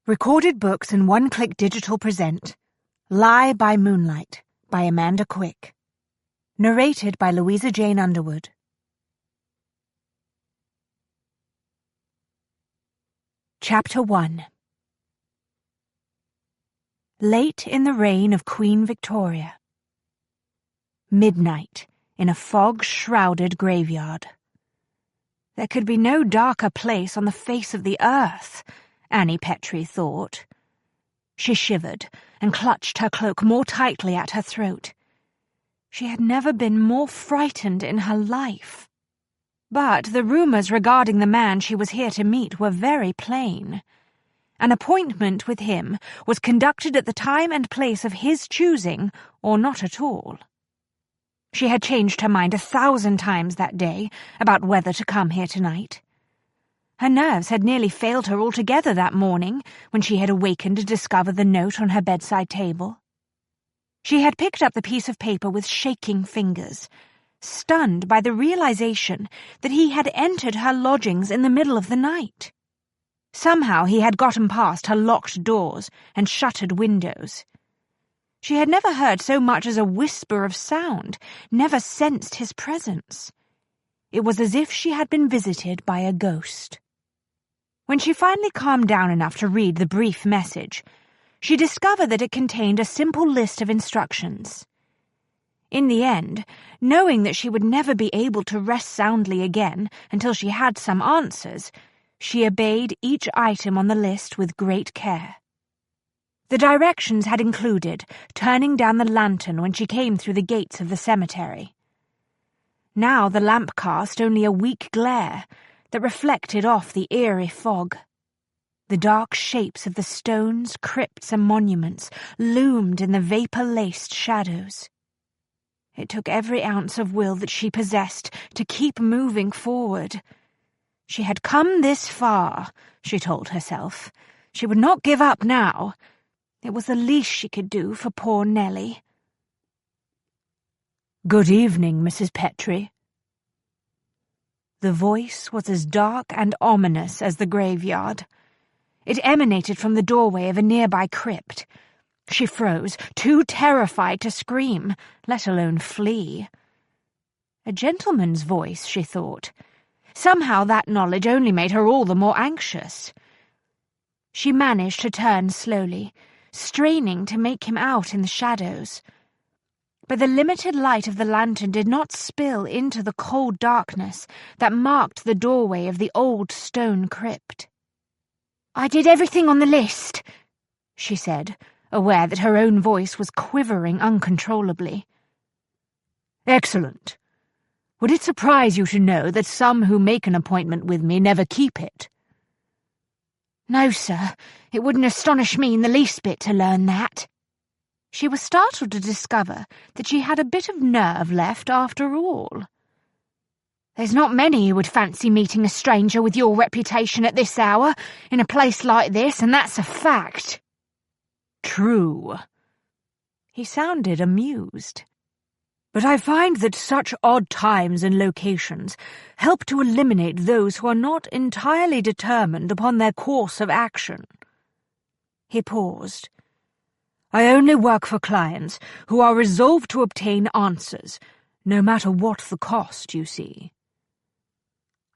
Recorded books and one-click digital present Lie by Moonlight by Amanda Quick. Narrated by Louisa Jane Underwood. Chapter 1. Late in the reign of Queen Victoria. Midnight in a fog-shrouded graveyard. There could be no darker place on the face of the earth, Annie Petrie thought. She shivered and clutched her cloak more tightly at her throat. She had never been more frightened in her life. But the rumours regarding the man she was here to meet were very plain. An appointment with him was conducted at the time and place of his choosing, or not at all. She had changed her mind 1,000 times that day about whether to come here tonight. Her nerves had nearly failed her altogether that morning when she had awakened to discover the note on her bedside table. She had picked up the piece of paper with shaking fingers, stunned by the realization that he had entered her lodgings in the middle of the night. Somehow he had gotten past her locked doors and shuttered windows. She had never heard so much as a whisper of sound, never sensed his presence. It was as if she had been visited by a ghost. When she finally calmed down enough to read the brief message, she discovered that it contained a simple list of instructions. In the end, knowing that she would never be able to rest soundly again until she had some answers, she obeyed each item on the list with great care. The directions had included turning down the lantern when she came through the gates of the cemetery. Now the lamp cast only a weak glare that reflected off the eerie fog. The dark shapes of the stones, crypts, and monuments loomed in the vapour-laced shadows. It took every ounce of will that she possessed to keep moving forward. She had come this far, she told herself. She would not give up now. It was the least she could do for poor Nellie. "Good evening, Mrs. Petrie." The voice was as dark and ominous as the graveyard. It emanated from the doorway of a nearby crypt. She froze, too terrified to scream, let alone flee. A gentleman's voice, she thought. Somehow that knowledge only made her all the more anxious. She managed to turn slowly, straining to make him out in the shadows. But the limited light of the lantern did not spill into the cold darkness that marked the doorway of the old stone crypt. "I did everything on the list," she said, aware that her own voice was quivering uncontrollably. "Excellent. Would it surprise you to know that some who make an appointment with me never keep it?" "No, sir. It wouldn't astonish me in the least bit to learn that." She was startled to discover that she had a bit of nerve left after all. "There's not many who would fancy meeting a stranger with your reputation at this hour, in a place like this, and that's a fact." "True." He sounded amused. "But I find that such odd times and locations help to eliminate those who are not entirely determined upon their course of action." He paused. "I only work for clients who are resolved to obtain answers, no matter what the cost, you see."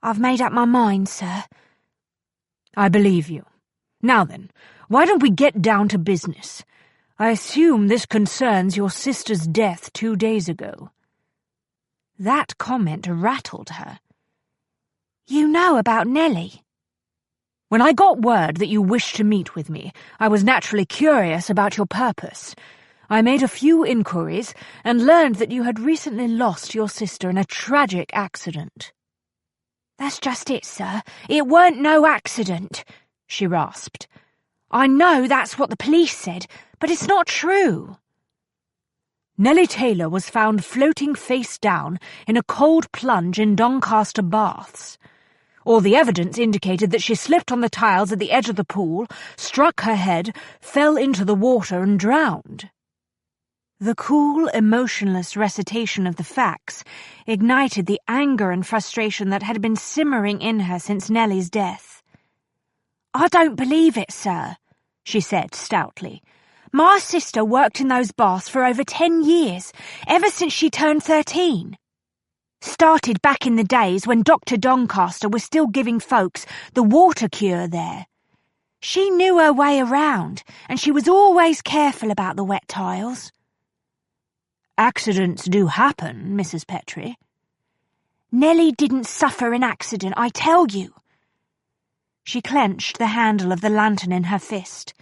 "I've made up my mind, sir." "I believe you. Now then, why don't we get down to business? I assume this concerns your sister's death 2 days ago." That comment rattled her. "You know about Nellie?" "When I got word that you wished to meet with me, I was naturally curious about your purpose. I made a few inquiries and learned that you had recently lost your sister in a tragic accident." "That's just it, sir. It weren't no accident," she rasped. "I know that's what the police said, but it's not true." "Nellie Taylor was found floating face down in a cold plunge in Doncaster Baths. All the evidence indicated that she slipped on the tiles at the edge of the pool, struck her head, fell into the water and drowned." The cool, emotionless recitation of the facts ignited the anger and frustration that had been simmering in her since Nellie's death. "I don't believe it, sir," she said stoutly. "My sister worked in those baths for over 10 years, ever since she turned 13. Started back in the days when Dr. Doncaster was still giving folks the water cure there. She knew her way around, and she was always careful about the wet tiles." "Accidents do happen, Mrs. Petrie." "Nellie didn't suffer an accident, I tell you." She clenched the handle of the lantern in her fist.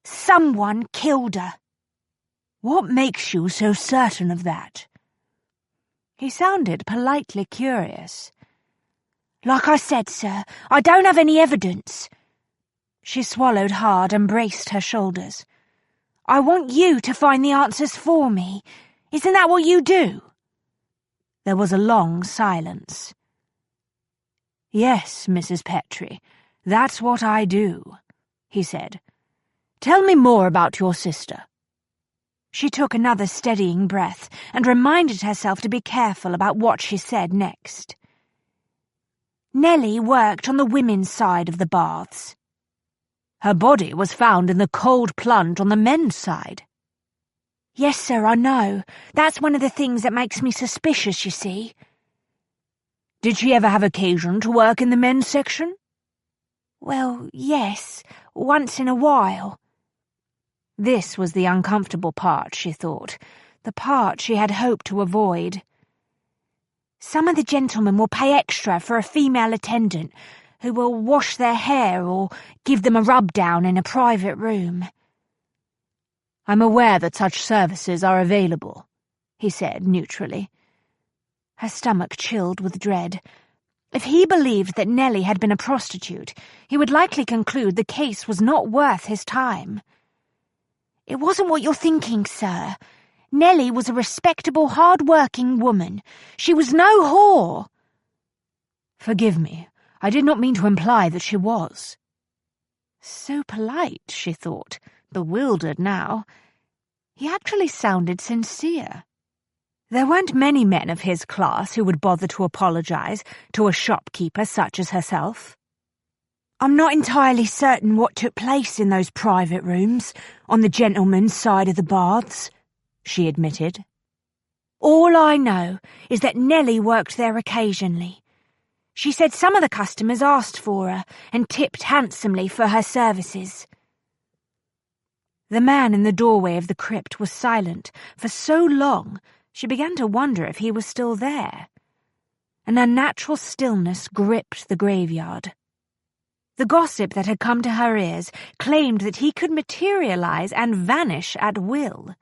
"Someone killed her." "What makes you so certain of that?" He sounded politely curious. "Like I said, sir, I don't have any evidence." She swallowed hard and braced her shoulders. "I want you to find the answers for me. Isn't that what you do?" There was a long silence. "Yes, Mrs. Petrie, that's what I do," he said. "Tell me more about your sister." She took another steadying breath and reminded herself to be careful about what she said next. "Nellie worked on the women's side of the baths." "Her body was found in the cold plunge on the men's side." "Yes, sir, I know. That's one of the things that makes me suspicious, you see." "Did she ever have occasion to work in the men's section?" "Well, yes, once in a while." This was the uncomfortable part, she thought, the part she had hoped to avoid. "Some of the gentlemen will pay extra for a female attendant who will wash their hair or give them a rub-down in a private room." "I'm aware that such services are available," he said neutrally. Her stomach chilled with dread. If he believed that Nellie had been a prostitute, he would likely conclude the case was not worth his time. "It wasn't what you're thinking, sir. Nellie was a respectable, hard-working woman. She was no whore." "Forgive me. I did not mean to imply that she was." So polite, she thought, bewildered now. He actually sounded sincere. There weren't many men of his class who would bother to apologize to a shopkeeper such as herself. "I'm not entirely certain what took place in those private rooms on the gentlemen's side of the baths," she admitted. "All I know is that Nellie worked there occasionally. She said some of the customers asked for her and tipped handsomely for her services." The man in the doorway of the crypt was silent for so long she began to wonder if he was still there. An unnatural stillness gripped the graveyard. The gossip that had come to her ears claimed that he could materialize and vanish at will.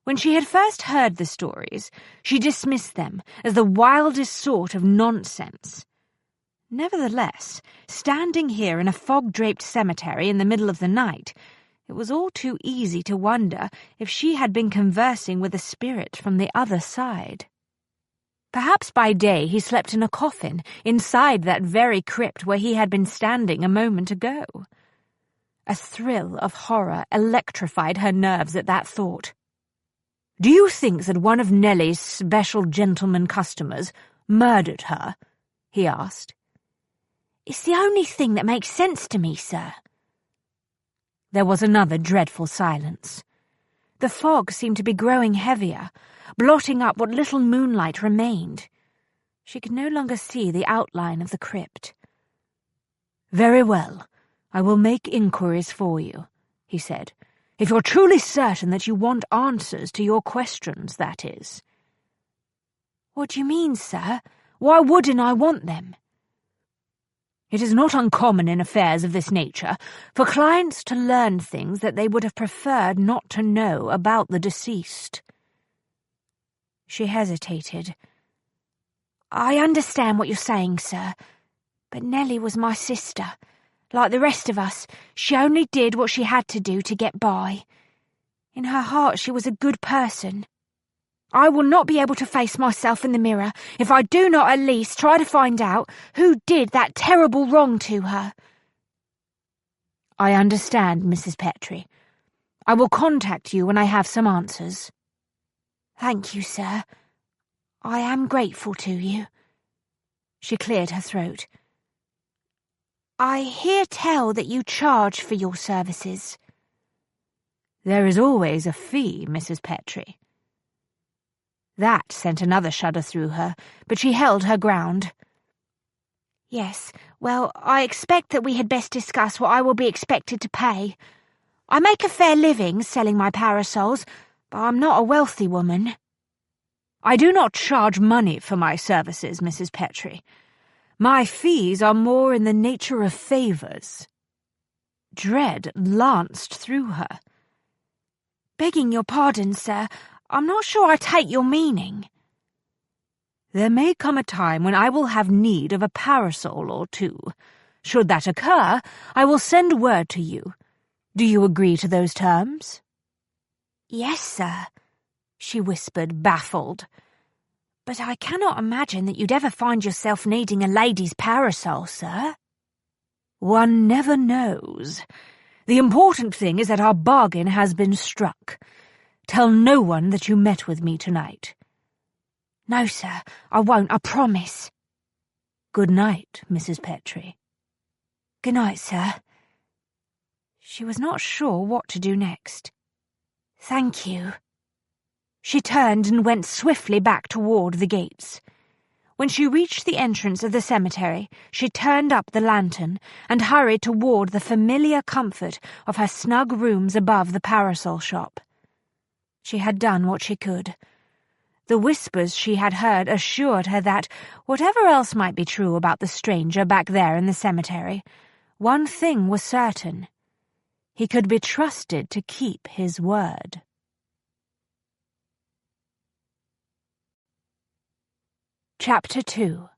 When she had first heard the stories, she dismissed them as the wildest sort of nonsense. Nevertheless, standing here in a fog-draped cemetery in the middle of the night, it was all too easy to wonder if she had been conversing with a spirit from the other side. Perhaps by day he slept in a coffin inside that very crypt where he had been standing a moment ago. A thrill of horror electrified her nerves at that thought. "Do you think that one of Nellie's special gentleman customers murdered her?" he asked. "It's the only thing that makes sense to me, sir." There was another dreadful silence. The fog seemed to be growing heavier, blotting up what little moonlight remained. She could no longer see the outline of the crypt. "Very well, I will make inquiries for you," he said. "If you're truly certain that you want answers to your questions, that is." "What do you mean, sir? Why wouldn't I want them?" "It is not uncommon in affairs of this nature for clients to learn things that they would have preferred not to know about the deceased." She hesitated. "I understand what you're saying, sir, but Nellie was my sister. Like the rest of us, she only did what she had to do to get by. In her heart, she was a good person. I will not be able to face myself in the mirror if I do not at least try to find out who did that terrible wrong to her." "I understand, Mrs. Petrie. I will contact you when I have some answers." "Thank you, sir. I am grateful to you." She cleared her throat. I hear tell that you charge for your services. There is always a fee, Mrs. Petrie. That sent another shudder through her, but she held her ground. Yes, well, I expect that we had best discuss what I will be expected to pay. I make a fair living selling my parasols, but I'm not a wealthy woman. I do not charge money for my services, Mrs. Petrie. My fees are more in the nature of favours. Dread lanced through her. Begging your pardon, sir, I'm not sure I take your meaning. There may come a time when I will have need of a parasol or two. Should that occur, I will send word to you. Do you agree to those terms? Yes, sir, she whispered, baffled. But I cannot imagine that you'd ever find yourself needing a lady's parasol, sir. One never knows. The important thing is that our bargain has been struck. Tell no one that you met with me tonight. No, sir, I won't, I promise. Good night, Mrs. Petrie. Good night, sir. She was not sure what to do next. Thank you. She turned and went swiftly back toward the gates. When she reached the entrance of the cemetery, she turned up the lantern and hurried toward the familiar comfort of her snug rooms above the parasol shop. She had done what she could. The whispers she had heard assured her that, whatever else might be true about the stranger back there in the cemetery, one thing was certain. He could be trusted to keep his word. Chapter 2.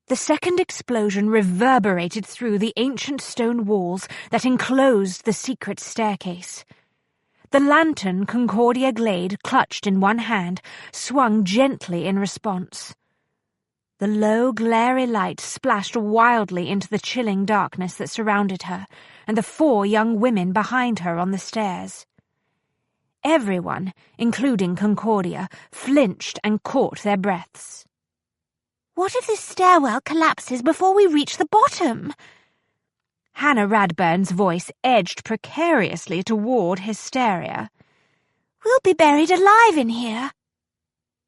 The second explosion reverberated through the ancient stone walls that enclosed the secret staircase. The lantern Concordia Glade, clutched in one hand, swung gently in response. The low, glary light splashed wildly into the chilling darkness that surrounded her and the 4 young women behind her on the stairs. Everyone, including Concordia, flinched and caught their breaths. What if this stairwell collapses before we reach the bottom? Hannah Radburn's voice edged precariously toward hysteria. We'll be buried alive in here.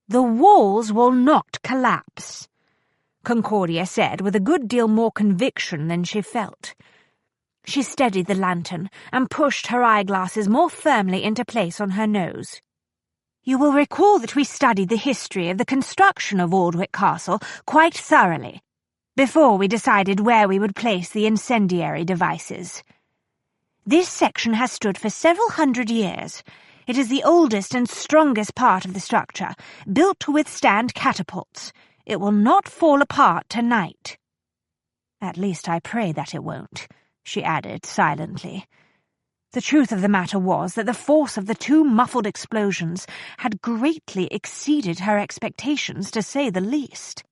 The walls will not collapse, Concordia said with a good deal more conviction than she felt. She steadied the lantern and pushed her eyeglasses more firmly into place on her nose. You will recall that we studied the history of the construction of Aldwick Castle quite thoroughly before we decided where we would place the incendiary devices. This section has stood for several hundred years. It is the oldest and strongest part of the structure, built to withstand catapults. It will not fall apart tonight. At least I pray that it won't, she added silently. The truth of the matter was that the force of the 2 muffled explosions had greatly exceeded her expectations, to say the least.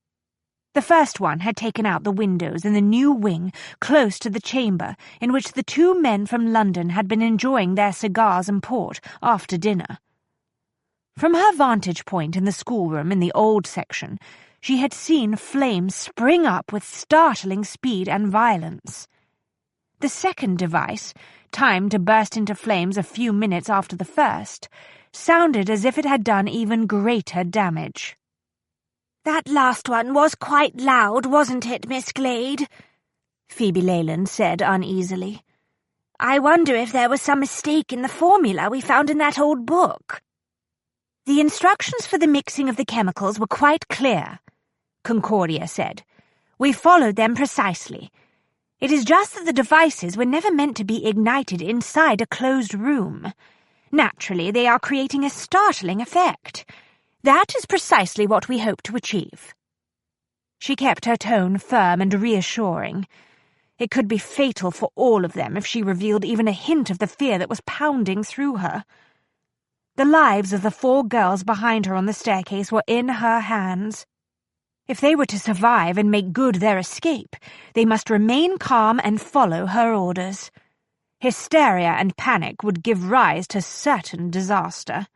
The first one had taken out the windows in the new wing close to the chamber in which the 2 men from London had been enjoying their cigars and port after dinner. From her vantage point in the schoolroom in the old section, she had seen flames spring up with startling speed and violence. The second device, timed to burst into flames a few minutes after the first, sounded as if it had done even greater damage. That last one was quite loud, wasn't it, Miss Glade? Phoebe Leyland said uneasily. I wonder if there was some mistake in the formula we found in that old book. The instructions for the mixing of the chemicals were quite clear, Concordia said. We followed them precisely. It is just that the devices were never meant to be ignited inside a closed room. Naturally, they are creating a startling effect. That is precisely what we hope to achieve. She kept her tone firm and reassuring. It could be fatal for all of them if she revealed even a hint of the fear that was pounding through her. The lives of the 4 girls behind her on the staircase were in her hands. If they were to survive and make good their escape, they must remain calm and follow her orders. Hysteria and panic would give rise to certain disaster.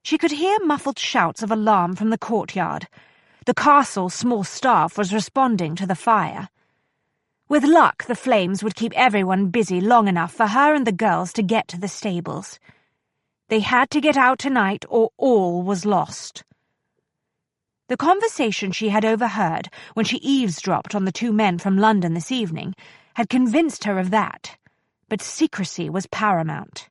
She could hear muffled shouts of alarm from the courtyard. The castle's small staff was responding to the fire. With luck, the flames would keep everyone busy long enough for her and the girls to get to the stables. They had to get out tonight or all was lost. The conversation she had overheard when she eavesdropped on the two men from London this evening had convinced her of that, but secrecy was paramount.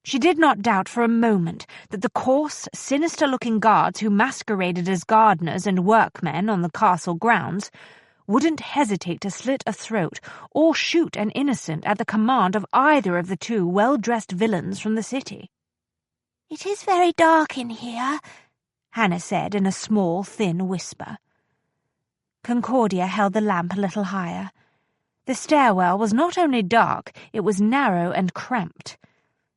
She did not doubt for a moment that the coarse, sinister-looking guards who masqueraded as gardeners and workmen on the castle grounds wouldn't hesitate to slit a throat or shoot an innocent at the command of either of the two well-dressed villains from the city. "It is very dark in here," Hannah said in a small, thin whisper. Concordia held the lamp a little higher. The stairwell was not only dark, it was narrow and cramped.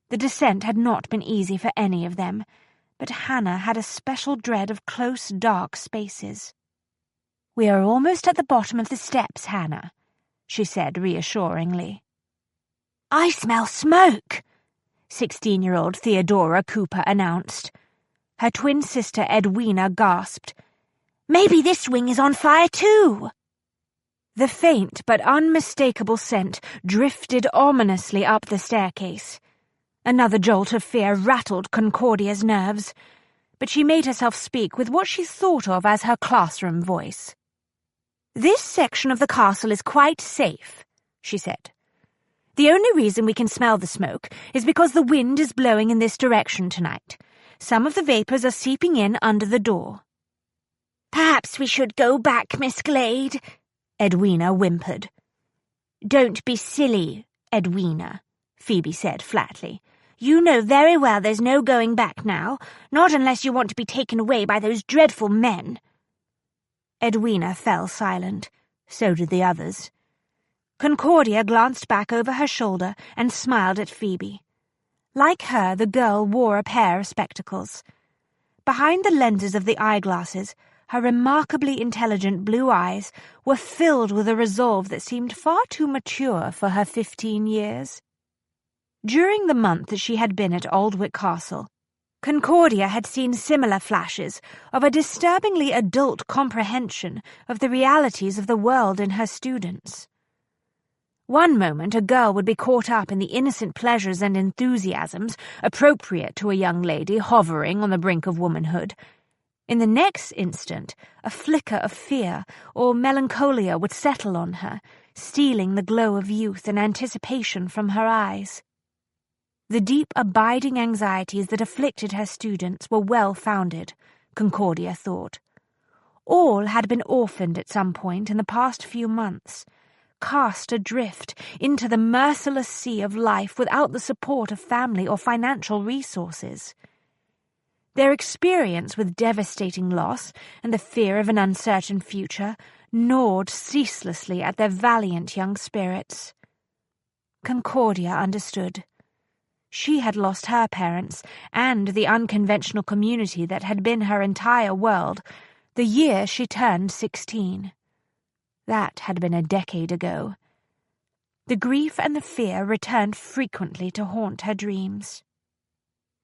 The descent had not been easy for any of them, but Hannah had a special dread of close, dark spaces. "We are almost at the bottom of the steps, Hannah," she said reassuringly. "I smell smoke," 16-year-old Theodora Cooper announced. Her twin sister Edwina gasped. "Maybe this wing is on fire too." The faint but unmistakable scent drifted ominously up the staircase. Another jolt of fear rattled Concordia's nerves, but she made herself speak with what she thought of as her classroom voice. "This section of the castle is quite safe," she said. "The only reason we can smell the smoke is because the wind is blowing in this direction tonight. Some of the vapours are seeping in under the door." "Perhaps we should go back, Miss Glade," Edwina whimpered. "Don't be silly, Edwina," Phoebe said flatly. "You know very well there's no going back now, not unless you want to be taken away by those dreadful men." Edwina fell silent. So did the others. Concordia glanced back over her shoulder and smiled at Phoebe. Like her, the girl wore a pair of spectacles. Behind the lenses of the eyeglasses, her remarkably intelligent blue eyes were filled with a resolve that seemed far too mature for her 15 years. During the month that she had been at Aldwych Castle, Concordia had seen similar flashes of a disturbingly adult comprehension of the realities of the world in her students. One moment a girl would be caught up in the innocent pleasures and enthusiasms appropriate to a young lady hovering on the brink of womanhood. In the next instant, a flicker of fear or melancholia would settle on her, stealing the glow of youth and anticipation from her eyes. The deep, abiding anxieties that afflicted her students were well-founded, Concordia thought. All had been orphaned at some point in the past few months, cast adrift into the merciless sea of life without the support of family or financial resources. Their experience with devastating loss and the fear of an uncertain future gnawed ceaselessly at their valiant young spirits. Concordia understood. She had lost her parents and the unconventional community that had been her entire world the year she turned 16. That had been a decade ago. The grief and the fear returned frequently to haunt her dreams.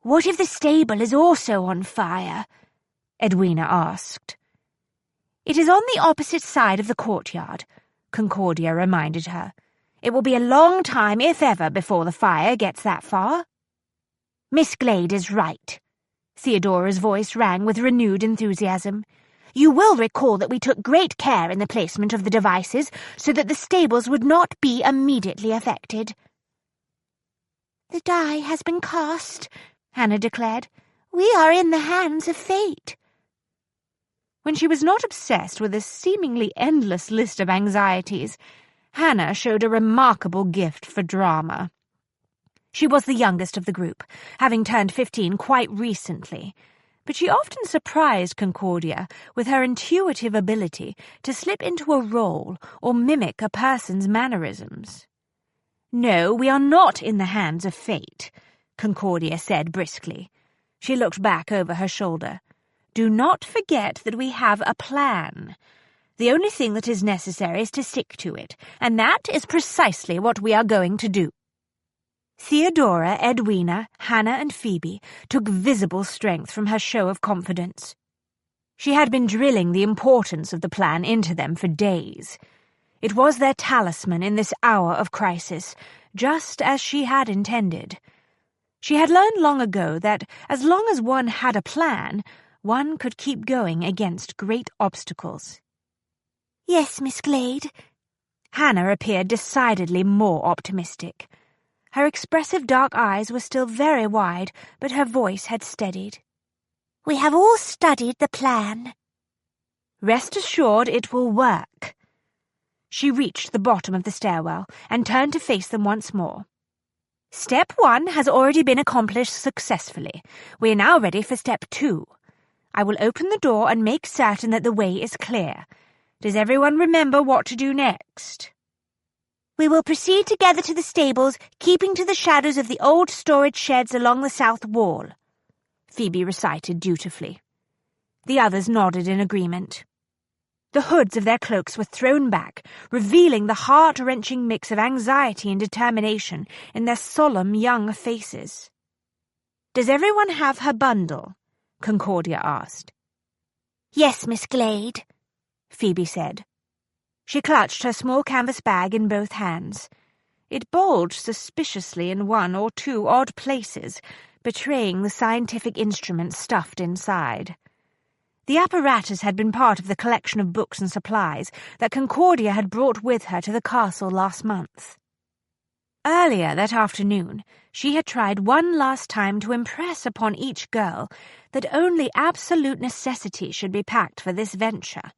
"What if the stable is also on fire?" Edwina asked. "It is on the opposite side of the courtyard," Concordia reminded her. "It will be a long time, if ever, before the fire gets that far." "Miss Glade is right." Theodora's voice rang with renewed enthusiasm. "You will recall that we took great care in the placement of the devices so that the stables would not be immediately affected." "The die has been cast," Hannah declared. "We are in the hands of fate." When she was not obsessed with this seemingly endless list of anxieties, Hannah showed a remarkable gift for drama. She was the youngest of the group, having turned 15 quite recently, but she often surprised Concordia with her intuitive ability to slip into a role or mimic a person's mannerisms. "No, we are not in the hands of fate," Concordia said briskly. She looked back over her shoulder. "Do not forget that we have a plan. The only thing that is necessary is to stick to it, and that is precisely what we are going to do." Theodora, Edwina, Hannah, and Phoebe took visible strength from her show of confidence. She had been drilling the importance of the plan into them for days. It was their talisman in this hour of crisis, just as she had intended. She had learned long ago that as long as one had a plan, one could keep going against great obstacles. "Yes, Miss Glade." Hannah appeared decidedly more optimistic. Her expressive dark eyes were still very wide, but her voice had steadied. "We have all studied the plan." "Rest assured it will work." She reached the bottom of the stairwell and turned to face them once more. "Step 1 has already been accomplished successfully. We are now ready for step 2. I will open the door and make certain that the way is clear. Does everyone remember what to do next?" "We will proceed together to the stables, keeping to the shadows of the old storage sheds along the south wall," Phoebe recited dutifully. The others nodded in agreement. The hoods of their cloaks were thrown back, revealing the heart-wrenching mix of anxiety and determination in their solemn young faces. "Does everyone have her bundle?" Concordia asked. "Yes, Miss Glade," Phoebe said. She clutched her small canvas bag in both hands. It bulged suspiciously in one or two odd places, betraying the scientific instruments stuffed inside. The apparatus had been part of the collection of books and supplies that Concordia had brought with her to the castle last month. Earlier that afternoon, she had tried one last time to impress upon each girl that only absolute necessity should be packed for this venture.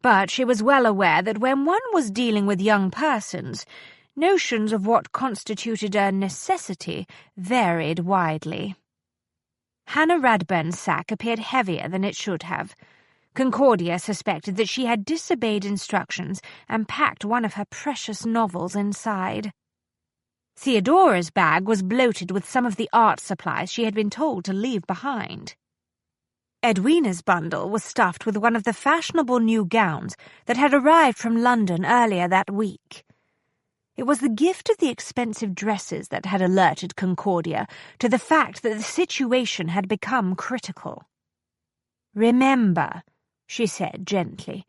But she was well aware that when one was dealing with young persons, notions of what constituted a necessity varied widely. Hannah Radburn's sack appeared heavier than it should have. Concordia suspected that she had disobeyed instructions and packed one of her precious novels inside. Theodora's bag was bloated with some of the art supplies she had been told to leave behind. Edwina's bundle was stuffed with one of the fashionable new gowns that had arrived from London earlier that week. It was the gift of the expensive dresses that had alerted Concordia to the fact that the situation had become critical. "Remember," she said gently,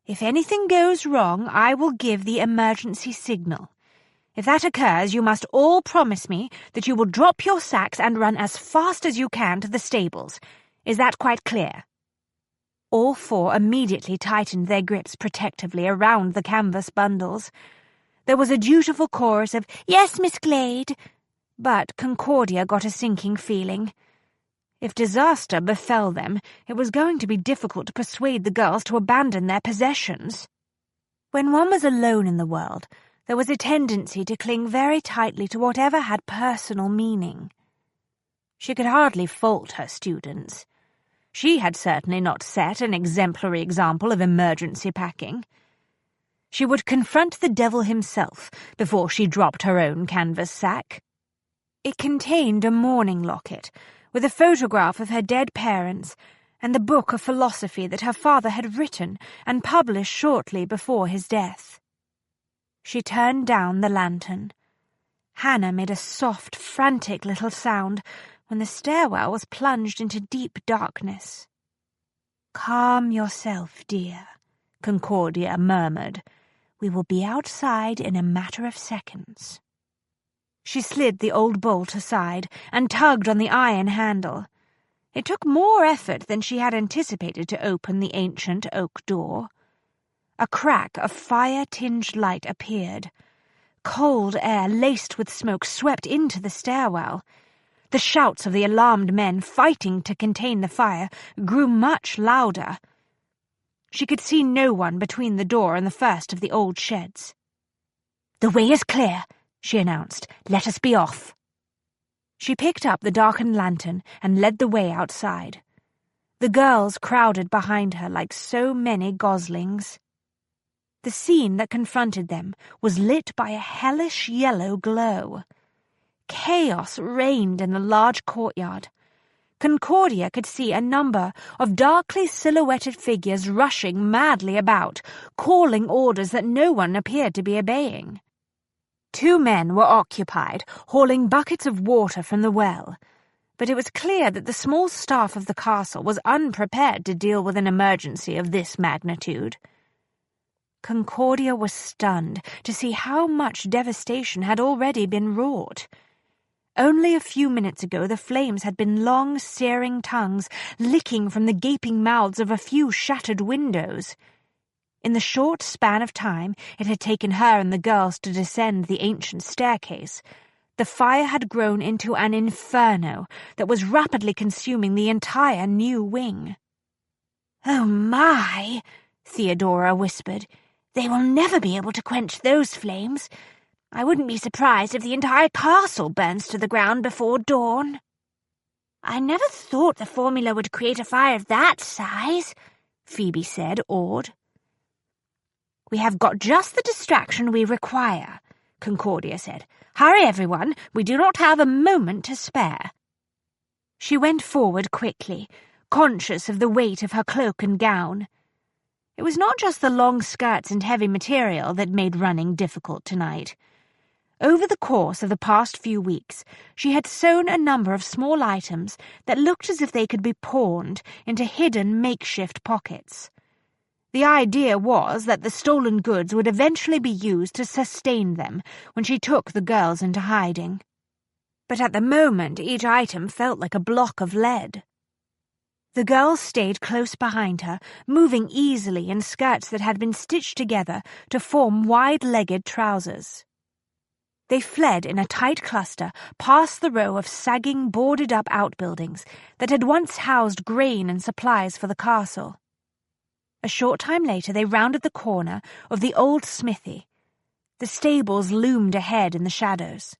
"if anything goes wrong, I will give the emergency signal. If that occurs, you must all promise me that you will drop your sacks and run as fast as you can to the stables. Is that quite clear?" All four immediately tightened their grips protectively around the canvas bundles. There was a dutiful chorus of "Yes, Miss Glade," but Concordia got a sinking feeling. If disaster befell them, it was going to be difficult to persuade the girls to abandon their possessions. When one was alone in the world, there was a tendency to cling very tightly to whatever had personal meaning. She could hardly fault her students. She had certainly not set an exemplary example of emergency packing. She would confront the devil himself before she dropped her own canvas sack. It contained a mourning locket with a photograph of her dead parents and the book of philosophy that her father had written and published shortly before his death. She turned down the lantern. Hannah made a soft, frantic little sound when the stairwell was plunged into deep darkness. "Calm yourself, dear," Concordia murmured. "We will be outside in a matter of seconds." She slid the old bolt aside and tugged on the iron handle. It took more effort than she had anticipated to open the ancient oak door. A crack of fire-tinged light appeared. Cold air laced with smoke swept into the stairwell. The shouts of the alarmed men fighting to contain the fire grew much louder. She could see no one between the door and the first of the old sheds. "The way is clear," she announced. "Let us be off." She picked up the darkened lantern and led the way outside. The girls crowded behind her like so many goslings. The scene that confronted them was lit by a hellish yellow glow. Chaos reigned in the large courtyard. Concordia could see a number of darkly silhouetted figures rushing madly about, calling orders that no one appeared to be obeying. 2 men were occupied, hauling buckets of water from the well. but it was clear that the small staff of the castle was unprepared to deal with an emergency of this magnitude. Concordia was stunned to see how much devastation had already been wrought. Only a few minutes ago the flames had been long, searing tongues licking from the gaping mouths of a few shattered windows. In the short span of time it had taken her and the girls to descend the ancient staircase, the fire had grown into an inferno that was rapidly consuming the entire new wing. "Oh my," Theodora whispered. "They will never be able to quench those flames. I wouldn't be surprised if the entire castle burns to the ground before dawn." "I never thought the formula would create a fire of that size," Phoebe said, awed. "We have got just the distraction we require," Concordia said. "Hurry, everyone. We do not have a moment to spare." She went forward quickly, conscious of the weight of her cloak and gown. It was not just the long skirts and heavy material that made running difficult tonight. Over the course of the past few weeks, she had sewn a number of small items that looked as if they could be pawned into hidden makeshift pockets. The idea was that the stolen goods would eventually be used to sustain them when she took the girls into hiding. But at the moment, each item felt like a block of lead. The girls stayed close behind her, moving easily in skirts that had been stitched together to form wide-legged trousers. They fled in a tight cluster past the row of sagging, boarded-up outbuildings that had once housed grain and supplies for the castle. A short time later they rounded the corner of the old smithy. The stables loomed ahead in the shadows.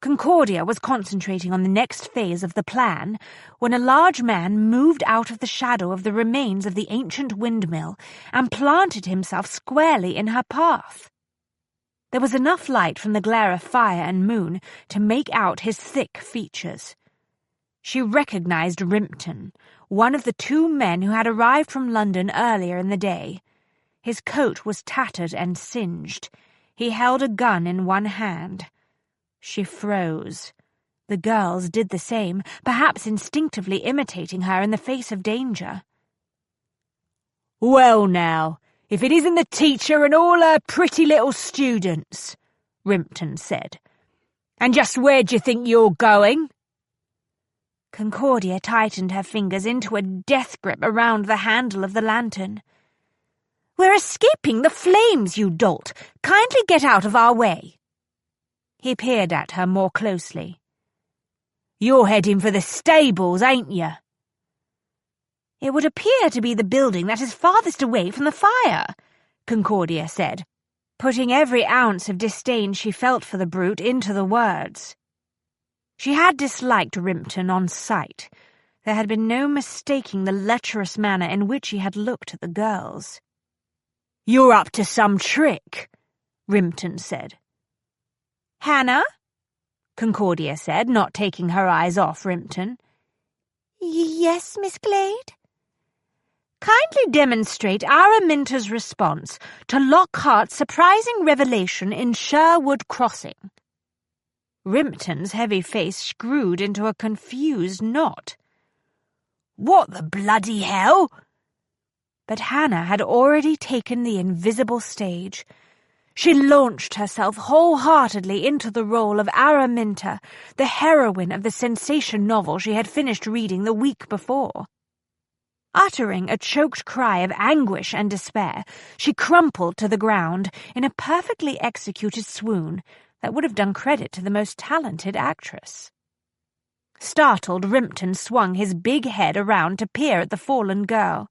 Concordia was concentrating on the next phase of the plan when a large man moved out of the shadow of the remains of the ancient windmill and planted himself squarely in her path. There was enough light from the glare of fire and moon to make out his thick features. She recognized Rimpton, one of the two men who had arrived from London earlier in the day. His coat was tattered and singed. He held a gun in one hand. She froze. The girls did the same, perhaps instinctively imitating her in the face of danger. "Well now, if it isn't the teacher and all her pretty little students," Rimpton said. "And just where d'you think you're going?" Concordia tightened her fingers into a death grip around the handle of the lantern. "We're escaping the flames, you dolt! Kindly get out of our way!" He peered at her more closely. "You're heading for the stables, ain't you?" "It would appear to be the building that is farthest away from the fire," Concordia said, putting every ounce of disdain she felt for the brute into the words. She had disliked Rimpton on sight. There had been no mistaking the lecherous manner in which he had looked at the girls. "You're up to some trick," Rimpton said. "Hannah?" Concordia said, not taking her eyes off Rimpton. "Yes, Miss Glade?" "Kindly demonstrate Araminta's response to Lockhart's surprising revelation in Sherwood Crossing." Rimpton's heavy face screwed into a confused knot. "What the bloody hell?" But Hannah had already taken the invisible stage. She launched herself wholeheartedly into the role of Araminta, the heroine of the sensation novel she had finished reading the week before. Uttering a choked cry of anguish and despair, she crumpled to the ground in a perfectly executed swoon that would have done credit to the most talented actress. Startled, Rimpton swung his big head around to peer at the fallen girl.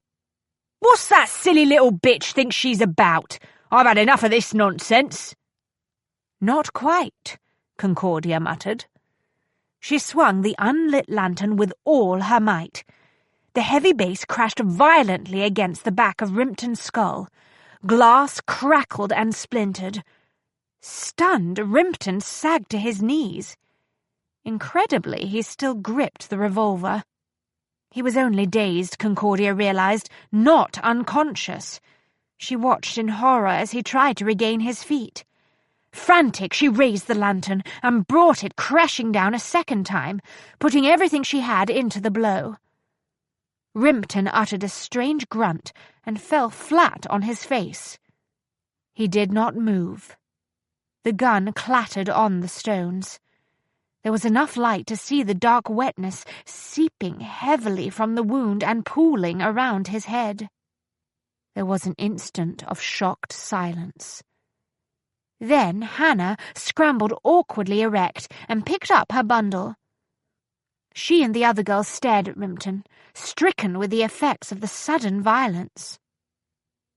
"What's that silly little bitch think she's about? I've had enough of this nonsense." "Not quite," Concordia muttered. She swung the unlit lantern with all her might. The heavy base crashed violently against the back of Rimpton's skull. Glass crackled and splintered. Stunned, Rimpton sagged to his knees. Incredibly, he still gripped the revolver. He was only dazed, Concordia realized, not unconscious. She watched in horror as he tried to regain his feet. Frantic, she raised the lantern and brought it crashing down a second time, putting everything she had into the blow. Rimpton uttered a strange grunt and fell flat on his face. He did not move. The gun clattered on the stones. There was enough light to see the dark wetness seeping heavily from the wound and pooling around his head. There was an instant of shocked silence. Then Hannah scrambled awkwardly erect and picked up her bundle. She and the other girls stared at Rimpton, stricken with the effects of the sudden violence.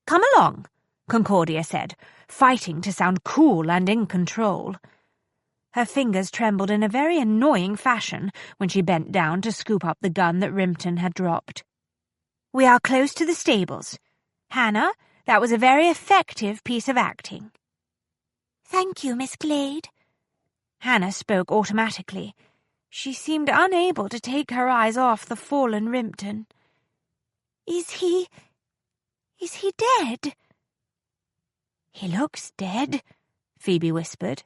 "Come along," Concordia said, fighting to sound cool and in control. Her fingers trembled in a very annoying fashion when she bent down to scoop up the gun that Rimpton had dropped. "We are close to the stables. Hannah, that was a very effective piece of acting." "Thank you, Miss Glade." Hannah spoke automatically. She seemed unable to take her eyes off the fallen Rimpton. Is he dead?" "He looks dead," Phoebe whispered.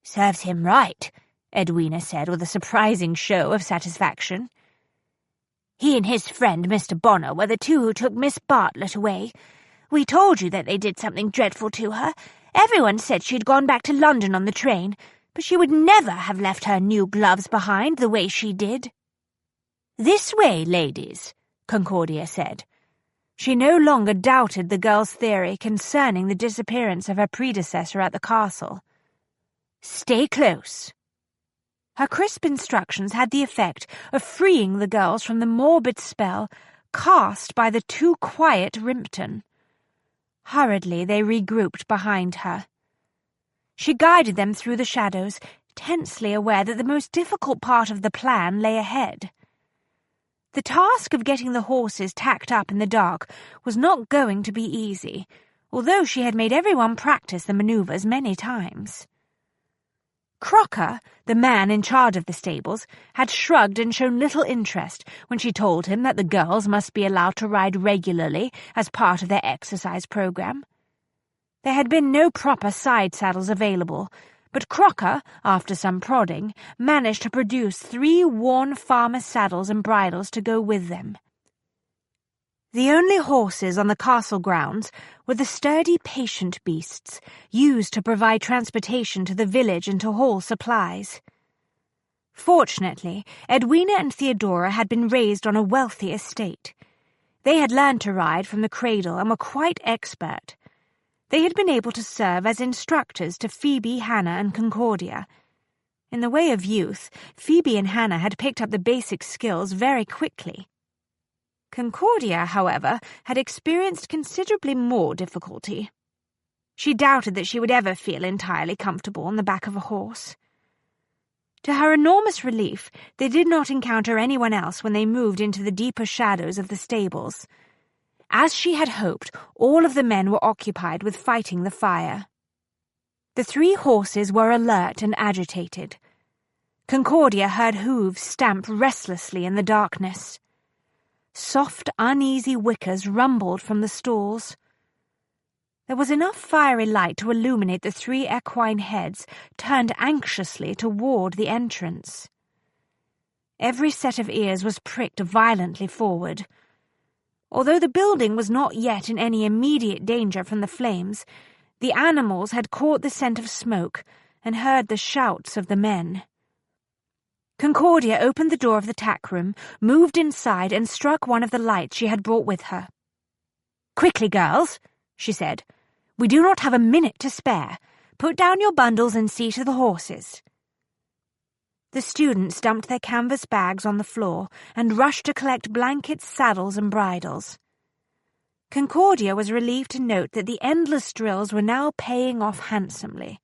"Serves him right," Edwina said with a surprising show of satisfaction. "He and his friend Mr. Bonner were the two who took Miss Bartlett away. We told you that they did something dreadful to her. Everyone said she'd gone back to London on the train, but she would never have left her new gloves behind the way she did." "This way, ladies," Concordia said. She no longer doubted the girl's theory concerning the disappearance of her predecessor at the castle. "Stay close." Her crisp instructions had the effect of freeing the girls from the morbid spell cast by the too quiet Rimpton. Hurriedly they regrouped behind her. She guided them through the shadows, tensely aware that the most difficult part of the plan lay ahead. The task of getting the horses tacked up in the dark was not going to be easy, although she had made everyone practice the maneuvers many times. Crocker, the man in charge of the stables, had shrugged and shown little interest when she told him that the girls must be allowed to ride regularly as part of their exercise program. There had been no proper side saddles available, but Crocker, after some prodding, managed to produce 3 worn farmer saddles and bridles to go with them. The only horses on the castle grounds were the sturdy patient beasts used to provide transportation to the village and to haul supplies. Fortunately, Edwina and Theodora had been raised on a wealthy estate. They had learned to ride from the cradle and were quite expert. They had been able to serve as instructors to Phoebe, Hannah, and Concordia. In the way of youth, Phoebe and Hannah had picked up the basic skills very quickly. Concordia, however, had experienced considerably more difficulty. She doubted that she would ever feel entirely comfortable on the back of a horse. To her enormous relief, they did not encounter anyone else when they moved into the deeper shadows of the stables. As she had hoped, all of the men were occupied with fighting the fire. The 3 horses were alert and agitated. Concordia heard hooves stamp restlessly in the darkness. Soft, uneasy whickers rumbled from the stalls. There was enough fiery light to illuminate the 3 equine heads turned anxiously toward the entrance. Every set of ears was pricked violently forward. Although the building was not yet in any immediate danger from the flames, the animals had caught the scent of smoke and heard the shouts of the men. Concordia opened the door of the tack room, moved inside, and struck one of the lights she had brought with her. "Quickly, girls," she said. "We do not have a minute to spare. Put down your bundles and see to the horses." The students dumped their canvas bags on the floor and rushed to collect blankets, saddles, and bridles. Concordia was relieved to note that the endless drills were now paying off handsomely.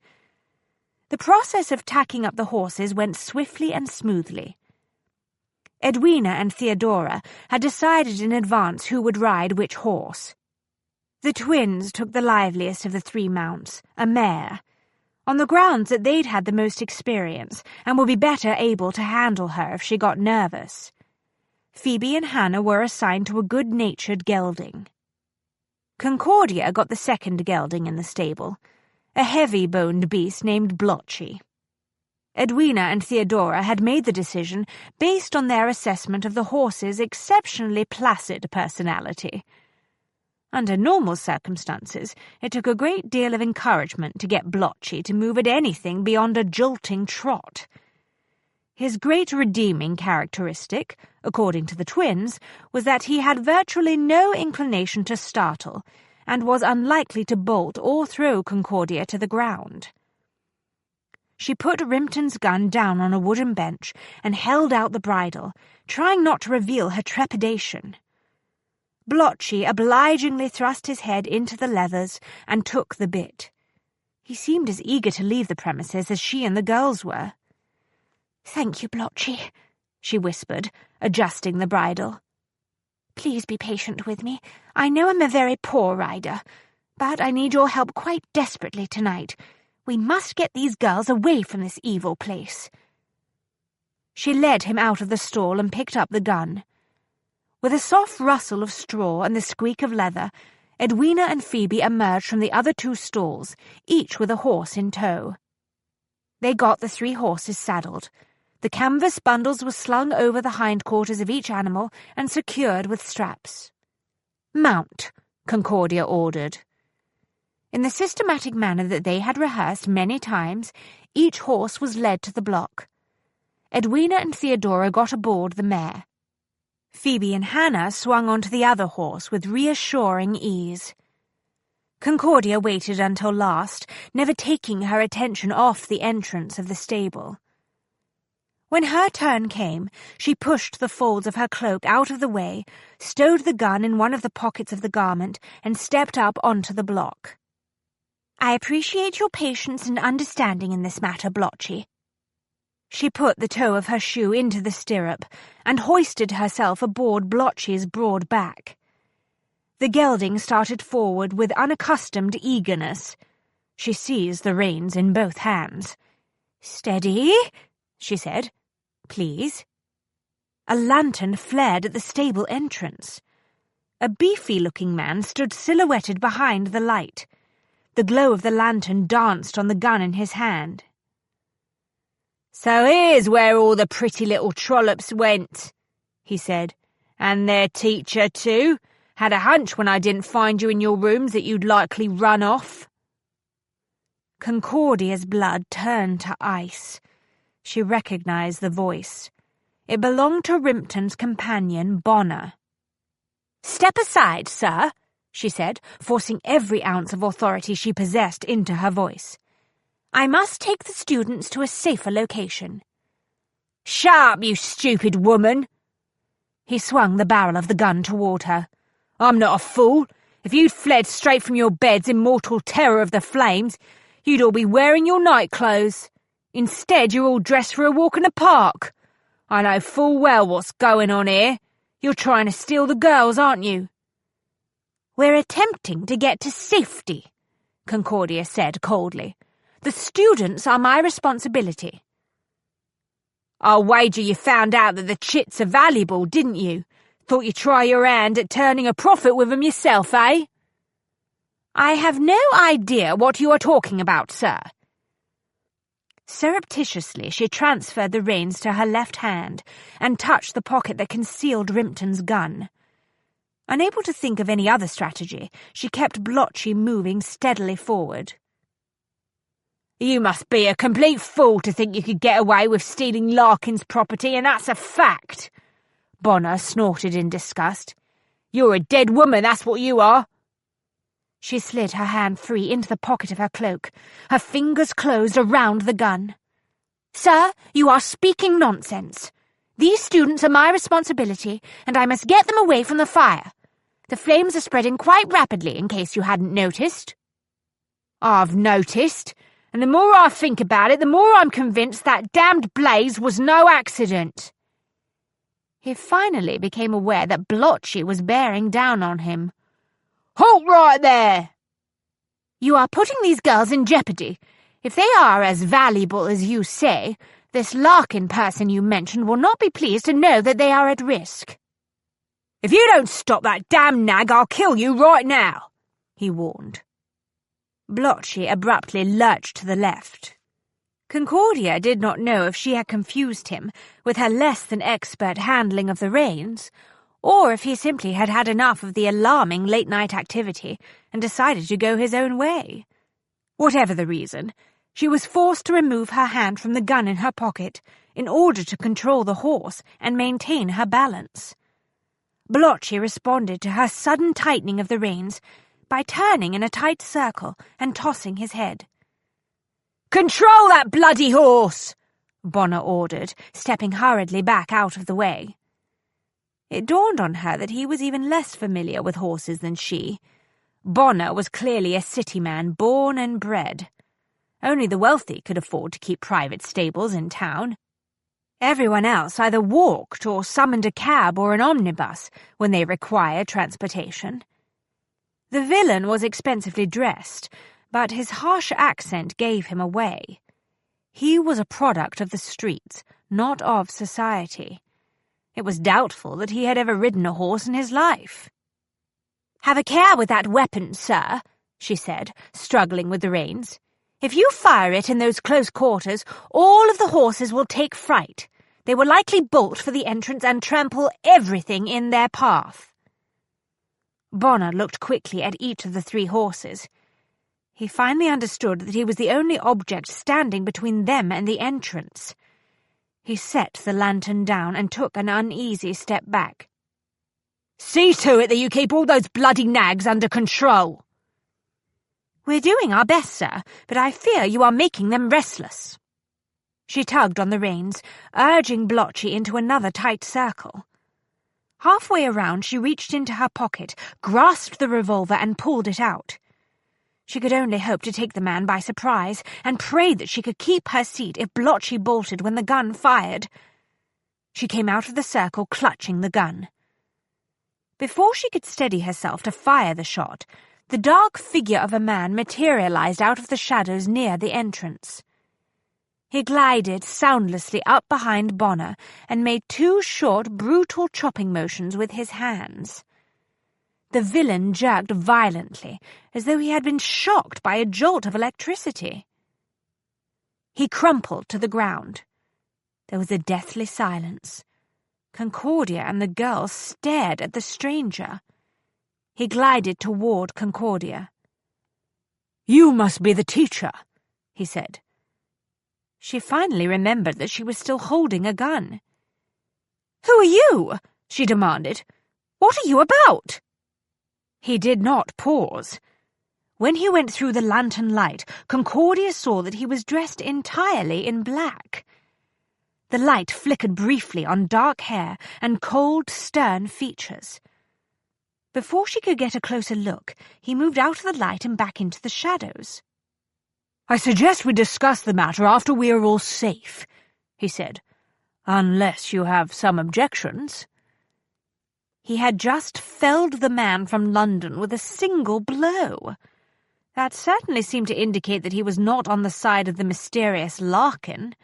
The process of tacking up the horses went swiftly and smoothly. Edwina and Theodora had decided in advance who would ride which horse. The twins took the liveliest of the 3 mounts, a mare, on the grounds that they'd had the most experience and would be better able to handle her if she got nervous. Phoebe and Hannah were assigned to a good-natured gelding. Concordia got the second gelding in the stable, a heavy-boned beast named Blotchy. Edwina and Theodora had made the decision based on their assessment of the horse's exceptionally placid personality. Under normal circumstances, it took a great deal of encouragement to get Blotchy to move at anything beyond a jolting trot. His great redeeming characteristic, according to the twins, was that he had virtually no inclination to startle, and was unlikely to bolt or throw Concordia to the ground. She put Rimpton's gun down on a wooden bench and held out the bridle, trying not to reveal her trepidation. Blotchy obligingly thrust his head into the leathers and took the bit. He seemed as eager to leave the premises as she and the girls were. "Thank you, Blotchy," she whispered, adjusting the bridle. "Please be patient with me. I know I'm a very poor rider, but I need your help quite desperately tonight. We must get these girls away from this evil place." She led him out of the stall and picked up the gun. With a soft rustle of straw and the squeak of leather, Edwina and Phoebe emerged from the other two stalls, each with a horse in tow. They got the 3 horses saddled. The canvas bundles were slung over the hindquarters of each animal and secured with straps. "Mount," Concordia ordered. In the systematic manner that they had rehearsed many times, each horse was led to the block. Edwina and Theodora got aboard the mare. Phoebe and Hannah swung onto the other horse with reassuring ease. Concordia waited until last, never taking her attention off the entrance of the stable. When her turn came, she pushed the folds of her cloak out of the way, stowed the gun in one of the pockets of the garment, and stepped up onto the block. "I appreciate your patience and understanding in this matter, Blotchy." She put the toe of her shoe into the stirrup and hoisted herself aboard Blotchy's broad back. The gelding started forward with unaccustomed eagerness. She seized the reins in both hands. "Steady," she said. "Please." A lantern flared at the stable entrance. A beefy-looking man stood silhouetted behind the light. The glow of the lantern danced on the gun in his hand. "So here's where all the pretty little trollops went," he said. "And their teacher, too. Had a hunch when I didn't find you in your rooms that you'd likely run off." Concordia's blood turned to ice. She recognized the voice. It belonged to Rimpton's companion, Bonner. "Step aside, sir," she said, forcing every ounce of authority she possessed into her voice. "I must take the students to a safer location." "Shut up, you stupid woman!" He swung the barrel of the gun toward her. "I'm not a fool. If you'd fled straight from your beds in mortal terror of the flames, you'd all be wearing your night clothes. Instead, you're all dressed for a walk in the park. I know full well what's going on here. You're trying to steal the girls, aren't you?" "We're attempting to get to safety," Concordia said coldly. "The students are my responsibility." "I'll wager you found out that the chits are valuable, didn't you? Thought you'd try your hand at turning a profit with them yourself, eh?" "I have no idea what you are talking about, sir." Surreptitiously, she transferred the reins to her left hand and touched the pocket that concealed Rimpton's gun. Unable to think of any other strategy, she kept Blotchy moving steadily forward. "You must be a complete fool to think you could get away with stealing Larkin's property, and that's a fact," Bonner snorted in disgust. "You're a dead woman, that's what you are." She slid her hand free into the pocket of her cloak. Her fingers closed around the gun. "Sir, you are speaking nonsense. These students are my responsibility, and I must get them away from the fire. The flames are spreading quite rapidly, in case you hadn't noticed." "I've noticed, and the more I think about it, the more I'm convinced that damned blaze was no accident." He finally became aware that Blotchy was bearing down on him. "Halt right there!" "You are putting these girls in jeopardy. If they are as valuable as you say, this Larkin person you mentioned will not be pleased to know that they are at risk." "If you don't stop that damn nag, I'll kill you right now," he warned. Blotchy abruptly lurched to the left. Concordia did not know if she had confused him with her less-than-expert handling of the reins, or if he simply had had enough of the alarming late-night activity and decided to go his own way. Whatever the reason, she was forced to remove her hand from the gun in her pocket in order to control the horse and maintain her balance. Blotchy responded to her sudden tightening of the reins by turning in a tight circle and tossing his head. "Control that bloody horse!" Bonner ordered, stepping hurriedly back out of the way. It dawned on her that he was even less familiar with horses than she. Bonner was clearly a city man born and bred. Only the wealthy could afford to keep private stables in town. Everyone else either walked or summoned a cab or an omnibus when they required transportation. The villain was expensively dressed, but his harsh accent gave him away. He was a product of the streets, not of society. It was doubtful that he had ever ridden a horse in his life. "Have a care with that weapon, sir," she said, struggling with the reins. "If you fire it in those close quarters, all of the horses will take fright. They will likely bolt for the entrance and trample everything in their path." Bonner looked quickly at each of the 3 horses. He finally understood that he was the only object standing between them and the entrance. He set the lantern down and took an uneasy step back. "See to it that you keep all those bloody nags under control." "We're doing our best, sir, but I fear you are making them restless." She tugged on the reins, urging Blotchy into another tight circle. Halfway around, she reached into her pocket, grasped the revolver and pulled it out. She could only hope to take the man by surprise and pray that she could keep her seat if Blotchy bolted when the gun fired. She came out of the circle clutching the gun. Before she could steady herself to fire the shot, the dark figure of a man materialized out of the shadows near the entrance. He glided soundlessly up behind Bonner and made 2 short, brutal chopping motions with his hands. The villain jerked violently, as though he had been shocked by a jolt of electricity. He crumpled to the ground. There was a deathly silence. Concordia and the girl stared at the stranger. He glided toward Concordia. "You must be the teacher," he said. She finally remembered that she was still holding a gun. "Who are you?" she demanded. "What are you about?" He did not pause. When he went through the lantern light, Concordia saw that he was dressed entirely in black. The light flickered briefly on dark hair and cold, stern features. Before she could get a closer look, he moved out of the light and back into the shadows. "I suggest we discuss the matter after we are all safe," he said, "unless you have some objections." He had just felled the man from London with a single blow. That certainly seemed to indicate that he was not on the side of the mysterious Larkin.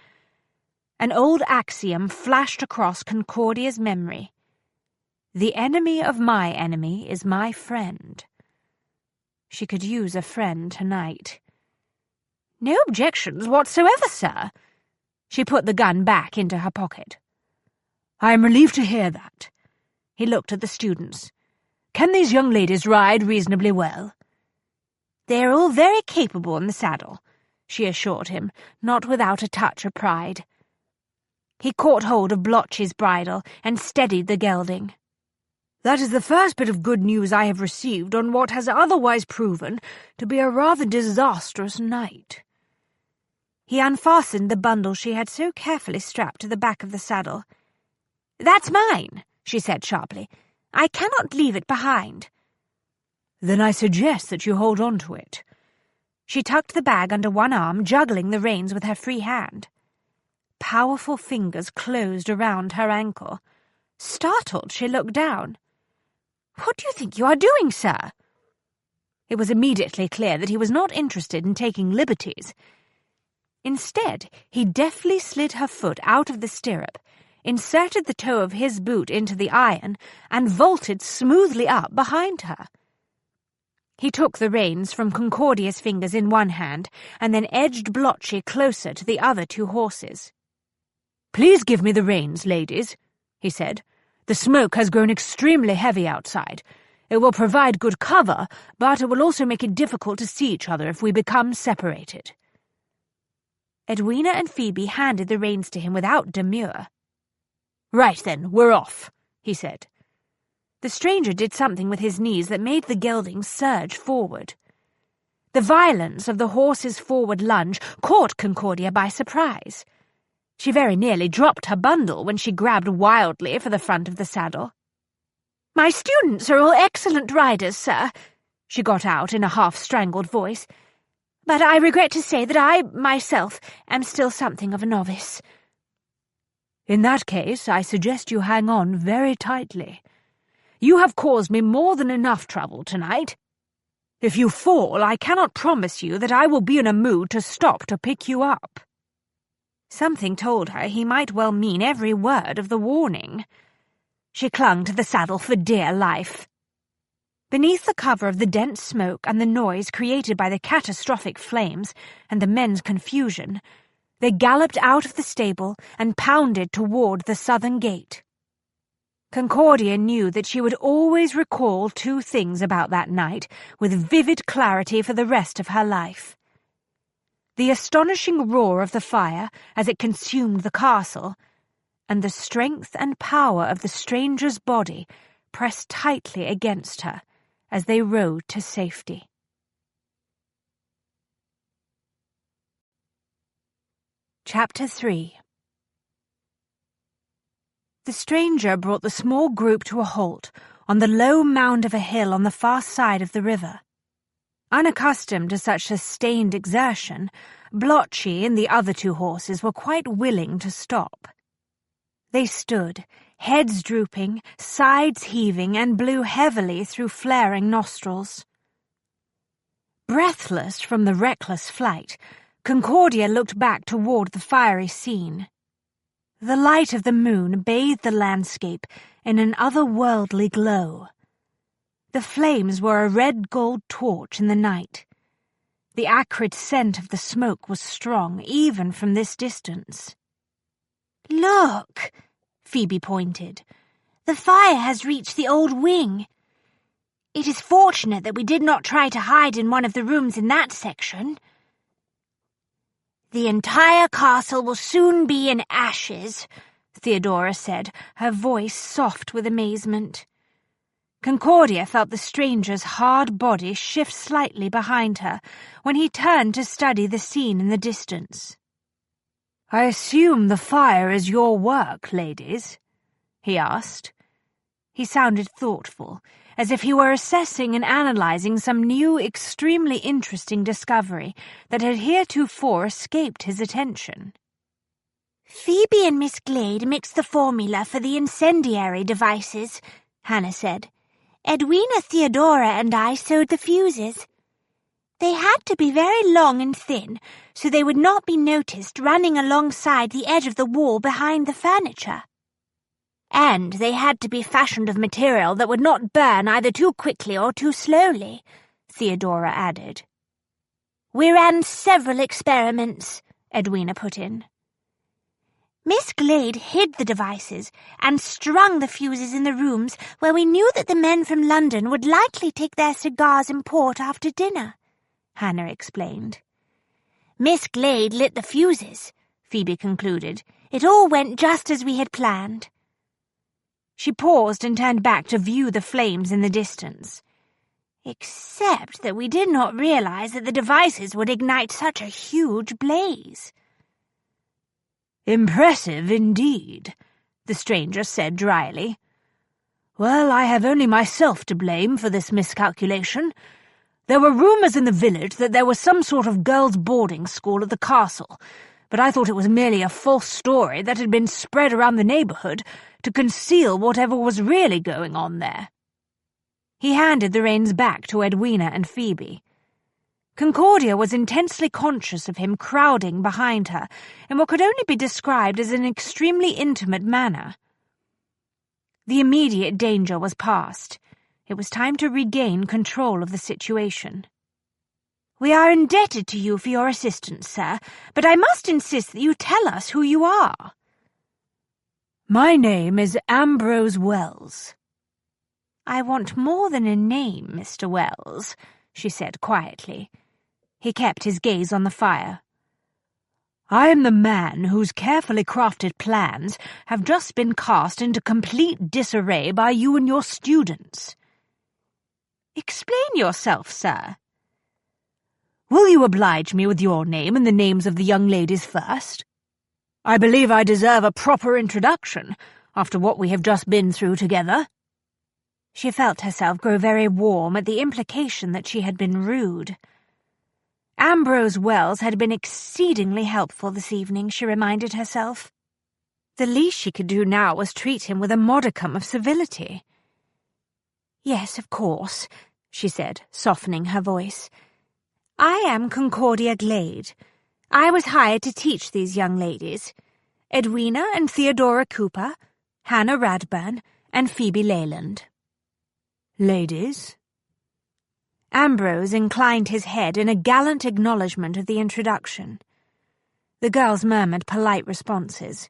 An old axiom flashed across Concordia's memory. "The enemy of my enemy is my friend." She could use a friend tonight. "No objections whatsoever, sir." She put the gun back into her pocket. "I am relieved to hear that." He looked at the students. "Can these young ladies ride reasonably well?" "They are all very capable in the saddle," she assured him, not without a touch of pride. He caught hold of Blotchy's bridle and steadied the gelding. "That is the first bit of good news I have received on what has otherwise proven to be a rather disastrous night." He unfastened the bundle she had so carefully strapped to the back of the saddle. "That's mine," she said sharply. "I cannot leave it behind." "Then I suggest that you hold on to it." She tucked the bag under one arm, juggling the reins with her free hand. Powerful fingers closed around her ankle. Startled, she looked down. "What do you think you are doing, sir?" It was immediately clear that he was not interested in taking liberties. Instead, he deftly slid her foot out of the stirrup, inserted the toe of his boot into the iron, and vaulted smoothly up behind her. He took the reins from Concordia's fingers in one hand and then edged Blotchy closer to the other two horses. "Please give me the reins, ladies," he said. "The smoke has grown extremely heavy outside. It will provide good cover, but it will also make it difficult to see each other if we become separated." Edwina and Phoebe handed the reins to him without demur. "Right then, we're off," he said. The stranger did something with his knees that made the geldings surge forward. The violence of the horse's forward lunge caught Concordia by surprise. She very nearly dropped her bundle when she grabbed wildly for the front of the saddle. "My students are all excellent riders, sir," she got out in a half-strangled voice, "but I regret to say that I, myself, am still something of a novice." "In that case, I suggest you hang on very tightly. You have caused me more than enough trouble tonight. If you fall, I cannot promise you that I will be in a mood to stop to pick you up." Something told her he might well mean every word of the warning. She clung to the saddle for dear life. Beneath the cover of the dense smoke and the noise created by the catastrophic flames and the men's confusion, they galloped out of the stable and pounded toward the southern gate. Concordia knew that she would always recall two things about that night with vivid clarity for the rest of her life: the astonishing roar of the fire as it consumed the castle, and the strength and power of the stranger's body pressed tightly against her as they rode to safety. Chapter 3. The stranger brought the small group to a halt on the low mound of a hill on the far side of the river. Unaccustomed to such sustained exertion, Blotchy and the other two horses were quite willing to stop. They stood, heads drooping, sides heaving, and blew heavily through flaring nostrils. Breathless from the reckless flight, Concordia looked back toward the fiery scene. The light of the moon bathed the landscape in an otherworldly glow. The flames were a red-gold torch in the night. The acrid scent of the smoke was strong, even from this distance. "Look!" Phoebe pointed. "The fire has reached the old wing. It is fortunate that we did not try to hide in one of the rooms in that section." "The entire castle will soon be in ashes," Theodora said, her voice soft with amazement. Concordia felt the stranger's hard body shift slightly behind her when he turned to study the scene in the distance. "I assume the fire is your work, ladies?" he asked. He sounded thoughtful, as if he were assessing and analyzing some new, extremely interesting discovery that had heretofore escaped his attention. "Phoebe and Miss Glade mixed the formula for the incendiary devices," Hannah said. "Edwina, Theodora, and I sewed the fuses. They had to be very long and thin, so they would not be noticed running alongside the edge of the wall behind the furniture. And they had to be fashioned of material that would not burn either too quickly or too slowly," Theodora added. "We ran several experiments," Edwina put in. "Miss Glade hid the devices and strung the fuses in the rooms where we knew that the men from London would likely take their cigars in port after dinner," Hannah explained. "Miss Glade lit the fuses," Phoebe concluded. "It all went just as we had planned." She paused and turned back to view the flames in the distance. "Except that we did not realize that the devices would ignite such a huge blaze." "Impressive indeed," the stranger said dryly. "Well, I have only myself to blame for this miscalculation. There were rumours in the village that there was some sort of girls' boarding school at the castle, but I thought it was merely a false story that had been spread around the neighbourhood to conceal whatever was really going on there." He handed the reins back to Edwina and Phoebe. Concordia was intensely conscious of him crowding behind her in what could only be described as an extremely intimate manner. The immediate danger was past. It was time to regain control of the situation. "We are indebted to you for your assistance, sir, but I must insist that you tell us who you are." "My name is Ambrose Wells." "I want more than a name, Mr. Wells," she said quietly. He kept his gaze on the fire. "I am the man whose carefully crafted plans have just been cast into complete disarray by you and your students." "Explain yourself, sir." "Will you oblige me with your name and the names of the young ladies first? I believe I deserve a proper introduction after what we have just been through together." She felt herself grow very warm at the implication that she had been rude. Ambrose Wells had been exceedingly helpful this evening, she reminded herself. The least she could do now was treat him with a modicum of civility. "Yes, of course," she said, softening her voice. "I am Concordia Glade. I was hired to teach these young ladies, Edwina and Theodora Cooper, Hannah Radburn, and Phoebe Leyland." "Ladies?" Ambrose inclined his head in a gallant acknowledgement of the introduction. The girls murmured polite responses.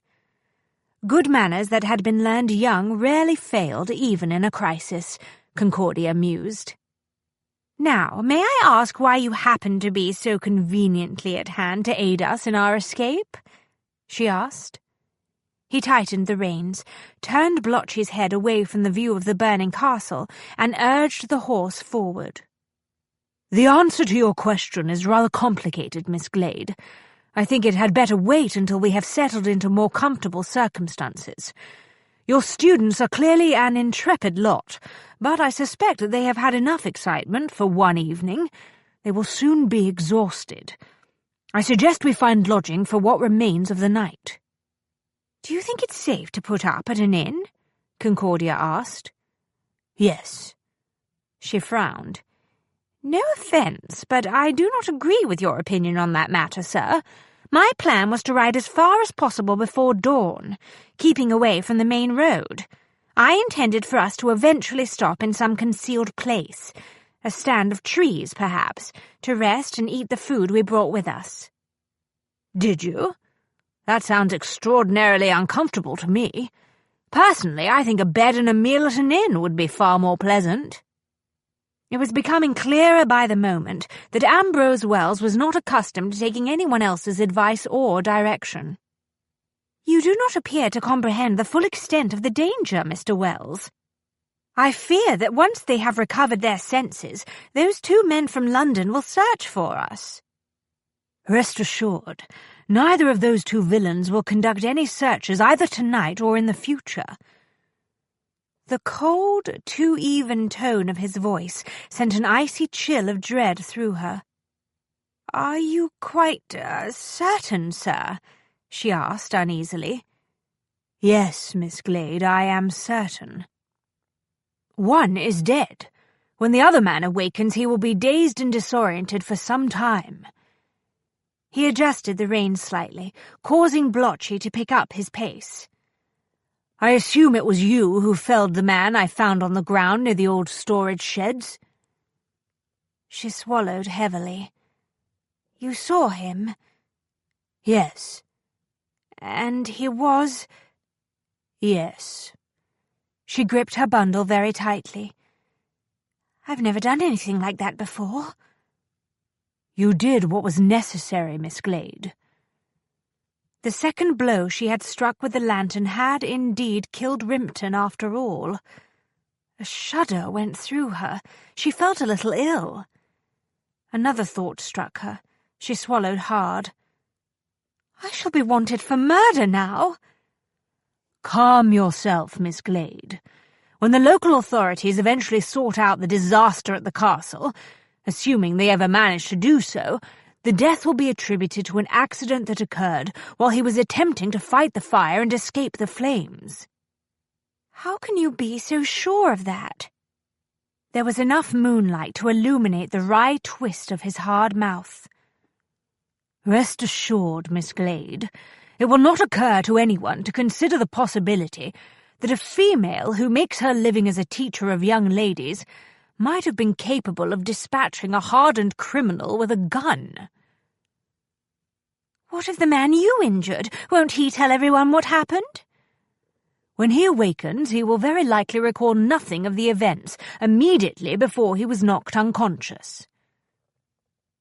Good manners that had been learned young rarely failed even in a crisis, Concordia mused. "Now, may I ask why you happen to be so conveniently at hand to aid us in our escape?" she asked. He tightened the reins, turned Blotchy's head away from the view of the burning castle, and urged the horse forward. "The answer to your question is rather complicated, Miss Glade. I think it had better wait until we have settled into more comfortable circumstances. Your students are clearly an intrepid lot, but I suspect that they have had enough excitement for one evening. They will soon be exhausted. I suggest we find lodging for what remains of the night." "Do you think it's safe to put up at an inn?" Concordia asked. "Yes." She frowned. "No offence, but I do not agree with your opinion on that matter, sir. My plan was to ride as far as possible before dawn, keeping away from the main road. I intended for us to eventually stop in some concealed place, a stand of trees, perhaps, to rest and eat the food we brought with us." "Did you? That sounds extraordinarily uncomfortable to me. Personally, I think a bed and a meal at an inn would be far more pleasant." It was becoming clearer by the moment that Ambrose Wells was not accustomed to taking anyone else's advice or direction. "You do not appear to comprehend the full extent of the danger, Mr. Wells. I fear that once they have recovered their senses, those two men from London will search for us." "Rest assured, neither of those two villains will conduct any searches either tonight or in the future." The cold, too even tone of his voice sent an icy chill of dread through her. "Are you quite certain, sir?" she asked uneasily. "Yes, Miss Glade, I am certain. One is dead. When the other man awakens, he will be dazed and disoriented for some time." He adjusted the reins slightly, causing Blotchy to pick up his pace. "I assume it was you who felled the man I found on the ground near the old storage sheds?" She swallowed heavily. "You saw him?" "Yes." "And he was—" "Yes." She gripped her bundle very tightly. "I've never done anything like that before." "You did what was necessary, Miss Glade." The second blow she had struck with the lantern had indeed killed Rimpton after all. A shudder went through her. She felt a little ill. Another thought struck her. She swallowed hard. "I shall be wanted for murder now." "Calm yourself, Miss Glade. When the local authorities eventually sort out the disaster at the castle, assuming they ever manage to do so, the death will be attributed to an accident that occurred while he was attempting to fight the fire and escape the flames." "How can you be so sure of that?" There was enough moonlight to illuminate the wry twist of his hard mouth. "Rest assured, Miss Glade, it will not occur to anyone to consider the possibility that a female who makes her living as a teacher of young ladies might have been capable of dispatching a hardened criminal with a gun. What of the man you injured? Won't he tell everyone what happened? When he awakens, he will very likely recall nothing of the events immediately before he was knocked unconscious.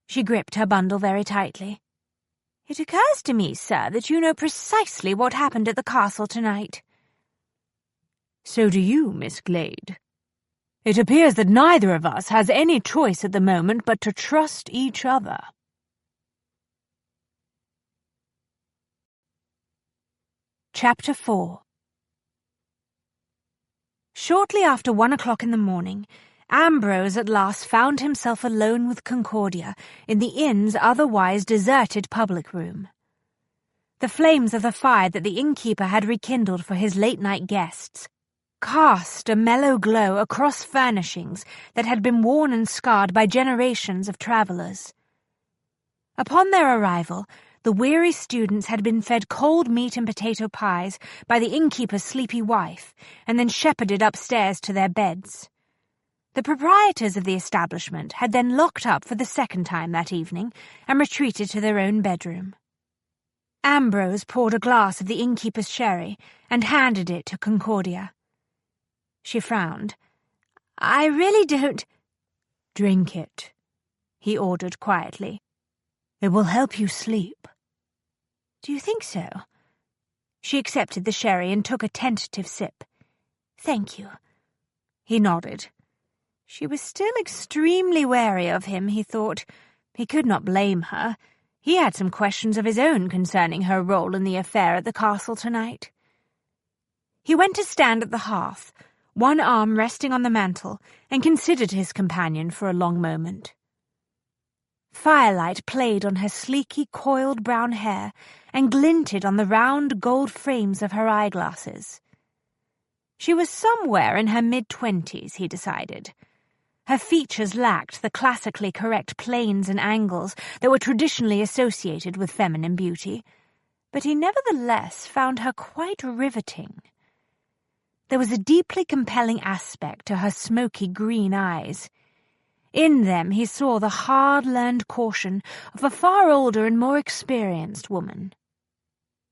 She gripped her bundle very tightly. It occurs to me, sir, that you know precisely what happened at the castle tonight. So do you, Miss Glade. It appears that neither of us has any choice at the moment but to trust each other. Chapter 4. Shortly after 1 o'clock in the morning, Ambrose at last found himself alone with Concordia in the inn's otherwise deserted public room. The flames of the fire that the innkeeper had rekindled for his late-night guests cast a mellow glow across furnishings that had been worn and scarred by generations of travellers. Upon their arrival, the weary students had been fed cold meat and potato pies by the innkeeper's sleepy wife, and then shepherded upstairs to their beds. The proprietors of the establishment had then locked up for the second time that evening and retreated to their own bedroom. Ambrose poured a glass of the innkeeper's sherry and handed it to Concordia. She frowned. "I really don't—" "Drink it," he ordered quietly. "It will help you sleep." "Do you think so?" She accepted the sherry and took a tentative sip. "Thank you." He nodded. She was still extremely wary of him, he thought. He could not blame her. He had some questions of his own concerning her role in the affair at the castle tonight. He went to stand at the hearth, one arm resting on the mantel, and considered his companion for a long moment. Firelight played on her sleeky, coiled brown hair and glinted on the round gold frames of her eyeglasses. She was somewhere in her mid-20s, he decided. Her features lacked the classically correct planes and angles that were traditionally associated with feminine beauty, but he nevertheless found her quite riveting. There was a deeply compelling aspect to her smoky green eyes. In them he saw the hard-learned caution of a far older and more experienced woman.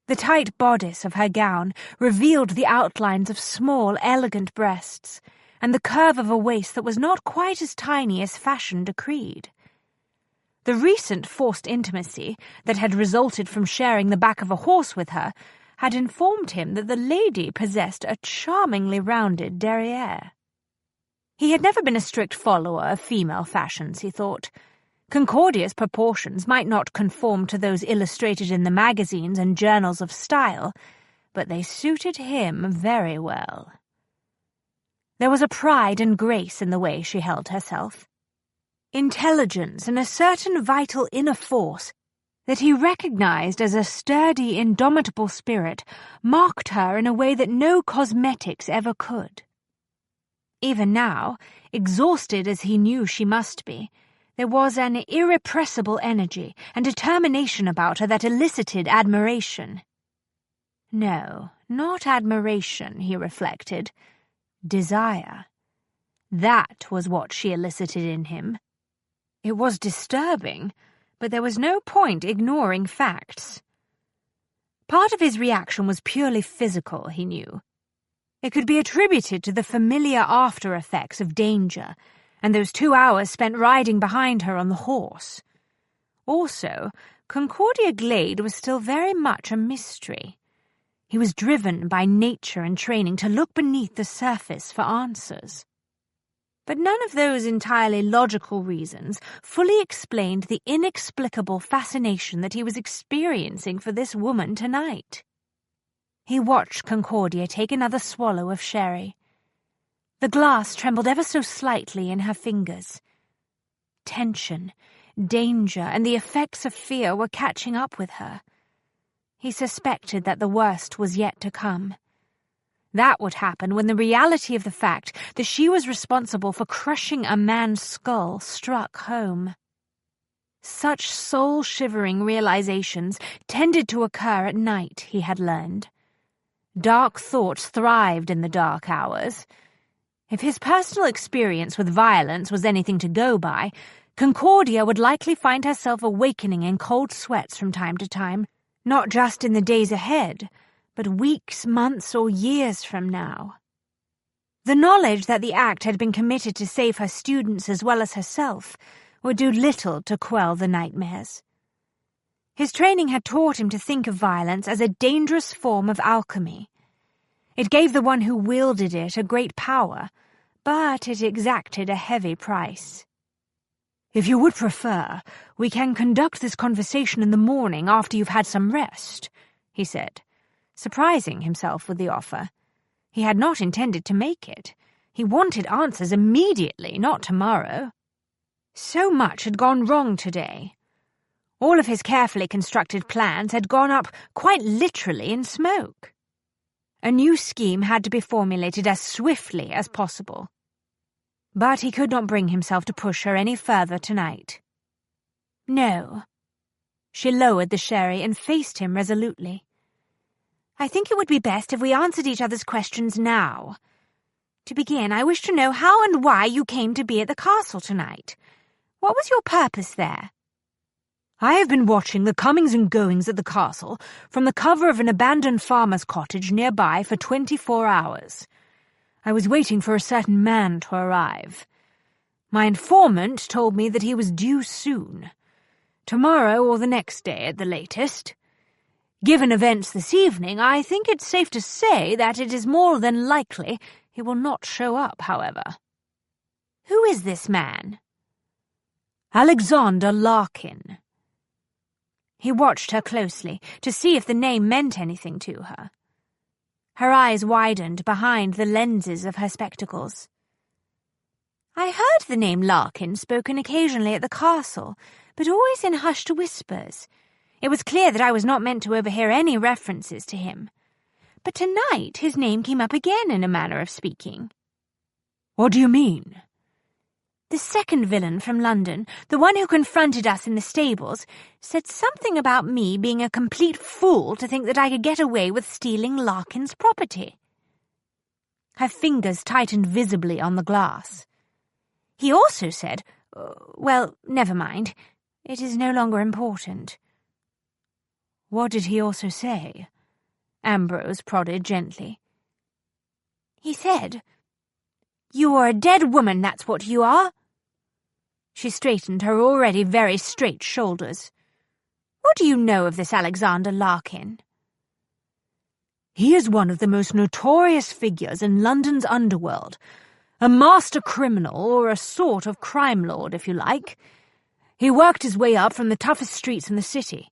The tight bodice of her gown revealed the outlines of small, elegant breasts, and the curve of a waist that was not quite as tiny as fashion decreed. The recent forced intimacy that had resulted from sharing the back of a horse with her had informed him that the lady possessed a charmingly rounded derriere. He had never been a strict follower of female fashions, he thought. Concordia's proportions might not conform to those illustrated in the magazines and journals of style, but they suited him very well. There was a pride and grace in the way she held herself. Intelligence and a certain vital inner force that he recognized as a sturdy, indomitable spirit marked her in a way that no cosmetics ever could. Even now, exhausted as he knew she must be, there was an irrepressible energy and determination about her that elicited admiration. No, not admiration, he reflected. Desire. That was what she elicited in him. It was disturbing, but there was no point ignoring facts. Part of his reaction was purely physical, he knew. It could be attributed to the familiar after-effects of danger, and those 2 hours spent riding behind her on the horse. Also, Concordia Glade was still very much a mystery. He was driven by nature and training to look beneath the surface for answers. But none of those entirely logical reasons fully explained the inexplicable fascination that he was experiencing for this woman tonight. He watched Concordia take another swallow of sherry. The glass trembled ever so slightly in her fingers. Tension, danger, and the effects of fear were catching up with her. He suspected that the worst was yet to come. That would happen when the reality of the fact that she was responsible for crushing a man's skull struck home. Such soul-shivering realizations tended to occur at night, he had learned. Dark thoughts thrived in the dark hours. If his personal experience with violence was anything to go by, Concordia would likely find herself awakening in cold sweats from time to time, not just in the days ahead, but weeks, months, or years from now. The knowledge that the act had been committed to save her students as well as herself would do little to quell the nightmares. His training had taught him to think of violence as a dangerous form of alchemy. It gave the one who wielded it a great power, but it exacted a heavy price. "If you would prefer, we can conduct this conversation in the morning after you've had some rest," he said, surprising himself with the offer. He had not intended to make it. He wanted answers immediately, not tomorrow. So much had gone wrong today. All of his carefully constructed plans had gone up quite literally in smoke. A new scheme had to be formulated as swiftly as possible. But he could not bring himself to push her any further tonight. "No." She lowered the sherry and faced him resolutely. "I think it would be best if we answered each other's questions now. To begin, I wish to know how and why you came to be at the castle tonight. What was your purpose there?" "I have been watching the comings and goings at the castle from the cover of an abandoned farmer's cottage nearby for 24 hours. I was waiting for a certain man to arrive. My informant told me that he was due soon. Tomorrow or the next day at the latest. Given events this evening, I think it's safe to say that it is more than likely he will not show up, however." "Who is this man?" "Alexander Larkin." He watched her closely to see if the name meant anything to her. Her eyes widened behind the lenses of her spectacles. "I heard the name Larkin spoken occasionally at the castle, but always in hushed whispers. It was clear that I was not meant to overhear any references to him. But tonight his name came up again in a manner of speaking." "What do you mean?" "The second villain from London, the one who confronted us in the stables, said something about me being a complete fool to think that I could get away with stealing Larkin's property." Her fingers tightened visibly on the glass. "He also said, well, never mind. It is no longer important." "What did he also say?" Ambrose prodded gently. "He said, 'You are a dead woman, that's what you are.'" She straightened her already very straight shoulders. "What do you know of this Alexander Larkin?" "He is one of the most notorious figures in London's underworld. A master criminal, or a sort of crime lord, if you like. He worked his way up from the toughest streets in the city.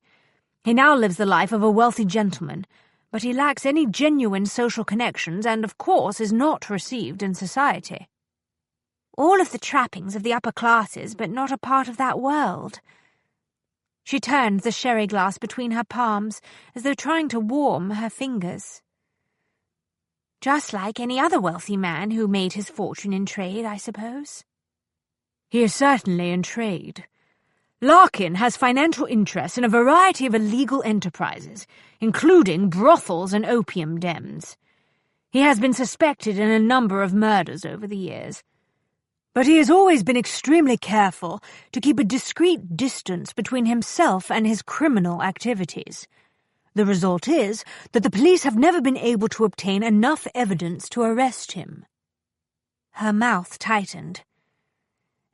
He now lives the life of a wealthy gentleman, but he lacks any genuine social connections and, of course, is not received in society." "All of the trappings of the upper classes, but not a part of that world." She turned the sherry glass between her palms, as though trying to warm her fingers. "Just like any other wealthy man who made his fortune in trade, I suppose." "He is certainly in trade. Larkin has financial interests in a variety of illegal enterprises, including brothels and opium dens. He has been suspected in a number of murders over the years. But he has always been extremely careful to keep a discreet distance between himself and his criminal activities. The result is that the police have never been able to obtain enough evidence to arrest him." Her mouth tightened.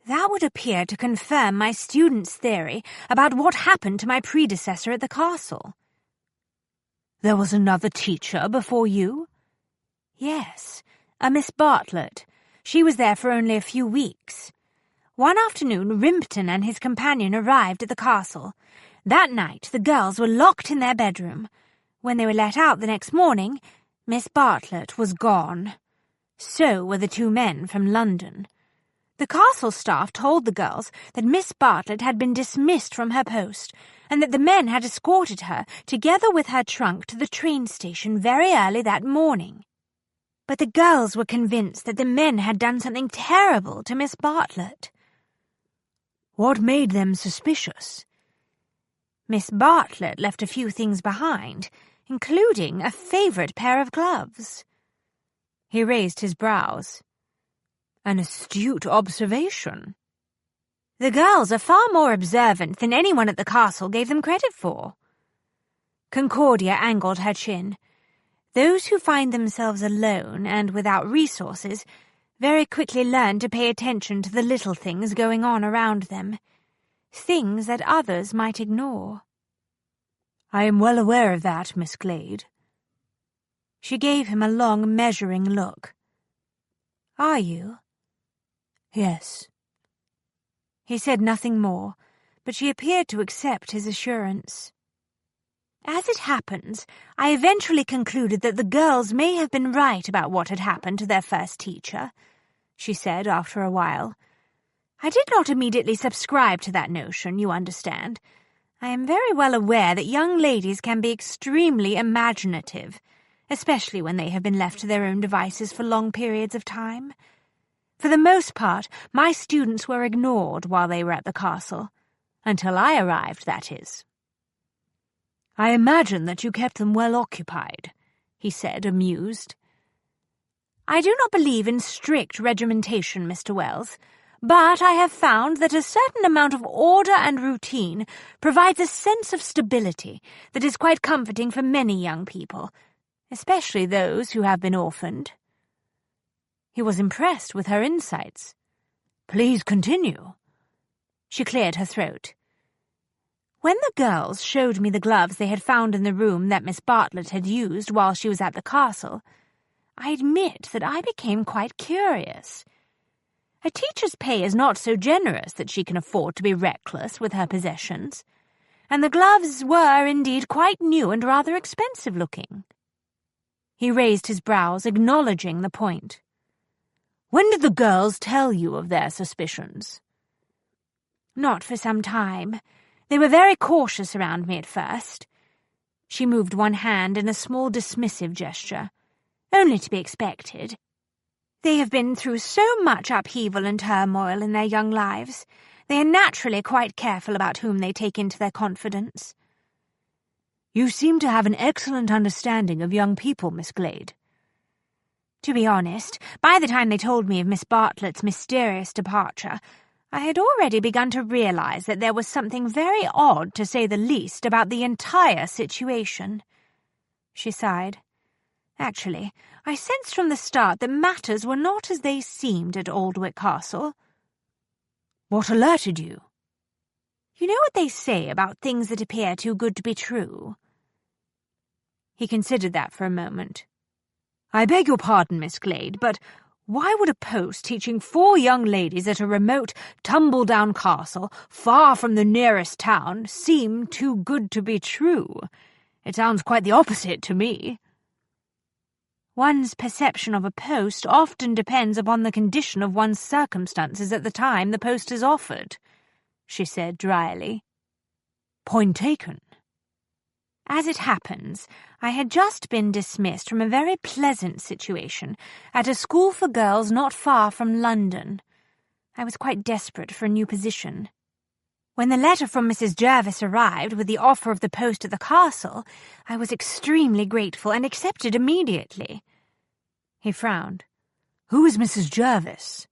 "That would appear to confirm my student's theory about what happened to my predecessor at the castle." "There was another teacher before you?" "Yes, a Miss Bartlett. She was there for only a few weeks. One afternoon, Rimpton and his companion arrived at the castle. That night, the girls were locked in their bedroom. When they were let out the next morning, Miss Bartlett was gone. So were the two men from London. The castle staff told the girls that Miss Bartlett had been dismissed from her post, and that the men had escorted her, together with her trunk, to the train station very early that morning. But the girls were convinced that the men had done something terrible to Miss Bartlett." "What made them suspicious?" Miss Bartlett left a few things behind, including a favourite pair of gloves. He raised his brows. An astute observation. The girls are far more observant than anyone at the castle gave them credit for. Concordia angled her chin. Those who find themselves alone and without resources very quickly learn to pay attention to the little things going on around them, things that others might ignore. I am well aware of that, Miss Glade. She gave him a long, measuring look. Are you? Yes. He said nothing more, but she appeared to accept his assurance. As it happens, I eventually concluded that the girls may have been right about what had happened to their first teacher, she said after a while. I did not immediately subscribe to that notion, you understand. I am very well aware that young ladies can be extremely imaginative, especially when they have been left to their own devices for long periods of time. For the most part, my students were ignored while they were at the castle. Until I arrived, that is. I imagine that you kept them well occupied, he said, amused. I do not believe in strict regimentation, Mr. Wells, but I have found that a certain amount of order and routine provides a sense of stability that is quite comforting for many young people, especially those who have been orphaned. He was impressed with her insights. Please continue. She cleared her throat. When the girls showed me the gloves they had found in the room that Miss Bartlett had used while she was at the castle, I admit that I became quite curious. A teacher's pay is not so generous that she can afford to be reckless with her possessions, and the gloves were indeed quite new and rather expensive-looking. He raised his brows, acknowledging the point. When did the girls tell you of their suspicions? Not for some time. They were very cautious around me at first. She moved one hand in a small dismissive gesture. Only to be expected. They have been through so much upheaval and turmoil in their young lives. They are naturally quite careful about whom they take into their confidence. You seem to have an excellent understanding of young people, Miss Glade. To be honest, by the time they told me of Miss Bartlett's mysterious departure, I had already begun to realize that there was something very odd, to say the least, about the entire situation. She sighed. Actually, I sensed from the start that matters were not as they seemed at Aldwych Castle. What alerted you? You know what they say about things that appear too good to be true? He considered that for a moment. I beg your pardon, Miss Glade, but why would a post teaching 4 young ladies at a remote, tumble-down castle, far from the nearest town, seem too good to be true? It sounds quite the opposite to me. One's perception of a post often depends upon the condition of one's circumstances at the time the post is offered, she said dryly. Point taken. As it happens, I had just been dismissed from a very pleasant situation at a school for girls not far from London. I was quite desperate for a new position. When the letter from Mrs. Jervis arrived with the offer of the post at the castle, I was extremely grateful and accepted immediately. He frowned. Who is Mrs. Jervis?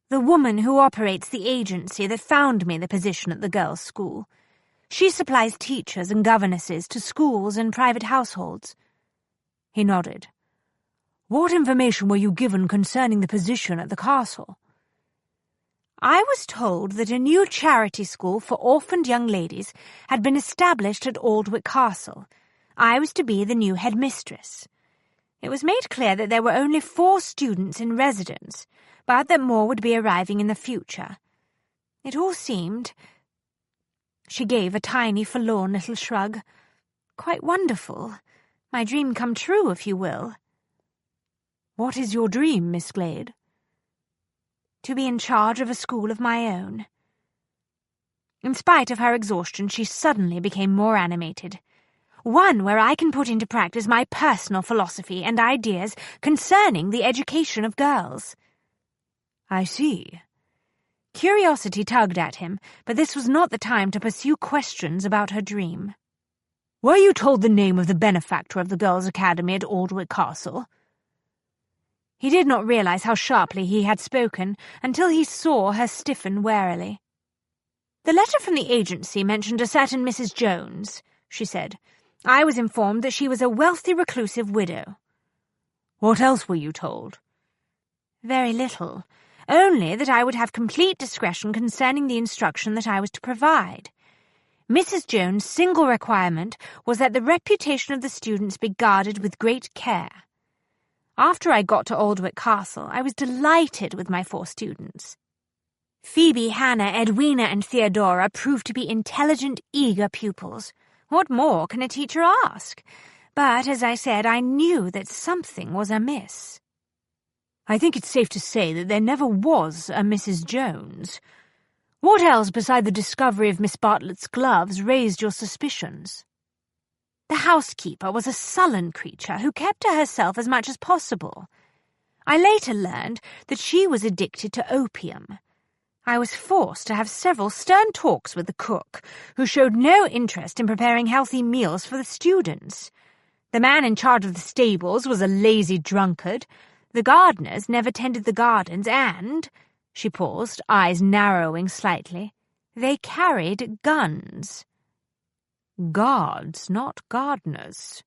The woman who operates the agency that found me the position at the girls' school. She supplies teachers and governesses to schools and private households. He nodded. What information were you given concerning the position at the castle? I was told that a new charity school for orphaned young ladies had been established at Aldwych Castle. I was to be the new headmistress. It was made clear that there were only 4 students in residence, but that more would be arriving in the future. It all seemed... She gave a tiny, forlorn little shrug. Quite wonderful. My dream come true, if you will. What is your dream, Miss Glade? To be in charge of a school of my own. In spite of her exhaustion, she suddenly became more animated. One where I can put into practice my personal philosophy and ideas concerning the education of girls. I see. Curiosity tugged at him, but this was not the time to pursue questions about her dream. "Were you told the name of the benefactor of the Girls' Academy at Aldwick Castle?" He did not realize how sharply he had spoken until he saw her stiffen warily. "The letter from the agency mentioned a certain Mrs. Jones," she said. "I was informed that she was a wealthy reclusive widow." "What else were you told?" "Very little. Only that I would have complete discretion concerning the instruction that I was to provide. Mrs. Jones' single requirement was that the reputation of the students be guarded with great care. After I got to Aldwick Castle, I was delighted with my 4 students. Phoebe, Hannah, Edwina, and Theodora proved to be intelligent, eager pupils. What more can a teacher ask? But, as I said, I knew that something was amiss." "I think it's safe to say that there never was a Mrs. Jones. What else beside the discovery of Miss Bartlett's gloves raised your suspicions?" "The housekeeper was a sullen creature who kept to herself as much as possible. I later learned that she was addicted to opium. I was forced to have several stern talks with the cook, who showed no interest in preparing healthy meals for the students. The man in charge of the stables was a lazy drunkard. The gardeners never tended the gardens, and," she paused, eyes narrowing slightly, "they carried guns." "Guards, not gardeners."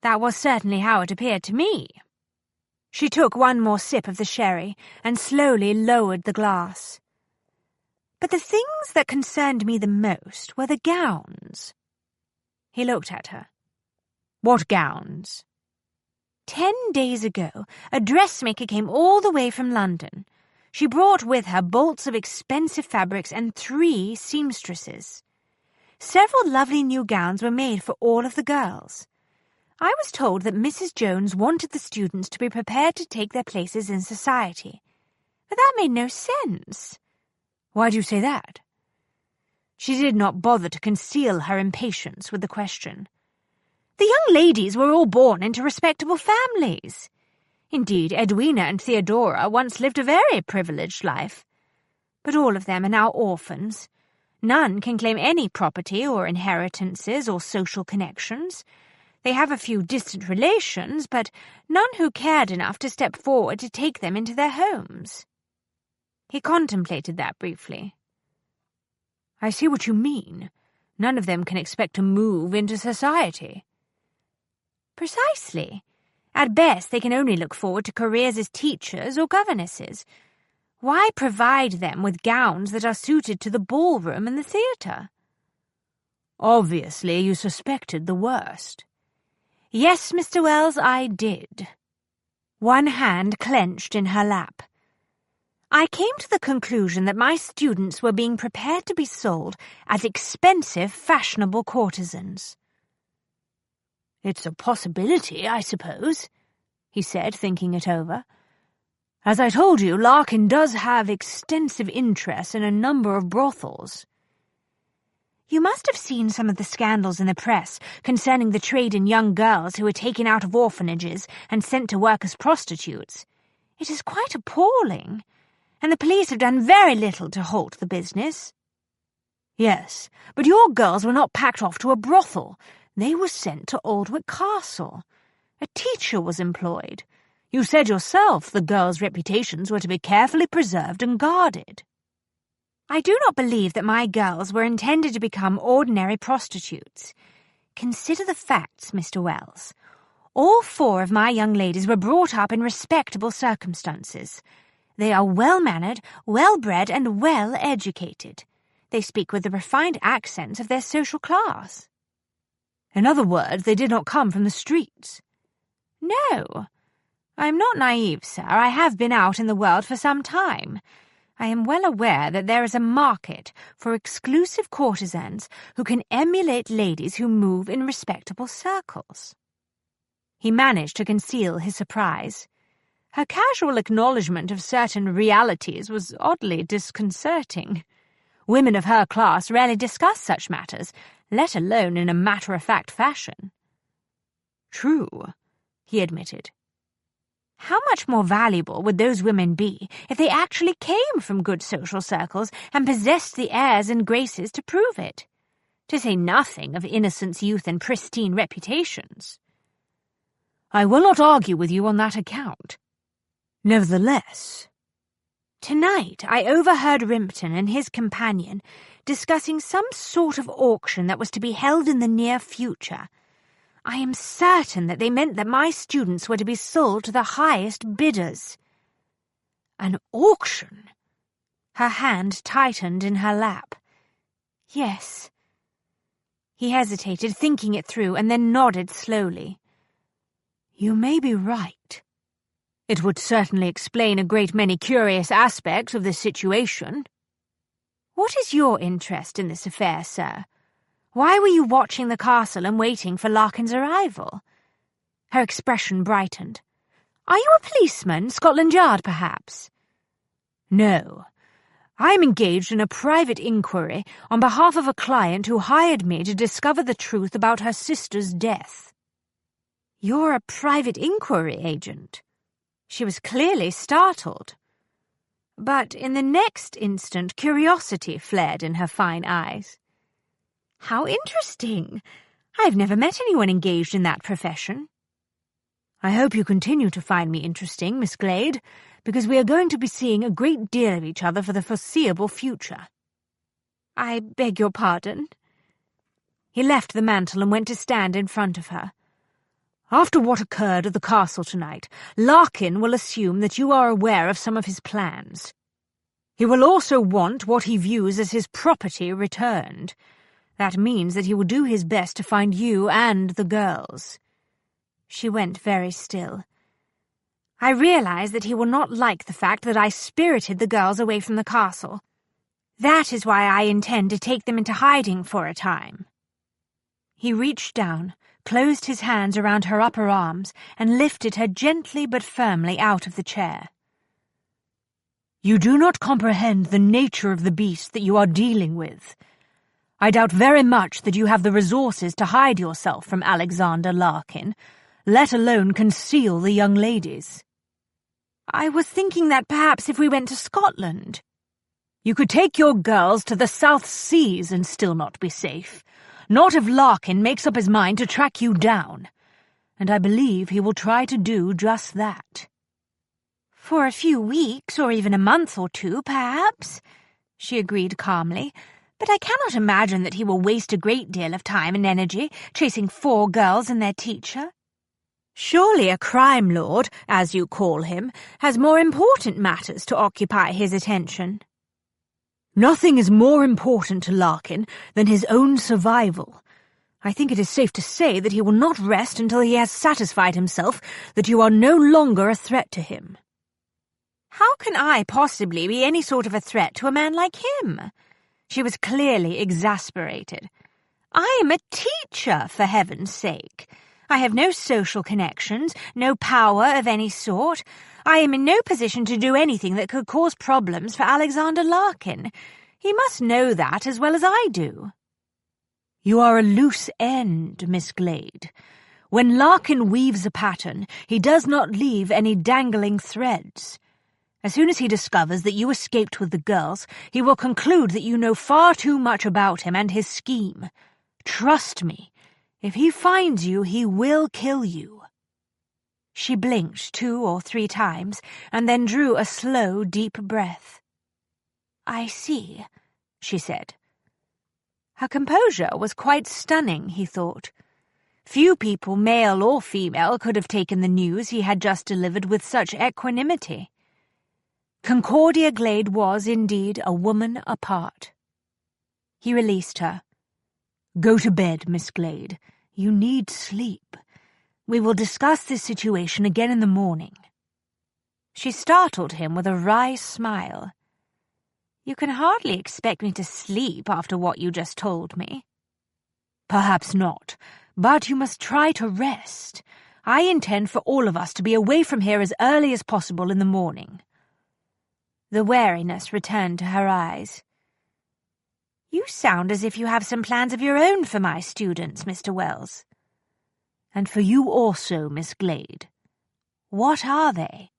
"That was certainly how it appeared to me." She took one more sip of the sherry and slowly lowered the glass. "But the things that concerned me the most were the gowns." He looked at her. "What gowns?" 10 days ago, a dressmaker came all the way from London. She brought with her bolts of expensive fabrics and 3 seamstresses. Several lovely new gowns were made for all of the girls. I was told that Mrs. Jones wanted the students to be prepared to take their places in society. But that made no sense." "Why do you say that?" She did not bother to conceal her impatience with the question. "The young ladies were all born into respectable families. Indeed, Edwina and Theodora once lived a very privileged life. But all of them are now orphans. None can claim any property or inheritances or social connections. They have a few distant relations, but none who cared enough to step forward to take them into their homes." He contemplated that briefly. "I see what you mean. None of them can expect to move into society." "Precisely. At best, they can only look forward to careers as teachers or governesses. Why provide them with gowns that are suited to the ballroom and the theatre?" "Obviously, you suspected the worst." "Yes, Mr. Wells, I did." One hand clenched in her lap. "I came to the conclusion that my students were being prepared to be sold as expensive, fashionable courtesans." "It's a possibility, I suppose," he said, thinking it over. "As I told you, Larkin does have extensive interest in a number of brothels." "You must have seen some of the scandals in the press concerning the trade in young girls who were taken out of orphanages and sent to work as prostitutes. It is quite appalling, and the police have done very little to halt the business." "Yes, but your girls were not packed off to a brothel. They were sent to Aldwick Castle. A teacher was employed. You said yourself the girls' reputations were to be carefully preserved and guarded." "I do not believe that my girls were intended to become ordinary prostitutes. Consider the facts, Mr. Wells. All 4 of my young ladies were brought up in respectable circumstances. They are well-mannered, well-bred, and well-educated. They speak with the refined accents of their social class." "In other words, they did not come from the streets." "No. I am not naive, sir. I have been out in the world for some time. I am well aware that there is a market for exclusive courtesans who can emulate ladies who move in respectable circles." He managed to conceal his surprise. Her casual acknowledgement of certain realities was oddly disconcerting. Women of her class rarely discuss such matters, let alone in a matter-of-fact fashion. "True," he admitted. How much more valuable would those women be if they actually came from good social circles and possessed the airs and graces to prove it, to say nothing of innocence, youth, and pristine reputations? I will not argue with you on that account. Nevertheless, tonight I overheard Rimpton and his companion discussing some sort of auction that was to be held in the near future. I am certain that they meant that my students were to be sold to the highest bidders. An auction? Her hand tightened in her lap. Yes. He hesitated, thinking it through, and then nodded slowly. You may be right. It would certainly explain a great many curious aspects of this situation. What is your interest in this affair, sir? Why were you watching the castle and waiting for Larkin's arrival? Her expression brightened. Are you a policeman, Scotland Yard, perhaps? No. I am engaged in a private inquiry on behalf of a client who hired me to discover the truth about her sister's death. You're a private inquiry agent? She was clearly startled. But in the next instant, curiosity flared in her fine eyes. How interesting! I've never met anyone engaged in that profession. I hope you continue to find me interesting, Miss Glade, because we are going to be seeing a great deal of each other for the foreseeable future. I beg your pardon? He left the mantel and went to stand in front of her. After what occurred at the castle tonight, Larkin will assume that you are aware of some of his plans. He will also want what he views as his property returned. That means that he will do his best to find you and the girls. She went very still. I realize that he will not like the fact that I spirited the girls away from the castle. That is why I intend to take them into hiding for a time. He reached down, closed his hands around her upper arms, and lifted her gently but firmly out of the chair. You do not comprehend the nature of the beast that you are dealing with. I doubt very much that you have the resources to hide yourself from Alexander Larkin, let alone conceal the young ladies. I was thinking that perhaps if we went to Scotland. You could take your girls to the South Seas and still not be safe. Not if Larkin makes up his mind to track you down. And I believe he will try to do just that. For a few weeks, or even a month or two, perhaps, she agreed calmly. But I cannot imagine that he will waste a great deal of time and energy chasing 4 girls and their teacher. Surely a crime lord, as you call him, has more important matters to occupy his attention. Nothing is more important to Larkin than his own survival. I think it is safe to say that he will not rest until he has satisfied himself that you are no longer a threat to him. How can I possibly be any sort of a threat to a man like him? She was clearly exasperated. I am a teacher, for heaven's sake. I have no social connections, no power of any sort. I am in no position to do anything that could cause problems for Alexander Larkin. He must know that as well as I do. You are a loose end, Miss Glade. When Larkin weaves a pattern, he does not leave any dangling threads. As soon as he discovers that you escaped with the girls, he will conclude that you know far too much about him and his scheme. Trust me, if he finds you, he will kill you. She blinked 2 or 3 times, and then drew a slow, deep breath. I see, she said. Her composure was quite stunning, he thought. Few people, male or female, could have taken the news he had just delivered with such equanimity. Concordia Glade was, indeed, a woman apart. He released her. Go to bed, Miss Glade. You need sleep. We will discuss this situation again in the morning. She startled him with a wry smile. You can hardly expect me to sleep after what you just told me. Perhaps not, but you must try to rest. I intend for all of us to be away from here as early as possible in the morning. The wariness returned to her eyes. You sound as if you have some plans of your own for my students, Mr. Wells. And for you also, Miss Glade. What are they?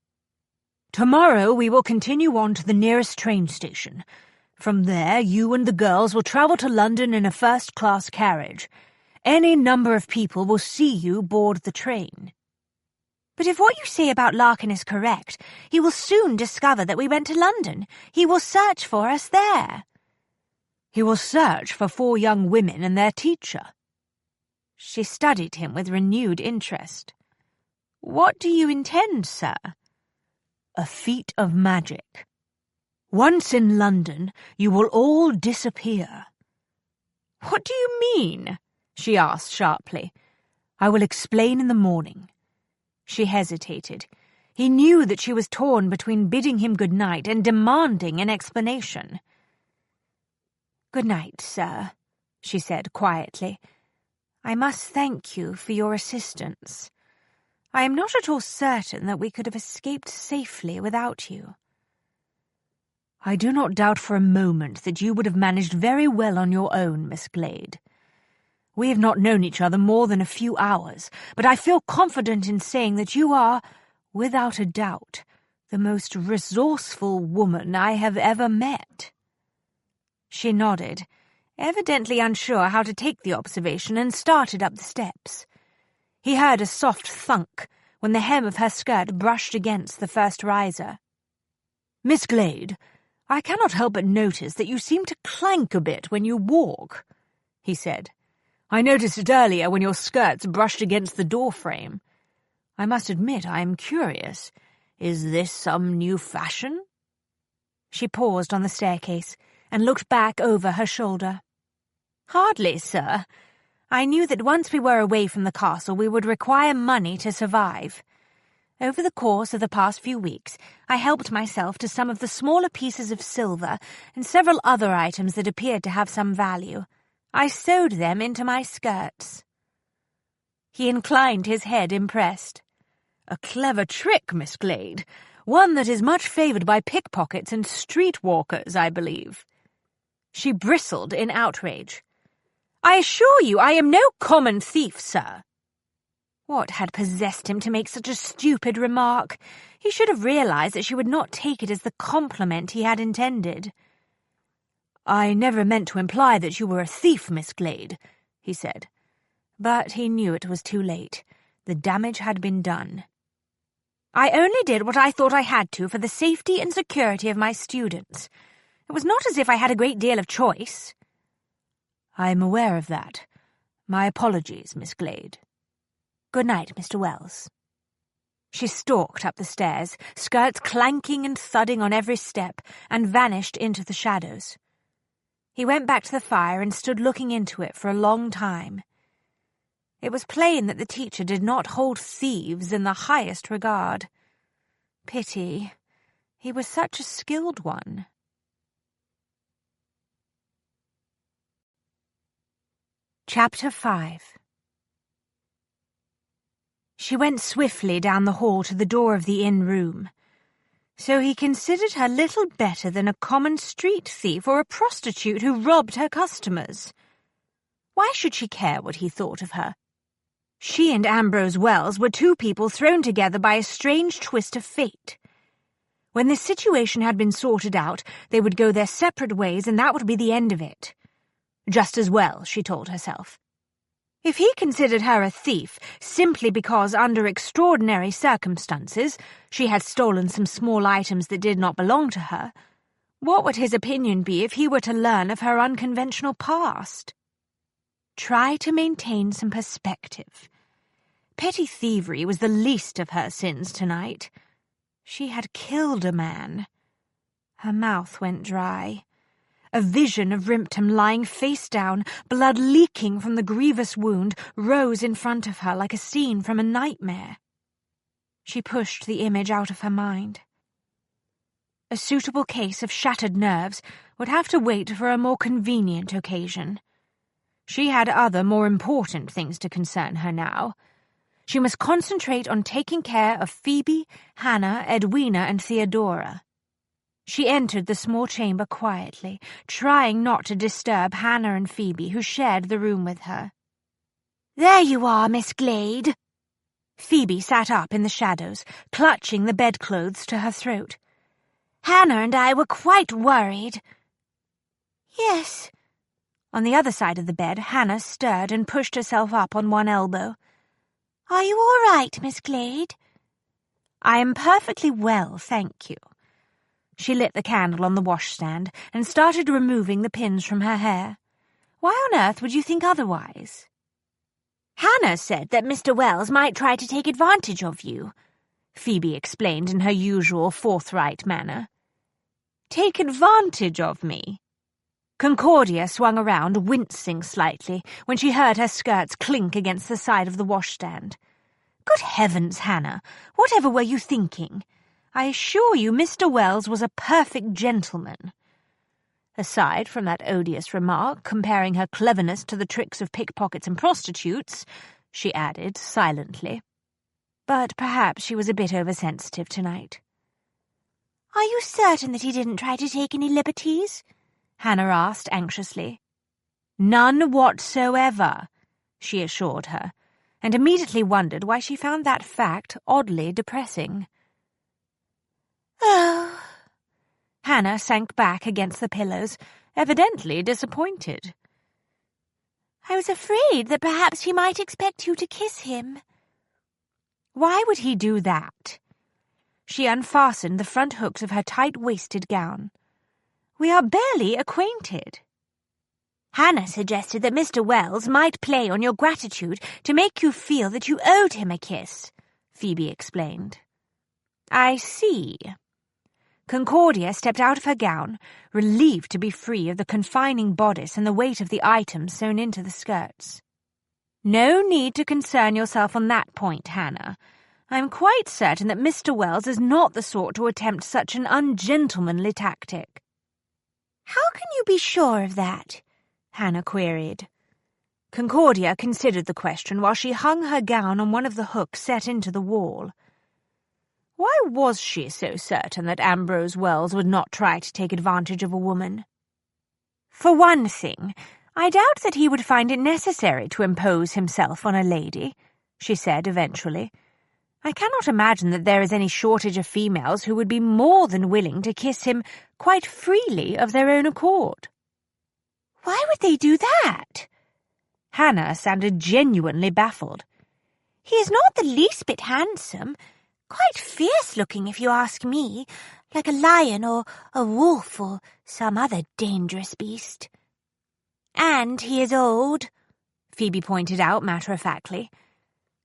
Tomorrow we will continue on to the nearest train station. From there, you and the girls will travel to London in a first-class carriage. Any number of people will see you board the train. But if what you say about Larkin is correct, he will soon discover that we went to London. He will search for us there. He will search for 4 young women and their teacher. She studied him with renewed interest. What do you intend, sir? A feat of magic. Once in London, you will all disappear. What do you mean? She asked sharply. I will explain in the morning. She hesitated. He knew that she was torn between bidding him good night and demanding an explanation. Good night, sir, she said quietly. I must thank you for your assistance. I am not at all certain that we could have escaped safely without you. I do not doubt for a moment that you would have managed very well on your own, Miss Glade. We have not known each other more than a few hours, but I feel confident in saying that you are, without a doubt, the most resourceful woman I have ever met. She nodded, evidently unsure how to take the observation, and started up the steps. He heard a soft thunk when the hem of her skirt brushed against the first riser. Miss Glade, I cannot help but notice that you seem to clank a bit when you walk, he said. I noticed it earlier when your skirts brushed against the door frame. I must admit I am curious. Is this some new fashion? She paused on the staircase and looked back over her shoulder. Hardly, sir. I knew that once we were away from the castle we would require money to survive. Over the course of the past few weeks, I helped myself to some of the smaller pieces of silver and several other items that appeared to have some value. I sewed them into my skirts. He inclined his head, impressed. A clever trick, Miss Glade. One that is much favoured by pickpockets and street-walkers, I believe. She bristled in outrage. I assure you I am no common thief, sir. What had possessed him to make such a stupid remark? He should have realized that she would not take it as the compliment he had intended. I never meant to imply that you were a thief, Miss Glade, he said. But he knew it was too late. The damage had been done. I only did what I thought I had to for the safety and security of my students. It was not as if I had a great deal of choice. I am aware of that. My apologies, Miss Glade. Good night, Mr. Wells. She stalked up the stairs, skirts clanking and thudding on every step, and vanished into the shadows. He went back to the fire and stood looking into it for a long time. It was plain that the teacher did not hold thieves in the highest regard. Pity. He was such a skilled one. Chapter 5. She went swiftly down the hall to the door of the inn room. So he considered her little better than a common street thief or a prostitute who robbed her customers. Why should she care what he thought of her? She and Ambrose Wells were 2 people thrown together by a strange twist of fate. When the situation had been sorted out, they would go their separate ways, and that would be the end of it. Just as well, she told herself. If he considered her a thief simply because, under extraordinary circumstances, she had stolen some small items that did not belong to her, what would his opinion be if he were to learn of her unconventional past? Try to maintain some perspective. Petty thievery was the least of her sins tonight. She had killed a man. Her mouth went dry. A vision of Rimpton lying face down, blood leaking from the grievous wound, rose in front of her like a scene from a nightmare. She pushed the image out of her mind. A suitable case of shattered nerves would have to wait for a more convenient occasion. She had other, more important things to concern her now. She must concentrate on taking care of Phoebe, Hannah, Edwina, and Theodora. She entered the small chamber quietly, trying not to disturb Hannah and Phoebe, who shared the room with her. There you are, Miss Glade. Phoebe sat up in the shadows, clutching the bedclothes to her throat. "Hannah and I were quite worried." "Yes." On the other side of the bed, Hannah stirred and pushed herself up on one elbow. "Are you all right, Miss Glade?" "I am perfectly well, thank you." She lit the candle on the washstand and started removing the pins from her hair. "Why on earth would you think otherwise?" "Hannah said that Mr. Wells might try to take advantage of you," Phoebe explained in her usual forthright manner. "Take advantage of me?" Concordia swung around, wincing slightly, when she heard her skirts clink against the side of the washstand. "Good heavens, Hannah, whatever were you thinking? I assure you Mr. Wells was a perfect gentleman." Aside from that odious remark, comparing her cleverness to the tricks of pickpockets and prostitutes, she added silently. But perhaps she was a bit oversensitive tonight. "Are you certain that he didn't try to take any liberties?" Hannah asked anxiously. "None whatsoever," she assured her, and immediately wondered why she found that fact oddly depressing. "Oh." Hannah sank back against the pillows, evidently disappointed. "I was afraid that perhaps he might expect you to kiss him." "Why would he do that?" She unfastened the front hooks of her tight-waisted gown. "We are barely acquainted." "Hannah suggested that Mr. Wells might play on your gratitude to make you feel that you owed him a kiss," Phoebe explained. "I see." Concordia stepped out of her gown, relieved to be free of the confining bodice and the weight of the items sewn into the skirts. "No need to concern yourself on that point, Hannah. I am quite certain that Mr. Wells is not the sort to attempt such an ungentlemanly tactic." "How can you be sure of that?" Hannah queried. Concordia considered the question while she hung her gown on one of the hooks set into the wall. Why was she so certain that Ambrose Wells would not try to take advantage of a woman? "For one thing, I doubt that he would find it necessary to impose himself on a lady," she said eventually. "I cannot imagine that there is any shortage of females who would be more than willing to kiss him quite freely of their own accord." "Why would they do that?" Hannah sounded genuinely baffled. "He is not the least bit handsome. Quite fierce-looking, if you ask me, like a lion or a wolf or some other dangerous beast. And he is old," Phoebe pointed out matter-of-factly.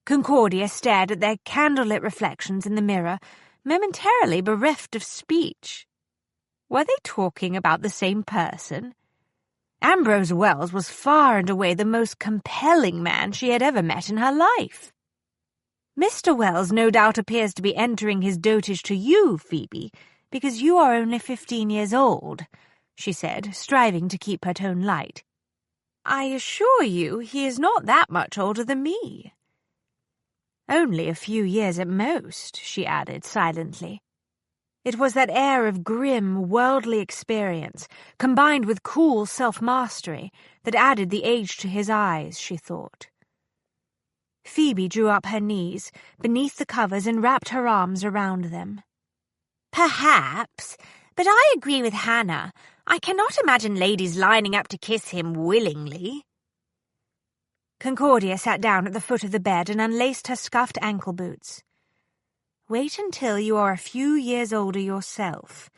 Concordia stared at their candlelit reflections in the mirror, momentarily bereft of speech. Were they talking about the same person? Ambrose Wells was far and away the most compelling man she had ever met in her life. "Mr. Wells no doubt appears to be entering his dotage to you, Phoebe, because you are only 15 years old," she said, striving to keep her tone light. "I assure you he is not that much older than me." "Only a few years at most," she added silently. It was that air of grim, worldly experience, combined with cool self-mastery, that added the age to his eyes, she thought. Phoebe drew up her knees, beneath the covers, and wrapped her arms around them. "Perhaps, but I agree with Hannah. I cannot imagine ladies lining up to kiss him willingly." Concordia sat down at the foot of the bed and unlaced her scuffed ankle boots. "Wait until you are a few years older yourself.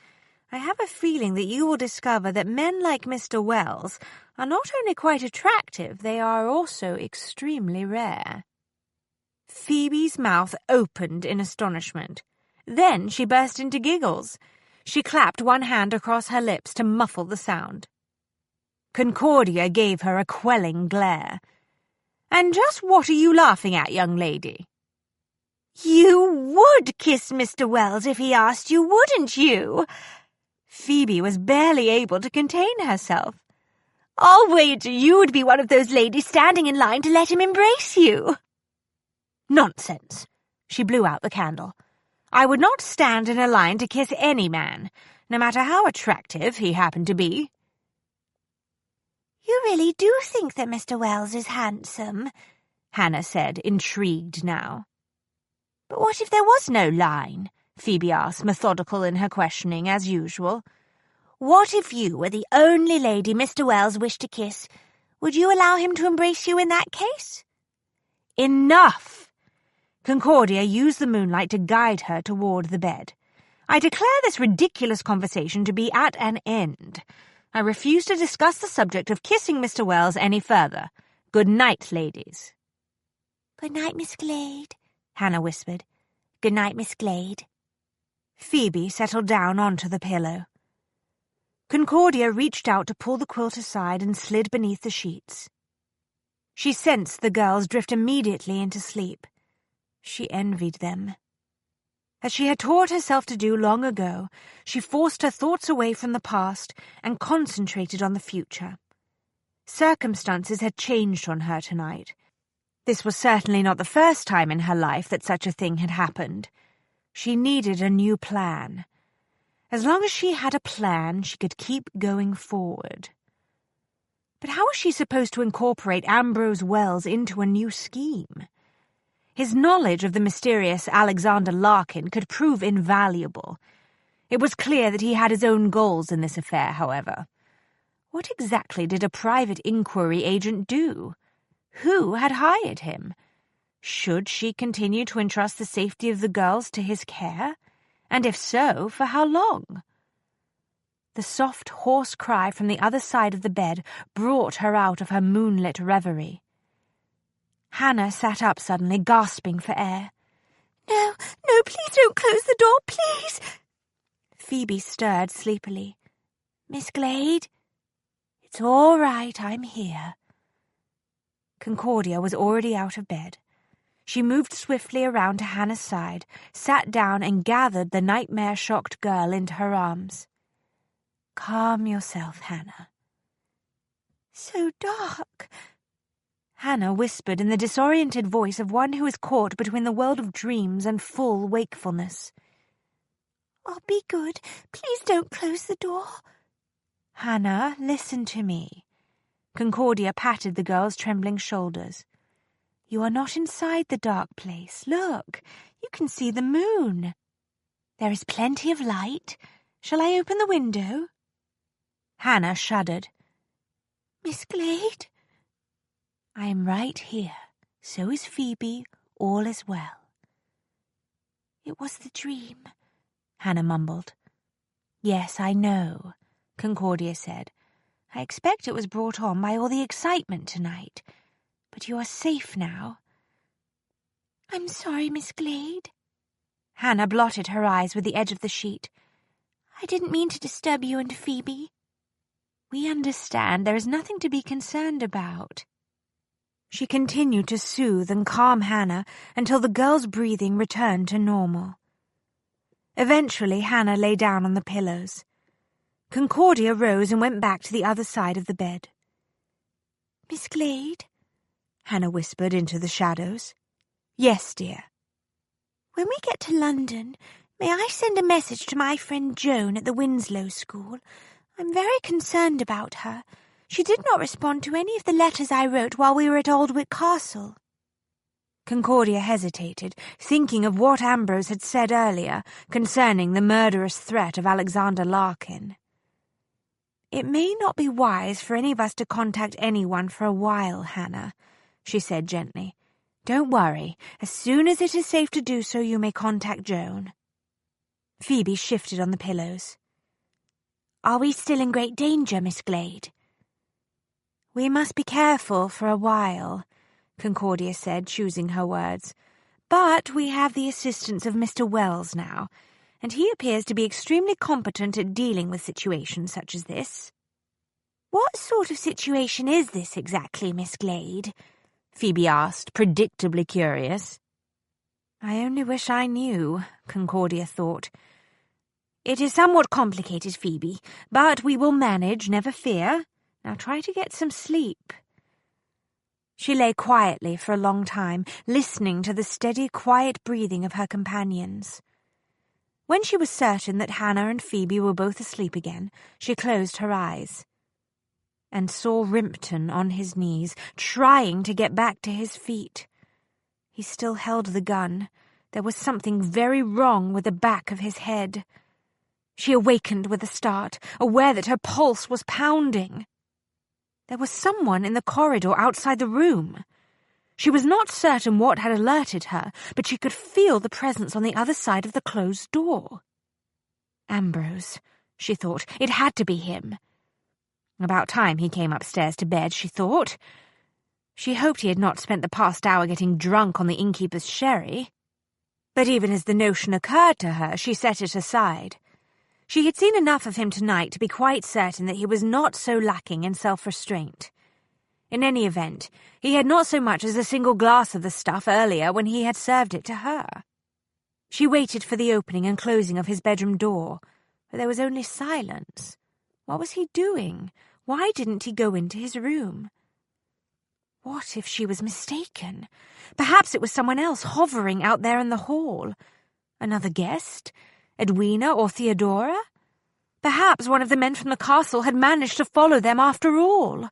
I have a feeling that you will discover that men like Mr. Wells are not only quite attractive, they are also extremely rare." Phoebe's mouth opened in astonishment. Then she burst into giggles. She clapped one hand across her lips to muffle the sound. Concordia gave her a quelling glare. "And just what are you laughing at, young lady?" "You would kiss Mr. Wells if he asked you, wouldn't you?" Phoebe was barely able to contain herself. "I'll wager you would be one of those ladies standing in line to let him embrace you." "Nonsense." She blew out the candle. "I would not stand in a line to kiss any man, no matter how attractive he happened to be." "You really do think that Mr. Wells is handsome?" Hannah said, intrigued now. But what if there was no line? Phoebe asked, methodical in her questioning, as usual. What if you were the only lady Mr. Wells wished to kiss? Would you allow him to embrace you in that case? Enough! Concordia used the moonlight to guide her toward the bed. I declare this ridiculous conversation to be at an end. I refuse to discuss the subject of kissing Mr. Wells any further. Good night, ladies. Good night, Miss Glade, Hannah whispered. Good night, Miss Glade. Phoebe settled down onto the pillow. Concordia reached out to pull the quilt aside and slid beneath the sheets. She sensed the girls drift immediately into sleep. She envied them. As she had taught herself to do long ago, she forced her thoughts away from the past and concentrated on the future. Circumstances had changed on her tonight. This was certainly not the first time in her life that such a thing had happened. She needed a new plan. As long as she had a plan, she could keep going forward. But how was she supposed to incorporate Ambrose Wells into a new scheme? His knowledge of the mysterious Alexander Larkin could prove invaluable. It was clear that he had his own goals in this affair, however. What exactly did a private inquiry agent do? Who had hired him? Should she continue to entrust the safety of the girls to his care? And if so, for how long? The soft, hoarse cry from the other side of the bed brought her out of her moonlit reverie. Hannah sat up suddenly, gasping for air. No, please don't close the door, please. Phoebe stirred sleepily. Miss Glade? It's all right, I'm here. Concordia was already out of bed. She moved swiftly around to Hannah's side, sat down and gathered the nightmare-shocked girl into her arms. Calm yourself, Hannah. So dark. Hannah whispered in the disoriented voice of one who is caught between the world of dreams and full wakefulness. I'll be good. Please don't close the door. Hannah, listen to me. Concordia patted the girl's trembling shoulders. You are not inside the dark place. Look, you can see the moon. There is plenty of light. Shall I open the window? Hannah shuddered. Miss Glade? I am right here. So is Phoebe. All is well. It was the dream, Hannah mumbled. Yes, I know, Concordia said. I expect it was brought on by all the excitement tonight. But you are safe now. I'm sorry, Miss Glade. Hannah blotted her eyes with the edge of the sheet. I didn't mean to disturb you and Phoebe. We understand there is nothing to be concerned about. She continued to soothe and calm Hannah until the girl's breathing returned to normal. Eventually, Hannah lay down on the pillows. Concordia rose and went back to the other side of the bed. Miss Glade? Hannah whispered into the shadows. Yes, dear. When we get to London, may I send a message to my friend Joan at the Winslow School? I'm very concerned about her. She did not respond to any of the letters I wrote while we were at Aldwych Castle. Concordia hesitated, thinking of what Ambrose had said earlier concerning the murderous threat of Alexander Larkin. It may not be wise for any of us to contact anyone for a while, Hannah, she said gently. Don't worry. As soon as it is safe to do so, you may contact Joan. Phoebe shifted on the pillows. Are we still in great danger, Miss Glade? We must be careful for a while, Concordia said, choosing her words. But we have the assistance of Mr. Wells now, and he appears to be extremely competent at dealing with situations such as this. What sort of situation is this exactly, Miss Glade? Phoebe asked, predictably curious. I only wish I knew, Concordia thought. It is somewhat complicated, Phoebe, but we will manage, never fear. Now try to get some sleep. She lay quietly for a long time, listening to the steady, quiet breathing of her companions. When she was certain that Hannah and Phoebe were both asleep again, she closed her eyes and saw Rimpton on his knees, trying to get back to his feet. He still held the gun, There was something very wrong with the back of his head. She awakened with a start, aware that her pulse was pounding. There was someone in the corridor outside the room. She was not certain what had alerted her, but she could feel the presence on the other side of the closed door. Ambrose, she thought. It had to be him. About time he came upstairs to bed, she thought. She hoped he had not spent the past hour getting drunk on the innkeeper's sherry. But even as the notion occurred to her, she set it aside. She had seen enough of him tonight to be quite certain that he was not so lacking in self-restraint. In any event, he had not so much as a single glass of the stuff earlier when he had served it to her. She waited for the opening and closing of his bedroom door, but there was only silence. What was he doing? Why didn't he go into his room? What if she was mistaken? Perhaps it was someone else hovering out there in the hall. Another guest? Edwina or Theodora? Perhaps one of the men from the castle had managed to follow them after all.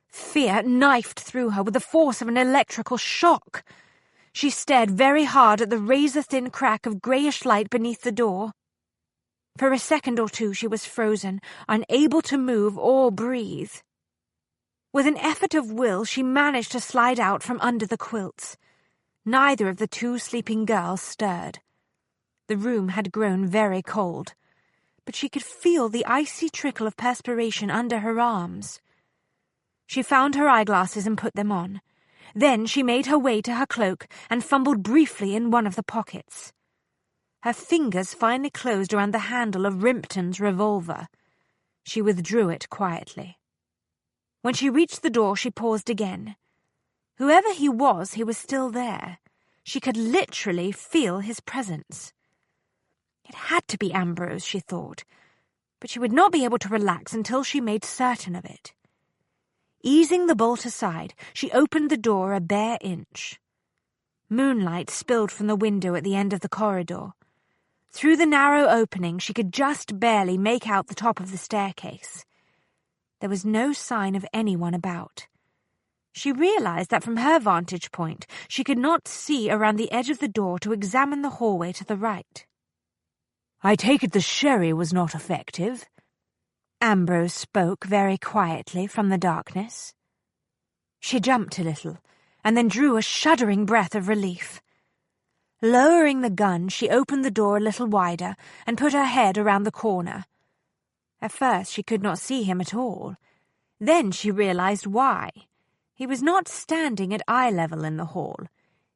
Fear knifed through her with the force of an electrical shock. She stared very hard at the razor-thin crack of greyish light beneath the door. For a second or two she was frozen, unable to move or breathe. With an effort of will, she managed to slide out from under the quilts. Neither of the two sleeping girls stirred. The room had grown very cold, but she could feel the icy trickle of perspiration under her arms. She found her eyeglasses and put them on. Then she made her way to her cloak and fumbled briefly in one of the pockets. Her fingers finally closed around the handle of Rimpton's revolver. She withdrew it quietly. When she reached the door, she paused again. Whoever he was still there. She could literally feel his presence. It had to be Ambrose, she thought, but she would not be able to relax until she made certain of it. Easing the bolt aside, she opened the door a bare inch. Moonlight spilled from the window at the end of the corridor. Through the narrow opening, she could just barely make out the top of the staircase. There was no sign of anyone about. She realized that from her vantage point, she could not see around the edge of the door to examine the hallway to the right. "I take it the sherry was not effective?" Ambrose spoke very quietly from the darkness. She jumped a little, and then drew a shuddering breath of relief. Lowering the gun, she opened the door a little wider and put her head around the corner. At first she could not see him at all. Then she realized why. He was not standing at eye level in the hall.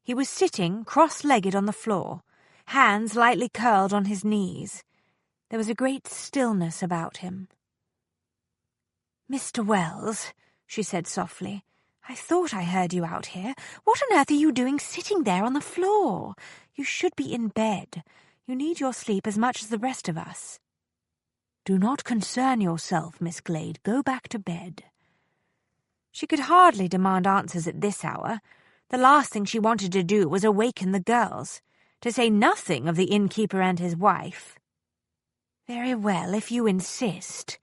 He was sitting cross-legged on the floor, hands lightly curled on his knees. There was a great stillness about him. "Mr. Wells," she said softly, "I thought I heard you out here. What on earth are you doing sitting there on the floor? You should be in bed. You need your sleep as much as the rest of us." "Do not concern yourself, Miss Glade. Go back to bed." She could hardly demand answers at this hour. The last thing she wanted to do was awaken the girls, to say nothing of the innkeeper and his wife. "Very well, if you insist."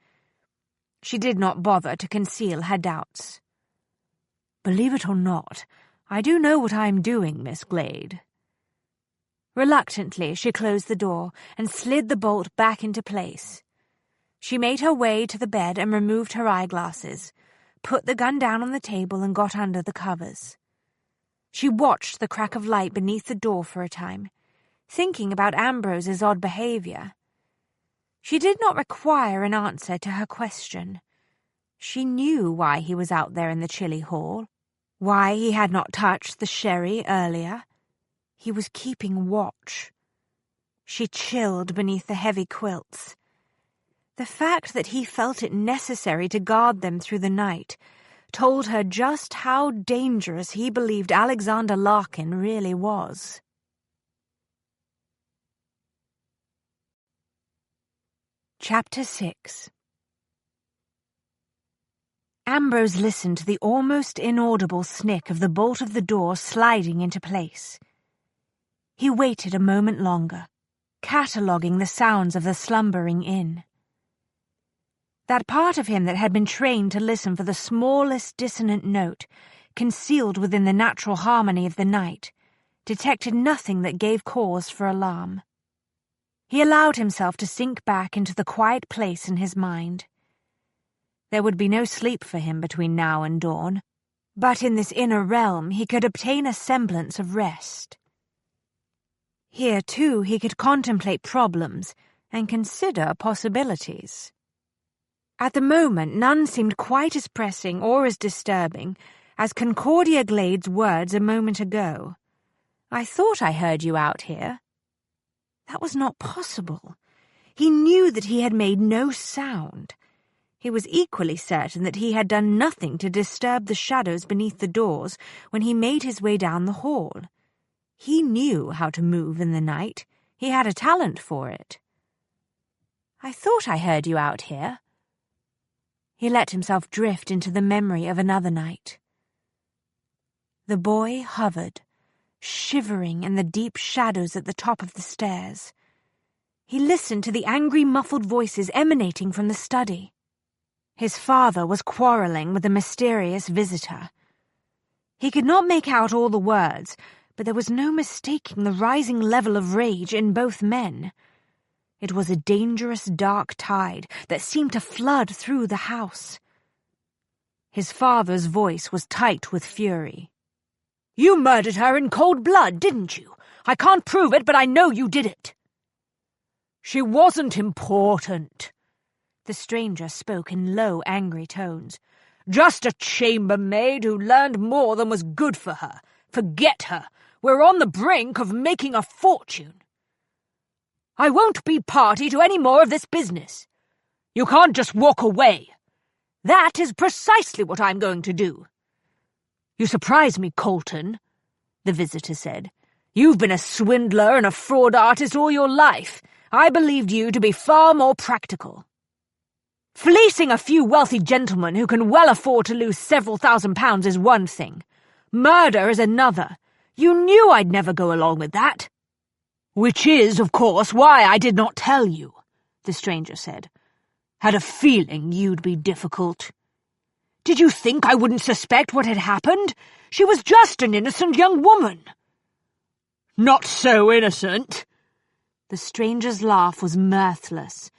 She did not bother to conceal her doubts. "Believe it or not, I do know what I am doing, Miss Glade." Reluctantly, she closed the door and slid the bolt back into place. She made her way to the bed and removed her eyeglasses, put the gun down on the table and got under the covers. She watched the crack of light beneath the door for a time, thinking about Ambrose's odd behavior. She did not require an answer to her question. She knew why he was out there in the chilly hall, why he had not touched the sherry earlier. He was keeping watch. She chilled beneath the heavy quilts. The fact that he felt it necessary to guard them through the night told her just how dangerous he believed Alexander Larkin really was. Chapter 6. Ambrose listened to the almost inaudible snick of the bolt of the door sliding into place. He waited a moment longer, cataloguing the sounds of the slumbering inn. That part of him that had been trained to listen for the smallest dissonant note, concealed within the natural harmony of the night, detected nothing that gave cause for alarm. He allowed himself to sink back into the quiet place in his mind. There would be no sleep for him between now and dawn, but in this inner realm he could obtain a semblance of rest. Here, too, he could contemplate problems and consider possibilities. At the moment, none seemed quite as pressing or as disturbing as Concordia Glade's words a moment ago. "I thought I heard you out here." That was not possible. He knew that he had made no sound. He was equally certain that he had done nothing to disturb the shadows beneath the doors when he made his way down the hall. He knew how to move in the night. He had a talent for it. "I thought I heard you out here." He let himself drift into the memory of another night. The boy hovered, shivering in the deep shadows at the top of the stairs. He listened to the angry, muffled voices emanating from the study. His father was quarrelling with a mysterious visitor. He could not make out all the words, but there was no mistaking the rising level of rage in both men. It was a dangerous dark tide that seemed to flood through the house. His father's voice was tight with fury. "You murdered her in cold blood, didn't you? I can't prove it, but I know you did it." "She wasn't important." The stranger spoke in low, angry tones. "Just a chambermaid who learned more than was good for her. Forget her. We're on the brink of making a fortune. I won't be party to any more of this business. You can't just walk away. That is precisely what I'm going to do." "You surprise me, Colton," the visitor said. "You've been a swindler and a fraud artist all your life. I believed you to be far more practical. Fleecing a few wealthy gentlemen who can well afford to lose several £1,000s is one thing. Murder is another. You knew I'd never go along with that." "Which is, of course, why I did not tell you," the stranger said. "Had a feeling you'd be difficult. Did you think I wouldn't suspect what had happened? She was just an innocent young woman." "Not so innocent." The stranger's laugh was mirthless.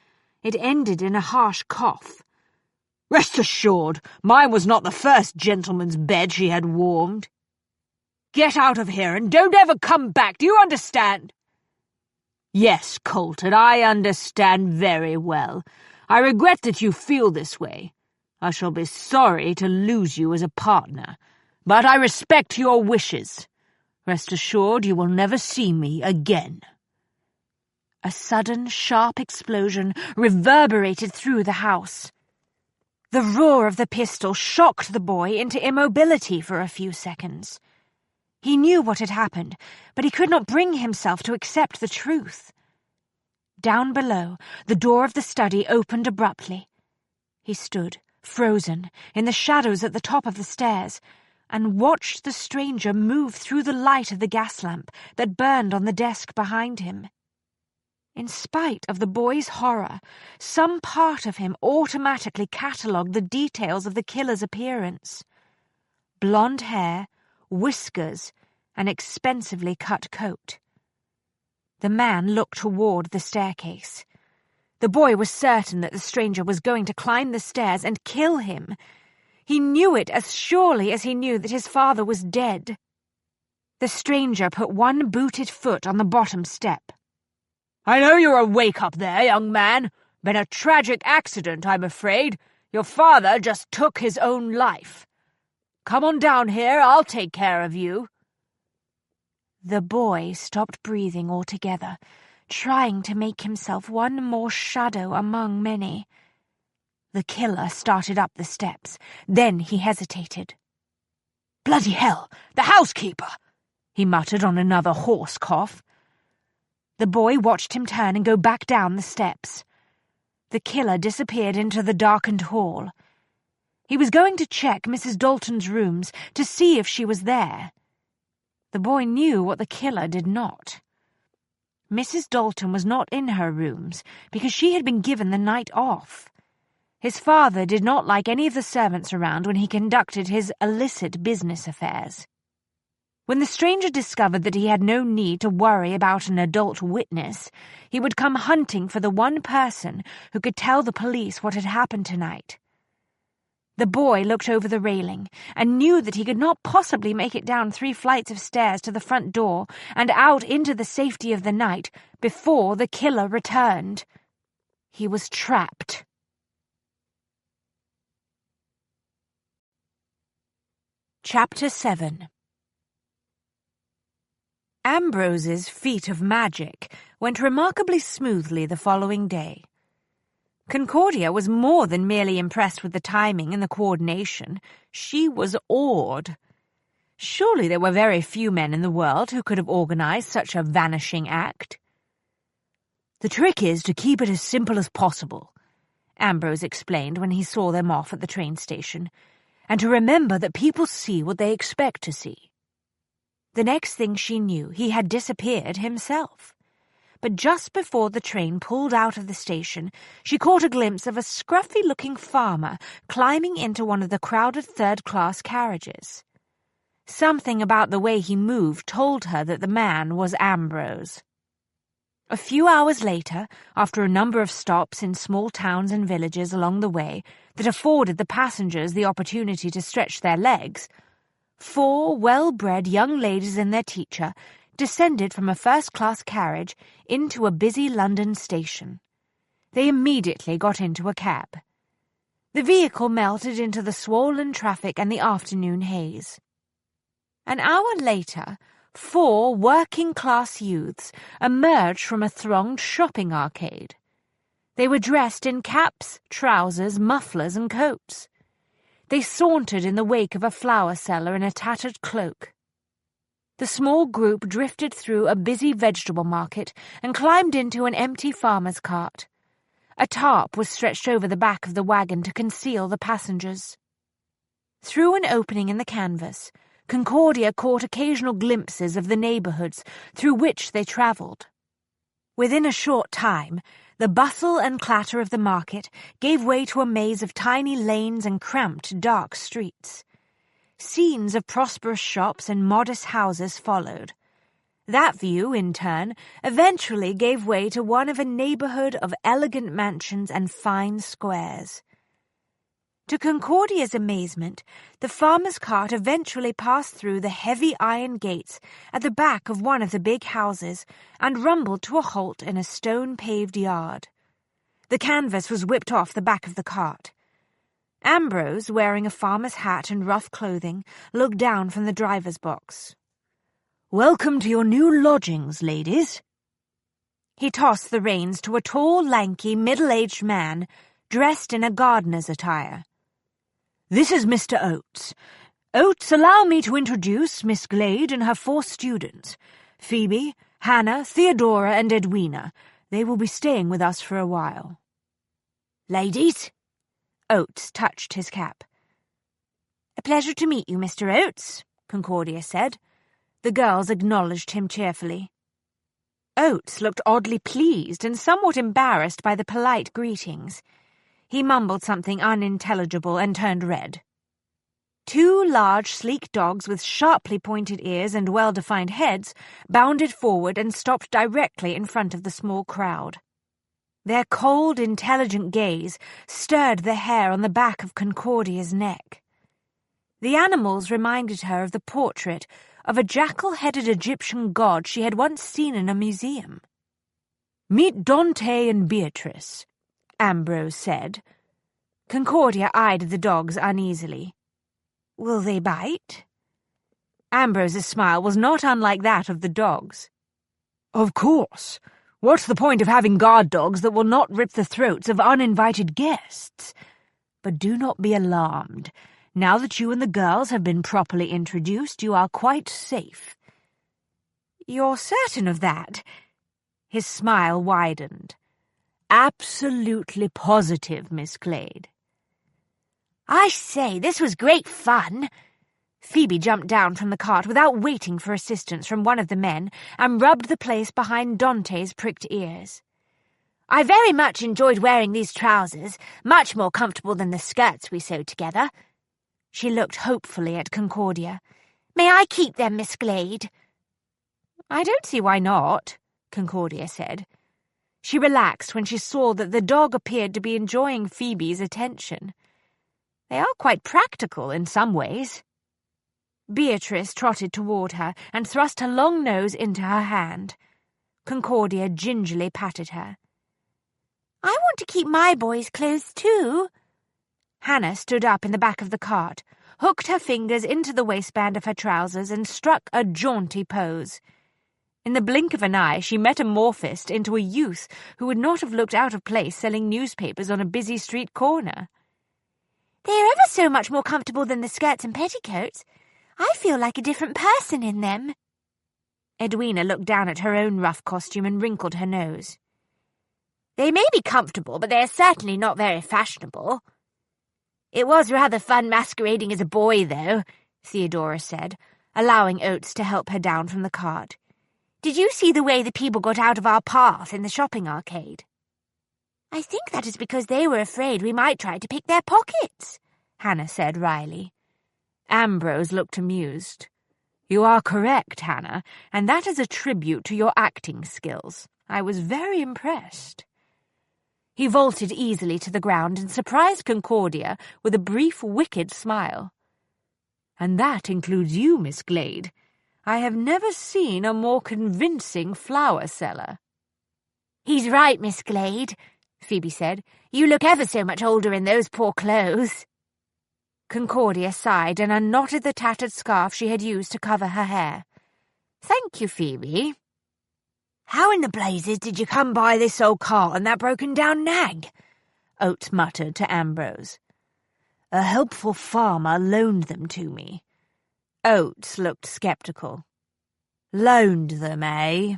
It ended in a harsh cough. "Rest assured, mine was not the first gentleman's bed she had warmed. Get out of here and don't ever come back, do you understand?" "Yes, Colton, I understand very well. I regret that you feel this way. I shall be sorry to lose you as a partner, but I respect your wishes. Rest assured you will never see me again." A sudden, sharp explosion reverberated through the house. The roar of the pistol shocked the boy into immobility for a few seconds. He knew what had happened, but he could not bring himself to accept the truth. Down below, the door of the study opened abruptly. He stood, frozen, in the shadows at the top of the stairs, and watched the stranger move through the light of the gas lamp that burned on the desk behind him. In spite of the boy's horror, some part of him automatically catalogued the details of the killer's appearance. Blonde hair, whiskers, an expensively cut coat. The man looked toward the staircase. The boy was certain that the stranger was going to climb the stairs and kill him. He knew it as surely as he knew that his father was dead. The stranger put one booted foot on the bottom step. "I know you're awake up there, young man. Been a tragic accident, I'm afraid. Your father just took his own life. Come on down here, I'll take care of you." The boy stopped breathing altogether, trying to make himself one more shadow among many. The killer started up the steps. Then he hesitated. "Bloody hell, the housekeeper!" he muttered on another hoarse cough. The boy watched him turn and go back down the steps. The killer disappeared into the darkened hall. He was going to check Mrs. Dalton's rooms to see if she was there. The boy knew what the killer did not. Mrs. Dalton was not in her rooms because she had been given the night off. His father did not like any of the servants around when he conducted his illicit business affairs. When the stranger discovered that he had no need to worry about an adult witness, he would come hunting for the one person who could tell the police what had happened tonight. The boy looked over the railing and knew that he could not possibly make it down 3 flights of stairs to the front door and out into the safety of the night before the killer returned. He was trapped. Chapter 7. Ambrose's feat of magic went remarkably smoothly the following day. Concordia was more than merely impressed with the timing and the coordination. She was awed. Surely there were very few men in the world who could have organized such a vanishing act. "The trick is to keep it as simple as possible," Ambrose explained when he saw them off at the train station, "and to remember that people see what they expect to see." The next thing she knew, he had disappeared himself. But just before the train pulled out of the station, she caught a glimpse of a scruffy-looking farmer climbing into one of the crowded third-class carriages. Something about the way he moved told her that the man was Ambrose. A few hours later, after a number of stops in small towns and villages along the way that afforded the passengers the opportunity to stretch their legs, 4 well-bred young ladies and their teacher descended from a first-class carriage into a busy London station. They immediately got into a cab. The vehicle melted into the swollen traffic and the afternoon haze. An hour later, 4 working-class youths emerged from a thronged shopping arcade. They were dressed in caps, trousers, mufflers, and coats. They sauntered in the wake of a flower seller in a tattered cloak. The small group drifted through a busy vegetable market and climbed into an empty farmer's cart. A tarp was stretched over the back of the wagon to conceal the passengers. Through an opening in the canvas, Concordia caught occasional glimpses of the neighborhoods through which they traveled. Within a short time, the bustle and clatter of the market gave way to a maze of tiny lanes and cramped, dark streets. Scenes of prosperous shops and modest houses followed. That view, in turn, eventually gave way to one of a neighborhood of elegant mansions and fine squares. To Concordia's amazement, the farmer's cart eventually passed through the heavy iron gates at the back of one of the big houses and rumbled to a halt in a stone-paved yard. The canvas was whipped off the back of the cart. Ambrose, wearing a farmer's hat and rough clothing, looked down from the driver's box. "Welcome to your new lodgings, ladies." He tossed the reins to a tall, lanky, middle-aged man dressed in a gardener's attire. "This is Mr. Oates. Oates, allow me to introduce Miss Glade and her 4 students, Phoebe, Hannah, Theodora, and Edwina. They will be staying with us for a while." "Ladies?" Oates touched his cap. "A pleasure to meet you, Mr. Oates," Concordia said. The girls acknowledged him cheerfully. Oates looked oddly pleased and somewhat embarrassed by the polite greetings. He mumbled something unintelligible and turned red. 2 large, sleek dogs with sharply pointed ears and well-defined heads bounded forward and stopped directly in front of the small crowd. Their cold, intelligent gaze stirred the hair on the back of Concordia's neck. The animals reminded her of the portrait of a jackal-headed Egyptian god she had once seen in a museum. "Meet Dante and Beatrice," Ambrose said. Concordia eyed the dogs uneasily. "Will they bite?" Ambrose's smile was not unlike that of the dogs. "Of course. What's the point of having guard dogs that will not rip the throats of uninvited guests? But do not be alarmed. Now that you and the girls have been properly introduced, you are quite safe." "You're certain of that?" His smile widened. "Absolutely positive, Miss Glade." "I say, this was great fun." Phoebe jumped down from the cart without waiting for assistance from one of the men and rubbed the place behind Dante's pricked ears. "I very much enjoyed wearing these trousers, much more comfortable than the skirts we sewed together." She looked hopefully at Concordia. May I keep them, Miss Glade? I don't see why not, Concordia said. She relaxed when she saw that the dog appeared to be enjoying Phoebe's attention. They are quite practical in some ways. Beatrice trotted toward her and thrust her long nose into her hand. Concordia gingerly patted her. I want to keep my boys' clothes too. Hannah stood up in the back of the cart, hooked her fingers into the waistband of her trousers and struck a jaunty pose. In the blink of an eye, she metamorphosed into a youth who would not have looked out of place selling newspapers on a busy street corner. They're ever so much more comfortable than the skirts and petticoats. I feel like a different person in them. Edwina looked down at her own rough costume and wrinkled her nose. They may be comfortable, but they're certainly not very fashionable. It was rather fun masquerading as a boy, though, Theodora said, allowing Oates to help her down from the cart. Did you see the way the people got out of our path in the shopping arcade? I think that is because they were afraid we might try to pick their pockets, Hannah said wryly. Ambrose looked amused. You are correct, Hannah, and that is a tribute to your acting skills. I was very impressed. He vaulted easily to the ground and surprised Concordia with a brief, wicked smile. And that includes you, Miss Glade. I have never seen a more convincing flower seller. He's right, Miss Glade, Phoebe said. You look ever so much older in those poor clothes. Concordia sighed and unknotted the tattered scarf she had used to cover her hair. Thank you, Phoebe. How in the blazes did you come by this old cart and that broken-down nag? Oates muttered to Ambrose. A helpful farmer loaned them to me. Oates looked sceptical. Loaned them, eh?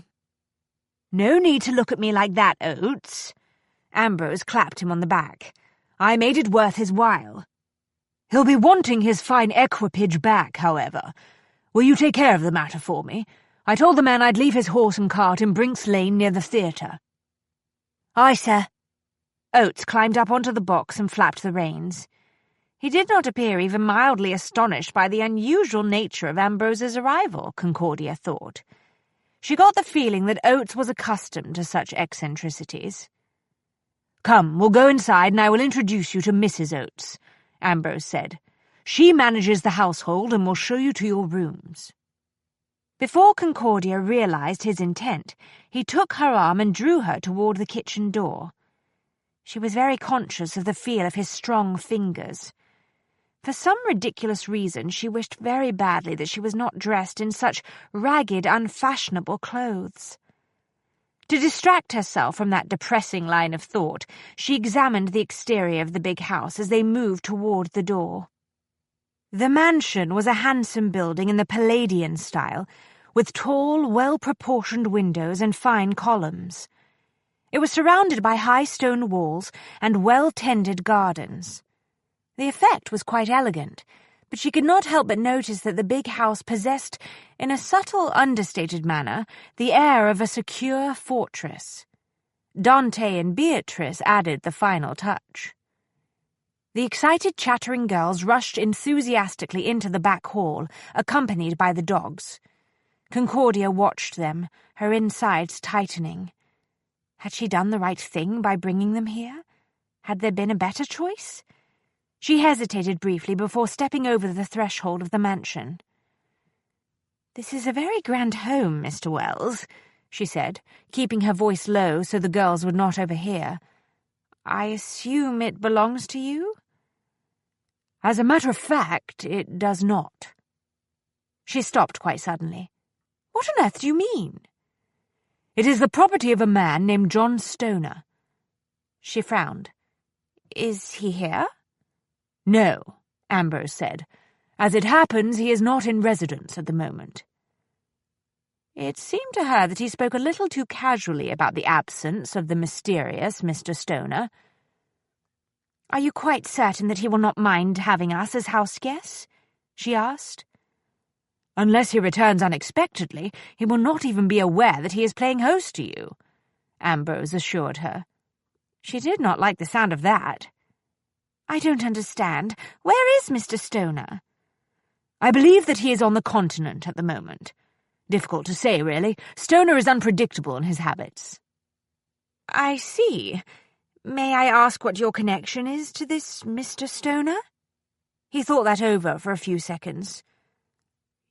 No need to look at me like that, Oates. Ambrose clapped him on the back. I made it worth his while. He'll be wanting his fine equipage back, however. Will you take care of the matter for me? I told the man I'd leave his horse and cart in Brink's Lane near the theatre. Aye, sir. Oates climbed up onto the box and flapped the reins. He did not appear even mildly astonished by the unusual nature of Ambrose's arrival, Concordia thought. She got the feeling that Oates was accustomed to such eccentricities. Come, we'll go inside and I will introduce you to Mrs. Oates, Ambrose said. She manages the household and will show you to your rooms. Before Concordia realized his intent, he took her arm and drew her toward the kitchen door. She was very conscious of the feel of his strong fingers. For some ridiculous reason, she wished very badly that she was not dressed in such ragged, unfashionable clothes. To distract herself from that depressing line of thought, she examined the exterior of the big house as they moved toward the door. The mansion was a handsome building in the Palladian style, with tall, well-proportioned windows and fine columns. It was surrounded by high stone walls and well-tended gardens. The effect was quite elegant, but she could not help but notice that the big house possessed, in a subtle, understated manner, the air of a secure fortress. Dante and Beatrice added the final touch. The excited, chattering girls rushed enthusiastically into the back hall, accompanied by the dogs. Concordia watched them, her insides tightening. Had she done the right thing by bringing them here? Had there been a better choice? She hesitated briefly before stepping over the threshold of the mansion. "This is a very grand home, Mr. Wells," she said, keeping her voice low so the girls would not overhear. "I assume it belongs to you?" "As a matter of fact, it does not." She stopped quite suddenly. "What on earth do you mean?" "It is the property of a man named John Stoner." She frowned. "Is he here?" "No," Ambrose said. "As it happens, he is not in residence at the moment." It seemed to her that he spoke a little too casually about the absence of the mysterious Mr. Stoner. "Are you quite certain that he will not mind having us as house guests?" she asked. "Unless he returns unexpectedly, he will not even be aware that he is playing host to you," Ambrose assured her. She did not like the sound of that. "I don't understand. Where is Mr. Stoner?" I believe that he is on the continent at the moment. Difficult to say, really. Stoner is unpredictable in his habits." "I see. May I ask what your connection is to this Mr. Stoner?" He thought that over for a few seconds.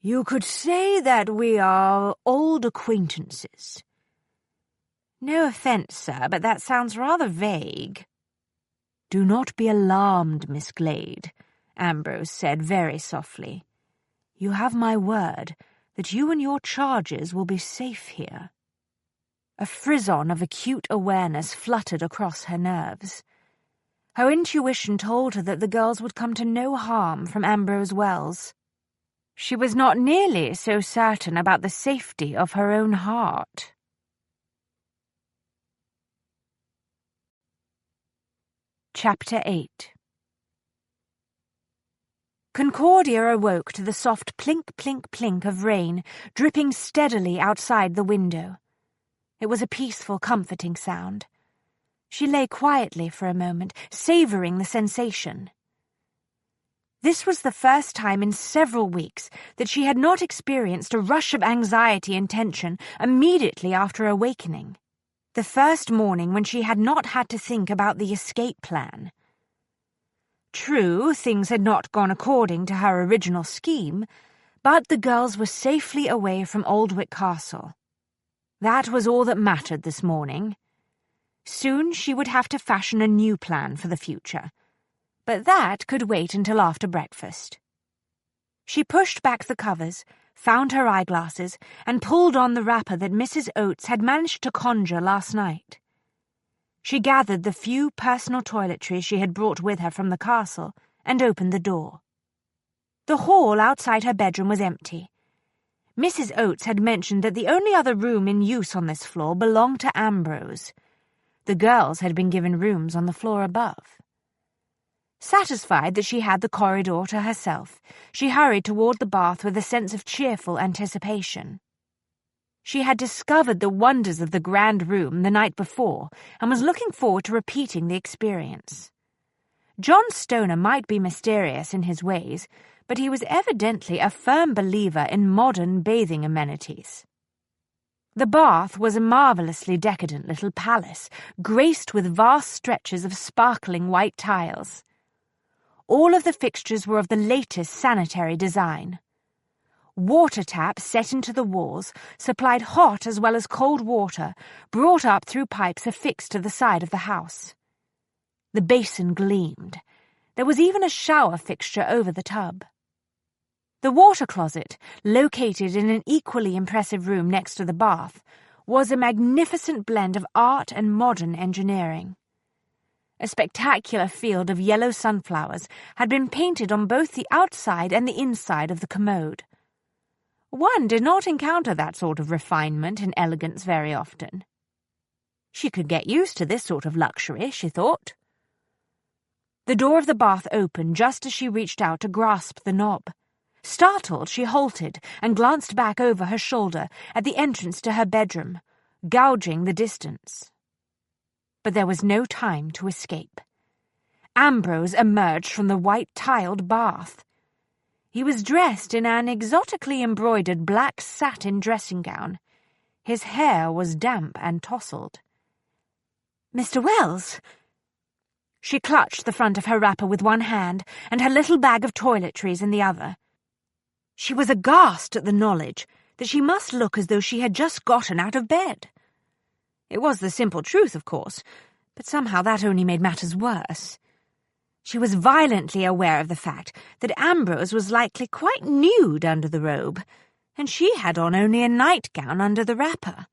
"You could say that we are old acquaintances." "No offence, sir, but that sounds rather vague." "Do not be alarmed, Miss Glade," Ambrose said very softly. "You have my word that you and your charges will be safe here." A frisson of acute awareness fluttered across her nerves. Her intuition told her that the girls would come to no harm from Ambrose Wells. She was not nearly so certain about the safety of her own heart. Chapter 8. Concordia awoke to the soft plink-plink-plink of rain dripping steadily outside the window. It was a peaceful, comforting sound. She lay quietly for a moment, savouring the sensation. This was the first time in several weeks that she had not experienced a rush of anxiety and tension immediately after awakening. The first morning when she had not had to think about the escape plan. True, things had not gone according to her original scheme, but the girls were safely away from Aldwych Castle. That was all that mattered this morning. Soon she would have to fashion a new plan for the future, but that could wait until after breakfast. She pushed back the covers, found her eyeglasses, and pulled on the wrapper that Mrs. Oates had managed to conjure last night. She gathered the few personal toiletries she had brought with her from the castle and opened the door. The hall outside her bedroom was empty. Mrs. Oates had mentioned that the only other room in use on this floor belonged to Ambrose. The girls had been given rooms on the floor above. Satisfied that she had the corridor to herself, she hurried toward the bath with a sense of cheerful anticipation. She had discovered the wonders of the grand room the night before and was looking forward to repeating the experience. John Stoner might be mysterious in his ways, but he was evidently a firm believer in modern bathing amenities. The bath was a marvellously decadent little palace, graced with vast stretches of sparkling white tiles. All of the fixtures were of the latest sanitary design. Water taps set into the walls supplied hot as well as cold water, brought up through pipes affixed to the side of the house. The basin gleamed. There was even a shower fixture over the tub. The water closet, located in an equally impressive room next to the bath, was a magnificent blend of art and modern engineering. A spectacular field of yellow sunflowers had been painted on both the outside and the inside of the commode. One did not encounter that sort of refinement and elegance very often. She could get used to this sort of luxury, she thought. The door of the bath opened just as she reached out to grasp the knob. Startled, she halted and glanced back over her shoulder at the entrance to her bedroom, gouging the distance. But there was no time to escape. Ambrose emerged from the white-tiled bath. He was dressed in an exotically embroidered black satin dressing gown. His hair was damp and tousled. "Mr. Wells!" She clutched the front of her wrapper with one hand and her little bag of toiletries in the other. She was aghast at the knowledge that she must look as though she had just gotten out of bed. It was the simple truth, of course, but somehow that only made matters worse. She was violently aware of the fact that Ambrose was likely quite nude under the robe, and she had on only a nightgown under the wrapper.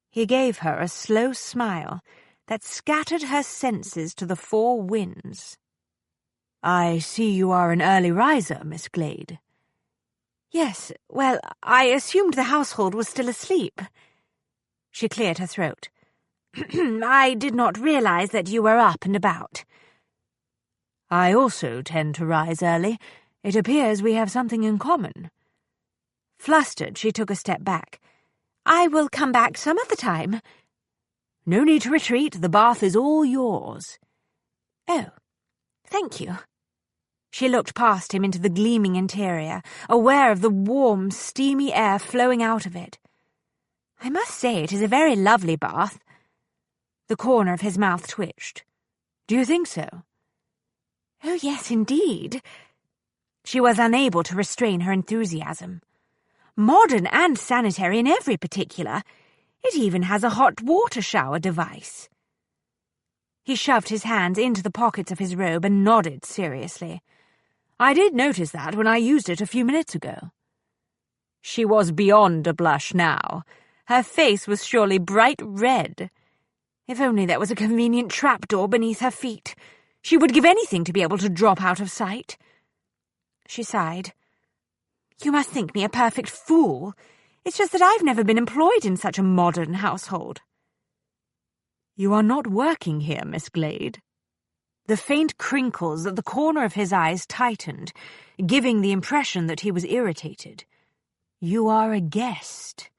He gave her a slow smile that scattered her senses to the four winds. "I see you are an early riser, Miss Glade." "Yes, well, I assumed the household was still asleep." She cleared her throat. "I did not realize that you were up and about." "I also tend to rise early. It appears we have something in common." Flustered, she took a step back. "I will come back some other time." "No need to retreat. The bath is all yours." "Oh, thank you." She looked past him into the gleaming interior, aware of the warm, steamy air flowing out of it. "I must say it is a very lovely bath." The corner of his mouth twitched. "Do you think so?" "Oh, yes, indeed." She was unable to restrain her enthusiasm. "Modern and sanitary in every particular. It even has a hot water shower device." He shoved his hands into the pockets of his robe and nodded seriously. "I did notice that when I used it a few minutes ago." She was beyond a blush now. Her face was surely bright red. If only there was a convenient trapdoor beneath her feet. She would give anything to be able to drop out of sight. She sighed. "You must think me a perfect fool. It's just that I've never been employed in such a modern household." "You are not working here, Miss Glade." The faint crinkles at the corner of his eyes tightened, giving the impression that he was irritated. "You are a guest."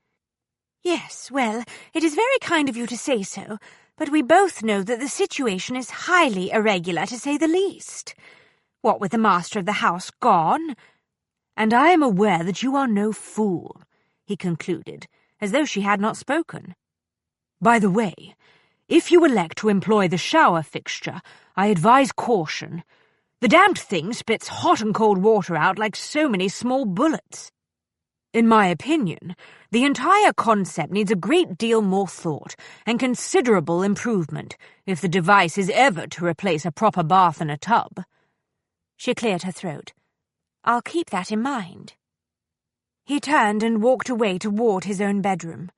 "Yes, well, it is very kind of you to say so, but we both know that the situation is highly irregular, to say the least. What with the master of the house gone—" "And I am aware that you are no fool," he concluded, as though she had not spoken. "By the way, if you elect to employ the shower fixture, I advise caution. The damned thing spits hot and cold water out like so many small bullets. In my opinion, the entire concept needs a great deal more thought and considerable improvement if the device is ever to replace a proper bath and a tub." She cleared her throat. "I'll keep that in mind." He turned and walked away toward his own bedroom.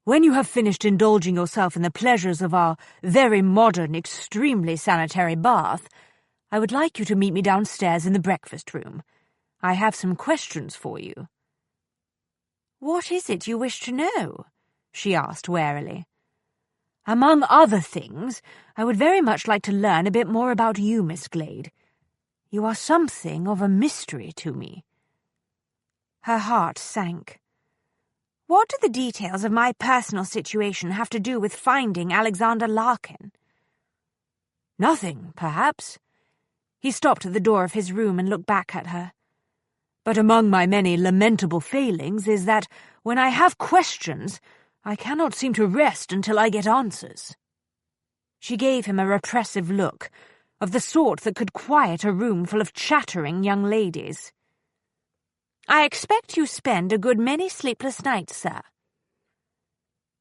"When you have finished indulging yourself in the pleasures of our very modern, extremely sanitary bath, I would like you to meet me downstairs in the breakfast room. I have some questions for you." "What is it you wish to know?" she asked warily. "Among other things, I would very much like to learn a bit more about you, Miss Glade. You are something of a mystery to me." Her heart sank. What do the details of my personal situation have to do with finding Alexander Larkin? Nothing, perhaps. He stopped at the door of his room and looked back at her. But among my many lamentable failings is that, when I have questions, I cannot seem to rest until I get answers. She gave him a repressive look, of the sort that could quiet a room full of chattering young ladies. "I expect you spend a good many sleepless nights, sir."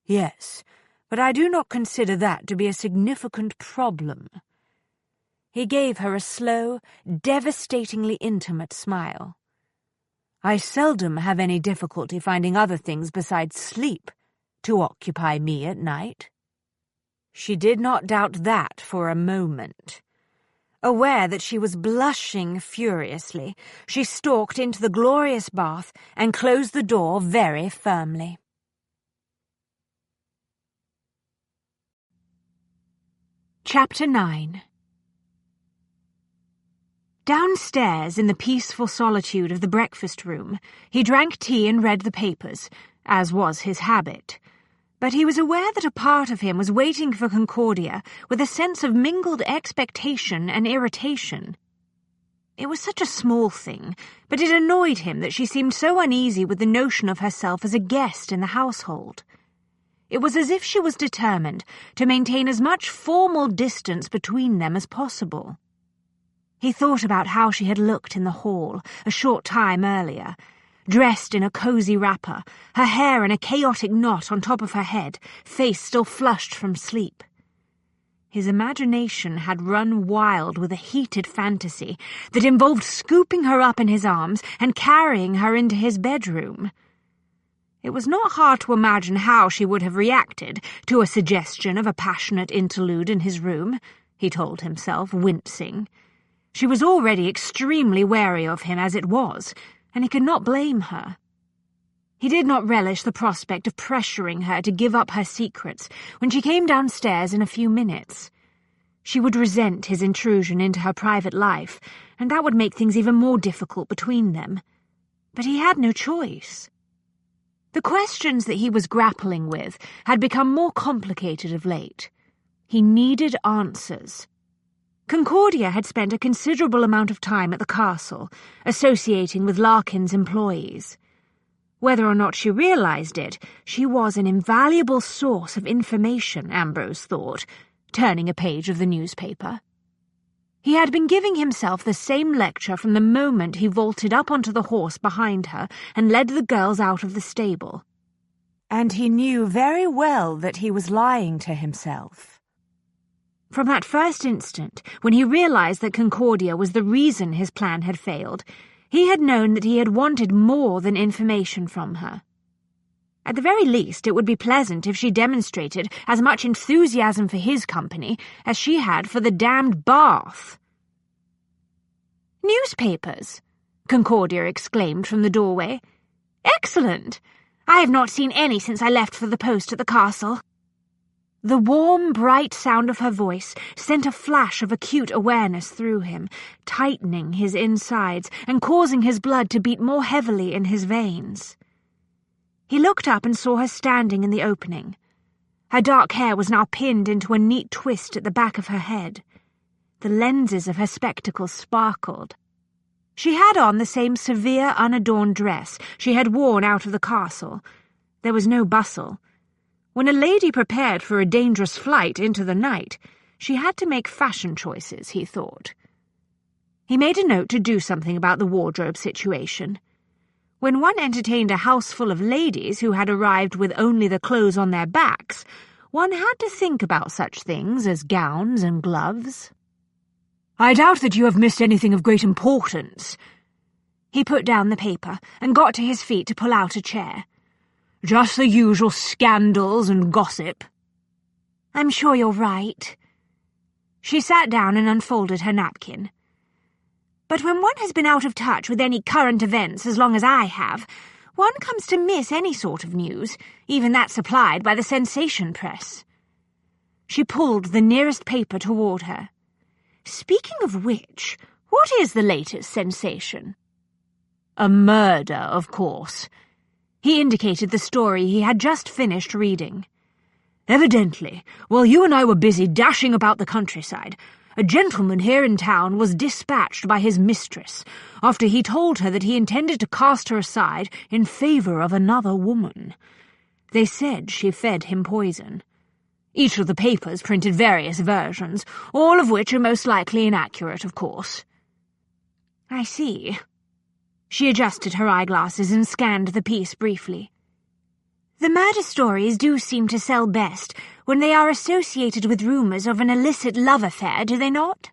"Yes, but I do not consider that to be a significant problem." He gave her a slow, devastatingly intimate smile. "I seldom have any difficulty finding other things besides sleep to occupy me at night." She did not doubt that for a moment. Aware that she was blushing furiously, she stalked into the glorious bath and closed the door very firmly. Chapter 9. Downstairs, in the peaceful solitude of the breakfast room, he drank tea and read the papers, as was his habit. But he was aware that a part of him was waiting for Concordia with a sense of mingled expectation and irritation. It was such a small thing, but it annoyed him that she seemed so uneasy with the notion of herself as a guest in the household. It was as if she was determined to maintain as much formal distance between them as possible. He thought about how she had looked in the hall a short time earlier, dressed in a cosy wrapper, her hair in a chaotic knot on top of her head, face still flushed from sleep. His imagination had run wild with a heated fantasy that involved scooping her up in his arms and carrying her into his bedroom. It was not hard to imagine how she would have reacted to a suggestion of a passionate interlude in his room, he told himself, wincing. She was already extremely wary of him as it was, and he could not blame her. He did not relish the prospect of pressuring her to give up her secrets when she came downstairs in a few minutes. She would resent his intrusion into her private life, and that would make things even more difficult between them. But he had no choice. The questions that he was grappling with had become more complicated of late. He needed answers. Concordia had spent a considerable amount of time at the castle, associating with Larkin's employees. Whether or not she realized it, she was an invaluable source of information, Ambrose thought, turning a page of the newspaper. He had been giving himself the same lecture from the moment he vaulted up onto the horse behind her and led the girls out of the stable. And he knew very well that he was lying to himself. From that first instant, when he realized that Concordia was the reason his plan had failed, he had known that he had wanted more than information from her. At the very least, it would be pleasant if she demonstrated as much enthusiasm for his company as she had for the damned bath. "Newspapers," Concordia exclaimed from the doorway. "Excellent! I have not seen any since I left for the post at the castle." The warm, bright sound of her voice sent a flash of acute awareness through him, tightening his insides and causing his blood to beat more heavily in his veins. He looked up and saw her standing in the opening. Her dark hair was now pinned into a neat twist at the back of her head. The lenses of her spectacles sparkled. She had on the same severe, unadorned dress she had worn out of the castle. There was no bustle. When a lady prepared for a dangerous flight into the night, she had to make fashion choices, he thought. He made a note to do something about the wardrobe situation. When one entertained a house full of ladies who had arrived with only the clothes on their backs, one had to think about such things as gowns and gloves. "I doubt that you have missed anything of great importance." He put down the paper and got to his feet to pull out a chair. "Just the usual scandals and gossip." "I'm sure you're right." She sat down and unfolded her napkin. "But when one has been out of touch with any current events as long as I have, one comes to miss any sort of news, even that supplied by the sensation press." She pulled the nearest paper toward her. "Speaking of which, what is the latest sensation?" "A murder, of course." He indicated the story he had just finished reading. "Evidently, while you and I were busy dashing about the countryside, a gentleman here in town was dispatched by his mistress after he told her that he intended to cast her aside in favor of another woman. They said she fed him poison. Each of the papers printed various versions, all of which are most likely inaccurate, of course." "I see." She adjusted her eyeglasses and scanned the piece briefly. "The murder stories do seem to sell best when they are associated with rumours of an illicit love affair, do they not?"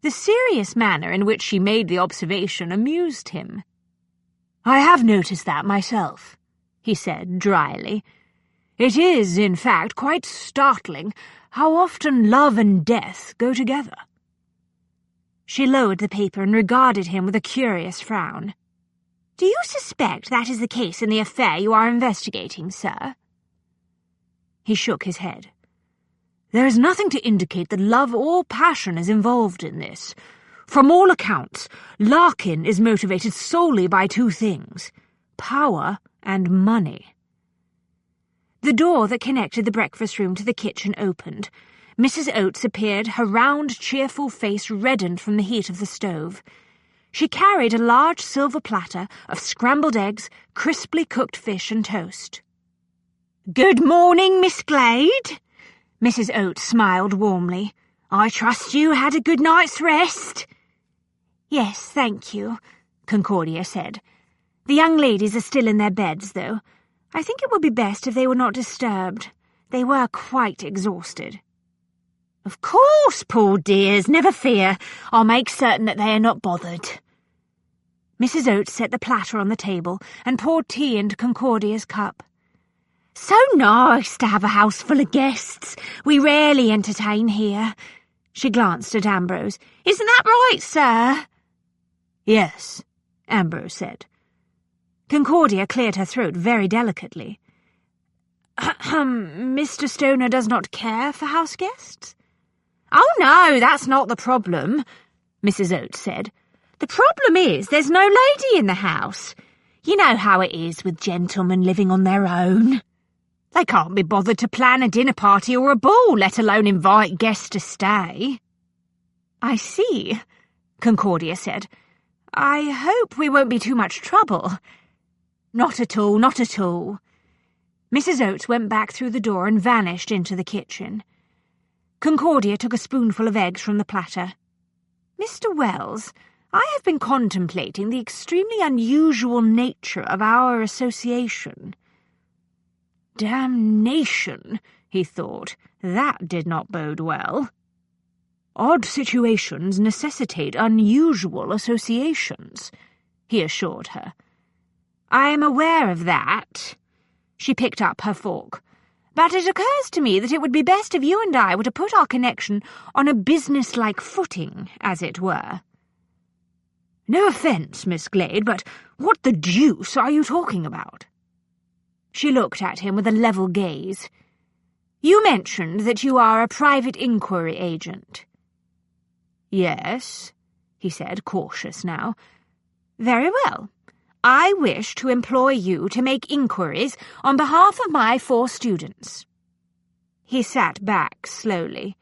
The serious manner in which she made the observation amused him. "I have noticed that myself," he said dryly. "It is, in fact, quite startling how often love and death go together." She lowered the paper and regarded him with a curious frown. "Do you suspect that is the case in the affair you are investigating, sir?" He shook his head. "There is nothing to indicate that love or passion is involved in this. From all accounts, Larkin is motivated solely by two things: power and money." The door that connected the breakfast room to the kitchen opened. Mrs. Oates appeared, her round, cheerful face reddened from the heat of the stove. She carried a large silver platter of scrambled eggs, crisply cooked fish and toast. "Good morning, Miss Glade." Mrs. Oates smiled warmly. "I trust you had a good night's rest." "Yes, thank you," Concordia said. "The young ladies are still in their beds, though. I think it would be best if they were not disturbed. They were quite exhausted." "Of course, poor dears, never fear. I'll make certain that they are not bothered." Mrs. Oates set the platter on the table and poured tea into Concordia's cup. "So nice to have a house full of guests. We rarely entertain here." She glanced at Ambrose. "Isn't that right, sir?" "Yes," Ambrose said. Concordia cleared her throat very delicately. "Mr. Stoner does not care for house guests?" "Oh, no, that's not the problem," Mrs. Oates said. "The problem is there's no lady in the house. You know how it is with gentlemen living on their own. They can't be bothered to plan a dinner party or a ball, let alone invite guests to stay." "I see," Concordia said. "I hope we won't be too much trouble." "Not at all, not at all." Mrs. Oates went back through the door and vanished into the kitchen. Concordia took a spoonful of eggs from the platter. "Mr. Wells, I have been contemplating the extremely unusual nature of our association." "Damnation," he thought. That did not bode well. "Odd situations necessitate unusual associations," he assured her. "I am aware of that." She picked up her fork. "But it occurs to me that it would be best if you and I were to put our connection on a business-like footing, as it were." "No offence, Miss Glade, but what the deuce are you talking about?" She looked at him with a level gaze. "You mentioned that you are a private inquiry agent." "Yes," he said, cautious now. "Very well. I wish to employ you to make inquiries on behalf of my 4 students." He sat back slowly.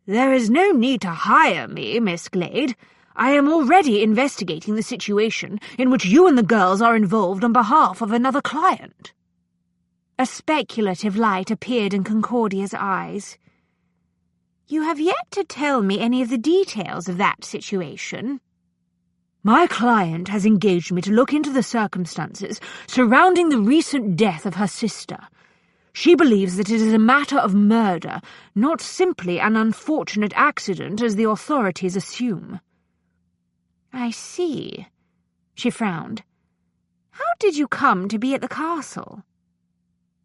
"There is no need to hire me, Miss Glade. I am already investigating the situation in which you and the girls are involved on behalf of another client." A speculative light appeared in Concordia's eyes. "You have yet to tell me any of the details of that situation." "My client has engaged me to look into the circumstances surrounding the recent death of her sister. She believes that it is a matter of murder, not simply an unfortunate accident as the authorities assume." "I see." She frowned. "How did you come to be at the castle?"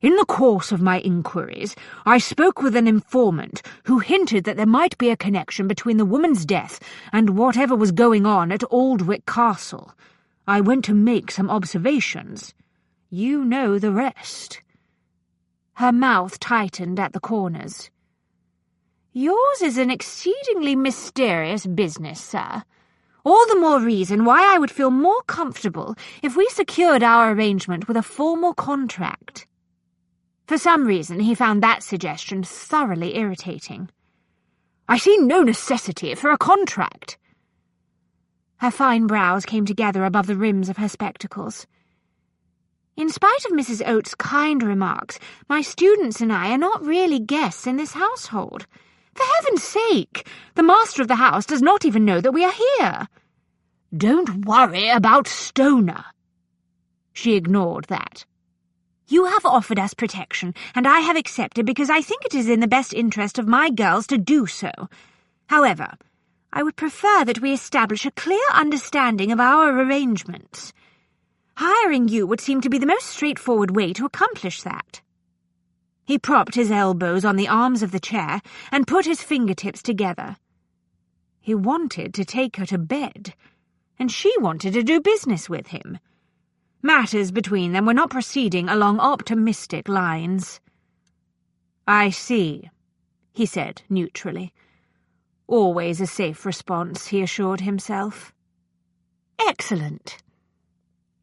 "In the course of my inquiries, I spoke with an informant who hinted that there might be a connection between the woman's death and whatever was going on at Aldwick Castle. I went to make some observations. You know the rest." Her mouth tightened at the corners. "Yours is an exceedingly mysterious business, sir. All the more reason why I would feel more comfortable if we secured our arrangement with a formal contract." For some reason he found that suggestion thoroughly irritating. "I see no necessity for a contract." Her fine brows came together above the rims of her spectacles. "In spite of Mrs. Oates' kind remarks, my students and I are not really guests in this household. For heaven's sake, the master of the house does not even know that we are here." "Don't worry about Stoner." She ignored that. "You have offered us protection, and I have accepted because I think it is in the best interest of my girls to do so. However, I would prefer that we establish a clear understanding of our arrangements. Hiring you would seem to be the most straightforward way to accomplish that." He propped his elbows on the arms of the chair and put his fingertips together. He wanted to take her to bed, and she wanted to do business with him. Matters between them were not proceeding along optimistic lines. "I see," he said neutrally. Always a safe response, he assured himself. "Excellent."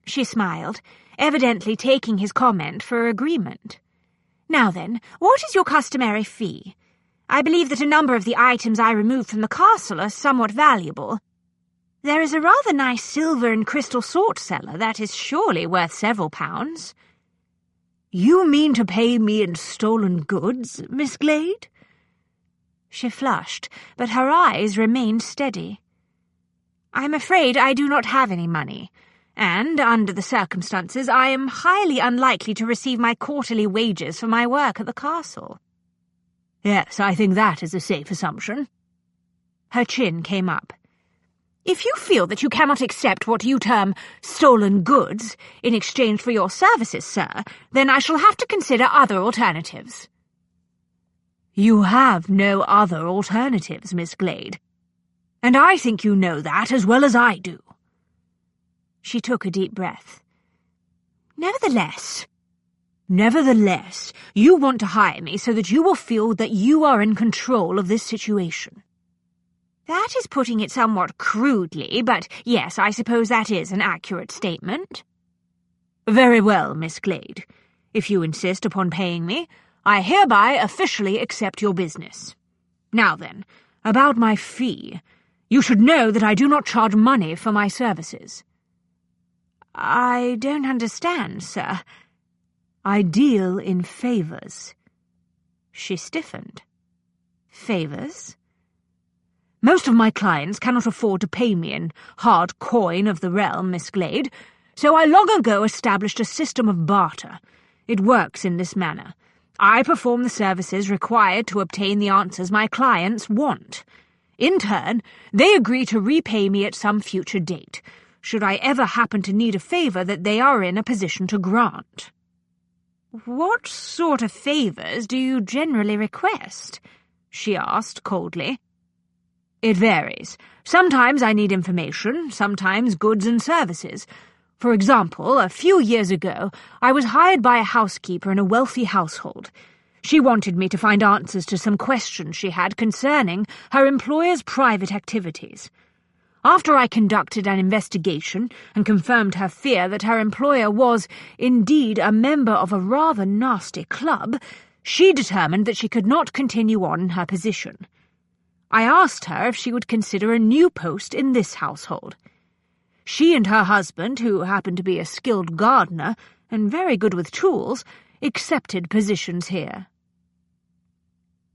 She smiled, evidently taking his comment for agreement. "Now then, what is your customary fee? I believe that a number of the items I removed from the castle are somewhat valuable. There is a rather nice silver and crystal salt cellar that is surely worth several pounds." "You mean to pay me in stolen goods, Miss Glade?" She flushed, but her eyes remained steady. "I'm afraid I do not have any money, and, under the circumstances, I am highly unlikely to receive my quarterly wages for my work at the castle." "Yes, I think that is a safe assumption." Her chin came up. "If you feel that you cannot accept what you term stolen goods in exchange for your services, sir, then I shall have to consider other alternatives." "You have no other alternatives, Miss Glade, and I think you know that as well as I do." She took a deep breath. Nevertheless, you want to hire me so that you will feel that you are in control of this situation." "That is putting it somewhat crudely, but yes, I suppose that is an accurate statement." "Very well, Miss Glade. If you insist upon paying me, I hereby officially accept your business. Now then, About my fee, you should know that I do not charge money for my services. I don't understand, sir. I deal in favours. She stiffened. Favours? Most of my clients cannot afford to pay me in hard coin of the realm, Miss Glade, so I long ago established a system of barter. It works in this manner. I perform the services required to obtain the answers my clients want. In turn, they agree to repay me at some future date, should I ever happen to need a favour that they are in a position to grant. What sort of favours do you generally request? She asked coldly. It varies. Sometimes I need information, sometimes goods and services. For example, a few years ago, I was hired by a housekeeper in a wealthy household. She wanted me to find answers to some questions she had concerning her employer's private activities. After I conducted an investigation and confirmed her fear that her employer was, indeed, a member of a rather nasty club, she determined that she could not continue on in her position. I asked her if she would consider a new post in this household. She and her husband, who happened to be a skilled gardener and very good with tools, accepted positions here.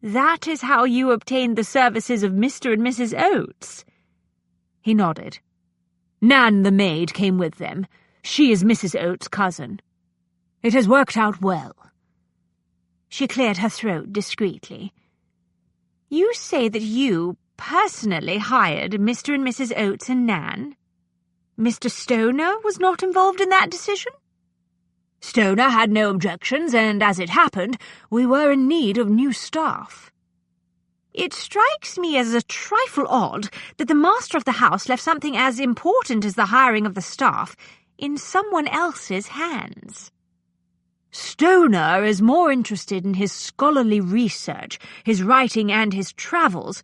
That is how you obtained the services of Mr. and Mrs. Oates? He nodded. Nan, the maid, came with them. She is Mrs. Oates' cousin. It has worked out well. She cleared her throat discreetly. You say that you personally hired Mr. and Mrs. Oates and Nan? Mr. Stoner was not involved in that decision? Stoner had no objections, and as it happened, we were in need of new staff. It strikes me as a trifle odd that the master of the house left something as important as the hiring of the staff in someone else's hands. Stoner is more interested in his scholarly research, his writing and his travels,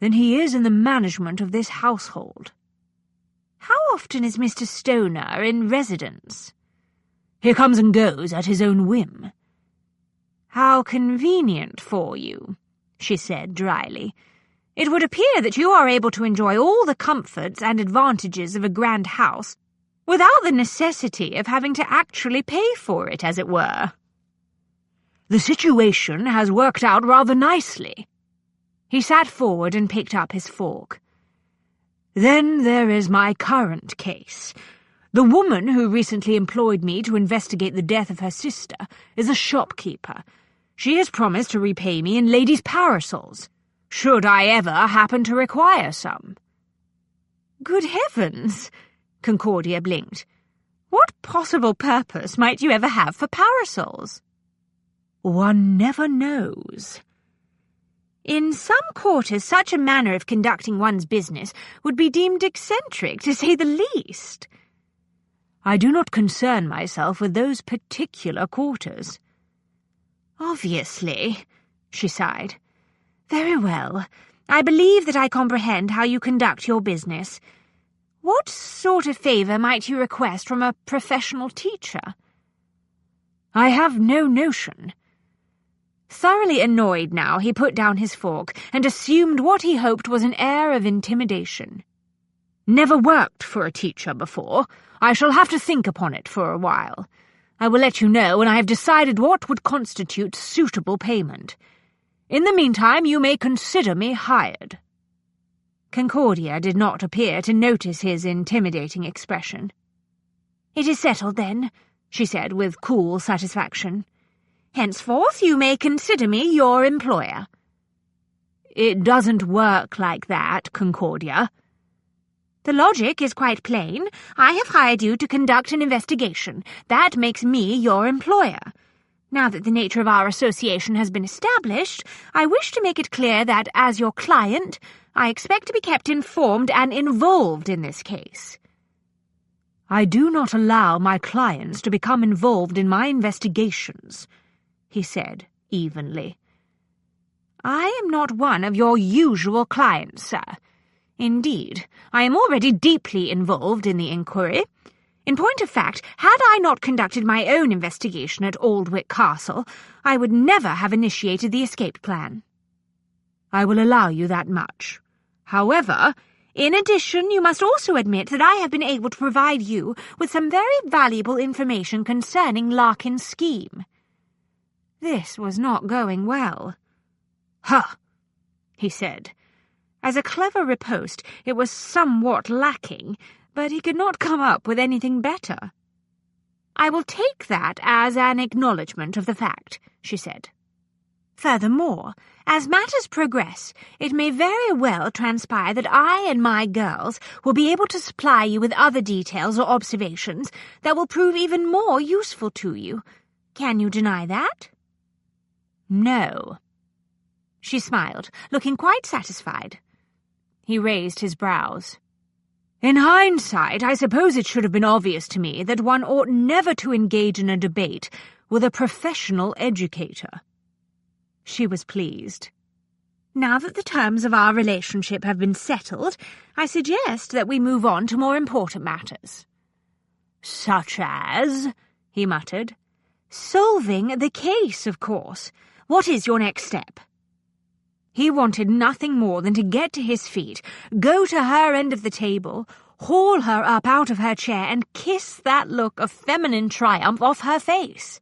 than he is in the management of this household. How often is Mr. Stoner in residence? He comes and goes at his own whim. How convenient for you, she said dryly. It would appear that you are able to enjoy all the comforts and advantages of a grand house without the necessity of having to actually pay for it, as it were. The situation has worked out rather nicely. He sat forward and picked up his fork. Then there is my current case. The woman who recently employed me to investigate the death of her sister is a shopkeeper. She has promised to repay me in ladies' parasols, should I ever happen to require some. Good heavens! Concordia blinked. What possible purpose might you ever have for parasols? One never knows. In some quarters, such a manner of conducting one's business would be deemed eccentric, to say the least. I do not concern myself with those particular quarters. Obviously, she sighed. Very well. I believe that I comprehend how you conduct your business. What sort of favour might you request from a professional teacher? I have no notion. Thoroughly annoyed now, he put down his fork and assumed what he hoped was an air of intimidation. Never worked for a teacher before. I shall have to think upon it for a while. I will let you know when I have decided what would constitute suitable payment. In the meantime, you may consider me hired. Concordia did not appear to notice his intimidating expression. It is settled, then, she said with cool satisfaction. Henceforth you may consider me your employer. It doesn't work like that, Concordia. The logic is quite plain. I have hired you to conduct an investigation. That makes me your employer. Now that the nature of our association has been established, I wish to make it clear that, as your client, I expect to be kept informed and involved in this case. I do not allow my clients to become involved in my investigations, he said evenly. I am not one of your usual clients, sir. Indeed, I am already deeply involved in the inquiry. In point of fact, had I not conducted my own investigation at Aldwych Castle, I would never have initiated the escape plan. I will allow you that much. However, in addition, you must also admit that I have been able to provide you with some very valuable information concerning Larkin's scheme." This was not going well. "Huh," he said. As a clever riposte, it was somewhat lacking, but he could not come up with anything better. "I will take that as an acknowledgement of the fact," she said. "Furthermore, as matters progress, it may very well transpire that I and my girls will be able to supply you with other details or observations that will prove even more useful to you. Can you deny that?" "No." She smiled, looking quite satisfied. He raised his brows. "In hindsight, I suppose it should have been obvious to me that one ought never to engage in a debate with a professional educator." She was pleased. "Now that the terms of our relationship have been settled, I suggest that we move on to more important matters." "Such as?" he muttered. "Solving the case, of course. What is your next step?" He wanted nothing more than to get to his feet, go to her end of the table, haul her up out of her chair, and kiss that look of feminine triumph off her face.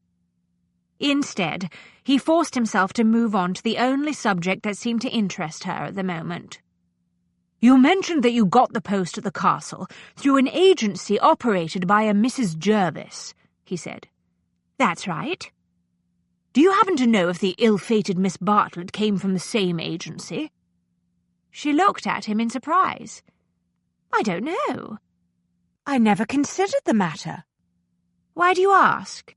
Instead, he forced himself to move on to the only subject that seemed to interest her at the moment. "You mentioned that you got the post at the castle through an agency operated by a Mrs. Jervis," he said. "That's right." "Do you happen to know if the ill-fated Miss Bartlett came from the same agency?" She looked at him in surprise. "I don't know. I never considered the matter. Why do you ask?"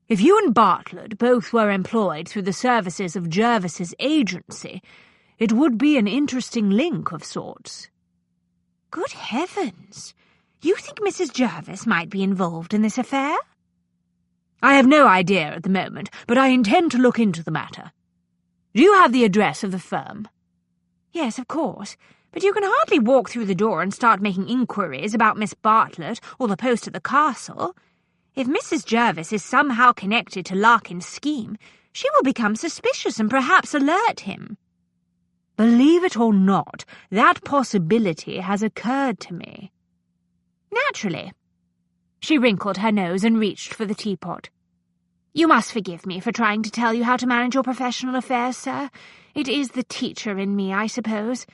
"If you and Bartlett both were employed through the services of Jervis's agency, it would be an interesting link of sorts." "Good heavens! You think Mrs. Jervis might be involved in this affair?" "I have no idea at the moment, but I intend to look into the matter. Do you have the address of the firm?" "Yes, of course, but you can hardly walk through the door and start making inquiries about Miss Bartlett or the post at the castle. If Mrs. Jervis is somehow connected to Larkin's scheme, she will become suspicious and perhaps alert him." "Believe it or not, that possibility has occurred to me." "Naturally." She wrinkled her nose and reached for the teapot. "You must forgive me for trying to tell you how to manage your professional affairs, sir. It is the teacher in me, I suppose.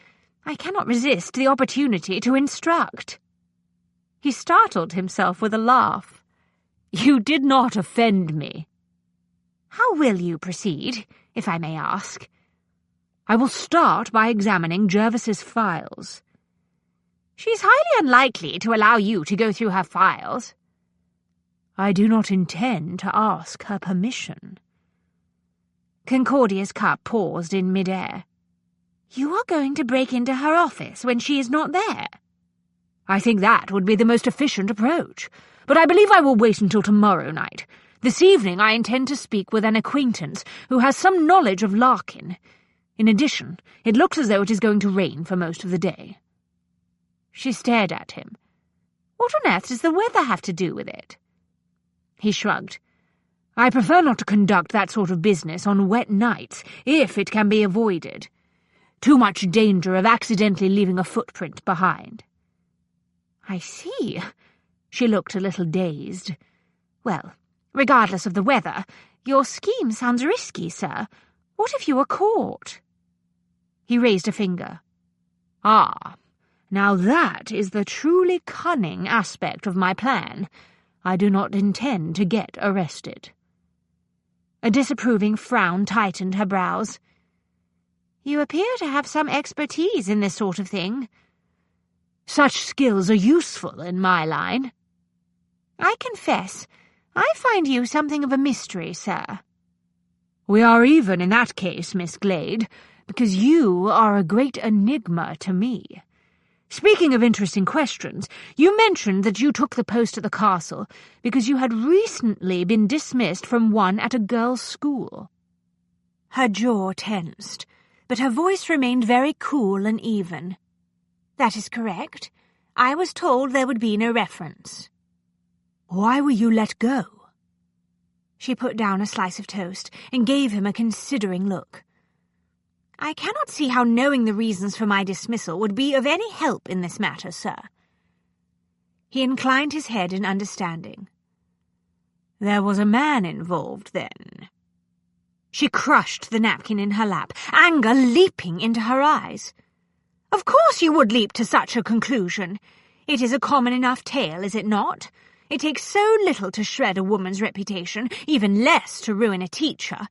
I cannot resist the opportunity to instruct." He startled himself with a laugh. "You did not offend me." "How will you proceed, if I may ask?" "I will start by examining Jervis's files." "She's highly unlikely to allow you to go through her files." "I do not intend to ask her permission." Concordia's cup paused in mid-air. "You are going to break into her office when she is not there?" "I think that would be the most efficient approach, but I believe I will wait until tomorrow night. This evening I intend to speak with an acquaintance who has some knowledge of Larkin. In addition, it looks as though it is going to rain for most of the day." She stared at him. "What on earth does the weather have to do with it?" He shrugged. "I prefer not to conduct that sort of business on wet nights, if it can be avoided. Too much danger of accidentally leaving a footprint behind." "I see." She looked a little dazed. "Well, regardless of the weather, your scheme sounds risky, sir. What if you were caught?" He raised a finger. "Ah. Now that is the truly cunning aspect of my plan. I do not intend to get arrested." A disapproving frown tightened her brows. "You appear to have some expertise in this sort of thing." "Such skills are useful in my line." "I confess, I find you something of a mystery, sir." "We are even in that case, Miss Glade, because you are a great enigma to me. Speaking of interesting questions, you mentioned that you took the post at the castle because you had recently been dismissed from one at a girls' school." Her jaw tensed, but her voice remained very cool and even. "That is correct. I was told there would be no reference." "Why were you let go?" She put down a slice of toast and gave him a considering look. I cannot see how knowing the reasons for my dismissal would be of any help in this matter, sir. He inclined his head in understanding. There was a man involved, then. She crushed the napkin in her lap, anger leaping into her eyes. Of course you would leap to such a conclusion. It is a common enough tale, is it not? It takes so little to shred a woman's reputation, even less to ruin a teacher.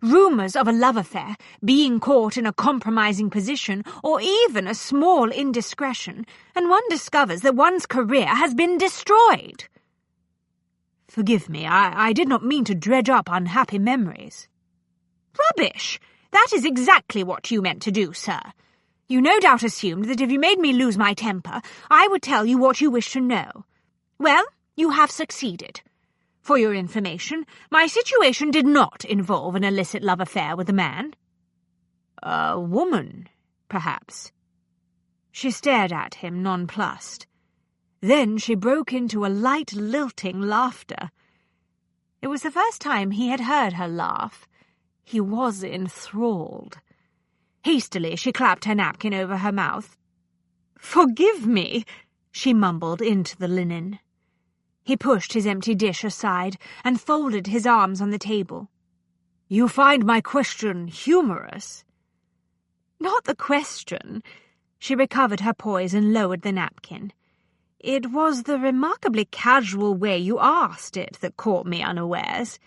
Rumours of a love affair, being caught in a compromising position, or even a small indiscretion, and one discovers that one's career has been destroyed. Forgive me, I did not mean to dredge up unhappy memories. Rubbish! That is exactly what you meant to do, sir. You no doubt assumed that if you made me lose my temper, I would tell you what you wish to know. Well, you have succeeded. For your information, my situation did not involve an illicit love affair with a man. A woman, perhaps. She stared at him, nonplussed. Then she broke into a light, lilting laughter. It was the first time he had heard her laugh. He was enthralled. Hastily, she clapped her napkin over her mouth. "Forgive me," she mumbled into the linen. He pushed his empty dish aside and folded his arms on the table. "You find my question humorous?" "Not the question." She recovered her poise and lowered the napkin. "It was the remarkably casual way you asked it that caught me unawares.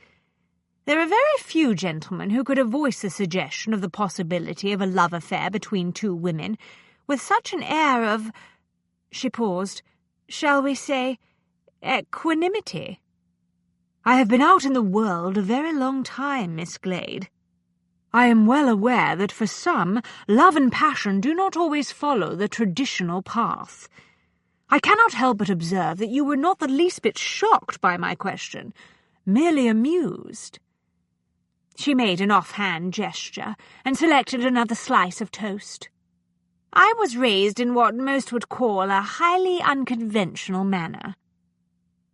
There are very few gentlemen who could have voiced the suggestion of the possibility of a love affair between two women with such an air of—" She paused. "Shall we say equanimity?" "I have been out in the world a very long time, Miss Glade. I am well aware that for some, love and passion do not always follow the traditional path. I cannot help but observe that you were not the least bit shocked by my question, merely amused." She made an offhand gesture and selected another slice of toast. "I was raised in what most would call a highly unconventional manner."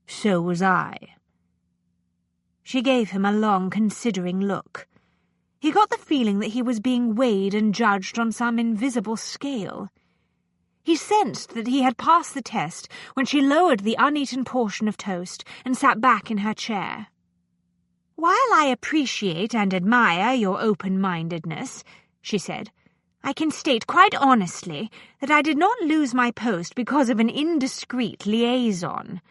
"So was I." She gave him a long, considering look. He got the feeling that he was being weighed and judged on some invisible scale. He sensed that he had passed the test when she lowered the uneaten portion of toast and sat back in her chair. "While I appreciate and admire your open-mindedness," she said, "I can state quite honestly that I did not lose my post because of an indiscreet liaison.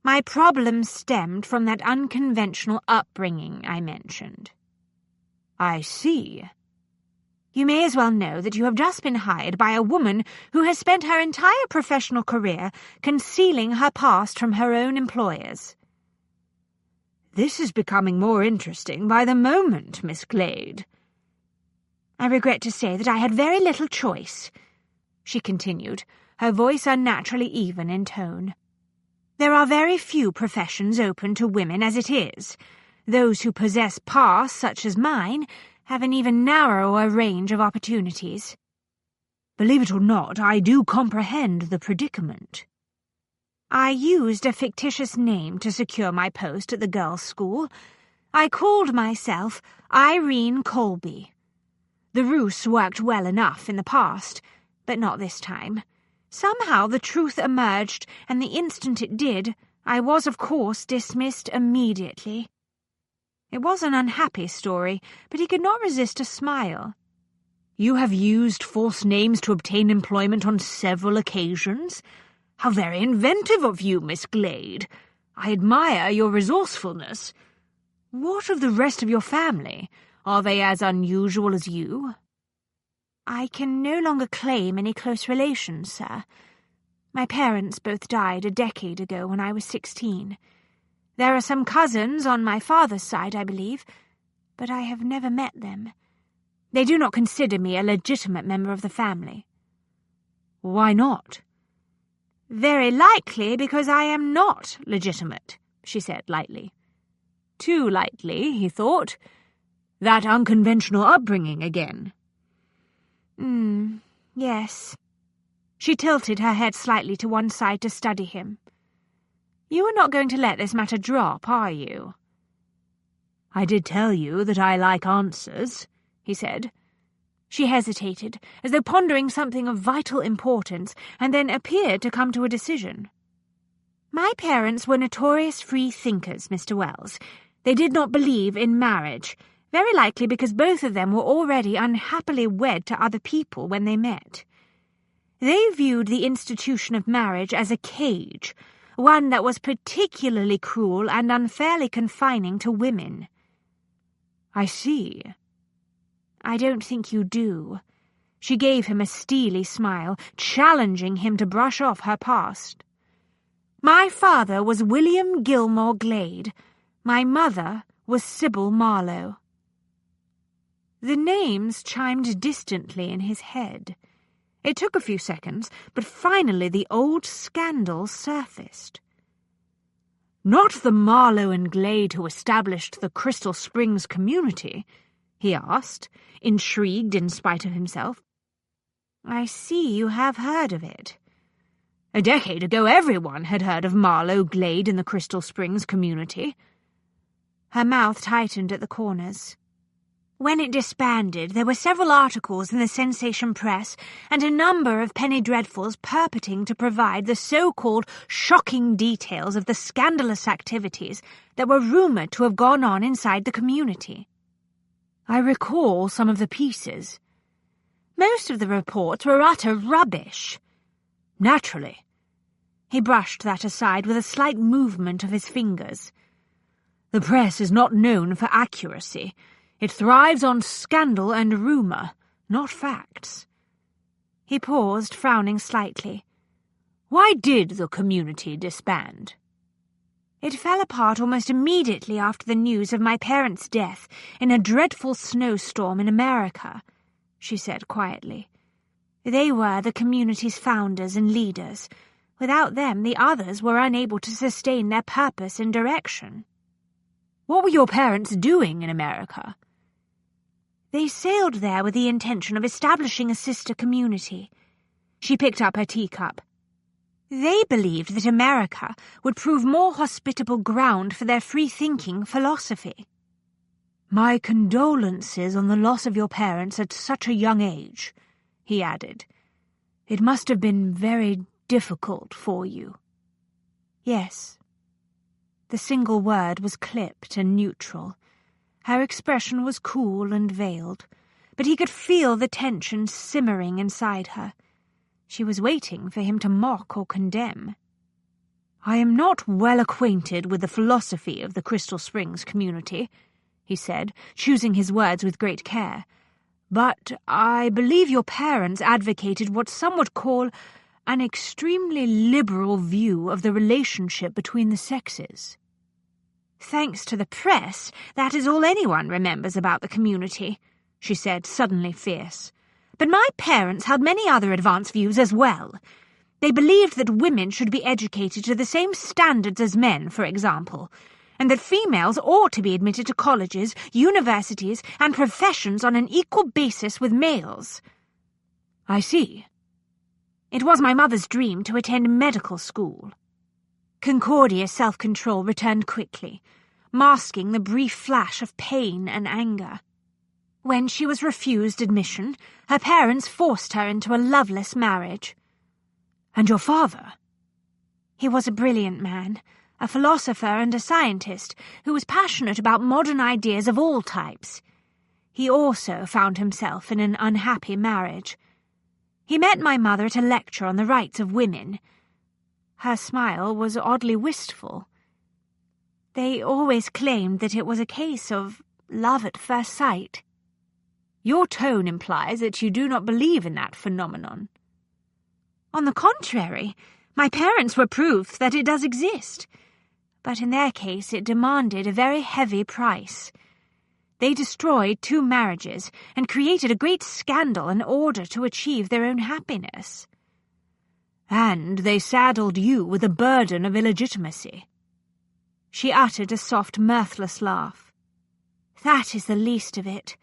My problem stemmed from that unconventional upbringing I mentioned." "I see." "You may as well know that you have just been hired by a woman who has spent her entire professional career concealing her past from her own employers." "This is becoming more interesting by the moment, Miss Glade." "I regret to say that I had very little choice," she continued, her voice unnaturally even in tone. "There are very few professions open to women as it is. Those who possess pasts such as mine have an even narrower range of opportunities." "Believe it or not, I do comprehend the predicament." "I used a fictitious name to secure my post at the girls' school. I called myself Irene Colby. The ruse worked well enough in the past, but not this time. Somehow the truth emerged, and the instant it did, I was, of course, dismissed immediately." It was an unhappy story, but he could not resist a smile. "You have used false names to obtain employment on several occasions? How very inventive of you, Miss Glade. I admire your resourcefulness. What of the rest of your family? Are they as unusual as you?" "I can no longer claim any close relations, sir. My parents both died a decade ago when I was 16. There are some cousins on my father's side, I believe, but I have never met them. They do not consider me a legitimate member of the family." "Why not?" "Very likely because I am not legitimate," she said lightly. Too lightly, he thought. That unconventional upbringing again. Yes." She tilted her head slightly to one side to study him. "You are not going to let this matter drop, are you?" "I did tell you that I like answers," he said. She hesitated, as though pondering something of vital importance, and then appeared to come to a decision. My parents were notorious free thinkers, Mr. Wells. They did not believe in marriage, very likely because both of them were already unhappily wed to other people when they met. They viewed the institution of marriage as a cage, one that was particularly cruel and unfairly confining to women. I see. I don't think you do. She gave him a steely smile, challenging him to brush off her past. My father was William Gilmore Glade. My mother was Sybil Marlowe. The names chimed distantly in his head. It took a few seconds, but finally the old scandal surfaced. Not the Marlowe and Glade who established the Crystal Springs community? He asked, intrigued in spite of himself. I see you have heard of it. A decade ago everyone had heard of Marlowe, Glade, and the Crystal Springs community. Her mouth tightened at the corners. When it disbanded, there were several articles in the Sensation Press and a number of penny dreadfuls purporting to provide the so-called shocking details of the scandalous activities that were rumoured to have gone on inside the community. I recall some of the pieces. Most of the reports were utter rubbish. Naturally. He brushed that aside with a slight movement of his fingers. The press is not known for accuracy. It thrives on scandal and rumour, not facts. He paused, frowning slightly. Why did the community disband? It fell apart almost immediately after the news of my parents' death in a dreadful snowstorm in America, she said quietly. They were the community's founders and leaders. Without them, the others were unable to sustain their purpose and direction. What were your parents doing in America? They sailed there with the intention of establishing a sister community. She picked up her teacup. They believed that America would prove more hospitable ground for their free-thinking philosophy. My condolences on the loss of your parents at such a young age, he added. It must have been very difficult for you. Yes. The single word was clipped and neutral. Her expression was cool and veiled, but he could feel the tension simmering inside her. She was waiting for him to mock or condemn. I am not well acquainted with the philosophy of the Crystal Springs community, he said, choosing his words with great care. But I believe your parents advocated what some would call an extremely liberal view of the relationship between the sexes. Thanks to the press, that is all anyone remembers about the community, she said, suddenly fierce. But my parents held many other advanced views as well. They believed that women should be educated to the same standards as men, for example, and that females ought to be admitted to colleges, universities, and professions on an equal basis with males. I see. It was my mother's dream to attend medical school. Concordia's self-control returned quickly, masking the brief flash of pain and anger. When she was refused admission, her parents forced her into a loveless marriage. And your father? He was a brilliant man, a philosopher and a scientist who was passionate about modern ideas of all types. He also found himself in an unhappy marriage. He met my mother at a lecture on the rights of women. Her smile was oddly wistful. They always claimed that it was a case of love at first sight. Your tone implies that you do not believe in that phenomenon. On the contrary, my parents were proof that it does exist. But in their case it demanded a very heavy price. They destroyed 2 marriages and created a great scandal in order to achieve their own happiness. And they saddled you with the burden of illegitimacy. She uttered a soft, mirthless laugh. That is the least of it.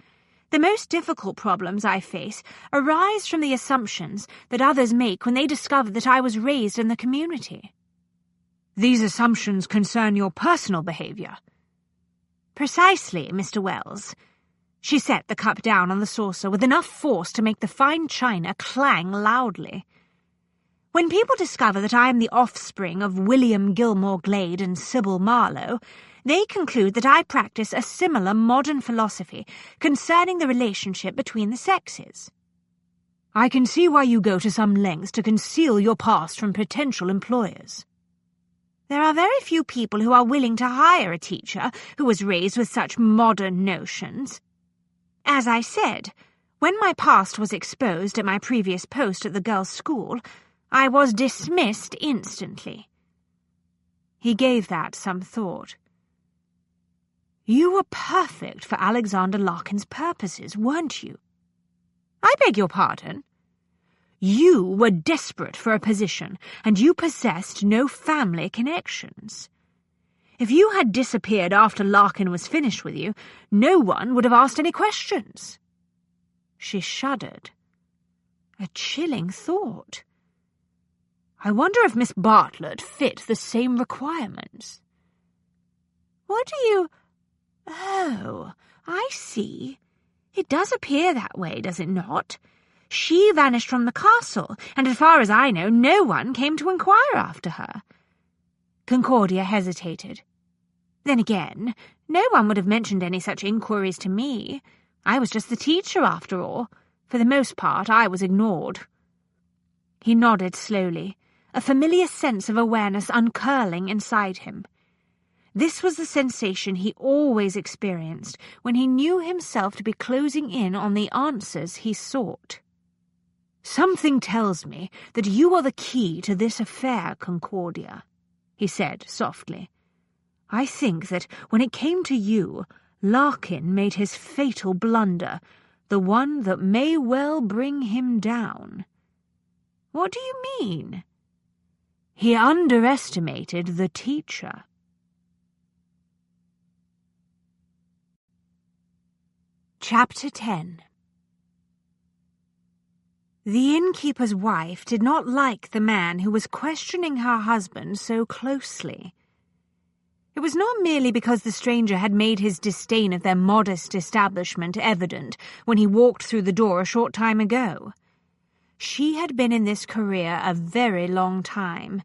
The most difficult problems I face arise from the assumptions that others make when they discover that I was raised in the community. These assumptions concern your personal behaviour. Precisely, Mr. Wells. She set the cup down on the saucer with enough force to make the fine china clang loudly. When people discover that I am the offspring of William Gilmore Glade and Sybil Marlowe, they conclude that I practice a similar modern philosophy concerning the relationship between the sexes. I can see why you go to some lengths to conceal your past from potential employers. There are very few people who are willing to hire a teacher who was raised with such modern notions. As I said, when my past was exposed at my previous post at the girls' school, I was dismissed instantly. He gave that some thought. You were perfect for Alexander Larkin's purposes, weren't you? I beg your pardon? You were desperate for a position, and you possessed no family connections. If you had disappeared after Larkin was finished with you, no one would have asked any questions. She shuddered. A chilling thought. I wonder if Miss Bartlett fit the same requirements. What do you... Oh, I see. It does appear that way, does it not? She vanished from the castle, and as far as I know, no one came to inquire after her. Concordia hesitated. Then again, no one would have mentioned any such inquiries to me. I was just the teacher, after all. For the most part, I was ignored. He nodded slowly, a familiar sense of awareness uncurling inside him. This was the sensation he always experienced when he knew himself to be closing in on the answers he sought. Something tells me that you are the key to this affair, Concordia, he said softly. I think that when it came to you, Larkin made his fatal blunder, the one that may well bring him down. What do you mean? He underestimated the teacher. Chapter 10. The innkeeper's wife did not like the man who was questioning her husband so closely. It was not merely because the stranger had made his disdain of their modest establishment evident when he walked through the door a short time ago. She had been in this career a very long time.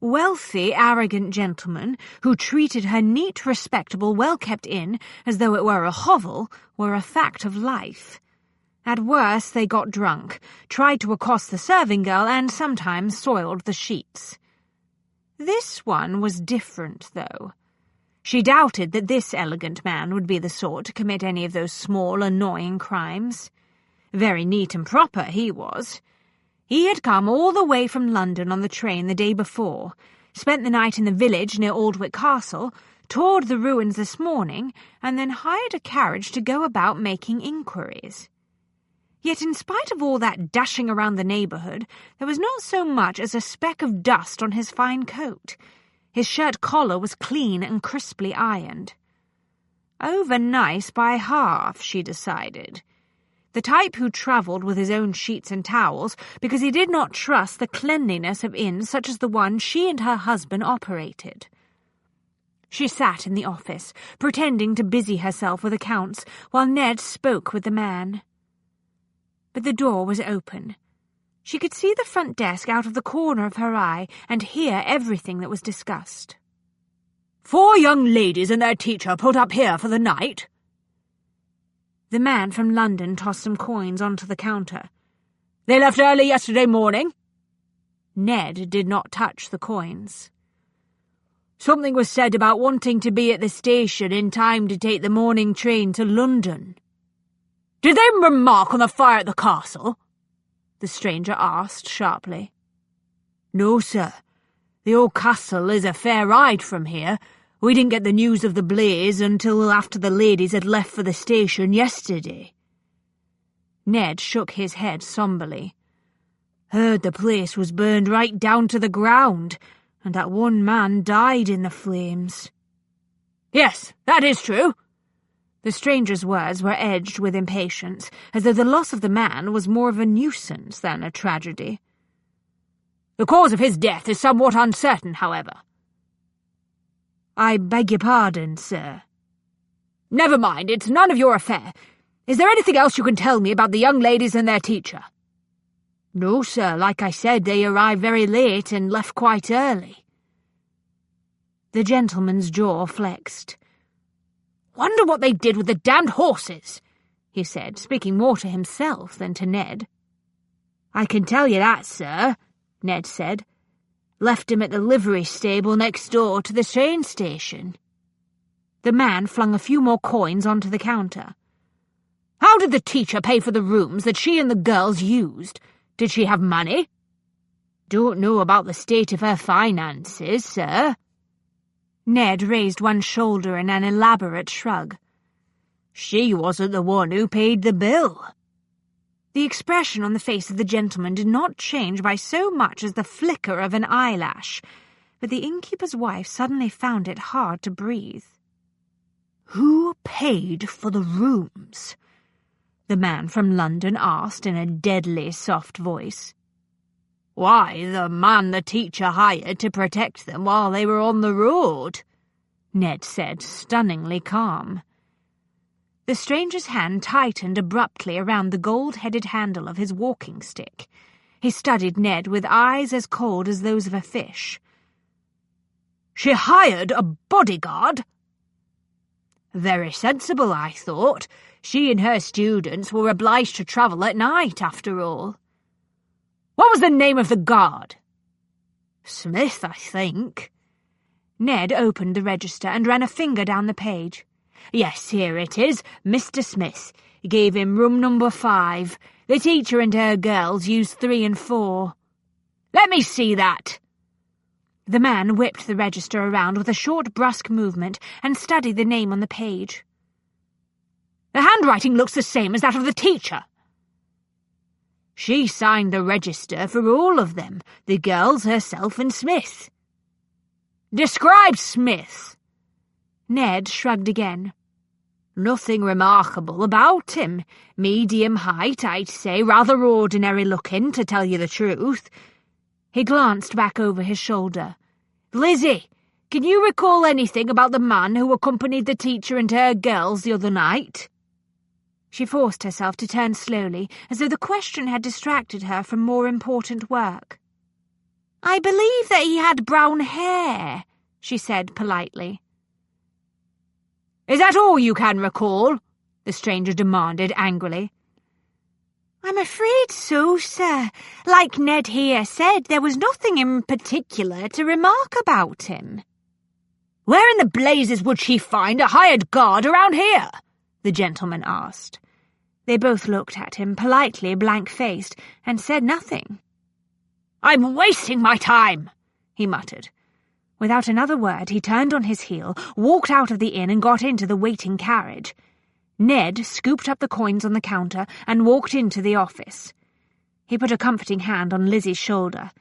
Wealthy, arrogant gentlemen who treated her neat, respectable, well-kept inn as though it were a hovel were a fact of life. At worst, they got drunk, tried to accost the serving girl, and sometimes soiled the sheets. This one was different, though. She doubted that this elegant man would be the sort to commit any of those small, annoying crimes. Very neat and proper he was. He had come all the way from London on the train the day before, spent the night in the village near Aldwick Castle, toured the ruins this morning, and then hired a carriage to go about making inquiries. Yet in spite of all that dashing around the neighbourhood, there was not so much as a speck of dust on his fine coat. His shirt collar was clean and crisply ironed. Over-nice by half, she decided. The type who travelled with his own sheets and towels because he did not trust the cleanliness of inns such as the one she and her husband operated. She sat in the office, pretending to busy herself with accounts, while Ned spoke with the man. But the door was open. She could see the front desk out of the corner of her eye and hear everything that was discussed. 4 young ladies and their teacher put up here for the night? The man from London tossed some coins onto the counter. They left early yesterday morning? Ned did not touch the coins. Something was said about wanting to be at the station in time to take the morning train to London. Did they remark on the fire at the castle? The stranger asked sharply. No, sir. The old castle is a fair ride from here. We didn't get the news of the blaze until after the ladies had left for the station yesterday. Ned shook his head somberly. Heard the place was burned right down to the ground, and that one man died in the flames. Yes, that is true. The stranger's words were edged with impatience, as though the loss of the man was more of a nuisance than a tragedy. The cause of his death is somewhat uncertain, however. I beg your pardon, sir. Never mind, it's none of your affair. Is there anything else you can tell me about the young ladies and their teacher?" "No, sir. Like I said, they arrived very late and left quite early." The gentleman's jaw flexed. "Wonder what they did with the damned horses," he said, speaking more to himself than to Ned. "I can tell you that, sir," Ned said. "Left him at the livery stable next door to the train station." The man flung a few more coins onto the counter. "How did the teacher pay for the rooms that she and the girls used? Did she have money?" "Don't know about the state of her finances, sir." Ned raised one shoulder in an elaborate shrug. "She wasn't the one who paid the bill." The expression on the face of the gentleman did not change by so much as the flicker of an eyelash, but the innkeeper's wife suddenly found it hard to breathe. "Who paid for the rooms?" the man from London asked in a deadly soft voice. "Why, the man the teacher hired to protect them while they were on the road," Ned said, stunningly calm. The stranger's hand tightened abruptly around the gold-headed handle of his walking stick. He studied Ned with eyes as cold as those of a fish. "She hired a bodyguard?" "Very sensible, I thought. She and her students were obliged to travel at night, after all." "What was the name of the guard?" "Smith, I think." Ned opened the register and ran a finger down the page. "Yes, here it is. Mr. Smith. Gave him room number 5. The teacher and her girls used 3 and 4. "Let me see that." The man whipped the register around with a short, brusque movement and studied the name on the page. "The handwriting looks the same as that of the teacher." "She signed the register for all of them, the girls, herself, and Smith." "Describe Smith." Ned shrugged again. "Nothing remarkable about him. Medium height, I'd say, rather ordinary-looking, to tell you the truth." He glanced back over his shoulder. "Lizzie, can you recall anything about the man who accompanied the teacher and her girls the other night?" She forced herself to turn slowly, as though the question had distracted her from more important work. "I believe that he had brown hair," she said politely. "Is that all you can recall?" the stranger demanded angrily. "I'm afraid so, sir. Like Ned here said, there was nothing in particular to remark about him." "Where in the blazes would she find a hired guard around here?" the gentleman asked. They both looked at him, politely blank-faced, and said nothing. "I'm wasting my time," he muttered. Without another word, he turned on his heel, walked out of the inn and got into the waiting carriage. Ned scooped up the coins on the counter and walked into the office. He put a comforting hand on Lizzie's shoulder.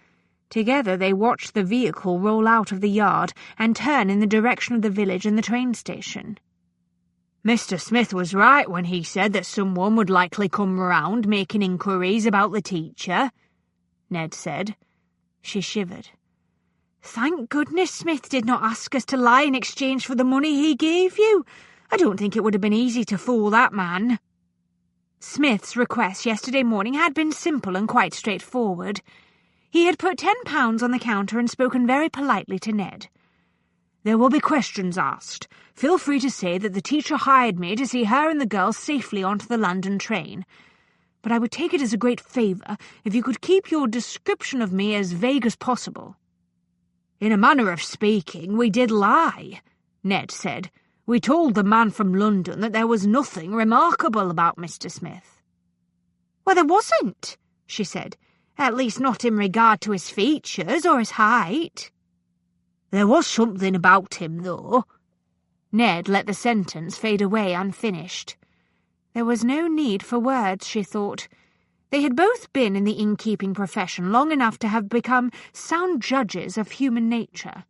Together they watched the vehicle roll out of the yard and turn in the direction of the village and the train station. "Mr. Smith was right when he said that someone would likely come round making inquiries about the teacher," Ned said. She shivered. "Thank goodness Smith did not ask us to lie in exchange for the money he gave you. I don't think it would have been easy to fool that man." Smith's request yesterday morning had been simple and quite straightforward. He had put £10 on the counter and spoken very politely to Ned. "There will be questions asked. Feel free to say that the teacher hired me to see her and the girls safely onto the London train. But I would take it as a great favour if you could keep your description of me as vague as possible." "In a manner of speaking, we did lie," Ned said. "We told the man from London that there was nothing remarkable about Mr. Smith." "Well, there wasn't," she said. "At least not in regard to his features or his height." "There was something about him, though." Ned let the sentence fade away unfinished. There was no need for words, she thought. They had both been in the innkeeping profession long enough to have become sound judges of human nature.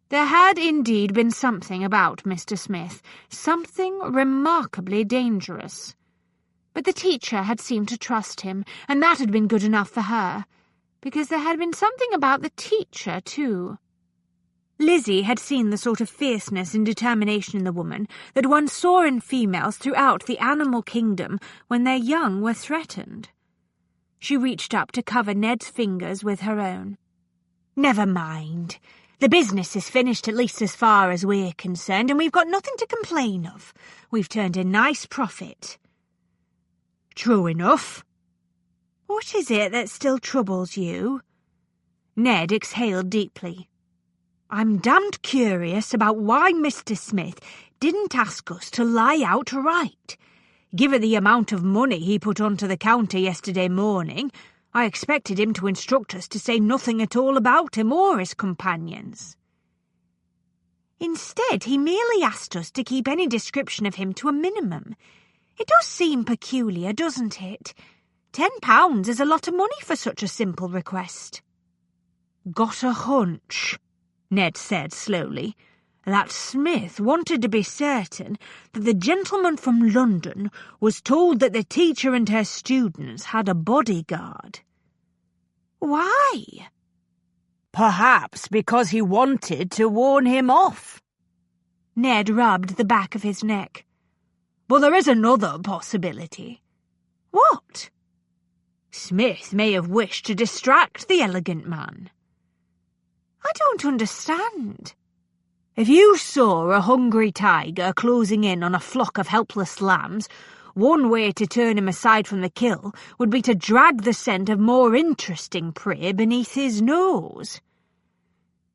There had indeed been something about Mr. Smith, something remarkably dangerous. But the teacher had seemed to trust him, and that had been good enough for her, because there had been something about the teacher, too. Lizzie had seen the sort of fierceness and determination in the woman that one saw in females throughout the animal kingdom when their young were threatened. She reached up to cover Ned's fingers with her own. "Never mind. The business is finished, at least as far as we're concerned, and we've got nothing to complain of. We've turned a nice profit." "True enough." "What is it that still troubles you?" Ned exhaled deeply. "I'm damned curious about why Mr. Smith didn't ask us to lie outright. Given the amount of money he put onto the counter yesterday morning, I expected him to instruct us to say nothing at all about him or his companions. Instead, he merely asked us to keep any description of him to a minimum. It does seem peculiar, doesn't it? £10 is a lot of money for such a simple request." "Got a hunch," Ned said slowly, "that Smith wanted to be certain that the gentleman from London was told that the teacher and her students had a bodyguard." "Why?" "Perhaps because he wanted to warn him off." Ned rubbed the back of his neck. "But there is another possibility." "What?" "Smith may have wished to distract the elegant man." "I don't understand." "If you saw a hungry tiger closing in on a flock of helpless lambs, one way to turn him aside from the kill would be to drag the scent of more interesting prey beneath his nose."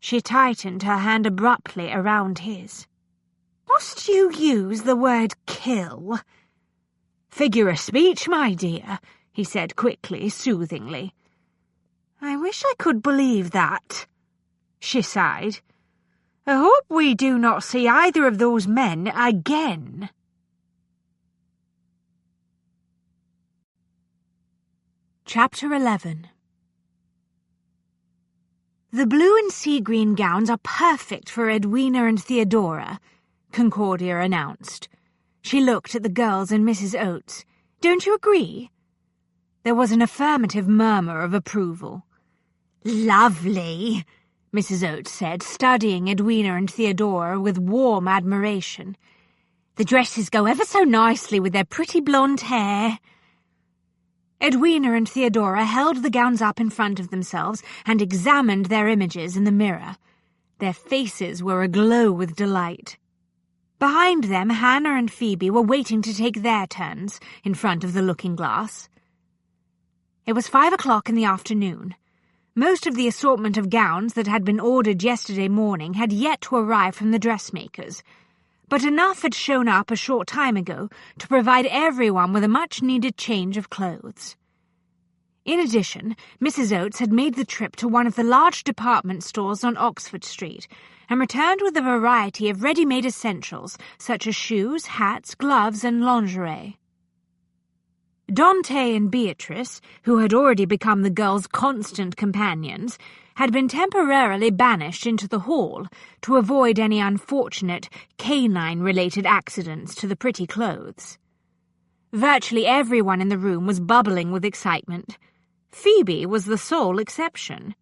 She tightened her hand abruptly around his. "Must you use the word kill?" "Figure of speech, my dear," he said quickly, soothingly. "I wish I could believe that," she sighed. "I hope we do not see either of those men again." Chapter 11. "The blue and sea-green gowns are perfect for Edwina and Theodora," Concordia announced. She looked at the girls and Mrs. Oates. "Don't you agree?" There was an affirmative murmur of approval. "Lovely," Mrs. Oates said, studying Edwina and Theodora with warm admiration. "The dresses go ever so nicely with their pretty blonde hair." Edwina and Theodora held the gowns up in front of themselves and examined their images in the mirror. Their faces were aglow with delight. Behind them, Hannah and Phoebe were waiting to take their turns in front of the looking-glass. It was 5 o'clock in the afternoon. Most of the assortment of gowns that had been ordered yesterday morning had yet to arrive from the dressmakers, but enough had shown up a short time ago to provide everyone with a much-needed change of clothes. In addition, Mrs. Oates had made the trip to one of the large department stores on Oxford Street and returned with a variety of ready-made essentials such as shoes, hats, gloves, and lingerie. Dante and Beatrice, who had already become the girls' constant companions, had been temporarily banished into the hall to avoid any unfortunate canine-related accidents to the pretty clothes. Virtually everyone in the room was bubbling with excitement. Phoebe was the sole exception.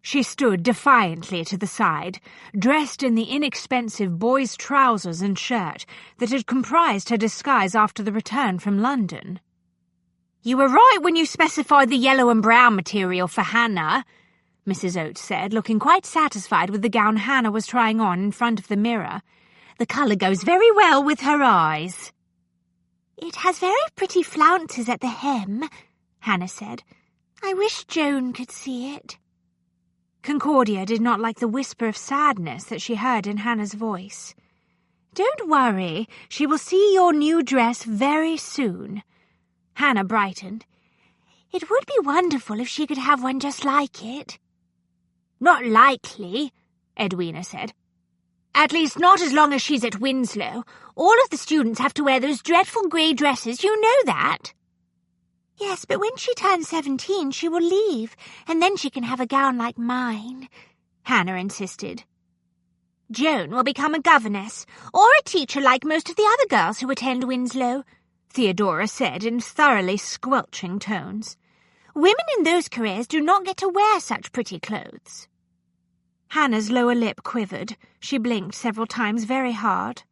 She stood defiantly to the side, dressed in the inexpensive boys' trousers and shirt that had comprised her disguise after the return from London. "You were right when you specified the yellow and brown material for Hannah," Mrs. Oates said, looking quite satisfied with the gown Hannah was trying on in front of the mirror. "The colour goes very well with her eyes." "It has very pretty flounces at the hem," Hannah said. "I wish Joan could see it." Concordia did not like the whisper of sadness that she heard in Hannah's voice. "Don't worry, she will see your new dress very soon." Hannah brightened. "It would be wonderful if she could have one just like it." "Not likely," Edwina said. "At least not as long as she's at Winslow. All of the students have to wear those dreadful grey dresses, you know that." "Yes, but when she turns 17, she will leave, and then she can have a gown like mine," Hannah insisted. "Joan will become a governess, or a teacher like most of the other girls who attend Winslow," Theodora said in thoroughly squelching tones. "Women in those careers do not get to wear such pretty clothes." Hannah's lower lip quivered. She blinked several times very hard.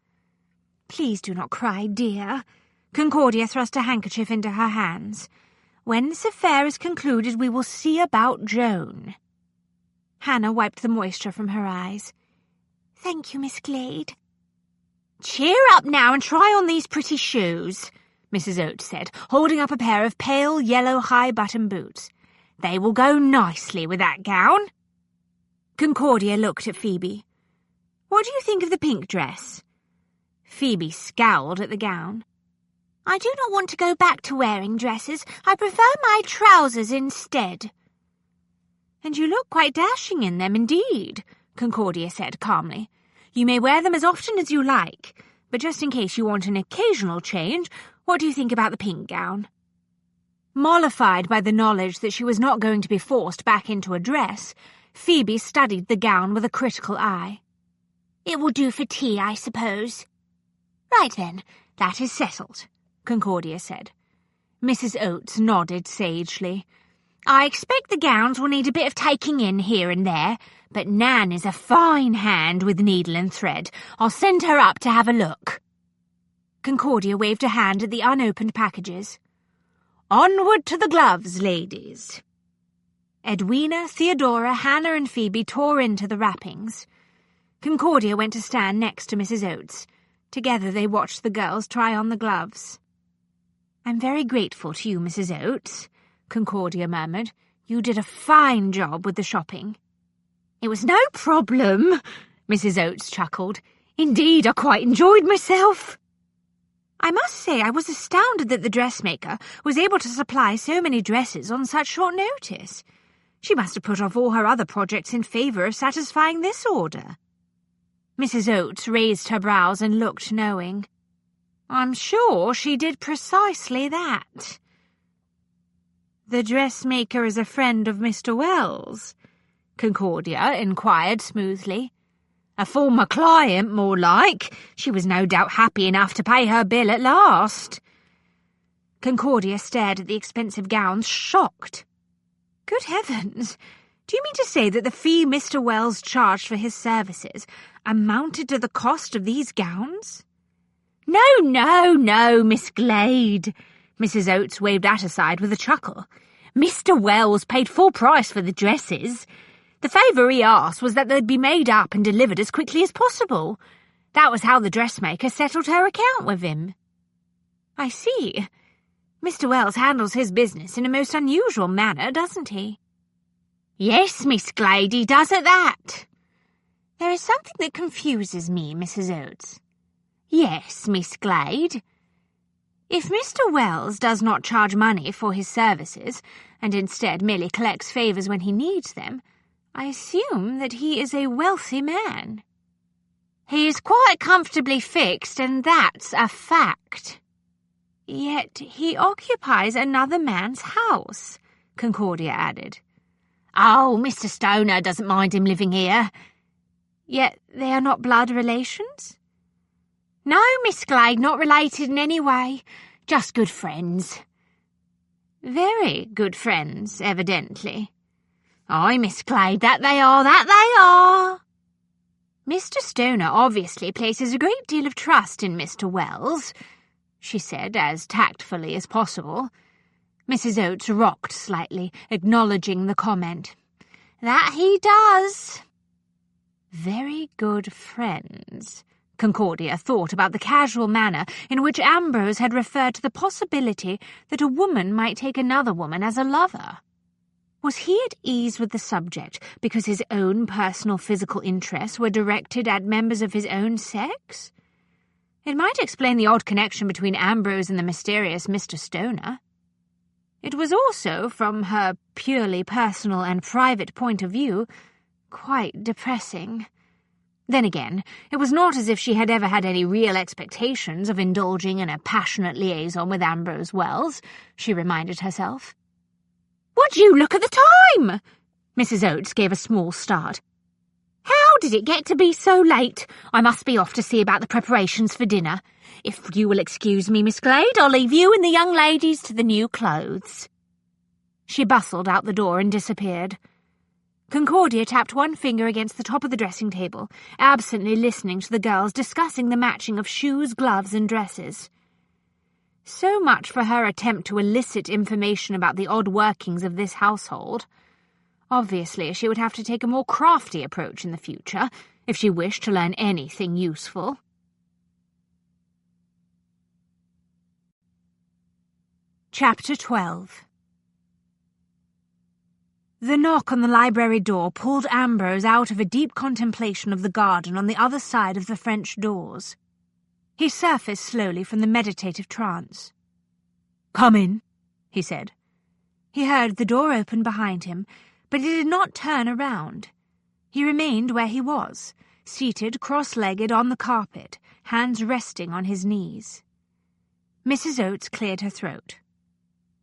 "Please do not cry, dear." Concordia thrust a handkerchief into her hands. "When this affair is concluded, we will see about Joan." Hannah wiped the moisture from her eyes. "Thank you, Miss Glade." "Cheer up now and try on these pretty shoes," Mrs. Oates said, holding up a pair of pale yellow high-button boots. "They will go nicely with that gown." Concordia looked at Phoebe. "What do you think of the pink dress?" Phoebe scowled at the gown. "I do not want to go back to wearing dresses. I prefer my trousers instead." "And you look quite dashing in them indeed," Concordia said calmly. "You may wear them as often as you like, but just in case you want an occasional change, what do you think about the pink gown?" Mollified by the knowledge that she was not going to be forced back into a dress, Phoebe studied the gown with a critical eye. "It will do for tea, I suppose." "Right then, that is settled," Concordia said. Mrs. Oates nodded sagely. "I expect the gowns will need a bit of taking in here and there, but Nan is a fine hand with needle and thread. I'll send her up to have a look." Concordia waved a hand at the unopened packages. "Onward to the gloves, ladies." Edwina, Theodora, Hannah and Phoebe tore into the wrappings. Concordia went to stand next to Mrs. Oates. Together they watched the girls try on the gloves. "I'm very grateful to you, Mrs. Oates," Concordia murmured. "You did a fine job with the shopping." "It was no problem," Mrs. Oates chuckled. "Indeed, I quite enjoyed myself." "I must say I was astounded that the dressmaker was able to supply so many dresses on such short notice. She must have put off all her other projects in favour of satisfying this order." Mrs. Oates raised her brows and looked knowing. "I'm sure she did precisely that." "The dressmaker is a friend of Mr. Wells?" Concordia inquired smoothly. "A former client, more like. She was no doubt happy enough to pay her bill at last." Concordia stared at the expensive gowns, shocked. "Good heavens! Do you mean to say that the fee Mr. Wells charged for his services amounted to the cost of these gowns?" No, Miss Glade." Mrs. Oates waved that aside with a chuckle. "Mr. Wells paid full price for the dresses. The favour he asked was that they'd be made up and delivered as quickly as possible. That was how the dressmaker settled her account with him." "I see. Mr. Wells handles his business in a most unusual manner, doesn't he?" "Yes, Miss Glade, he does at that." "There is something that confuses me, Mrs. Oates." "Yes, Miss Glade." "If Mr. Wells does not charge money for his services, and instead merely collects favours when he needs them, I assume that he is a wealthy man." "He is quite comfortably fixed, and that's a fact." "Yet he occupies another man's house," Concordia added. "Oh, Mr. Stoner doesn't mind him living here." "Yet they are not blood relations?" "No, Miss Glade, not related in any way. Just good friends." "Very good friends, evidently." "Aye, Miss Glade, that they are. "Mr. Stoner obviously places a great deal of trust in Mr. Wells," she said as tactfully as possible. Mrs. Oates rocked slightly, acknowledging the comment. "That he does." Very good friends. Concordia thought about the casual manner in which Ambrose had referred to the possibility that a woman might take another woman as a lover. Was he at ease with the subject because his own personal physical interests were directed at members of his own sex? It might explain the odd connection between Ambrose and the mysterious Mr. Stoner. It was also, from her purely personal and private point of view, quite depressing. Then again, it was not as if she had ever had any real expectations of indulging in a passionate liaison with Ambrose Wells, she reminded herself. "Would you look at the time?" Mrs. Oates gave a small start. "How did it get to be so late? I must be off to see about the preparations for dinner. If you will excuse me, Miss Glade, I'll leave you and the young ladies to the new clothes." She bustled out the door and disappeared. Concordia tapped one finger against the top of the dressing table, absently listening to the girls discussing the matching of shoes, gloves, and dresses. So much for her attempt to elicit information about the odd workings of this household. Obviously, she would have to take a more crafty approach in the future, if she wished to learn anything useful. Chapter 12. The knock on the library door pulled Ambrose out of a deep contemplation of the garden on the other side of the French doors. He surfaced slowly from the meditative trance. "Come in," he said. He heard the door open behind him, but he did not turn around. He remained where he was, seated cross-legged on the carpet, hands resting on his knees. Mrs. Oates cleared her throat.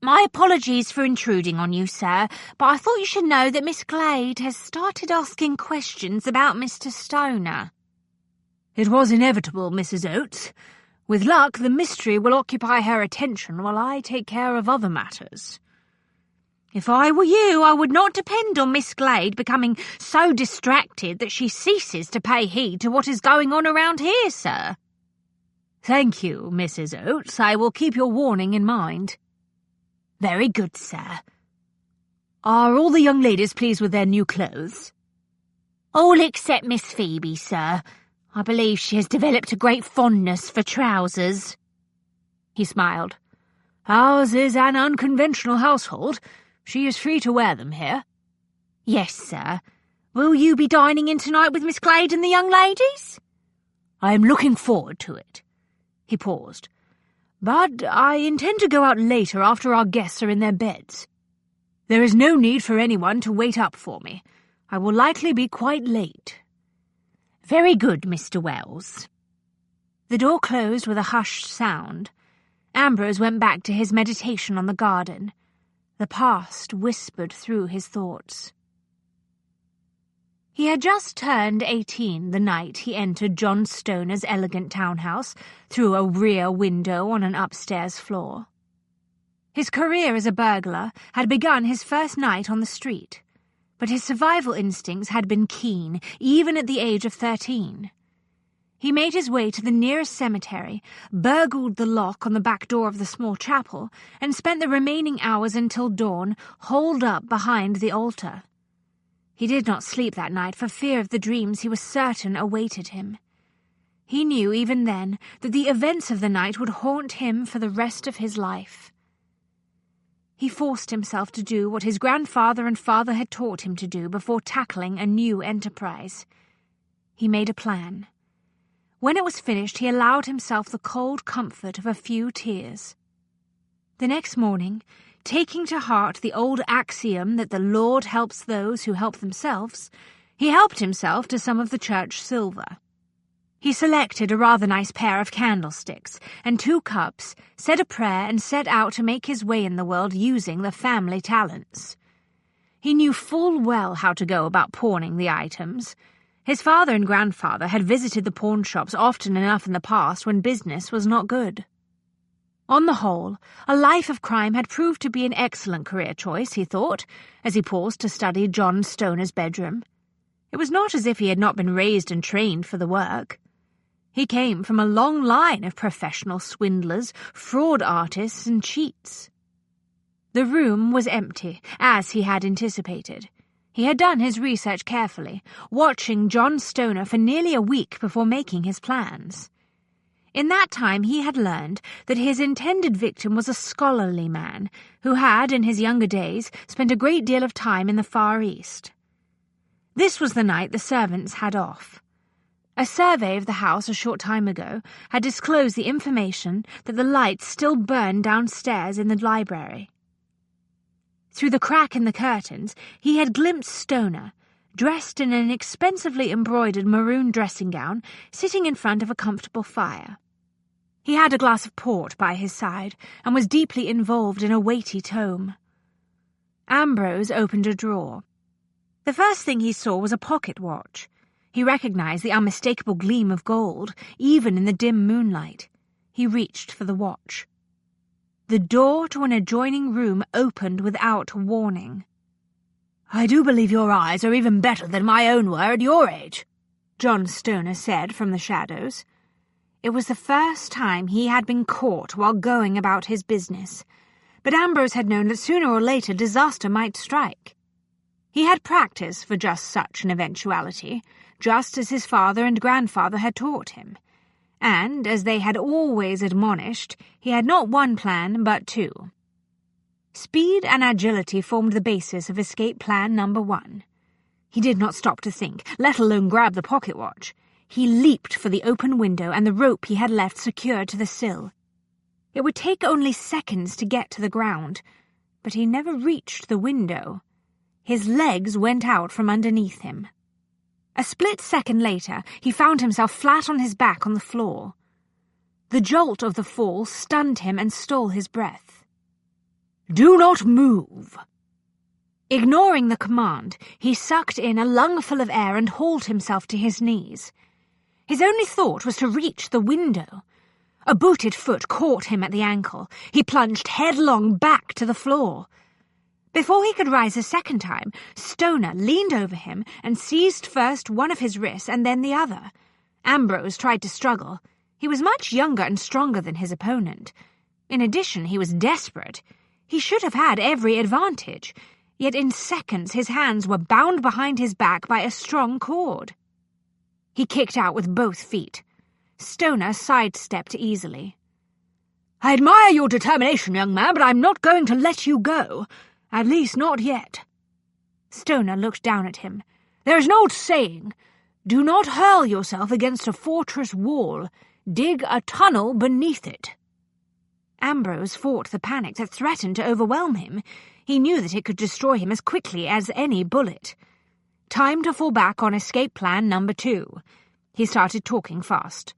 "My apologies for intruding on you, sir, but I thought you should know that Miss Glade has started asking questions about Mr. Stoner." "It was inevitable, Mrs. Oates. With luck, the mystery will occupy her attention while I take care of other matters." "If I were you, I would not depend on Miss Glade becoming so distracted that she ceases to pay heed to what is going on around here, sir." "Thank you, Mrs. Oates. I will keep your warning in mind." "Very good, sir." "Are all the young ladies pleased with their new clothes?" "All except Miss Phoebe, sir. I believe she has developed a great fondness for trousers." He smiled. "Ours is an unconventional household. She is free to wear them here." "Yes, sir. Will you be dining in tonight with Miss Glade and the young ladies?" "I am looking forward to it." He paused. "But I intend to go out later after our guests are in their beds. There is no need for anyone to wait up for me. I will likely be quite late." "Very good, Mr. Wells." The door closed with a hushed sound. Ambrose went back to his meditation on the garden. The past whispered through his thoughts. He had just turned 18 the night he entered John Stoner's elegant townhouse through a rear window on an upstairs floor. His career as a burglar had begun his first night on the street, but his survival instincts had been keen, even at the age of 13. He made his way to the nearest cemetery, burgled the lock on the back door of the small chapel, and spent the remaining hours until dawn holed up behind the altar. He did not sleep that night for fear of the dreams he was certain awaited him. He knew even then that the events of the night would haunt him for the rest of his life. He forced himself to do what his grandfather and father had taught him to do before tackling a new enterprise. He made a plan. When it was finished, he allowed himself the cold comfort of a few tears. The next morning, taking to heart the old axiom that the Lord helps those who help themselves, he helped himself to some of the church silver. He selected a rather nice pair of candlesticks and 2 cups, said a prayer, and set out to make his way in the world using the family talents. He knew full well how to go about pawning the items. His father and grandfather had visited the pawn shops often enough in the past when business was not good. On the whole, a life of crime had proved to be an excellent career choice, he thought, as he paused to study John Stoner's bedroom. It was not as if he had not been raised and trained for the work. He came from a long line of professional swindlers, fraud artists, and cheats. The room was empty, as he had anticipated. He had done his research carefully, watching John Stoner for nearly a week before making his plans. In that time he had learned that his intended victim was a scholarly man who had, in his younger days, spent a great deal of time in the Far East. This was the night the servants had off. A survey of the house a short time ago had disclosed the information that the lights still burned downstairs in the library. Through the crack in the curtains, he had glimpsed Stoner, dressed in an expensively embroidered maroon dressing gown, sitting in front of a comfortable fire. He had a glass of port by his side and was deeply involved in a weighty tome. Ambrose opened a drawer. The first thing he saw was a pocket watch. He recognized the unmistakable gleam of gold, even in the dim moonlight. He reached for the watch. The door to an adjoining room opened without warning. "I do believe your eyes are even better than my own were at your age," John Stoner said from the shadows. It was the first time he had been caught while going about his business, but Ambrose had known that sooner or later disaster might strike. He had practice for just such an eventuality, just as his father and grandfather had taught him. And, as they had always admonished, he had not one plan but two. Speed and agility formed the basis of escape plan number 1. He did not stop to think, let alone grab the pocket watch. He leaped for the open window and the rope he had left secured to the sill. It would take only seconds to get to the ground, but he never reached the window. His legs went out from underneath him. A split second later, he found himself flat on his back on the floor. The jolt of the fall stunned him and stole his breath. "Do not move!" Ignoring the command, he sucked in a lungful of air and hauled himself to his knees. His only thought was to reach the window. A booted foot caught him at the ankle. He plunged headlong back to the floor. Before he could rise a second time, Stoner leaned over him and seized first one of his wrists and then the other. Ambrose tried to struggle. He was much younger and stronger than his opponent. In addition, he was desperate. He should have had every advantage, yet in seconds his hands were bound behind his back by a strong cord. He kicked out with both feet. Stoner sidestepped easily. "I admire your determination, young man, but I'm not going to let you go. At least not yet." Stoner looked down at him. "There is an old saying, 'Do not hurl yourself against a fortress wall. Dig a tunnel beneath it.'" Ambrose fought the panic that threatened to overwhelm him. He knew that it could destroy him as quickly as any bullet. Time to fall back on escape plan number 2. He started talking fast.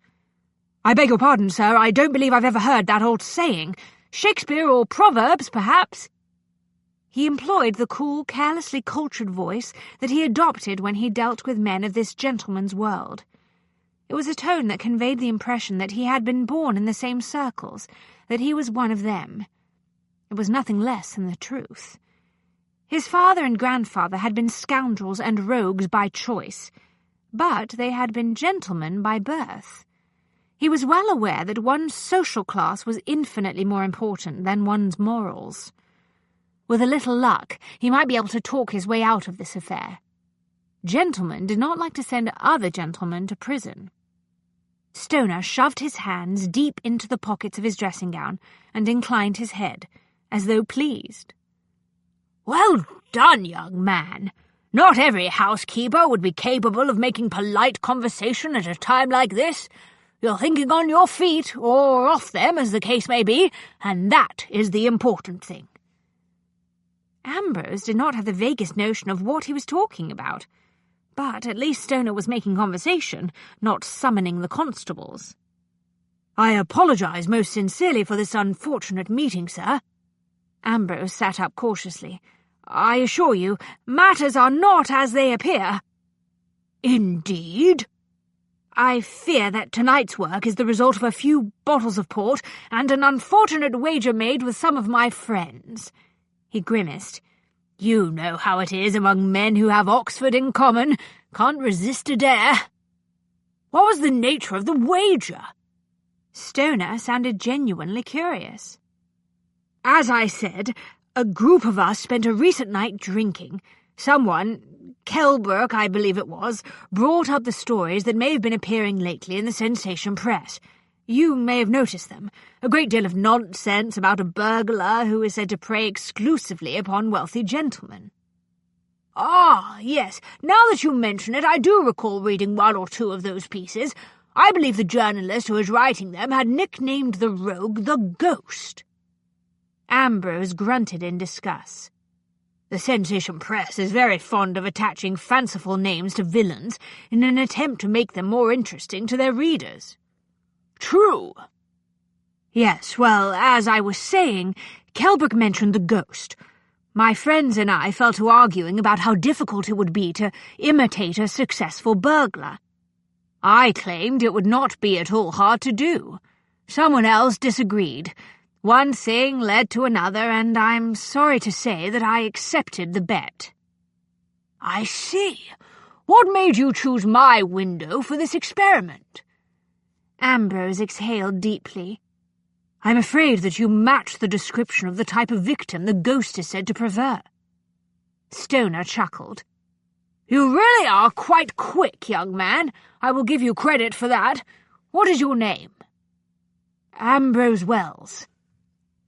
"I beg your pardon, sir. I don't believe I've ever heard that old saying. Shakespeare or Proverbs, perhaps?" He employed the cool, carelessly cultured voice that he adopted when he dealt with men of this gentleman's world. It was a tone that conveyed the impression that he had been born in the same circles, that he was one of them. It was nothing less than the truth. His father and grandfather had been scoundrels and rogues by choice, but they had been gentlemen by birth. He was well aware that one's social class was infinitely more important than one's morals. With a little luck, he might be able to talk his way out of this affair. Gentlemen did not like to send other gentlemen to prison. Stoner shoved his hands deep into the pockets of his dressing gown and inclined his head, as though pleased. "Well done, young man. Not every housekeeper would be capable of making polite conversation at a time like this. You're thinking on your feet, or off them, as the case may be, and that is the important thing." Ambrose did not have the vaguest notion of what he was talking about, but at least Stoner was making conversation, not summoning the constables. "I apologize most sincerely for this unfortunate meeting, sir." Ambrose sat up cautiously. "I assure you, matters are not as they appear." "Indeed?" "I fear that tonight's work is the result of a few bottles of port and an unfortunate wager made with some of my friends." He grimaced. "You know how it is among men who have Oxford in common. Can't resist a dare." "What was the nature of the wager?" Stoner sounded genuinely curious. "As I said, a group of us spent a recent night drinking. Someone, Kelbrook I believe it was, brought up the stories that may have been appearing lately in the sensation press. You may have noticed them. A great deal of nonsense about a burglar who is said to prey exclusively upon wealthy gentlemen." "Ah, yes. Now that you mention it, I do recall reading one or two of those pieces. I believe the journalist who was writing them had nicknamed the rogue the Ghost." Ambrose grunted in disgust. "The sensation press is very fond of attaching fanciful names to villains in an attempt to make them more interesting to their readers." "True." "Yes, well, as I was saying, Kelbrook mentioned the Ghost. My friends and I fell to arguing about how difficult it would be to imitate a successful burglar. I claimed it would not be at all hard to do. Someone else disagreed. One thing led to another, and I'm sorry to say that I accepted the bet." I see. What made you choose my window for this experiment? Ambrose exhaled deeply. I'm afraid that you match the description of the type of victim the ghost is said to prefer. Stoner chuckled. You really are quite quick, young man. I will give you credit for that. What is your name? Ambrose Wells,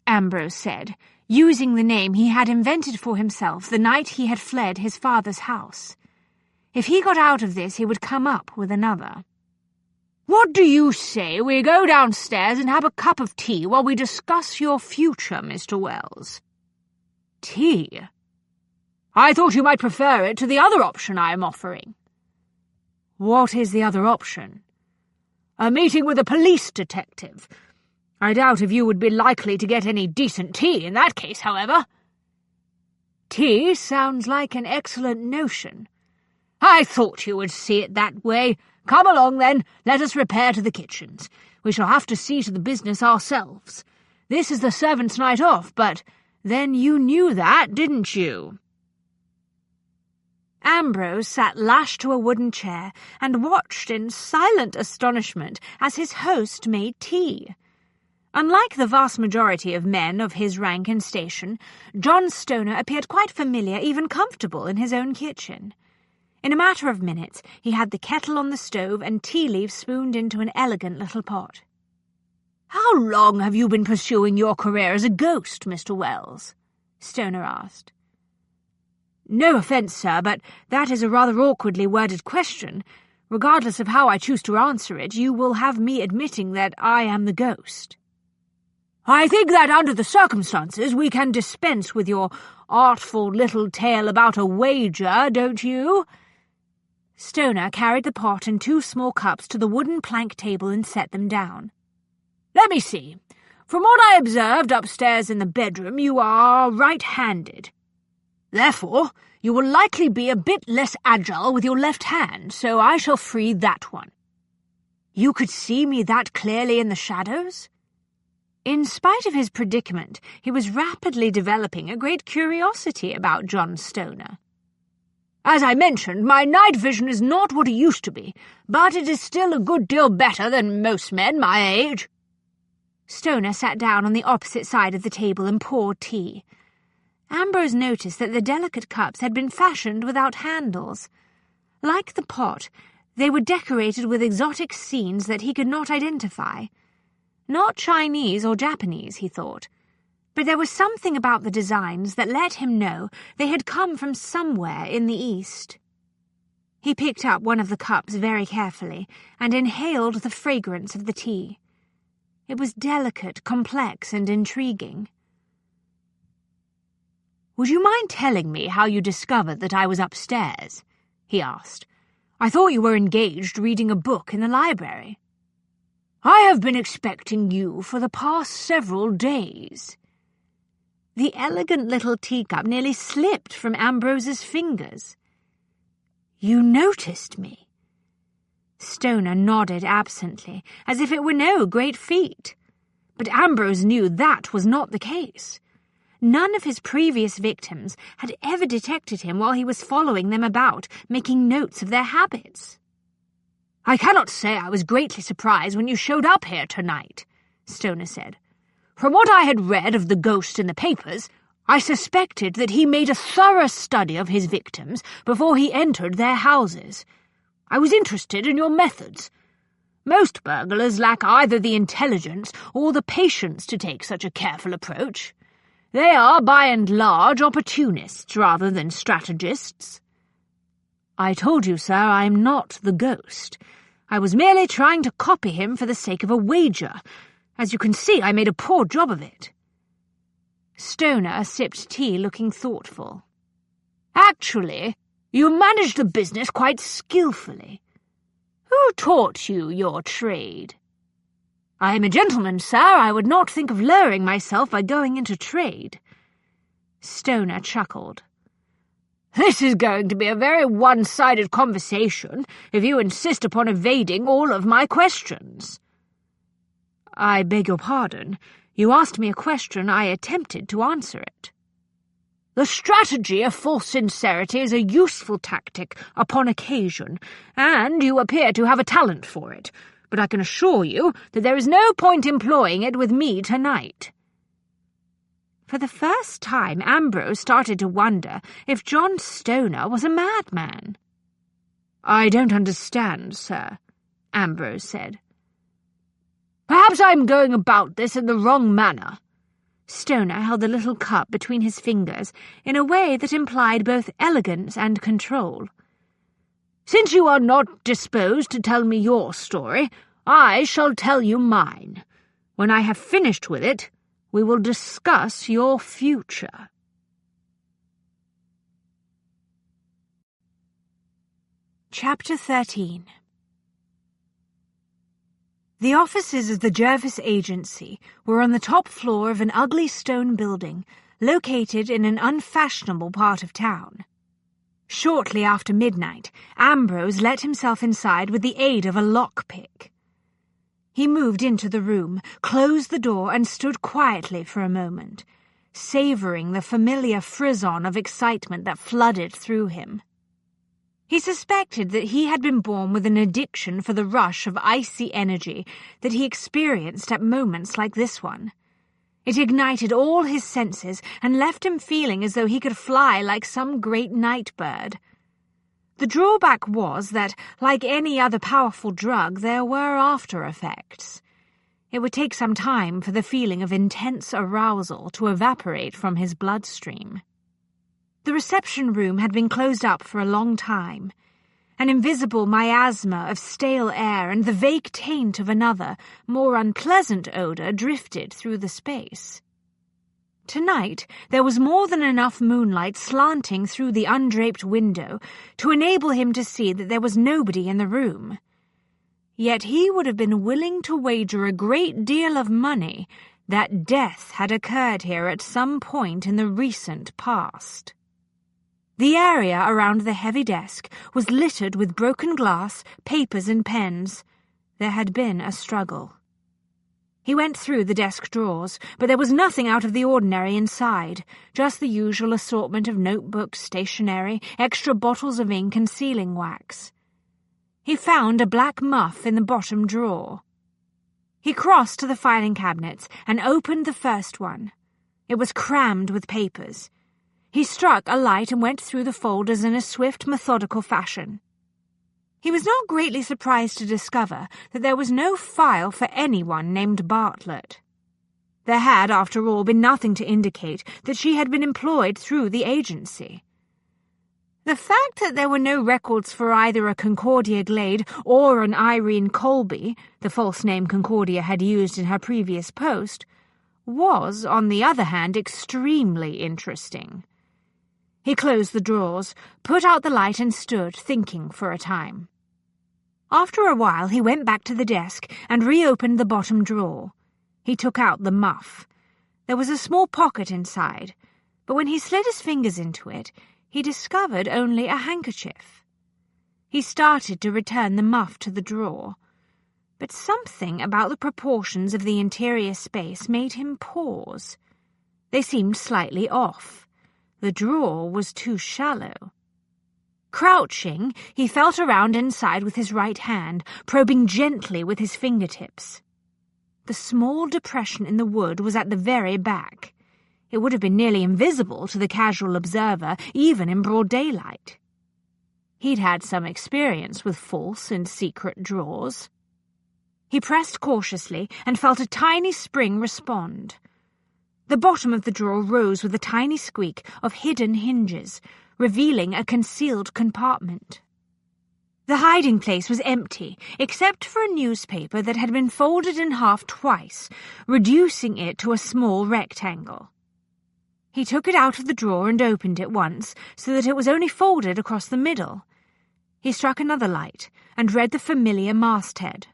Ambrose said, using the name he had invented for himself the night he had fled his father's house. If he got out of this, he would come up with another. What do you say we go downstairs and have a cup of tea while we discuss your future, Mr. Wells? Tea? I thought you might prefer it to the other option I am offering. What is the other option? A meeting with a police detective. I doubt if you would be likely to get any decent tea in that case, however. Tea sounds like an excellent notion. I thought you would see it that way. Come along, then. Let us repair to the kitchens. We shall have to see to the business ourselves. This is the servants' night off, but then you knew that, didn't you? Ambrose sat lashed to a wooden chair and watched in silent astonishment as his host made tea. Unlike the vast majority of men of his rank and station, John Stoner appeared quite familiar, even comfortable, in his own kitchen. In a matter of minutes, he had the kettle on the stove and tea leaves spooned into an elegant little pot. "How long have you been pursuing your career as a ghost, Mr. Wells?" Stoner asked. "No offence, sir, but that is a rather awkwardly worded question. Regardless of how I choose to answer it, you will have me admitting that I am the ghost." "I think that under the circumstances we can dispense with your artful little tale about a wager, don't you?" Stoner carried the pot and 2 small cups to the wooden plank table and set them down. "Let me see. From what I observed upstairs in the bedroom, you are right-handed. Therefore, you will likely be a bit less agile with your left hand, so I shall free that one." "You could see me that clearly in the shadows?" In spite of his predicament, he was rapidly developing a great curiosity about John Stoner. "As I mentioned, my night vision is not what it used to be, but it is still a good deal better than most men my age." Stoner sat down on the opposite side of the table and poured tea. Ambrose noticed that the delicate cups had been fashioned without handles. Like the pot, they were decorated with exotic scenes that he could not identify. Not Chinese or Japanese, he thought, but there was something about the designs that let him know they had come from somewhere in the East. He picked up one of the cups very carefully and inhaled the fragrance of the tea. It was delicate, complex, and intriguing. "Would you mind telling me how you discovered that I was upstairs?" he asked. "I thought you were engaged reading a book in the library." "I have been expecting you for the past several days." The elegant little teacup nearly slipped from Ambrose's fingers. "You noticed me?" Stoner nodded absently, as if it were no great feat. But Ambrose knew that was not the case. None of his previous victims had ever detected him while he was following them about, making notes of their habits. "I cannot say I was greatly surprised when you showed up here tonight," Stoner said. "From what I had read of the ghost in the papers, I suspected that he made a thorough study of his victims before he entered their houses. I was interested in your methods. Most burglars lack either the intelligence or the patience to take such a careful approach. They are, by and large, opportunists rather than strategists." "I told you, sir, I am not the ghost. I was merely trying to copy him for the sake of a wager. As you can see, I made a poor job of it." Stoner sipped tea, looking thoughtful. "Actually, you managed the business quite skillfully. Who taught you your trade?" "I am a gentleman, sir. I would not think of lowering myself by going into trade." Stoner chuckled. "This is going to be a very one-sided conversation if you insist upon evading all of my questions." "I beg your pardon. You asked me a question. I attempted to answer it." The strategy of false sincerity is a useful tactic upon occasion, and you appear to have a talent for it, but I can assure you that there is no point employing it with me tonight." For the first time, Ambrose started to wonder if John Stoner was a madman. "I don't understand, sir," Ambrose said. "Perhaps I'm going about this in the wrong manner." Stoner held the little cup between his fingers in a way that implied both elegance and control. "Since you are not disposed to tell me your story, I shall tell you mine. When I have finished with it, we will discuss your future." Chapter 13. The offices of the Jervis Agency were on the top floor of an ugly stone building located in an unfashionable part of town. Shortly after midnight, Ambrose let himself inside with the aid of a lockpick. He moved into the room, closed the door, and stood quietly for a moment, savouring the familiar frisson of excitement that flooded through him. He suspected that he had been born with an addiction for the rush of icy energy that he experienced at moments like this one. It ignited all his senses and left him feeling as though he could fly like some great night bird. The drawback was that, like any other powerful drug, there were after effects. It would take some time for the feeling of intense arousal to evaporate from his bloodstream. The reception room had been closed up for a long time. An invisible miasma of stale air and the vague taint of another, more unpleasant odour drifted through the space. Tonight, there was more than enough moonlight slanting through the undraped window to enable him to see that there was nobody in the room. Yet he would have been willing to wager a great deal of money that death had occurred here at some point in the recent past. The area around the heavy desk was littered with broken glass, papers and pens. There had been a struggle. He went through the desk drawers, but there was nothing out of the ordinary inside, just the usual assortment of notebooks, stationery, extra bottles of ink and sealing wax. He found a black muff in the bottom drawer. He crossed to the filing cabinets and opened the first one. It was crammed with papers. He struck a light and went through the folders in a swift, methodical fashion. He was not greatly surprised to discover that there was no file for anyone named Bartlett. There had, after all, been nothing to indicate that she had been employed through the agency. The fact that there were no records for either a Concordia Glade or an Irene Colby, the false name Concordia had used in her previous post, was, on the other hand, extremely interesting. He closed the drawers, put out the light and stood, thinking for a time. After a while he went back to the desk and reopened the bottom drawer. He took out the muff. There was a small pocket inside, but when he slid his fingers into it, he discovered only a handkerchief. He started to return the muff to the drawer, but something about the proportions of the interior space made him pause. They seemed slightly off. The drawer was too shallow. Crouching, he felt around inside with his right hand, probing gently with his fingertips. The small depression in the wood was at the very back. It would have been nearly invisible to the casual observer, even in broad daylight. He'd had some experience with false and secret drawers. He pressed cautiously and felt a tiny spring respond. The bottom of the drawer rose with a tiny squeak of hidden hinges, revealing a concealed compartment. The hiding place was empty, except for a newspaper that had been folded in half twice, reducing it to a small rectangle. He took it out of the drawer and opened it once, so that it was only folded across the middle. He struck another light and read the familiar masthead.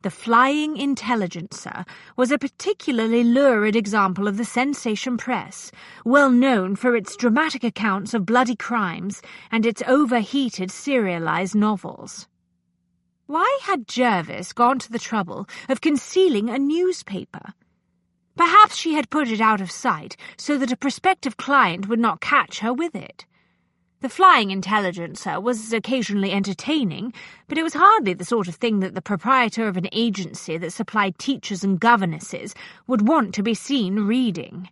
The Flying Intelligencer was a particularly lurid example of the sensation press, well known for its dramatic accounts of bloody crimes and its overheated serialized novels. Why had Jervis gone to the trouble of concealing a newspaper? Perhaps she had put it out of sight so that a prospective client would not catch her with it. The flying intelligencer was occasionally entertaining, but it was hardly the sort of thing that the proprietor of an agency that supplied teachers and governesses would want to be seen reading.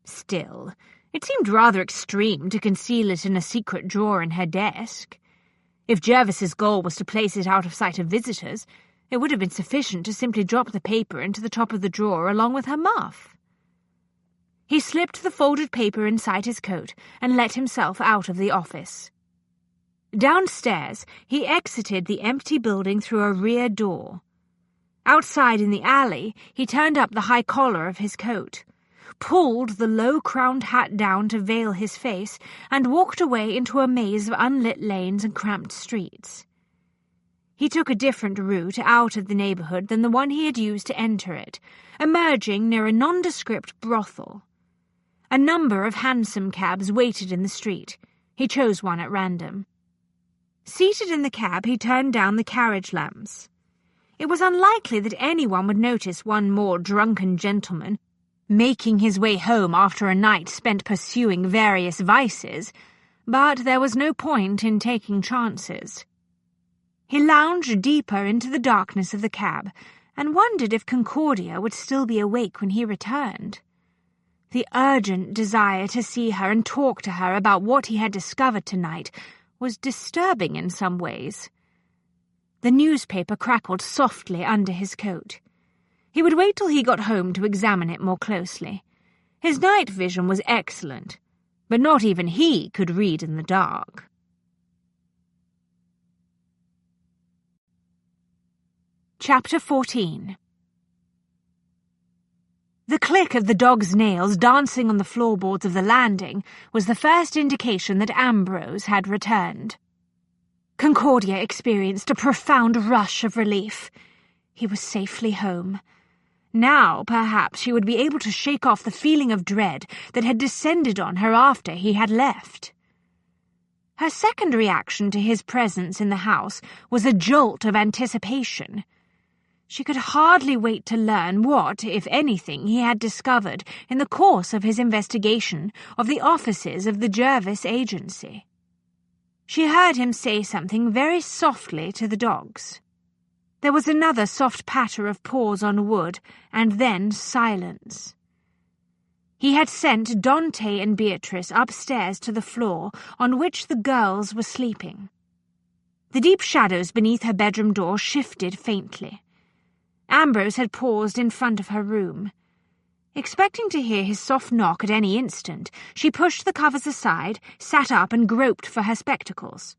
Still, it seemed rather extreme to conceal it in a secret drawer in her desk. If Jervis's goal was to place it out of sight of visitors, it would have been sufficient to simply drop the paper into the top of the drawer along with her muff. He slipped the folded paper inside his coat and let himself out of the office. Downstairs, he exited the empty building through a rear door. Outside in the alley, he turned up the high collar of his coat, pulled the low-crowned hat down to veil his face, and walked away into a maze of unlit lanes and cramped streets. He took a different route out of the neighbourhood than the one he had used to enter it, emerging near a nondescript brothel. A number of hansom cabs waited in the street. He chose one at random. Seated in the cab, he turned down the carriage lamps. It was unlikely that anyone would notice one more drunken gentleman making his way home after a night spent pursuing various vices, but there was no point in taking chances. He lounged deeper into the darkness of the cab and wondered if Concordia would still be awake when he returned. The urgent desire to see her and talk to her about what he had discovered tonight was disturbing in some ways. The newspaper crackled softly under his coat. He would wait till he got home to examine it more closely. His night vision was excellent, but not even he could read in the dark. Chapter 14. The click of the dog's nails dancing on the floorboards of the landing was the first indication that Ambrose had returned. Concordia experienced a profound rush of relief. He was safely home. Now, perhaps, she would be able to shake off the feeling of dread that had descended on her after he had left. Her second reaction to his presence in the house was a jolt of anticipation. She could hardly wait to learn what, if anything, he had discovered in the course of his investigation of the offices of the Jervis agency. She heard him say something very softly to the dogs. There was another soft patter of paws on wood, and then silence. He had sent Dante and Beatrice upstairs to the floor on which the girls were sleeping. The deep shadows beneath her bedroom door shifted faintly. Ambrose had paused in front of her room. Expecting to hear his soft knock at any instant, she pushed the covers aside, sat up and groped for her spectacles.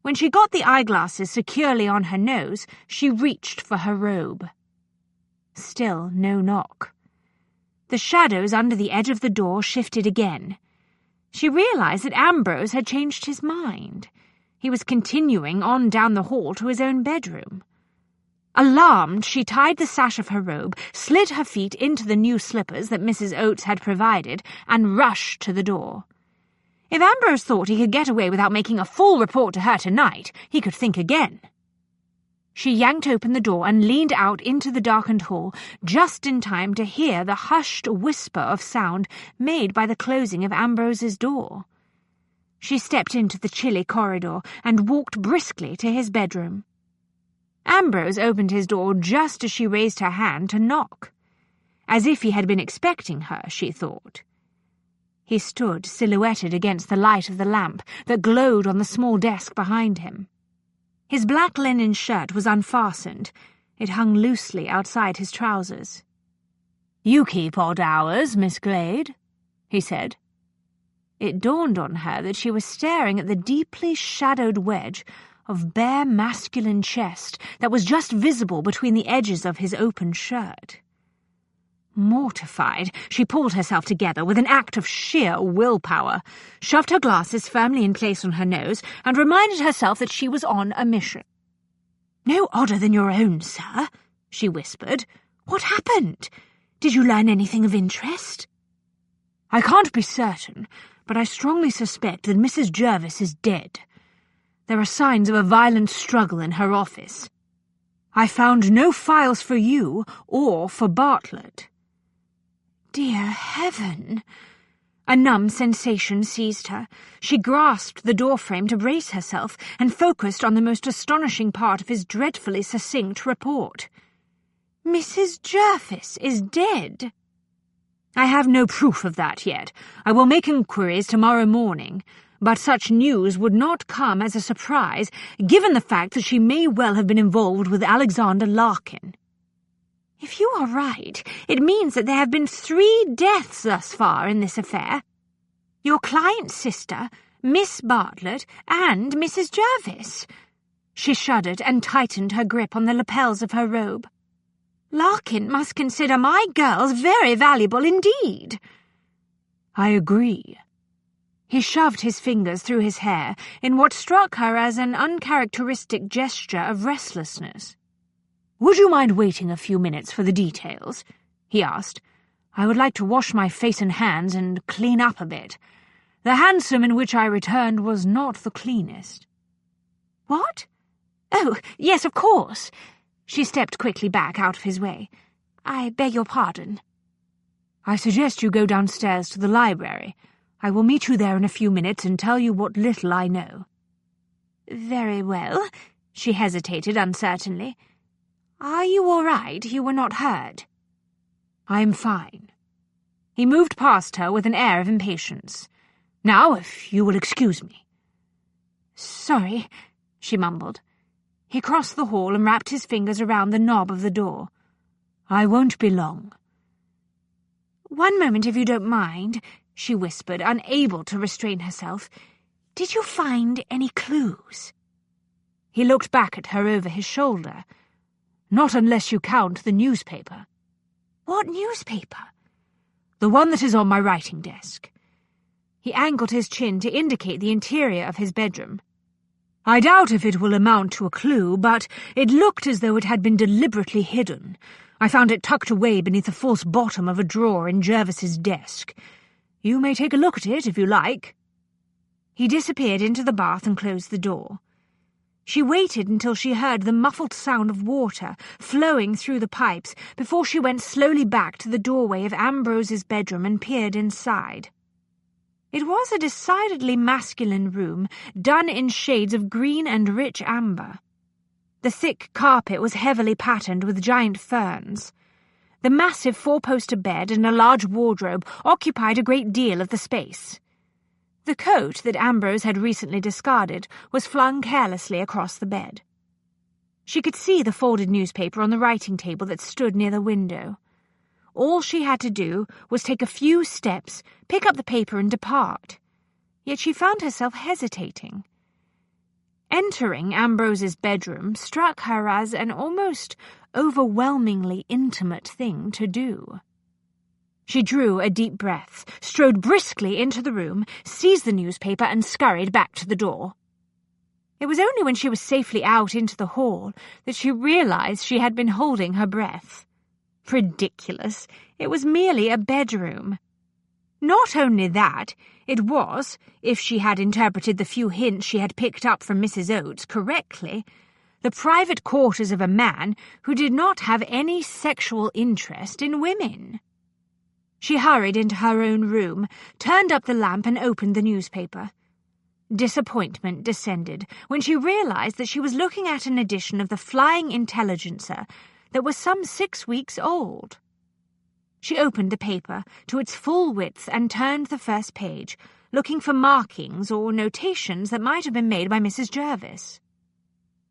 When she got the eyeglasses securely on her nose, she reached for her robe. Still no knock. The shadows under the edge of the door shifted again. She realized that Ambrose had changed his mind. He was continuing on down the hall to his own bedroom. Alarmed, she tied the sash of her robe, slid her feet into the new slippers that Mrs. Oates had provided, and rushed to the door. If Ambrose thought he could get away without making a full report to her tonight, he could think again. She yanked open the door and leaned out into the darkened hall, just in time to hear the hushed whisper of sound made by the closing of Ambrose's door. She stepped into the chilly corridor and walked briskly to his bedroom. Ambrose opened his door just as she raised her hand to knock. As if he had been expecting her, she thought. He stood silhouetted against the light of the lamp that glowed on the small desk behind him. His black linen shirt was unfastened. It hung loosely outside his trousers. "You keep odd hours, Miss Glade," he said. It dawned on her that she was staring at the deeply shadowed wedge of bare masculine chest that was just visible between the edges of his open shirt. Mortified, she pulled herself together with an act of sheer willpower, shoved her glasses firmly in place on her nose, and reminded herself that she was on a mission. "No odder than your own, sir," she whispered. "What happened? Did you learn anything of interest?" "I can't be certain, but I strongly suspect that Mrs. Jervis is dead. There are signs of a violent struggle in her office. I found no files for you or for Bartlett." Dear heaven! A numb sensation seized her. She grasped the doorframe to brace herself and focused on the most astonishing part of his dreadfully succinct report. Mrs. Jervis is dead. I have no proof of that yet. I will make inquiries tomorrow morning, but such news would not come as a surprise, given the fact that she may well have been involved with Alexander Larkin. If you are right, it means that there have been 3 deaths thus far in this affair. Your client's sister, Miss Bartlett, and Mrs. Jervis. She shuddered and tightened her grip on the lapels of her robe. Larkin must consider my girls very valuable indeed. I agree. He shoved his fingers through his hair in what struck her as an uncharacteristic gesture of restlessness. Would you mind waiting a few minutes for the details? He asked. I would like to wash my face and hands and clean up a bit. The hansom in which I returned was not the cleanest. What? Oh, yes, of course. She stepped quickly back out of his way. I beg your pardon. I suggest you go downstairs to the library. I will meet you there in a few minutes and tell you what little I know. Very well. She hesitated uncertainly. Are you all right? You were not hurt. I am fine. He moved past her with an air of impatience. Now, if you will excuse me. Sorry, she mumbled. He crossed the hall and wrapped his fingers around the knob of the door. I won't be long. One moment, if you don't mind, she whispered, unable to restrain herself. Did you find any clues? He looked back at her over his shoulder. Not unless you count the newspaper. What newspaper? The one that is on my writing desk. He angled his chin to indicate the interior of his bedroom. I doubt if it will amount to a clue, but it looked as though it had been deliberately hidden. I found it tucked away beneath the false bottom of a drawer in Jervis's desk. You may take a look at it if you like. He disappeared into the bath and closed the door. She waited until she heard the muffled sound of water flowing through the pipes before she went slowly back to the doorway of Ambrose's bedroom and peered inside. It was a decidedly masculine room, done in shades of green and rich amber. The thick carpet was heavily patterned with giant ferns. The massive 4-poster bed and a large wardrobe occupied a great deal of the space. The coat that Ambrose had recently discarded was flung carelessly across the bed. She could see the folded newspaper on the writing table that stood near the window. All she had to do was take a few steps, pick up the paper and depart. Yet she found herself hesitating. Entering Ambrose's bedroom struck her as an almost overwhelmingly intimate thing to do. She drew a deep breath, strode briskly into the room, seized the newspaper and scurried back to the door. It was only when she was safely out into the hall that she realized she had been holding her breath. Ridiculous. It was merely a bedroom. Not only that, it was, if she had interpreted the few hints she had picked up from Mrs. Oates correctly, the private quarters of a man who did not have any sexual interest in women. She hurried into her own room, turned up the lamp and opened the newspaper. Disappointment descended when she realized that she was looking at an edition of the Flying Intelligencer that was some 6 weeks old. She opened the paper to its full width and turned the first page, looking for markings or notations that might have been made by Mrs. Jervis.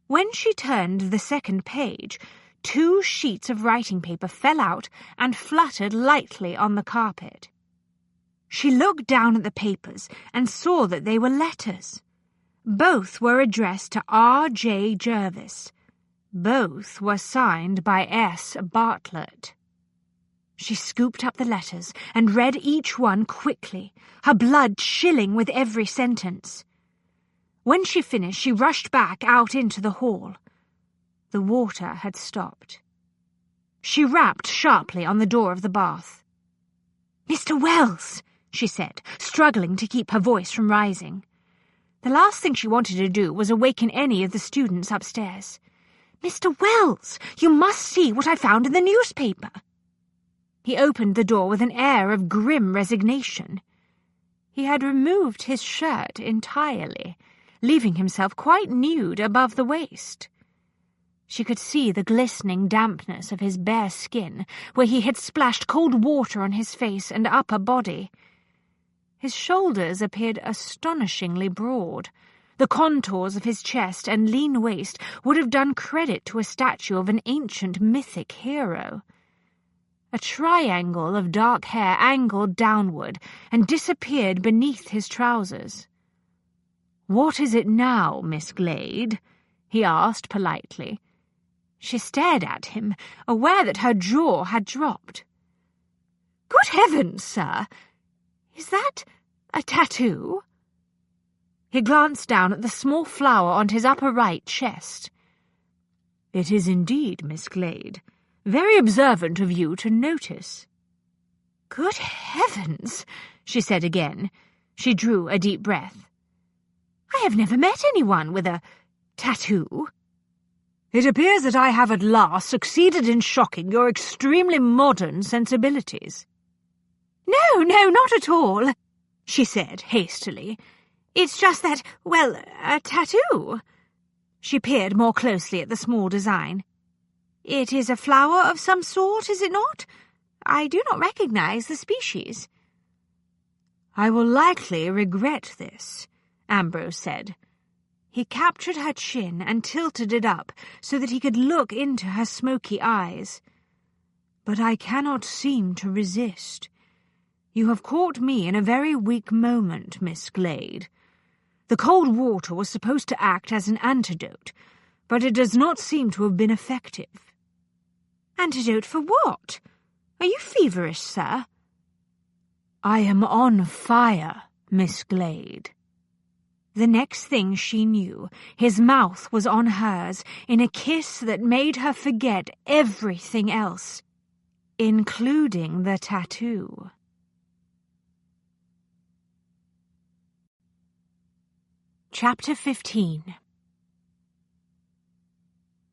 When she turned the second page, 2 sheets of writing paper fell out and fluttered lightly on the carpet. She looked down at the papers and saw that they were letters. Both were addressed to R.J. Jervis. Both were signed by S. Bartlett. She scooped up the letters and read each one quickly, her blood chilling with every sentence. When she finished, she rushed back out into the hall. The water had stopped. She rapped sharply on the door of the bath. "Mr. Wells," she said, struggling to keep her voice from rising. The last thing she wanted to do was awaken any of the students upstairs. "Mr. Wells, you must see what I found in the newspaper." He opened the door with an air of grim resignation. He had removed his shirt entirely, leaving himself quite nude above the waist. She could see the glistening dampness of his bare skin, where he had splashed cold water on his face and upper body. His shoulders appeared astonishingly broad. The contours of his chest and lean waist would have done credit to a statue of an ancient mythic hero. A triangle of dark hair angled downward and disappeared beneath his trousers. "What is it now, Miss Glade?" he asked politely. She stared at him, aware that her jaw had dropped. "Good heavens, sir! Is that a tattoo?" He glanced down at the small flower on his upper right chest. "It is indeed, Miss Glade. Very observant of you to notice." "Good heavens," she said again. She drew a deep breath. "I have never met anyone with a tattoo." "It appears that I have at last succeeded in shocking your extremely modern sensibilities." "No, not at all," she said hastily. "It's just that, well, a tattoo." She peered more closely at the small design. "It is a flower of some sort, is it not? I do not recognize the species." "I will likely regret this," Ambrose said. He captured her chin and tilted it up so that he could look into her smoky eyes. "But I cannot seem to resist. You have caught me in a very weak moment, Miss Glade. The cold water was supposed to act as an antidote, but it does not seem to have been effective." "Antidote for what? Are you feverish, sir?" "I am on fire, Miss Glade." The next thing she knew, his mouth was on hers in a kiss that made her forget everything else, including the tattoo. Chapter 15.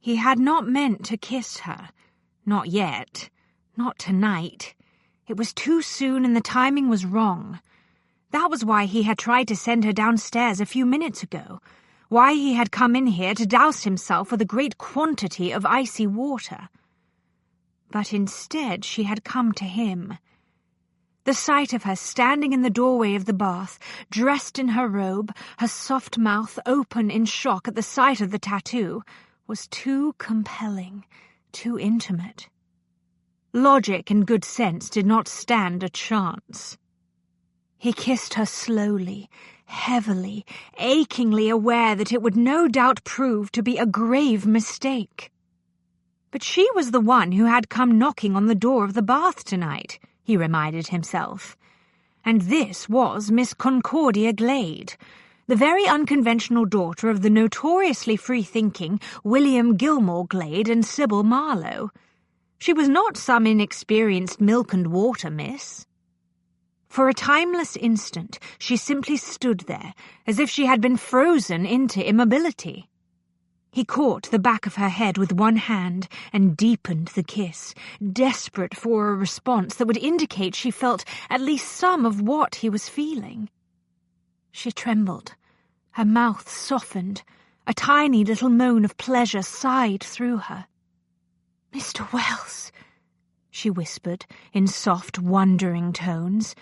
He had not meant to kiss her. Not yet. Not tonight. It was too soon and the timing was wrong. That was why he had tried to send her downstairs a few minutes ago, why he had come in here to douse himself with a great quantity of icy water. But instead she had come to him. The sight of her standing in the doorway of the bath, dressed in her robe, her soft mouth open in shock at the sight of the tattoo, was too compelling, too intimate. Logic and good sense did not stand a chance. He kissed her slowly, heavily, achingly aware that it would no doubt prove to be a grave mistake. But she was the one who had come knocking on the door of the bath tonight, he reminded himself. And this was Miss Concordia Glade, the very unconventional daughter of the notoriously free-thinking William Gilmore Glade and Sybil Marlowe. She was not some inexperienced milk-and-water miss. For a timeless instant, she simply stood there, as if she had been frozen into immobility. He caught the back of her head with one hand and deepened the kiss, desperate for a response that would indicate she felt at least some of what he was feeling. She trembled. Her mouth softened. A tiny little moan of pleasure sighed through her. "Mr. Wells," she whispered in soft, wondering tones,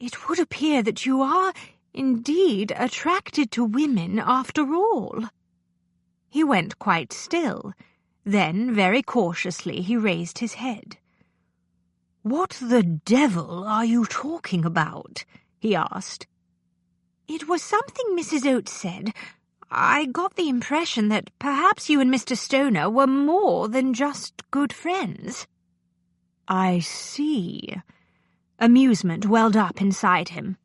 "it would appear that you are, indeed, attracted to women after all." He went quite still. Then, very cautiously, he raised his head. "What the devil are you talking about?" he asked. "It was something Mrs. Oates said. I got the impression that perhaps you and Mr. Stoner were more than just good friends." "I see." Amusement welled up inside him.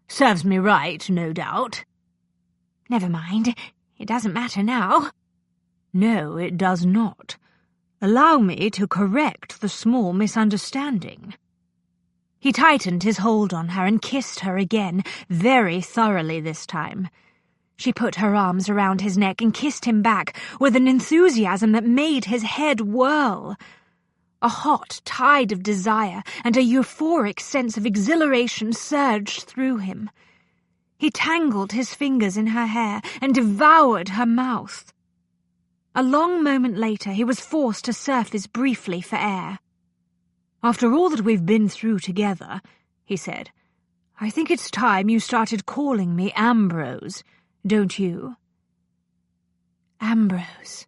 "Serves me right, no doubt." "Never mind. It doesn't matter now." "No, it does not. Allow me to correct the small misunderstanding." He tightened his hold on her and kissed her again, very thoroughly this time. She put her arms around his neck and kissed him back with an enthusiasm that made his head whirl. A hot tide of desire and a euphoric sense of exhilaration surged through him. He tangled his fingers in her hair and devoured her mouth. A long moment later, he was forced to surface briefly for air. "After all that we've been through together," he said, "I think it's time you started calling me Ambrose, don't you?" Ambrose.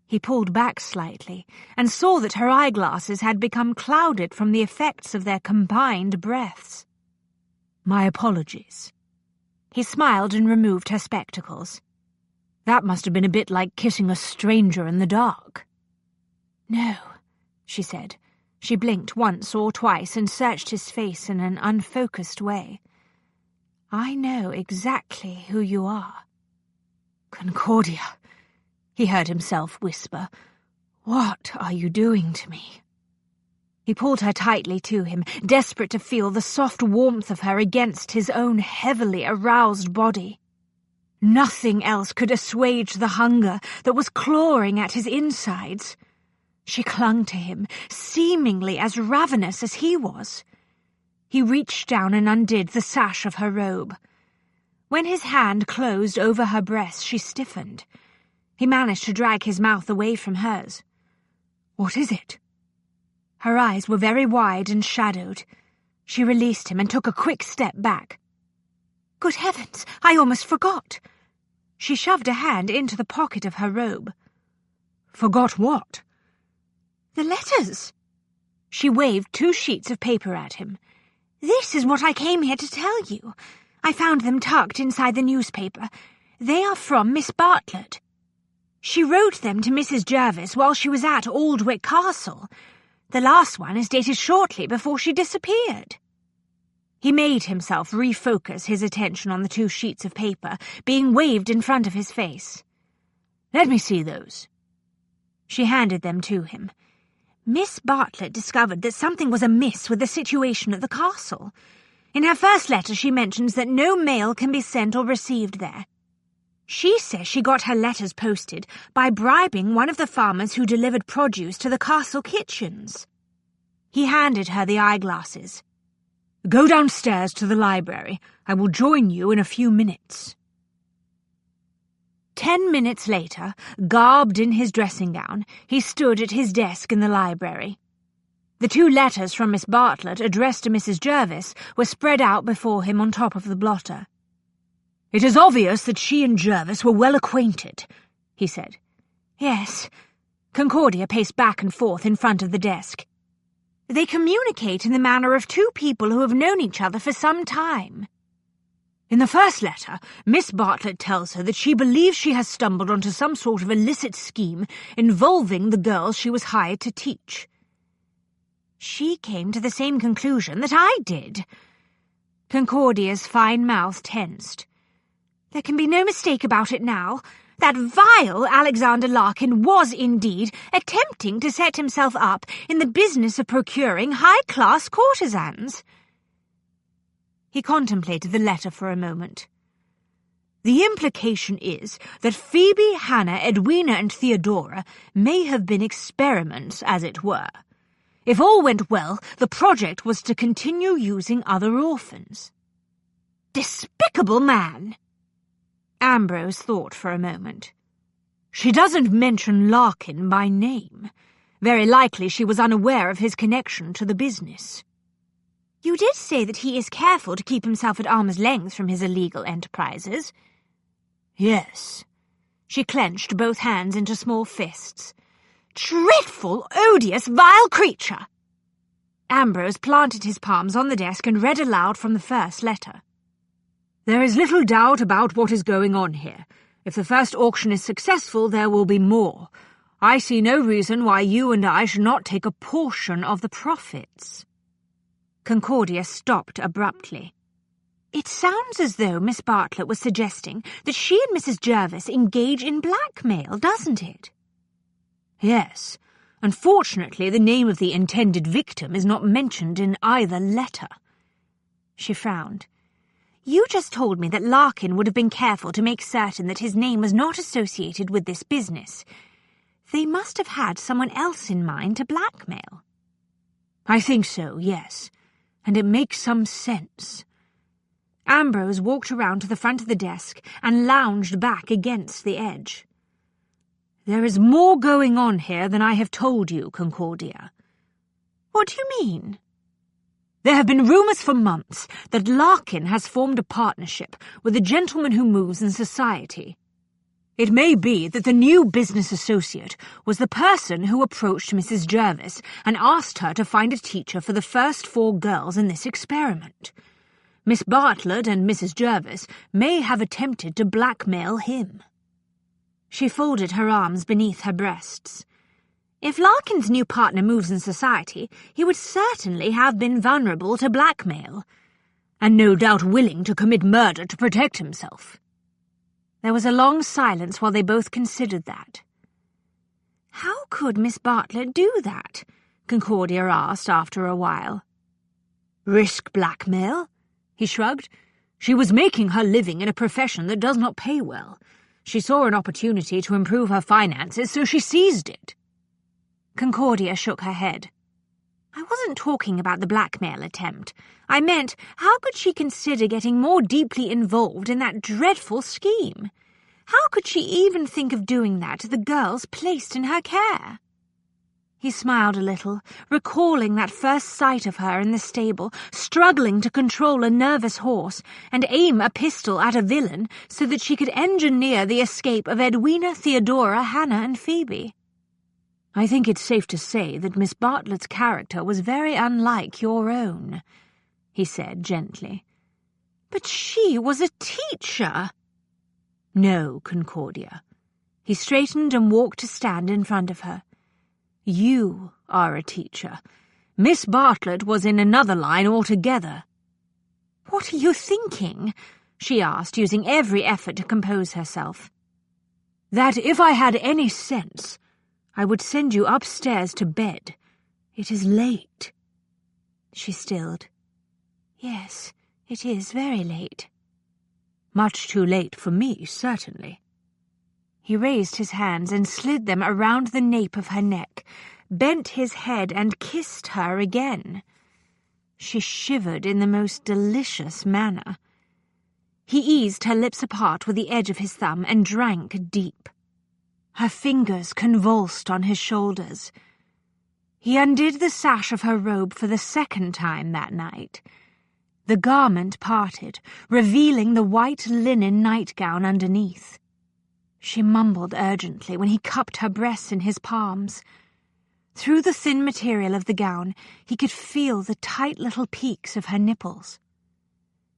He pulled back slightly and saw that her eyeglasses had become clouded from the effects of their combined breaths. "My apologies." He smiled and removed her spectacles. "That must have been a bit like kissing a stranger in the dark." "No," she said. She blinked once or twice and searched his face in an unfocused way. "I know exactly who you are." "Concordia," he heard himself whisper, "what are you doing to me?" He pulled her tightly to him, desperate to feel the soft warmth of her against his own heavily aroused body. Nothing else could assuage the hunger that was clawing at his insides. She clung to him, seemingly as ravenous as he was. He reached down and undid the sash of her robe. When his hand closed over her breast, she stiffened. He managed to drag his mouth away from hers. "What is it?" Her eyes were very wide and shadowed. She released him and took a quick step back. "Good heavens, I almost forgot." She shoved a hand into the pocket of her robe. "Forgot what?" "The letters." She waved 2 sheets of paper at him. "This is what I came here to tell you. I found them tucked inside the newspaper. They are from Miss Bartlett. She wrote them to Mrs. Jervis while she was at Aldwick Castle. The last one is dated shortly before she disappeared." He made himself refocus his attention on the 2 sheets of paper being waved in front of his face. "Let me see those." She handed them to him. "Miss Bartlett discovered that something was amiss with the situation at the castle. In her first letter she mentions that no mail can be sent or received there. She says she got her letters posted by bribing one of the farmers who delivered produce to the castle kitchens." He handed her the eyeglasses. "Go downstairs to the library. I will join you in a few minutes." 10 minutes later, garbed in his dressing gown, he stood at his desk in the library. The 2 letters from Miss Bartlett addressed to Mrs. Jervis were spread out before him on top of the blotter. "It is obvious that she and Jervis were well acquainted," he said. "Yes." Concordia paced back and forth in front of the desk. "They communicate in the manner of 2 people who have known each other for some time." In the first letter, Miss Bartlett tells her that she believes she has stumbled onto some sort of illicit scheme involving the girls she was hired to teach. "She came to the same conclusion that I did." Concordia's fine mouth tensed. "There can be no mistake about it now. That vile Alexander Larkin was indeed attempting to set himself up in the business of procuring high-class courtesans." He contemplated the letter for a moment. "The implication is that Phoebe, Hannah, Edwina, and Theodora may have been experiments, as it were. If all went well, the project was to continue using other orphans." "Despicable man!" Ambrose thought for a moment. "She doesn't mention Larkin by name. Very likely she was unaware of his connection to the business." "You did say that he is careful to keep himself at arm's length from his illegal enterprises." "Yes." She clenched both hands into small fists. "Dreadful, odious, vile creature!" Ambrose planted his palms on the desk and read aloud from the first letter. "There is little doubt about what is going on here. If the first auction is successful, there will be more. I see no reason why you and I should not take a portion of the profits." Concordia stopped abruptly. "It sounds as though Miss Bartlett was suggesting that she and Mrs. Jervis engage in blackmail, doesn't it?" "Yes. Unfortunately, the name of the intended victim is not mentioned in either letter." She frowned. "You just told me that Larkin would have been careful to make certain that his name was not associated with this business. They must have had someone else in mind to blackmail. I think so, yes, and it makes some sense. Ambrose walked around to the front of the desk and lounged back against the edge. There is more going on here than I have told you, Concordia. What do you mean? There have been rumours for months that Larkin has formed a partnership with a gentleman who moves in society. It may be that the new business associate was the person who approached Mrs. Jervis and asked her to find a teacher for the first 4 girls in this experiment. Miss Bartlett and Mrs. Jervis may have attempted to blackmail him. She folded her arms beneath her breasts. If Larkin's new partner moves in society, he would certainly have been vulnerable to blackmail, and no doubt willing to commit murder to protect himself. There was a long silence while they both considered that. How could Miss Bartlett do that? Concordia asked after a while. Risk blackmail? He shrugged. She was making her living in a profession that does not pay well. She saw an opportunity to improve her finances, so she seized it. Concordia shook her head. I wasn't talking about the blackmail attempt. I meant, how could she consider getting more deeply involved in that dreadful scheme? How could she even think of doing that to the girls placed in her care? He smiled a little, recalling that first sight of her in the stable, struggling to control a nervous horse and aim a pistol at a villain so that she could engineer the escape of Edwina, Theodora, Hannah, and Phoebe. I think it's safe to say that Miss Bartlett's character was very unlike your own, he said gently. But she was a teacher. No, Concordia. He straightened and walked to stand in front of her. You are a teacher. Miss Bartlett was in another line altogether. What are you thinking? She asked, using every effort to compose herself. That if I had any sense, I would send you upstairs to bed. It is late. She stilled. Yes, it is very late. Much too late for me, certainly. He raised his hands and slid them around the nape of her neck, bent his head and kissed her again. She shivered in the most delicious manner. He eased her lips apart with the edge of his thumb and drank deep. Her fingers convulsed on his shoulders. He undid the sash of her robe for the second time that night. The garment parted, revealing the white linen nightgown underneath. She mumbled urgently when he cupped her breasts in his palms. Through the thin material of the gown, he could feel the tight little peaks of her nipples.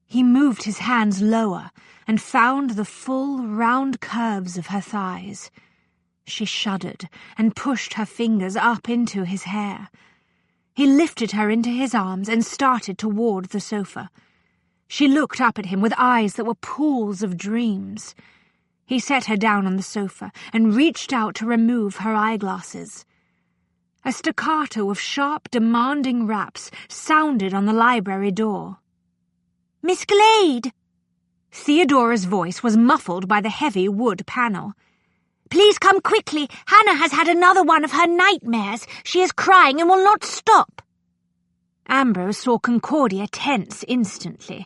He moved his hands lower and found the full, round curves of her thighs. She shuddered and pushed her fingers up into his hair. He lifted her into his arms and started toward the sofa. She looked up at him with eyes that were pools of dreams. He set her down on the sofa and reached out to remove her eyeglasses. A staccato of sharp, demanding raps sounded on the library door. "Miss Glade!" Theodora's voice was muffled by the heavy wood panel. "Please come quickly. Hannah has had another one of her nightmares. She is crying and will not stop." Ambrose saw Concordia tense instantly.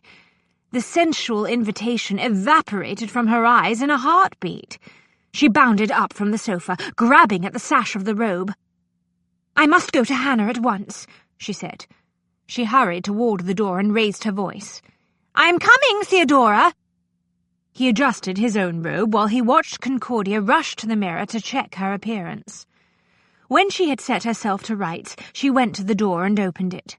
The sensual invitation evaporated from her eyes in a heartbeat. She bounded up from the sofa, grabbing at the sash of the robe. "I must go to Hannah at once," she said. She hurried toward the door and raised her voice. "I am coming, Theodora!" He adjusted his own robe while he watched Concordia rush to the mirror to check her appearance. When she had set herself to rights, she went to the door and opened it.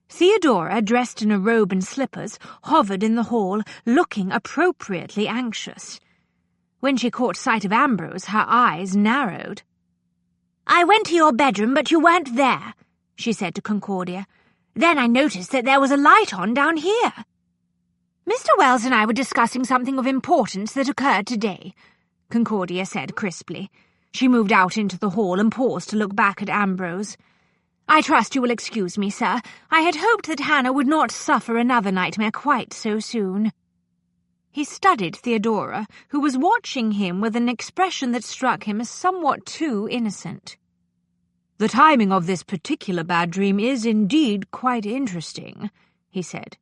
Theodora, dressed in a robe and slippers, hovered in the hall, looking appropriately anxious. When she caught sight of Ambrose, her eyes narrowed. "I went to your bedroom, but you weren't there," she said to Concordia. "Then I noticed that there was a light on down here." "Mr. Wells and I were discussing something of importance that occurred today," Concordia said crisply. She moved out into the hall and paused to look back at Ambrose. "I trust you will excuse me, sir. I had hoped that Hannah would not suffer another nightmare quite so soon." He studied Theodora, who was watching him with an expression that struck him as somewhat too innocent. "The timing of this particular bad dream is indeed quite interesting," he said.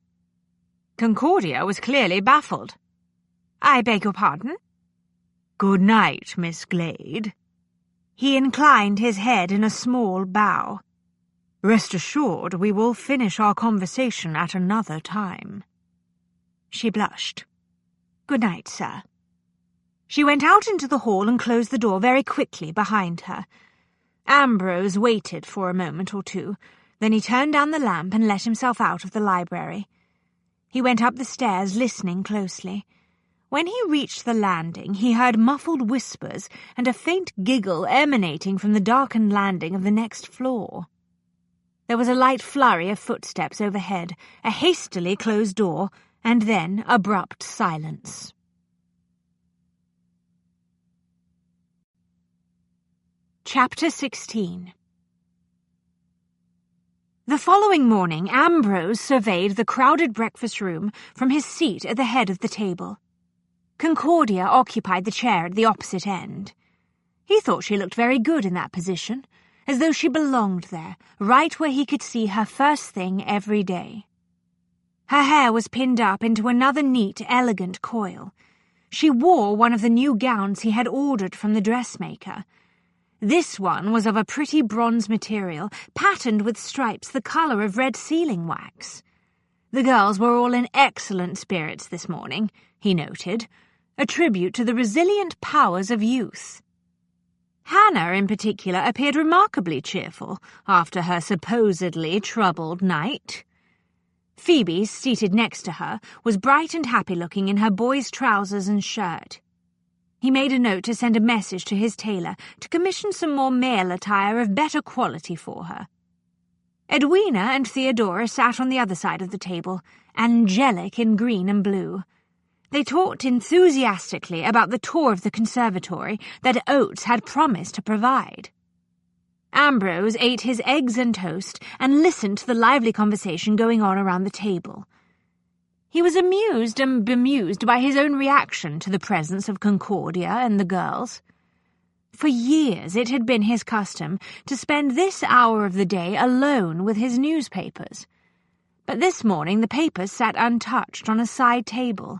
Concordia was clearly baffled. "I beg your pardon?" "Good night, Miss Glade." He inclined his head in a small bow. "Rest assured we will finish our conversation at another time." She blushed. "Good night, sir." She went out into the hall and closed the door very quickly behind her. Ambrose waited for a moment or two, then he turned down the lamp and let himself out of the library. He went up the stairs, listening closely. When he reached the landing, he heard muffled whispers and a faint giggle emanating from the darkened landing of the next floor. There was a light flurry of footsteps overhead, a hastily closed door, and then abrupt silence. Chapter 16. The following morning, Ambrose surveyed the crowded breakfast room from his seat at the head of the table. Concordia occupied the chair at the opposite end. He thought she looked very good in that position, as though she belonged there, right where he could see her first thing every day. Her hair was pinned up into another neat, elegant coil. She wore one of the new gowns he had ordered from the dressmaker. This one was of a pretty bronze material, patterned with stripes the colour of red sealing wax. The girls were all in excellent spirits this morning, he noted, a tribute to the resilient powers of youth. Hannah, in particular, appeared remarkably cheerful after her supposedly troubled night. Phoebe, seated next to her, was bright and happy-looking in her boy's trousers and shirt. He made a note to send a message to his tailor to commission some more male attire of better quality for her. Edwina and Theodora sat on the other side of the table, angelic in green and blue. They talked enthusiastically about the tour of the conservatory that Oates had promised to provide. Ambrose ate his eggs and toast and listened to the lively conversation going on around the table. He was amused and bemused by his own reaction to the presence of Concordia and the girls. For years it had been his custom to spend this hour of the day alone with his newspapers. But this morning the papers sat untouched on a side table.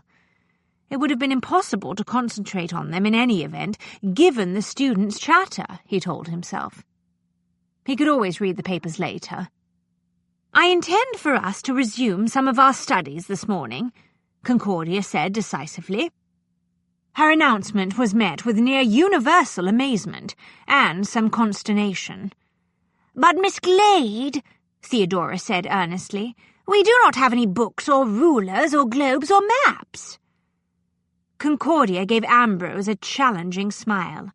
It would have been impossible to concentrate on them in any event, given the students' chatter, he told himself. He could always read the papers later. "I intend for us to resume some of our studies this morning," Concordia said decisively. Her announcement was met with near universal amazement and some consternation. "But, Miss Glade," Theodora said earnestly, "we do not have any books or rulers or globes or maps." Concordia gave Ambrose a challenging smile.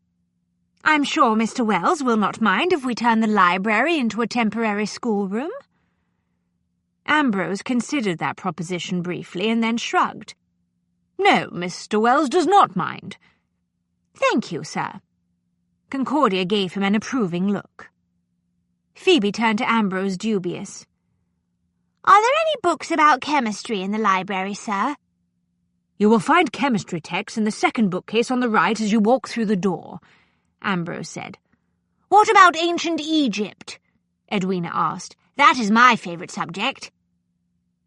"I'm sure Mr. Wells will not mind if we turn the library into a temporary schoolroom." Ambrose considered that proposition briefly and then shrugged. "No, Mr. Wells does not mind." "Thank you, sir." Concordia gave him an approving look. Phoebe turned to Ambrose, dubious. "Are there any books about chemistry in the library, sir?" "You will find chemistry texts in the second bookcase on the right as you walk through the door," Ambrose said. "What about ancient Egypt?" Edwina asked. "That is my favourite subject."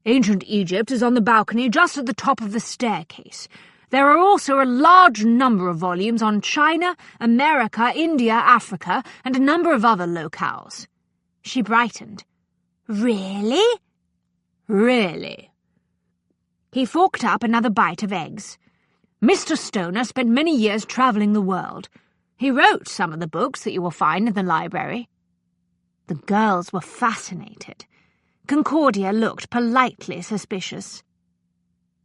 "Ancient Egypt is on the balcony just at the top of the staircase. There are also a large number of volumes on China, America, India, Africa, and a number of other locales." She brightened. "Really?" "Really." He forked up another bite of eggs. "Mr. Stoner spent many years travelling the world. He wrote some of the books that you will find in the library." The girls were fascinated. Concordia looked politely suspicious.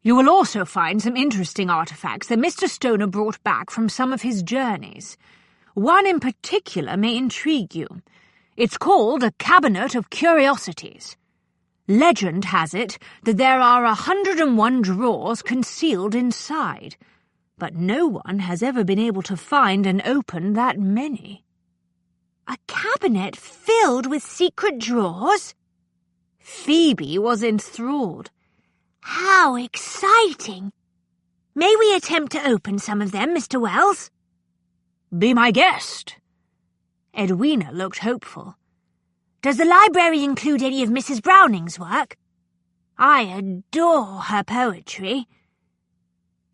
"You will also find some interesting artifacts that Mr. Stoner brought back from some of his journeys. One in particular may intrigue you. It's called a Cabinet of Curiosities. Legend has it that there are 101 drawers concealed inside, but no one has ever been able to find and open that many." "A cabinet filled with secret drawers?" Phoebe was enthralled. "How exciting!" May we attempt to open some of them, Mr. Wells? Be my guest. Edwina looked hopeful. Does the library include any of Mrs. Browning's work? I adore her poetry.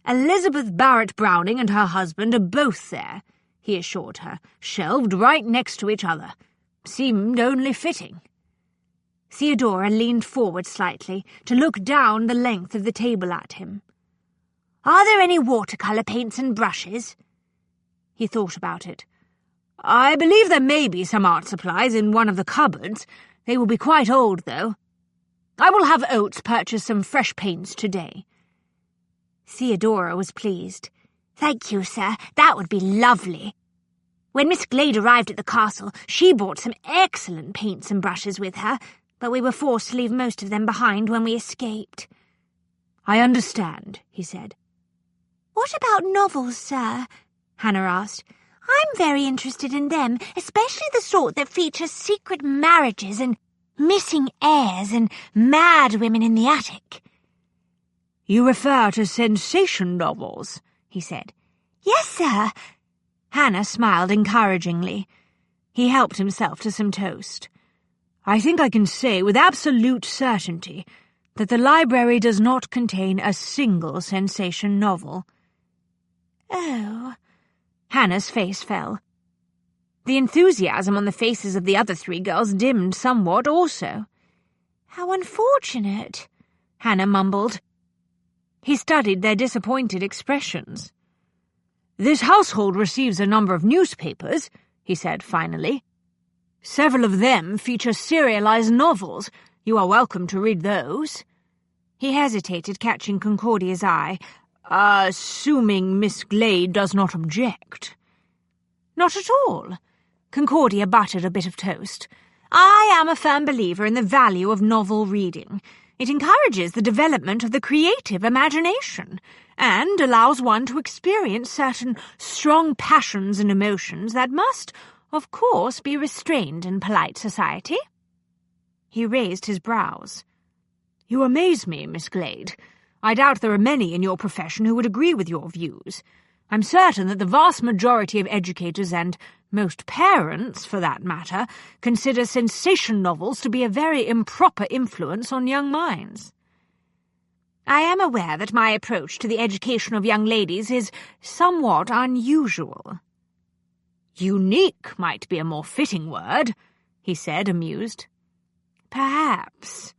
Elizabeth Barrett Browning and her husband are both there, he assured her, shelved right next to each other. Seemed only fitting. Theodora leaned forward slightly to look down the length of the table at him. Are there any watercolour paints and brushes? He thought about it. I believe there may be some art supplies in one of the cupboards. They will be quite old, though. I will have Oates purchase some fresh paints today. Theodora was pleased. Thank you, sir. That would be lovely. When Miss Glade arrived at the castle, she brought some excellent paints and brushes with her, but we were forced to leave most of them behind when we escaped. I understand, he said. What about novels, sir? Hannah asked. I'm very interested in them, especially the sort that feature secret marriages and missing heirs and mad women in the attic. You refer to sensation novels, he said. Yes, sir. Hannah smiled encouragingly. He helped himself to some toast. I think I can say with absolute certainty that the library does not contain a single sensation novel. Oh. Hannah's face fell. The enthusiasm on the faces of the other three girls dimmed somewhat also. How unfortunate, Hannah mumbled. He studied their disappointed expressions. This household receives a number of newspapers, he said finally. Several of them feature serialized novels. You are welcome to read those. He hesitated, catching Concordia's eye. Assuming Miss Glade does not object. Not at all. Concordia buttered a bit of toast. I am a firm believer in the value of novel reading. It encourages the development of the creative imagination and allows one to experience certain strong passions and emotions that must, of course, be restrained in polite society. He raised his brows. You amaze me, Miss Glade. I doubt there are many in your profession who would agree with your views. I'm certain that the vast majority of educators and most parents, for that matter, consider sensation novels to be a very improper influence on young minds. I am aware that my approach to the education of young ladies is somewhat unusual. Unique might be a more fitting word, he said, amused. Perhaps.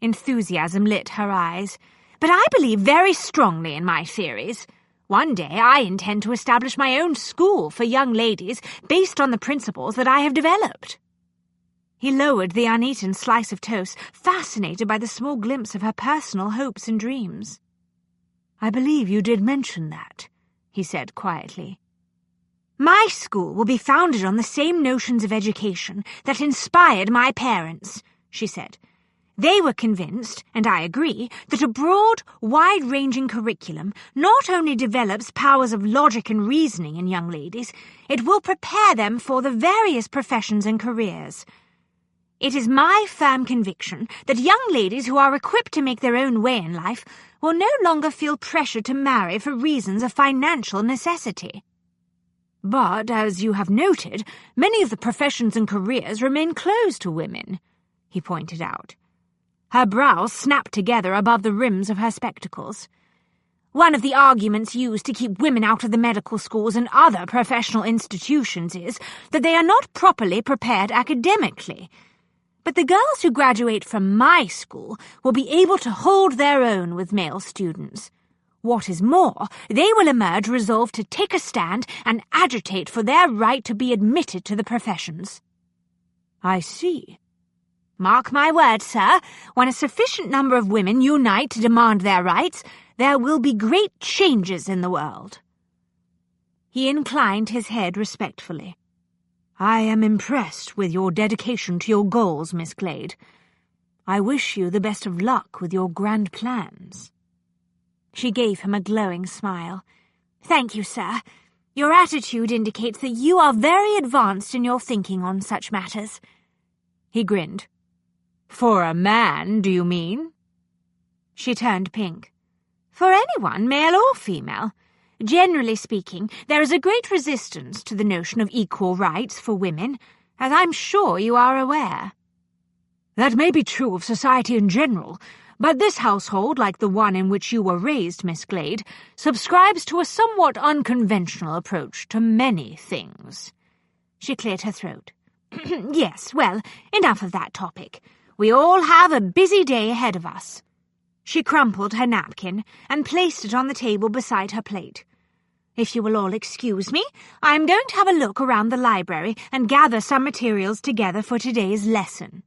Enthusiasm lit her eyes. But I believe very strongly in my theories. One day I intend to establish my own school for young ladies based on the principles that I have developed. He lowered the uneaten slice of toast, fascinated by the small glimpse of her personal hopes and dreams. I believe you did mention that, he said quietly. My school will be founded on the same notions of education that inspired my parents, she said. They were convinced, and I agree, that a broad, wide-ranging curriculum not only develops powers of logic and reasoning in young ladies, it will prepare them for the various professions and careers. It is my firm conviction that young ladies who are equipped to make their own way in life will no longer feel pressure to marry for reasons of financial necessity. But, as you have noted, many of the professions and careers remain closed to women, he pointed out. Her brows snapped together above the rims of her spectacles. One of the arguments used to keep women out of the medical schools and other professional institutions is that they are not properly prepared academically. But the girls who graduate from my school will be able to hold their own with male students. What is more, they will emerge resolved to take a stand and agitate for their right to be admitted to the professions. I see. Mark my words, sir, when a sufficient number of women unite to demand their rights, there will be great changes in the world. He inclined his head respectfully. I am impressed with your dedication to your goals, Miss Glade. I wish you the best of luck with your grand plans. She gave him a glowing smile. Thank you, sir. Your attitude indicates that you are very advanced in your thinking on such matters. He grinned. For a man, do you mean? She turned pink. For anyone, male or female. Generally speaking, there is a great resistance to the notion of equal rights for women, as I'm sure you are aware. That may be true of society in general, but this household, like the one in which you were raised, Miss Glade, subscribes to a somewhat unconventional approach to many things. She cleared her throat. Yes, well, enough of that topic. We all have a busy day ahead of us. She crumpled her napkin and placed it on the table beside her plate. If you will all excuse me, I am going to have a look around the library and gather some materials together for today's lesson.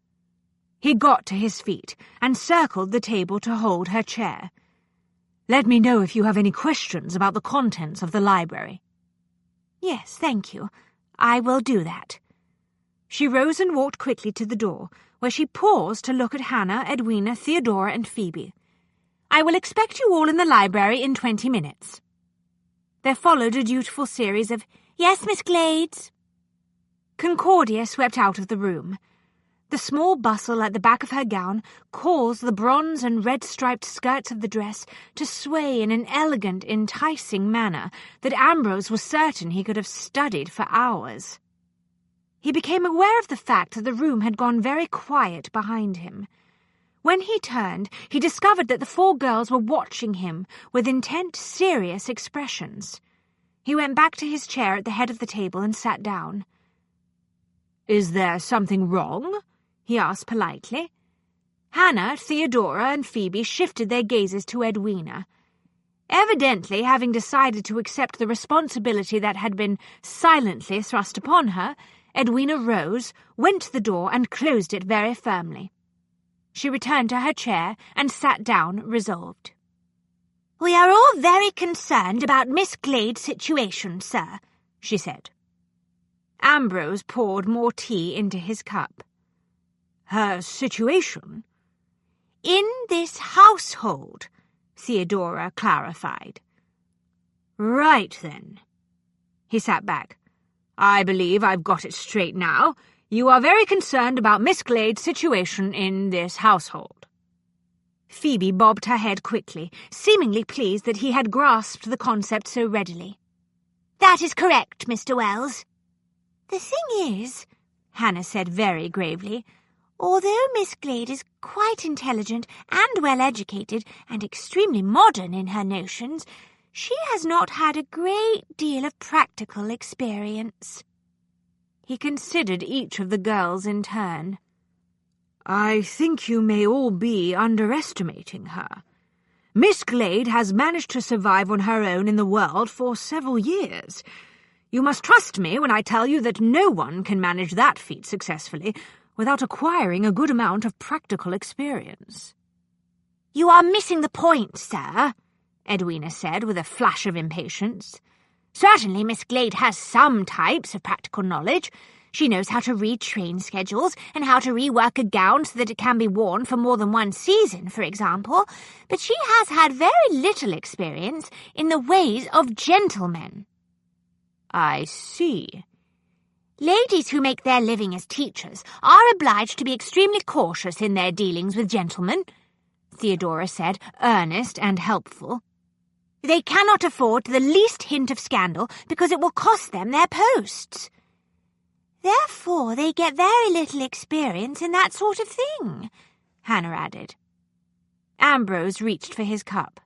He got to his feet and circled the table to hold her chair. Let me know if you have any questions about the contents of the library. Yes, thank you. I will do that. She rose and walked quickly to the door, where she paused to look at Hannah, Edwina, Theodora, and Phoebe. I will expect you all in the library in 20 minutes. There followed a dutiful series of, Yes, Miss Glades. Concordia swept out of the room. The small bustle at the back of her gown caused the bronze and red-striped skirts of the dress to sway in an elegant, enticing manner that Ambrose was certain he could have studied for hours. He became aware of the fact that the room had gone very quiet behind him. When he turned, he discovered that the 4 girls were watching him with intent, serious expressions. He went back to his chair at the head of the table and sat down. Is there something wrong? He asked politely. Hannah, Theodora, and Phoebe shifted their gazes to Edwina. Evidently, having decided to accept the responsibility that had been silently thrust upon her, Edwina rose, went to the door, and closed it very firmly. She returned to her chair and sat down, resolved. We are all very concerned about Miss Glade's situation, sir, she said. Ambrose poured more tea into his cup. Her situation? In this household, Theodora clarified. Right, then. He sat back. I believe I've got it straight now. You are very concerned about Miss Glade's situation in this household. Phoebe bobbed her head quickly, seemingly pleased that he had grasped the concept so readily. That is correct, Mr. Wells. The thing is, Hannah said very gravely, although Miss Glade is quite intelligent and well-educated and extremely modern in her notions, she has not had a great deal of practical experience. He considered each of the girls in turn. I think you may all be underestimating her. Miss Glade has managed to survive on her own in the world for several years. You must trust me when I tell you that no one can manage that feat successfully without acquiring a good amount of practical experience. You are missing the point, sir, Edwina said with a flash of impatience. Certainly Miss Glade has some types of practical knowledge. She knows how to read train schedules and how to rework a gown so that it can be worn for more than one season, for example, but she has had very little experience in the ways of gentlemen. I see. Ladies who make their living as teachers are obliged to be extremely cautious in their dealings with gentlemen, Theodora said, earnest and helpful. They cannot afford the least hint of scandal because it will cost them their posts. Therefore, they get very little experience in that sort of thing, Hannah added. Ambrose reached for his cup.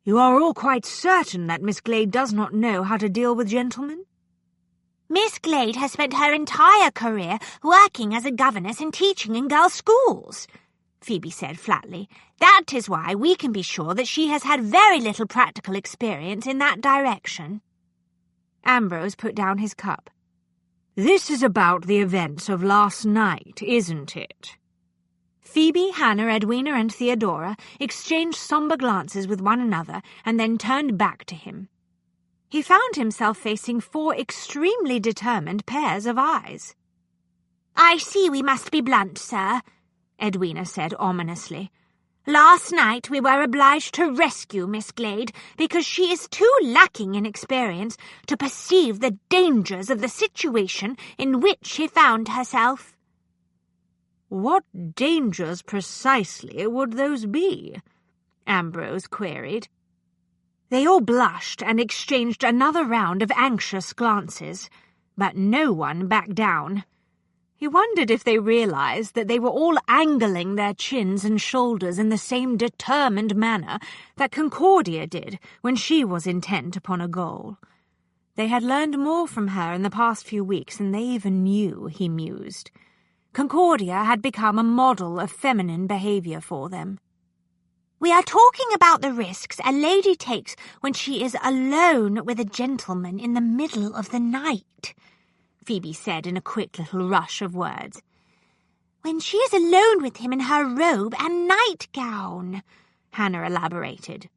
You are all quite certain that Miss Glade does not know how to deal with gentlemen? Miss Glade has spent her entire career working as a governess and teaching in girls' schools, Phoebe said flatly. That is why we can be sure that she has had very little practical experience in that direction. Ambrose put down his cup. This is about the events of last night, isn't it? Phoebe, Hannah, Edwina, and Theodora exchanged sombre glances with one another and then turned back to him. He found himself facing 4 extremely determined pairs of eyes. I see we must be blunt, sir, Edwina said ominously. Last night we were obliged to rescue Miss Glade because she is too lacking in experience to perceive the dangers of the situation in which she found herself. What dangers precisely would those be? Ambrose queried. They all blushed and exchanged another round of anxious glances, but no one backed down. He wondered if they realized that they were all angling their chins and shoulders in the same determined manner that Concordia did when she was intent upon a goal. They had learned more from her in the past few weeks than they even knew, he mused. Concordia had become a model of feminine behavior for them. "We are talking about the risks a lady takes when she is alone with a gentleman in the middle of the night," Phoebe said in a quick little rush of words. "When she is alone with him in her robe and nightgown," Hannah elaborated.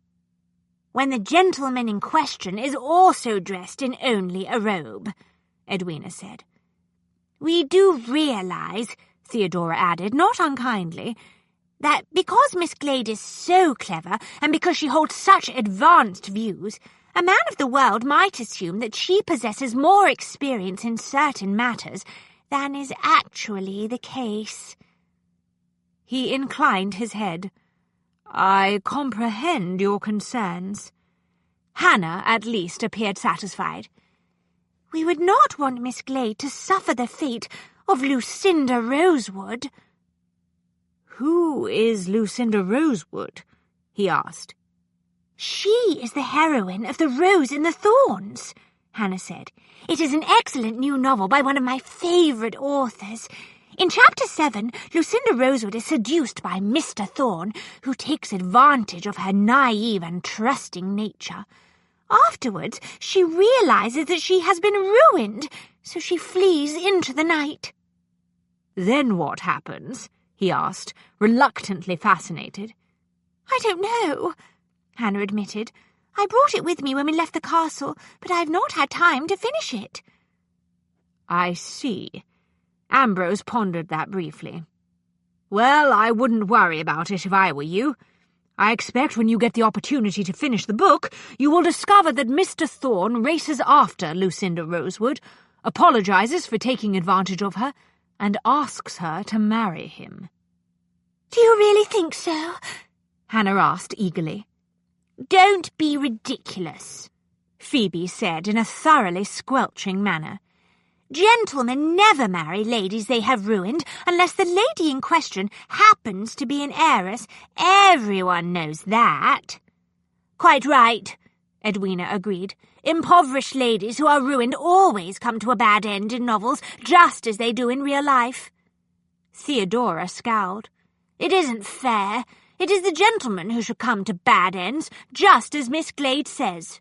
"When the gentleman in question is also dressed in only a robe," Edwina said. "We do realize," Theodora added, not unkindly, "that because Miss Glade is so clever and because she holds such advanced views, a man of the world might assume that she possesses more experience in certain matters than is actually the case." He inclined his head. "I comprehend your concerns." Hannah, at least, appeared satisfied. "We would not want Miss Glade to suffer the fate of Lucinda Rosewood." "Who is Lucinda Rosewood?" he asked. "She is the heroine of The Rose in the Thorns," Hannah said. "It is an excellent new novel by one of my favourite authors. In Chapter 7, Lucinda Rosewood is seduced by Mr. Thorne, who takes advantage of her naive and trusting nature. Afterwards, she realises that she has been ruined, so she flees into the night." "Then what happens?" he asked, reluctantly fascinated. "I don't know," Hannah admitted. "I brought it with me when we left the castle, but I have not had time to finish it." "I see." Ambrose pondered that briefly. "Well, I wouldn't worry about it if I were you. I expect when you get the opportunity to finish the book, you will discover that Mr. Thorne races after Lucinda Rosewood, apologizes for taking advantage of her, and asks her to marry him." "Do you really think so?" Hannah asked eagerly. "Don't be ridiculous," Phoebe said in a thoroughly squelching manner. "Gentlemen never marry ladies they have ruined unless the lady in question happens to be an heiress. Everyone knows that." "Quite right," Edwina agreed. "Impoverished ladies who are ruined always come to a bad end in novels, just as they do in real life." Theodora scowled. "It isn't fair. It is the gentleman who should come to bad ends, just as Miss Glade says."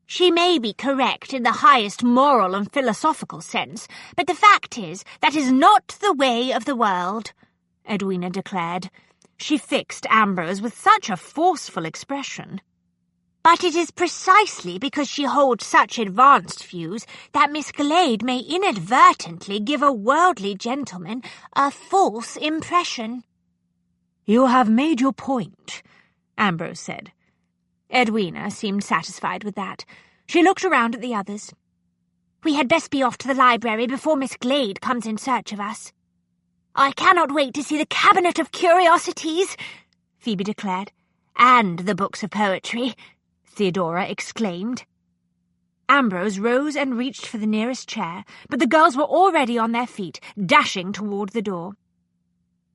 "She may be correct in the highest moral and philosophical sense, but the fact is that is not the way of the world," Edwina declared. She fixed Ambrose with such a forceful expression. "But it is precisely because she holds such advanced views that Miss Glade may inadvertently give a worldly gentleman a false impression." "You have made your point," Ambrose said. Edwina seemed satisfied with that. She looked around at the others. "We had best be off to the library before Miss Glade comes in search of us." "I cannot wait to see the Cabinet of Curiosities," Phoebe declared. "And the books of poetry," Theodora exclaimed. Ambrose rose and reached for the nearest chair, but the girls were already on their feet, dashing toward the door.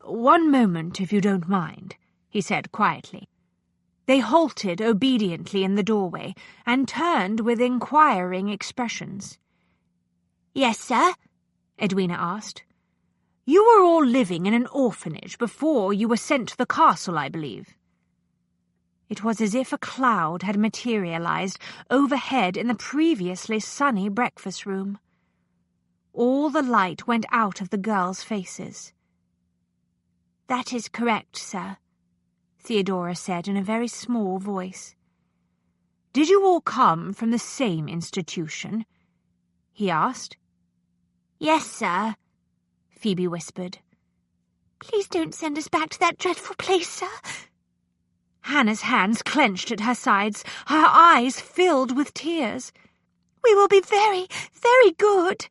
"One moment, if you don't mind," he said quietly. They halted obediently in the doorway and turned with inquiring expressions. "Yes, sir?" Edwina asked. "You were all living in an orphanage before you were sent to the castle, I believe." It was as if a cloud had materialized overhead in the previously sunny breakfast room. All the light went out of the girls' faces. "That is correct, sir," Theodora said in a very small voice. "Did you all come from the same institution?" he asked. "Yes, sir," Phoebe whispered. "Please don't send us back to that dreadful place, sir." Hannah's hands clenched at her sides, her eyes filled with tears. "We will be very, very good."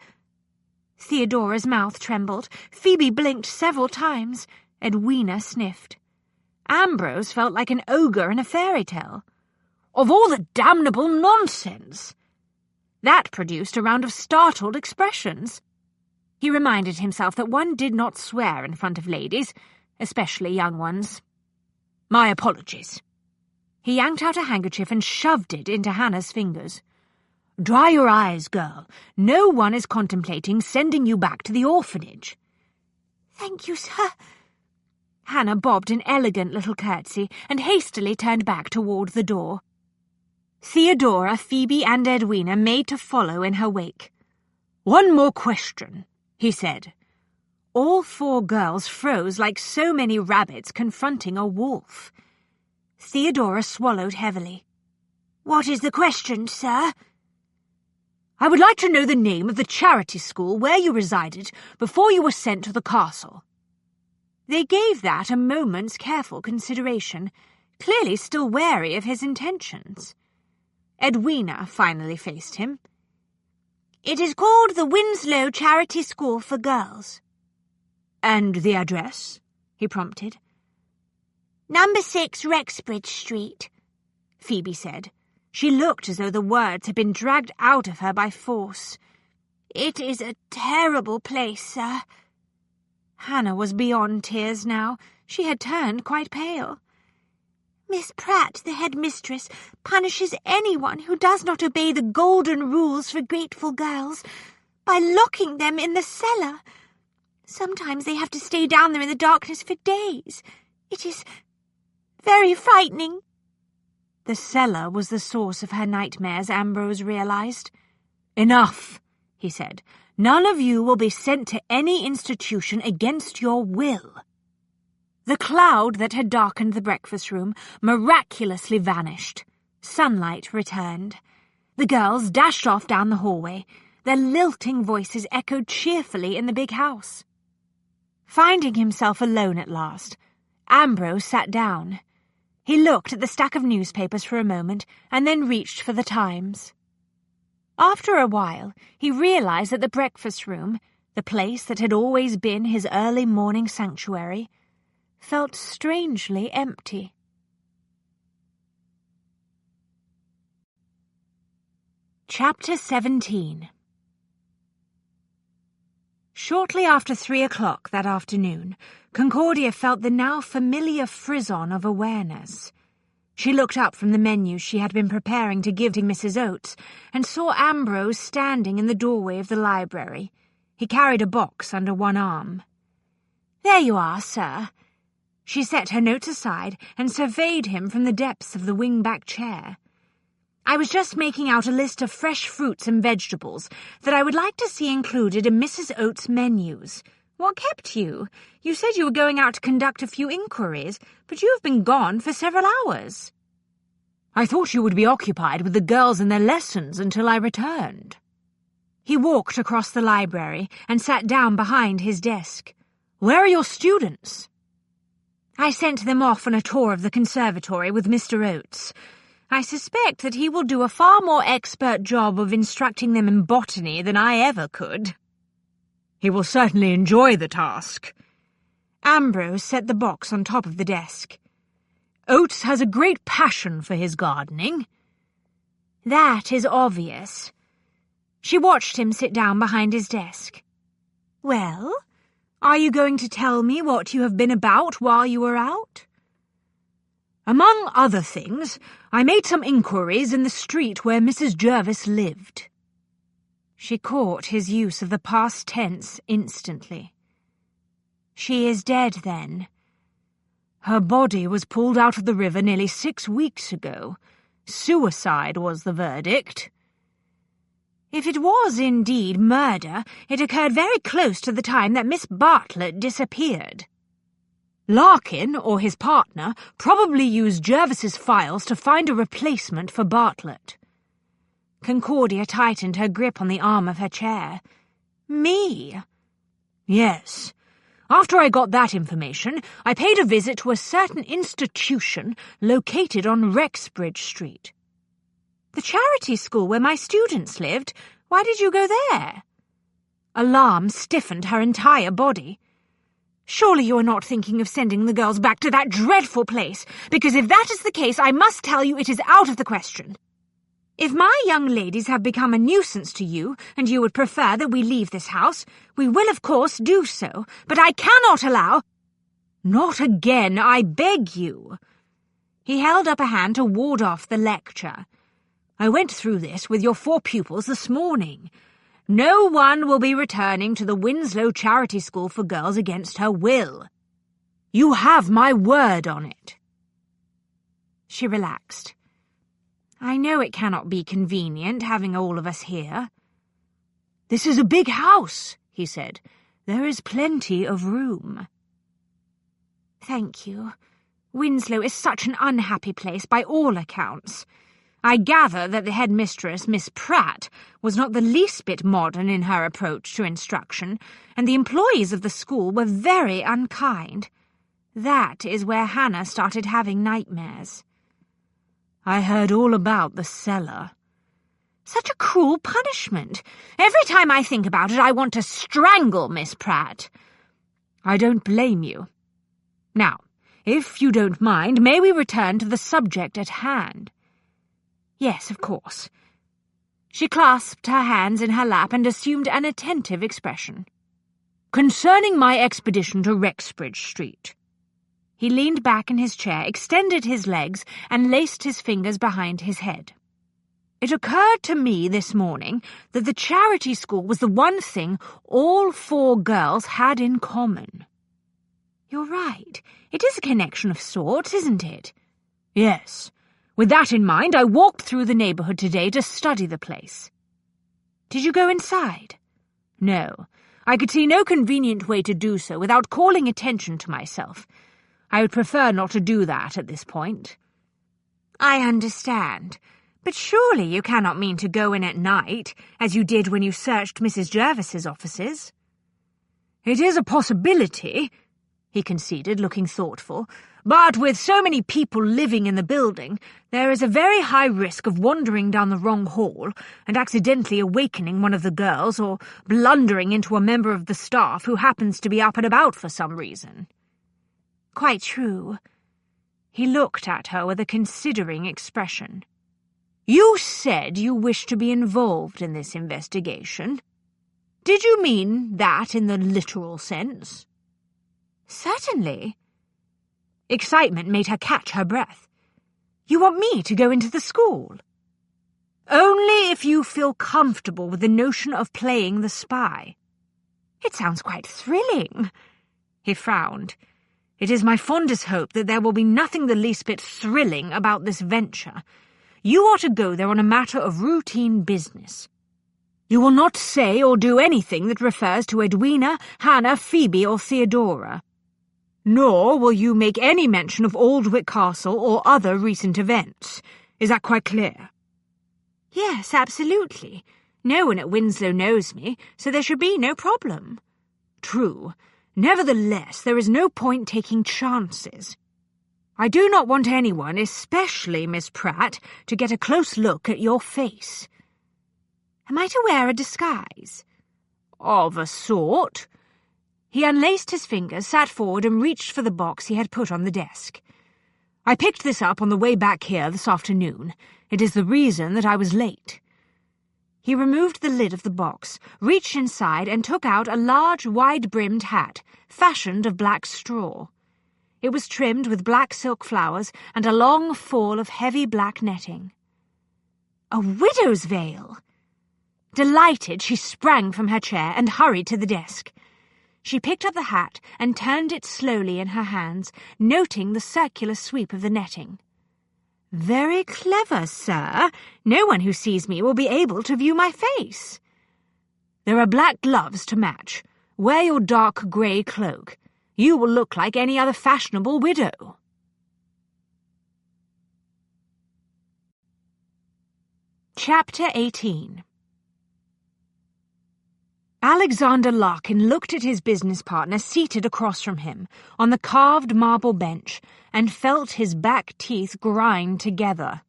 Theodora's mouth trembled. Phoebe blinked several times. Edwina sniffed. Ambrose felt like an ogre in a fairy tale. Of all the damnable nonsense! That produced a round of startled expressions. He reminded himself that one did not swear in front of ladies, especially young ones. My apologies. He yanked out a handkerchief and shoved it into Hannah's fingers. Dry your eyes, girl. No one is contemplating sending you back to the orphanage. Thank you, sir. Hannah bobbed an elegant little curtsy and hastily turned back toward the door. Theodora, Phoebe, and Edwina made to follow in her wake. One more question, he said. All 4 girls froze like so many rabbits confronting a wolf. Theodora swallowed heavily. What is the question, sir? I would like to know the name of the charity school where you resided before you were sent to the castle. They gave that a moment's careful consideration, clearly still wary of his intentions. Edwina finally faced him. It is called the Winslow Charity School for Girls. And the address? He prompted. Number 6 Rexbridge Street, Phoebe said. She looked as though the words had been dragged out of her by force. It is a terrible place, sir. Hannah was beyond tears now. She had turned quite pale. Miss Pratt, the headmistress, punishes anyone who does not obey the golden rules for grateful girls by locking them in the cellar. Sometimes they have to stay down there in the darkness for days. It is very frightening. The cellar was the source of her nightmares, Ambrose realized. Enough, he said. None of you will be sent to any institution against your will. The cloud that had darkened the breakfast room miraculously vanished. Sunlight returned. The girls dashed off down the hallway. Their lilting voices echoed cheerfully in the big house. Finding himself alone at last, Ambrose sat down. He looked at the stack of newspapers for a moment and then reached for the Times. After a while, he realized that the breakfast room, the place that had always been his early morning sanctuary, felt strangely empty. Chapter 17. Shortly after 3 o'clock that afternoon, Concordia felt the now familiar frisson of awareness. She looked up from the menu she had been preparing to give to Mrs. Oates and saw Ambrose standing in the doorway of the library. He carried a box under one arm. "There you are, sir." She set her notes aside and surveyed him from the depths of the wing-back chair. "I was just making out a list of fresh fruits and vegetables that I would like to see included in Mrs. Oates' menus. What kept you? You said you were going out to conduct a few inquiries, but you have been gone for several hours." "I thought you would be occupied with the girls and their lessons until I returned." He walked across the library and sat down behind his desk. "Where are your students?" "I sent them off on a tour of the conservatory with Mr. Oates. I suspect that he will do a far more expert job of instructing them in botany than I ever could." "He will certainly enjoy the task." Ambrose set the box on top of the desk. "Oates has a great passion for his gardening." "That is obvious." She watched him sit down behind his desk. "Well, are you going to tell me what you have been about while you were out?" "Among other things, I made some inquiries in the street where Mrs. Jervis lived." She caught his use of the past tense instantly. "She is dead, then?" "Her body was pulled out of the river nearly 6 weeks ago. Suicide was the verdict." "If it was indeed murder, it occurred very close to the time that Miss Bartlett disappeared." "Larkin, or his partner, probably used Jervis's files to find a replacement for Bartlett." Concordia tightened her grip on the arm of her chair. "Me?" "Yes. After I got that information, I paid a visit to a certain institution located on Rexbridge Street." "The charity school where my students lived? Why did you go there?" Alarm stiffened her entire body. Surely you are not thinking of sending the girls back to that dreadful place, because if that is the case, I must tell you it is out of the question. If my young ladies have become a nuisance to you, and you would prefer that we leave this house, we will of course do so, but I cannot allow— Not again, I beg you. He held up a hand to ward off the lecture. I went through this with your 4 pupils this morning. No one will be returning to the Winslow Charity School for Girls against her will. You have my word on it. She relaxed. I know it cannot be convenient having all of us here. This is a big house, he said. There is plenty of room. Thank you. Winslow is such an unhappy place by all accounts. I gather that the headmistress, Miss Pratt, was not the least bit modern in her approach to instruction, and the employees of the school were very unkind. That is where Hannah started having nightmares. I heard all about the cellar. Such a cruel punishment. Every time I think about it, I want to strangle Miss Pratt. I don't blame you. Now, if you don't mind, may we return to the subject at hand? Yes, of course. She clasped her hands in her lap and assumed an attentive expression. Concerning my expedition to Rexbridge Street. He leaned back in his chair, extended his legs, and laced his fingers behind his head. It occurred to me this morning that the charity school was the one thing all 4 girls had in common. You're right. It is a connection of sorts, isn't it? Yes. With that in mind, I walked through the neighbourhood today to study the place. Did you go inside? No. I could see no convenient way to do so without calling attention to myself. I would prefer not to do that at this point. I understand. But surely you cannot mean to go in at night, as you did when you searched Mrs. Jervis's offices. It is a possibility, he conceded, looking thoughtful, but with so many people living in the building, there is a very high risk of wandering down the wrong hall and accidentally awakening one of the girls or blundering into a member of the staff who happens to be up and about for some reason. Quite true. He looked at her with a considering expression. You said you wished to be involved in this investigation. Did you mean that in the literal sense? Certainly. Excitement made her catch her breath. You want me to go into the school? Only if you feel comfortable with the notion of playing the spy. It sounds quite thrilling. He frowned. It is my fondest hope that there will be nothing the least bit thrilling about this venture. You are to go there on a matter of routine business. You will not say or do anything that refers to Edwina, Hannah, Phoebe, or Theodora. Nor will you make any mention of Aldwick Castle or other recent events. Is that quite clear? Yes, absolutely. No one at Winslow knows me, so there should be no problem. True. Nevertheless, there is no point taking chances. I do not want anyone, especially Miss Pratt, to get a close look at your face. Am I to wear a disguise? Of a sort. He unlaced his fingers, sat forward, and reached for the box he had put on the desk. I picked this up on the way back here this afternoon. It is the reason that I was late. He removed the lid of the box, reached inside, and took out a large, wide-brimmed hat, fashioned of black straw. It was trimmed with black silk flowers and a long fall of heavy black netting. A widow's veil! Delighted, she sprang from her chair and hurried to the desk. She picked up the hat and turned it slowly in her hands, noting the circular sweep of the netting. Very clever, sir. No one who sees me will be able to view my face. There are black gloves to match. Wear your dark grey cloak. You will look like any other fashionable widow. Chapter 18. Alexander Larkin looked at his business partner seated across from him on the carved marble bench and felt his back teeth grind together.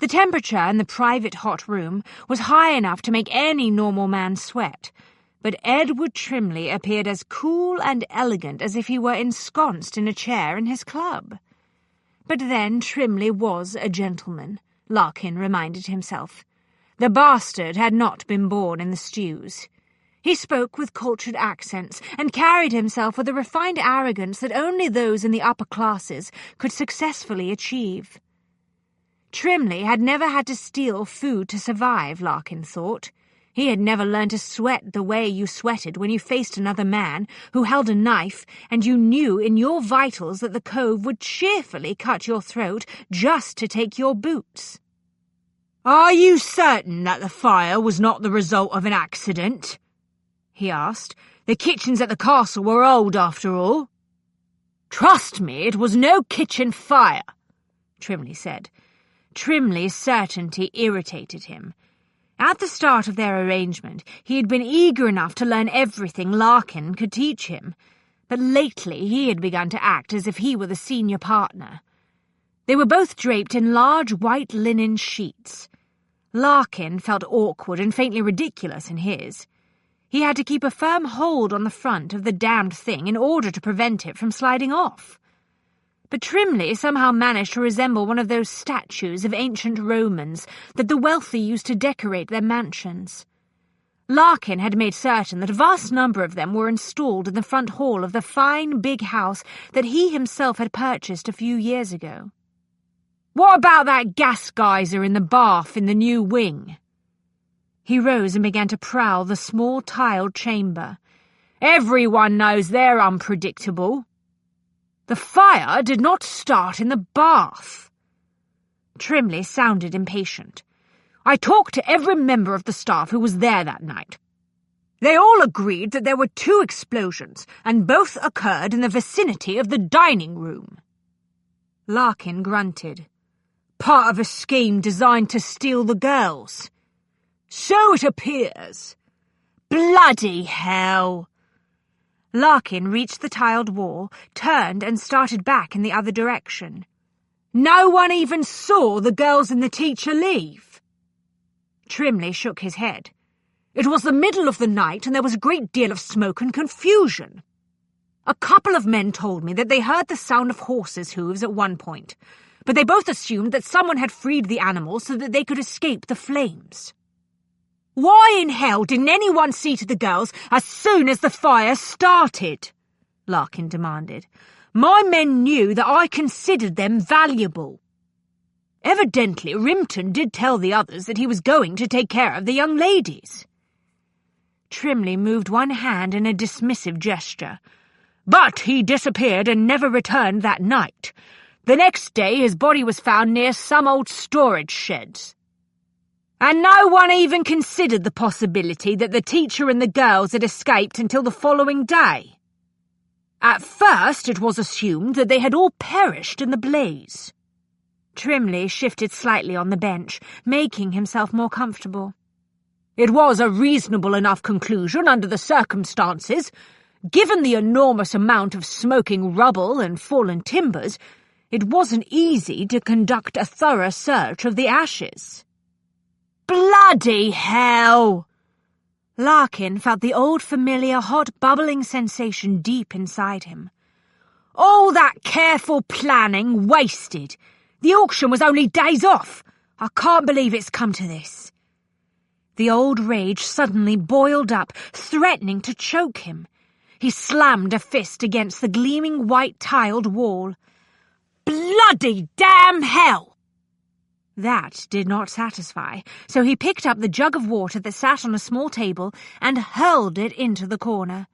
The temperature in the private hot room was high enough to make any normal man sweat, but Edward Trimley appeared as cool and elegant as if he were ensconced in a chair in his club. But then Trimley was a gentleman, Larkin reminded himself. The bastard had not been born in the stews. He spoke with cultured accents and carried himself with a refined arrogance that only those in the upper classes could successfully achieve. Trimley had never had to steal food to survive, Larkin thought. He had never learned to sweat the way you sweated when you faced another man who held a knife and you knew in your vitals that the cove would cheerfully cut your throat just to take your boots. "Are you certain that the fire was not the result of an accident?" he asked. "The kitchens at the castle were old, after all." "Trust me, it was no kitchen fire," Trimley said. Trimley's certainty irritated him. At the start of their arrangement, he had been eager enough to learn everything Larkin could teach him, but lately he had begun to act as if he were the senior partner. They were both draped in large white linen sheets. Larkin felt awkward and faintly ridiculous in his. He had to keep a firm hold on the front of the damned thing in order to prevent it from sliding off. But Trimley somehow managed to resemble one of those statues of ancient Romans that the wealthy used to decorate their mansions. Larkin had made certain that a vast number of them were installed in the front hall of the fine big house that he himself had purchased a few years ago. "What about that gas geyser in the bath in the new wing?" He rose and began to prowl the small tiled chamber. "Everyone knows they're unpredictable." "The fire did not start in the bath." Trimley sounded impatient. "I talked to every member of the staff who was there that night. They all agreed that there were 2 explosions, and both occurred in the vicinity of the dining room." Larkin grunted. "Part of a scheme designed to steal the girls." "So it appears." "Bloody hell!" Larkin reached the tiled wall, turned and started back in the other direction. "No one even saw the girls and the teacher leave?" Trimley shook his head. "It was the middle of the night and there was a great deal of smoke and confusion. A couple of men told me that they heard the sound of horses' hooves at one point, but they both assumed that someone had freed the animals so that they could escape the flames." "Why in hell didn't anyone see to the girls as soon as the fire started?" Larkin demanded. "My men knew that I considered them valuable." "Evidently Rimpton did tell the others that he was going to take care of the young ladies." Trimley moved one hand in a dismissive gesture. "But he disappeared and never returned that night. The next day his body was found near some old storage sheds. And no one even considered the possibility that the teacher and the girls had escaped until the following day. At first it was assumed that they had all perished in the blaze." Trimley shifted slightly on the bench, making himself more comfortable. "It was a reasonable enough conclusion under the circumstances. Given the enormous amount of smoking rubble and fallen timbers, it wasn't easy to conduct a thorough search of the ashes." "Bloody hell!" Larkin felt the old familiar hot bubbling sensation deep inside him. "All that careful planning wasted. The auction was only days off. I can't believe it's come to this." The old rage suddenly boiled up, threatening to choke him. He slammed a fist against the gleaming white tiled wall. "Bloody damn hell!" That did not satisfy, so he picked up the jug of water that sat on a small table and hurled it into the corner.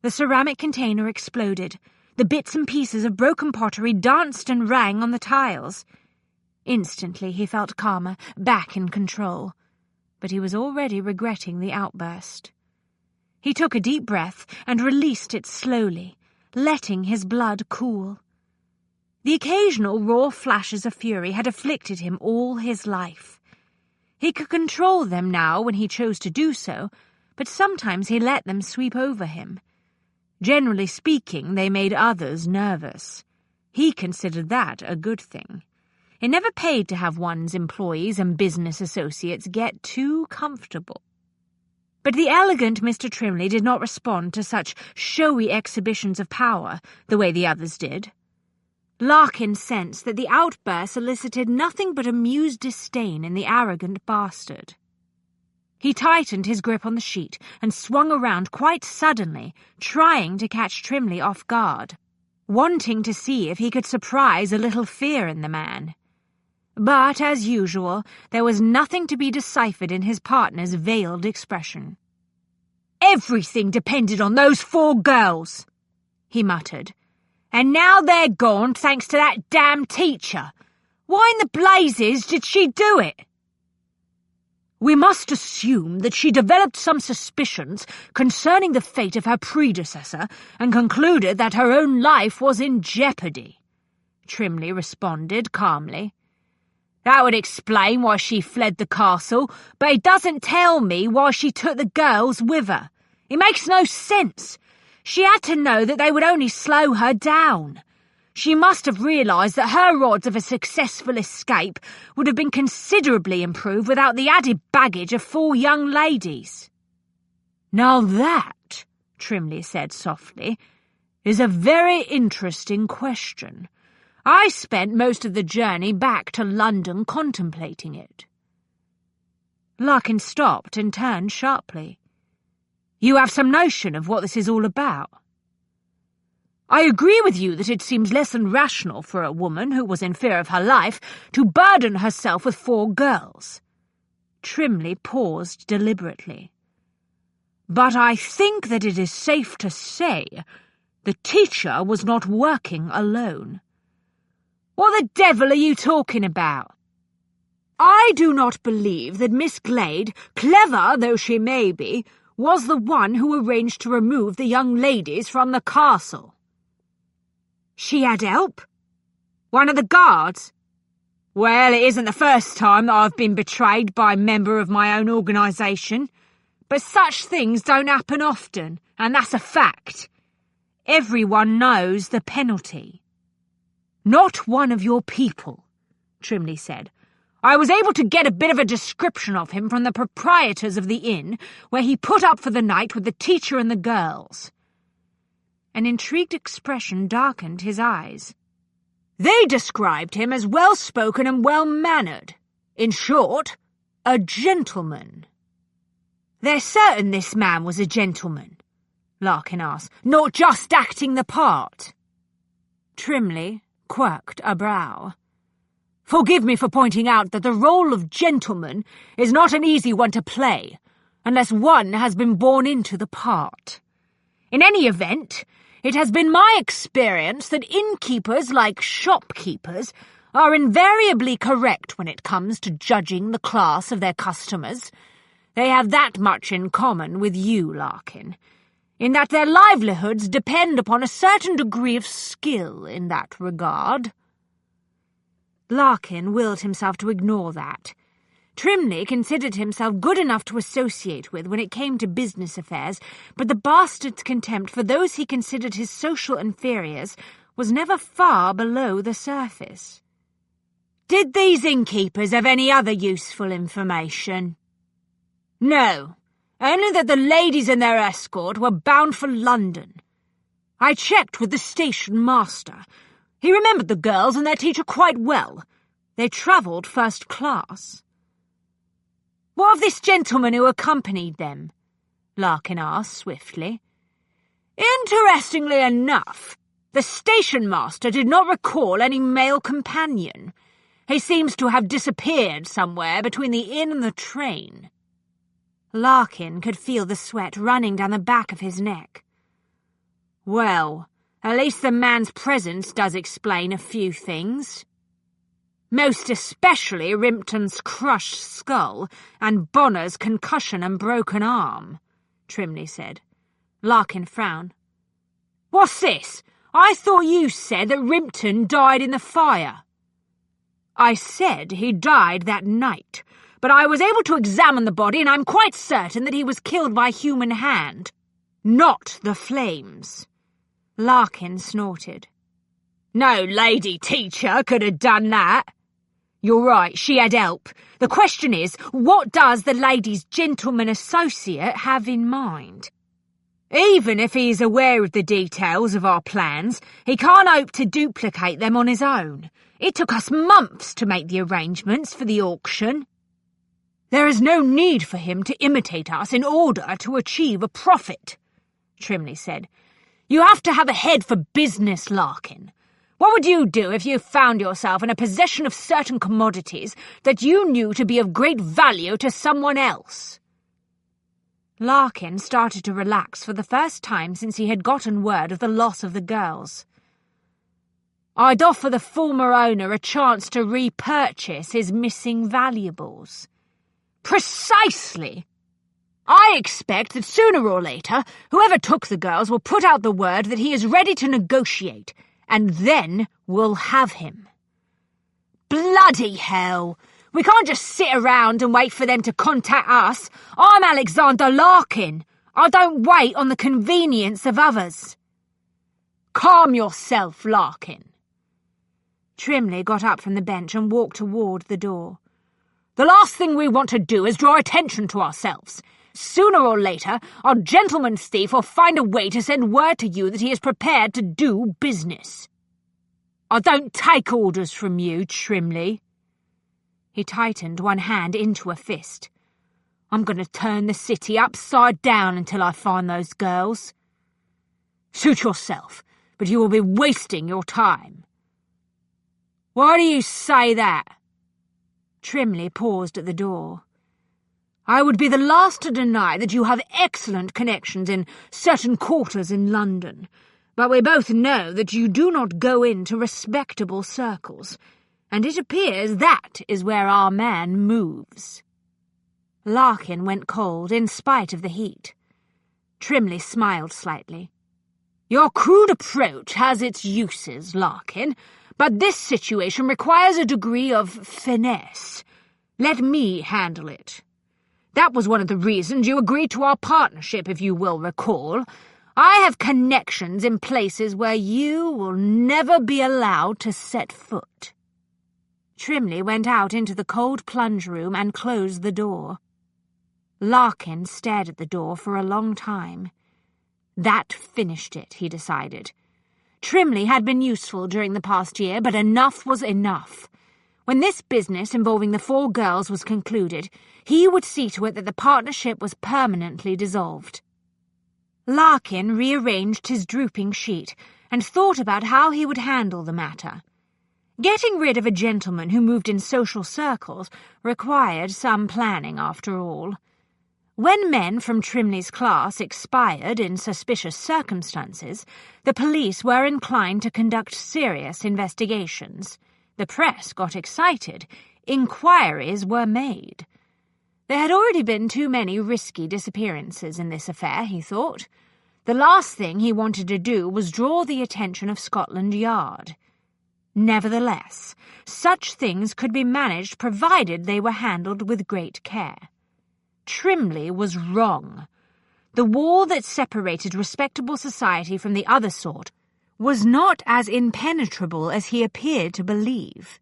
The ceramic container exploded. The bits and pieces of broken pottery danced and rang on the tiles. Instantly he felt calmer, back in control. But he was already regretting the outburst. He took a deep breath and released it slowly, letting his blood cool. The occasional raw flashes of fury had afflicted him all his life. He could control them now when he chose to do so, but sometimes he let them sweep over him. Generally speaking, they made others nervous. He considered that a good thing. It never paid to have one's employees and business associates get too comfortable. But the elegant Mr. Trimley did not respond to such showy exhibitions of power the way the others did. Larkin sensed that the outburst elicited nothing but amused disdain in the arrogant bastard. He tightened his grip on the sheet and swung around quite suddenly, trying to catch Trimley off guard, wanting to see if he could surprise a little fear in the man. But, as usual, there was nothing to be deciphered in his partner's veiled expression. "Everything depended on those 4 girls," he muttered. "And now they're gone thanks to that damn teacher. Why in the blazes did she do it?" "We must assume that she developed some suspicions concerning the fate of her predecessor and concluded that her own life was in jeopardy," Trimley responded calmly. "That would explain why she fled the castle, but it doesn't tell me why she took the girls with her. It makes no sense. She had to know that they would only slow her down. She must have realised that her odds of a successful escape would have been considerably improved without the added baggage of 4 young ladies." "Now that," Trimley said softly, "is a very interesting question. I spent most of the journey back to London contemplating it." Larkin stopped and turned sharply. "You have some notion of what this is all about?" "I agree with you that it seems less than rational for a woman who was in fear of her life to burden herself with 4 girls." Trimley paused deliberately. "But I think that it is safe to say the teacher was not working alone." "What the devil are you talking about?" "I do not believe that Miss Glade, clever though she may be, was the one who arranged to remove the young ladies from the castle." "She had help? One of the guards?" "Well, it isn't the first time that I've been betrayed by a member of my own organisation, but such things don't happen often, and that's a fact. Everyone knows the penalty." "Not one of your people," Trimley said. "I was able to get a bit of a description of him from the proprietors of the inn where he put up for the night with the teacher and the girls." An intrigued expression darkened his eyes. "They described him as well-spoken and well-mannered. In short, a gentleman." "They're certain this man was a gentleman?" Larkin asked. "Not just acting the part?" Trimley quirked a brow. "Forgive me for pointing out that the role of gentleman is not an easy one to play, unless one has been born into the part. In any event, it has been my experience that innkeepers, like shopkeepers, are invariably correct when it comes to judging the class of their customers. They have that much in common with you, Larkin, in that their livelihoods depend upon a certain degree of skill in that regard." Larkin willed himself to ignore that. Trimley considered himself good enough to associate with when it came to business affairs, but the bastard's contempt for those he considered his social inferiors was never far below the surface. "Did these innkeepers have any other useful information?" "No. Only that the ladies and their escort were bound for London. I checked with the station master. He remembered the girls and their teacher quite well. They travelled first class." "What of this gentleman who accompanied them?" Larkin asked swiftly. "Interestingly enough, the station master did not recall any male companion. He seems to have disappeared somewhere between the inn and the train." Larkin could feel the sweat running down the back of his neck. "Well, at least the man's presence does explain a few things. Most especially Rimpton's crushed skull and Bonner's concussion and broken arm," Trimley said. Larkin frowned. "What's this? I thought you said that Rimpton died in the fire." "I said he died that night, but I was able to examine the body and I'm quite certain that he was killed by human hand, not the flames." Larkin snorted. "No lady teacher could have done that." You're right, she had help. The question is, what does the lady's gentleman associate have in mind? Even if he is aware of the details of our plans, he can't hope to duplicate them on his own. It took us months to make the arrangements for the auction. There is no need for him to imitate us in order to achieve a profit, Trimley said. You have to have a head for business, Larkin. What would you do if you found yourself in a possession of certain commodities that you knew to be of great value to someone else? Larkin started to relax for the first time since he had gotten word of the loss of the girls. I'd offer the former owner a chance to repurchase his missing valuables. Precisely! I expect that sooner or later, whoever took the girls will put out the word that he is ready to negotiate, and then we'll have him. Bloody hell! We can't just sit around and wait for them to contact us. I'm Alexander Larkin. I don't wait on the convenience of others. Calm yourself, Larkin. Trimley got up from the bench and walked toward the door. The last thing we want to do is draw attention to ourselves. Sooner or later, our gentleman thief will find a way to send word to you that he is prepared to do business. I don't take orders from you, Trimley. He tightened one hand into a fist. I'm going to turn the city upside down until I find those girls. Suit yourself, but you will be wasting your time. Why do you say that? Trimley paused at the door. I would be the last to deny that you have excellent connections in certain quarters in London, but we both know that you do not go into respectable circles, and it appears that is where our man moves. Larkin went cold in spite of the heat. Trimley smiled slightly. Your crude approach has its uses, Larkin, but this situation requires a degree of finesse. Let me handle it. That was one of the reasons you agreed to our partnership, if you will recall. I have connections in places where you will never be allowed to set foot. Trimley went out into the cold plunge room and closed the door. Larkin stared at the door for a long time. That finished it, he decided. Trimley had been useful during the past year, but enough was enough. When this business involving the 4 girls was concluded, he would see to it that the partnership was permanently dissolved. Larkin rearranged his drooping sheet and thought about how he would handle the matter. Getting rid of a gentleman who moved in social circles required some planning, after all. When men from Trimley's class expired in suspicious circumstances, the police were inclined to conduct serious investigations. The press got excited. Inquiries were made. There had already been too many risky disappearances in this affair, he thought. The last thing he wanted to do was draw the attention of Scotland Yard. Nevertheless, such things could be managed provided they were handled with great care. Trimley was wrong. The wall that separated respectable society from the other sort was not as impenetrable as he appeared to believe.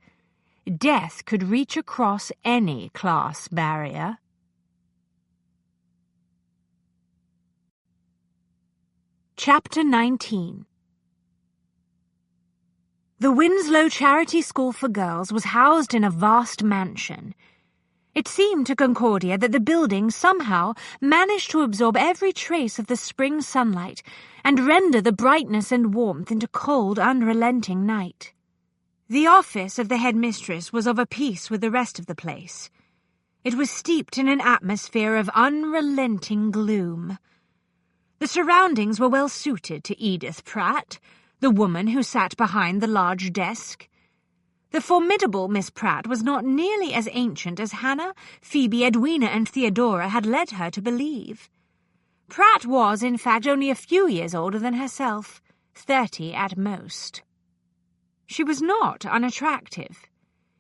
Death could reach across any class barrier. Chapter 19. The Winslow Charity School for Girls was housed in a vast mansion. It seemed to Concordia that the building somehow managed to absorb every trace of the spring sunlight and render the brightness and warmth into cold, unrelenting night. The office of the headmistress was of a piece with the rest of the place. It was steeped in an atmosphere of unrelenting gloom. The surroundings were well suited to Edith Pratt, the woman who sat behind the large desk. The formidable Miss Pratt was not nearly as ancient as Hannah, Phoebe, Edwina, and Theodora had led her to believe. Pratt was, in fact, only a few years older than herself, 30 at most. She was not unattractive.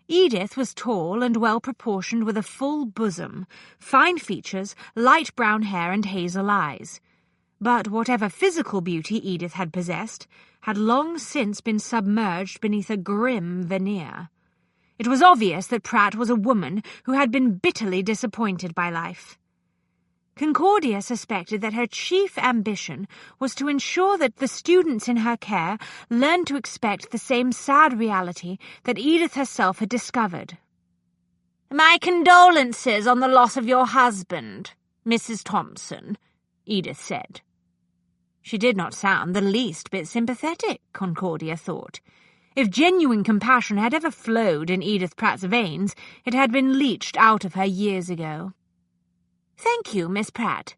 Edith was tall and well-proportioned with a full bosom, fine features, light brown hair, and hazel eyes. But whatever physical beauty Edith had possessed had long since been submerged beneath a grim veneer. It was obvious that Pratt was a woman who had been bitterly disappointed by life. Concordia suspected that her chief ambition was to ensure that the students in her care learned to expect the same sad reality that Edith herself had discovered. "My condolences on the loss of your husband, Mrs. Thompson," Edith said. She did not sound the least bit sympathetic, Concordia thought. If genuine compassion had ever flowed in Edith Pratt's veins, it had been leached out of her years ago. "Thank you, Miss Pratt."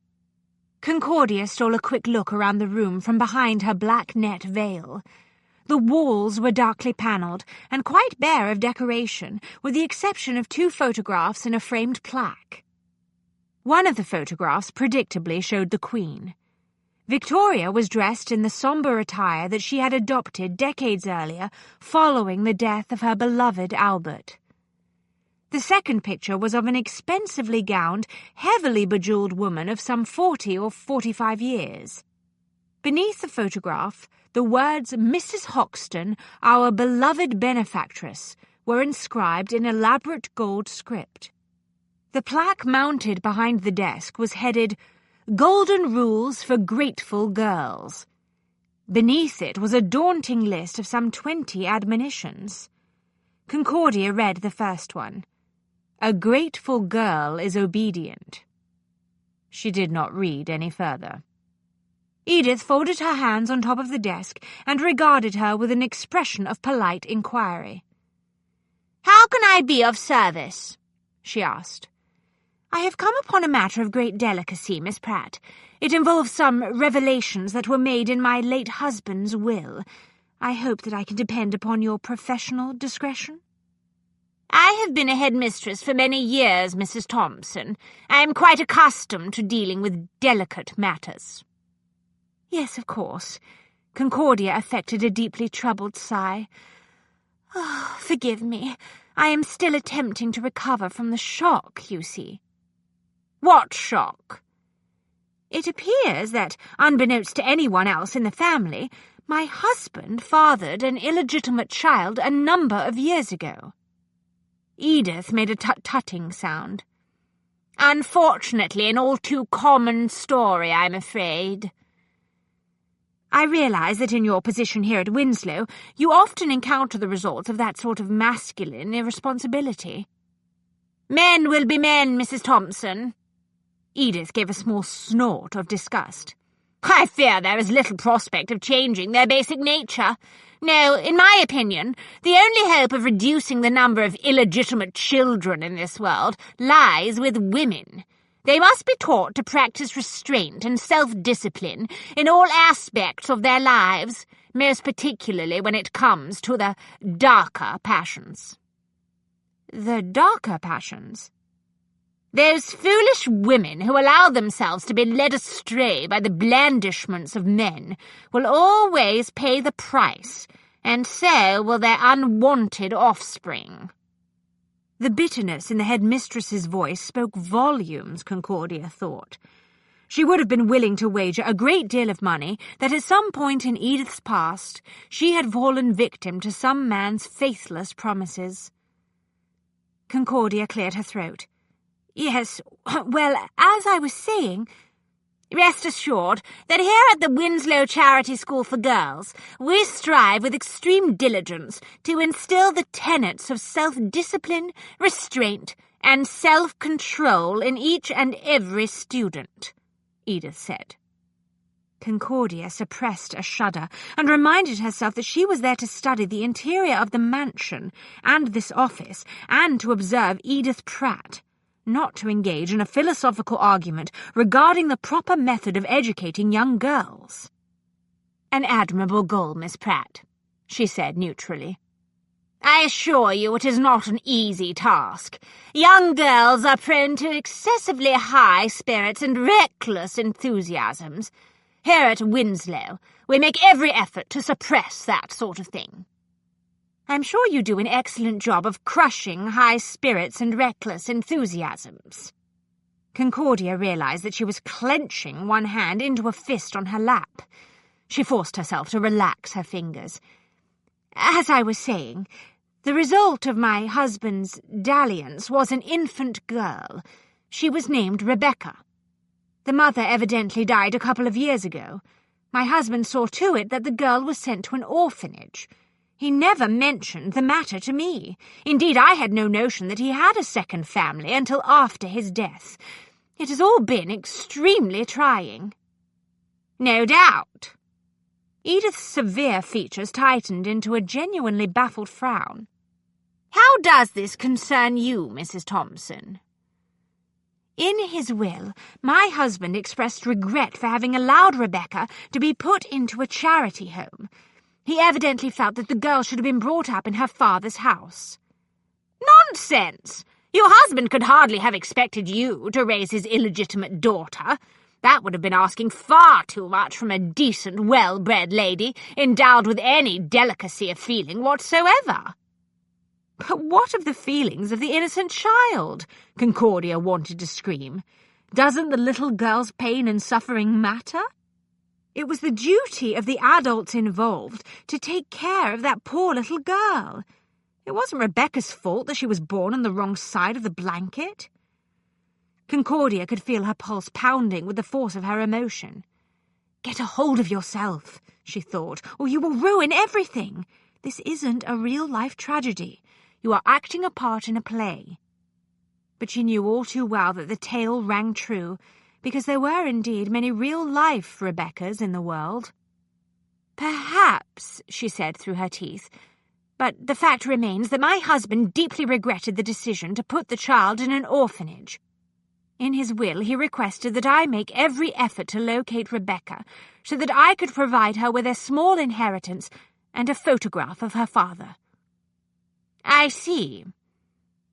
Concordia stole a quick look around the room from behind her black net veil. The walls were darkly panelled and quite bare of decoration, with the exception of 2 photographs and a framed plaque. One of the photographs predictably showed the Queen. Victoria was dressed in the sombre attire that she had adopted decades earlier, following the death of her beloved Albert. The second picture was of an expensively gowned, heavily bejewelled woman of some 40 or 45 years. Beneath the photograph, the words "Mrs. Hoxton, our beloved benefactress," were inscribed in elaborate gold script. The plaque mounted behind the desk was headed, "Golden Rules for Grateful Girls." Beneath it was a daunting list of some 20 admonitions. Concordia read the first one. "A grateful girl is obedient." She did not read any further. Edith folded her hands on top of the desk and regarded her with an expression of polite inquiry. "How can I be of service?" she asked. "I have come upon a matter of great delicacy, Miss Pratt. It involves some revelations that were made in my late husband's will. I hope that I can depend upon your professional discretion." "I have been a headmistress for many years, Mrs. Thompson. I am quite accustomed to dealing with delicate matters." "Yes, of course." Concordia affected a deeply troubled sigh. "Oh, forgive me. I am still attempting to recover from the shock, you see." "What shock?" "It appears that, unbeknownst to anyone else in the family, my husband fathered an illegitimate child a number of years ago." Edith made a tut-tutting sound. "Unfortunately, an all too common story, I'm afraid." "I realise that in your position here at Winslow, you often encounter the results of that sort of masculine irresponsibility." "Men will be men, Mrs. Thompson." Edith gave a small snort of disgust. "I fear there is little prospect of changing their basic nature. No, in my opinion, the only hope of reducing the number of illegitimate children in this world lies with women. They must be taught to practice restraint and self-discipline in all aspects of their lives, most particularly when it comes to the darker passions." "The darker passions?" "Those foolish women who allow themselves to be led astray by the blandishments of men will always pay the price, and so will their unwanted offspring." The bitterness in the headmistress's voice spoke volumes, Concordia thought. She would have been willing to wager a great deal of money that at some point in Edith's past she had fallen victim to some man's faithless promises. Concordia cleared her throat. "Yes, well, as I was saying, rest assured that here at the Winslow Charity School for Girls we strive with extreme diligence to instill the tenets of self-discipline, restraint, and self-control in each and every student," Edith said. Concordia suppressed a shudder and reminded herself that she was there to study the interior of the mansion and this office and to observe Edith Pratt, not to engage in a philosophical argument regarding the proper method of educating young girls. "An admirable goal, Miss Pratt," she said neutrally. "I assure you it is not an easy task. Young girls are prone to excessively high spirits and reckless enthusiasms. Here at Winslow, we make every effort to suppress that sort of thing." "I'm sure you do an excellent job of crushing high spirits and reckless enthusiasms." Concordia realized that she was clenching one hand into a fist on her lap. She forced herself to relax her fingers. "As I was saying, The result of my husband's dalliance was an infant girl. She was named Rebecca. The mother evidently died a couple of years ago. My husband saw to it that the girl was sent to an orphanage. He never mentioned the matter to me. Indeed, I had no notion that he had a second family until after his death. It has all been extremely trying." "No doubt." Edith's severe features tightened into a genuinely baffled frown. "How does this concern you, Mrs. Thompson?" "In his will, my husband expressed regret for having allowed Rebecca to be put into a charity home. He evidently felt that the girl should have been brought up in her father's house." "Nonsense! Your husband could hardly have expected you to raise his illegitimate daughter. That would have been asking far too much from a decent, well-bred lady endowed with any delicacy of feeling whatsoever." "But what of the feelings of the innocent child?" Concordia wanted to scream. "Doesn't the little girl's pain and suffering matter? It was the duty of the adults involved to take care of that poor little girl. It wasn't Rebecca's fault that she was born on the wrong side of the blanket." Concordia could feel her pulse pounding with the force of her emotion. "Get a hold of yourself," she thought, "or you will ruin everything. This isn't a real-life tragedy. You are acting a part in a play." But she knew all too well that the tale rang true, because there were indeed many real-life Rebeccas in the world. "Perhaps," she said through her teeth, "but the fact remains that my husband deeply regretted the decision to put the child in an orphanage. In his will, he requested that I make every effort to locate Rebecca, so that I could provide her with a small inheritance and a photograph of her father." "I see.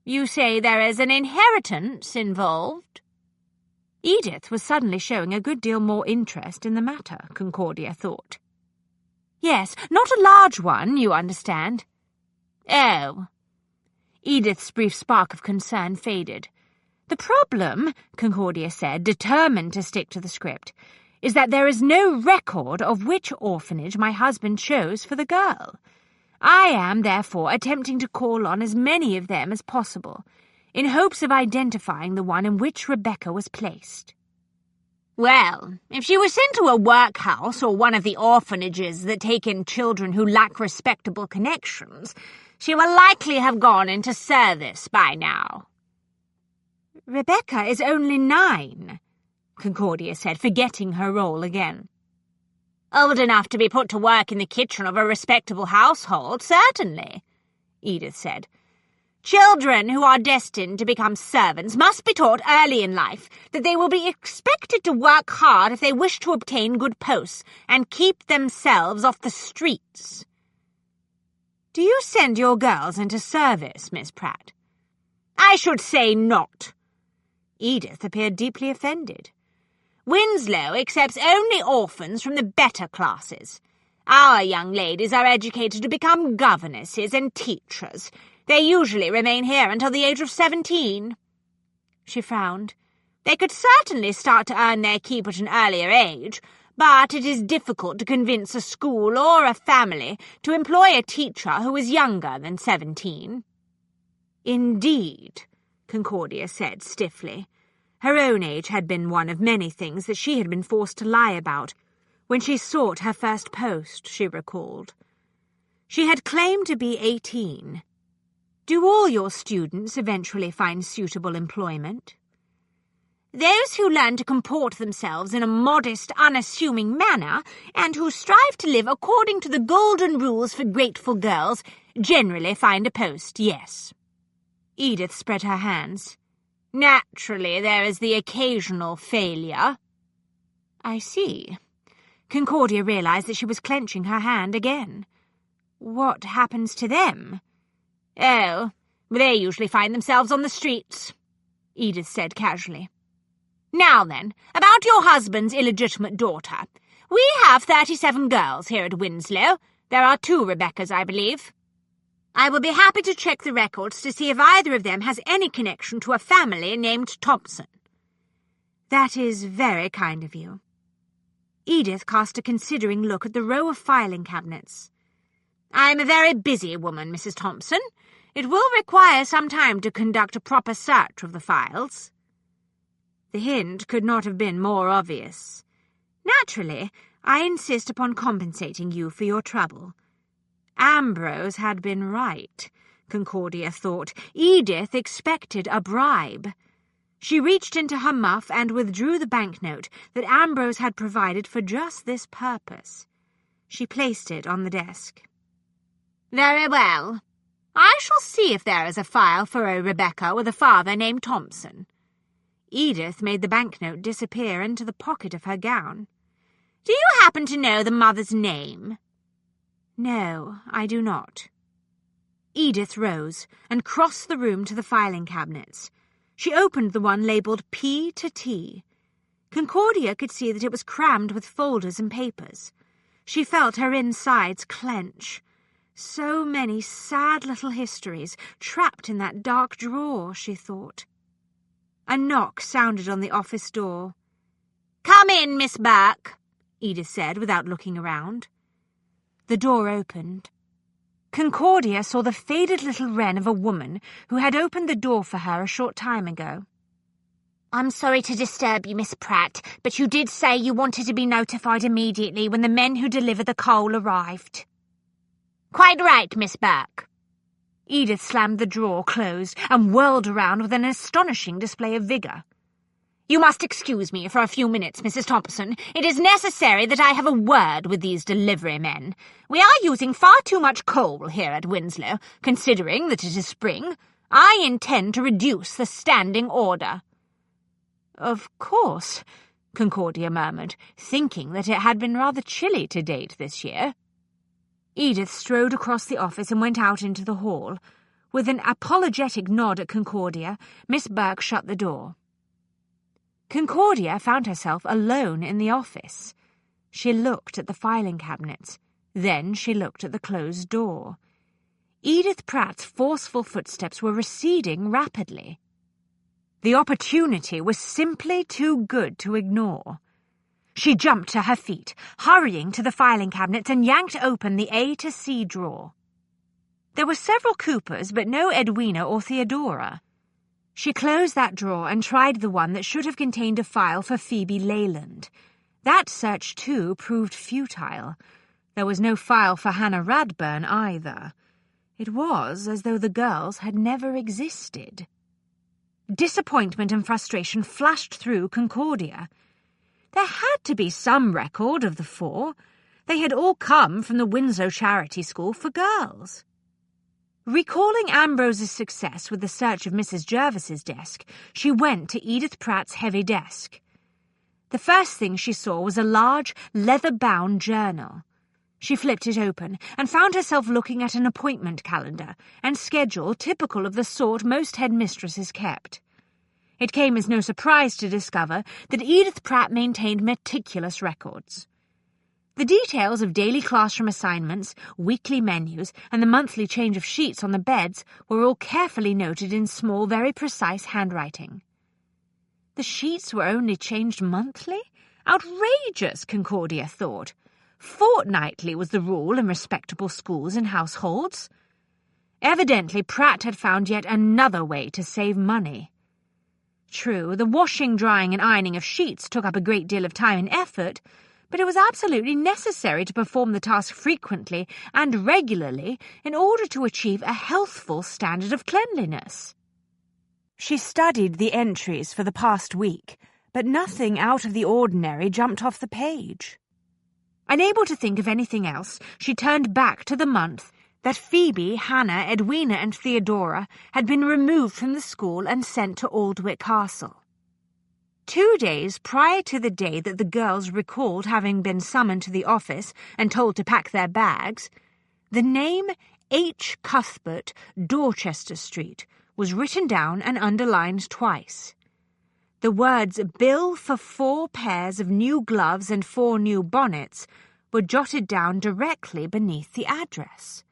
You say there is an inheritance involved?" Edith was suddenly showing a good deal more interest in the matter, Concordia thought. "Yes, not a large one, you understand." "Oh." Edith's brief spark of concern faded. "The problem," Concordia said, determined to stick to the script, "is that there is no record of which orphanage my husband chose for the girl. I am, therefore, attempting to call on as many of them as possible, in hopes of identifying the one in which Rebecca was placed." "Well, if she was sent to a workhouse or one of the orphanages that take in children who lack respectable connections, she will likely have gone into service by now." "Rebecca is only 9, Concordia said, forgetting her role again. "Old enough to be put to work in the kitchen of a respectable household, certainly," Edith said. "Children who are destined to become servants must be taught early in life that they will be expected to work hard if they wish to obtain good posts and keep themselves off the streets." "Do you send your girls into service, Miss Pratt?" "I should say not." Edith appeared deeply offended. "Winslow accepts only orphans from the better classes. Our young ladies are educated to become governesses and teachers. They usually remain here until the age of 17. She frowned. "They could certainly start to earn their keep at an earlier age, but it is difficult to convince a school or a family to employ a teacher who is younger than 17. "Indeed," Concordia said stiffly. Her own age had been one of many things that she had been forced to lie about when she sought her first post, she recalled. She had claimed to be 18. "Do all your students eventually find suitable employment?" "Those who learn to comport themselves in a modest, unassuming manner, and who strive to live according to the golden rules for grateful girls, generally find a post, yes." Edith spread her hands. "Naturally, there is the occasional failure." "I see." Concordia realized that she was clenching her hand again. "What happens to them?" "Oh, they usually find themselves on the streets," Edith said casually. "Now then, about your husband's illegitimate daughter. We have 37 girls here at Winslow. There are 2 Rebeccas, I believe. I will be happy to check the records to see if either of them has any connection to a family named Thompson." "That is very kind of you." Edith cast a considering look at the row of filing cabinets. I'm a very busy woman, Mrs. Thompson. It will require some time to conduct a proper search of the files." The hint could not have been more obvious. "Naturally, I insist upon compensating you for your trouble." Ambrose had been right, Concordia thought. Edith expected a bribe. She reached into her muff and withdrew the banknote that Ambrose had provided for just this purpose. She placed it on the desk. "Very well. I shall see if there is a file for a Rebecca with a father named Thompson." Edith made the banknote disappear into the pocket of her gown. "Do you happen to know the mother's name?" "No, I do not." Edith rose and crossed the room to the filing cabinets. She opened the one labelled P to T. Concordia could see that it was crammed with folders and papers. She felt her insides clench. So many sad little histories trapped in that dark drawer, she thought. A knock sounded on the office door. "Come in, Miss Burke," Edith said without looking around. The door opened. Concordia saw the faded little wren of a woman who had opened the door for her a short time ago. "I'm sorry to disturb you, Miss Pratt, but you did say you wanted to be notified immediately when the men who delivered the coal arrived." "Quite right, Miss Burke." Edith slammed the drawer closed and whirled around with an astonishing display of vigour. "You must excuse me for a few minutes, Mrs. Thompson. It is necessary that I have a word with these delivery men. We are using far too much coal here at Winslow, considering that it is spring. I intend to reduce the standing order." "Of course," Concordia murmured, thinking that it had been rather chilly to date this year. Edith strode across the office and went out into the hall. With an apologetic nod at Concordia, Miss Burke shut the door. Concordia found herself alone in the office. She looked at the filing cabinets. Then she looked at the closed door. Edith Pratt's forceful footsteps were receding rapidly. The opportunity was simply too good to ignore. She jumped to her feet, hurrying to the filing cabinets and yanked open the A to C drawer. There were several Coopers, but no Edwina or Theodora. She closed that drawer and tried the one that should have contained a file for Phoebe Leyland. That search, too, proved futile. There was no file for Hannah Radburn either. It was as though the girls had never existed. Disappointment and frustration flashed through Concordia. There had to be some record of the four. They had all come from the Winslow Charity School for Girls. Recalling Ambrose's success with the search of Mrs. Jervis's desk, she went to Edith Pratt's heavy desk. The first thing she saw was a large, leather-bound journal. She flipped it open and found herself looking at an appointment calendar and schedule typical of the sort most headmistresses kept. It came as no surprise to discover that Edith Pratt maintained meticulous records. The details of daily classroom assignments, weekly menus, and the monthly change of sheets on the beds were all carefully noted in small, very precise handwriting. The sheets were only changed monthly? Outrageous, Concordia thought. Fortnightly was the rule in respectable schools and households. Evidently, Pratt had found yet another way to save money. True, the washing, drying, and ironing of sheets took up a great deal of time and effort, but it was absolutely necessary to perform the task frequently and regularly in order to achieve a healthful standard of cleanliness. She studied the entries for the past week, but nothing out of the ordinary jumped off the page. Unable to think of anything else, she turned back to the month that Phoebe, Hannah, Edwina, and Theodora had been removed from the school and sent to Aldwick Castle. 2 days prior to the day that the girls recalled having been summoned to the office and told to pack their bags, the name H. Cuthbert, Dorchester Street, was written down and underlined twice. The words "bill for 4 pairs of new gloves and 4 new bonnets" were jotted down directly beneath the address.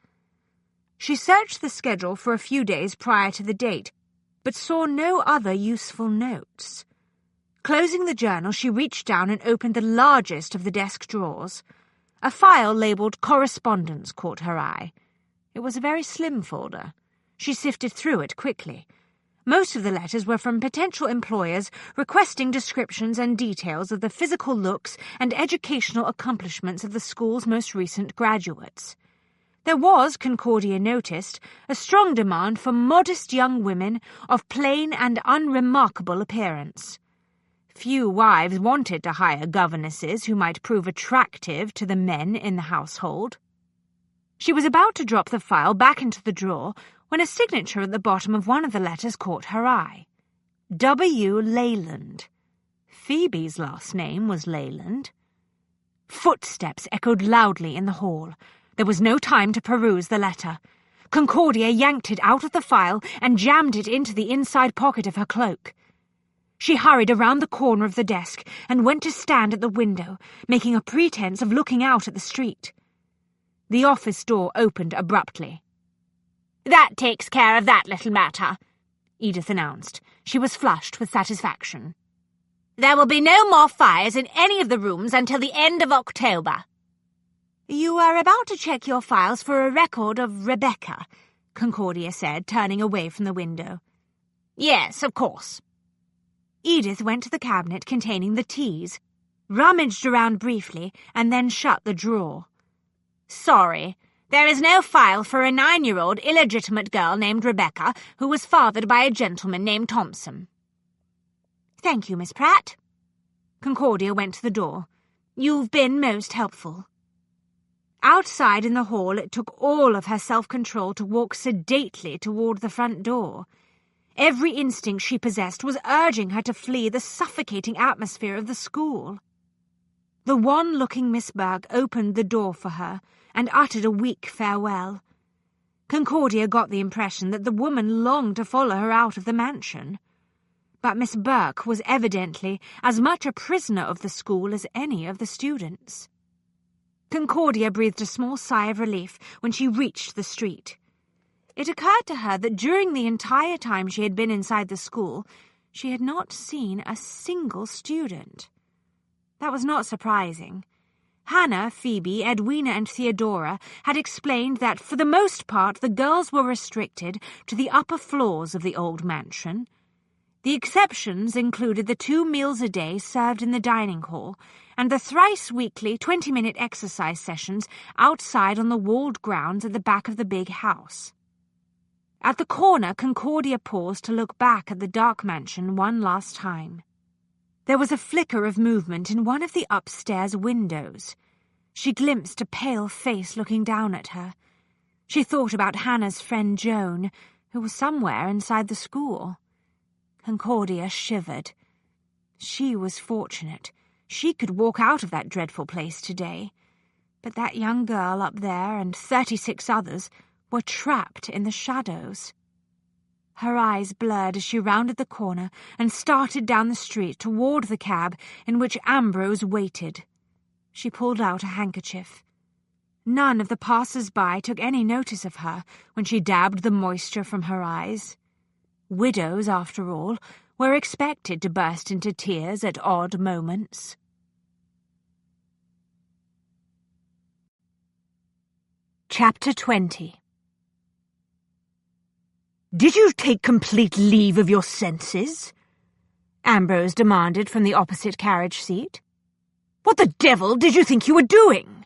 She searched the schedule for a few days prior to the date, but saw no other useful notes. Closing the journal, she reached down and opened the largest of the desk drawers. A file labelled Correspondence caught her eye. It was a very slim folder. She sifted through it quickly. Most of the letters were from potential employers requesting descriptions and details of the physical looks and educational accomplishments of the school's most recent graduates. There was, Concordia noticed, a strong demand for modest young women of plain and unremarkable appearance. Few wives wanted to hire governesses who might prove attractive to the men in the household. She was about to drop the file back into the drawer when a signature at the bottom of one of the letters caught her eye. W. Leyland. Phoebe's last name was Leyland. Footsteps echoed loudly in the hall. There was no time to peruse the letter. Concordia yanked it out of the file and jammed it into the inside pocket of her cloak. She hurried around the corner of the desk and went to stand at the window, making a pretense of looking out at the street. The office door opened abruptly. "That takes care of that little matter," Edith announced. She was flushed with satisfaction. "There will be no more fires in any of the rooms until the end of October." "You are about to check your files for a record of Rebecca," Concordia said, turning away from the window. "Yes, of course." Edith went to the cabinet containing the teas, rummaged around briefly, and then shut the drawer. "Sorry. There is no file for a 9-year-old illegitimate girl named Rebecca who was fathered by a gentleman named Thompson." "Thank you, Miss Pratt." Concordia went to the door. "You've been most helpful." Outside in the hall, it took all of her self-control to walk sedately toward the front door. Every instinct she possessed was urging her to flee the suffocating atmosphere of the school. The wan-looking Miss Burke opened the door for her and uttered a weak farewell. Concordia got the impression that the woman longed to follow her out of the mansion. But Miss Burke was evidently as much a prisoner of the school as any of the students. Concordia breathed a small sigh of relief when she reached the street. It occurred to her that during the entire time she had been inside the school, she had not seen a single student. That was not surprising. Hannah, Phoebe, Edwina, and Theodora had explained that for the most part the girls were restricted to the upper floors of the old mansion. The exceptions included the 2 meals a day served in the dining hall and the thrice-weekly 20-minute exercise sessions outside on the walled grounds at the back of the big house. At the corner, Concordia paused to look back at the dark mansion one last time. There was a flicker of movement in one of the upstairs windows. She glimpsed a pale face looking down at her. She thought about Hannah's friend Joan, who was somewhere inside the school. Concordia shivered. She was fortunate. She could walk out of that dreadful place today. But that young girl up there and 36 others were trapped in the shadows. Her eyes blurred as she rounded the corner and started down the street toward the cab in which Ambrose waited. She pulled out a handkerchief. None of the passers-by took any notice of her when she dabbed the moisture from her eyes. Widows, after all, were expected to burst into tears at odd moments. Chapter 20. "Did you take complete leave of your senses?" Ambrose demanded from the opposite carriage seat. "What the devil did you think you were doing?"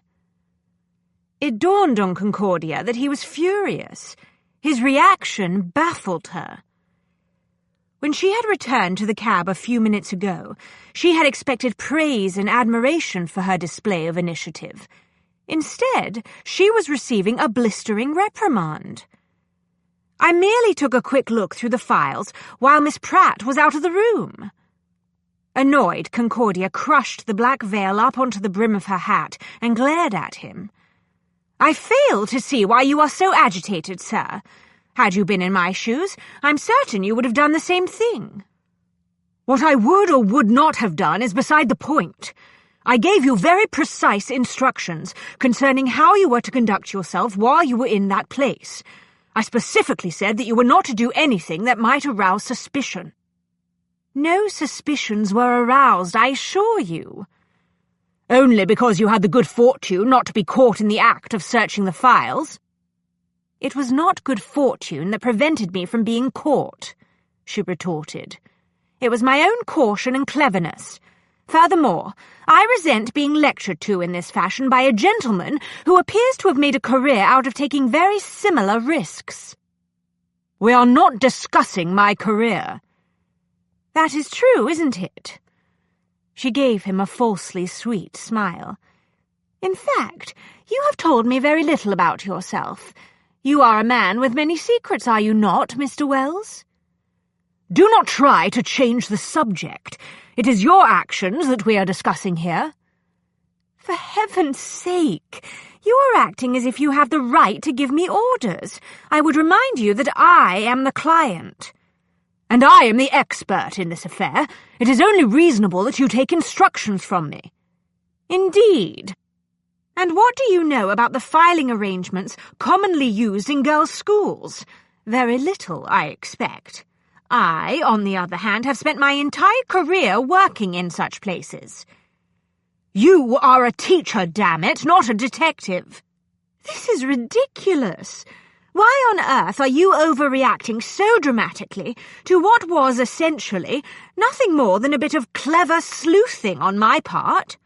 It dawned on Concordia that he was furious. His reaction baffled her. When she had returned to the cab a few minutes ago, she had expected praise and admiration for her display of initiative. Instead, she was receiving a blistering reprimand. "I merely took a quick look through the files while Miss Pratt was out of the room." Annoyed, Concordia crushed the black veil up onto the brim of her hat and glared at him. "I fail to see why you are so agitated, sir. Had you been in my shoes, I'm certain you would have done the same thing." "What I would or would not have done is beside the point. I gave you very precise instructions concerning how you were to conduct yourself while you were in that place. I specifically said that you were not to do anything that might arouse suspicion." "No suspicions were aroused, I assure you." Only because you had the good fortune not to be caught in the act of searching the files." "It was not good fortune that prevented me from being caught," she retorted. "It was my own caution and cleverness. Furthermore, I resent being lectured to in this fashion by a gentleman who appears to have made a career out of taking very similar risks." "We are not discussing my career." "That is true, isn't it?" She gave him a falsely sweet smile. "In fact, you have told me very little about yourself. You are a man with many secrets, are you not, Mr. Wells?" "Do not try to change the subject. It is your actions that we are discussing here." "For heaven's sake! You are acting as if you have the right to give me orders. I would remind you that I am the client." "And I am the expert in this affair. It is only reasonable that you take instructions from me." "Indeed. And what do you know about the filing arrangements commonly used in girls' schools? Very little, I expect. I, on the other hand, have spent my entire career working in such places." "You are a teacher, damn it, not a detective." "This is ridiculous. Why on earth are you overreacting so dramatically to what was essentially nothing more than a bit of clever sleuthing on my part?"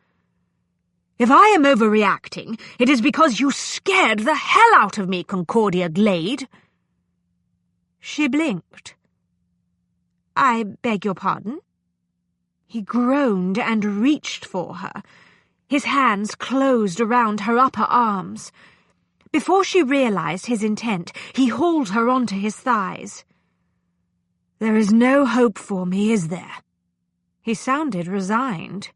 "If I am overreacting, it is because you scared the hell out of me, Concordia Glade." She blinked. "I beg your pardon?" He groaned and reached for her. His hands closed around her upper arms. Before she realized his intent, he hauled her onto his thighs. "There is no hope for me, is there?" He sounded resigned.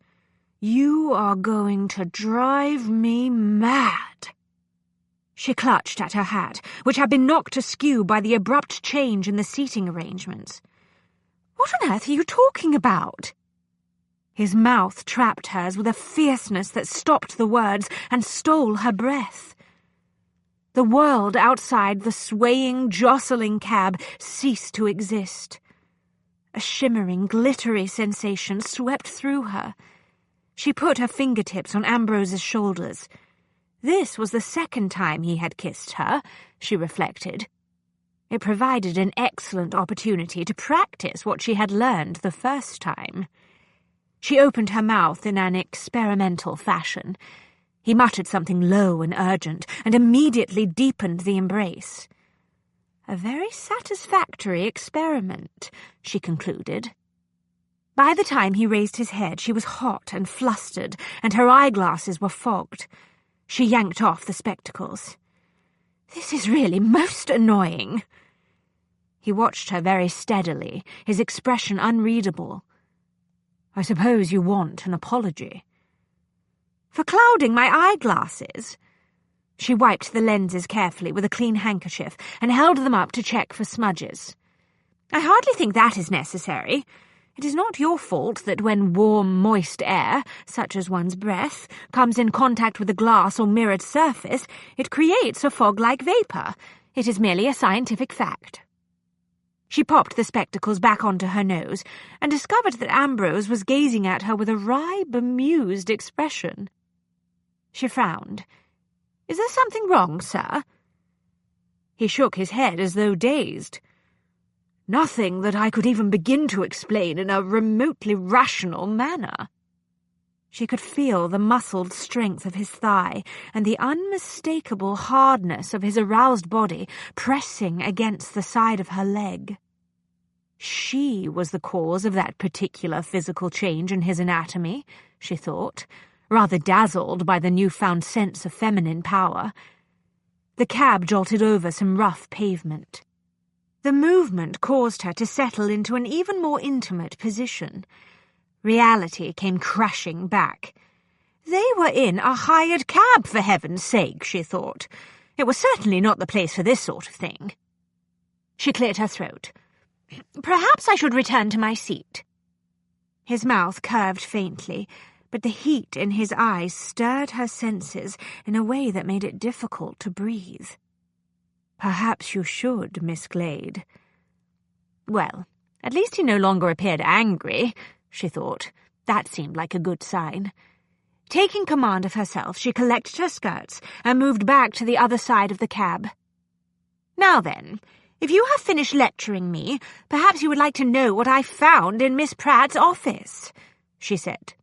"You are going to drive me mad." She clutched at her hat, which had been knocked askew by the abrupt change in the seating arrangements. "What on earth are you talking about?" His mouth trapped hers with a fierceness that stopped the words and stole her breath. The world outside the swaying, jostling cab ceased to exist. A shimmering, glittery sensation swept through her. She put her fingertips on Ambrose's shoulders. This was the second time he had kissed her, she reflected. It provided an excellent opportunity to practice what she had learned the first time. She opened her mouth in an experimental fashion. He muttered something low and urgent, and immediately deepened the embrace. A very satisfactory experiment, she concluded. By the time he raised his head, she was hot and flustered, and her eyeglasses were fogged. She yanked off the spectacles. "This is really most annoying." He watched her very steadily, his expression unreadable. "I suppose you want an apology." "For clouding my eyeglasses?" She wiped the lenses carefully with a clean handkerchief and held them up to check for smudges. "I hardly think that is necessary. It is not your fault that when warm, moist air, such as one's breath, comes in contact with a glass or mirrored surface, it creates a fog-like vapour. It is merely a scientific fact." She popped the spectacles back onto her nose and discovered that Ambrose was gazing at her with a wry, bemused expression. She frowned. "Is there something wrong, sir?" He shook his head as though dazed. "Nothing that I could even begin to explain in a remotely rational manner." She could feel the muscled strength of his thigh and the unmistakable hardness of his aroused body pressing against the side of her leg. She was the cause of that particular physical change in his anatomy, she thought, rather dazzled by the newfound sense of feminine power. The cab jolted over some rough pavement. The movement caused her to settle into an even more intimate position. Reality came crashing back. They were in a hired cab, for heaven's sake, she thought. It was certainly not the place for this sort of thing. She cleared her throat. "Perhaps I should return to my seat." His mouth curved faintly, but the heat in his eyes stirred her senses in a way that made it difficult to breathe. "Perhaps you should, Miss Glade." Well, at least he no longer appeared angry, she thought. That seemed like a good sign. Taking command of herself, she collected her skirts and moved back to the other side of the cab. "Now then, if you have finished lecturing me, perhaps you would like to know what I found in Miss Pratt's office," she said.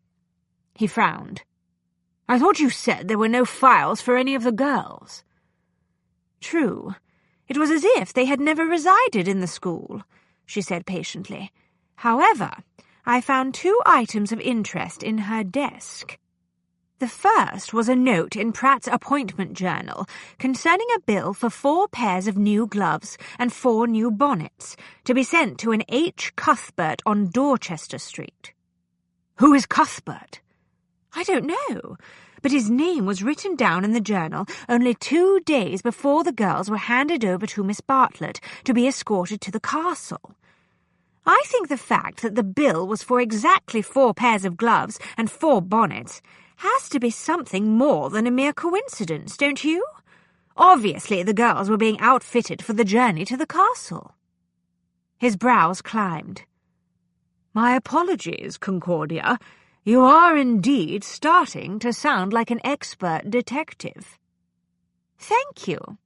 He frowned. "I thought you said there were no files for any of the girls." "True. It was as if they had never resided in the school," she said patiently. "However, I found 2 items of interest in her desk. The first was a note in Pratt's appointment journal concerning a bill for 4 pairs of new gloves and 4 new bonnets, to be sent to an H. Cuthbert on Dorchester Street." "Who is Cuthbert?" "I don't know, but his name was written down in the journal only 2 days before the girls were handed over to Miss Bartlett to be escorted to the castle. I think the fact that the bill was for exactly 4 pairs of gloves and 4 bonnets has to be something more than a mere coincidence, don't you? Obviously, the girls were being outfitted for the journey to the castle." His brows climbed. "My apologies, Concordia. You are indeed starting to sound like an expert detective." "Thank you."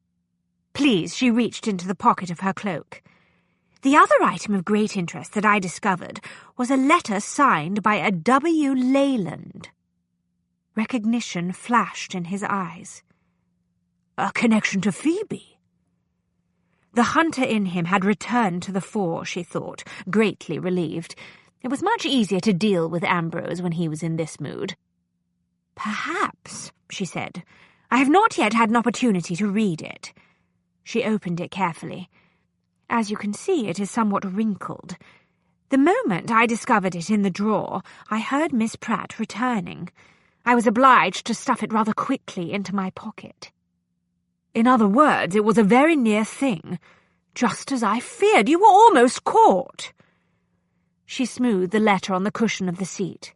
Pleased, she reached into the pocket of her cloak. "The other item of great interest that I discovered was a letter signed by a W. Leyland." Recognition flashed in his eyes. "A connection to Phoebe?" The hunter in him had returned to the fore, she thought, greatly relieved. It was much easier to deal with Ambrose when he was in this mood. "Perhaps," she said. "I have not yet had an opportunity to read it." She opened it carefully. "As you can see, it is somewhat wrinkled. The moment I discovered it in the drawer, I heard Miss Pratt returning. I was obliged to stuff it rather quickly into my pocket." "In other words, it was a very near thing. Just as I feared. You were almost caught." She smoothed the letter on the cushion of the seat.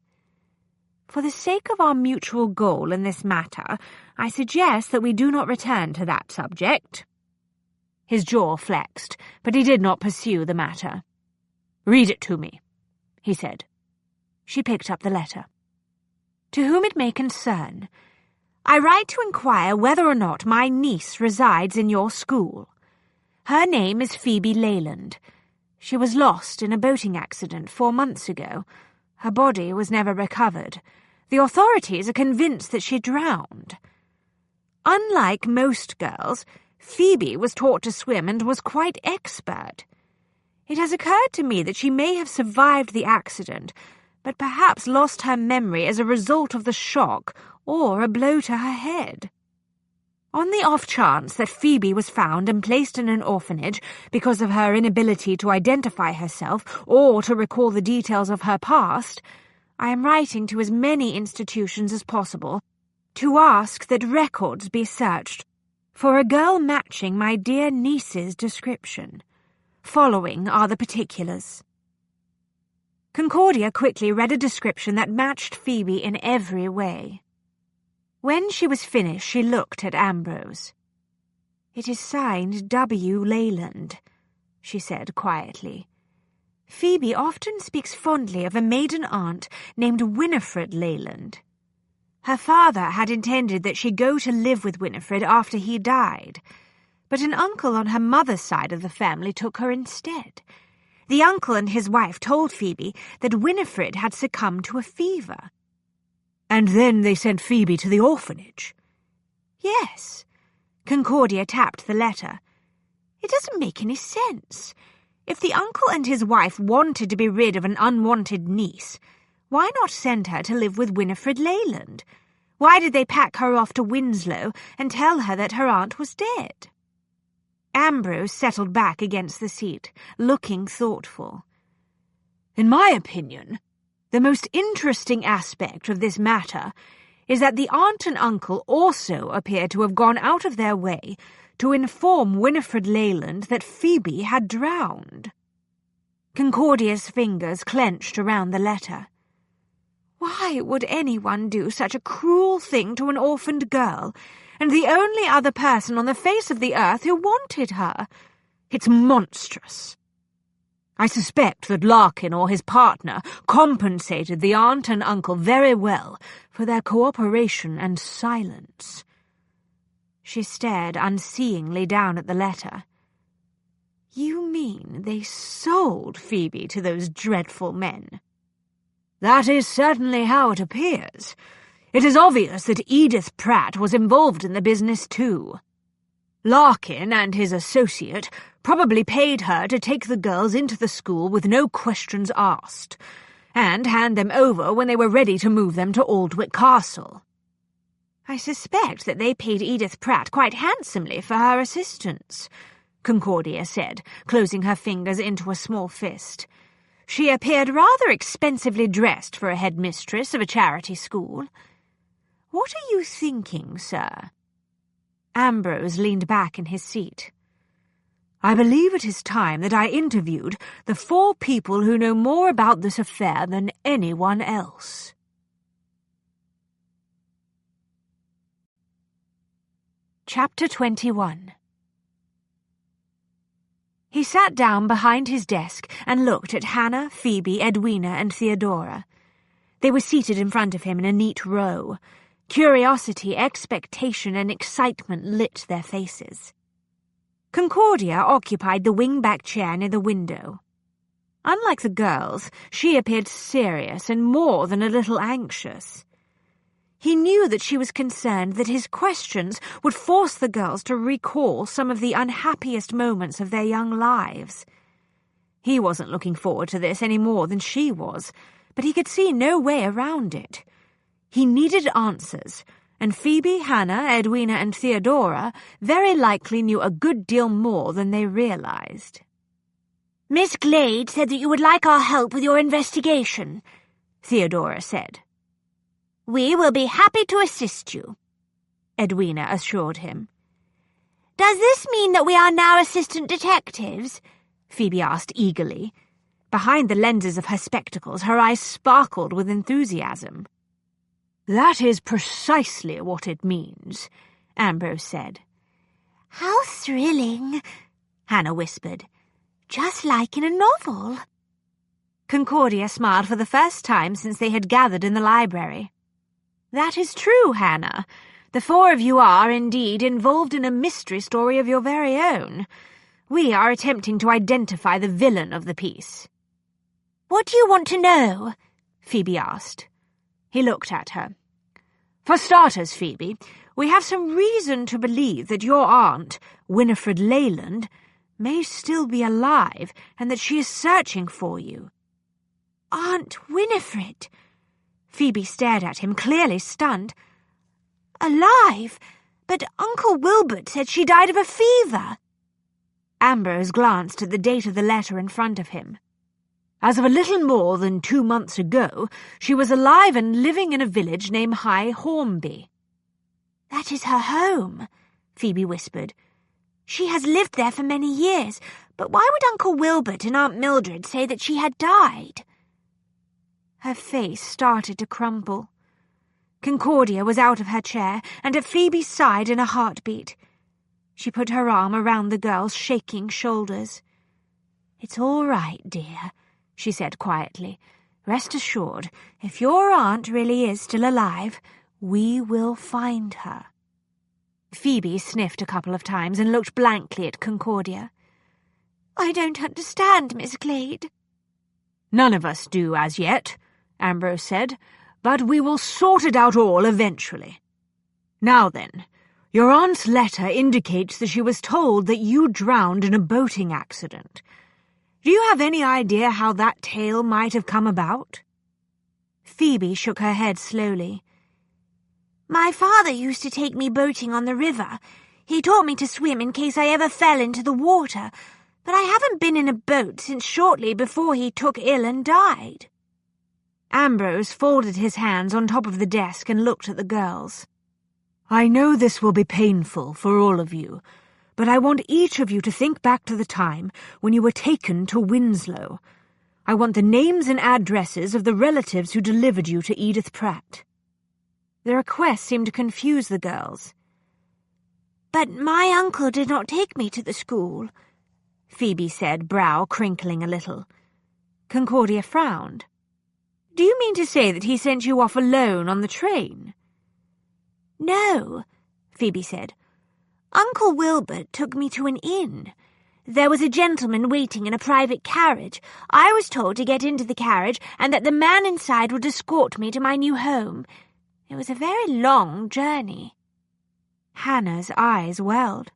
"For the sake of our mutual goal in this matter, I suggest that we do not return to that subject." His jaw flexed, but he did not pursue the matter. "Read it to me," he said. She picked up the letter. "To whom it may concern, I write to inquire whether or not my niece resides in your school. Her name is Phoebe Leyland. She was lost in a boating accident 4 months ago. Her body was never recovered. The authorities are convinced that she drowned. Unlike most girls, Phoebe was taught to swim and was quite expert. It has occurred to me that she may have survived the accident, but perhaps lost her memory as a result of the shock or a blow to her head. On the off chance that Phoebe was found and placed in an orphanage because of her inability to identify herself or to recall the details of her past, I am writing to as many institutions as possible to ask that records be searched for a girl matching my dear niece's description. Following are the particulars." Concordia quickly read a description that matched Phoebe in every way. When she was finished, she looked at Ambrose. "It is signed W. Leyland," she said quietly. "Phoebe often speaks fondly of a maiden aunt named Winifred Leyland. Her father had intended that she go to live with Winifred after he died, but an uncle on her mother's side of the family took her instead. The uncle and his wife told Phoebe that Winifred had succumbed to a fever." "And then they sent Phoebe to the orphanage?" "Yes." Concordia tapped the letter. "It doesn't make any sense. If the uncle and his wife wanted to be rid of an unwanted niece, why not send her to live with Winifred Leyland? Why did they pack her off to Winslow and tell her that her aunt was dead?" Ambrose settled back against the seat, looking thoughtful. "In my opinion, the most interesting aspect of this matter is that the aunt and uncle also appear to have gone out of their way to inform Winifred Leyland that Phoebe had drowned." Concordia's fingers clenched around the letter. Why would anyone do such a cruel thing to an orphaned girl, and the only other person on the face of the earth who wanted her? It's monstrous. I suspect that Larkin or his partner compensated the aunt and uncle very well for their cooperation and silence." She stared unseeingly down at the letter. "You mean they sold Phoebe to those dreadful men?" "That is certainly how it appears. It is obvious that Edith Pratt was involved in the business too. Larkin and his associate probably paid her to take the girls into the school with no questions asked, and hand them over when they were ready to move them to Aldwych Castle." "I suspect that they paid Edith Pratt quite handsomely for her assistance," Concordia said, closing her fingers into a small fist. "She appeared rather expensively dressed for a headmistress of a charity school. What are you thinking, sir?" Ambrose leaned back in his seat. "I believe it is time that I interviewed the 4 people who know more about this affair than anyone else." Chapter 21. He sat down behind his desk and looked at Hannah, Phoebe, Edwina, and Theodora. They were seated in front of him in a neat row. Curiosity, expectation, and excitement lit their faces. Concordia occupied the wing-back chair near the window. Unlike the girls, she appeared serious and more than a little anxious. He knew that she was concerned that his questions would force the girls to recall some of the unhappiest moments of their young lives. He wasn't looking forward to this any more than she was, but he could see no way around it. He needed answers, and Phoebe, Hannah, Edwina, and Theodora very likely knew a good deal more than they realized. "Miss Glade said that you would like our help with your investigation," Theodora said. "We will be happy to assist you," Edwina assured him. "Does this mean that we are now assistant detectives?" Phoebe asked eagerly. Behind the lenses of her spectacles, her eyes sparkled with enthusiasm. "That is precisely what it means," Ambrose said. "How thrilling," Hannah whispered. "Just like in a novel." Concordia smiled for the first time since they had gathered in the library. "That is true, Hannah. The 4 of you are, indeed, involved in a mystery story of your very own. We are attempting to identify the villain of the piece." "What do you want to know?" Phoebe asked. He looked at her. "For starters, Phoebe, we have some reason to believe that your aunt, Winifred Leyland, may still be alive and that she is searching for you." "Aunt Winifred?" Phoebe stared at him, clearly stunned. "Alive? But Uncle Wilbert said she died of a fever." Ambrose glanced at the date of the letter in front of him. "As of a little more than 2 months ago, she was alive and living in a village named High Hornby." "That is her home," Phoebe whispered. "She has lived there for many years, but why would Uncle Wilbert and Aunt Mildred say that she had died?" Her face started to crumple. Concordia was out of her chair and at Phoebe's side in a heartbeat. She put her arm around the girl's shaking shoulders. "It's all right, dear," she said quietly. "Rest assured, if your aunt really is still alive, we will find her." Phoebe sniffed a couple of times and looked blankly at Concordia. "I don't understand, Miss Glade." "None of us do as yet," Ambrose said, "but we will sort it out all eventually. Now then, your aunt's letter indicates that she was told that you drowned in a boating accident. Do you have any idea how that tale might have come about?" Phoebe shook her head slowly. "My father used to take me boating on the river. He taught me to swim in case I ever fell into the water, but I haven't been in a boat since shortly before he took ill and died." Ambrose folded his hands on top of the desk and looked at the girls. "I know this will be painful for all of you, but I want each of you to think back to the time when you were taken to Winslow. I want the names and addresses of the relatives who delivered you to Edith Pratt." The request seemed to confuse the girls. "But my uncle did not take me to the school," Phoebe said, brow crinkling a little. Concordia frowned. Do you mean to say that he sent you off alone on the train? No, Phoebe said. Uncle Wilbert took me to an inn. There was a gentleman waiting in a private carriage. I was told to get into the carriage and that the man inside would escort me to my new home. It was a very long journey. Hannah's eyes welled.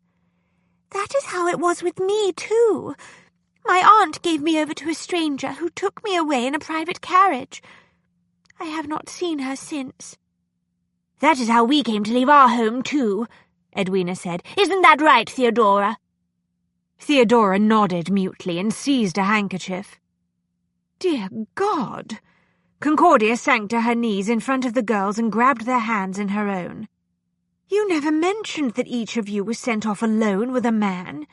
That is how it was with me, too. My aunt gave me over to a stranger who took me away in a private carriage. I have not seen her since. That is how we came to leave our home, too, Edwina said. Isn't that right, Theodora? Theodora nodded mutely and seized a handkerchief. Dear God! Concordia sank to her knees in front of the girls and grabbed their hands in her own. You never mentioned that each of you was sent off alone with a man.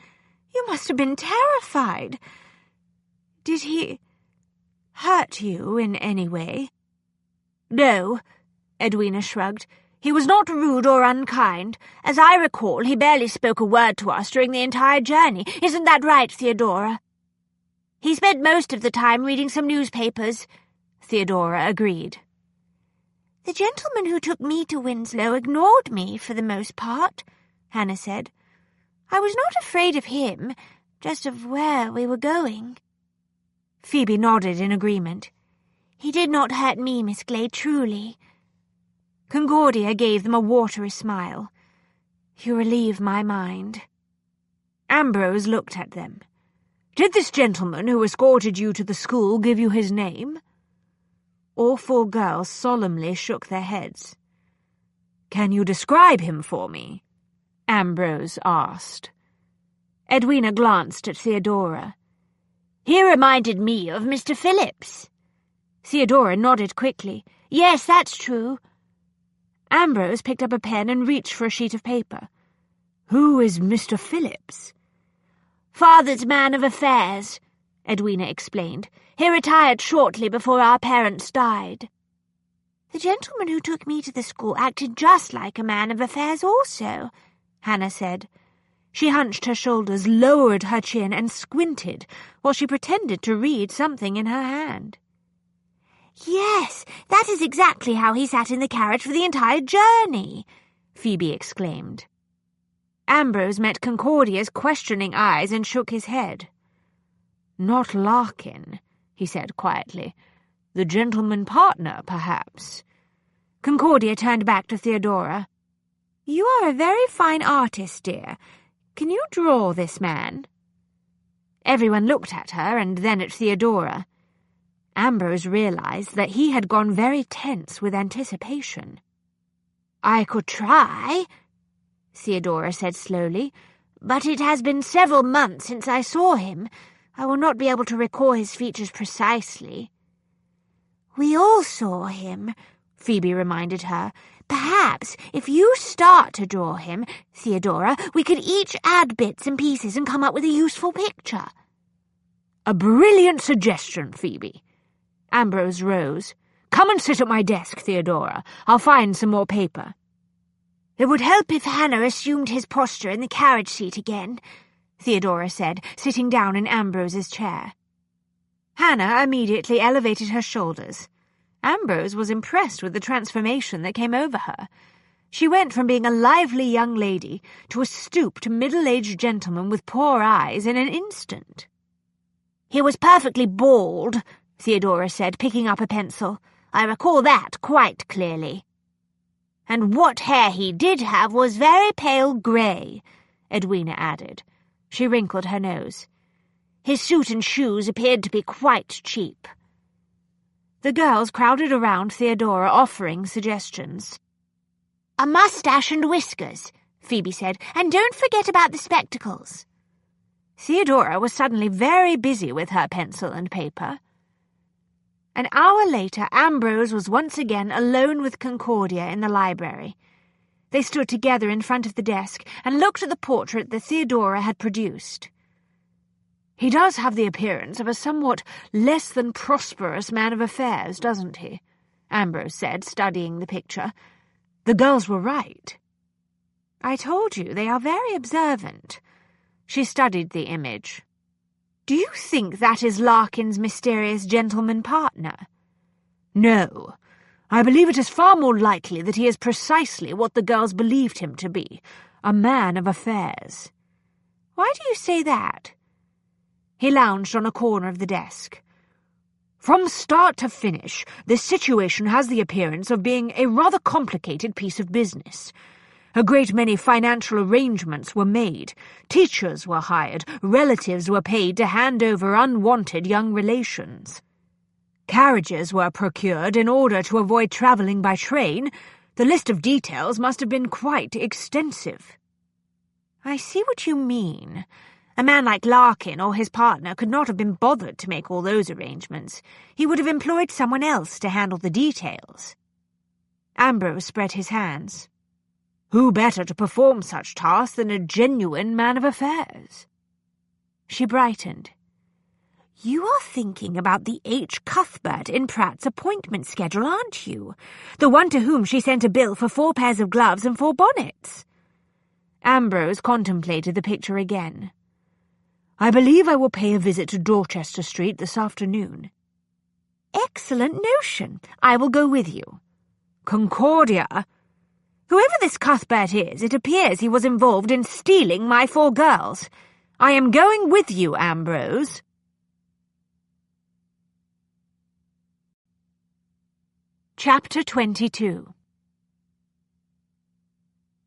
You must have been terrified. Did he hurt you in any way? No, Edwina shrugged. He was not rude or unkind. As I recall, he barely spoke a word to us during the entire journey. Isn't that right, Theodora? He spent most of the time reading some newspapers, Theodora agreed. The gentleman who took me to Winslow ignored me for the most part, Hannah said. I was not afraid of him, just of where we were going. Phoebe nodded in agreement. He did not hurt me, Miss Glade, truly. Concordia gave them a watery smile. You relieve my mind. Ambrose looked at them. Did this gentleman who escorted you to the school give you his name? All four girls solemnly shook their heads. Can you describe him for me? Ambrose asked. Edwina glanced at Theodora. He reminded me of Mr. Phillips. Theodora nodded quickly. Yes, that's true. Ambrose picked up a pen and reached for a sheet of paper. Who is Mr. Phillips? Father's man of affairs, Edwina explained. He retired shortly before our parents died. The gentleman who took me to the school acted just like a man of affairs also, Hannah said. She hunched her shoulders, lowered her chin, and squinted while she pretended to read something in her hand. Yes, that is exactly how he sat in the carriage for the entire journey, Phoebe exclaimed. Ambrose met Concordia's questioning eyes and shook his head. Not Larkin, he said quietly. The gentleman partner, perhaps. Concordia turned back to Theodora. You are a very fine artist, dear. Can you draw this man? Everyone looked at her and then at Theodora. Ambrose realized that he had gone very tense with anticipation. I could try, Theodora said slowly, but it has been several months since I saw him. I will not be able to recall his features precisely. We all saw him, Phoebe reminded her. Perhaps, if you start to draw him, Theodora, we could each add bits and pieces and come up with a useful picture. A brilliant suggestion, Phoebe. Ambrose rose. Come and sit at my desk, Theodora. I'll find some more paper. It would help if Hannah assumed his posture in the carriage seat again, Theodora said, sitting down in Ambrose's chair. Hannah immediately elevated her shoulders. Ambrose was impressed with the transformation that came over her. She went from being a lively young lady to a stooped, middle-aged gentleman with poor eyes in an instant. He was perfectly bald, Theodora said, picking up a pencil. I recall that quite clearly. And what hair he did have was very pale grey, Edwina added. She wrinkled her nose. His suit and shoes appeared to be quite cheap. The girls crowded around Theodora, offering suggestions. A moustache and whiskers, Phoebe said, and don't forget about the spectacles. Theodora was suddenly very busy with her pencil and paper. An hour later, Ambrose was once again alone with Concordia in the library. They stood together in front of the desk and looked at the portrait that Theodora had produced. He does have the appearance of a somewhat less than prosperous man of affairs, doesn't he? Ambrose said, studying the picture. The girls were right. I told you, they are very observant. She studied the image. Do you think that is Larkin's mysterious gentleman partner? No. I believe it is far more likely that he is precisely what the girls believed him to be, a man of affairs. Why do you say that? He lounged on a corner of the desk. From start to finish, this situation has the appearance of being a rather complicated piece of business. A great many financial arrangements were made, teachers were hired, relatives were paid to hand over unwanted young relations. Carriages were procured in order to avoid travelling by train. The list of details must have been quite extensive. I see what you mean. A man like Larkin or his partner could not have been bothered to make all those arrangements. He would have employed someone else to handle the details. Ambrose spread his hands. Who better to perform such tasks than a genuine man of affairs? She brightened. You are thinking about the H. Cuthbert in Pratt's appointment schedule, aren't you? The one to whom she sent a bill for 4 pairs of gloves and 4 bonnets. Ambrose contemplated the picture again. I believe I will pay a visit to Dorchester Street this afternoon. Excellent notion. I will go with you. Concordia. Whoever this Cuthbert is, it appears he was involved in stealing my 4 girls. I am going with you, Ambrose. Chapter 22.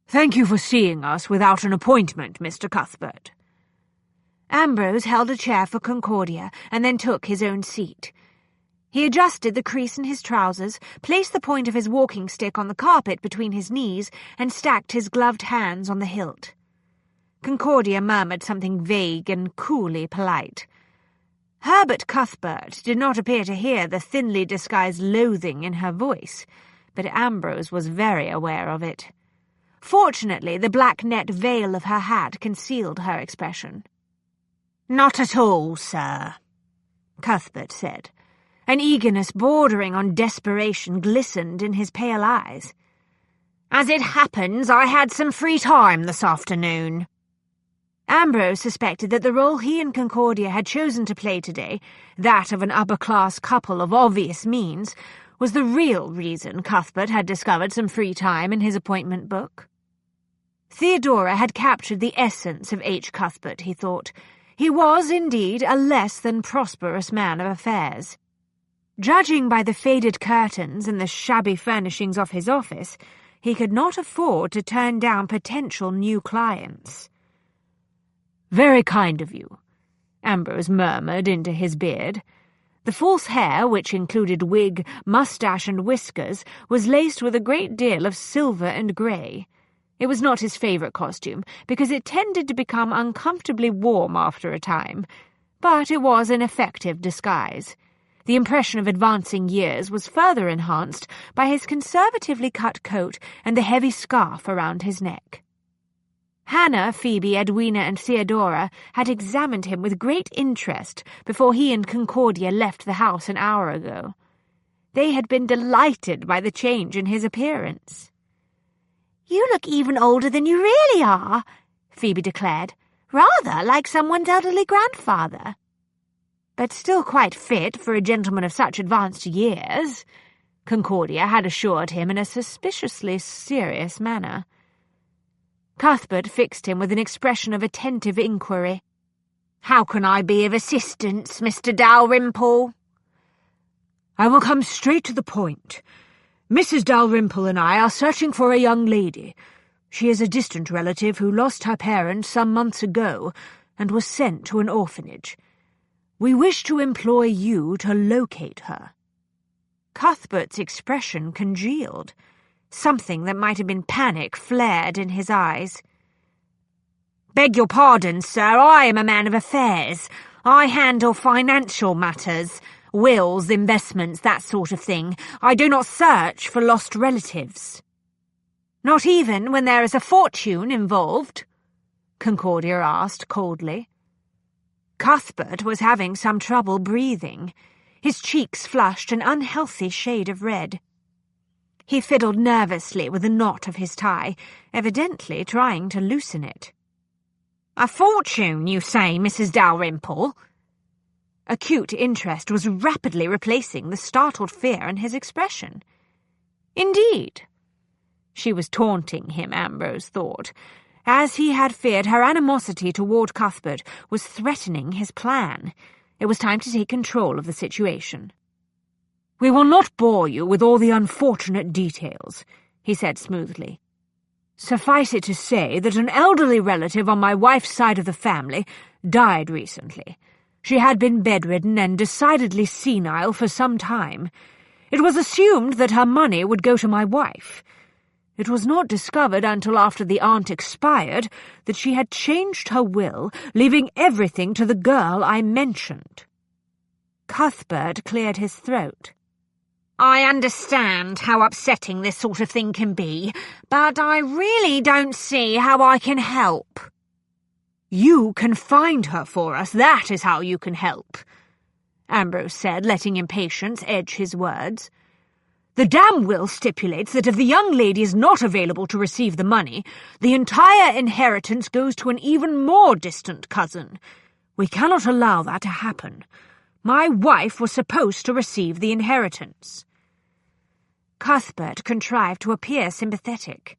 Thank you for seeing us without an appointment, Mr. Cuthbert. Ambrose held a chair for Concordia and then took his own seat. He adjusted the crease in his trousers, placed the point of his walking stick on the carpet between his knees, and stacked his gloved hands on the hilt. Concordia murmured something vague and coolly polite. Herbert Cuthbert did not appear to hear the thinly disguised loathing in her voice, but Ambrose was very aware of it. Fortunately, the black net veil of her hat concealed her expression. "Not at all, sir," Cuthbert said. An eagerness bordering on desperation glistened in his pale eyes. "As it happens, I had some free time this afternoon." Ambrose suspected that the role he and Concordia had chosen to play today, that of an upper-class couple of obvious means, was the real reason Cuthbert had discovered some free time in his appointment book. Theodora had captured the essence of H. Cuthbert, he thought. He was, indeed, a less than prosperous man of affairs. Judging by the faded curtains and the shabby furnishings of his office, he could not afford to turn down potential new clients. "Very kind of you," Ambrose murmured into his beard. The false hair, which included wig, moustache, and whiskers, was laced with a great deal of silver and grey. It was not his favourite costume, because it tended to become uncomfortably warm after a time, but it was an effective disguise. The impression of advancing years was further enhanced by his conservatively cut coat and the heavy scarf around his neck. Hannah, Phoebe, Edwina, and Theodora had examined him with great interest before he and Concordia left the house an hour ago. They had been delighted by the change in his appearance. "You look even older than you really are," Phoebe declared, "rather like someone's elderly grandfather." "But still quite fit for a gentleman of such advanced years," Concordia had assured him in a suspiciously serious manner. Cuthbert fixed him with an expression of attentive inquiry. "How can I be of assistance, Mr. Dalrymple?" "I will come straight to the point. Mrs. Dalrymple and I are searching for a young lady. She is a distant relative who lost her parents some months ago and was sent to an orphanage. We wish to employ you to locate her." Cuthbert's expression congealed. Something that might have been panic flared in his eyes. "Beg your pardon, sir, I am a man of affairs. I handle financial matters, wills, investments, that sort of thing. I do not search for lost relatives." "Not even when there is a fortune involved?" Concordia asked coldly. Cuthbert was having some trouble breathing. His cheeks flushed an unhealthy shade of red. He fiddled nervously with the knot of his tie, evidently trying to loosen it. "A fortune, you say, Mrs. Dalrymple?" Acute interest was rapidly replacing the startled fear in his expression. Indeed. She was taunting him, Ambrose thought. As he had feared, her animosity toward Cuthbert was threatening his plan. It was time to take control of the situation. "We will not bore you with all the unfortunate details," he said smoothly. "Suffice it to say that an elderly relative on my wife's side of the family died recently. She had been bedridden and decidedly senile for some time. It was assumed that her money would go to my wife. It was not discovered until after the aunt expired that she had changed her will, leaving everything to the girl I mentioned." Cuthbert cleared his throat. "I understand how upsetting this sort of thing can be, but I really don't see how I can help." "You can find her for us, that is how you can help," Ambrose said, letting impatience edge his words. "The dam will stipulates that if the young lady is not available to receive the money, the entire inheritance goes to an even more distant cousin. We cannot allow that to happen. My wife was supposed to receive the inheritance." Cuthbert contrived to appear sympathetic.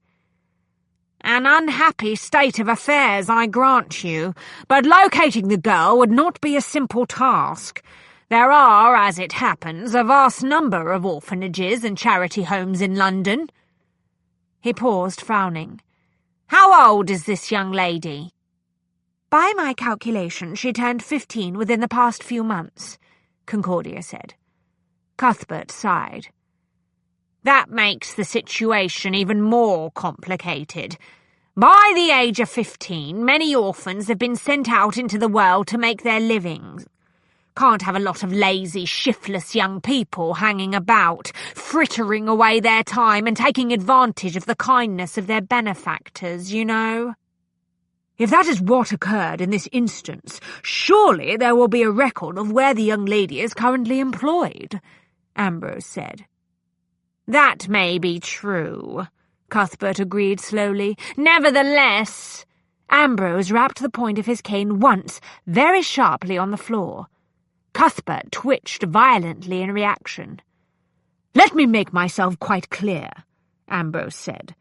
"An unhappy state of affairs, I grant you, but locating the girl would not be a simple task. There are, as it happens, a vast number of orphanages and charity homes in London." He paused, frowning. "How old is this young lady?" "By my calculation, she turned 15 within the past few months," Concordia said. Cuthbert sighed. "That makes the situation even more complicated. By the age of 15, many orphans have been sent out into the world to make their livings. Can't have a lot of lazy, shiftless young people hanging about, frittering away their time and taking advantage of the kindness of their benefactors, you know." "If that is what occurred in this instance, surely there will be a record of where the young lady is currently employed," Ambrose said. "That may be true," Cuthbert agreed slowly. "Nevertheless—" Ambrose rapped the point of his cane once, very sharply on the floor. Cuthbert twitched violently in reaction. "Let me make myself quite clear," Ambrose said.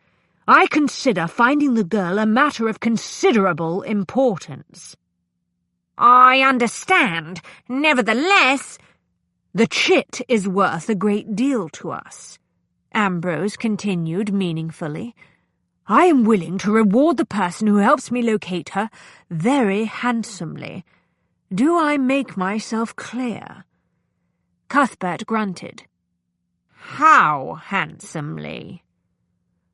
"I consider finding the girl a matter of considerable importance." "I understand. Nevertheless—" "The chit is worth a great deal to us," Ambrose continued meaningfully. "I am willing to reward the person who helps me locate her very handsomely. Do I make myself clear?" Cuthbert grunted. "How handsomely?"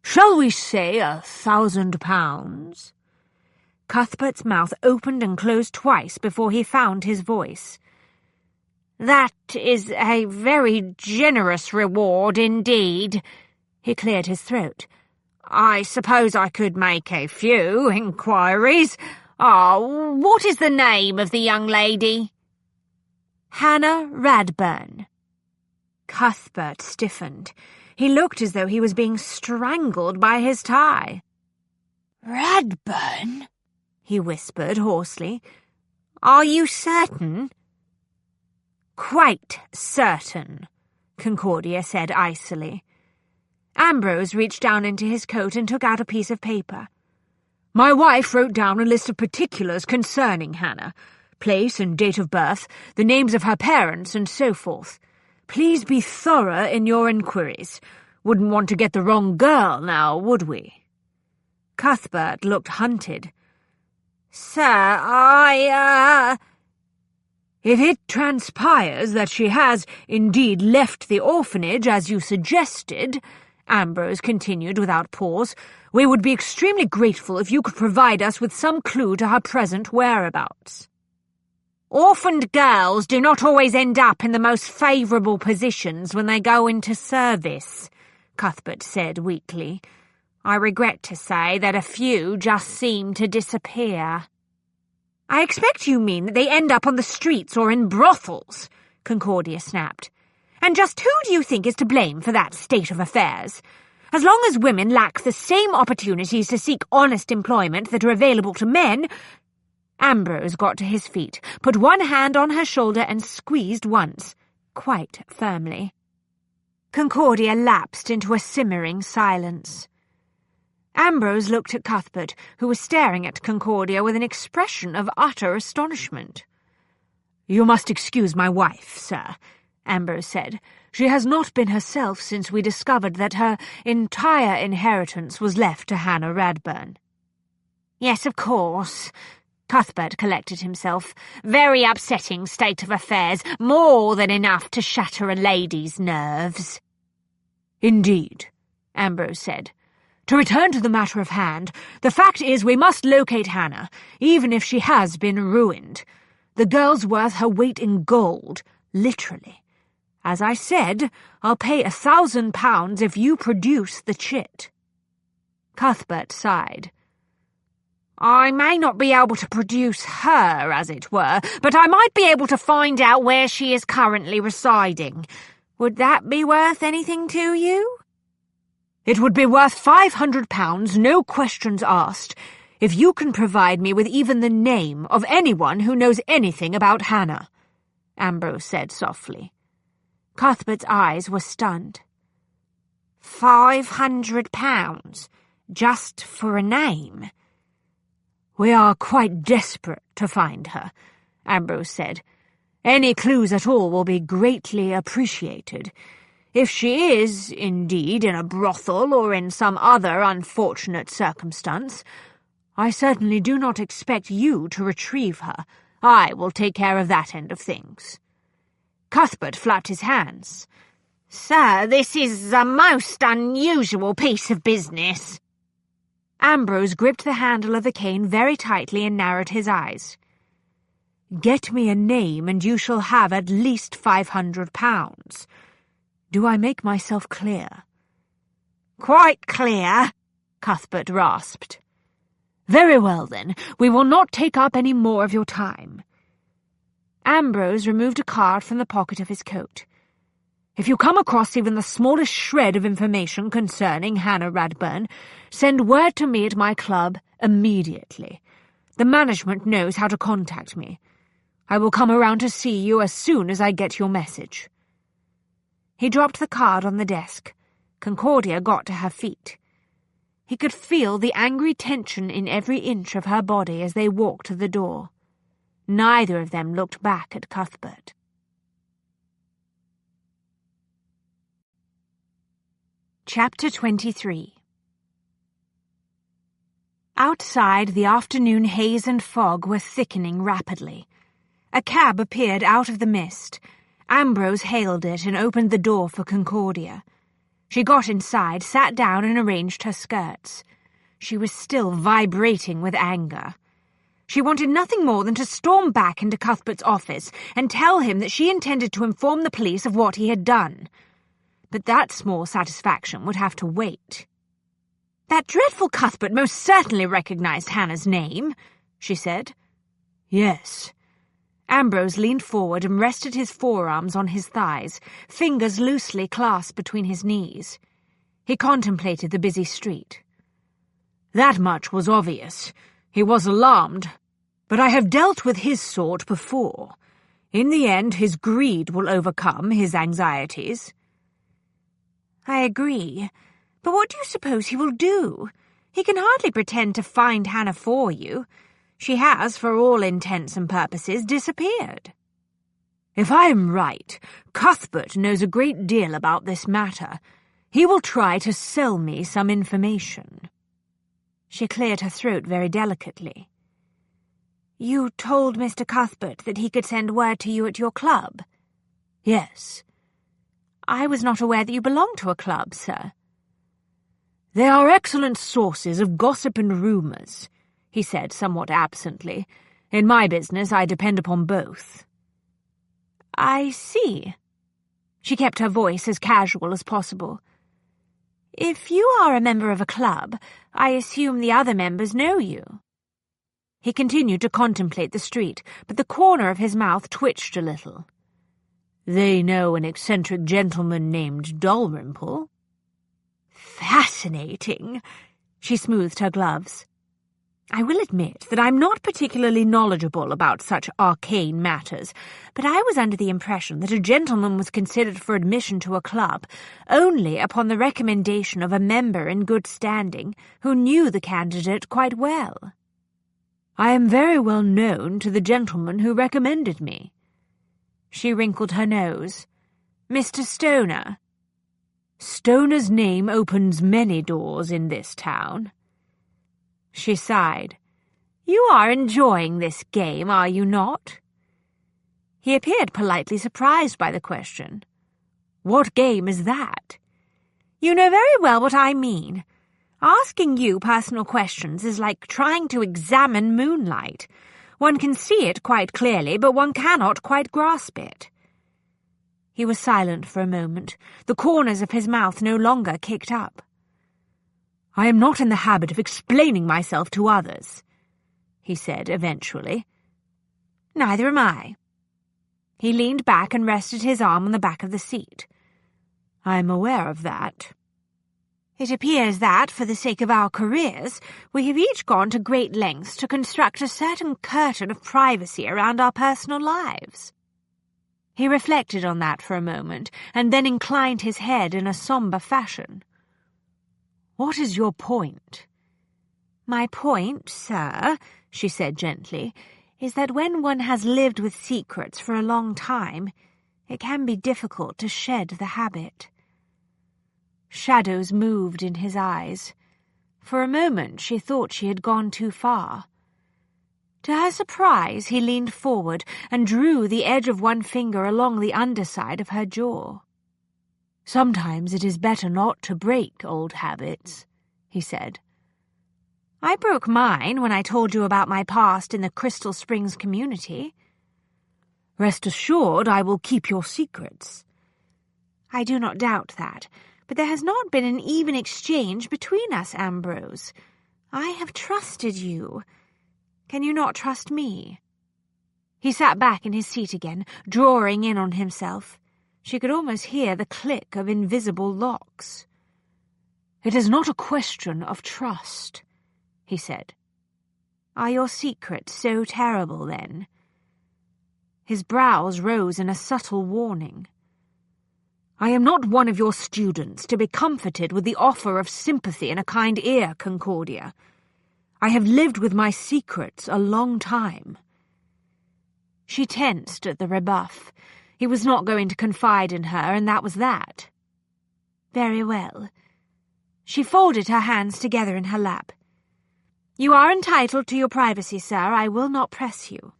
"Shall we say £1,000? Cuthbert's mouth opened and closed twice before he found his voice. "That is a very generous reward indeed." He cleared his throat. "I suppose I could make a few inquiries. What is the name of the young lady?" "Hannah Radburn." Cuthbert stiffened. He looked as though he was being strangled by his tie. "Radburn?" he whispered hoarsely. "Are you certain?" "Quite certain," Concordia said icily. Ambrose reached down into his coat and took out a piece of paper. "My wife wrote down a list of particulars concerning Hannah, place and date of birth, the names of her parents, and so forth. Please be thorough in your inquiries. Wouldn't want to get the wrong girl now, would we?" Cuthbert looked hunted. "Sir, If it transpires that she has indeed left the orphanage as you suggested," Ambrose continued without pause, "we would be extremely grateful if you could provide us with some clue to her present whereabouts." "Orphaned girls do not always end up in the most favourable positions when they go into service," Cuthbert said weakly. "I regret to say that a few just seem to disappear." "I expect you mean that they end up on the streets or in brothels," Concordia snapped. "And just who do you think is to blame for that state of affairs? As long as women lack the same opportunities to seek honest employment that are available to men—" Ambrose got to his feet, put one hand on her shoulder and squeezed once, quite firmly. Concordia lapsed into a simmering silence. Ambrose looked at Cuthbert, who was staring at Concordia with an expression of utter astonishment. "You must excuse my wife, sir," Ambrose said. "She has not been herself since we discovered that her entire inheritance was left to Hannah Radburn." "Yes, of course." Cuthbert collected himself. "Very upsetting state of affairs, more than enough to shatter a lady's nerves." "Indeed," Ambrose said. "To return to the matter of hand, the fact is we must locate Hannah, even if she has been ruined. The girl's worth her weight in gold, literally. As I said, I'll pay £1,000 if you produce the chit." Cuthbert sighed. "I may not be able to produce her, as it were, but I might be able to find out where she is currently residing. Would that be worth anything to you?" "It would be worth £500, no questions asked, if you can provide me with even the name of anyone who knows anything about Hannah," Ambrose said softly. Cuthbert's eyes were stunned. £500? Just for a name? "We are quite desperate to find her," Ambrose said. "Any clues at all will be greatly appreciated. If she is, indeed, in a brothel or in some other unfortunate circumstance, I certainly do not expect you to retrieve her. I will take care of that end of things." Cuthbert flapped his hands. "Sir, this is a most unusual piece of business." Ambrose gripped the handle of the cane very tightly and narrowed his eyes. "Get me a name and you shall have at least £500. Do I make myself clear?" "Quite clear," Cuthbert rasped. "Very well, then. We will not take up any more of your time." Ambrose removed a card from the pocket of his coat. "If you come across even the smallest shred of information concerning Hannah Radburn, send word to me at my club immediately. The management knows how to contact me. I will come around to see you as soon as I get your message." He dropped the card on the desk. Concordia got to her feet. He could feel the angry tension in every inch of her body as they walked to the door. Neither of them looked back at Cuthbert. Chapter 23. Outside, the afternoon haze and fog were thickening rapidly. A cab appeared out of the mist. Ambrose hailed it and opened the door for Concordia. She got inside, sat down and arranged her skirts. She was still vibrating with anger. She wanted nothing more than to storm back into Cuthbert's office and tell him that she intended to inform the police of what he had done. But that small satisfaction would have to wait. "That dreadful Cuthbert most certainly recognized Hannah's name," she said. "Yes." Ambrose leaned forward and rested his forearms on his thighs, fingers loosely clasped between his knees. He contemplated the busy street. "That much was obvious. He was alarmed. But I have dealt with his sort before. In the end, his greed will overcome his anxieties." "I agree. But what do you suppose he will do? He can hardly pretend to find Hannah for you. She has, for all intents and purposes, disappeared." "If I am right, Cuthbert knows a great deal about this matter. He will try to sell me some information." She cleared her throat very delicately. "You told Mr. Cuthbert that he could send word to you at your club?" "Yes." "I was not aware that you belonged to a club, sir." "They are excellent sources of gossip and rumours," he said somewhat absently. "In my business I depend upon both." "I see." She kept her voice as casual as possible. "If you are a member of a club, I assume the other members know you." He continued to contemplate the street, but the corner of his mouth twitched a little. "They know an eccentric gentleman named Dalrymple." "Fascinating." She smoothed her gloves. I will admit that I'm not particularly knowledgeable about such arcane matters, but I was under the impression that a gentleman was considered for admission to a club only upon the recommendation of a member in good standing who knew the candidate quite well. I am very well known to the gentleman who recommended me. She wrinkled her nose. Mr. Stoner. Stoner's name opens many doors in this town. She sighed. You are enjoying this game, are you not? He appeared politely surprised by the question. What game is that? You know very well what I mean. Asking you personal questions is like trying to examine moonlight. One can see it quite clearly, but one cannot quite grasp it. He was silent for a moment, the corners of his mouth no longer kicked up. I am not in the habit of explaining myself to others, he said eventually. Neither am I. He leaned back and rested his arm on the back of the seat. I am aware of that. It appears that, for the sake of our careers, we have each gone to great lengths to construct a certain curtain of privacy around our personal lives. He reflected on that for a moment, and then inclined his head in a sombre fashion. What is your point? My point, sir, she said gently, is that when one has lived with secrets for a long time, it can be difficult to shed the habit. Shadows moved in his eyes. For a moment she thought she had gone too far. To her surprise, he leaned forward and drew the edge of one finger along the underside of her jaw. Sometimes it is better not to break old habits, he said. I broke mine when I told you about my past in the Crystal Springs community. Rest assured I will keep your secrets. I do not doubt that, but there has not been an even exchange between us, Ambrose. I have trusted you. Can you not trust me? He sat back in his seat again, drawing in on himself. She could almost hear the click of invisible locks. It is not a question of trust, he said. Are your secrets so terrible, then? His brows rose in a subtle warning. I am not one of your students to be comforted with the offer of sympathy and a kind ear, Concordia. I have lived with my secrets a long time. She tensed at the rebuff. He was not going to confide in her, and that was that. Very well. She folded her hands together in her lap. You are entitled to your privacy, sir. I will not press you.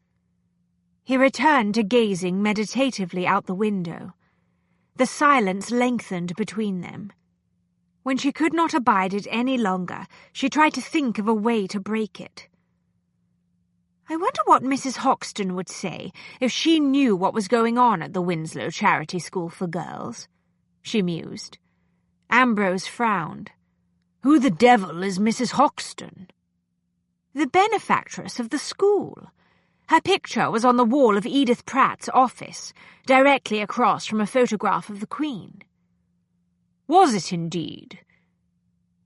He returned to gazing meditatively out the window. The silence lengthened between them. When she could not abide it any longer, she tried to think of a way to break it. I wonder what Mrs. Hoxton would say if she knew what was going on at the Winslow Charity School for Girls, she mused. Ambrose frowned. Who the devil is Mrs. Hoxton? The benefactress of the school. Her picture was on the wall of Edith Pratt's office, directly across from a photograph of the Queen. Was it indeed?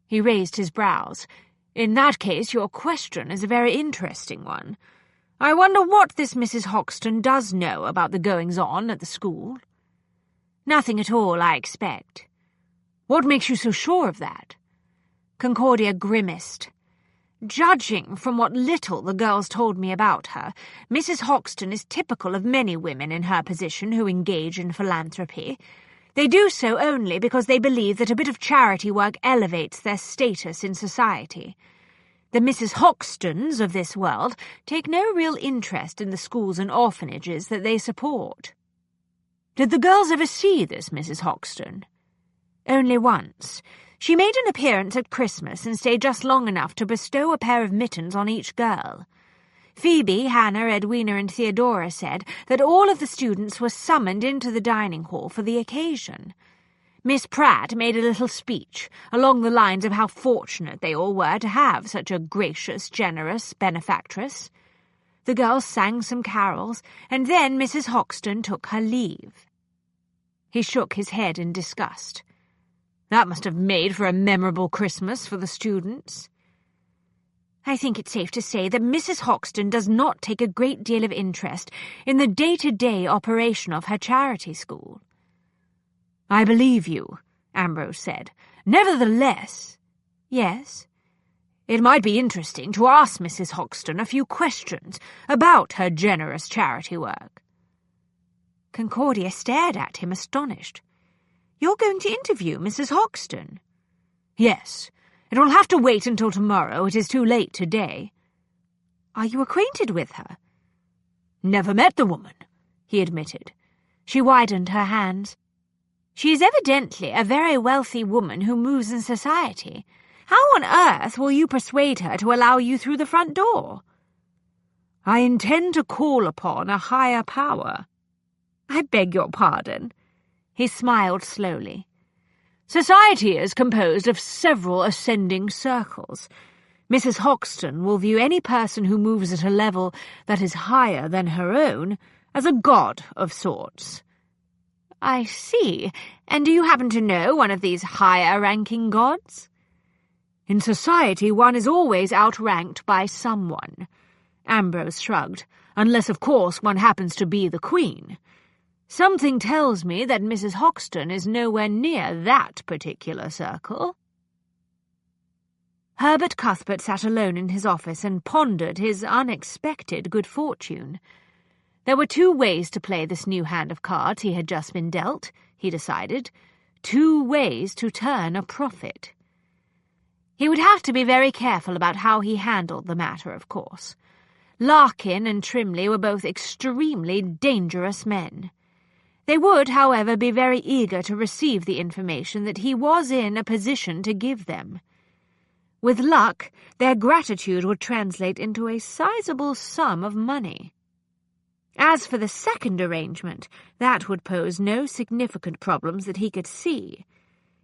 He raised his brows. In that case, your question is a very interesting one. I wonder what this Mrs. Hoxton does know about the goings-on at the school. Nothing at all, I expect. What makes you so sure of that? Concordia grimaced. Judging from what little the girls told me about her, Mrs. Hoxton is typical of many women in her position who engage in philanthropy. They do so only because they believe that a bit of charity work elevates their status in society. The Mrs. Hoxtons of this world take no real interest in the schools and orphanages that they support. Did the girls ever see this Mrs. Hoxton? Only once. She made an appearance at Christmas and stayed just long enough to bestow a pair of mittens on each girl. Phoebe, Hannah, Edwina, and Theodora said that all of the students were summoned into the dining hall for the occasion. Miss Pratt made a little speech, along the lines of how fortunate they all were to have such a gracious, generous benefactress. The girls sang some carols, and then Mrs. Hoxton took her leave. He shook his head in disgust. That must have made for a memorable Christmas for the students. I think it's safe to say that Mrs. Hoxton does not take a great deal of interest in the day-to-day operation of her charity school." "I believe you," Ambrose said. "Nevertheless—" "Yes?" "It might be interesting to ask Mrs. Hoxton a few questions about her generous charity work." Concordia stared at him, astonished. "You're going to interview Mrs. Hoxton?" "Yes. It will have to wait until tomorrow. It is too late today." "Are you acquainted with her?" "Never met the woman," he admitted. She widened her hands. "She is evidently a very wealthy woman who moves in society. How on earth will you persuade her to allow you through the front door?" "I intend to call upon a higher power." "I beg your pardon." He smiled slowly. "Society is composed of several ascending circles. Mrs. Hoxton will view any person who moves at a level that is higher than her own as a god of sorts." "I see. And do you happen to know one of these higher-ranking gods?" "In society one is always outranked by someone," Ambrose shrugged, "unless, of course, one happens to be the Queen. Something tells me that Mrs. Hoxton is nowhere near that particular circle." Herbert Cuthbert sat alone in his office and pondered his unexpected good fortune. There were 2 ways to play this new hand of cards he had just been dealt, he decided. 2 ways to turn a profit. He would have to be very careful about how he handled the matter, of course. Larkin and Trimley were both extremely dangerous men. They would, however, be very eager to receive the information that he was in a position to give them. With luck, their gratitude would translate into a sizable sum of money. As for the second arrangement, that would pose no significant problems that he could see.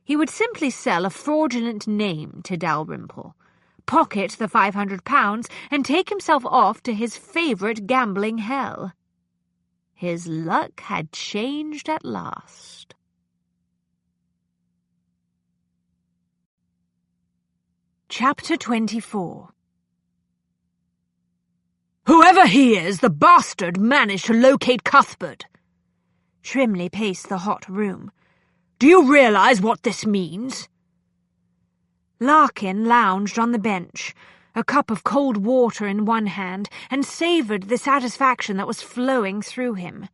He would simply sell a fraudulent name to Dalrymple, pocket the £500, and take himself off to his favourite gambling hell. His luck had changed at last. Chapter 24. "Whoever he is, the bastard managed to locate Cuthbert." Trimley paced the hot room. "Do you realize what this means?" Larkin lounged on the bench, a cup of cold water in one hand, and savoured the satisfaction that was flowing through him.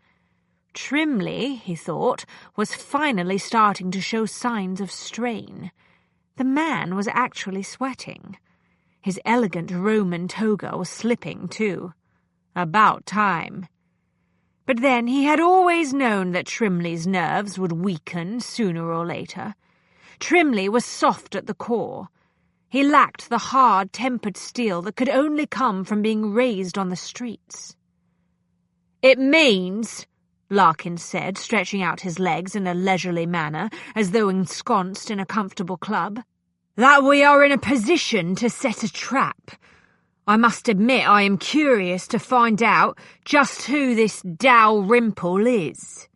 Trimley, he thought, was finally starting to show signs of strain. The man was actually sweating. His elegant Roman toga was slipping, too. About time. But then he had always known that Trimley's nerves would weaken sooner or later. Trimley was soft at the core. He lacked the hard-tempered steel that could only come from being raised on the streets. "It means," Larkin said, stretching out his legs in a leisurely manner, as though ensconced in a comfortable club, "that we are in a position to set a trap. I must admit I am curious to find out just who this Dalrymple is."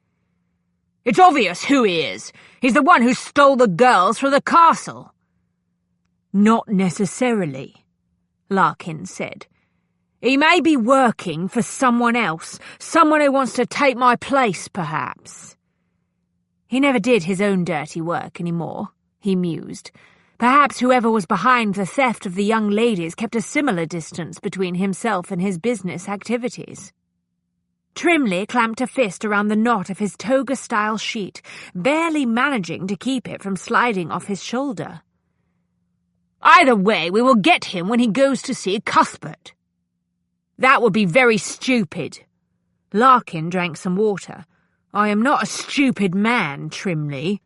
"It's obvious who he is. He's the one who stole the girls from the castle." "Not necessarily," Larkin said. "He may be working for someone else, someone who wants to take my place, perhaps." He never did his own dirty work any more, he mused. Perhaps whoever was behind the theft of the young ladies kept a similar distance between himself and his business activities. Trimley clamped a fist around the knot of his toga-style sheet, barely managing to keep it from sliding off his shoulder. "Either way, we will get him when he goes to see Cuthbert." "That would be very stupid." Larkin drank some water. "I am not a stupid man, Trimley."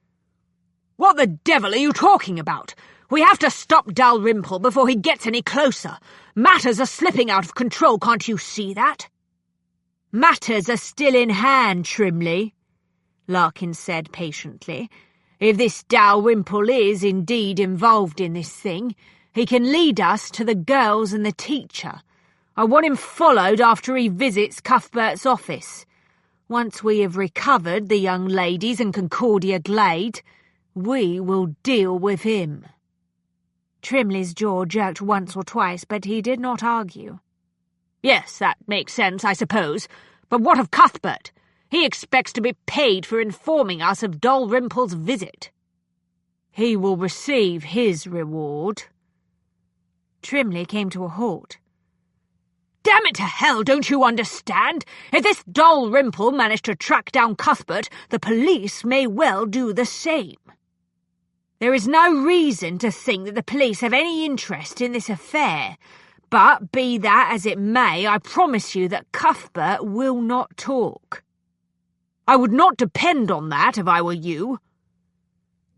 "What the devil are you talking about? We have to stop Dalrymple before he gets any closer. Matters are slipping out of control, can't you see that?" "Matters are still in hand, Trimley," Larkin said patiently. "If this Dalrymple is indeed involved in this thing, he can lead us to the girls and the teacher. I want him followed after he visits Cuthbert's office. Once we have recovered the young ladies and Concordia Glade, we will deal with him." Trimley's jaw jerked once or twice, but he did not argue. "Yes, that makes sense, I suppose. But what of Cuthbert? He expects to be paid for informing us of Dalrymple's visit." "He will receive his reward." Trimley came to a halt. "Damn it to hell, don't you understand? If this Dalrymple managed to track down Cuthbert, the police may well do the same. There is no reason to think that the police have any interest in this affair, but be that as it may, I promise you that Cuthbert will not talk. I would not depend on that if I were you."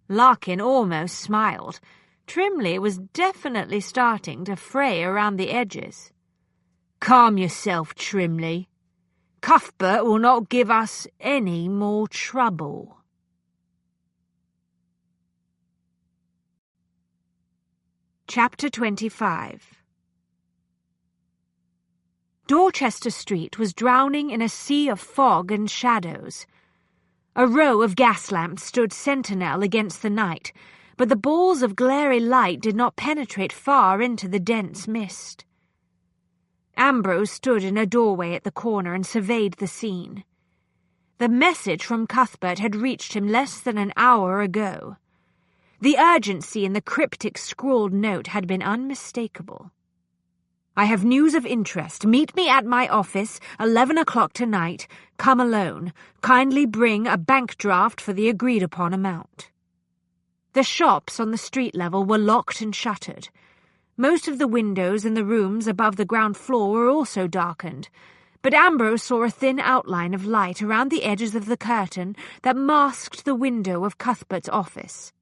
Larkin almost smiled. Trimley was definitely starting to fray around the edges. "Calm yourself, Trimley. Cuthbert will not give us any more trouble." Chapter 25. Dorchester Street was drowning in a sea of fog and shadows. A row of gas lamps stood sentinel against the night, but the balls of glary light did not penetrate far into the dense mist. Ambrose stood in a doorway at the corner and surveyed the scene. The message from Cuthbert had reached him less than an hour ago. The urgency in the cryptic scrawled note had been unmistakable. "I have news of interest. Meet me at my office, 11 o'clock tonight. Come alone. Kindly bring a bank draft for the agreed-upon amount." The shops on the street level were locked and shuttered. Most of the windows in the rooms above the ground floor were also darkened, but Ambrose saw a thin outline of light around the edges of the curtain that masked the window of Cuthbert's office.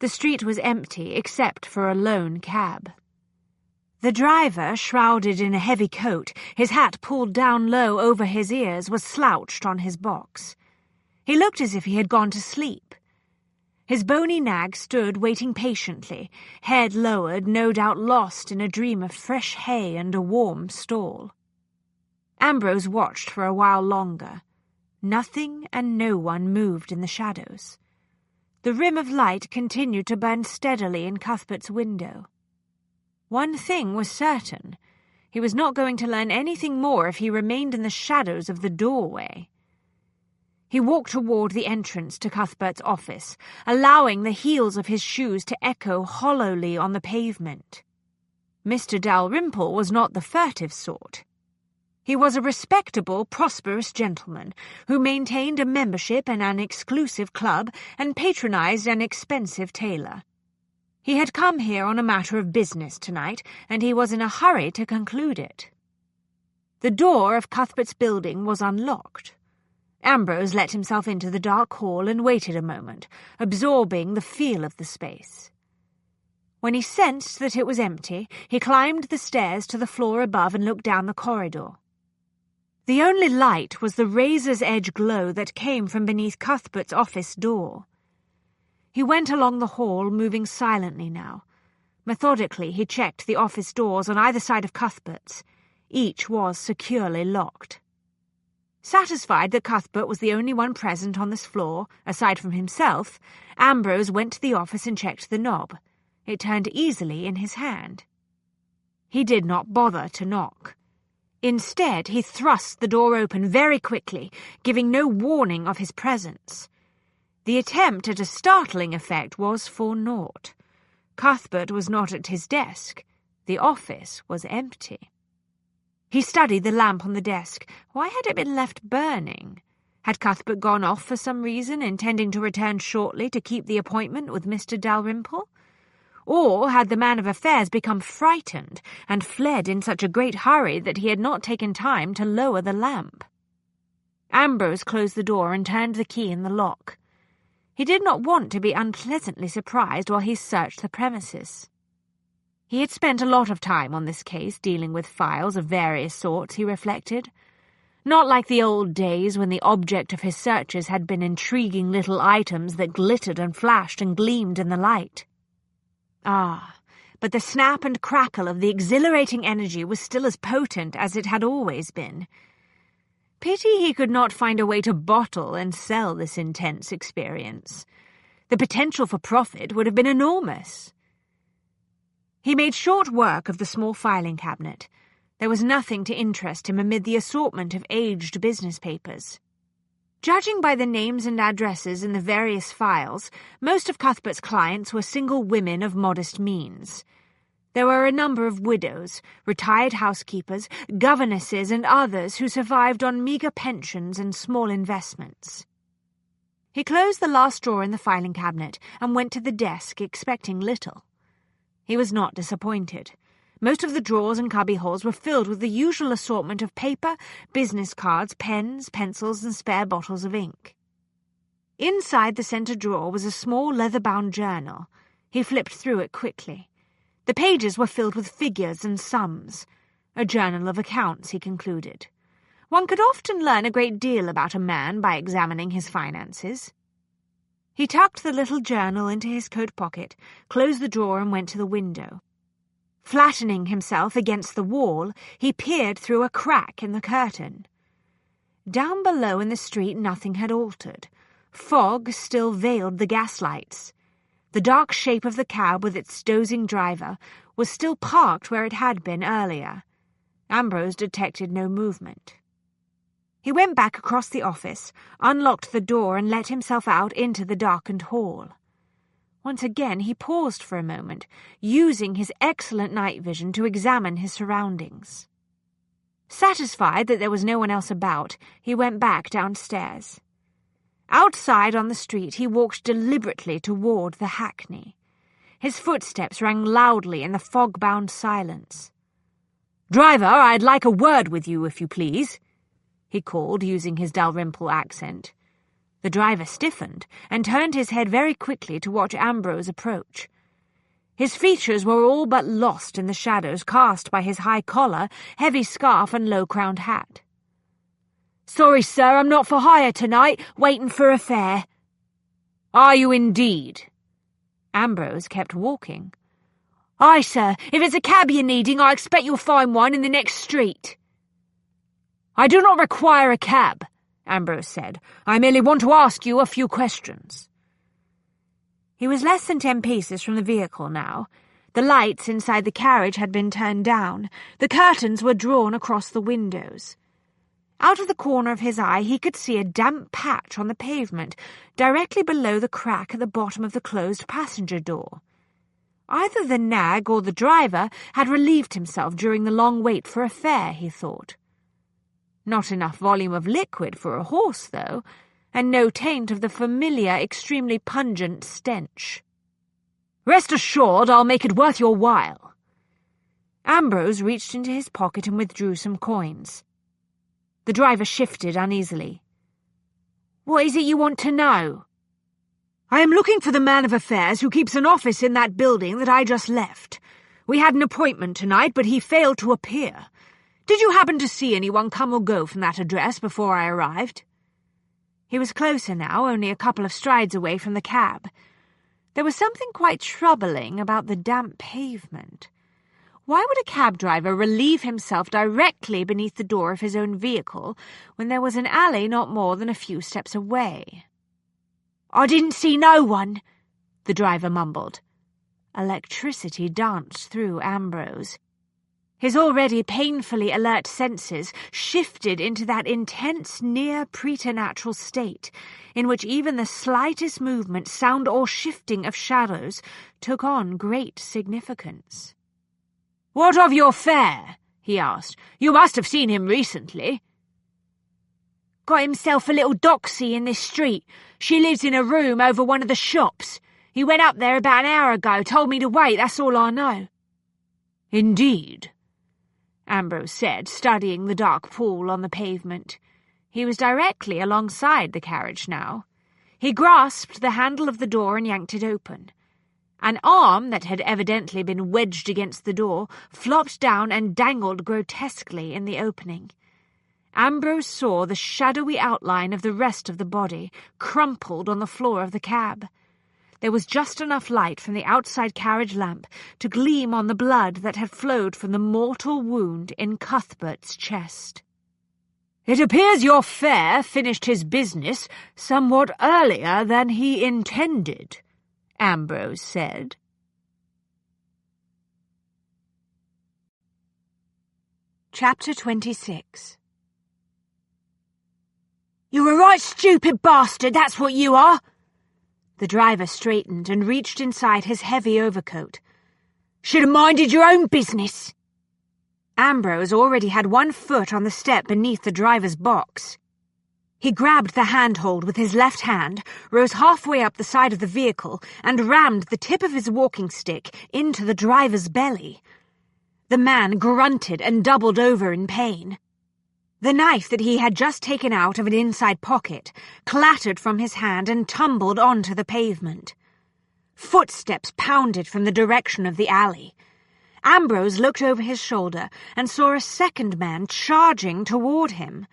The street was empty except for a lone cab. The driver, shrouded in a heavy coat, his hat pulled down low over his ears, was slouched on his box. He looked as if he had gone to sleep. His bony nag stood waiting patiently, head lowered, no doubt lost in a dream of fresh hay and a warm stall. Ambrose watched for a while longer. Nothing and no one moved in the shadows. The rim of light continued to burn steadily in Cuthbert's window. One thing was certain. He was not going to learn anything more if he remained in the shadows of the doorway. He walked toward the entrance to Cuthbert's office, allowing the heels of his shoes to echo hollowly on the pavement. Mr. Dalrymple was not the furtive sort. He was a respectable, prosperous gentleman who maintained a membership in an exclusive club and patronized an expensive tailor. He had come here on a matter of business tonight, and he was in a hurry to conclude it. The door of Cuthbert's building was unlocked. Ambrose let himself into the dark hall and waited a moment, absorbing the feel of the space. When he sensed that it was empty, he climbed the stairs to the floor above and looked down the corridor. The only light was the razor's-edge glow that came from beneath Cuthbert's office door. He went along the hall, moving silently now. Methodically, he checked the office doors on either side of Cuthbert's. Each was securely locked. Satisfied that Cuthbert was the only one present on this floor, aside from himself, Ambrose went to the office and checked the knob. It turned easily in his hand. He did not bother to knock. Instead, he thrust the door open very quickly, giving no warning of his presence. The attempt at a startling effect was for naught. Cuthbert was not at his desk. The office was empty. He studied the lamp on the desk. Why had it been left burning? Had Cuthbert gone off for some reason, intending to return shortly to keep the appointment with Mr. Dalrymple? Or had the man of affairs become frightened and fled in such a great hurry that he had not taken time to lower the lamp? Ambrose closed the door and turned the key in the lock. He did not want to be unpleasantly surprised while he searched the premises. He had spent a lot of time on this case, dealing with files of various sorts, he reflected. Not like the old days when the object of his searches had been intriguing little items that glittered and flashed and gleamed in the light. Ah, but the snap and crackle of the exhilarating energy was still as potent as it had always been. Pity he could not find a way to bottle and sell this intense experience. The potential for profit would have been enormous. He made short work of the small filing cabinet. There was nothing to interest him amid the assortment of aged business papers. Judging by the names and addresses in the various files, most of Cuthbert's clients were single women of modest means. There were a number of widows, retired housekeepers, governesses, and others who survived on meagre pensions and small investments. He closed the last drawer in the filing cabinet and went to the desk, expecting little. He was not disappointed. Most of the drawers and cubbyholes were filled with the usual assortment of paper, business cards, pens, pencils, and spare bottles of ink. Inside the centre drawer was a small leather-bound journal. He flipped through it quickly. The pages were filled with figures and sums. A journal of accounts, he concluded. One could often learn a great deal about a man by examining his finances. He tucked the little journal into his coat pocket, closed the drawer, and went to the window. Flattening himself against the wall, he peered through a crack in the curtain. Down below in the street nothing had altered. Fog still veiled the gaslights. The dark shape of the cab with its dozing driver was still parked where it had been earlier. Ambrose detected no movement. He went back across the office, unlocked the door, and let himself out into the darkened hall. Once again he paused for a moment, using his excellent night vision to examine his surroundings. Satisfied that there was no one else about, he went back downstairs. Outside on the street he walked deliberately toward the hackney. His footsteps rang loudly in the fog-bound silence. "Driver, I'd like a word with you, if you please," he called, using his Dalrymple accent. The driver stiffened and turned his head very quickly to watch Ambrose approach. His features were all but lost in the shadows cast by his high collar, heavy scarf, and low-crowned hat. "Sorry, sir, I'm not for hire tonight, waiting for a fare." "Are you indeed?" Ambrose kept walking. "Aye, sir, if it's a cab you're needing, I expect you'll find one in the next street." "I do not require a cab," Ambrose said. "I merely want to ask you a few questions." He was less than 10 paces from the vehicle now. The lights inside the carriage had been turned down. The curtains were drawn across the windows. Out of the corner of his eye he could see a damp patch on the pavement, directly below the crack at the bottom of the closed passenger door. Either the nag or the driver had relieved himself during the long wait for a fare, he thought. Not enough volume of liquid for a horse, though, and no taint of the familiar, extremely pungent stench. "Rest assured I'll make it worth your while." Ambrose reached into his pocket and withdrew some coins. The driver shifted uneasily. "What is it you want to know?" "I am looking for the man of affairs who keeps an office in that building that I just left. We had an appointment tonight, but he failed to appear. Did you happen to see anyone come or go from that address before I arrived?" He was closer now, only a couple of strides away from the cab. There was something quite troubling about the damp pavement. Why would a cab driver relieve himself directly beneath the door of his own vehicle when there was an alley not more than a few steps away? "I didn't see no one," the driver mumbled. Electricity danced through Ambrose. His already painfully alert senses shifted into that intense, near preternatural state in which even the slightest movement, sound, or shifting of shadows took on great significance. "What of your fare?" he asked. "You must have seen him recently." "Got himself a little doxy in this street. She lives in a room over one of the shops. He went up there about an hour ago, told me to wait, that's all I know." "Indeed," Ambrose said, studying the dark pool on the pavement. He was directly alongside the carriage now. He grasped the handle of the door and yanked it open. An arm that had evidently been wedged against the door flopped down and dangled grotesquely in the opening. Ambrose saw the shadowy outline of the rest of the body, crumpled on the floor of the cab. There was just enough light from the outside carriage lamp to gleam on the blood that had flowed from the mortal wound in Cuthbert's chest. "It appears your fare finished his business somewhat earlier than he intended," Ambrose said. Chapter 26. "You're a right stupid bastard, that's what you are." The driver straightened and reached inside his heavy overcoat. "Should have minded your own business." Ambrose already had one foot on the step beneath the driver's box. He grabbed the handhold with his left hand, rose halfway up the side of the vehicle, and rammed the tip of his walking stick into the driver's belly. The man grunted and doubled over in pain. The knife that he had just taken out of an inside pocket clattered from his hand and tumbled onto the pavement. Footsteps pounded from the direction of the alley. Ambrose looked over his shoulder and saw a second man charging toward him.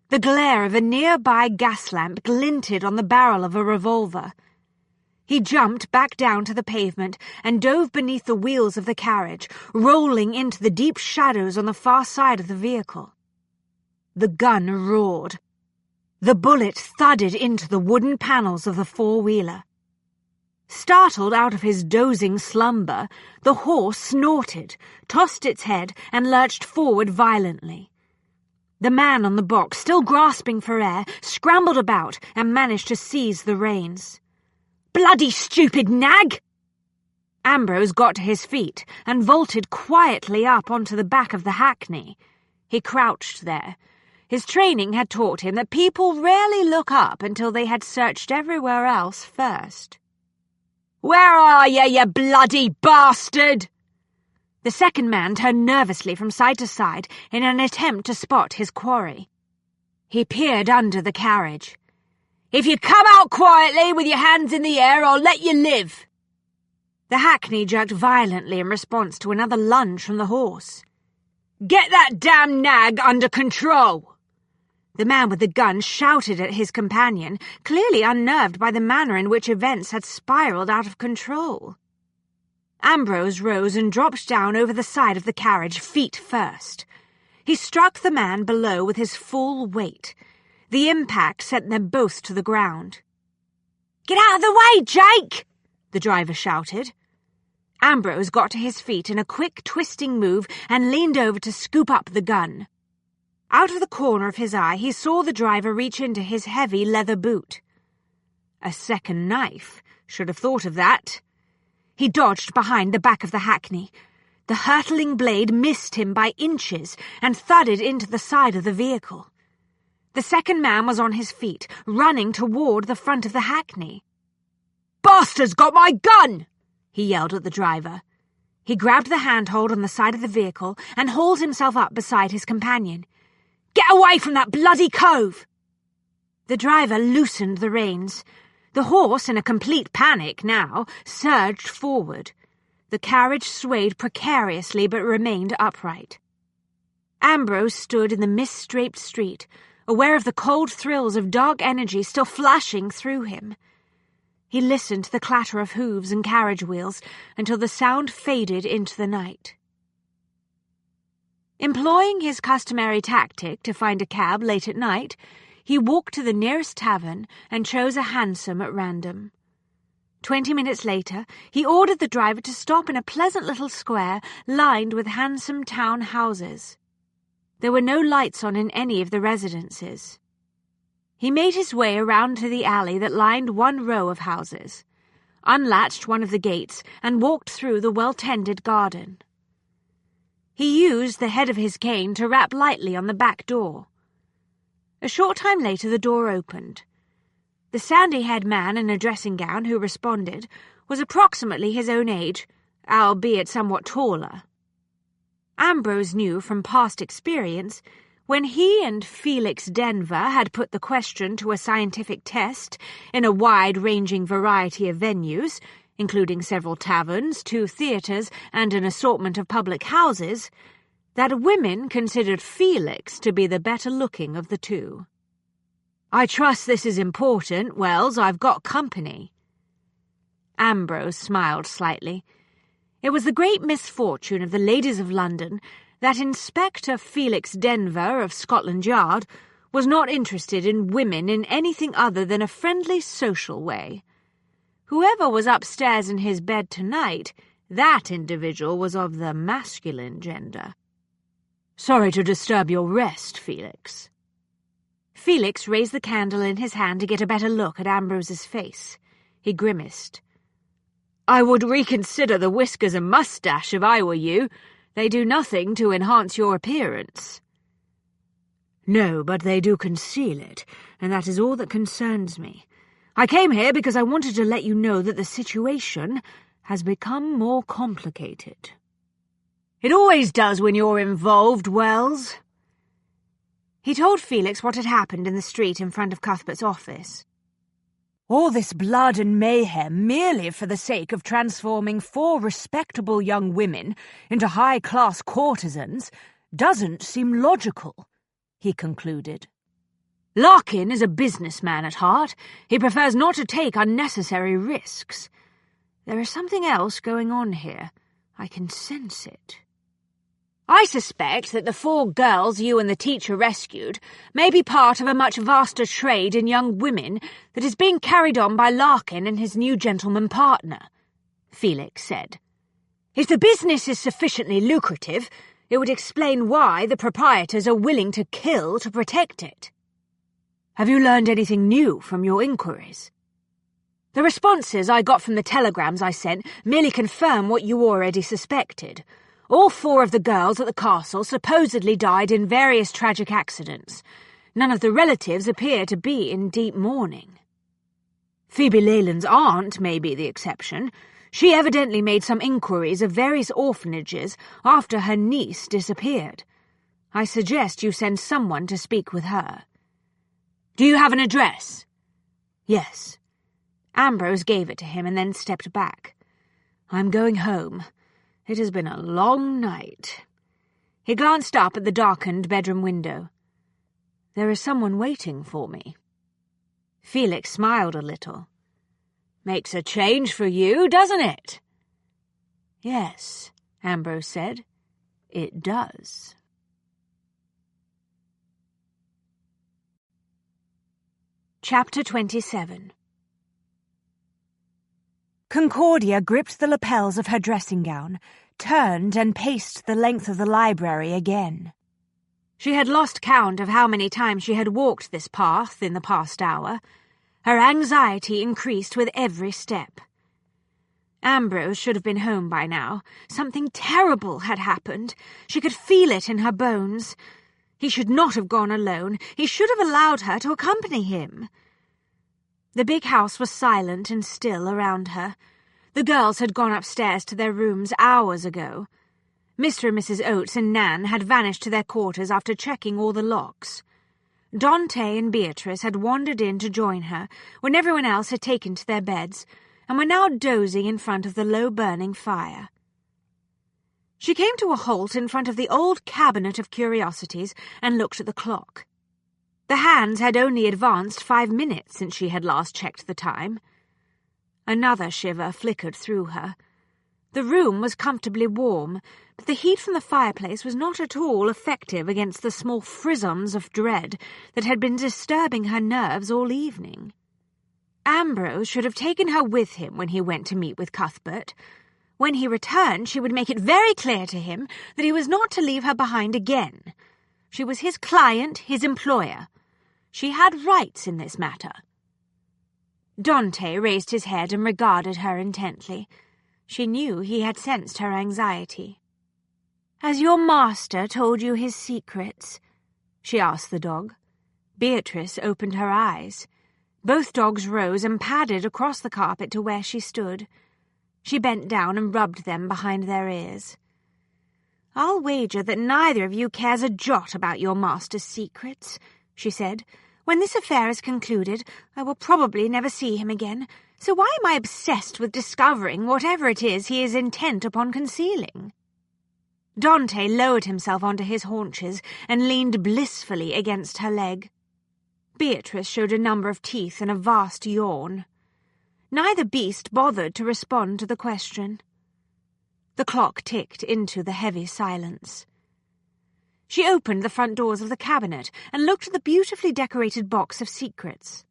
The glare of a nearby gas lamp glinted on the barrel of a revolver. He jumped back down to the pavement and dove beneath the wheels of the carriage, rolling into the deep shadows on the far side of the vehicle. The gun roared. The bullet thudded into the wooden panels of the four-wheeler. Startled out of his dozing slumber, the horse snorted, tossed its head, and lurched forward violently. The man on the box, still grasping for air, scrambled about and managed to seize the reins. "Bloody stupid nag!" Ambrose got to his feet and vaulted quietly up onto the back of the hackney. He crouched there. His training had taught him that people rarely look up until they had searched everywhere else first. "Where are you bloody bastard?" The second man turned nervously from side to side in an attempt to spot his quarry. He peered under the carriage. "If you come out quietly with your hands in the air, I'll let you live." The hackney jerked violently in response to another lunge from the horse. "Get that damn nag under control." The man with the gun shouted at his companion, clearly unnerved by the manner in which events had spiraled out of control. Ambrose rose and dropped down over the side of the carriage, feet first. He struck the man below with his full weight. The impact sent them both to the ground. "Get out of the way, Jake!" the driver shouted. Ambrose got to his feet in a quick, twisting move and leaned over to scoop up the gun. Out of the corner of his eye, he saw the driver reach into his heavy leather boot. A second knife. Should have thought of that. He dodged behind the back of the hackney. The hurtling blade missed him by inches and thudded into the side of the vehicle. The second man was on his feet, running toward the front of the hackney. "Bastard's got my gun!" he yelled at the driver. He grabbed the handhold on the side of the vehicle and hauled himself up beside his companion. "Get away from that bloody cove!" The driver loosened the reins. The horse, in a complete panic now, surged forward. The carriage swayed precariously but remained upright. Ambrose stood in the mist-draped street, aware of the cold thrills of dark energy still flashing through him. He listened to the clatter of hooves and carriage wheels until the sound faded into the night. Employing his customary tactic to find a cab late at night, he walked to the nearest tavern and chose a hansom at random. 20 minutes later, he ordered the driver to stop in a pleasant little square lined with handsome town houses. There were no lights on in any of the residences. He made his way around to the alley that lined one row of houses, unlatched one of the gates, and walked through the well-tended garden. He used the head of his cane to rap lightly on the back door. A short time later the door opened. The sandy-haired man in a dressing gown who responded was approximately his own age, albeit somewhat taller. Ambrose knew from past experience, when he and Felix Denver had put the question to a scientific test in a wide-ranging variety of venues, including several taverns, 2 theatres, and an assortment of public houses, that women considered Felix to be the better-looking of the two. "I trust this is important, Wells. I've got company." Ambrose smiled slightly. It was the great misfortune of the ladies of London that Inspector Felix Denver of Scotland Yard was not interested in women in anything other than a friendly social way. Whoever was upstairs in his bed tonight, that individual was of the masculine gender. "Sorry to disturb your rest, Felix." Felix raised the candle in his hand to get a better look at Ambrose's face. He grimaced. "I would reconsider the whiskers and moustache if I were you. They do nothing to enhance your appearance." "No, but they do conceal it, and that is all that concerns me. I came here because I wanted to let you know that the situation has become more complicated." "It always does when you're involved, Wells." He told Felix what had happened in the street in front of Cuthbert's office. All this blood and mayhem merely for the sake of transforming 4 respectable young women into high-class courtesans doesn't seem logical, he concluded. "Larkin is a businessman at heart. He prefers not to take unnecessary risks. There is something else going on here. I can sense it. I suspect that the 4 girls you and the teacher rescued may be part of a much vaster trade in young women that is being carried on by Larkin and his new gentleman partner," Felix said. "If the business is sufficiently lucrative, it would explain why the proprietors are willing to kill to protect it." "Have you learned anything new from your inquiries?" "The responses I got from the telegrams I sent merely confirm what you already suspected. All 4 of the girls at the castle supposedly died in various tragic accidents. None of the relatives appear to be in deep mourning. Phoebe Leyland's aunt may be the exception. She evidently made some inquiries of various orphanages after her niece disappeared. I suggest you send someone to speak with her." "Do you have an address?" "Yes." Ambrose gave it to him and then stepped back. "I'm going home. It has been a long night." He glanced up at the darkened bedroom window. "There is someone waiting for me." Felix smiled a little. "Makes a change for you, doesn't it?" "Yes," Ambrose said. "It does." Chapter 27. Concordia gripped the lapels of her dressing gown, turned and paced the length of the library again. She had lost count of how many times she had walked this path in the past hour. Her anxiety increased with every step. Ambrose should have been home by now. Something terrible had happened. She could feel it in her bones. He should not have gone alone. He should have allowed her to accompany him. The big house was silent and still around her. The girls had gone upstairs to their rooms hours ago. Mr. and Mrs. Oates and Nan had vanished to their quarters after checking all the locks. Dante and Beatrice had wandered in to join her when everyone else had taken to their beds, and were now dozing in front of the low-burning fire. She came to a halt in front of the old cabinet of curiosities and looked at the clock. The hands had only advanced 5 minutes since she had last checked the time. Another shiver flickered through her. The room was comfortably warm, but the heat from the fireplace was not at all effective against the small frisms of dread that had been disturbing her nerves all evening. Ambrose should have taken her with him when he went to meet with Cuthbert. When he returned, she would make it very clear to him that he was not to leave her behind again. She was his client, his employer. She had rights in this matter. Dante raised his head and regarded her intently. She knew he had sensed her anxiety. "Has your master told you his secrets?" she asked the dog. Beatrice opened her eyes. Both dogs rose and padded across the carpet to where she stood. She bent down and rubbed them behind their ears. "I'll wager that neither of you cares a jot about your master's secrets," she said. "When this affair is concluded, I will probably never see him again, so why am I obsessed with discovering whatever it is he is intent upon concealing?" Dante lowered himself onto his haunches and leaned blissfully against her leg. Beatrice showed a number of teeth and a vast yawn. Neither beast bothered to respond to the question. The clock ticked into the heavy silence. She opened the front doors of the cabinet and looked at the beautifully decorated box of secrets.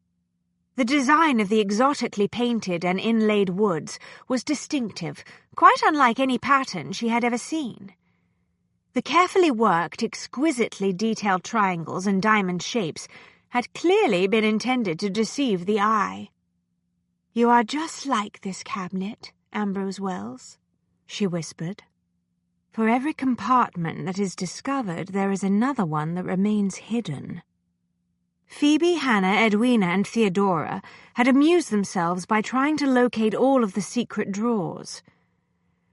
The design of the exotically painted and inlaid woods was distinctive, quite unlike any pattern she had ever seen. The carefully worked, exquisitely detailed triangles and diamond shapes had clearly been intended to deceive the eye. "You are just like this cabinet, Ambrose Wells," she whispered. "For every compartment that is discovered, there is another one that remains hidden." Phoebe, Hannah, Edwina, and Theodora had amused themselves by trying to locate all of the secret drawers.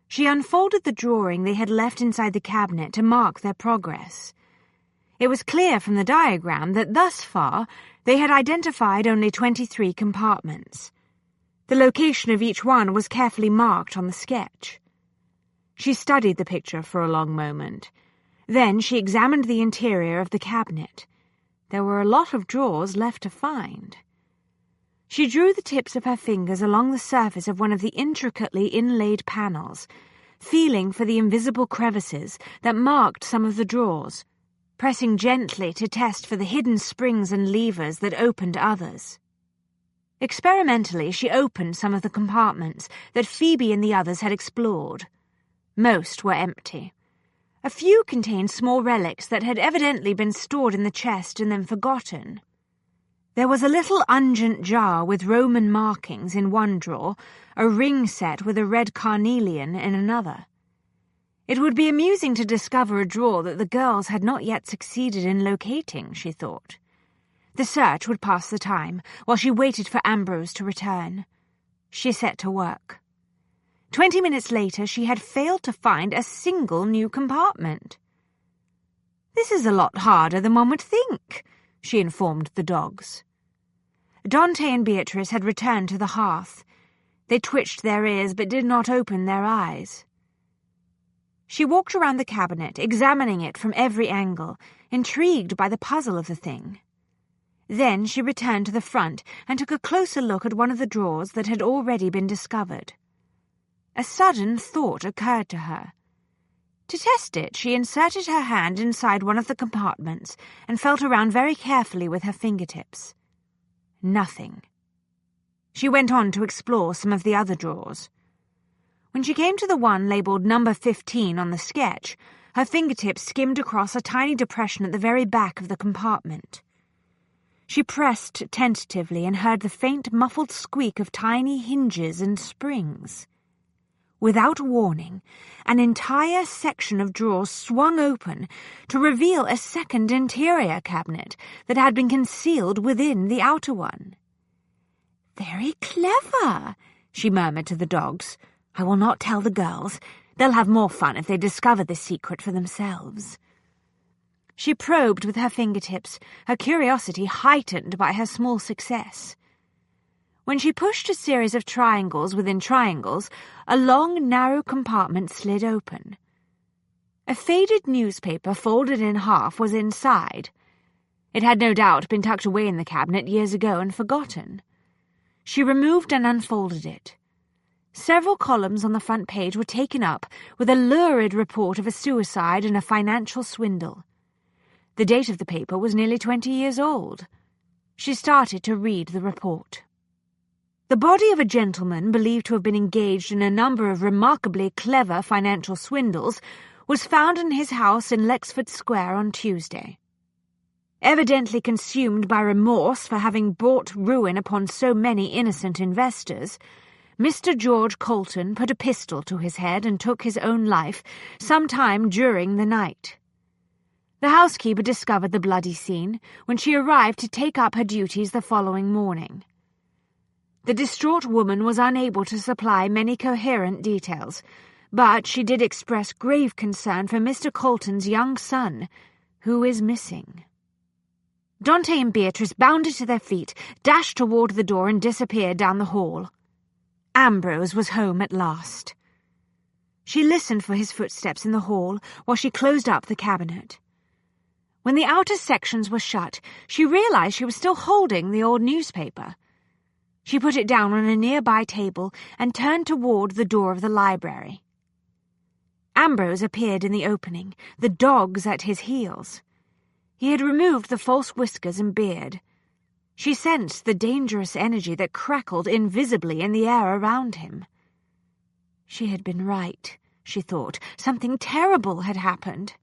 She unfolded the drawing they had left inside the cabinet to mark their progress. It was clear from the diagram that thus far they had identified only 23 compartments. The location of each one was carefully marked on the sketch. She studied the picture for a long moment. Then she examined the interior of the cabinet. There were a lot of drawers left to find. She drew the tips of her fingers along the surface of one of the intricately inlaid panels, feeling for the invisible crevices that marked some of the drawers, pressing gently to test for the hidden springs and levers that opened others. Experimentally, she opened some of the compartments that Phoebe and the others had explored. Most were empty. A few contained small relics that had evidently been stored in the chest and then forgotten. There was a little unguent jar with Roman markings in one drawer, a ring set with a red carnelian in another. It would be amusing to discover a drawer that the girls had not yet succeeded in locating, she thought. The search would pass the time, while she waited for Ambrose to return. She set to work. 20 minutes later, she had failed to find a single new compartment. "This is a lot harder than one would think," she informed the dogs. Dante and Beatrice had returned to the hearth. They twitched their ears but did not open their eyes. She walked around the cabinet, examining it from every angle, intrigued by the puzzle of the thing. Then she returned to the front and took a closer look at one of the drawers that had already been discovered. A sudden thought occurred to her. To test it, she inserted her hand inside one of the compartments and felt around very carefully with her fingertips. Nothing. She went on to explore some of the other drawers. When she came to the one labelled number 15 on the sketch, her fingertips skimmed across a tiny depression at the very back of the compartment. She pressed tentatively and heard the faint, muffled squeak of tiny hinges and springs. Without warning, an entire section of drawers swung open to reveal a second interior cabinet that had been concealed within the outer one. "Very clever," she murmured to the dogs. "I will not tell the girls. They'll have more fun if they discover this secret for themselves." She probed with her fingertips, her curiosity heightened by her small success. When she pushed a series of triangles within triangles, a long, narrow compartment slid open. A faded newspaper folded in half was inside. It had no doubt been tucked away in the cabinet years ago and forgotten. She removed and unfolded it. Several columns on the front page were taken up with a lurid report of a suicide and a financial swindle. The date of the paper was nearly 20 years old. She started to read the report. The body of a gentleman believed to have been engaged in a number of remarkably clever financial swindles was found in his house in Lexford Square on Tuesday. Evidently consumed by remorse for having brought ruin upon so many innocent investors, Mr. George Colton put a pistol to his head and took his own life sometime during the night. The housekeeper discovered the bloody scene when she arrived to take up her duties the following morning. The distraught woman was unable to supply many coherent details, but she did express grave concern for Mr. Colton's young son, who is missing. Dante and Beatrice bounded to their feet, dashed toward the door and disappeared down the hall. Ambrose was home at last. She listened for his footsteps in the hall while she closed up the cabinet. When the outer sections were shut, she realized she was still holding the old newspaper. She put it down on a nearby table and turned toward the door of the library. Ambrose appeared in the opening, the dogs at his heels. He had removed the false whiskers and beard. She sensed the dangerous energy that crackled invisibly in the air around him. She had been right, she thought. Something terrible had happened.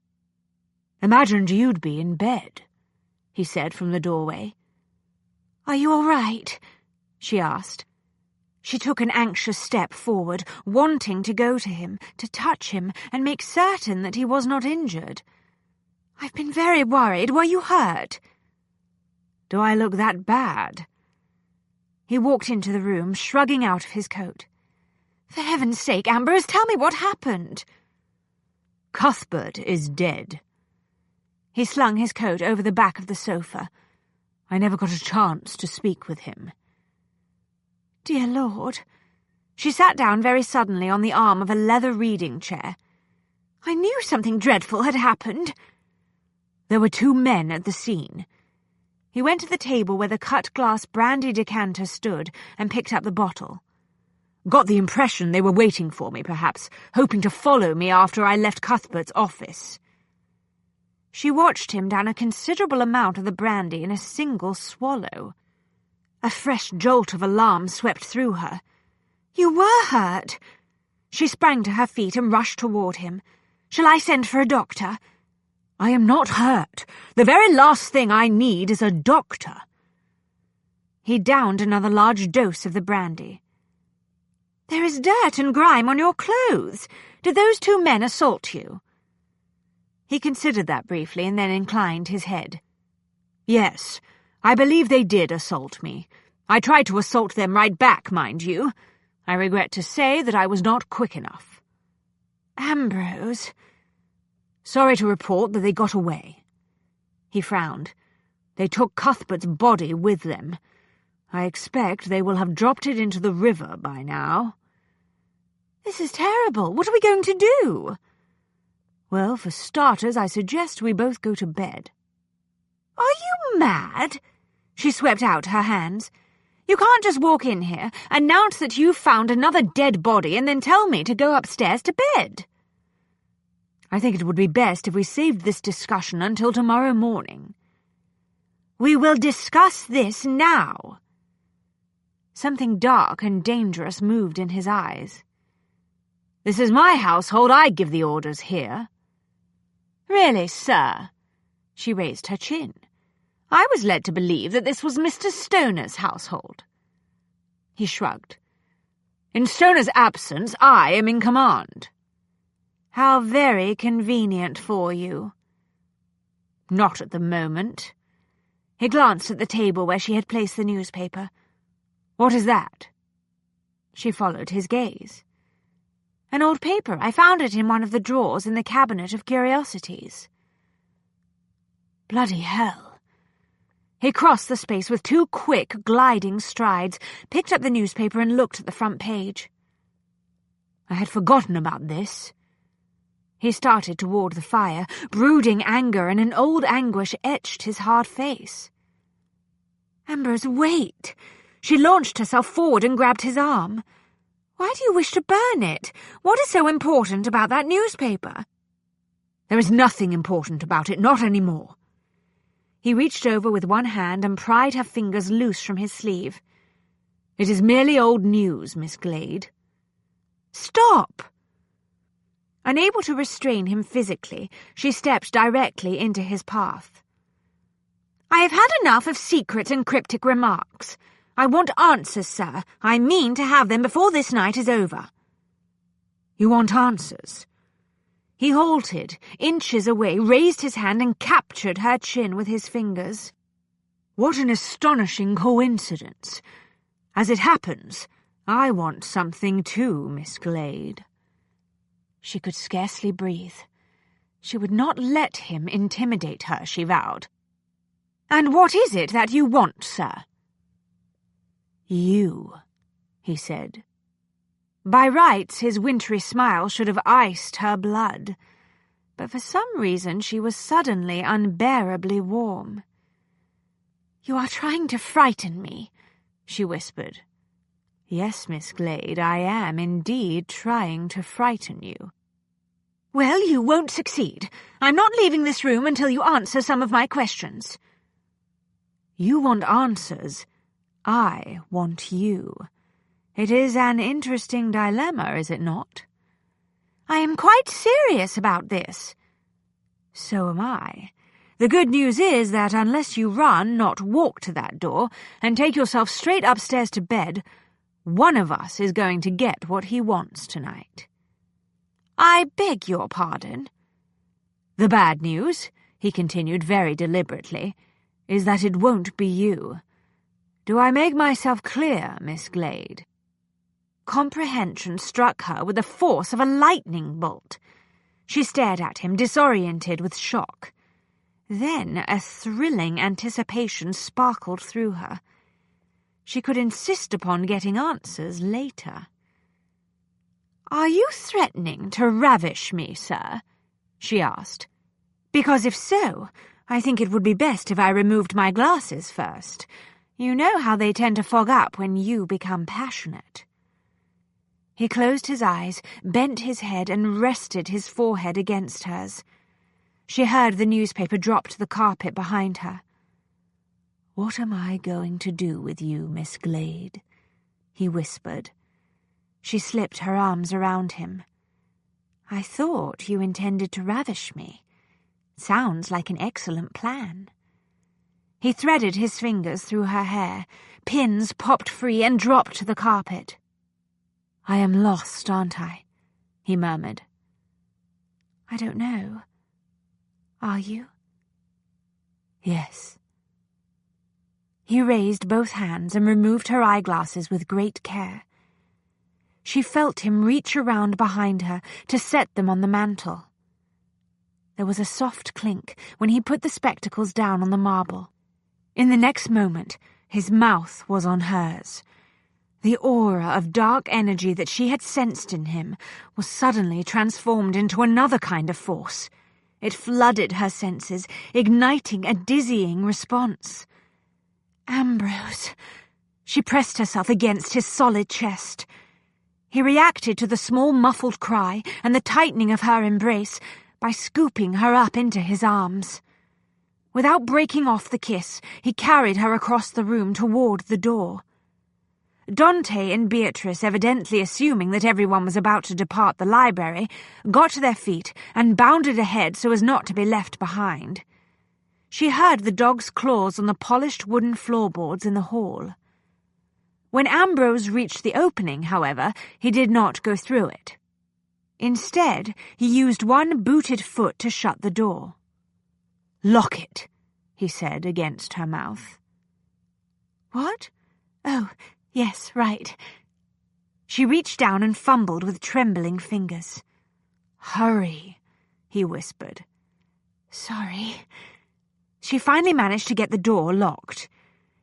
"Imagined you'd be in bed," he said from the doorway. "Are you all right?" she asked. She took an anxious step forward, wanting to go to him, to touch him, and make certain that he was not injured. "I've been very worried. Were you hurt?" "Do I look that bad?" He walked into the room, shrugging out of his coat. "For heaven's sake, Ambrose, tell me what happened." "Cuthbert is dead." He slung his coat over the back of the sofa. "I never got a chance to speak with him." "Dear Lord." She sat down very suddenly on the arm of a leather reading chair. "I knew something dreadful had happened." There were 2 men at the scene. He went to the table where the cut-glass brandy decanter stood and picked up the bottle. "Got the impression they were waiting for me, perhaps, hoping to follow me after I left Cuthbert's office." She watched him down a considerable amount of the brandy in a single swallow. A fresh jolt of alarm swept through her. "You were hurt." She sprang to her feet and rushed toward him. "Shall I send for a doctor?" "I am not hurt. The very last thing I need is a doctor." He downed another large dose of the brandy. "There is dirt and grime on your clothes. Did those 2 men assault you?" He considered that briefly and then inclined his head. "Yes, I believe they did assault me. I tried to assault them right back, mind you. I regret to say that I was not quick enough." "Ambrose." "Sorry to report that they got away." He frowned. "They took Cuthbert's body with them. I expect they will have dropped it into the river by now." "This is terrible. What are we going to do?" "Well, for starters, I suggest we both go to bed." "Are you mad?" She swept out her hands. "You can't just walk in here, announce that you've found another dead body, and then tell me to go upstairs to bed." "I think it would be best if we saved this discussion until tomorrow morning." "We will discuss this now." Something dark and dangerous moved in his eyes. "This is my household. I give the orders here." "Really, sir?" She raised her chin. "I was led to believe that this was Mr. Stoner's household." He shrugged. "In Stoner's absence, I am in command." "How very convenient for you." "Not at the moment." He glanced at the table where she had placed the newspaper. "What is that?" She followed his gaze. "An old paper. I found it in one of the drawers in the cabinet of curiosities." Bloody hell. He crossed the space with 2 quick, gliding strides, picked up the newspaper and looked at the front page. I had forgotten about this. He started toward the fire. Brooding anger and an old anguish etched his hard face. "Ambrose, wait!" She launched herself forward and grabbed his arm. "Why do you wish to burn it? What is so important about that newspaper?" "There is nothing important about it, not any more." He reached over with one hand and pried her fingers loose from his sleeve. "It is merely old news, Miss Glade." "Stop!" Unable to restrain him physically, she stepped directly into his path. "I have had enough of secret and cryptic remarks. I want answers, sir. I mean to have them before this night is over." "You want answers?" He halted, inches away, raised his hand and captured her chin with his fingers. "What an astonishing coincidence. As it happens, I want something too, Miss Glade." She could scarcely breathe. She would not let him intimidate her, she vowed. "And what is it that you want, sir?" "You," he said. By rights, his wintry smile should have iced her blood, but for some reason she was suddenly unbearably warm. "You are trying to frighten me," she whispered. "Yes, Miss Glade, I am indeed trying to frighten you." "Well, you won't succeed. I'm not leaving this room until you answer some of my questions." "You want answers. I want you. It is an interesting dilemma, is it not?" "I am quite serious about this." So am I. The good news is that unless you run, not walk to that door, and take yourself straight upstairs to bed, one of us is going to get what he wants tonight. I beg your pardon. The bad news, he continued very deliberately, is that it won't be you. Do I make myself clear, Miss Glade? Comprehension struck her with the force of a lightning bolt. She stared at him, disoriented with shock. Then a thrilling anticipation sparkled through her. She could insist upon getting answers later. "Are you threatening to ravish me, sir?" she asked. "Because if so, I think it would be best if I removed my glasses first. You know how they tend to fog up when you become passionate." He closed his eyes, bent his head, and rested his forehead against hers. She heard the newspaper drop to the carpet behind her. "What am I going to do with you, Miss Glade?" he whispered. She slipped her arms around him. "I thought you intended to ravish me. Sounds like an excellent plan." He threaded his fingers through her hair. Pins popped free and dropped to the carpet. "I am lost, aren't I?" he murmured. "I don't know. Are you?" "Yes." He raised both hands and removed her eyeglasses with great care. She felt him reach around behind her to set them on the mantel. There was a soft clink when he put the spectacles down on the marble. In the next moment, his mouth was on hers. The aura of dark energy that she had sensed in him was suddenly transformed into another kind of force. It flooded her senses, igniting a dizzying response. "Ambrose!" She pressed herself against his solid chest. He reacted to the small muffled cry and the tightening of her embrace by scooping her up into his arms. Without breaking off the kiss, he carried her across the room toward the door. Dante and Beatrice, evidently assuming that everyone was about to depart the library, got to their feet and bounded ahead so as not to be left behind. She heard the dog's claws on the polished wooden floorboards in the hall. When Ambrose reached the opening, however, he did not go through it. Instead, he used one booted foot to shut the door. "Lock it," he said against her mouth. "What? Oh, yes, right." She reached down and fumbled with trembling fingers. "Hurry," he whispered. "Sorry." She finally managed to get the door locked.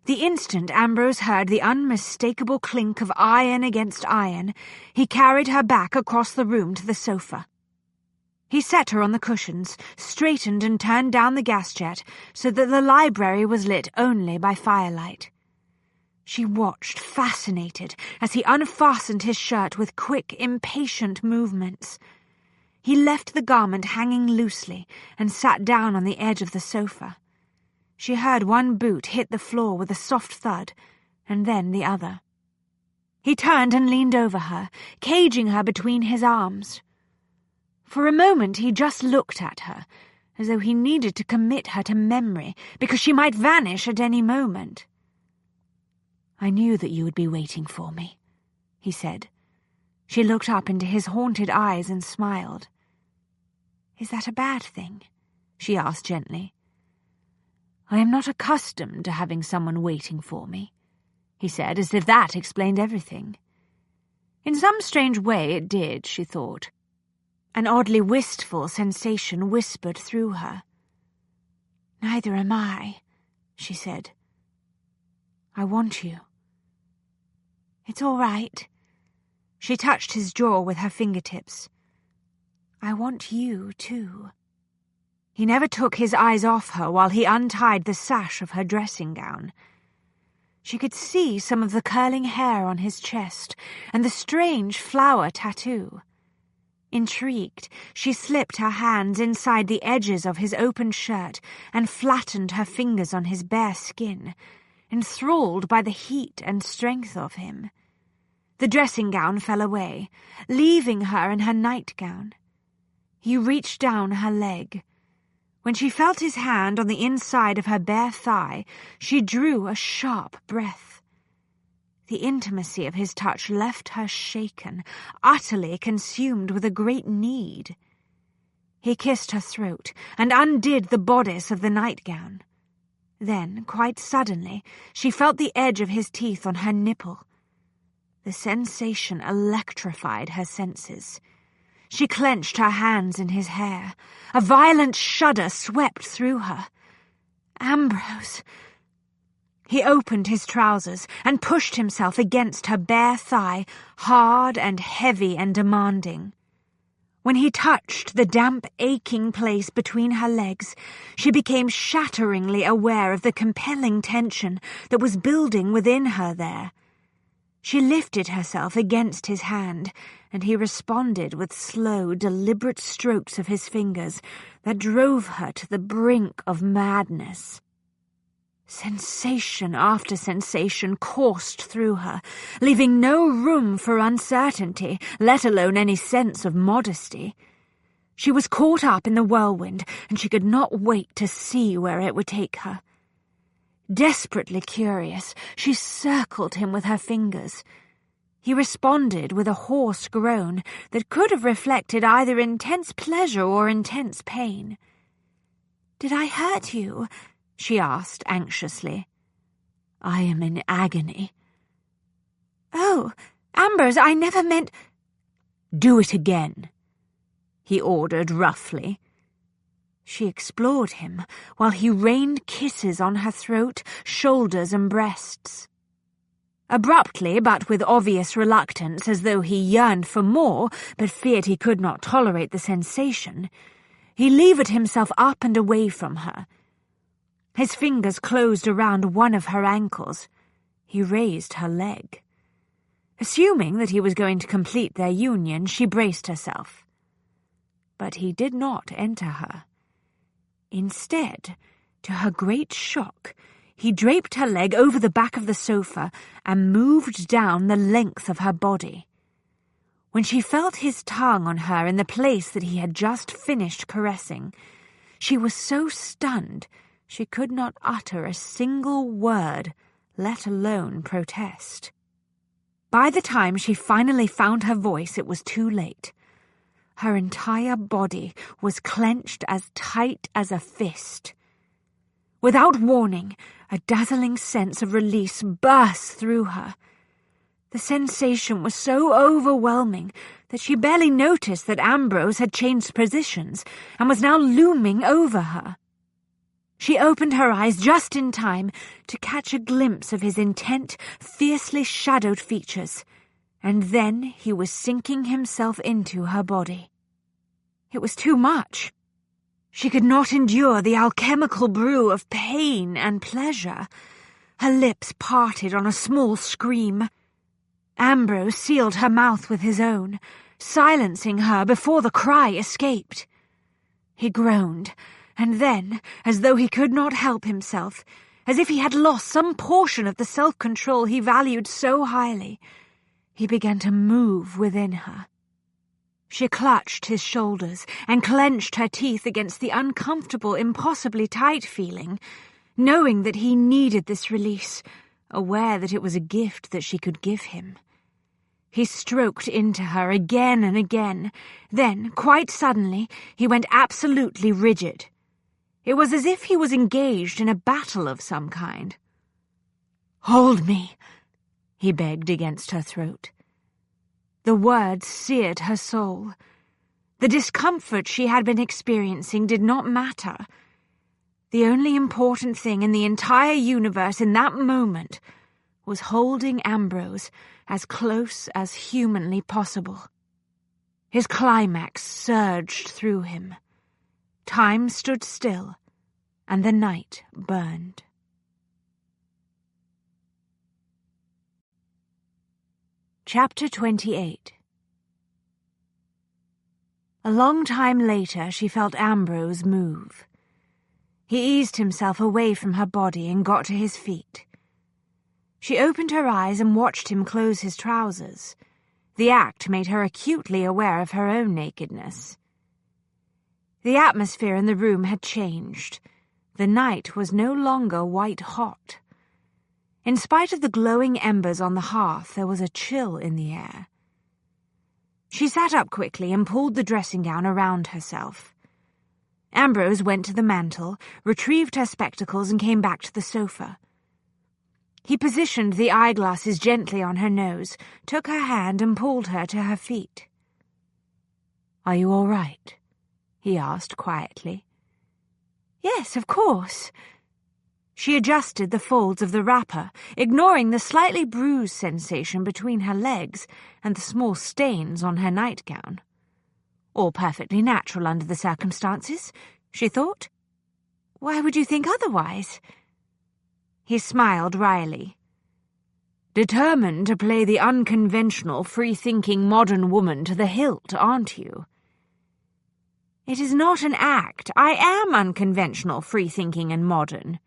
The instant Ambrose heard the unmistakable clink of iron against iron, he carried her back across the room to the sofa. He set her on the cushions, straightened and turned down the gas jet so that the library was lit only by firelight. She watched, fascinated, as he unfastened his shirt with quick, impatient movements. He left the garment hanging loosely and sat down on the edge of the sofa. She heard one boot hit the floor with a soft thud, and then the other. He turned and leaned over her, caging her between his arms. For a moment he just looked at her, as though he needed to commit her to memory, because she might vanish at any moment. "I knew that you would be waiting for me," he said. She looked up into his haunted eyes and smiled. "Is that a bad thing?" she asked gently. "I am not accustomed to having someone waiting for me," he said, as if that explained everything. In some strange way it did, she thought. An oddly wistful sensation whispered through her. "Neither am I," she said. "I want you." "It's all right." She touched his jaw with her fingertips. "I want you, too." He never took his eyes off her while he untied the sash of her dressing gown. She could see some of the curling hair on his chest and the strange flower tattoo. Intrigued, she slipped her hands inside the edges of his open shirt and flattened her fingers on his bare skin, enthralled by the heat and strength of him. The dressing gown fell away, leaving her in her nightgown. He reached down her leg. When she felt his hand on the inside of her bare thigh, she drew a sharp breath. The intimacy of his touch left her shaken, utterly consumed with a great need. He kissed her throat and undid the bodice of the nightgown. Then, quite suddenly, she felt the edge of his teeth on her nipple. The sensation electrified her senses. She clenched her hands in his hair. A violent shudder swept through her. Ambrose! He opened his trousers and pushed himself against her bare thigh, hard and heavy and demanding. When he touched the damp, aching place between her legs, she became shatteringly aware of the compelling tension that was building within her there. She lifted herself against his hand, and he responded with slow, deliberate strokes of his fingers that drove her to the brink of madness. Sensation after sensation coursed through her, leaving no room for uncertainty, let alone any sense of modesty. She was caught up in the whirlwind, and she could not wait to see where it would take her. Desperately curious, she circled him with her fingers. He responded with a hoarse groan that could have reflected either intense pleasure or intense pain. "Did I hurt you?" she asked anxiously. "I am in agony." "Oh, Ambrose, I never meant—" "Do it again," he ordered roughly. She explored him while he rained kisses on her throat, shoulders, and breasts. Abruptly, but with obvious reluctance, as though he yearned for more but feared he could not tolerate the sensation, he levered himself up and away from her. His fingers closed around one of her ankles. He raised her leg. Assuming that he was going to complete their union, she braced herself. But he did not enter her. Instead, to her great shock, he draped her leg over the back of the sofa and moved down the length of her body. When she felt his tongue on her in the place that he had just finished caressing, she was so stunned she could not utter a single word, let alone protest. By the time she finally found her voice, it was too late. Her entire body was clenched as tight as a fist. Without warning, a dazzling sense of release burst through her. The sensation was so overwhelming that she barely noticed that Ambrose had changed positions and was now looming over her. She opened her eyes just in time to catch a glimpse of his intent, fiercely shadowed features, and then he was sinking himself into her body. It was too much. She could not endure the alchemical brew of pain and pleasure. Her lips parted on a small scream. Ambrose sealed her mouth with his own, silencing her before the cry escaped. He groaned, and then, as though he could not help himself, as if he had lost some portion of the self-control he valued so highly, he began to move within her. She clutched his shoulders and clenched her teeth against the uncomfortable, impossibly tight feeling, knowing that he needed this release, aware that it was a gift that she could give him. He stroked into her again and again. Then, quite suddenly, he went absolutely rigid. It was as if he was engaged in a battle of some kind. "Hold me," he begged against her throat. The words seared her soul. The discomfort she had been experiencing did not matter. The only important thing in the entire universe in that moment was holding Ambrose as close as humanly possible. His climax surged through him. Time stood still, and the night burned. Chapter 28. A long time later, she felt Ambrose move. He eased himself away from her body and got to his feet. She opened her eyes and watched him close his trousers. The act made her acutely aware of her own nakedness. The atmosphere in the room had changed. The night was no longer white-hot. In spite of the glowing embers on the hearth, there was a chill in the air. She sat up quickly and pulled the dressing-gown around herself. Ambrose went to the mantel, retrieved her spectacles and came back to the sofa. He positioned the eyeglasses gently on her nose, took her hand and pulled her to her feet. "Are you all right?" he asked quietly. "Yes, of course." She adjusted the folds of the wrapper, ignoring the slightly bruised sensation between her legs and the small stains on her nightgown. All perfectly natural under the circumstances, she thought. "Why would you think otherwise?" He smiled wryly. "Determined to play the unconventional, free-thinking modern woman to the hilt, aren't you?" "It is not an act. I am unconventional, free-thinking and modern."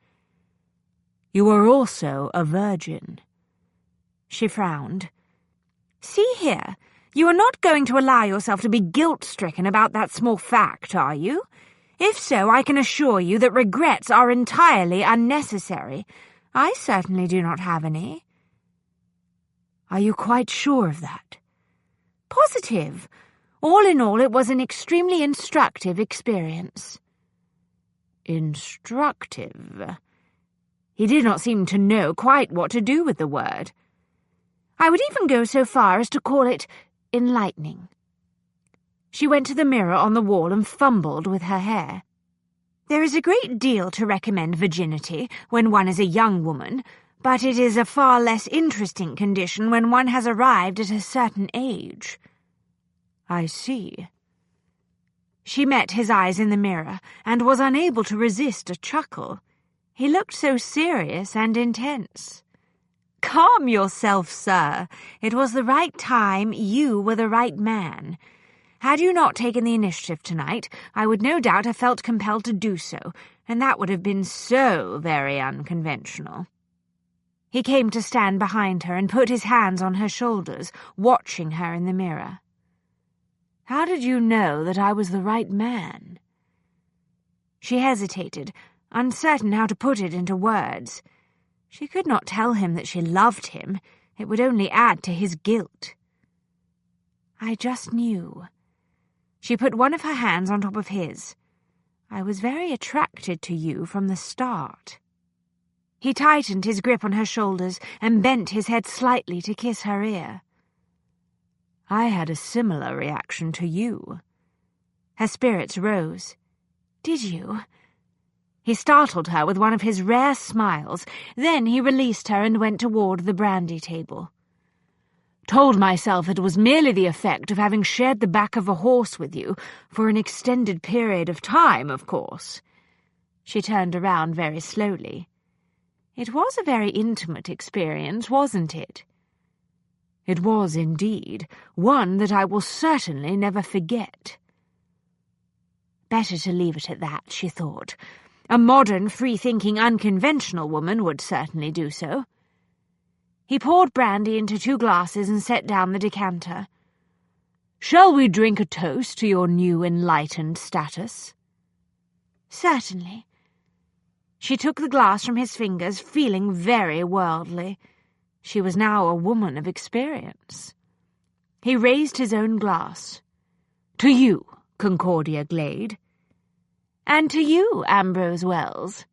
"You are also a virgin." She frowned. "See here, you are not going to allow yourself to be guilt-stricken about that small fact, are you? If so, I can assure you that regrets are entirely unnecessary. I certainly do not have any." "Are you quite sure of that?" "Positive. All in all, it was an extremely instructive experience." Instructive? He did not seem to know quite what to do with the word. "I would even go so far as to call it enlightening." She went to the mirror on the wall and fumbled with her hair. "There is a great deal to recommend virginity when one is a young woman, but it is a far less interesting condition when one has arrived at a certain age." "I see." She met his eyes in the mirror and was unable to resist a chuckle. He looked so serious and intense. "Calm yourself, sir. It was the right time, you were the right man. Had you not taken the initiative tonight, I would no doubt have felt compelled to do so, and that would have been so very unconventional." He came to stand behind her and put his hands on her shoulders, watching her in the mirror. "How did you know that I was the right man?" She hesitated, uncertain how to put it into words. She could not tell him that she loved him. It would only add to his guilt. "I just knew." She put one of her hands on top of his. "I was very attracted to you from the start." He tightened his grip on her shoulders and bent his head slightly to kiss her ear. "I had a similar reaction to you." Her spirits rose. "Did you?" He startled her with one of his rare smiles. Then he released her and went toward the brandy table. "Told myself it was merely the effect of having shared the back of a horse with you for an extended period of time, of course." She turned around very slowly. "It was a very intimate experience, wasn't it?" "It was indeed, one that I will certainly never forget." Better to leave it at that, she thought. A modern, free-thinking, unconventional woman would certainly do so. He poured brandy into 2 glasses and set down the decanter. "Shall we drink a toast to your new enlightened status?" "Certainly." She took the glass from his fingers, feeling very worldly. She was now a woman of experience. He raised his own glass. "To you, Concordia Glade." "And to you, Ambrose Wells."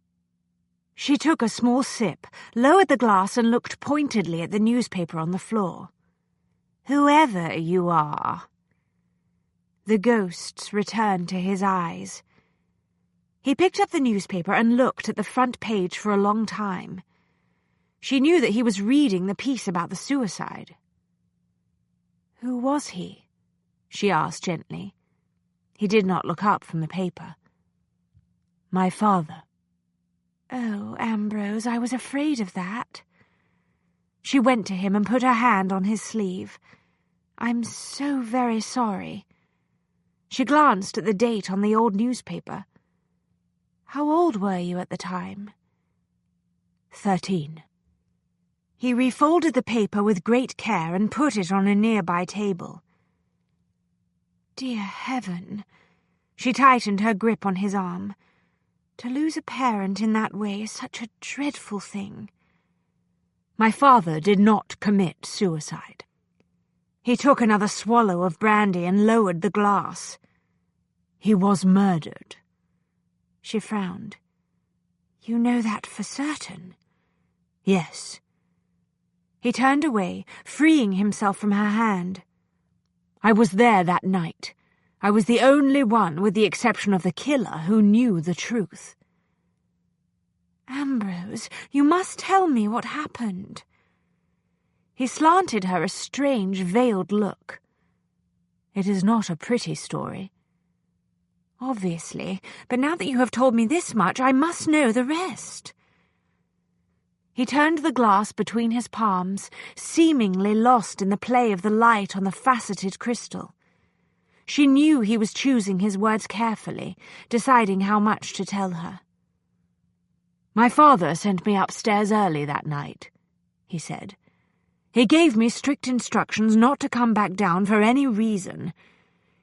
She took a small sip, lowered the glass and looked pointedly at the newspaper on the floor. "Whoever you are." The ghosts returned to his eyes. He picked up the newspaper and looked at the front page for a long time. She knew that he was reading the piece about the suicide. "Who was he?" she asked gently. He did not look up from the paper. "My father." "Oh, Ambrose, I was afraid of that." She went to him and put her hand on his sleeve. "I'm so very sorry." She glanced at the date on the old newspaper. "How old were you at the time?" 13. He refolded the paper with great care and put it on a nearby table. "Dear heaven," She tightened her grip on his arm. To lose a parent in that way is such a dreadful thing. My father did not commit suicide. He took another swallow of brandy and lowered the glass. He was murdered. She frowned. You know that for certain? Yes. He turned away, freeing himself from her hand. I was there that night. I was the only one, with the exception of the killer, who knew the truth. Ambrose, you must tell me what happened. He slanted her a strange, veiled look. It is not a pretty story. Obviously, but now that you have told me this much, I must know the rest. He turned the glass between his palms, seemingly lost in the play of the light on the faceted crystal. She knew he was choosing his words carefully, deciding how much to tell her. My father sent me upstairs early that night, he said. He gave me strict instructions not to come back down for any reason.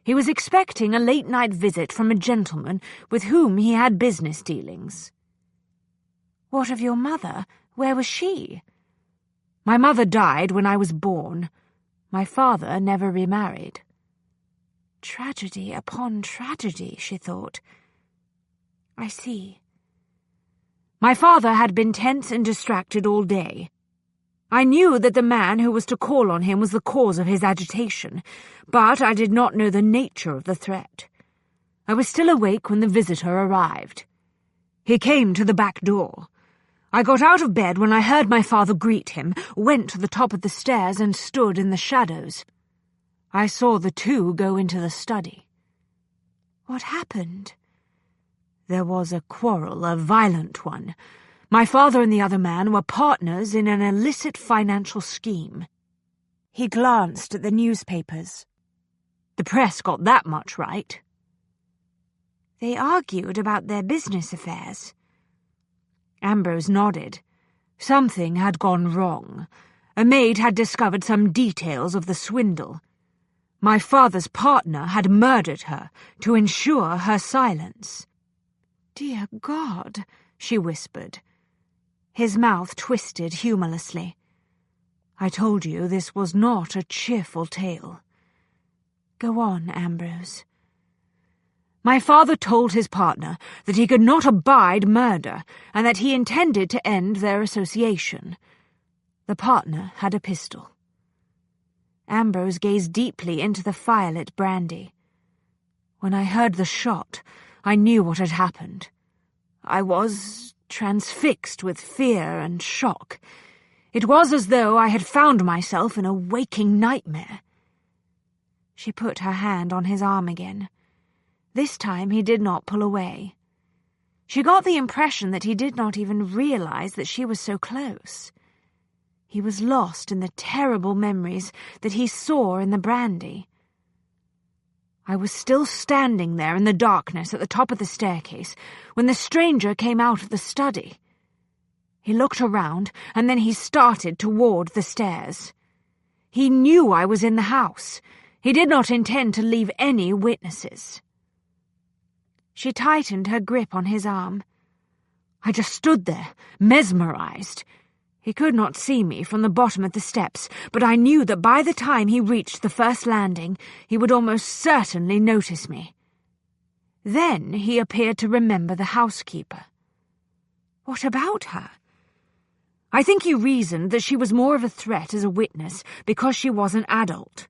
He was expecting a late-night visit from a gentleman with whom he had business dealings. What of your mother? Where was she? My mother died when I was born. My father never remarried. Tragedy upon tragedy, she thought. I see. My father had been tense and distracted all day. I knew that the man who was to call on him was the cause of his agitation, but I did not know the nature of the threat. I was still awake when the visitor arrived. He came to the back door. I got out of bed when I heard my father greet him, went to the top of the stairs and stood in the shadows. I saw the two go into the study. What happened? There was a quarrel, a violent one. My father and the other man were partners in an illicit financial scheme. He glanced at the newspapers. The press got that much right. They argued about their business affairs. Ambrose nodded. Something had gone wrong. A maid had discovered some details of the swindle. My father's partner had murdered her to ensure her silence. Dear God, she whispered. His mouth twisted humorlessly. I told you this was not a cheerful tale. Go on, Ambrose. My father told his partner that he could not abide murder and that he intended to end their association. The partner had a pistol. Ambrose gazed deeply into the firelit brandy. When I heard the shot, I knew what had happened. I was transfixed with fear and shock. It was as though I had found myself in a waking nightmare. She put her hand on his arm again. This time he did not pull away. She got the impression that he did not even realize that she was so close. He was lost in the terrible memories that he saw in the brandy. I was still standing there in the darkness at the top of the staircase when the stranger came out of the study. He looked around, and then he started toward the stairs. He knew I was in the house. He did not intend to leave any witnesses. She tightened her grip on his arm. I just stood there, mesmerized. He could not see me from the bottom of the steps, but I knew that by the time he reached the first landing, he would almost certainly notice me. Then he appeared to remember the housekeeper. What about her? I think he reasoned that she was more of a threat as a witness because she was an adult.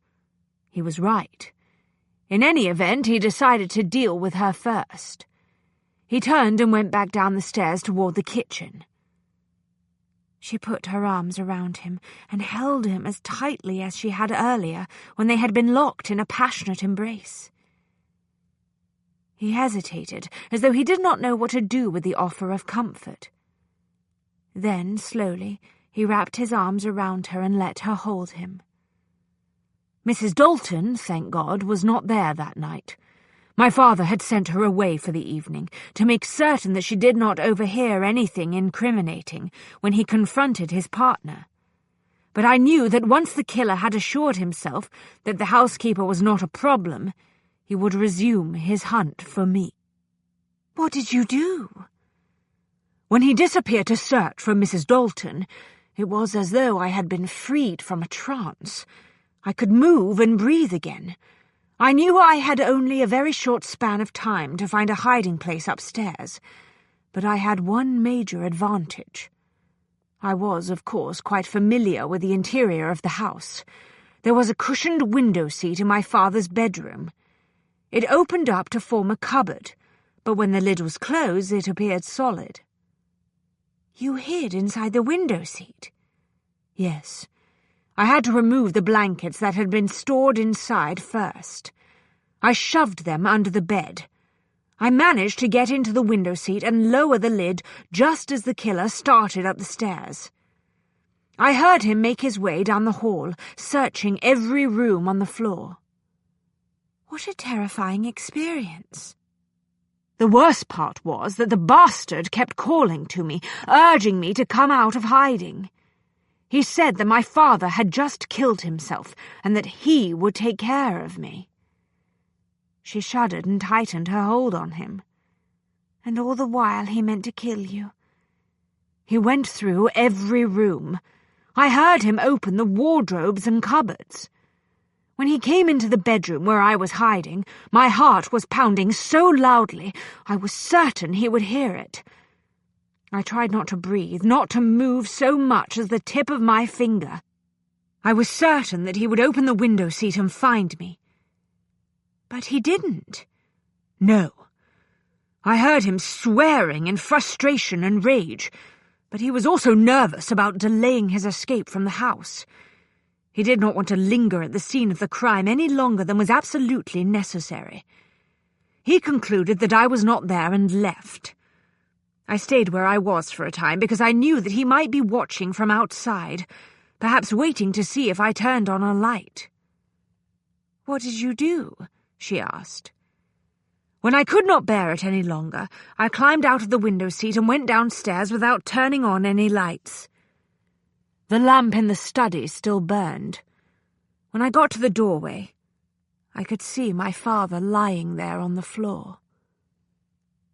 He was right. In any event, he decided to deal with her first. He turned and went back down the stairs toward the kitchen. She put her arms around him and held him as tightly as she had earlier when they had been locked in a passionate embrace. He hesitated, as though he did not know what to do with the offer of comfort. Then, slowly, he wrapped his arms around her and let her hold him. Mrs. Dalton, thank God, was not there that night. My father had sent her away for the evening, to make certain that she did not overhear anything incriminating when he confronted his partner. But I knew that once the killer had assured himself that the housekeeper was not a problem, he would resume his hunt for me. What did you do? When he disappeared to search for Mrs. Dalton, it was as though I had been freed from a trance. I could move and breathe again. I knew I had only a very short span of time to find a hiding place upstairs, but I had one major advantage. I was, of course, quite familiar with the interior of the house. There was a cushioned window seat in my father's bedroom. It opened up to form a cupboard, but when the lid was closed, it appeared solid. You hid inside the window seat? Yes. I had to remove the blankets that had been stored inside first. I shoved them under the bed. I managed to get into the window seat and lower the lid just as the killer started up the stairs. I heard him make his way down the hall, searching every room on the floor. What a terrifying experience. The worst part was that the bastard kept calling to me, urging me to come out of hiding. He said that my father had just killed himself and that he would take care of me. She shuddered and tightened her hold on him. And all the while he meant to kill you. He went through every room. I heard him open the wardrobes and cupboards. When he came into the bedroom where I was hiding, my heart was pounding so loudly I was certain he would hear it. I tried not to breathe, not to move so much as the tip of my finger. I was certain that he would open the window seat and find me. But he didn't. No. I heard him swearing in frustration and rage, but he was also nervous about delaying his escape from the house. He did not want to linger at the scene of the crime any longer than was absolutely necessary. He concluded that I was not there and left. I stayed where I was for a time because I knew that he might be watching from outside, perhaps waiting to see if I turned on a light. What did you do? She asked. When I could not bear it any longer, I climbed out of the window seat and went downstairs without turning on any lights. The lamp in the study still burned. When I got to the doorway, I could see my father lying there on the floor.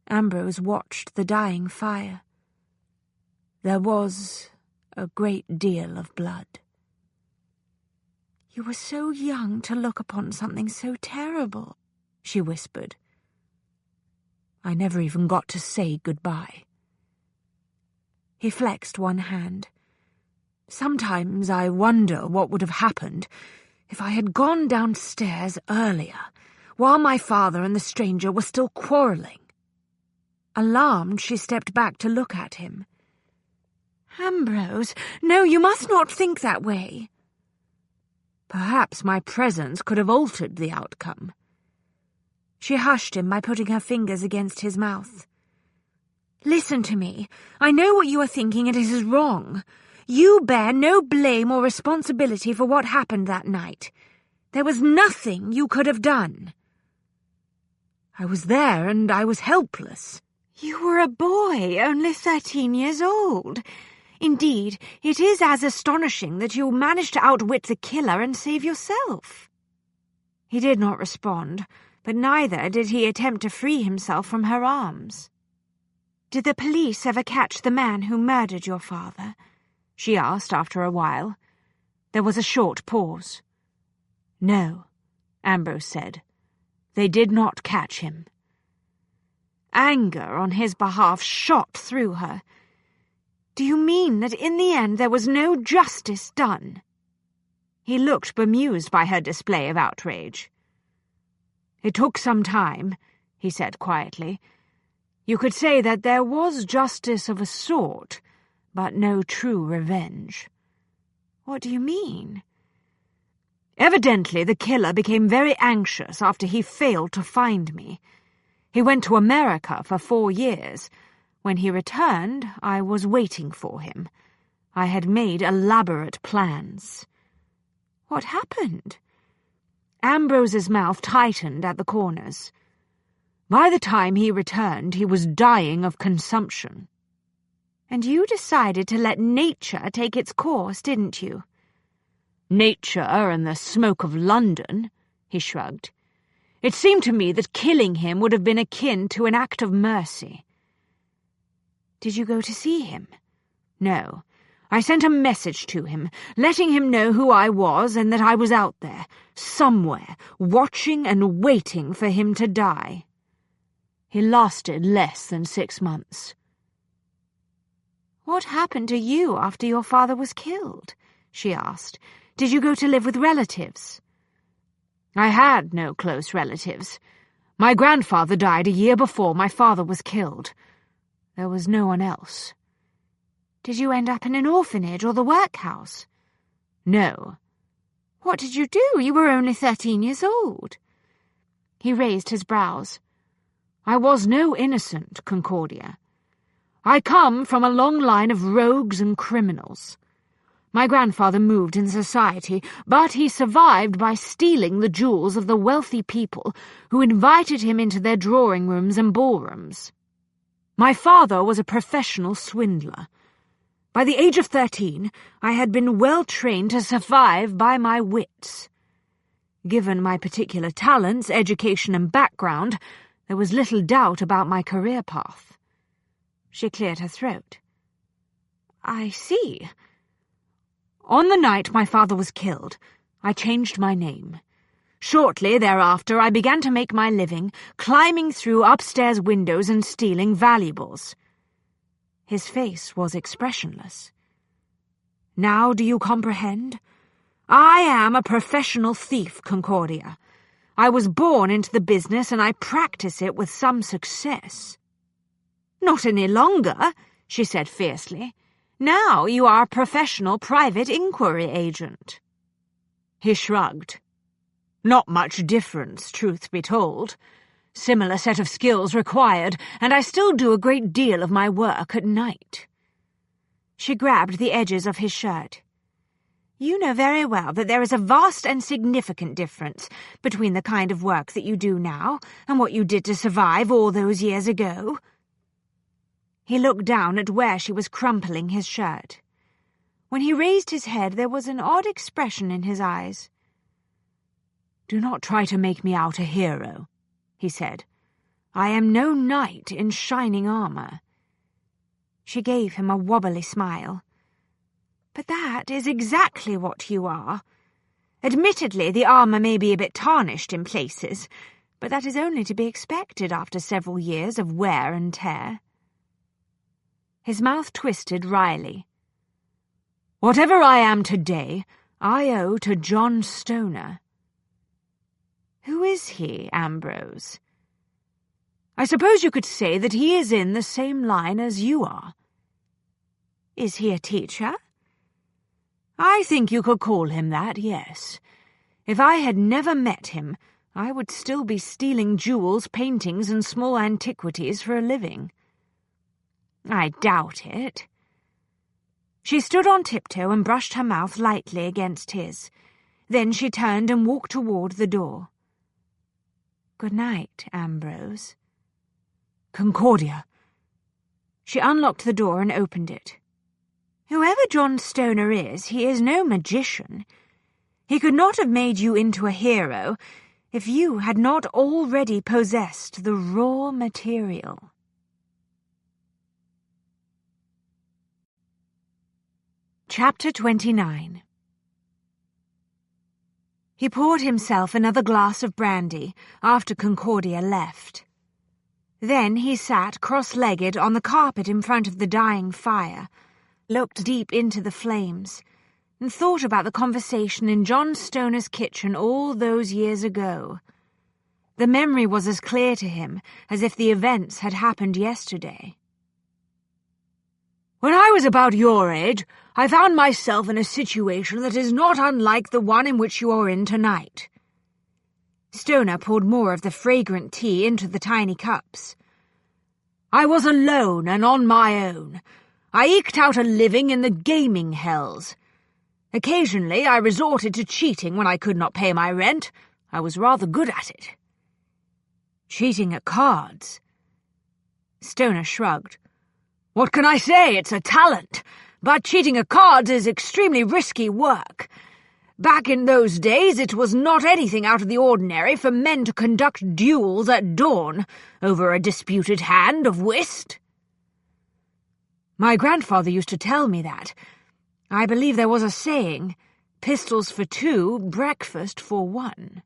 Ambrose watched the dying fire. There was a great deal of blood. You were so young to look upon something so terrible, she whispered. I never even got to say goodbye. He flexed one hand. Sometimes I wonder what would have happened if I had gone downstairs earlier, while my father and the stranger were still quarrelling. Alarmed, she stepped back to look at him. Ambrose, no, you must not think that way. Perhaps my presence could have altered the outcome. She hushed him by putting her fingers against his mouth. Listen to me. I know what you are thinking, and it is wrong. You bear no blame or responsibility for what happened that night. There was nothing you could have done. I was there, and I was helpless. You were a boy, only 13 years old. Indeed, it is as astonishing that you managed to outwit the killer and save yourself. He did not respond, but neither did he attempt to free himself from her arms. Did the police ever catch the man who murdered your father? She asked after a while. There was a short pause. No, Ambrose said. They did not catch him. Anger on his behalf shot through her. Do you mean that in the end there was no justice done? He looked bemused by her display of outrage. It took some time, he said quietly. You could say that there was justice of a sort, but no true revenge. What do you mean? Evidently the killer became very anxious after he failed to find me. He went to America for 4 years. When he returned, I was waiting for him. I had made elaborate plans. What happened? Ambrose's mouth tightened at the corners. By the time he returned, he was dying of consumption. And you decided to let nature take its course, didn't you? Nature and the smoke of London, he shrugged. It seemed to me that killing him would have been akin to an act of mercy. Did you go to see him? No. I sent a message to him, letting him know who I was and that I was out there, somewhere, watching and waiting for him to die. He lasted less than 6 months. What happened to you after your father was killed? She asked. Did you go to live with relatives? I had no close relatives. My grandfather died a year before my father was killed. There was no one else. Did you end up in an orphanage or the workhouse? No. What did you do? You were only 13 years old. He raised his brows. I was no innocent, Concordia. I come from a long line of rogues and criminals. My grandfather moved in society, but he survived by stealing the jewels of the wealthy people who invited him into their drawing rooms and ballrooms. My father was a professional swindler. By the age of 13, I had been well trained to survive by my wits. Given my particular talents, education, and background, there was little doubt about my career path. She cleared her throat. I see. On the night my father was killed, I changed my name. Shortly thereafter, I began to make my living, climbing through upstairs windows and stealing valuables. His face was expressionless. Now do you comprehend? I am a professional thief, Concordia. I was born into the business and I practice it with some success. Not any longer, she said fiercely. Now you are a professional private inquiry agent. He shrugged. Not much difference, truth be told. Similar set of skills required, and I still do a great deal of my work at night. She grabbed the edges of his shirt. You know very well that there is a vast and significant difference between the kind of work that you do now and what you did to survive all those years ago. He looked down at where she was crumpling his shirt. When he raised his head, there was an odd expression in his eyes. Do not try to make me out a hero, he said. I am no knight in shining armor. She gave him a wobbly smile. But that is exactly what you are. Admittedly, the armor may be a bit tarnished in places, but that is only to be expected after several years of wear and tear. His mouth twisted wryly. Whatever I am today, I owe to John Stoner. Who is he, Ambrose? I suppose you could say that he is in the same line as you are. Is he a teacher? I think you could call him that, yes. If I had never met him, I would still be stealing jewels, paintings, and small antiquities for a living. I doubt it. She stood on tiptoe and brushed her mouth lightly against his. Then she turned and walked toward the door. Good night, Ambrose. Concordia. She unlocked the door and opened it. Whoever John Stoner is, he is no magician. He could not have made you into a hero if you had not already possessed the raw material. Chapter 29. He poured himself another glass of brandy after Concordia left. Then he sat cross-legged on the carpet in front of the dying fire, looked deep into the flames, and thought about the conversation in John Stoner's kitchen all those years ago. The memory was as clear to him as if the events had happened yesterday. When I was about your age, I found myself in a situation that is not unlike the one in which you are in tonight. Stoner poured more of the fragrant tea into the tiny cups. I was alone and on my own. I eked out a living in the gaming hells. Occasionally I resorted to cheating when I could not pay my rent. I was rather good at it. Cheating at cards? Stoner shrugged. What can I say? It's a talent. But cheating at cards is extremely risky work. Back in those days it was not anything out of the ordinary for men to conduct duels at dawn over a disputed hand of whist. My grandfather used to tell me that. I believe there was a saying, pistols for two, breakfast for one.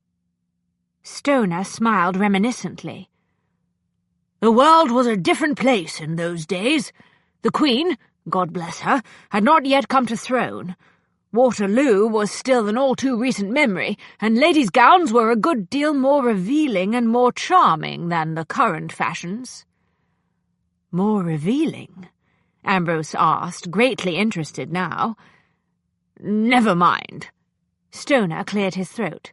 Stoner smiled reminiscently. The world was a different place in those days. The Queen, God bless her, had not yet come to throne. Waterloo was still an all-too-recent memory, and ladies' gowns were a good deal more revealing and more charming than the current fashions. More revealing? Ambrose asked, greatly interested now. Never mind. Stoner cleared his throat.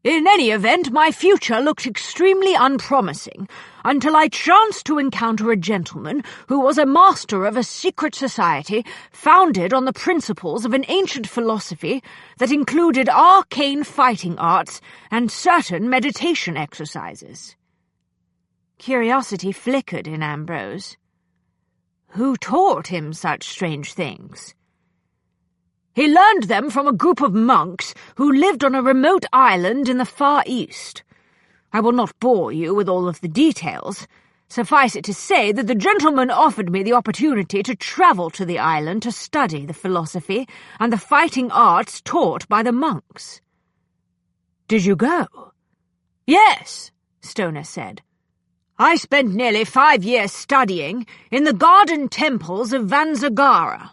In any event, my future looked extremely unpromising, until I chanced to encounter a gentleman who was a master of a secret society founded on the principles of an ancient philosophy that included arcane fighting arts and certain meditation exercises. Curiosity flickered in Ambrose. Who taught him such strange things? He learned them from a group of monks who lived on a remote island in the Far East. I will not bore you with all of the details. Suffice it to say that the gentleman offered me the opportunity to travel to the island to study the philosophy and the fighting arts taught by the monks. Did you go? Yes, Stoner said. I spent nearly 5 years studying in the garden temples of Vanza.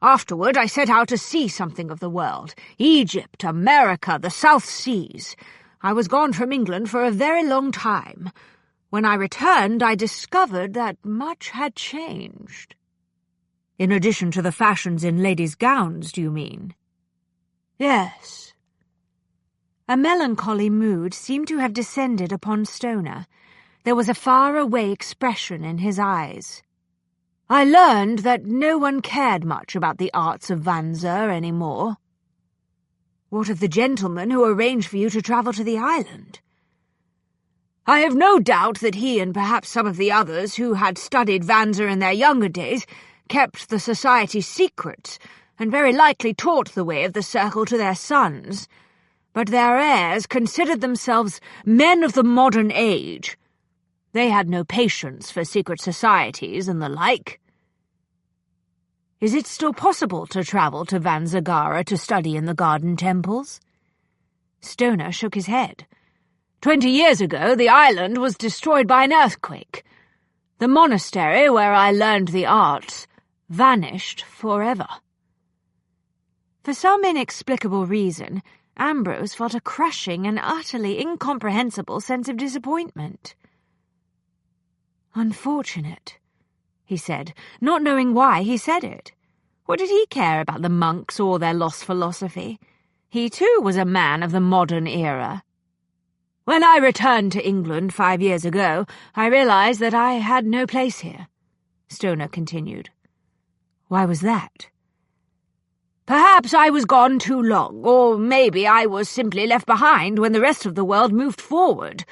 Afterward, I set out to see something of the world. Egypt, America, the South Seas. I was gone from England for a very long time. When I returned, I discovered that much had changed. In addition to the fashions in ladies' gowns, do you mean? Yes. A melancholy mood seemed to have descended upon Stoner. There was a far-away expression in his eyes. I learned that no one cared much about the arts of Vanza any more. What of the gentleman who arranged for you to travel to the island? I have no doubt that he and perhaps some of the others who had studied Vanza in their younger days kept the society's secrets, and very likely taught the way of the circle to their sons. But their heirs considered themselves men of the modern age. They had no patience for secret societies and the like. Is it still possible to travel to Vanza to study in the garden temples? Stoner shook his head. 20 years ago, the island was destroyed by an earthquake. The monastery where I learned the arts vanished forever. For some inexplicable reason, Ambrose felt a crushing and utterly incomprehensible sense of disappointment. Unfortunate, he said, not knowing why he said it. What did he care about the monks or their lost philosophy? He, too, was a man of the modern era. When I returned to England 5 years ago, I realized that I had no place here, Stoner continued. Why was that? Perhaps I was gone too long, or maybe I was simply left behind when the rest of the world moved forward.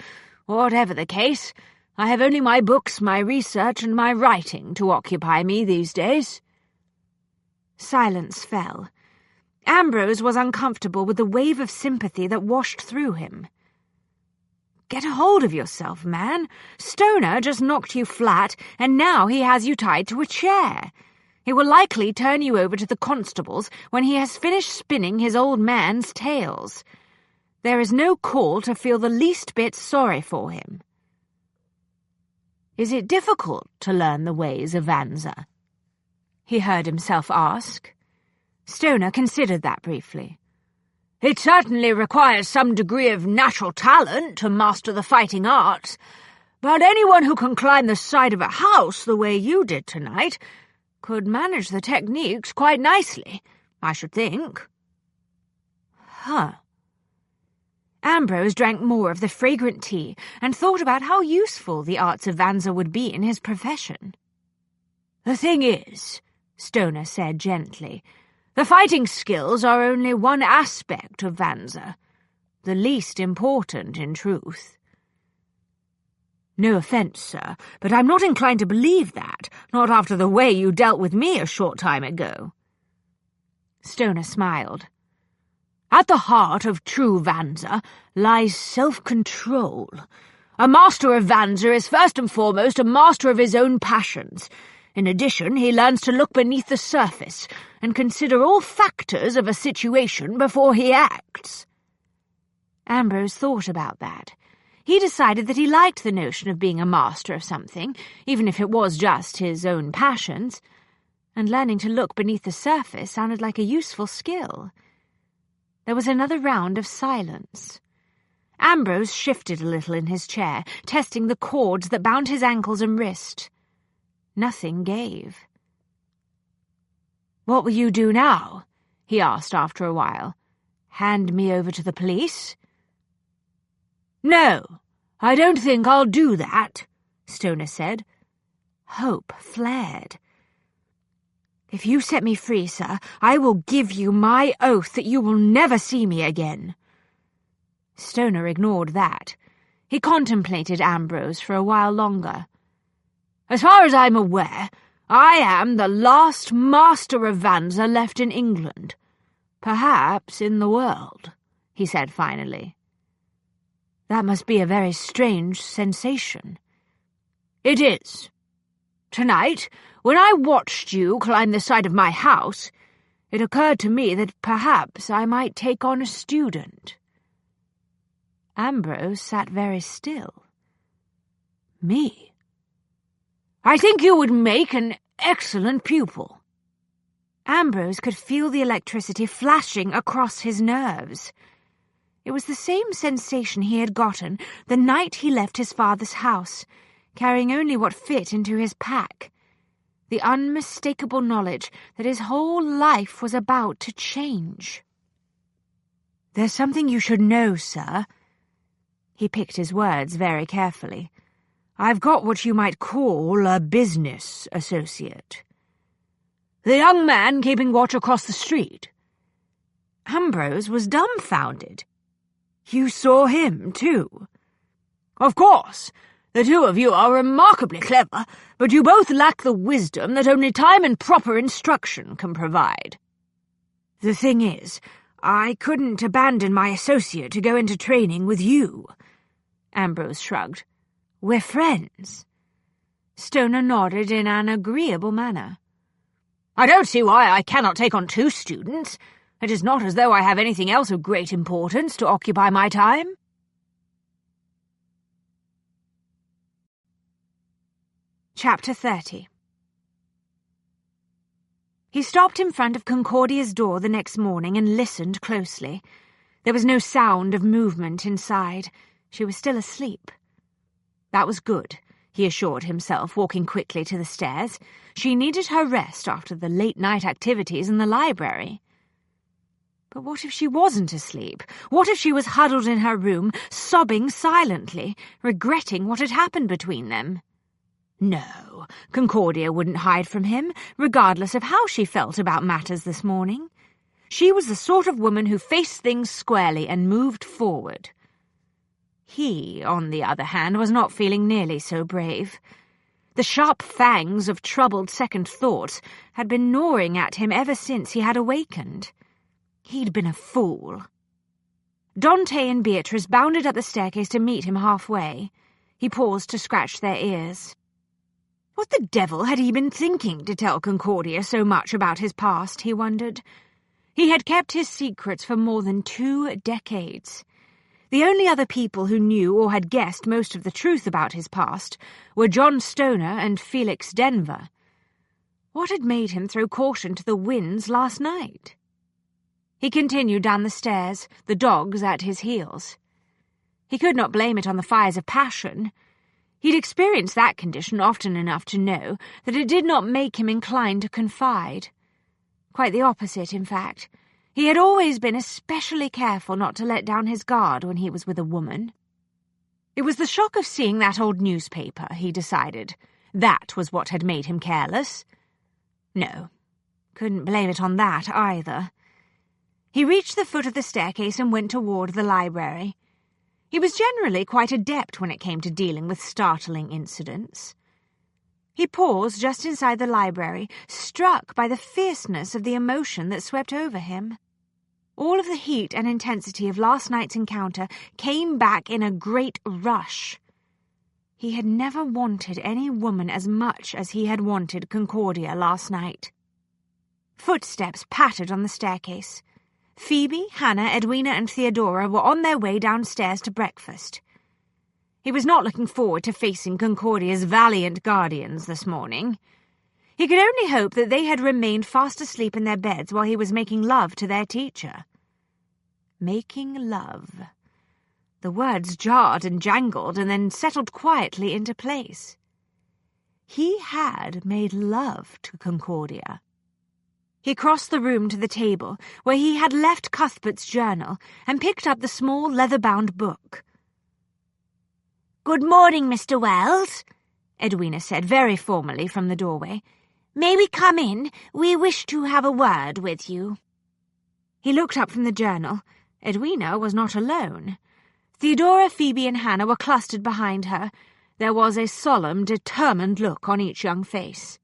Whatever the case, I have only my books, my research, and my writing to occupy me these days. Silence fell. Ambrose was uncomfortable with the wave of sympathy that washed through him. Get a hold of yourself, man. Stoner just knocked you flat, and now he has you tied to a chair. He will likely turn you over to the constables when he has finished spinning his old man's tales. There is no call to feel the least bit sorry for him. Is it difficult to learn the ways of Vanza? He heard himself ask. Stoner considered that briefly. It certainly requires some degree of natural talent to master the fighting arts, but anyone who can climb the side of a house the way you did tonight could manage the techniques quite nicely, I should think. Huh. Ambrose drank more of the fragrant tea and thought about how useful the arts of Vanza would be in his profession. The thing is, Stoner said gently, the fighting skills are only one aspect of Vanza, the least important in truth. No offence, sir, but I'm not inclined to believe that, not after the way you dealt with me a short time ago. Stoner smiled. At the heart of true Vanza lies self-control. A master of Vanza is first and foremost a master of his own passions. In addition, he learns to look beneath the surface and consider all factors of a situation before he acts. Ambrose thought about that. He decided that he liked the notion of being a master of something, even if it was just his own passions, and learning to look beneath the surface sounded like a useful skill. There was another round of silence. Ambrose shifted a little in his chair, testing the cords that bound his ankles and wrist. Nothing gave. "What will you do now?" he asked after a while. "Hand me over to the police?" "No, I don't think I'll do that," Stoner said. Hope flared. "If you set me free, sir, I will give you my oath that you will never see me again." Stoner ignored that. He contemplated Ambrose for a while longer. "As far as I'm aware, I am the last master of Vanza left in England. Perhaps in the world," he said finally. "That must be a very strange sensation." "It is. Tonight, when I watched you climb the side of my house, it occurred to me that perhaps I might take on a student." Ambrose sat very still. "Me? I think you would make an excellent pupil." Ambrose could feel the electricity flashing across his nerves. It was the same sensation he had gotten the night he left his father's house, carrying only what fit into his pack. The unmistakable knowledge that his whole life was about to change. "There's something you should know, sir." He picked his words very carefully. "I've got what you might call a business associate." "The young man keeping watch across the street?" Ambrose was dumbfounded. "You saw him, too?" "Of course. The two of you are remarkably clever, but you both lack the wisdom that only time and proper instruction can provide." "The thing is, I couldn't abandon my associate to go into training with you." Ambrose shrugged. "We're friends." Stoner nodded in an agreeable manner. "I don't see why I cannot take on 2 students. It is not as though I have anything else of great importance to occupy my time." Chapter 30. He stopped in front of Concordia's door the next morning and listened closely. There was no sound of movement inside. She was still asleep. That was good, he assured himself, walking quickly to the stairs. She needed her rest after the late-night activities in the library. But what if she wasn't asleep? What if she was huddled in her room, sobbing silently, regretting what had happened between them? No, Concordia wouldn't hide from him, regardless of how she felt about matters this morning. She was the sort of woman who faced things squarely and moved forward. He, on the other hand, was not feeling nearly so brave. The sharp fangs of troubled second thoughts had been gnawing at him ever since he had awakened. He'd been a fool. Dante and Beatrice bounded up the staircase to meet him halfway. He paused to scratch their ears. What the devil had he been thinking to tell Concordia so much about his past, he wondered. He had kept his secrets for more than 2 decades. The only other people who knew or had guessed most of the truth about his past were John Stoner and Felix Denver. What had made him throw caution to the winds last night? He continued down the stairs, the dogs at his heels. He could not blame it on the fires of passion. He'd experienced that condition often enough to know that it did not make him inclined to confide. Quite the opposite, in fact. He had always been especially careful not to let down his guard when he was with a woman. It was the shock of seeing that old newspaper, he decided. That was what had made him careless. No, couldn't blame it on that either. He reached the foot of the staircase and went toward the library. He was generally quite adept when it came to dealing with startling incidents. He paused just inside the library, struck by the fierceness of the emotion that swept over him. All of the heat and intensity of last night's encounter came back in a great rush. He had never wanted any woman as much as he had wanted Concordia last night. Footsteps pattered on the staircase. Phoebe, Hannah, Edwina, and Theodora were on their way downstairs to breakfast. He was not looking forward to facing Concordia's valiant guardians this morning. He could only hope that they had remained fast asleep in their beds while he was making love to their teacher. Making love. The words jarred and jangled and then settled quietly into place. He had made love to Concordia. He crossed the room to the table where he had left Cuthbert's journal and picked up the small leather-bound book. "Good morning, Mr. Wells," Edwina said very formally from the doorway. "May we come in? We wish to have a word with you." He looked up from the journal. Edwina was not alone. Theodora, Phoebe, and Hannah were clustered behind her. There was a solemn, determined look on each young face.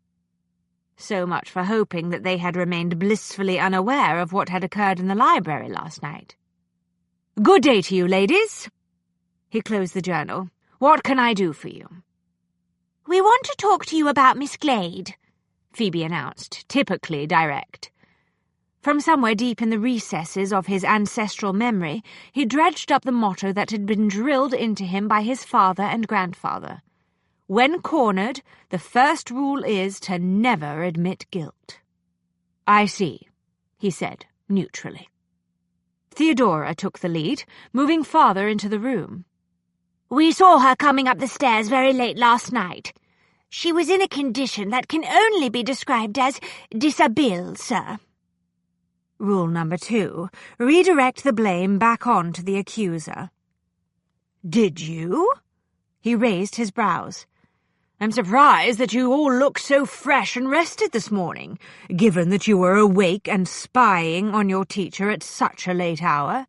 So much for hoping that they had remained blissfully unaware of what had occurred in the library last night. "Good day to you, ladies." He closed the journal. "What can I do for you?" "We want to talk to you about Miss Glade," Phoebe announced, typically direct. From somewhere deep in the recesses of his ancestral memory, he dredged up the motto that had been drilled into him by his father and grandfather. When cornered, the first rule is to never admit guilt. "I see," he said, neutrally. Theodora took the lead, moving farther into the room. "We saw her coming up the stairs very late last night. She was in a condition that can only be described as dishabille, sir." Rule number 2, redirect the blame back on to the accuser. "Did you?" He raised his brows. "I'm surprised that you all look so fresh and rested this morning, given that you were awake and spying on your teacher at such a late hour."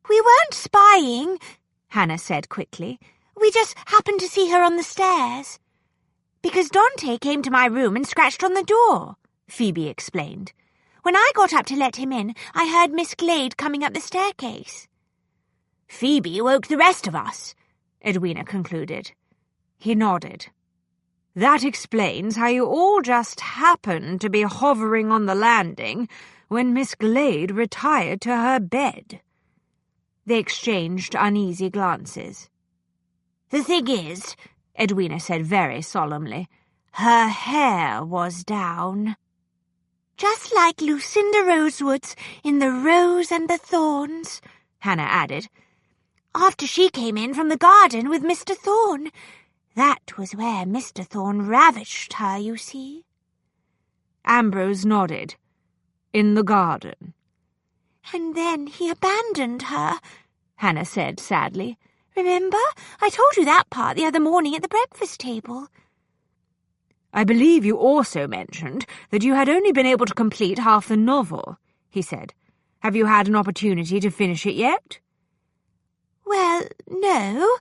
"We weren't spying," Hannah said quickly. "We just happened to see her on the stairs." "Because Dante came to my room and scratched on the door," Phoebe explained. "When I got up to let him in, I heard Miss Glade coming up the staircase." "Phoebe woke the rest of us," Edwina concluded. He nodded. "That explains how you all just happened to be hovering on the landing when Miss Glade retired to her bed." They exchanged uneasy glances. "The thing is," Edwina said very solemnly, "her hair was down." "Just like Lucinda Rosewood's in The Rose and the Thorns," Hannah added. "After she came in from the garden with Mr. Thorne. That was where Mr. Thorne ravished her, you see." Ambrose nodded. "In the garden." "And then he abandoned her," Hannah said sadly. "Remember? I told you that part the other morning at the breakfast table." "I believe you also mentioned that you had only been able to complete half the novel," he said. "Have you had an opportunity to finish it yet?" "Well, no,"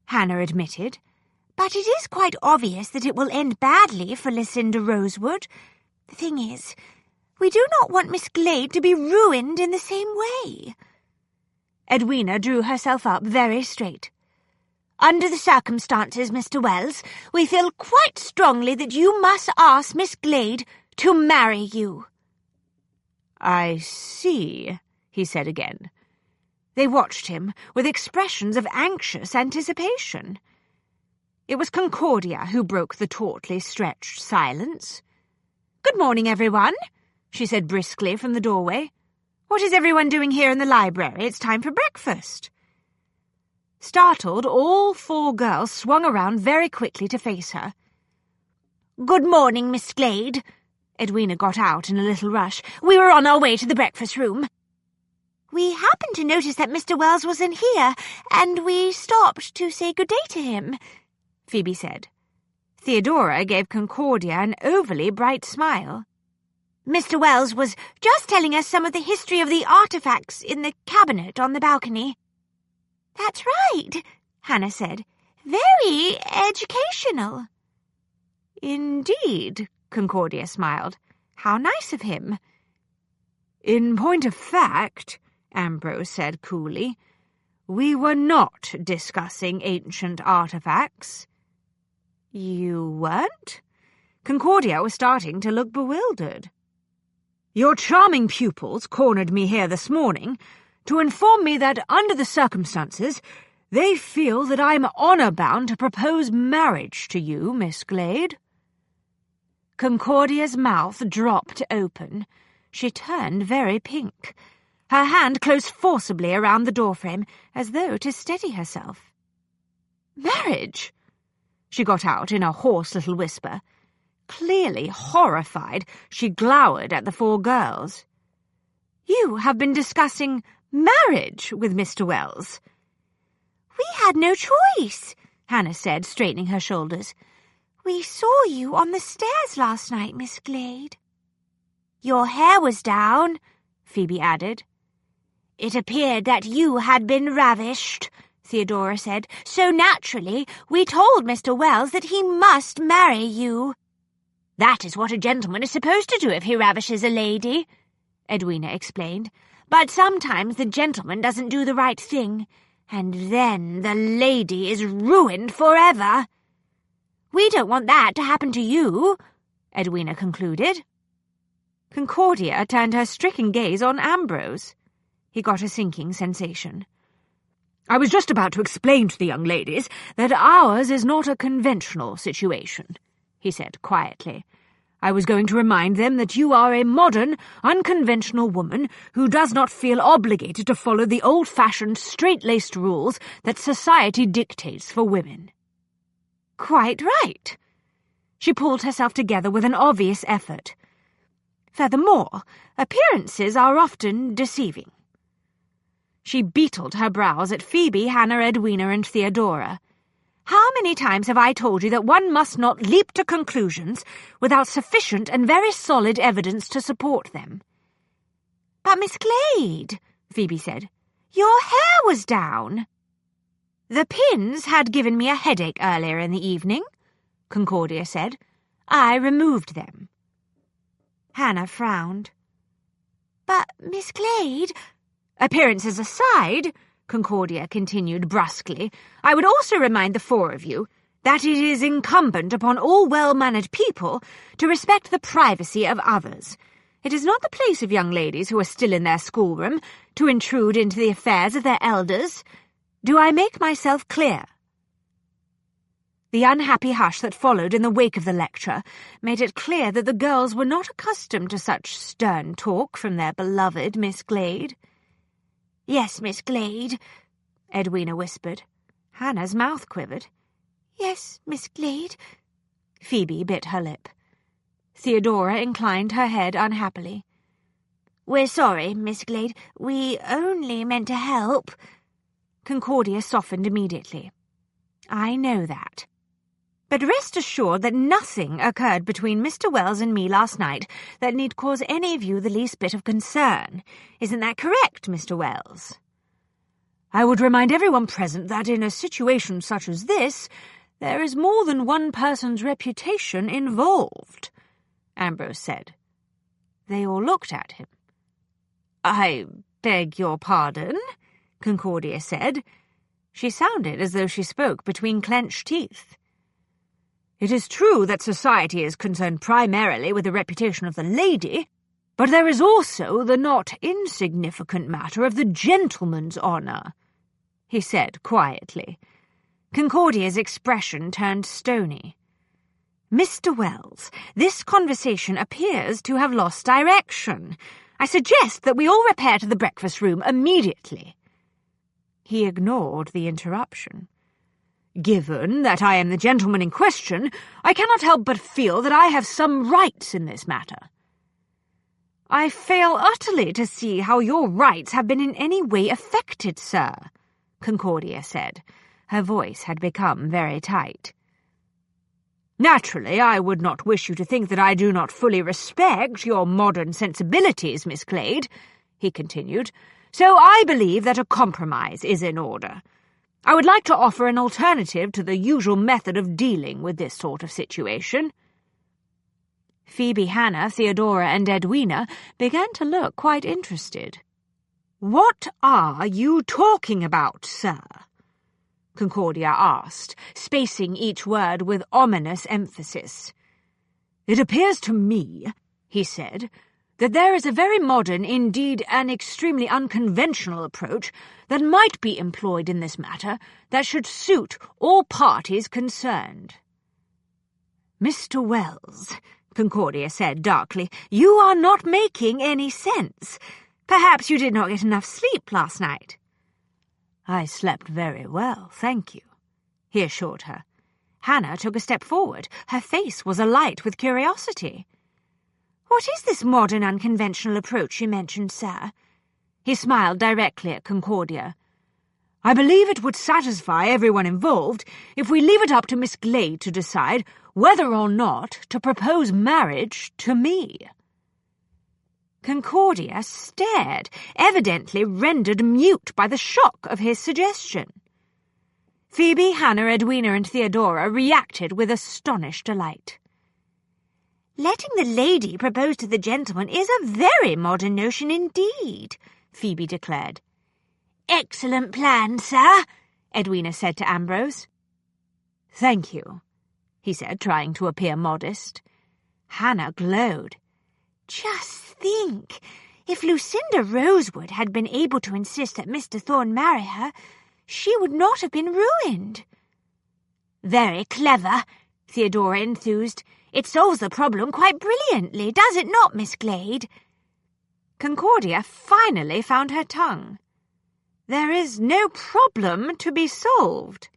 Hannah admitted. "But it is quite obvious that it will end badly for Lucinda Rosewood. The thing is, we do not want Miss Glade to be ruined in the same way." Edwina drew herself up very straight. "Under the circumstances, Mr. Wells, we feel quite strongly that you must ask Miss Glade to marry you." "I see," he said again. They watched him with expressions of anxious anticipation. It was Concordia who broke the tautly stretched silence. "Good morning, everyone," she said briskly from the doorway. "What is everyone doing here in the library? It's time for breakfast." Startled, all 4 girls swung around very quickly to face her. "Good morning, Miss Glade." Edwina got out in a little rush. "We were on our way to the breakfast room. We happened to notice that Mr. Wells wasn't here, and we stopped to say good day to him," Phoebe said. Theodora gave Concordia an overly bright smile. "Mr. Wells was just telling us some of the history of the artifacts in the cabinet on the balcony." "That's right," Hannah said. "Very educational." "Indeed," Concordia smiled. "How nice of him." "In point of fact," Ambrose said coolly, "we were not discussing ancient artifacts." "You weren't?" Concordia was starting to look bewildered. "Your charming pupils cornered me here this morning to inform me that, under the circumstances, they feel that I'm honour-bound to propose marriage to you, Miss Glade." Concordia's mouth dropped open. She turned very pink. Her hand closed forcibly around the doorframe, as though to steady herself. "Marriage?" she got out in a hoarse little whisper. Clearly horrified, she glowered at the four girls. "You have been discussing marriage with Mr. Wells?" "We had no choice," Hannah said, straightening her shoulders. "We saw you on the stairs last night, Miss Glade." "Your hair was down," Phoebe added. "It appeared that you had been ravished," Theodora said, "so naturally we told Mr. Wells that he must marry you." "That is what a gentleman is supposed to do if he ravishes a lady," Edwina explained. "But sometimes the gentleman doesn't do the right thing, and then the lady is ruined forever. We don't want that to happen to you," Edwina concluded. Concordia turned her stricken gaze on Ambrose. He got a sinking sensation. "I was just about to explain to the young ladies that ours is not a conventional situation," he said quietly. "I was going to remind them that you are a modern, unconventional woman who does not feel obligated to follow the old-fashioned, straight-laced rules that society dictates for women." "Quite right." She pulled herself together with an obvious effort. "Furthermore, appearances are often deceiving." She beetled her brows at Phoebe, Hannah, Edwina, and Theodora. "How many times have I told you that one must not leap to conclusions without sufficient and very solid evidence to support them?" "But, Miss Glade," Phoebe said, "your hair was down." "The pins had given me a headache earlier in the evening," Concordia said. "I removed them." Hannah frowned. "But, Miss Glade—" "Appearances aside," Concordia continued brusquely, "I would also remind the four of you that it is incumbent upon all well-mannered people to respect the privacy of others. It is not the place of young ladies who are still in their schoolroom to intrude into the affairs of their elders. Do I make myself clear?" The unhappy hush that followed in the wake of the lecture made it clear that the girls were not accustomed to such stern talk from their beloved Miss Glade. "Yes, Miss Glade," Edwina whispered. Hannah's mouth quivered. "Yes, Miss Glade." Phoebe bit her lip. Theodora inclined her head unhappily. "We're sorry, Miss Glade. We only meant to help." Concordia softened immediately. "I know that. But rest assured that nothing occurred between Mr. Wells and me last night that need cause any of you the least bit of concern. Isn't that correct, Mr. Wells?" "I would remind everyone present that in a situation such as this, there is more than one person's reputation involved," Ambrose said. They all looked at him. "I beg your pardon?" Concordia said. She sounded as though she spoke between clenched teeth. "It is true that society is concerned primarily with the reputation of the lady, but there is also the not insignificant matter of the gentleman's honour," he said quietly. Concordia's expression turned stony. "Mr. Wells, this conversation appears to have lost direction. I suggest that we all repair to the breakfast room immediately." He ignored the interruption. "Given that I am the gentleman in question, I cannot help but feel that I have some rights in this matter." "I fail utterly to see how your rights have been in any way affected, sir," Concordia said. Her voice had become very tight. "Naturally, I would not wish you to think that I do not fully respect your modern sensibilities, Miss Glade," he continued, "so I believe that a compromise is in order. I would like to offer an alternative to the usual method of dealing with this sort of situation." Phoebe, Hannah, Theodora, and Edwina began to look quite interested. "What are you talking about, sir?" Concordia asked, spacing each word with ominous emphasis. "It appears to me," he said, "that there is a very modern, indeed an extremely unconventional approach that might be employed in this matter that should suit all parties concerned." "Mr. Wells," Concordia said darkly, "you are not making any sense. Perhaps you did not get enough sleep last night." "I slept very well, thank you," he assured her. Hannah took a step forward. Her face was alight with curiosity. "What is this modern, unconventional approach you mentioned, sir?" He smiled directly at Concordia. "I believe it would satisfy everyone involved if we leave it up to Miss Glade to decide whether or not to propose marriage to me." Concordia stared, evidently rendered mute by the shock of his suggestion. Phoebe, Hannah, Edwina, and Theodora reacted with astonished delight. "Letting the lady propose to the gentleman is a very modern notion indeed," Phoebe declared. "Excellent plan, sir," Edwina said to Ambrose. "Thank you," he said, trying to appear modest. Hannah glowed. "Just think, if Lucinda Rosewood had been able to insist that Mr. Thorne marry her, she would not have been ruined." "Very clever," Theodora enthused. "It solves the problem quite brilliantly, does it not, Miss Glade?" Concordia finally found her tongue. "There is no problem to be solved."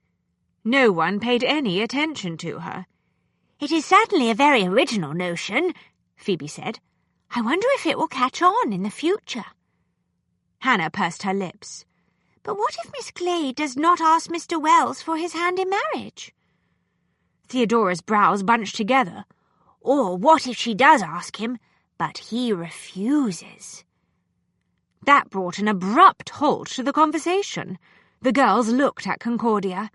No one paid any attention to her. "It is certainly a very original notion," Phoebe said. "I wonder if it will catch on in the future." Hannah pursed her lips. "But what if Miss Glade does not ask Mr. Wells for his hand in marriage?" Theodora's brows bunched together. "Or what if she does ask him, but he refuses?" That brought an abrupt halt to the conversation. The girls looked at Concordia.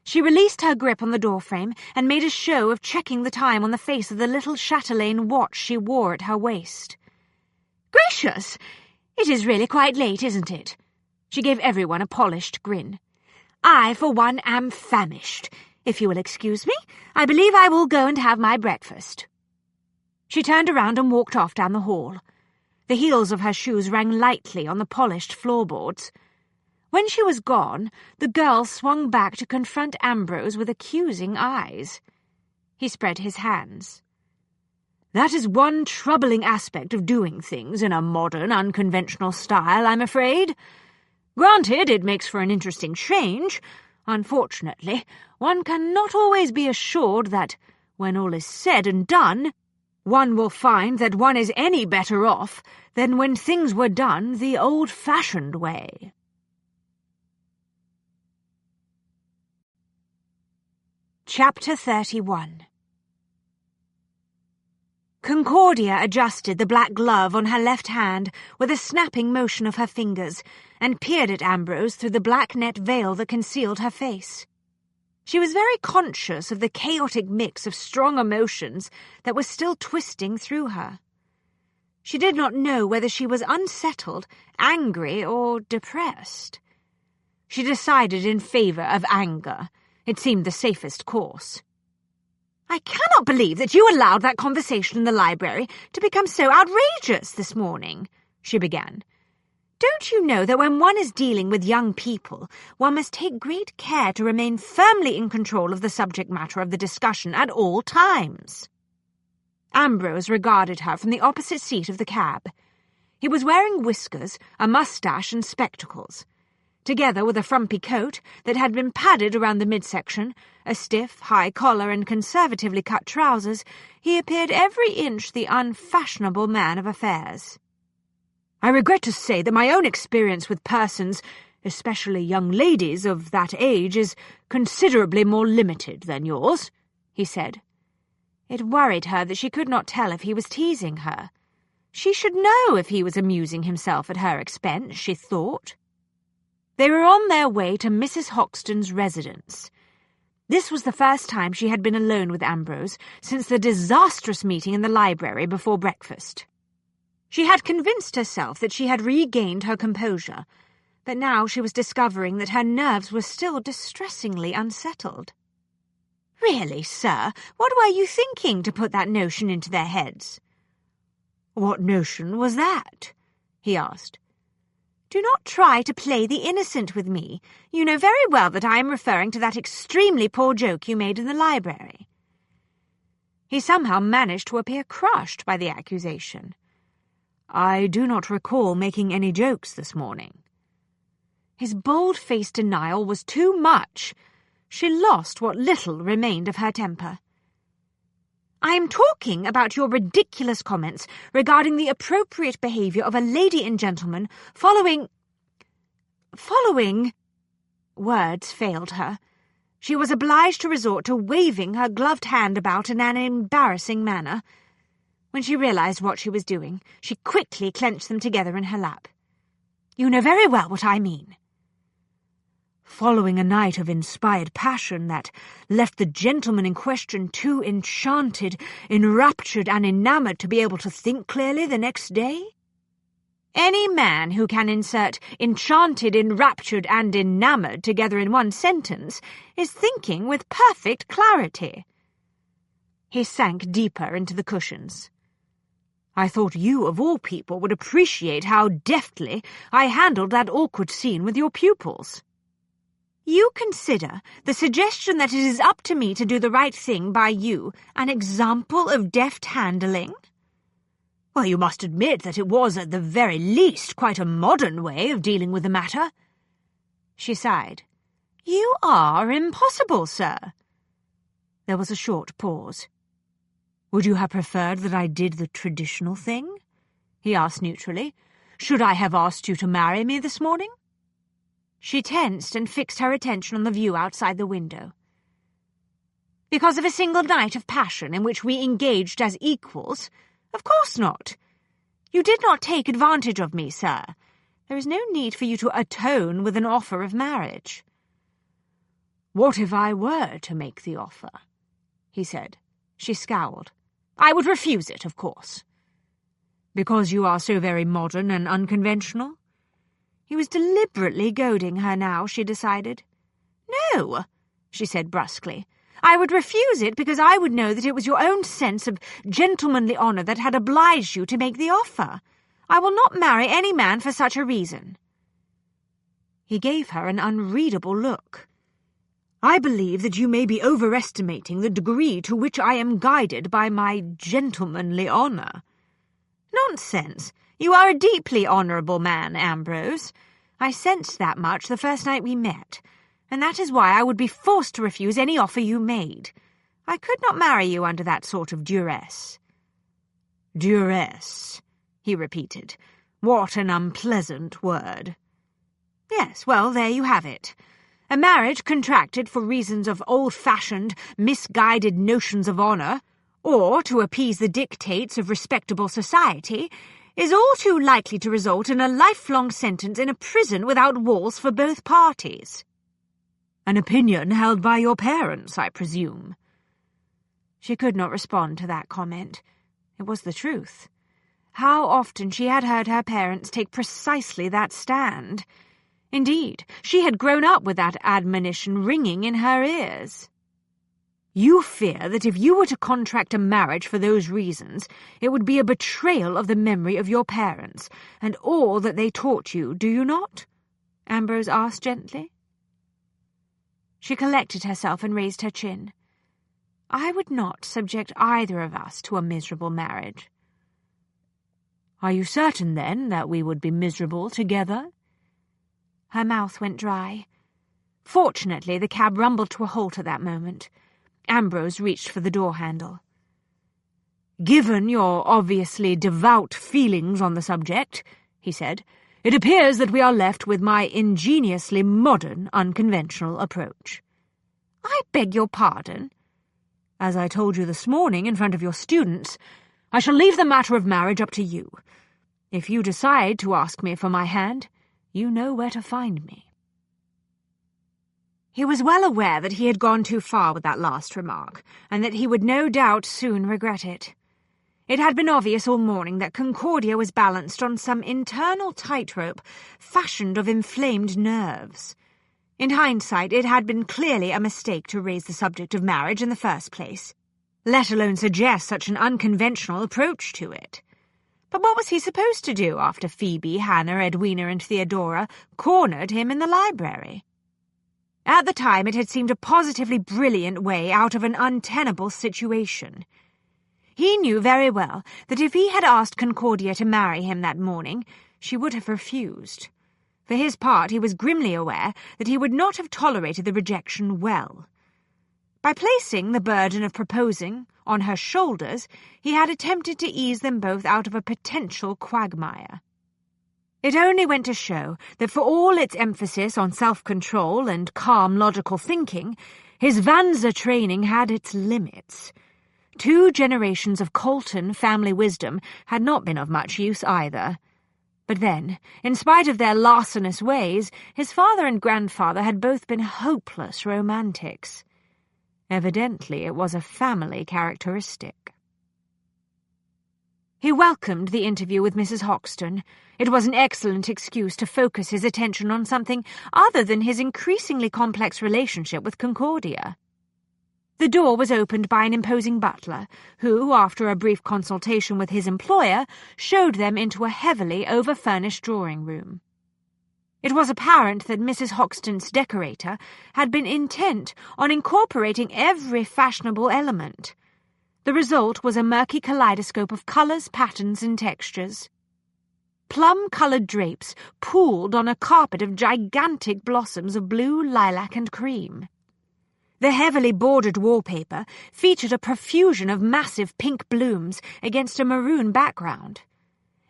She released her grip on the doorframe and made a show of checking the time on the face of the little chatelaine watch she wore at her waist. "Gracious! It is really quite late, isn't it?" She gave everyone a polished grin. "I, for one, am famished. If you will excuse me, I believe I will go and have my breakfast." She turned around and walked off down the hall. The heels of her shoes rang lightly on the polished floorboards. When she was gone, the girl swung back to confront Ambrose with accusing eyes. He spread his hands. "That is one troubling aspect of doing things in a modern, unconventional style, I'm afraid. Granted, it makes for an interesting change. Unfortunately, one cannot always be assured that, when all is said and done, one will find that one is any better off than when things were done the old-fashioned way." Chapter 31. Concordia adjusted the black glove on her left hand with a snapping motion of her fingers and peered at Ambrose through the black net veil that concealed her face. She was very conscious of the chaotic mix of strong emotions that was still twisting through her. She did not know whether she was unsettled, angry, or depressed. She decided in favor of anger. It seemed the safest course. "I cannot believe that you allowed that conversation in the library to become so outrageous this morning," she began. "Don't you know that when one is dealing with young people, one must take great care to remain firmly in control of the subject matter of the discussion at all times?" Ambrose regarded her from the opposite seat of the cab. He was wearing whiskers, a moustache, and spectacles. Together with a frumpy coat that had been padded around the midsection, a stiff, high collar, and conservatively cut trousers, he appeared every inch the unfashionable man of affairs. "I regret to say that my own experience with persons, especially young ladies of that age, is considerably more limited than yours," he said. It worried her that she could not tell if he was teasing her. She should know if he was amusing himself at her expense, she thought. They were on their way to Mrs. Hoxton's residence. This was the first time she had been alone with Ambrose since the disastrous meeting in the library before breakfast. She had convinced herself that she had regained her composure, but now she was discovering that her nerves were still distressingly unsettled. "Really, sir, what were you thinking to put that notion into their heads?" "What notion was that?" he asked. "Do not try to play the innocent with me. You know very well that I am referring to that extremely poor joke you made in the library." He somehow managed to appear crushed by the accusation. "I do not recall making any jokes this morning." His bold-faced denial was too much. She lost what little remained of her temper. "I am talking about your ridiculous comments regarding the appropriate behaviour of a lady and gentleman following... Words failed her. She was obliged to resort to waving her gloved hand about in an embarrassing manner. When she realised what she was doing, she quickly clenched them together in her lap. "You know very well what I mean." "Following a night of inspired passion that left the gentleman in question too enchanted, enraptured, and enamoured to be able to think clearly the next day?" Any man who can insert enchanted, enraptured, and enamoured together in one sentence is thinking with perfect clarity. He sank deeper into the cushions. "I thought you, of all people, would appreciate how deftly I handled that awkward scene with your pupils." "You consider the suggestion that it is up to me to do the right thing by you an example of deft handling?" "Well, you must admit that it was, at the very least, quite a modern way of dealing with the matter." She sighed. "You are impossible, sir." There was a short pause. "Would you have preferred that I did the traditional thing?" he asked neutrally. "Should I have asked you to marry me this morning?" She tensed and fixed her attention on the view outside the window. "Because of a single night of passion in which we engaged as equals? Of course not. You did not take advantage of me, sir. There is no need for you to atone with an offer of marriage." "What if I were to make the offer?" he said. She scowled. "I would refuse it, of course." "Because you are so very modern and unconventional?" He was deliberately goading her now, she decided. "No," she said brusquely. "I would refuse it because I would know that it was your own sense of gentlemanly honour that had obliged you to make the offer. I will not marry any man for such a reason." He gave her an unreadable look. "I believe that you may be overestimating the degree to which I am guided by my gentlemanly honour." "Nonsense! You are a deeply honourable man, Ambrose. I sensed that much the first night we met, and that is why I would be forced to refuse any offer you made. I could not marry you under that sort of duress." "Duress," he repeated. "What an unpleasant word." "Yes, well, there you have it. A marriage contracted for reasons of old-fashioned, misguided notions of honour, or to appease the dictates of respectable society, is all too likely to result in a lifelong sentence in a prison without walls for both parties." "An opinion held by your parents, I presume?" She could not respond to that comment. It was the truth. How often she had heard her parents take precisely that stand. Indeed, she had grown up with that admonition ringing in her ears. "You fear that if you were to contract a marriage for those reasons, it would be a betrayal of the memory of your parents, and all that they taught you, do you not?" Ambrose asked gently. She collected herself and raised her chin. "I would not subject either of us to a miserable marriage." "Are you certain, then, that we would be miserable together?" Her mouth went dry. Fortunately, the cab rumbled to a halt at that moment. Ambrose reached for the door-handle. "Given your obviously devout feelings on the subject," he said, "it appears that we are left with my ingeniously modern, unconventional approach." "I beg your pardon?" "As I told you this morning in front of your students, I shall leave the matter of marriage up to you. If you decide to ask me for my hand, you know where to find me." He was well aware that he had gone too far with that last remark, and that he would no doubt soon regret it. It had been obvious all morning that Concordia was balanced on some internal tightrope fashioned of inflamed nerves. In hindsight, it had been clearly a mistake to raise the subject of marriage in the first place, let alone suggest such an unconventional approach to it. But what was he supposed to do after Phoebe, Hannah, Edwina, and Theodora cornered him in the library? At the time, it had seemed a positively brilliant way out of an untenable situation. He knew very well that if he had asked Concordia to marry him that morning, she would have refused. For his part, he was grimly aware that he would not have tolerated the rejection well. By placing the burden of proposing on her shoulders, he had attempted to ease them both out of a potential quagmire. It only went to show that for all its emphasis on self-control and calm logical thinking, his Vanza training had its limits. 2 generations of Colton family wisdom had not been of much use either. But then, in spite of their larcenous ways, his father and grandfather had both been hopeless romantics. Evidently it was a family characteristic. He welcomed the interview with Mrs. Hoxton. It was an excellent excuse to focus his attention on something other than his increasingly complex relationship with Concordia. The door was opened by an imposing butler, who, after a brief consultation with his employer, showed them into a heavily over-furnished drawing-room. It was apparent that Mrs. Hoxton's decorator had been intent on incorporating every fashionable element. The result was a murky kaleidoscope of colours, patterns, and textures. Plum-coloured drapes pooled on a carpet of gigantic blossoms of blue, lilac, and cream. The heavily bordered wallpaper featured a profusion of massive pink blooms against a maroon background.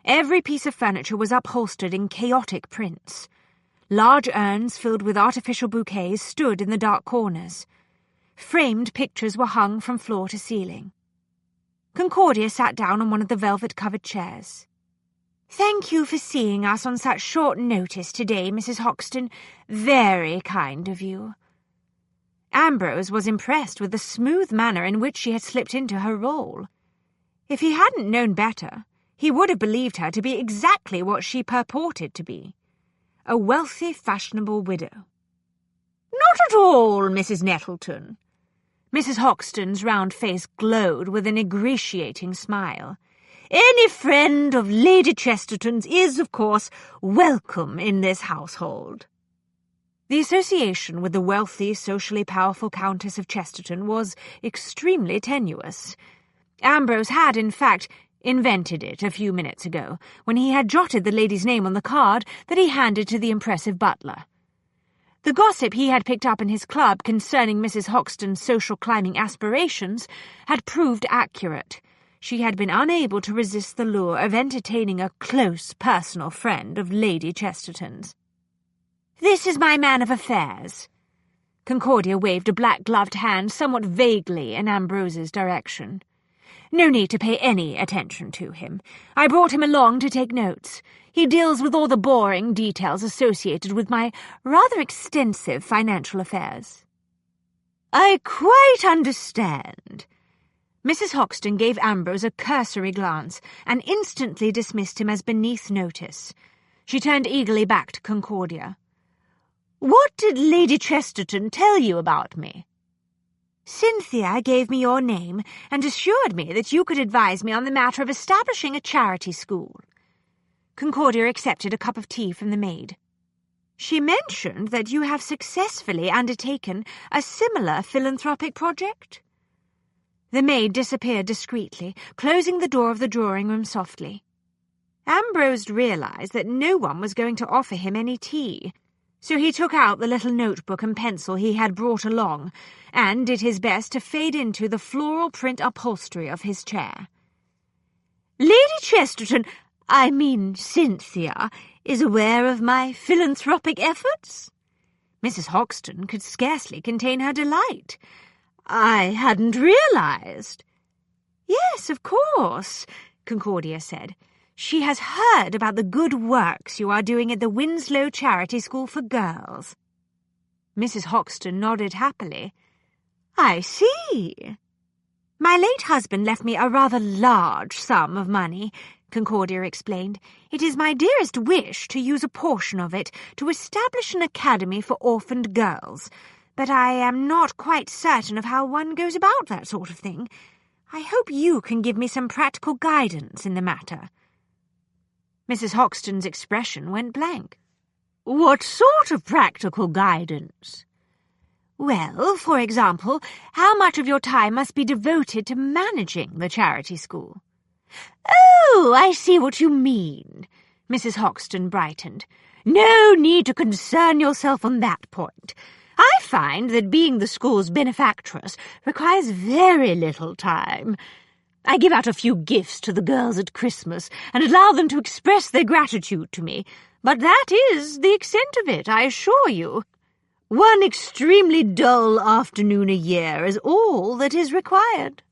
Every piece of furniture was upholstered in chaotic prints. Large urns filled with artificial bouquets stood in the dark corners. Framed pictures were hung from floor to ceiling. Concordia sat down on one of the velvet-covered chairs. "Thank you for seeing us on such short notice today, Mrs. Hoxton. Very kind of you." Ambrose was impressed with the smooth manner in which she had slipped into her role. If he hadn't known better, he would have believed her to be exactly what she purported to be, a wealthy, fashionable widow. "Not at all, Mrs. Nettleton." Mrs. Hoxton's round face glowed with an ingratiating smile. "Any friend of Lady Chesterton's is, of course, welcome in this household." The association with the wealthy, socially powerful Countess of Chesterton was extremely tenuous. Ambrose had, in fact, invented it a few minutes ago, when he had jotted the lady's name on the card that he handed to the impressive butler. The gossip he had picked up in his club concerning Mrs. Hoxton's social climbing aspirations had proved accurate. She had been unable to resist the lure of entertaining a close personal friend of Lady Chesterton's. "This is my man of affairs." Concordia waved a black-gloved hand somewhat vaguely in Ambrose's direction. "No need to pay any attention to him. I brought him along to take notes. He deals with all the boring details associated with my rather extensive financial affairs." "I quite understand." Mrs. Hoxton gave Ambrose a cursory glance and instantly dismissed him as beneath notice. She turned eagerly back to Concordia. "What did Lady Chesterton tell you about me?" "Cynthia gave me your name and assured me that you could advise me on the matter of establishing a charity school." Concordia accepted a cup of tea from the maid. "She mentioned that you have successfully undertaken a similar philanthropic project?" The maid disappeared discreetly, closing the door of the drawing-room softly. Ambrose realized that no one was going to offer him any tea, so he took out the little notebook and pencil he had brought along and did his best to fade into the floral print upholstery of his chair. "Lady Chesterton, I mean Cynthia, is aware of my philanthropic efforts?" Mrs. Hoxton could scarcely contain her delight. "I hadn't realized." "Yes, of course," Concordia said. "She has heard about the good works you are doing at the Winslow Charity School for Girls." Mrs. Hoxton nodded happily. "I see." "My late husband left me a rather large sum of money," Concordia explained. "It is my dearest wish to use a portion of it to establish an academy for orphaned girls, but I am not quite certain of how one goes about that sort of thing. I hope you can give me some practical guidance in the matter." Mrs. Hoxton's expression went blank. "What sort of practical guidance?" "Well, for example, how much of your time must be devoted to managing the charity school?" "Oh, I see what you mean." Mrs. Hoxton brightened. "No need to concern yourself on that point. I find that being the school's benefactress requires very little time. I give out a few gifts to the girls at Christmas and allow them to express their gratitude to me, but that is the extent of it, I assure you. One extremely dull afternoon a year is all that is required."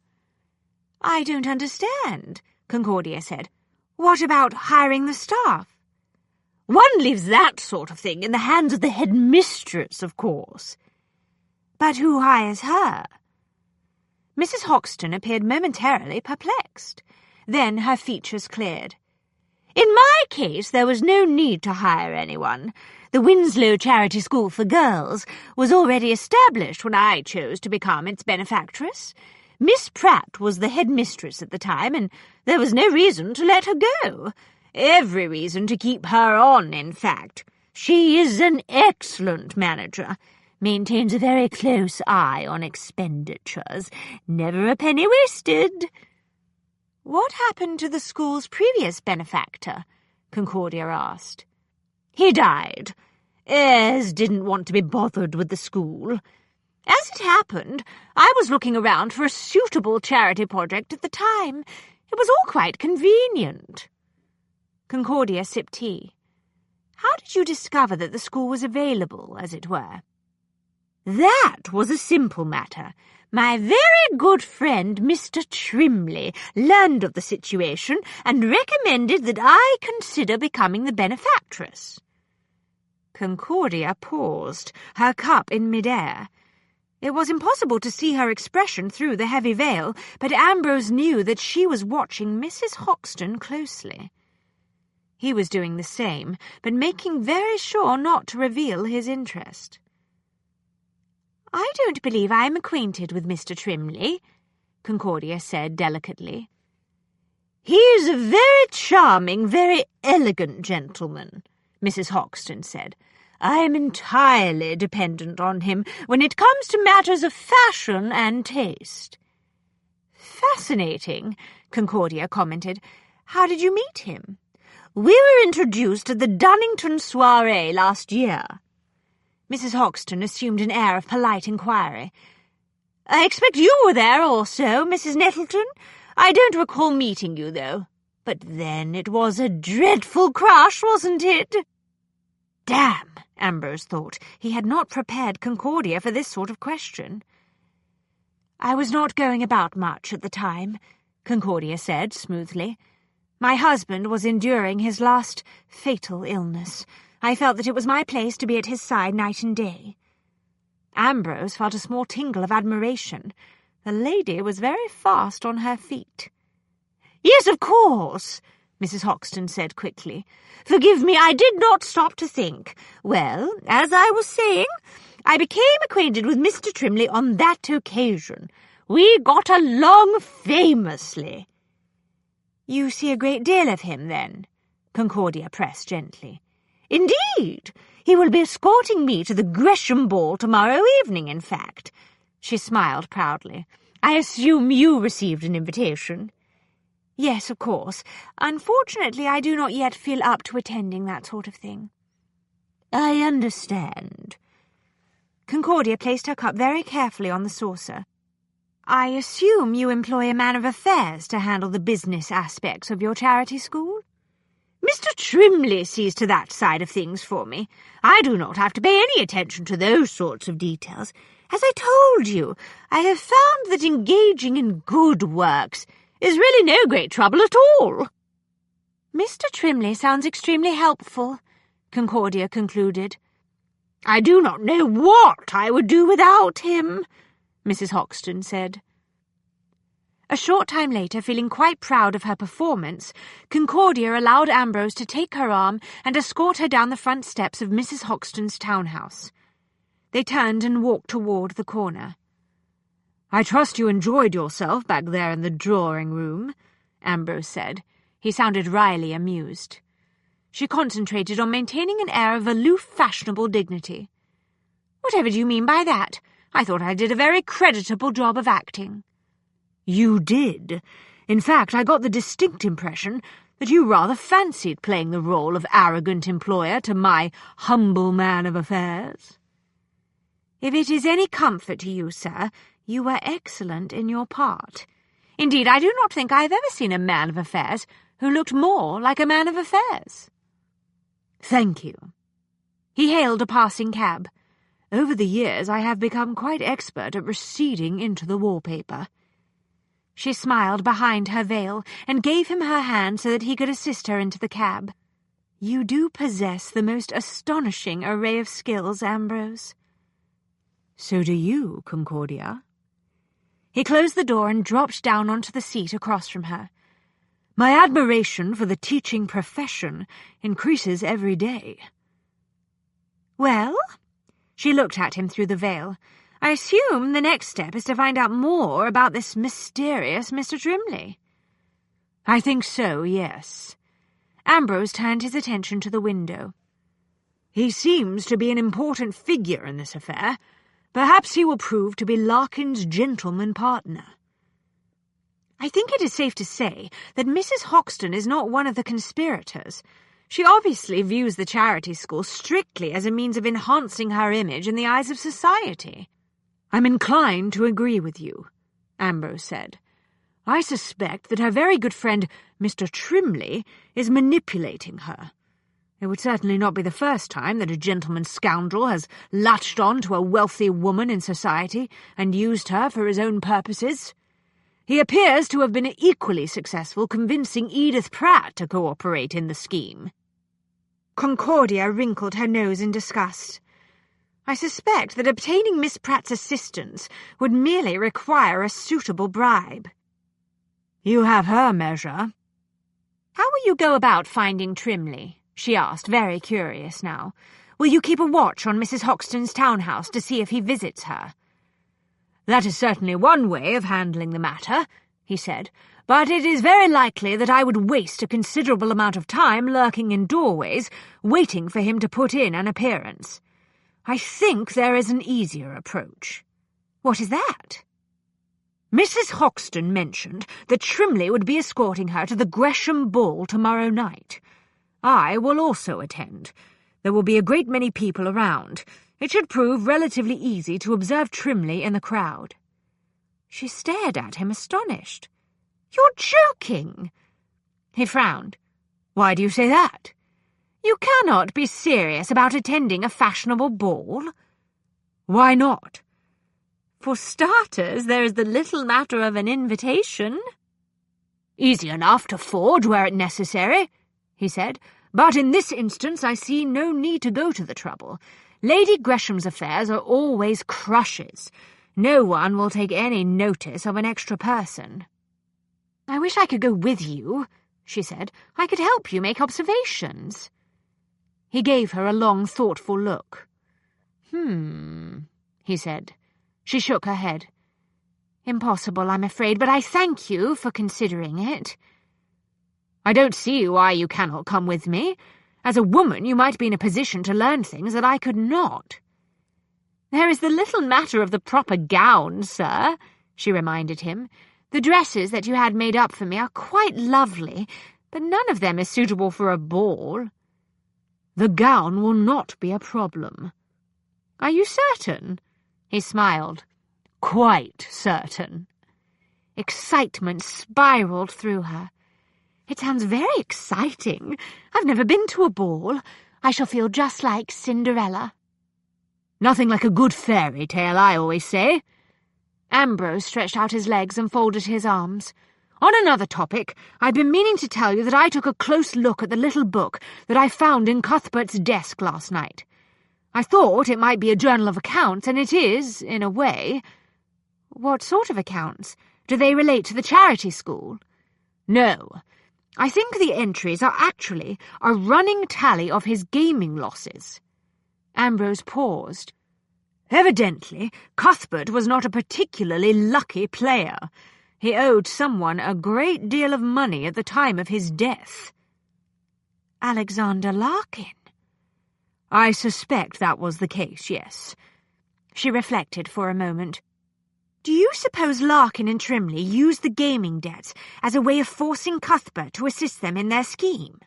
"I don't understand," Concordia said. "What about hiring the staff?" "One leaves that sort of thing in the hands of the headmistress, of course." "But who hires her?" Mrs. Hoxton appeared momentarily perplexed. Then her features cleared. "In my case, there was no need to hire anyone. The Winslow Charity School for Girls was already established when I chose to become its benefactress. Miss Pratt was the headmistress at the time, and there was no reason to let her go. Every reason to keep her on, in fact. She is an excellent manager, maintains a very close eye on expenditures, never a penny wasted." "What happened to the school's previous benefactor?" Concordia asked. "He died. Ayres didn't want to be bothered with the school. As it happened, I was looking around for a suitable charity project at the time. It was all quite convenient." Concordia sipped tea. "How did you discover that the school was available, as it were?" "That was a simple matter. My very good friend Mr. Trimley learned of the situation and recommended that I consider becoming the benefactress." Concordia paused, her cup in mid-air. It was impossible to see her expression through the heavy veil, but Ambrose knew that she was watching Mrs. Hoxton closely. He was doing the same, but making very sure not to reveal his interest. "I don't believe I am acquainted with Mr. Trimley," Concordia said delicately. "He is a very charming, very elegant gentleman," Mrs. Hoxton said. "I am entirely dependent on him when it comes to matters of fashion and taste." "Fascinating," Concordia commented. "How did you meet him?" "We were introduced at the Dunnington soiree last year." Mrs. Hoxton assumed an air of polite inquiry. "I expect you were there also, Mrs. Nettleton. I don't recall meeting you, though. But then it was a dreadful crush, wasn't it?" Damn, Ambrose thought. He had not prepared Concordia for this sort of question. "I was not going about much at the time," Concordia said smoothly. "My husband was enduring his last fatal illness. I felt that it was my place to be at his side night and day." Ambrose felt a small tingle of admiration. The lady was very fast on her feet. "Yes, of course," Mrs. Hoxton said quickly. "Forgive me, I did not stop to think. Well, as I was saying, I became acquainted with Mr. Trimley on that occasion. We got along famously." "You see a great deal of him, then?" Concordia pressed gently. "Indeed. He will be escorting me to the Gresham Ball tomorrow evening, in fact." She smiled proudly. "I assume you received an invitation?" "Yes, of course. Unfortunately, I do not yet feel up to attending that sort of thing." "I understand." Concordia placed her cup very carefully on the saucer. "I assume you employ a man of affairs to handle the business aspects of your charity school?" "Mr. Trimley sees to that side of things for me. I do not have to pay any attention to those sorts of details. As I told you, I have found that engaging in good works is really no great trouble at all." "Mr. Trimley sounds extremely helpful," Concordia concluded. "I do not know what I would do without him," Mrs. Hoxton said. A short time later, feeling quite proud of her performance, Concordia allowed Ambrose to take her arm and escort her down the front steps of Mrs. Hoxton's townhouse. They turned and walked toward the corner. "I trust you enjoyed yourself back there in the drawing-room," Ambrose said. He sounded wryly amused. She concentrated on maintaining an air of aloof, fashionable dignity. "Whatever do you mean by that? I thought I did a very creditable job of acting." "You did. In fact, I got the distinct impression that you rather fancied playing the role of arrogant employer to my humble man of affairs." "If it is any comfort to you, sir, you were excellent in your part. Indeed, I do not think I have ever seen a man of affairs who looked more like a man of affairs." "Thank you." He hailed a passing cab. "Over the years I have become quite expert at receding into the wallpaper." She smiled behind her veil and gave him her hand so that he could assist her into the cab. "You do possess the most astonishing array of skills, Ambrose." "So do you, Concordia." He closed the door and dropped down onto the seat across from her. "My admiration for the teaching profession increases every day." "Well?" She looked at him through the veil. "I assume the next step is to find out more about this mysterious Mr. Trimley." "I think so, yes." Ambrose turned his attention to the window. "He seems to be an important figure in this affair. Perhaps he will prove to be Larkin's gentleman partner." "I think it is safe to say that Mrs. Hoxton is not one of the conspirators. She obviously views the charity school strictly as a means of enhancing her image in the eyes of society." "I'm inclined to agree with you," Ambrose said. "I suspect that her very good friend, Mr. Trimley, is manipulating her. It would certainly not be the first time that a gentleman scoundrel has latched on to a wealthy woman in society and used her for his own purposes. He appears to have been equally successful convincing Edith Pratt to cooperate in the scheme." Concordia wrinkled her nose in disgust. "I suspect that obtaining Miss Pratt's assistance would merely require a suitable bribe." "You have her measure." "How will you go about finding Trimley?" she asked, very curious now. "Will you keep a watch on Mrs. Hoxton's townhouse to see if he visits her?" "That is certainly one way of handling the matter," he said, "but it is very likely that I would waste a considerable amount of time lurking in doorways, waiting for him to put in an appearance. I think there is an easier approach." "What is that?" "Mrs. Hoxton mentioned that Trimley would be escorting her to the Gresham Ball tomorrow night. I will also attend. There will be a great many people around. It should prove relatively easy to observe Trimley in the crowd." She stared at him, astonished. "You're joking!" He frowned. "Why do you say that?" "You cannot be serious about attending a fashionable ball." "Why not?" "For starters, there is the little matter of an invitation." "Easy enough to forge were it necessary," he said, "but in this instance I see no need to go to the trouble. Lady Gresham's affairs are always crushes. No one will take any notice of an extra person." "I wish I could go with you," she said. "I could help you make observations." He gave her a long, thoughtful look. He said. She shook her head. "Impossible, I'm afraid, but I thank you for considering it." "I don't see why you cannot come with me. As a woman, you might be in a position to learn things that I could not." "There is the little matter of the proper gown, sir," she reminded him. "The dresses that you had made up for me are quite lovely, but none of them is suitable for a ball." "The gown will not be a problem." "Are you certain?" He smiled. "Quite certain." Excitement spiraled through her. "It sounds very exciting. I've never been to a ball. I shall feel just like Cinderella." "Nothing like a good fairy tale, I always say." Ambrose stretched out his legs and folded his arms. "On another topic, I've been meaning to tell you that I took a close look at the little book that I found in Cuthbert's desk last night. I thought it might be a journal of accounts, and it is, in a way. What sort of accounts? Do they relate to the charity school? No. I think the entries are actually a running tally of his gaming losses. Ambrose paused. Evidently, Cuthbert was not a particularly lucky player. He owed someone a great deal of money at the time of his death. Alexander Larkin? I suspect that was the case, yes. She reflected for a moment. Do you suppose Larkin and Trimley used the gaming debts as a way of forcing Cuthbert to assist them in their scheme?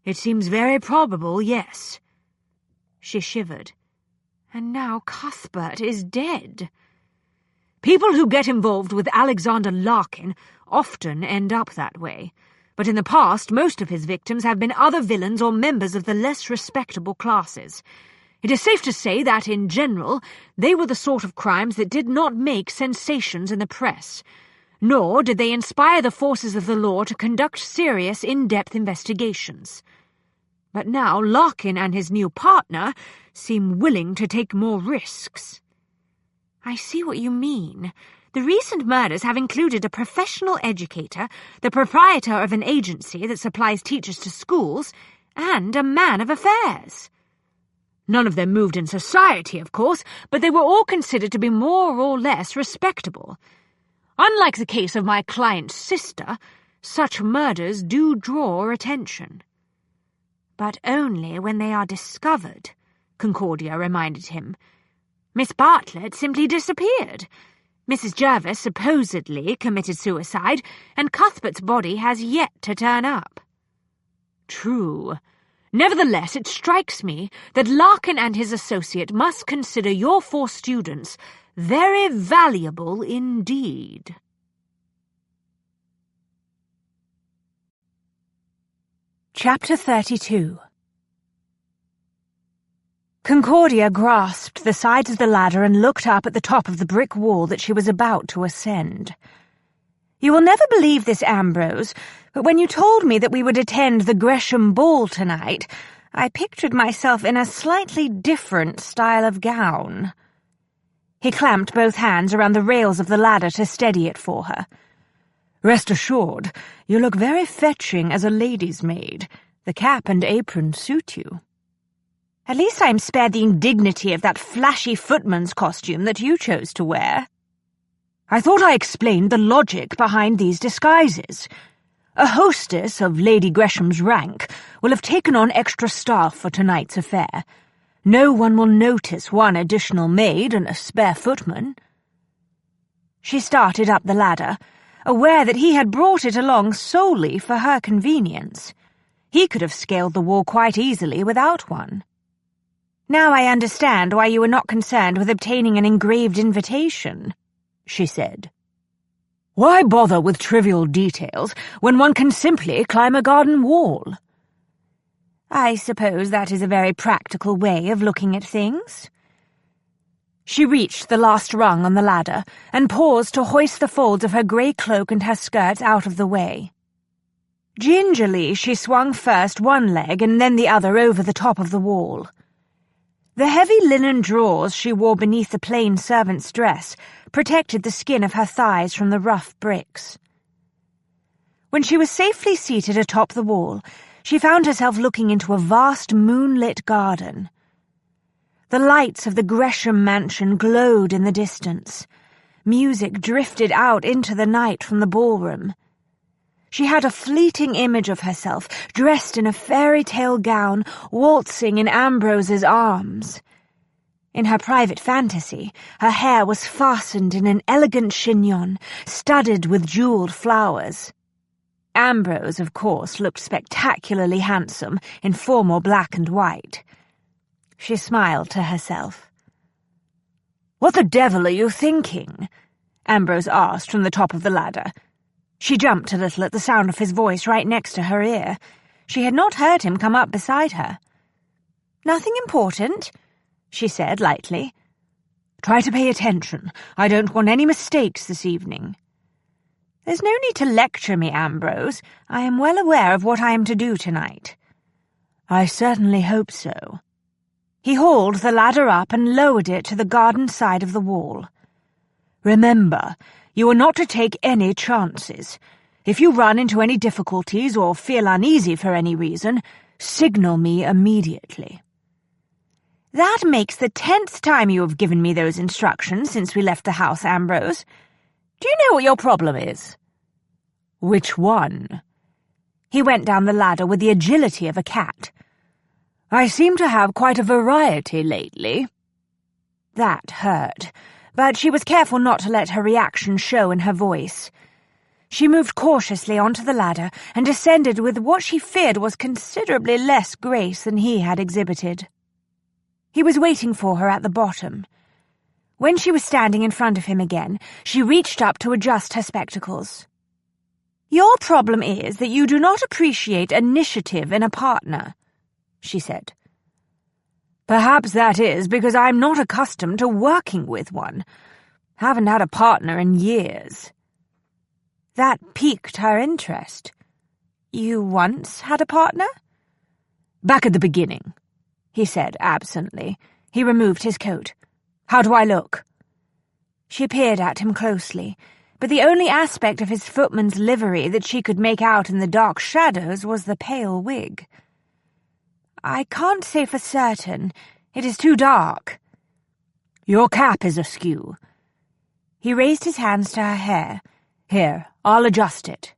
It seems very probable, yes. She shivered. And now Cuthbert is dead. People who get involved with Alexander Larkin often end up that way, but in the past most of his victims have been other villains or members of the less respectable classes. It is safe to say that, in general, they were the sort of crimes that did not make sensations in the press, nor did they inspire the forces of the law to conduct serious, in-depth investigations. But now Larkin and his new partner seem willing to take more risks. I see what you mean. The recent murders have included a professional educator, the proprietor of an agency that supplies teachers to schools, and a man of affairs. None of them moved in society, of course, but they were all considered to be more or less respectable. Unlike the case of my client's sister, such murders do draw attention. But only when they are discovered, Concordia reminded him. Miss Bartlett simply disappeared. Mrs. Jervis supposedly committed suicide, and Cuthbert's body has yet to turn up. True. Nevertheless, it strikes me that Larkin and his associate must consider your 4 students very valuable indeed. Chapter 32. Concordia grasped the sides of the ladder and looked up at the top of the brick wall that she was about to ascend. You will never believe this, Ambrose, but when you told me that we would attend the Gresham Ball tonight, I pictured myself in a slightly different style of gown. He clamped both hands around the rails of the ladder to steady it for her. Rest assured, you look very fetching as a lady's maid. The cap and apron suit you. At least I am spared the indignity of that flashy footman's costume that you chose to wear. I thought I explained the logic behind these disguises. A hostess of Lady Gresham's rank will have taken on extra staff for tonight's affair. No one will notice one additional maid and a spare footman. She started up the ladder, aware that he had brought it along solely for her convenience. He could have scaled the wall quite easily without one. Now I understand why you were not concerned with obtaining an engraved invitation, she said. Why bother with trivial details when one can simply climb a garden wall? I suppose that is a very practical way of looking at things. She reached the last rung on the ladder and paused to hoist the folds of her grey cloak and her skirts out of the way. Gingerly she swung first one leg and then the other over the top of the wall. The heavy linen drawers she wore beneath the plain servant's dress protected the skin of her thighs from the rough bricks. When she was safely seated atop the wall, she found herself looking into a vast moonlit garden. The lights of the Gresham mansion glowed in the distance. Music drifted out into the night from the ballroom. She had a fleeting image of herself, dressed in a fairy-tale gown, waltzing in Ambrose's arms. In her private fantasy, her hair was fastened in an elegant chignon, studded with jewelled flowers. Ambrose, of course, looked spectacularly handsome in formal black and white. She smiled to herself. "What the devil are you thinking?" Ambrose asked from the top of the ladder. She jumped a little at the sound of his voice right next to her ear. She had not heard him come up beside her. "Nothing important," she said lightly. "Try to pay attention. I don't want any mistakes this evening." "There's no need to lecture me, Ambrose. I am well aware of what I am to do tonight." "I certainly hope so." He hauled the ladder up and lowered it to the garden side of the wall. "Remember, you are not to take any chances. If you run into any difficulties or feel uneasy for any reason, signal me immediately." "That makes the 10th time you have given me those instructions since we left the house, Ambrose. Do you know what your problem is?" "Which one?" He went down the ladder with the agility of a cat. "I seem to have quite a variety lately." That hurt, but she was careful not to let her reaction show in her voice. She moved cautiously onto the ladder and descended with what she feared was considerably less grace than he had exhibited. He was waiting for her at the bottom. When she was standing in front of him again, she reached up to adjust her spectacles. "Your problem is that you do not appreciate initiative in a partner," she said. "Perhaps that is because I'm not accustomed to working with one. Haven't had a partner in years." That piqued her interest. "You once had a partner?" "Back at the beginning," he said absently. He removed his coat. "How do I look?" She peered at him closely, but the only aspect of his footman's livery that she could make out in the dark shadows was the pale wig. "I can't say for certain. It is too dark." "Your cap is askew." He raised his hands to her hair. "Here, I'll adjust it."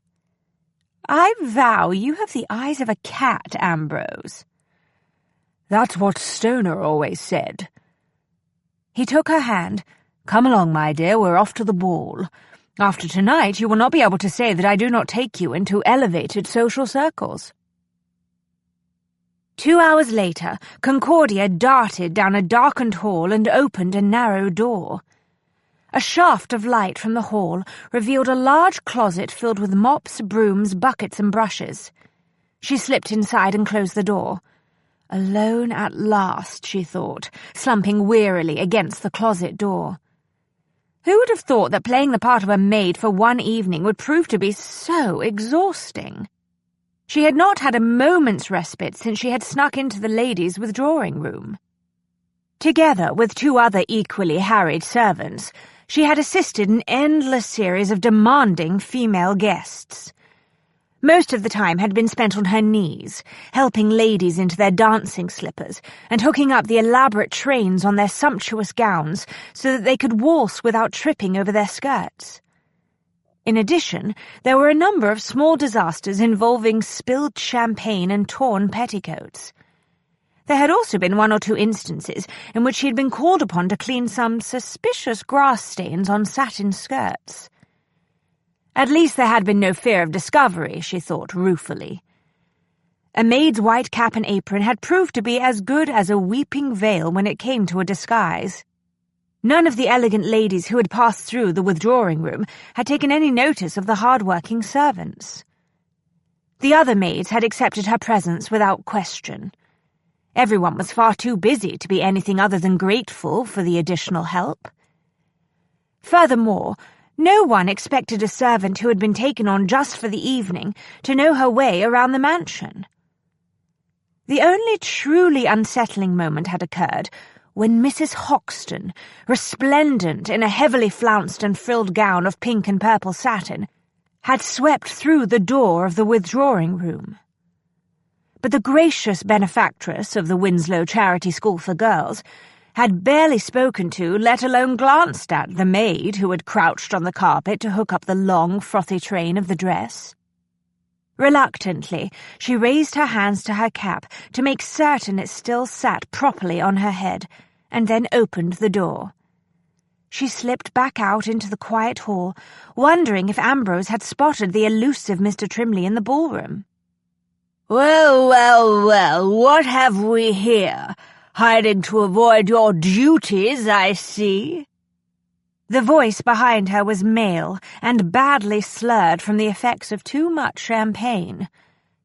"I vow you have the eyes of a cat, Ambrose." "That's what Stoner always said." He took her hand. "Come along, my dear, we're off to the ball. After tonight, you will not be able to say that I do not take you into elevated social circles." 2 hours later, Concordia darted down a darkened hall and opened a narrow door. A shaft of light from the hall revealed a large closet filled with mops, brooms, buckets, and brushes. She slipped inside and closed the door. Alone at last, she thought, slumping wearily against the closet door. Who would have thought that playing the part of a maid for one evening would prove to be so exhausting? She had not had a moment's respite since she had snuck into the ladies' withdrawing room. Together with 2 other equally harried servants, she had assisted an endless series of demanding female guests. Most of the time had been spent on her knees, helping ladies into their dancing slippers and hooking up the elaborate trains on their sumptuous gowns so that they could waltz without tripping over their skirts. In addition, there were a number of small disasters involving spilled champagne and torn petticoats. There had also been 1 or 2 instances in which she had been called upon to clean some suspicious grass stains on satin skirts. At least there had been no fear of discovery, she thought ruefully. A maid's white cap and apron had proved to be as good as a weeping veil when it came to a disguise. None of the elegant ladies who had passed through the withdrawing room had taken any notice of the hard-working servants. The other maids had accepted her presence without question. Everyone was far too busy to be anything other than grateful for the additional help. Furthermore, no one expected a servant who had been taken on just for the evening to know her way around the mansion. The only truly unsettling moment had occurred when Mrs. Hoxton, resplendent in a heavily flounced and frilled gown of pink and purple satin, had swept through the door of the withdrawing room. But the gracious benefactress of the Winslow Charity School for Girls had barely spoken to, let alone glanced at, the maid who had crouched on the carpet to hook up the long, frothy train of the dress. Reluctantly, she raised her hands to her cap to make certain it still sat properly on her head, and then opened the door. She slipped back out into the quiet hall, wondering if Ambrose had spotted the elusive Mr. Trimley in the ballroom. "Well, well, well, what have we here? Hiding to avoid your duties, I see." The voice behind her was male and badly slurred from the effects of too much champagne.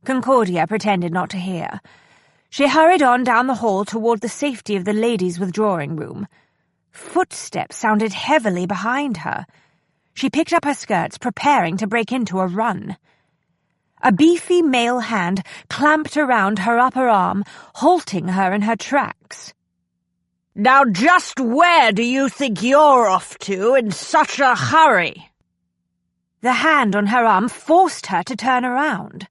Concordia pretended not to hear. She hurried on down the hall toward the safety of the ladies' withdrawing room. Footsteps sounded heavily behind her. She picked up her skirts, preparing to break into a run. A beefy male hand clamped around her upper arm, halting her in her tracks. Now just where do you think you're off to in such a hurry?" The hand on her arm forced her to turn around.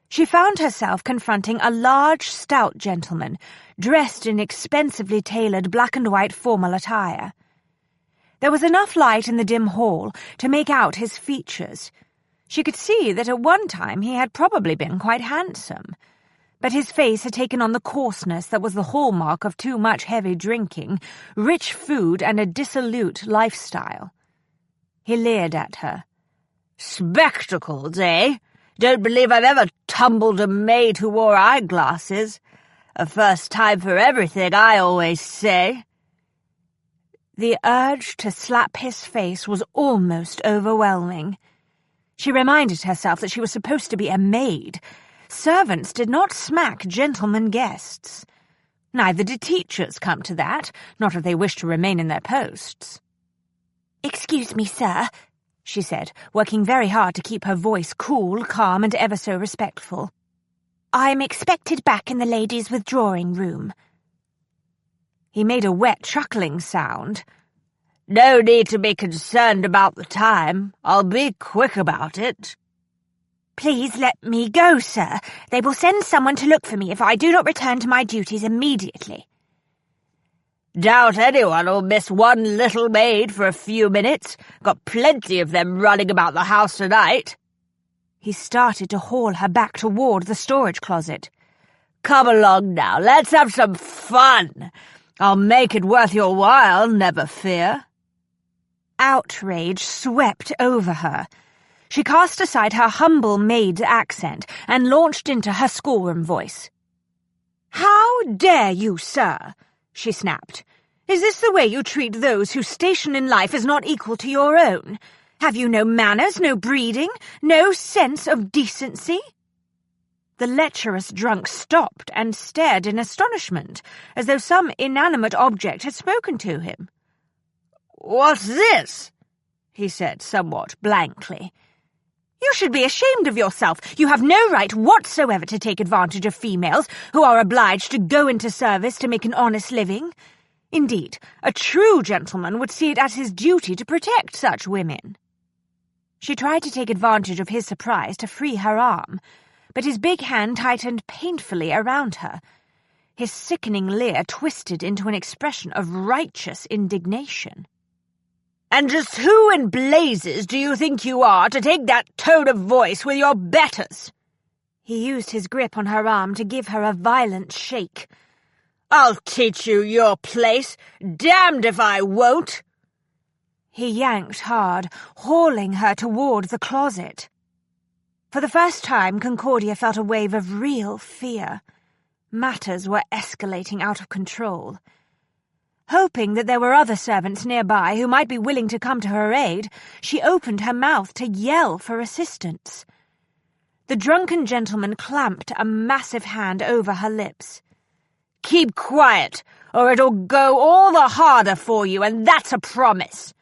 She found herself confronting a large, stout gentleman, dressed in expensively tailored black and white formal attire. There was enough light in the dim hall to make out his features. She could see that at one time he had probably been quite handsome, but his face had taken on the coarseness that was the hallmark of too much heavy drinking, rich food, and a dissolute lifestyle. He leered at her. "Spectacles, eh? Don't believe I've ever tumbled a maid who wore eyeglasses. A first time for everything, I always say." The urge to slap his face was almost overwhelming. She reminded herself that she was supposed to be a maid. Servants did not smack gentlemen guests. Neither did teachers come to that, not if they wished to remain in their posts. "Excuse me, sir," she said, working very hard to keep her voice cool, calm, and ever so respectful. "I'm expected back in the ladies' withdrawing room." He made a wet, chuckling sound. "No need to be concerned about the time. I'll be quick about it." "Please let me go, sir. They will send someone to look for me if I do not return to my duties immediately." "Doubt anyone'll miss one little maid for a few minutes. Got plenty of them running about the house tonight." He started to haul her back toward the storage closet. "Come along now, let's have some fun. I'll make it worth your while, never fear." Outrage swept over her. She cast aside her humble maid's accent and launched into her schoolroom voice. "How dare you, sir?" she snapped. "Is this the way you treat those whose station in life is not equal to your own? Have you no manners, no breeding, no sense of decency?" The lecherous drunk stopped and stared in astonishment, as though some inanimate object had spoken to him. "What's this?" he said somewhat blankly. "You should be ashamed of yourself. You have no right whatsoever to take advantage of females who are obliged to go into service to make an honest living. Indeed, a true gentleman would see it as his duty to protect such women." She tried to take advantage of his surprise to free her arm, but his big hand tightened painfully around her. His sickening leer twisted into an expression of righteous indignation. "And just who in blazes do you think you are to take that tone of voice with your betters?" He used his grip on her arm to give her a violent shake. "I'll teach you your place. Damned if I won't." He yanked hard, hauling her toward the closet. For the first time, Concordia felt a wave of real fear. Matters were escalating out of control. Hoping that there were other servants nearby who might be willing to come to her aid, she opened her mouth to yell for assistance. The drunken gentleman clamped a massive hand over her lips. "Keep quiet, or it'll go all the harder for you, and that's a promise.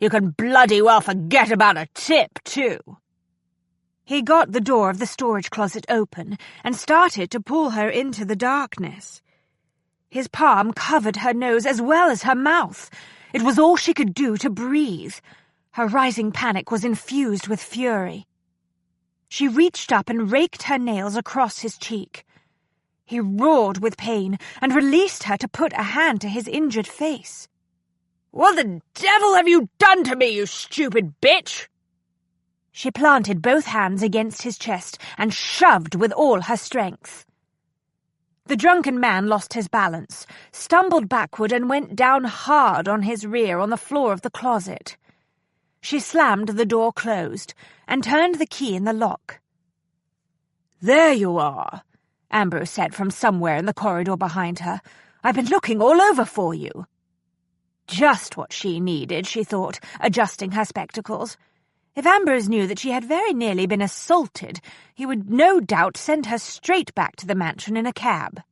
You can bloody well forget about a tip, too." He got the door of the storage closet open and started to pull her into the darkness. His palm covered her nose as well as her mouth. It was all she could do to breathe. Her rising panic was infused with fury. She reached up and raked her nails across his cheek. He roared with pain and released her to put a hand to his injured face. "What the devil have you done to me, you stupid bitch?" She planted both hands against his chest and shoved with all her strength. The drunken man lost his balance, stumbled backward, and went down hard on his rear on the floor of the closet. She slammed the door closed and turned the key in the lock. "There you are," Ambrose said from somewhere in the corridor behind her. "I've been looking all over for you." Just what she needed, she thought, adjusting her spectacles. If Ambrose knew that she had very nearly been assaulted, he would no doubt send her straight back to the mansion in a cab.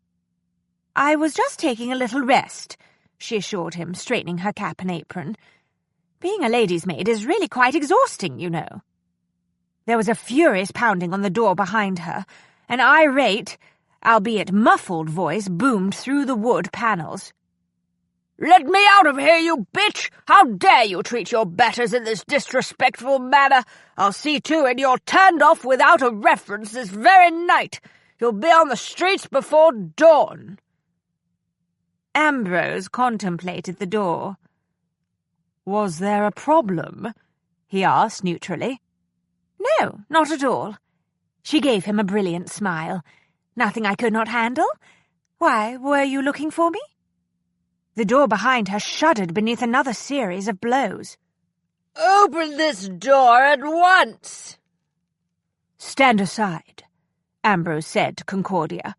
"I was just taking a little rest," she assured him, straightening her cap and apron. "Being a lady's maid is really quite exhausting, you know." There was a furious pounding on the door behind her. An irate, albeit muffled voice boomed through the wood panels. "Let me out of here, you bitch! How dare you treat your betters in this disrespectful manner? I'll see to it you're turned off without a reference this very night. You'll be on the streets before dawn." Ambrose contemplated the door. "Was there a problem?" he asked neutrally. "No, not at all." She gave him a brilliant smile. "Nothing I could not handle? Why, were you looking for me?" The door behind her shuddered beneath another series of blows. "Open this door at once!" "Stand aside," Ambrose said to Concordia.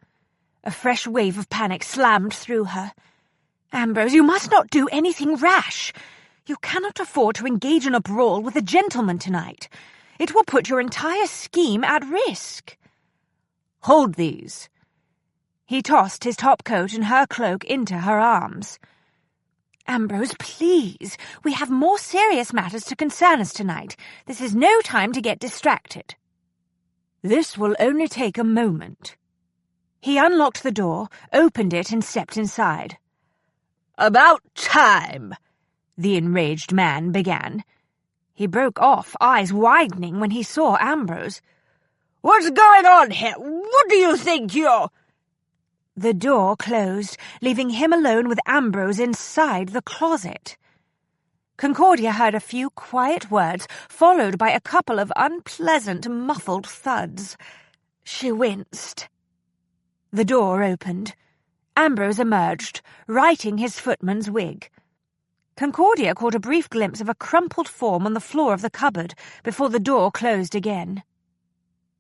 A fresh wave of panic slammed through her. "Ambrose, you must not do anything rash. You cannot afford to engage in a brawl with a gentleman tonight. It will put your entire scheme at risk." "Hold these." He tossed his top coat and her cloak into her arms. "Ambrose, please. We have more serious matters to concern us tonight. This is no time to get distracted." "This will only take a moment." He unlocked the door, opened it, and stepped inside. "About time," the enraged man began. He broke off, eyes widening when he saw Ambrose. "What's going on here? What do you think you're—" The door closed, leaving him alone with Ambrose inside the closet. Concordia heard a few quiet words, followed by a couple of unpleasant, muffled thuds. She winced. The door opened. Ambrose emerged, righting his footman's wig. Concordia caught a brief glimpse of a crumpled form on the floor of the cupboard before the door closed again.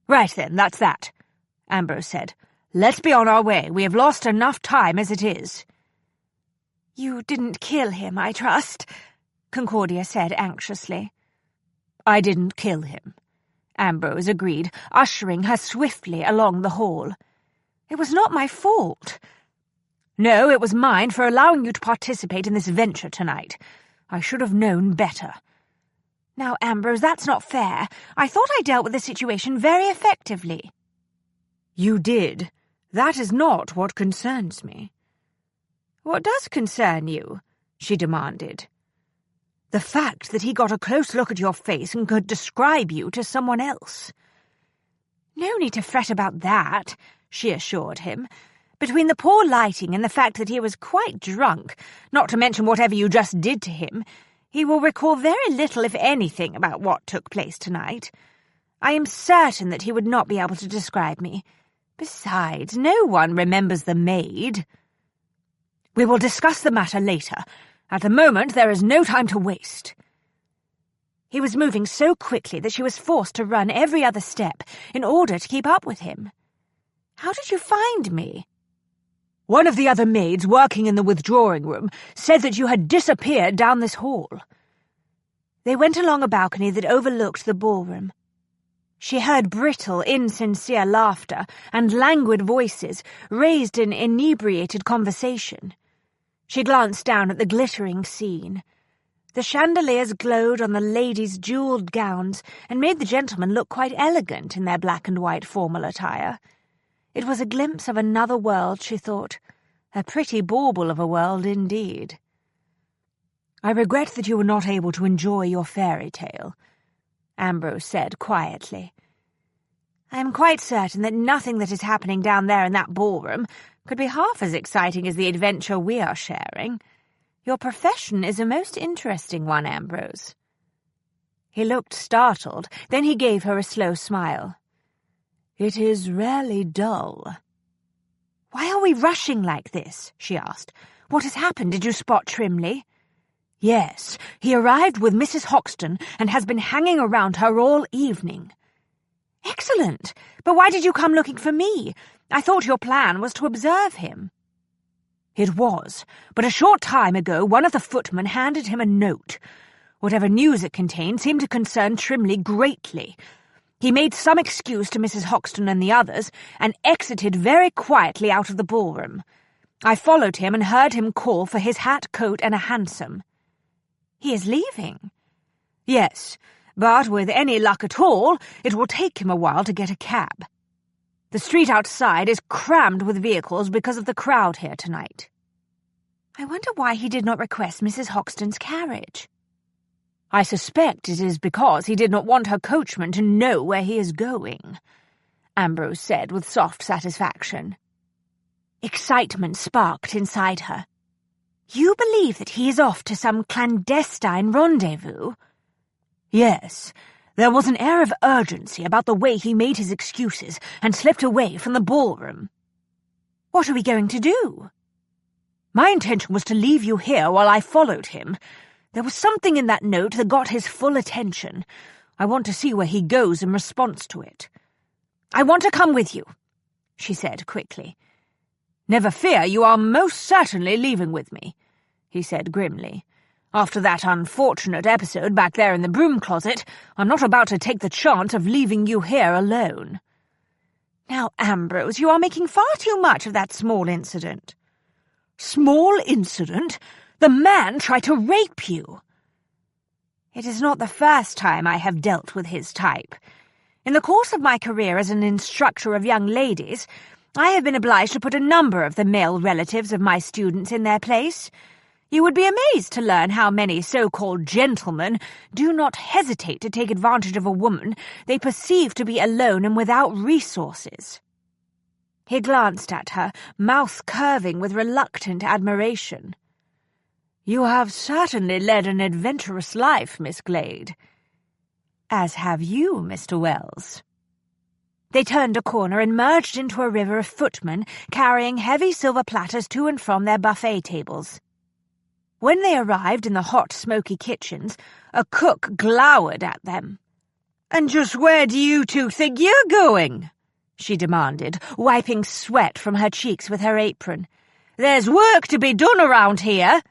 "Right then, that's that," Ambrose said. "Let's be on our way. We have lost enough time as it is." "You didn't kill him, I trust," Concordia said anxiously. "I didn't kill him," Ambrose agreed, ushering her swiftly along the hall. "It was not my fault." "No, it was mine for allowing you to participate in this venture tonight. I should have known better." "Now, Ambrose, that's not fair. I thought I dealt with the situation very effectively." "You did. That is not what concerns me." "What does concern you?" she demanded. "The fact that he got a close look at your face and could describe you to someone else." "No need to fret about that," she assured him. "Between the poor lighting and the fact that he was quite drunk, not to mention whatever you just did to him, he will recall very little, if anything, about what took place tonight. I am certain that he would not be able to describe me. Besides, no one remembers the maid." "We will discuss the matter later. At the moment, there is no time to waste." He was moving so quickly that she was forced to run every other step in order to keep up with him. "How did you find me?" "One of the other maids working in the withdrawing room said that you had disappeared down this hall." They went along a balcony that overlooked the ballroom. She heard brittle, insincere laughter and languid voices raised in inebriated conversation. She glanced down at the glittering scene. The chandeliers glowed on the ladies' jewelled gowns and made the gentlemen look quite elegant in their black and white formal attire. It was a glimpse of another world, she thought. A pretty bauble of a world indeed. "I regret that you were not able to enjoy your fairy tale," Ambrose said quietly. "I am quite certain that nothing that is happening down there in that ballroom could be half as exciting as the adventure we are sharing. Your profession is a most interesting one, Ambrose." He looked startled, then he gave her a slow smile. "It is rarely dull." "Why are we rushing like this?" she asked. "What has happened? Did you spot Trimley?" "Yes, he arrived with Mrs. Hoxton and has been hanging around her all evening." "Excellent! But why did you come looking for me? I thought your plan was to observe him." "It was, but a short time ago one of the footmen handed him a note. Whatever news it contained seemed to concern Trimley greatly. He made some excuse to Mrs. Hoxton and the others, and exited very quietly out of the ballroom. I followed him and heard him call for his hat, coat, and a hansom." "He is leaving?" "Yes, but with any luck at all, it will take him a while to get a cab. The street outside is crammed with vehicles because of the crowd here tonight." I wonder why he did not request Mrs. Hoxton's carriage. I suspect it is because he did not want her coachman to know where he is going, Ambrose said with soft satisfaction. Excitement sparked inside her. You believe that he is off to some clandestine rendezvous? Yes. There was an air of urgency about the way he made his excuses and slipped away from the ballroom. What are we going to do? My intention was to leave you here while I followed him. There was something in that note that got his full attention. I want to see where he goes in response to it. I want to come with you, she said quickly. Never fear, you are most certainly leaving with me, he said grimly. After that unfortunate episode back there in the broom closet, I'm not about to take the chance of leaving you here alone. Now, Ambrose, you are making far too much of that small incident. Small incident? The man tried to rape you. It is not the first time I have dealt with his type. In the course of my career as an instructor of young ladies, I have been obliged to put a number of the male relatives of my students in their place. You would be amazed to learn how many so-called gentlemen do not hesitate to take advantage of a woman they perceive to be alone and without resources. He glanced at her, mouth curving with reluctant admiration. You have certainly led an adventurous life, Miss Glade. As have you, Mr. Wells. They turned a corner and merged into a river of footmen carrying heavy silver platters to and from their buffet tables. When they arrived in the hot, smoky kitchens, a cook glowered at them. "And just where do you two think you're going?" she demanded, wiping sweat from her cheeks with her apron. "There's work to be done around here."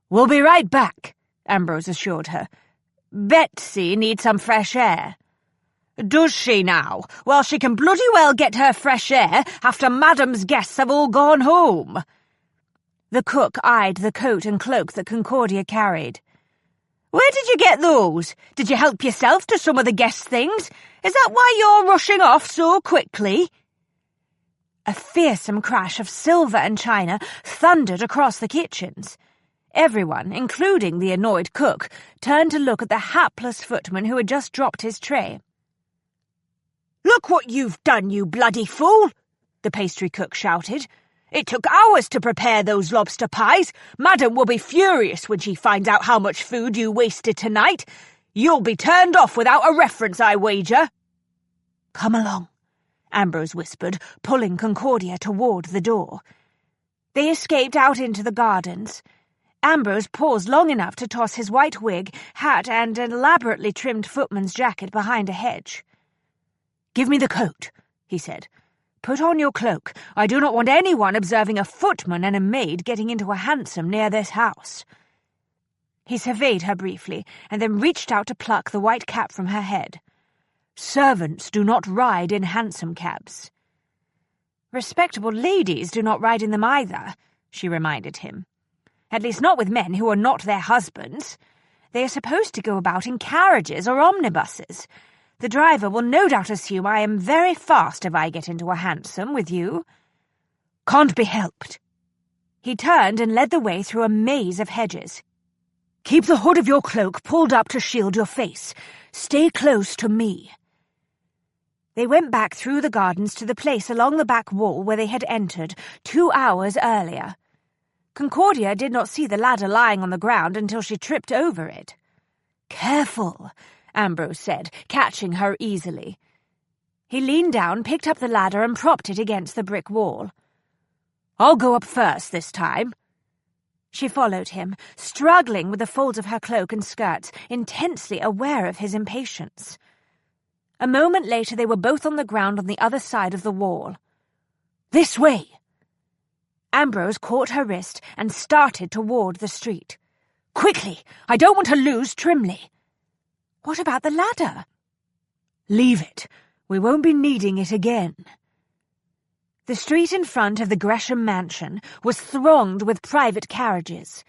"We'll be right back," Ambrose assured her. "Betsy needs some fresh air." "Does she now? Well, she can bloody well get her fresh air after Madam's guests have all gone home." The cook eyed the coat and cloak that Concordia carried. "Where did you get those? Did you help yourself to some of the guest things? Is that why you're rushing off so quickly?" A fearsome crash of silver and china thundered across the kitchens. Everyone, including the annoyed cook, turned to look at the hapless footman who had just dropped his tray. "Look what you've done, you bloody fool!" the pastry cook shouted. "It took hours to prepare those lobster pies. Madam will be furious when she finds out how much food you wasted tonight. You'll be turned off without a reference, I wager." "Come along," Ambrose whispered, pulling Concordia toward the door. They escaped out into the gardens. Ambrose paused long enough to toss his white wig, hat, and an elaborately trimmed footman's jacket behind a hedge. "Give me the coat," he said. "Put on your cloak. I do not want anyone observing a footman and a maid getting into a hansom near this house." He surveyed her briefly, and then reached out to pluck the white cap from her head. "Servants do not ride in hansom cabs." "Respectable ladies do not ride in them either," she reminded him. "At least not with men who are not their husbands. They are supposed to go about in carriages or omnibuses. The driver will no doubt assume I am very fast if I get into a hansom with you." "Can't be helped." He turned and led the way through a maze of hedges. "Keep the hood of your cloak pulled up to shield your face. Stay close to me." They went back through the gardens to the place along the back wall where they had entered 2 hours earlier. Concordia did not see the ladder lying on the ground until she tripped over it. "Careful," Ambrose said, catching her easily. He leaned down, picked up the ladder, and propped it against the brick wall. "I'll go up first this time." She followed him, struggling with the folds of her cloak and skirts, intensely aware of his impatience. A moment later they were both on the ground on the other side of the wall. "This way!" Ambrose caught her wrist and started toward the street. "Quickly! I don't want to lose Trimley." "What about the ladder?" "Leave it. We won't be needing it again." The street in front of the Gresham mansion was thronged with private carriages.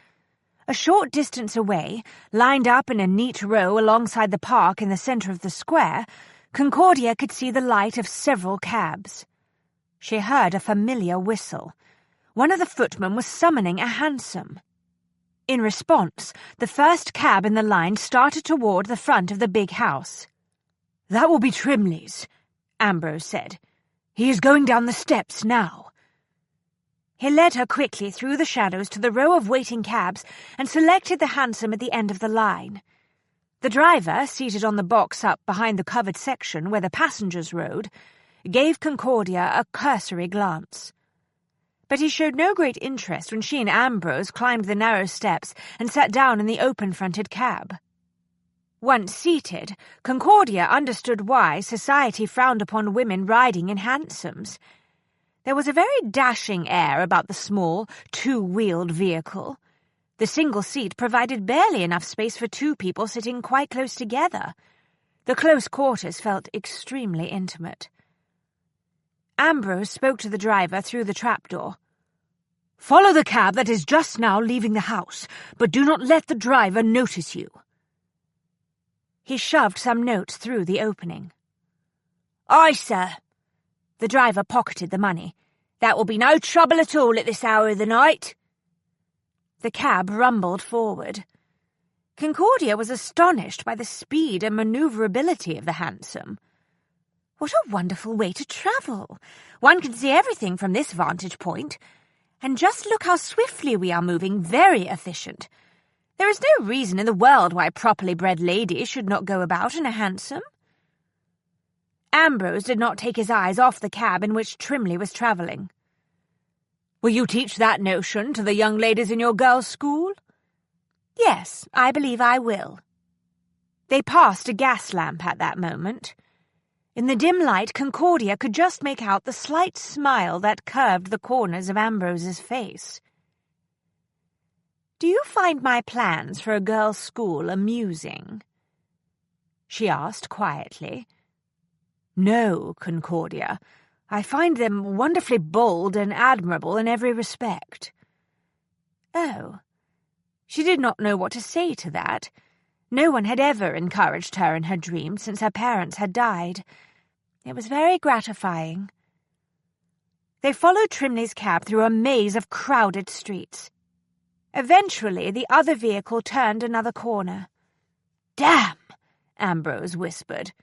A short distance away, lined up in a neat row alongside the park in the centre of the square, Concordia could see the light of several cabs. She heard a familiar whistle. one of the footmen was summoning a hansom. In response, the first cab in the line started toward the front of the big house. "That will be Trimley's," Ambrose said. "He is going down the steps now." He led her quickly through the shadows to the row of waiting cabs and selected the hansom at the end of the line. The driver, seated on the box up behind the covered section where the passengers rode, gave Concordia a cursory glance. But he showed no great interest when she and Ambrose climbed the narrow steps and sat down in the open-fronted cab. Once seated, Concordia understood why society frowned upon women riding in hansoms. There was a very dashing air about the small, two-wheeled vehicle. The single seat provided barely enough space for two people sitting quite close together. The close quarters felt extremely intimate. Ambrose spoke to the driver through the trapdoor. "Follow the cab that is just now leaving the house, but do not let the driver notice you." He shoved some notes through the opening. "Aye, sir." The driver pocketed the money. "That will be no trouble at all at this hour of the night." The cab rumbled forward. Concordia was astonished by the speed and manoeuvrability of the hansom. What a wonderful way to travel! One can see everything from this vantage point. And just look how swiftly we are moving, very efficient. There is no reason in the world why a properly bred lady should not go about in a hansom. Ambrose did not take his eyes off the cab in which Trimley was travelling. "Will you teach that notion to the young ladies in your girls' school?" "Yes, I believe I will." They passed a gas lamp at that moment. In the dim light, Concordia could just make out the slight smile that curved the corners of Ambrose's face. "Do you find my plans for a girls' school amusing?" she asked quietly. "No, Concordia. I find them wonderfully bold and admirable in every respect." Oh. She did not know what to say to that. No one had ever encouraged her in her dreams since her parents had died. It was very gratifying. They followed Trimley's cab through a maze of crowded streets. Eventually, the other vehicle turned another corner. "Damn!" Ambrose whispered.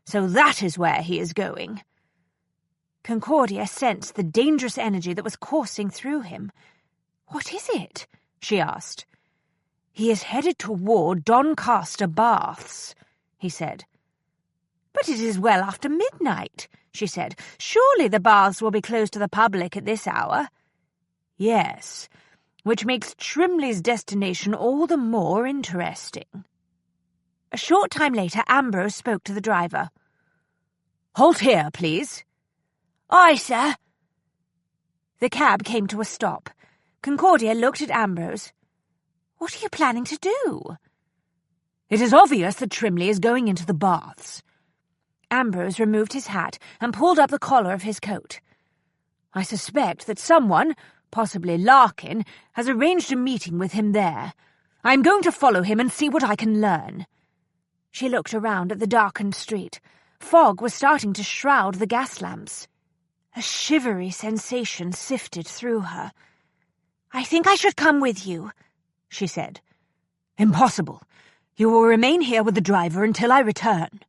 "So that is where he is going." Concordia sensed the dangerous energy that was coursing through him. "What is it?" she asked. "He is headed toward Doncaster Baths," he said. "But it is well after midnight," she said. "Surely the baths will be closed to the public at this hour." "Yes, which makes Trimley's destination all the more interesting." A short time later, Ambrose spoke to the driver. "Halt here, please." "Aye, sir." The cab came to a stop. Concordia looked at Ambrose. "What are you planning to do?" "It is obvious that Trimley is going into the baths." Ambrose removed his hat and pulled up the collar of his coat. "I suspect that someone, possibly Larkin, has arranged a meeting with him there. I am going to follow him and see what I can learn." She looked around at the darkened street. Fog was starting to shroud the gas lamps. A shivery sensation sifted through her. "I think I should come with you," she said. "Impossible. You will remain here with the driver until I return."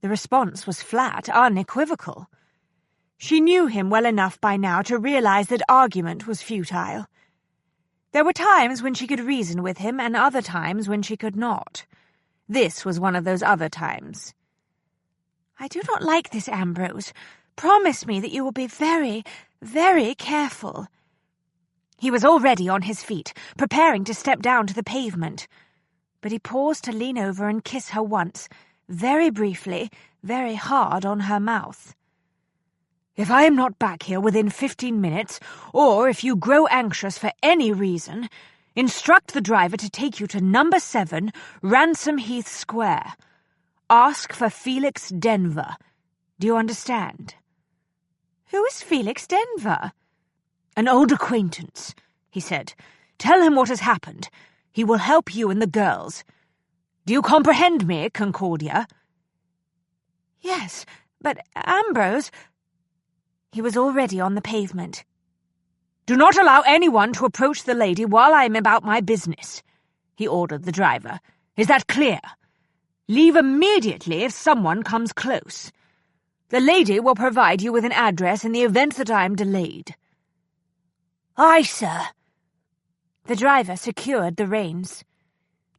The response was flat, unequivocal. She knew him well enough by now to realize that argument was futile. There were times when she could reason with him and other times when she could not. This was one of those other times. "I do not like this, Ambrose. Promise me that you will be very, very careful." He was already on his feet, preparing to step down to the pavement. But he paused to lean over and kiss her once, very briefly, very hard on her mouth. "If I am not back here within 15 minutes, or if you grow anxious for any reason, instruct the driver to take you to number 7, Ransom Heath Square. Ask for Felix Denver. Do you understand?" "Who is Felix Denver?" "An old acquaintance," he said. "Tell him what has happened. He will help you and the girls. Do you comprehend me, Concordia?" "Yes, but Ambrose—" He was already on the pavement. "Do not allow anyone to approach the lady while I am about my business," he ordered the driver. "Is that clear? Leave immediately if someone comes close. The lady will provide you with an address in the event that I am delayed." "Aye, sir." The driver secured the reins.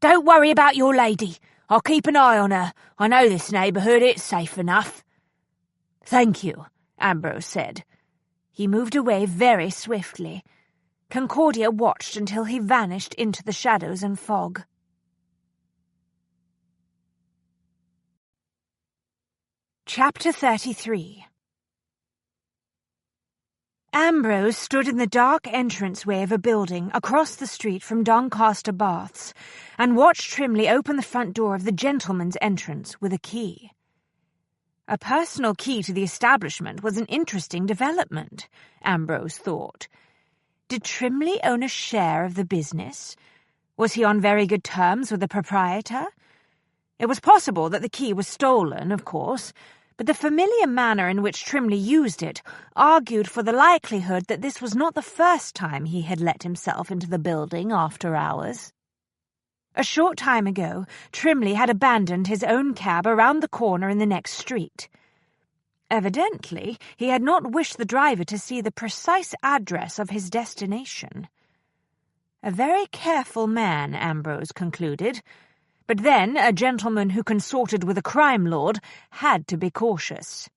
"Don't worry about your lady. I'll keep an eye on her. I know this neighbourhood, it's safe enough." "Thank you," Ambrose said. He moved away very swiftly. Concordia watched until he vanished into the shadows and fog. Chapter 33. Ambrose stood in the dark entranceway of a building across the street from Doncaster Baths and watched Trimley open the front door of the gentleman's entrance with a key. A personal key to the establishment was an interesting development, Ambrose thought. Did Trimley own a share of the business? Was he on very good terms with the proprietor? It was possible that the key was stolen, of course, but the familiar manner in which Trimley used it argued for the likelihood that this was not the first time he had let himself into the building after hours. A short time ago, Trimley had abandoned his own cab around the corner in the next street. Evidently, he had not wished the driver to see the precise address of his destination. A very careful man, Ambrose concluded, but then a gentleman who consorted with a crime lord had to be cautious.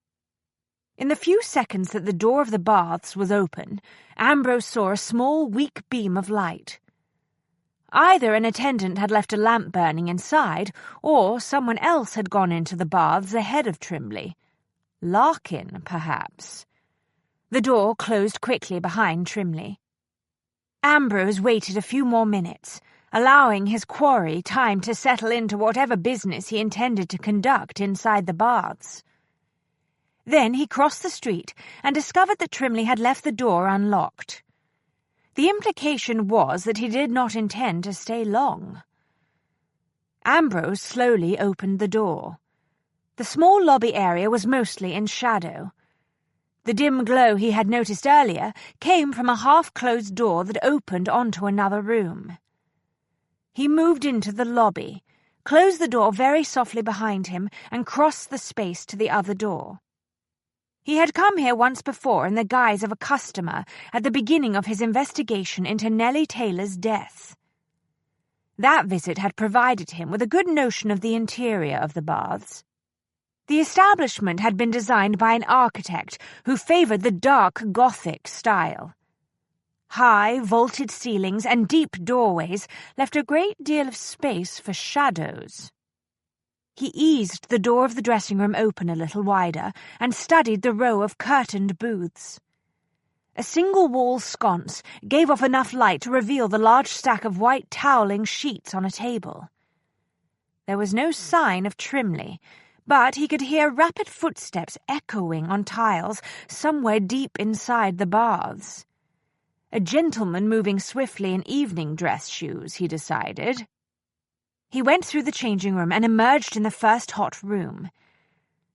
In the few seconds that the door of the baths was open, Ambrose saw a small, weak beam of light. Either an attendant had left a lamp burning inside, or someone else had gone into the baths ahead of Trimley. Larkin, perhaps. The door closed quickly behind Trimley. Ambrose waited a few more minutes, allowing his quarry time to settle into whatever business he intended to conduct inside the baths. Then he crossed the street and discovered that Trimley had left the door unlocked. The implication was that he did not intend to stay long. Ambrose slowly opened the door. The small lobby area was mostly in shadow. The dim glow he had noticed earlier came from a half-closed door that opened onto another room. He moved into the lobby, closed the door very softly behind him, and crossed the space to the other door. He had come here once before in the guise of a customer at the beginning of his investigation into Nellie Taylor's death. That visit had provided him with a good notion of the interior of the baths. The establishment had been designed by an architect who favoured the dark Gothic style. High, vaulted ceilings and deep doorways left a great deal of space for shadows. He eased the door of the dressing room open a little wider and studied the row of curtained booths. A single wall sconce gave off enough light to reveal the large stack of white toweling sheets on a table. There was no sign of Trimley, but he could hear rapid footsteps echoing on tiles somewhere deep inside the baths. A gentleman moving swiftly in evening dress shoes, he decided. He went through the changing room and emerged in the first hot room.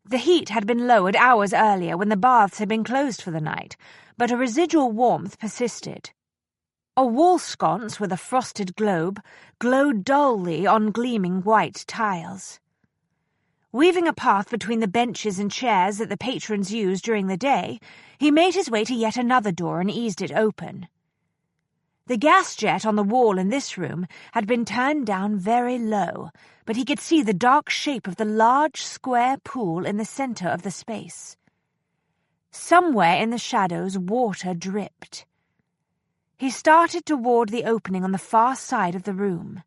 The heat had been lowered hours earlier when the baths had been closed for the night, but a residual warmth persisted. A wall sconce with a frosted globe glowed dully on gleaming white tiles. Weaving a path between the benches and chairs that the patrons used during the day, he made his way to yet another door and eased it open. The gas jet on the wall in this room had been turned down very low, but he could see the dark shape of the large square pool in the centre of the space. Somewhere in the shadows water dripped. He started toward the opening on the far side of the room.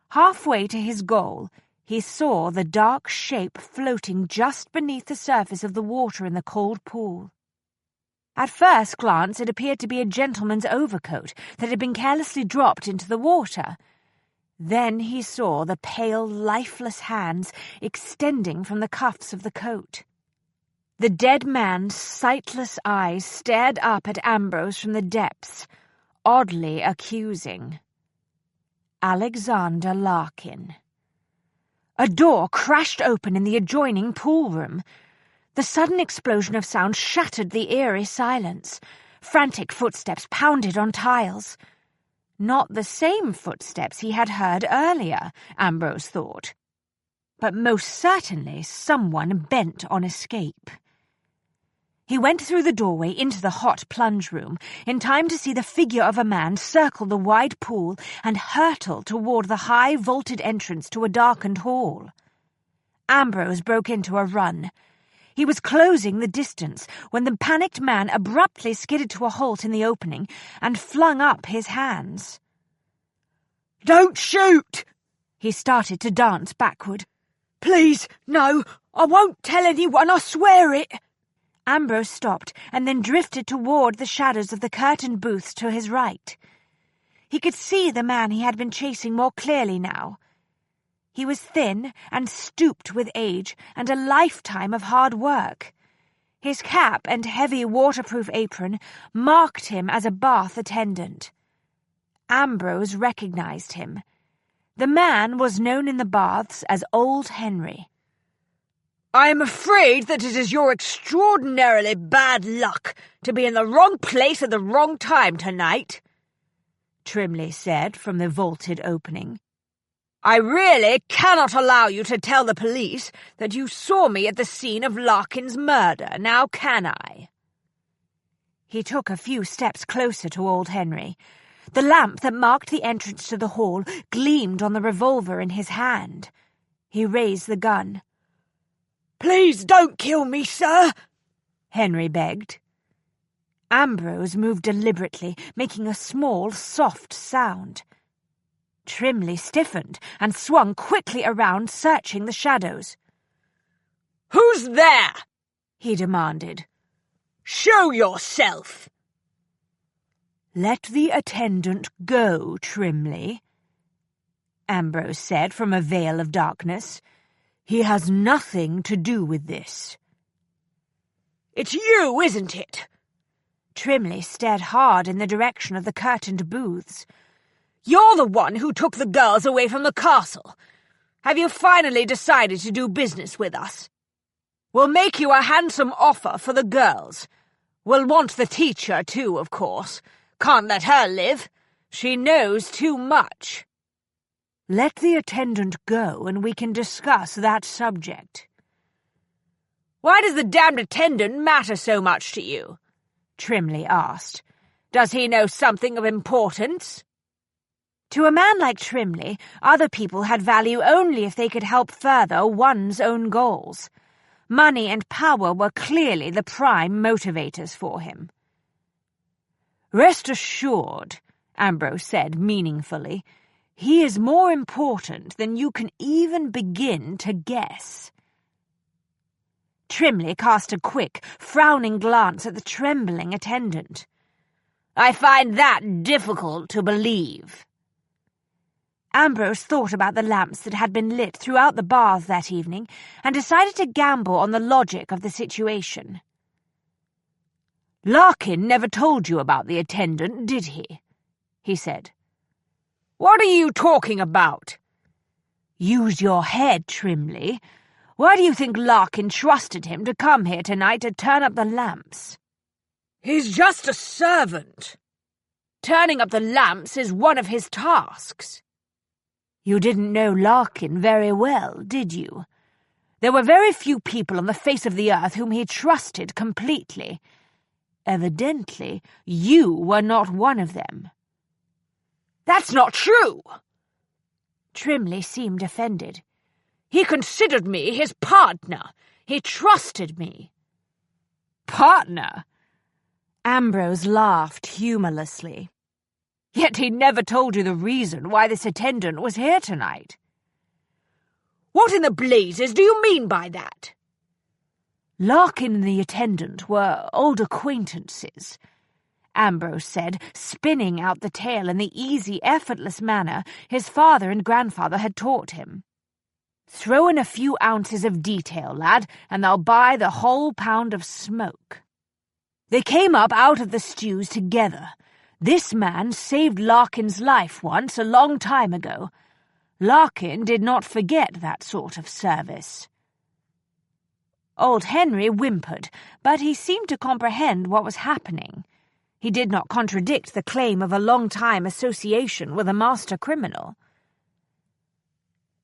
Halfway to his goal, he saw the dark shape floating just beneath the surface of the water in the cold pool. At first glance, it appeared to be a gentleman's overcoat that had been carelessly dropped into the water. Then he saw the pale, lifeless hands extending from the cuffs of the coat. The dead man's sightless eyes stared up at Ambrose from the depths, oddly accusing. Alexander Larkin. A door crashed open in the adjoining pool room. The sudden explosion of sound shattered the eerie silence. Frantic footsteps pounded on tiles. Not the same footsteps he had heard earlier, Ambrose thought, but most certainly someone bent on escape. He went through the doorway into the hot plunge room, in time to see the figure of a man circle the wide pool and hurtle toward the high vaulted entrance to a darkened hall. Ambrose broke into a run. He was closing the distance when the panicked man abruptly skidded to a halt in the opening and flung up his hands. "Don't shoot!" He started to dance backward. "Please, no, I won't tell anyone, I swear it." Ambrose stopped and then drifted toward the shadows of the curtained booths to his right. He could see the man he had been chasing more clearly now. He was thin and stooped with age and a lifetime of hard work. His cap and heavy waterproof apron marked him as a bath attendant. Ambrose recognized him. The man was known in the baths as Old Henry. "I am afraid that it is your extraordinarily bad luck to be in the wrong place at the wrong time tonight," Trimley said from the vaulted opening. "I really cannot allow you to tell the police that you saw me at the scene of Larkin's murder, now can I?" He took a few steps closer to Old Henry. The lamp that marked the entrance to the hall gleamed on the revolver in his hand. He raised the gun. "Please don't kill me, sir," Henry begged. Ambrose moved deliberately, making a small, soft sound. Trimley stiffened and swung quickly around, searching the shadows. "Who's there?" he demanded. "Show yourself!" "Let the attendant go, Trimley," Ambrose said from a veil of darkness. "He has nothing to do with this." "It's you, isn't it?" Trimley stared hard in the direction of the curtained booths. "You're the one who took the girls away from the castle. Have you finally decided to do business with us? We'll make you a handsome offer for the girls. We'll want the teacher, too, of course. Can't let her live. She knows too much." "Let the attendant go and we can discuss that subject." "Why does the damned attendant matter so much to you?" Trimley asked. "Does he know something of importance?" To a man like Trimley, other people had value only if they could help further one's own goals. Money and power were clearly the prime motivators for him. "Rest assured," Ambrose said meaningfully, "he is more important than you can even begin to guess." Trimley cast a quick, frowning glance at the trembling attendant. "I find that difficult to believe." Ambrose thought about the lamps that had been lit throughout the baths that evening and decided to gamble on the logic of the situation. "Larkin never told you about the attendant, did he?" he said. "What are you talking about?" "Use your head, Trimley. Why do you think Larkin trusted him to come here tonight to turn up the lamps?" "He's just a servant. Turning up the lamps is one of his tasks." "You didn't know Larkin very well, did you? There were very few people on the face of the earth whom he trusted completely. Evidently, you were not one of them." "That's not true!" Trimley seemed offended. "He considered me his partner. He trusted me." "Partner?" Ambrose laughed humorlessly. "Yet he never told you the reason why this attendant was here tonight." "What in the blazes do you mean by that?" "Larkin and the attendant were old acquaintances," Ambrose said, spinning out the tale in the easy, effortless manner his father and grandfather had taught him. "Throw in a few ounces of detail, lad, and they'll buy the whole pound of smoke. They came up out of the stews together. This man saved Larkin's life once, a long time ago. Larkin did not forget that sort of service." Old Henry whimpered, but he seemed to comprehend what was happening. He did not contradict the claim of a long-time association with a master criminal.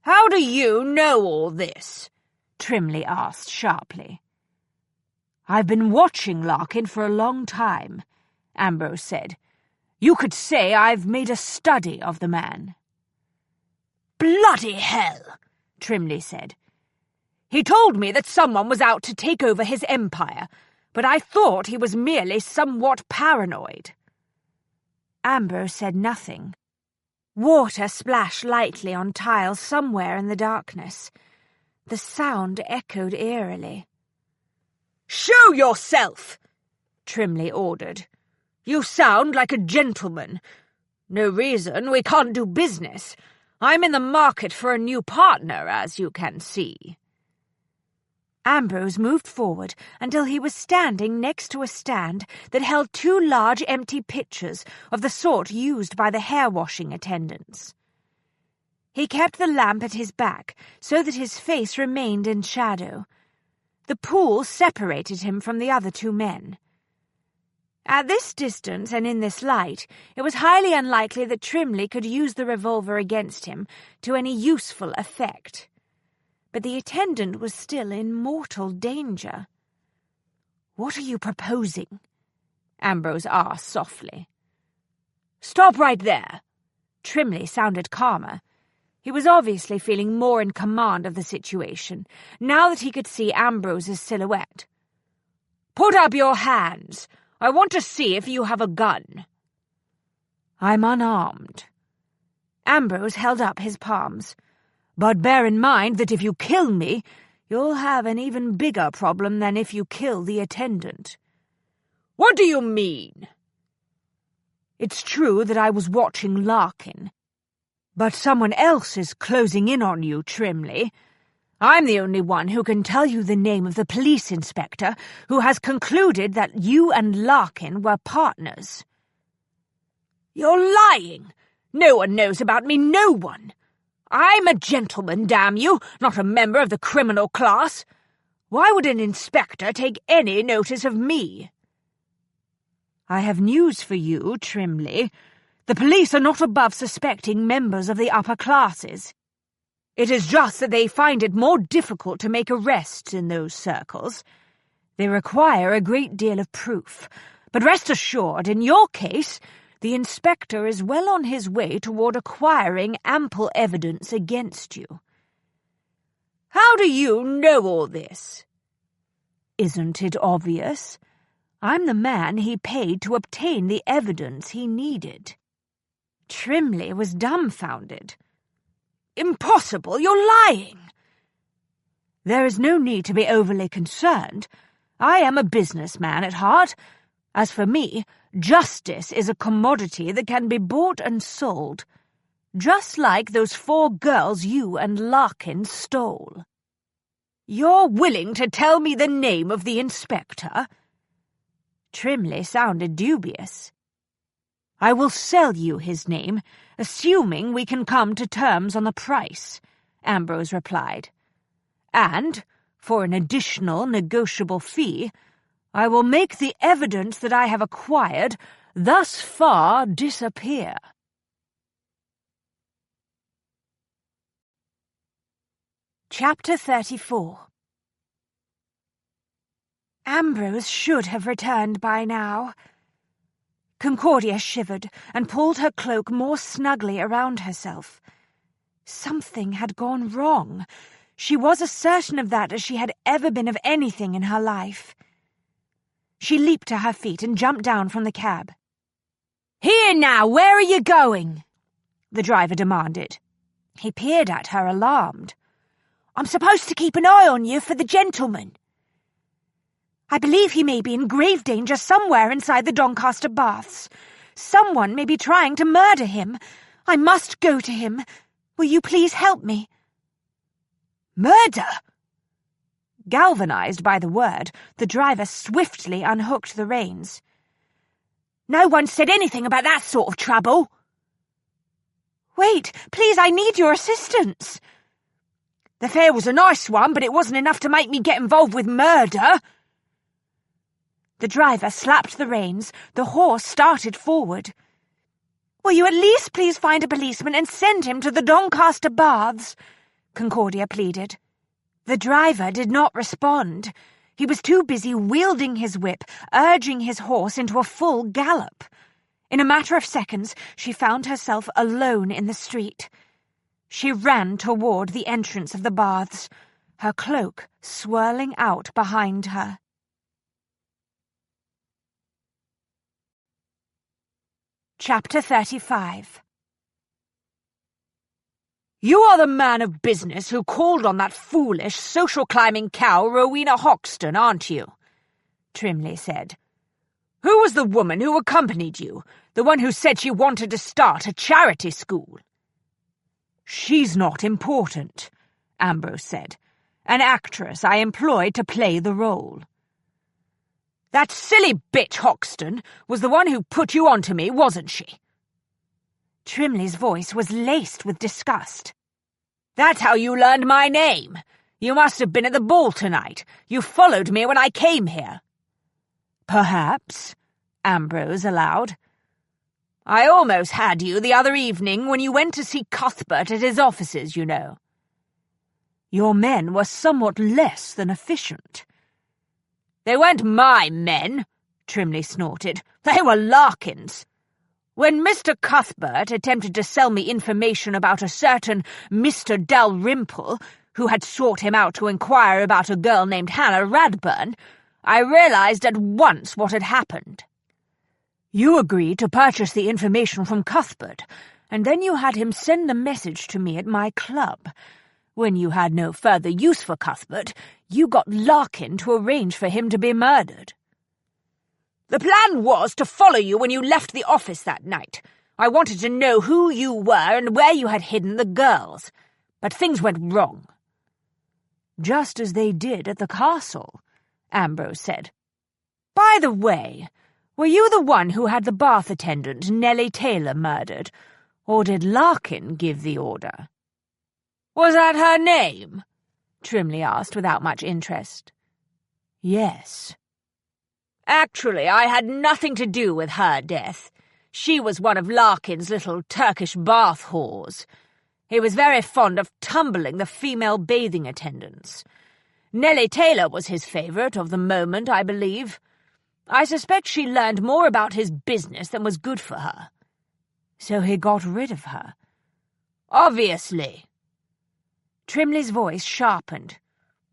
"How do you know all this?" Trimley asked sharply. "I've been watching Larkin for a long time," Ambrose said. "You could say I've made a study of the man." "Bloody hell," Trimley said. "He told me that someone was out to take over his empire, but I thought he was merely somewhat paranoid." Ambrose said nothing. Water splashed lightly on tiles somewhere in the darkness. The sound echoed eerily. "Show yourself!" Trimley ordered. "You sound like a gentleman. No reason we can't do business. I'm in the market for a new partner, as you can see." Ambrose moved forward until he was standing next to a stand that held 2 large empty pitchers of the sort used by the hair-washing attendants. He kept the lamp at his back so that his face remained in shadow. The pool separated him from the other 2 men. At this distance and in this light, it was highly unlikely that Trimley could use the revolver against him to any useful effect. But the attendant was still in mortal danger. "What are you proposing?" Ambrose asked softly. "Stop right there." Trimley sounded calmer. He was obviously feeling more in command of the situation, now that he could see Ambrose's silhouette. "Put up your hands. I want to see if you have a gun." "I'm unarmed." Ambrose held up his palms. "But bear in mind that if you kill me, you'll have an even bigger problem than if you kill the attendant." "What do you mean?" "It's true that I was watching Larkin. But someone else is closing in on you, Trimley. I'm the only one who can tell you the name of the police inspector who has concluded that you and Larkin were partners." "You're lying. No one knows about me, no one. I'm a gentleman, damn you, not a member of the criminal class. Why would an inspector take any notice of me?" "I have news for you, Trimley. The police are not above suspecting members of the upper classes. It is just that they find it more difficult to make arrests in those circles. They require a great deal of proof, but rest assured, in your case, the inspector is well on his way toward acquiring ample evidence against you." "How do you know all this?" "Isn't it obvious? I'm the man he paid to obtain the evidence he needed." Trimley was dumbfounded. "Impossible! You're lying!" "There is no need to be overly concerned. I am a businessman at heart. As for me, justice is a commodity that can be bought and sold, just like those 4 girls you and Larkin stole." "You're willing to tell me the name of the inspector?" Trimley sounded dubious. "I will sell you his name, assuming we can come to terms on the price," Ambrose replied. "And, for an additional negotiable fee, I will make the evidence that I have acquired thus far disappear." Chapter 34. Ambrose should have returned by now. Concordia shivered and pulled her cloak more snugly around herself. Something had gone wrong. She was as certain of that as she had ever been of anything in her life. She leaped to her feet and jumped down from the cab. "Here now, where are you going?" the driver demanded. He peered at her, alarmed. "I'm supposed to keep an eye on you for the gentleman." "I believe he may be in grave danger somewhere inside the Doncaster Baths. Someone may be trying to murder him. I must go to him. Will you please help me?" "Murder?" Galvanized by the word, the driver swiftly unhooked the reins. "No one said anything about that sort of trouble." "Wait, please, I need your assistance." "The fare was a nice one, but it wasn't enough to make me get involved with murder." The driver slapped the reins. The horse started forward. "Will you at least please find a policeman and send him to the Doncaster Baths?" Concordia pleaded. The driver did not respond. He was too busy wielding his whip, urging his horse into a full gallop. In a matter of seconds, she found herself alone in the street. She ran toward the entrance of the baths, her cloak swirling out behind her. Chapter 35. "You are the man of business who called on that foolish, social-climbing cow, Rowena Hoxton, aren't you?" Trimley said. "Who was the woman who accompanied you, the one who said she wanted to start a charity school?" "She's not important," Ambrose said. "An actress I employed to play the role." "That silly bitch Hoxton was the one who put you onto me, wasn't she?" Trimley's voice was laced with disgust. "That's how you learned my name. You must have been at the ball tonight. You followed me when I came here." "Perhaps," Ambrose allowed. "I almost had you the other evening when you went to see Cuthbert at his offices, you know." "Your men were somewhat less than efficient." "They weren't my men," Trimley snorted. "They were Larkin's. When Mr. Cuthbert attempted to sell me information about a certain Mr. Dalrymple, who had sought him out to inquire about a girl named Hannah Radburn, I realized at once what had happened." "You agreed to purchase the information from Cuthbert, and then you had him send the message to me at my club. When you had no further use for Cuthbert, you got Larkin to arrange for him to be murdered." "The plan was to follow you when you left the office that night. I wanted to know who you were and where you had hidden the girls. But things went wrong." "Just as they did at the castle," Ambrose said. "By the way, were you the one who had the bath attendant, Nellie Taylor, murdered, or did Larkin give the order?" "Was that her name?" Trimley asked without much interest. "Yes." "Actually, I had nothing to do with her death. She was one of Larkin's little Turkish bath whores. He was very fond of tumbling the female bathing attendants. Nellie Taylor was his favourite of the moment, I believe. I suspect she learned more about his business than was good for her." "So he got rid of her?" "Obviously." Trimley's voice sharpened.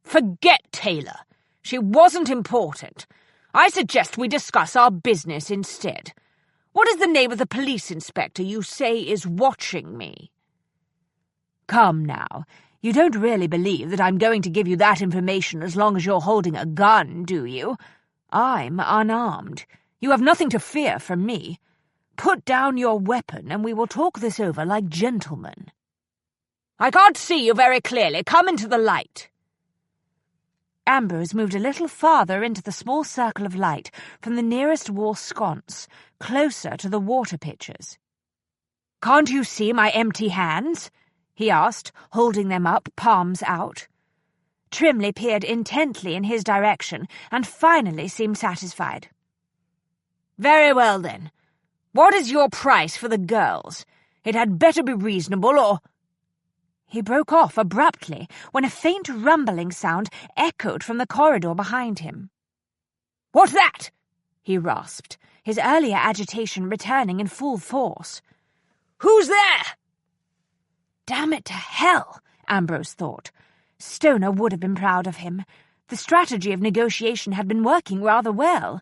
"Forget Taylor. She wasn't important. I suggest we discuss our business instead. What is the name of the police inspector you say is watching me?" "Come now, you don't really believe that I'm going to give you that information as long as you're holding a gun, do you? I'm unarmed. You have nothing to fear from me. Put down your weapon and we will talk this over like gentlemen." "I can't see you very clearly. Come into the light." Ambrose moved a little farther into the small circle of light from the nearest wall sconce, closer to the water pitchers. "Can't you see my empty hands?" he asked, holding them up, palms out. Trimley peered intently in his direction and finally seemed satisfied. "Very well, then. What is your price for the girls? It had better be reasonable, or—" He broke off abruptly when a faint rumbling sound echoed from the corridor behind him. "What's that?" he rasped, his earlier agitation returning in full force. "Who's there?" Damn it to hell, Ambrose thought. Stoner would have been proud of him. The strategy of negotiation had been working rather well.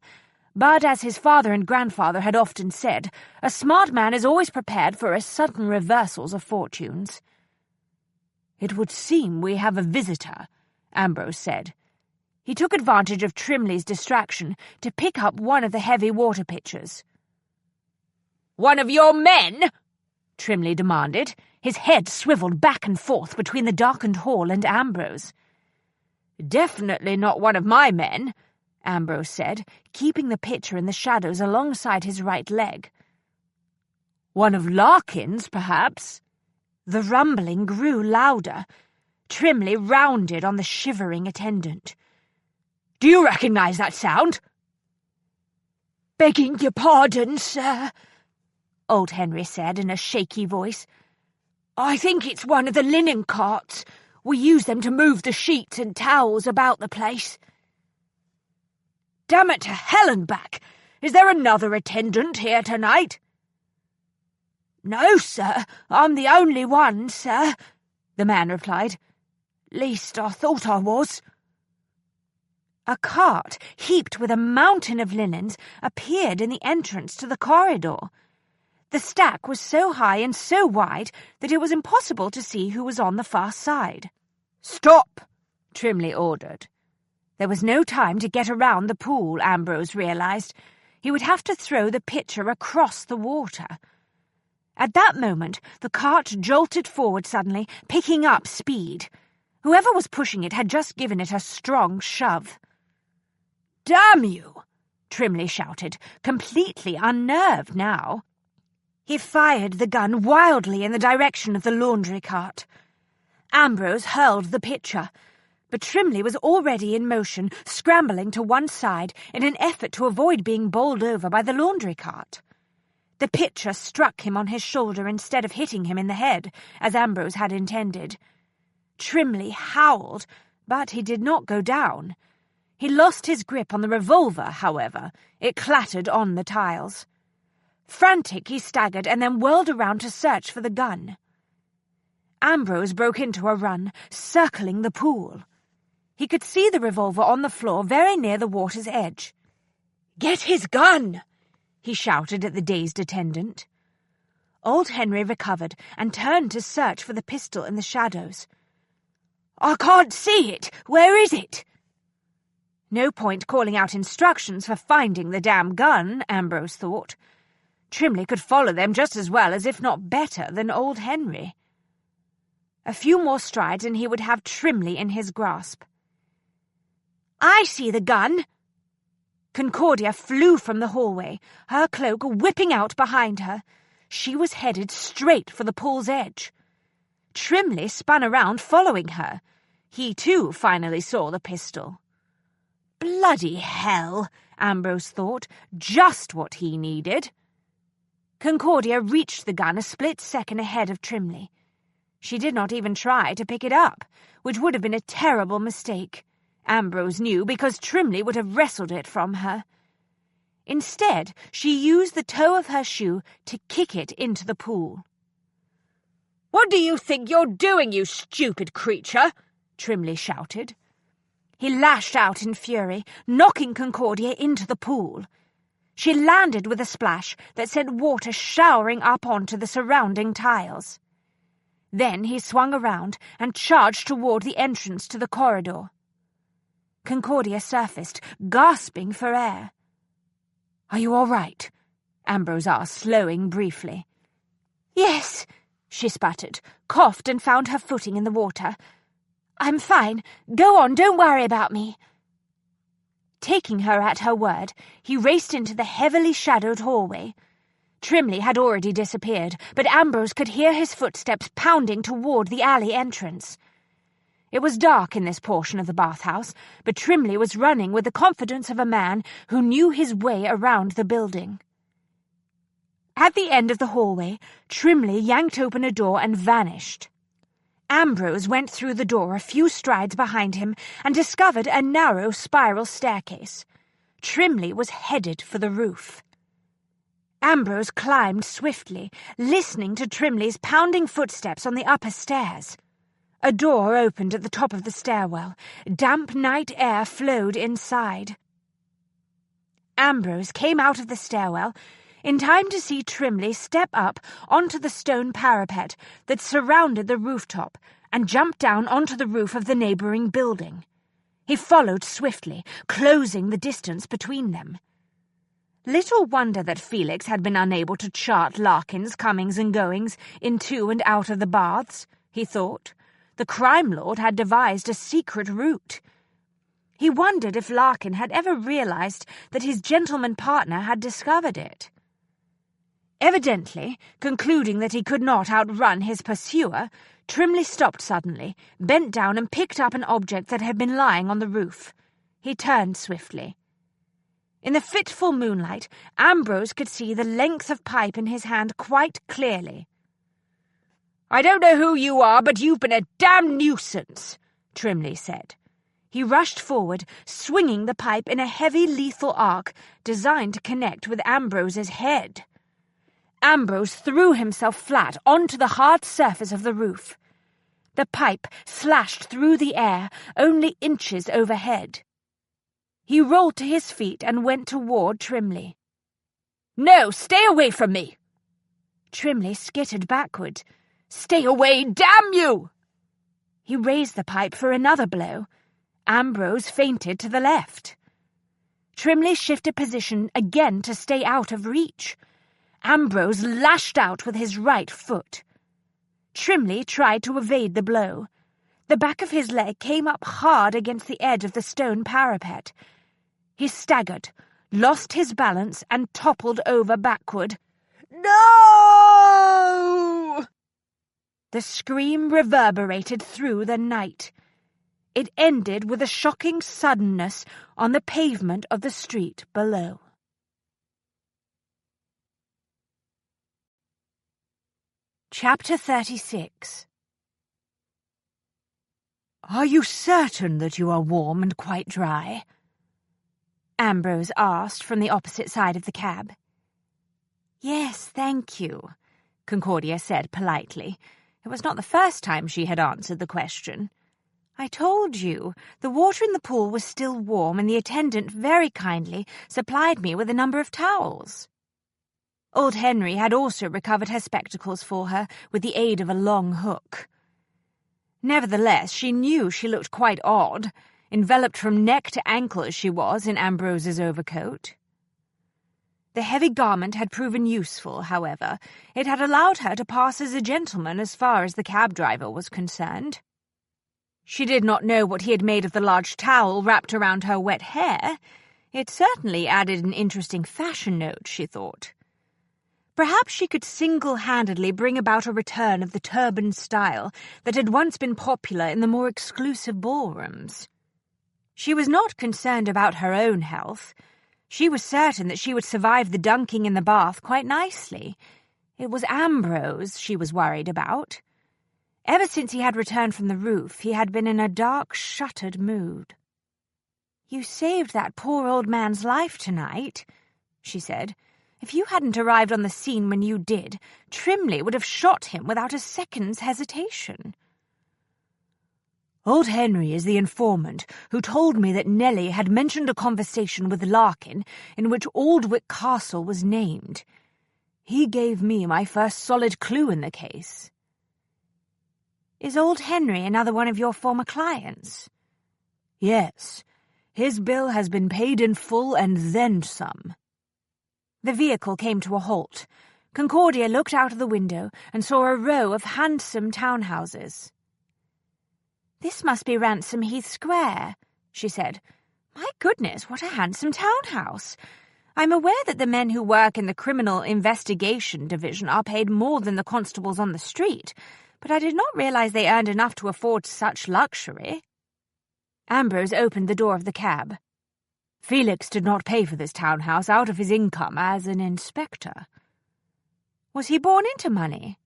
But as his father and grandfather had often said, a smart man is always prepared for a sudden reversals of fortunes. "It would seem we have a visitor," Ambrose said. He took advantage of Trimley's distraction to pick up one of the heavy water pitchers. "One of your men?" Trimley demanded. His head swiveled back and forth between the darkened hall and Ambrose. "Definitely not one of my men," Ambrose said, keeping the pitcher in the shadows alongside his right leg. "One of Larkin's, perhaps?" The rumbling grew louder. Trimley rounded on the shivering attendant. "Do you recognize that sound?" "Begging your pardon, sir," old Henry said in a shaky voice. "I think it's one of the linen carts. We use them to move the sheets and towels about the place." "Damn it to hell and back! Is there another attendant here tonight?" "No, sir, I'm the only one, sir," the man replied. "Least I thought I was." A cart, heaped with a mountain of linens, appeared in the entrance to the corridor. The stack was so high and so wide that it was impossible to see who was on the far side. "Stop!" Trimley ordered. There was no time to get around the pool, Ambrose realized. He would have to throw the pitcher across the water. At that moment, the cart jolted forward suddenly, picking up speed. Whoever was pushing it had just given it a strong shove. "Damn you!" Trimley shouted, completely unnerved now. He fired the gun wildly in the direction of the laundry cart. Ambrose hurled the pitcher, but Trimley was already in motion, scrambling to one side in an effort to avoid being bowled over by the laundry cart. The pitcher struck him on his shoulder instead of hitting him in the head, as Ambrose had intended. Trimley howled, but he did not go down. He lost his grip on the revolver, however. It clattered on the tiles. Frantic, he staggered and then whirled around to search for the gun. Ambrose broke into a run, circling the pool. He could see the revolver on the floor very near the water's edge. "Get his gun!" he shouted at the dazed attendant. Old Henry recovered and turned to search for the pistol in the shadows. "I can't see it! Where is it?" No point calling out instructions for finding the damn gun, Ambrose thought. Trimley could follow them just as well as, if not better, than old Henry. A few more strides and he would have Trimley in his grasp. "I see the gun!" Concordia flew from the hallway, her cloak whipping out behind her. She was headed straight for the pool's edge. Trimley spun around, following her. He, too, finally saw the pistol. Bloody hell, Ambrose thought, just what he needed. Concordia reached the gun a split second ahead of Trimley. She did not even try to pick it up, which would have been a terrible mistake. Ambrose knew, because Trimley would have wrestled it from her. Instead, she used the toe of her shoe to kick it into the pool. "What do you think you're doing, you stupid creature?" Trimley shouted. He lashed out in fury, knocking Concordia into the pool. She landed with a splash that sent water showering up onto the surrounding tiles. Then he swung around and charged toward the entrance to the corridor. Concordia surfaced, gasping for air. "Are you all right?" Ambrose asked, slowing briefly. "Yes," she sputtered, coughed and found her footing in the water. "I'm fine. Go on, don't worry about me." Taking her at her word, he raced into the heavily shadowed hallway. Trimley had already disappeared, but Ambrose could hear his footsteps pounding toward the alley entrance. It was dark in this portion of the bathhouse, but Trimley was running with the confidence of a man who knew his way around the building. At the end of the hallway, Trimley yanked open a door and vanished. Ambrose went through the door a few strides behind him and discovered a narrow spiral staircase. Trimley was headed for the roof. Ambrose climbed swiftly, listening to Trimley's pounding footsteps on the upper stairs. A door opened at the top of the stairwell. Damp night air flowed inside. Ambrose came out of the stairwell in time to see Trimley step up onto the stone parapet that surrounded the rooftop and jump down onto the roof of the neighbouring building. He followed swiftly, closing the distance between them. Little wonder that Felix had been unable to chart Larkin's comings and goings into and out of the baths, he thought. The crime lord had devised a secret route. He wondered if Larkin had ever realized that his gentleman partner had discovered it. Evidently, concluding that he could not outrun his pursuer, Trimley stopped suddenly, bent down and picked up an object that had been lying on the roof. He turned swiftly. In the fitful moonlight, Ambrose could see the length of pipe in his hand quite clearly. "I don't know who you are, but you've been a damn nuisance," Trimley said. He rushed forward, swinging the pipe in a heavy, lethal arc designed to connect with Ambrose's head. Ambrose threw himself flat onto the hard surface of the roof. The pipe slashed through the air, only inches overhead. He rolled to his feet and went toward Trimley. "No, stay away from me!" Trimley skittered backward. "Stay away, damn you!" He raised the pipe for another blow. Ambrose feinted to the left. Trimley shifted position again to stay out of reach. Ambrose lashed out with his right foot. Trimley tried to evade the blow. The back of his leg came up hard against the edge of the stone parapet. He staggered, lost his balance, and toppled over backward. "No!" The scream reverberated through the night. It ended with a shocking suddenness on the pavement of the street below. Chapter 36. "Are you certain that you are warm and quite dry?" Ambrose asked from the opposite side of the cab. "Yes, thank you," Concordia said politely. It was not the first time she had answered the question. "I told you, the water in the pool was still warm, and the attendant very kindly supplied me with a number of towels." Old Henry had also recovered her spectacles for her with the aid of a long hook. Nevertheless, she knew she looked quite odd, enveloped from neck to ankle as she was in Ambrose's overcoat. The heavy garment had proven useful, however. It had allowed her to pass as a gentleman as far as the cab driver was concerned. She did not know what he had made of the large towel wrapped around her wet hair. It certainly added an interesting fashion note, she thought. Perhaps she could single-handedly bring about a return of the turban style that had once been popular in the more exclusive ballrooms. She was not concerned about her own health. She was certain that she would survive the dunking in the bath quite nicely. It was Ambrose she was worried about. Ever since he had returned from the roof, he had been in a dark, shuttered mood. "You saved that poor old man's life tonight," she said. "If you hadn't arrived on the scene when you did, Trimley would have shot him without a second's hesitation." "Old Henry is the informant who told me that Nellie had mentioned a conversation with Larkin in which Aldwick Castle was named. He gave me my first solid clue in the case." "Is old Henry another one of your former clients?" "Yes. His bill has been paid in full and then some." The vehicle came to a halt. Concordia looked out of the window and saw a row of handsome townhouses. "This must be Ransom Heath Square," she said. "My goodness, what a handsome townhouse! I'm aware that the men who work in the Criminal Investigation Division are paid more than the constables on the street, but I did not realize they earned enough to afford such luxury." Ambrose opened the door of the cab. "Felix did not pay for this townhouse out of his income as an inspector." "Was he born into money?"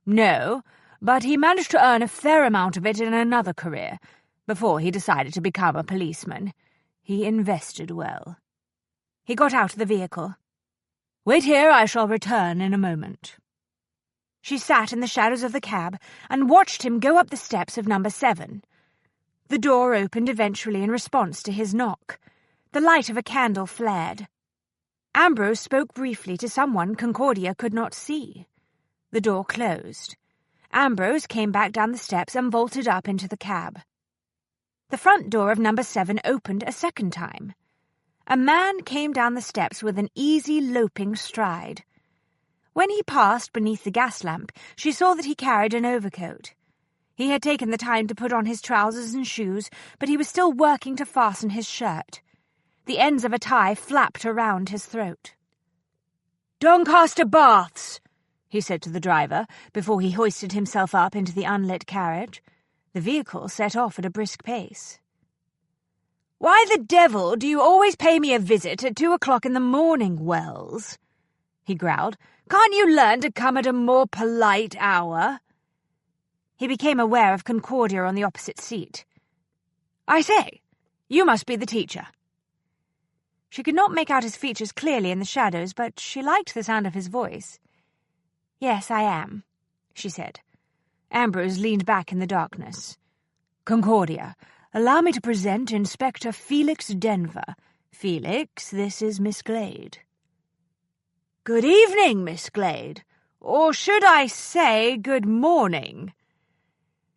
"No, but he managed to earn a fair amount of it in another career, before he decided to become a policeman. He invested well." He got out of the vehicle. "Wait here, I shall return in a moment." She sat in the shadows of the cab and watched him go up the steps of number 7. The door opened eventually in response to his knock. The light of a candle flared. Ambrose spoke briefly to someone Concordia could not see. The door closed. Ambrose came back down the steps and vaulted up into the cab. The front door of number 7 opened a second time. A man came down the steps with an easy, loping stride. When he passed beneath the gas lamp, she saw that he carried an overcoat. He had taken the time to put on his trousers and shoes, but he was still working to fasten his shirt. The ends of a tie flapped around his throat. "Doncaster Baths," he said to the driver, before he hoisted himself up into the unlit carriage. The vehicle set off at a brisk pace. "Why the devil do you always pay me a visit at 2 o'clock in the morning, Wells?" he growled. "Can't you learn to come at a more polite hour?" He became aware of Concordia on the opposite seat. "I say, you must be the teacher." She could not make out his features clearly in the shadows, but she liked the sound of his voice. "Yes, I am," she said. Ambrose leaned back in the darkness. "Concordia, allow me to present Inspector Felix Denver. Felix, this is Miss Glade." "Good evening, Miss Glade. Or should I say good morning?"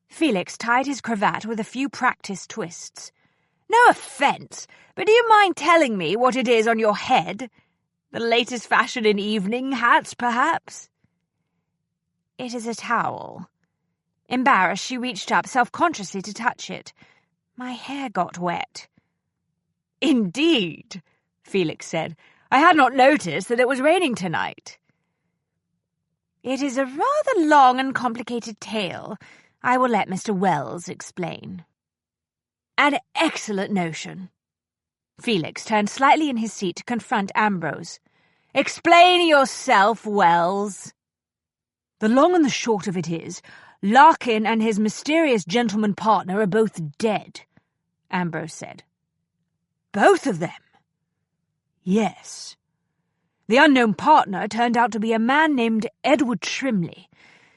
Felix tied his cravat with a few practiced twists. "No offence, but do you mind telling me what it is on your head? The latest fashion in evening hats, perhaps?" "It is a towel." Embarrassed, she reached up self-consciously to touch it. "My hair got wet." "Indeed," Felix said. "I had not noticed that it was raining tonight." "It is a rather long and complicated tale. I will let Mr. Wells explain." "An excellent notion." Felix turned slightly in his seat to confront Ambrose. "Explain yourself, Wells." "The long and the short of it is, Larkin and his mysterious gentleman partner are both dead," Ambrose said. "Both of them?" "Yes. The unknown partner turned out to be a man named Edward Trimley.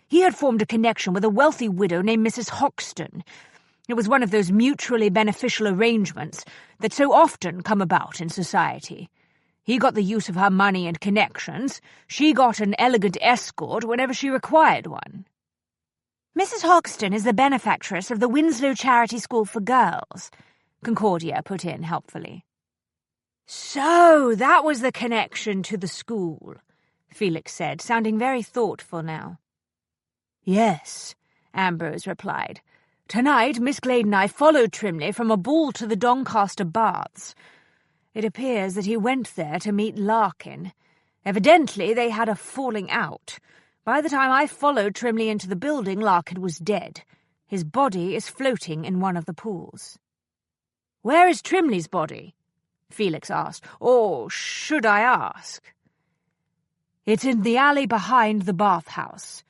He had formed a connection with a wealthy widow named Mrs. Hoxton. It was one of those mutually beneficial arrangements that so often come about in society. He got the use of her money and connections. She got an elegant escort whenever she required one." "Mrs. Hoxton is the benefactress of the Winslow Charity School for Girls," Concordia put in helpfully. "So that was the connection to the school," Felix said, sounding very thoughtful now. "Yes," Ambrose replied. "Tonight Miss Glade and I followed Trimley from a ball to the Doncaster Baths. It appears that he went there to meet Larkin. Evidently they had a falling out. By the time I followed Trimley into the building, Larkin was dead. His body is floating in one of the pools." "Where is Trimley's body?" Felix asked. "Or should I ask?" "It's in the alley behind the bathhouse,"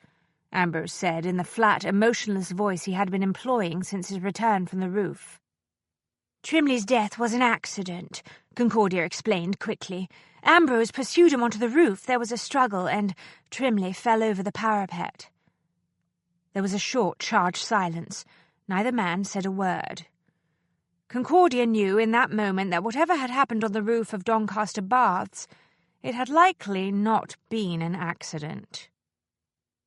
Ambrose said in the flat, emotionless voice he had been employing since his return from the roof. "Trimley's death was an accident," Concordia explained quickly. "Ambrose pursued him onto the roof. There was a struggle, and Trimley fell over the parapet." There was a short, charged silence. Neither man said a word. Concordia knew in that moment that whatever had happened on the roof of Doncaster Baths, it had likely not been an accident.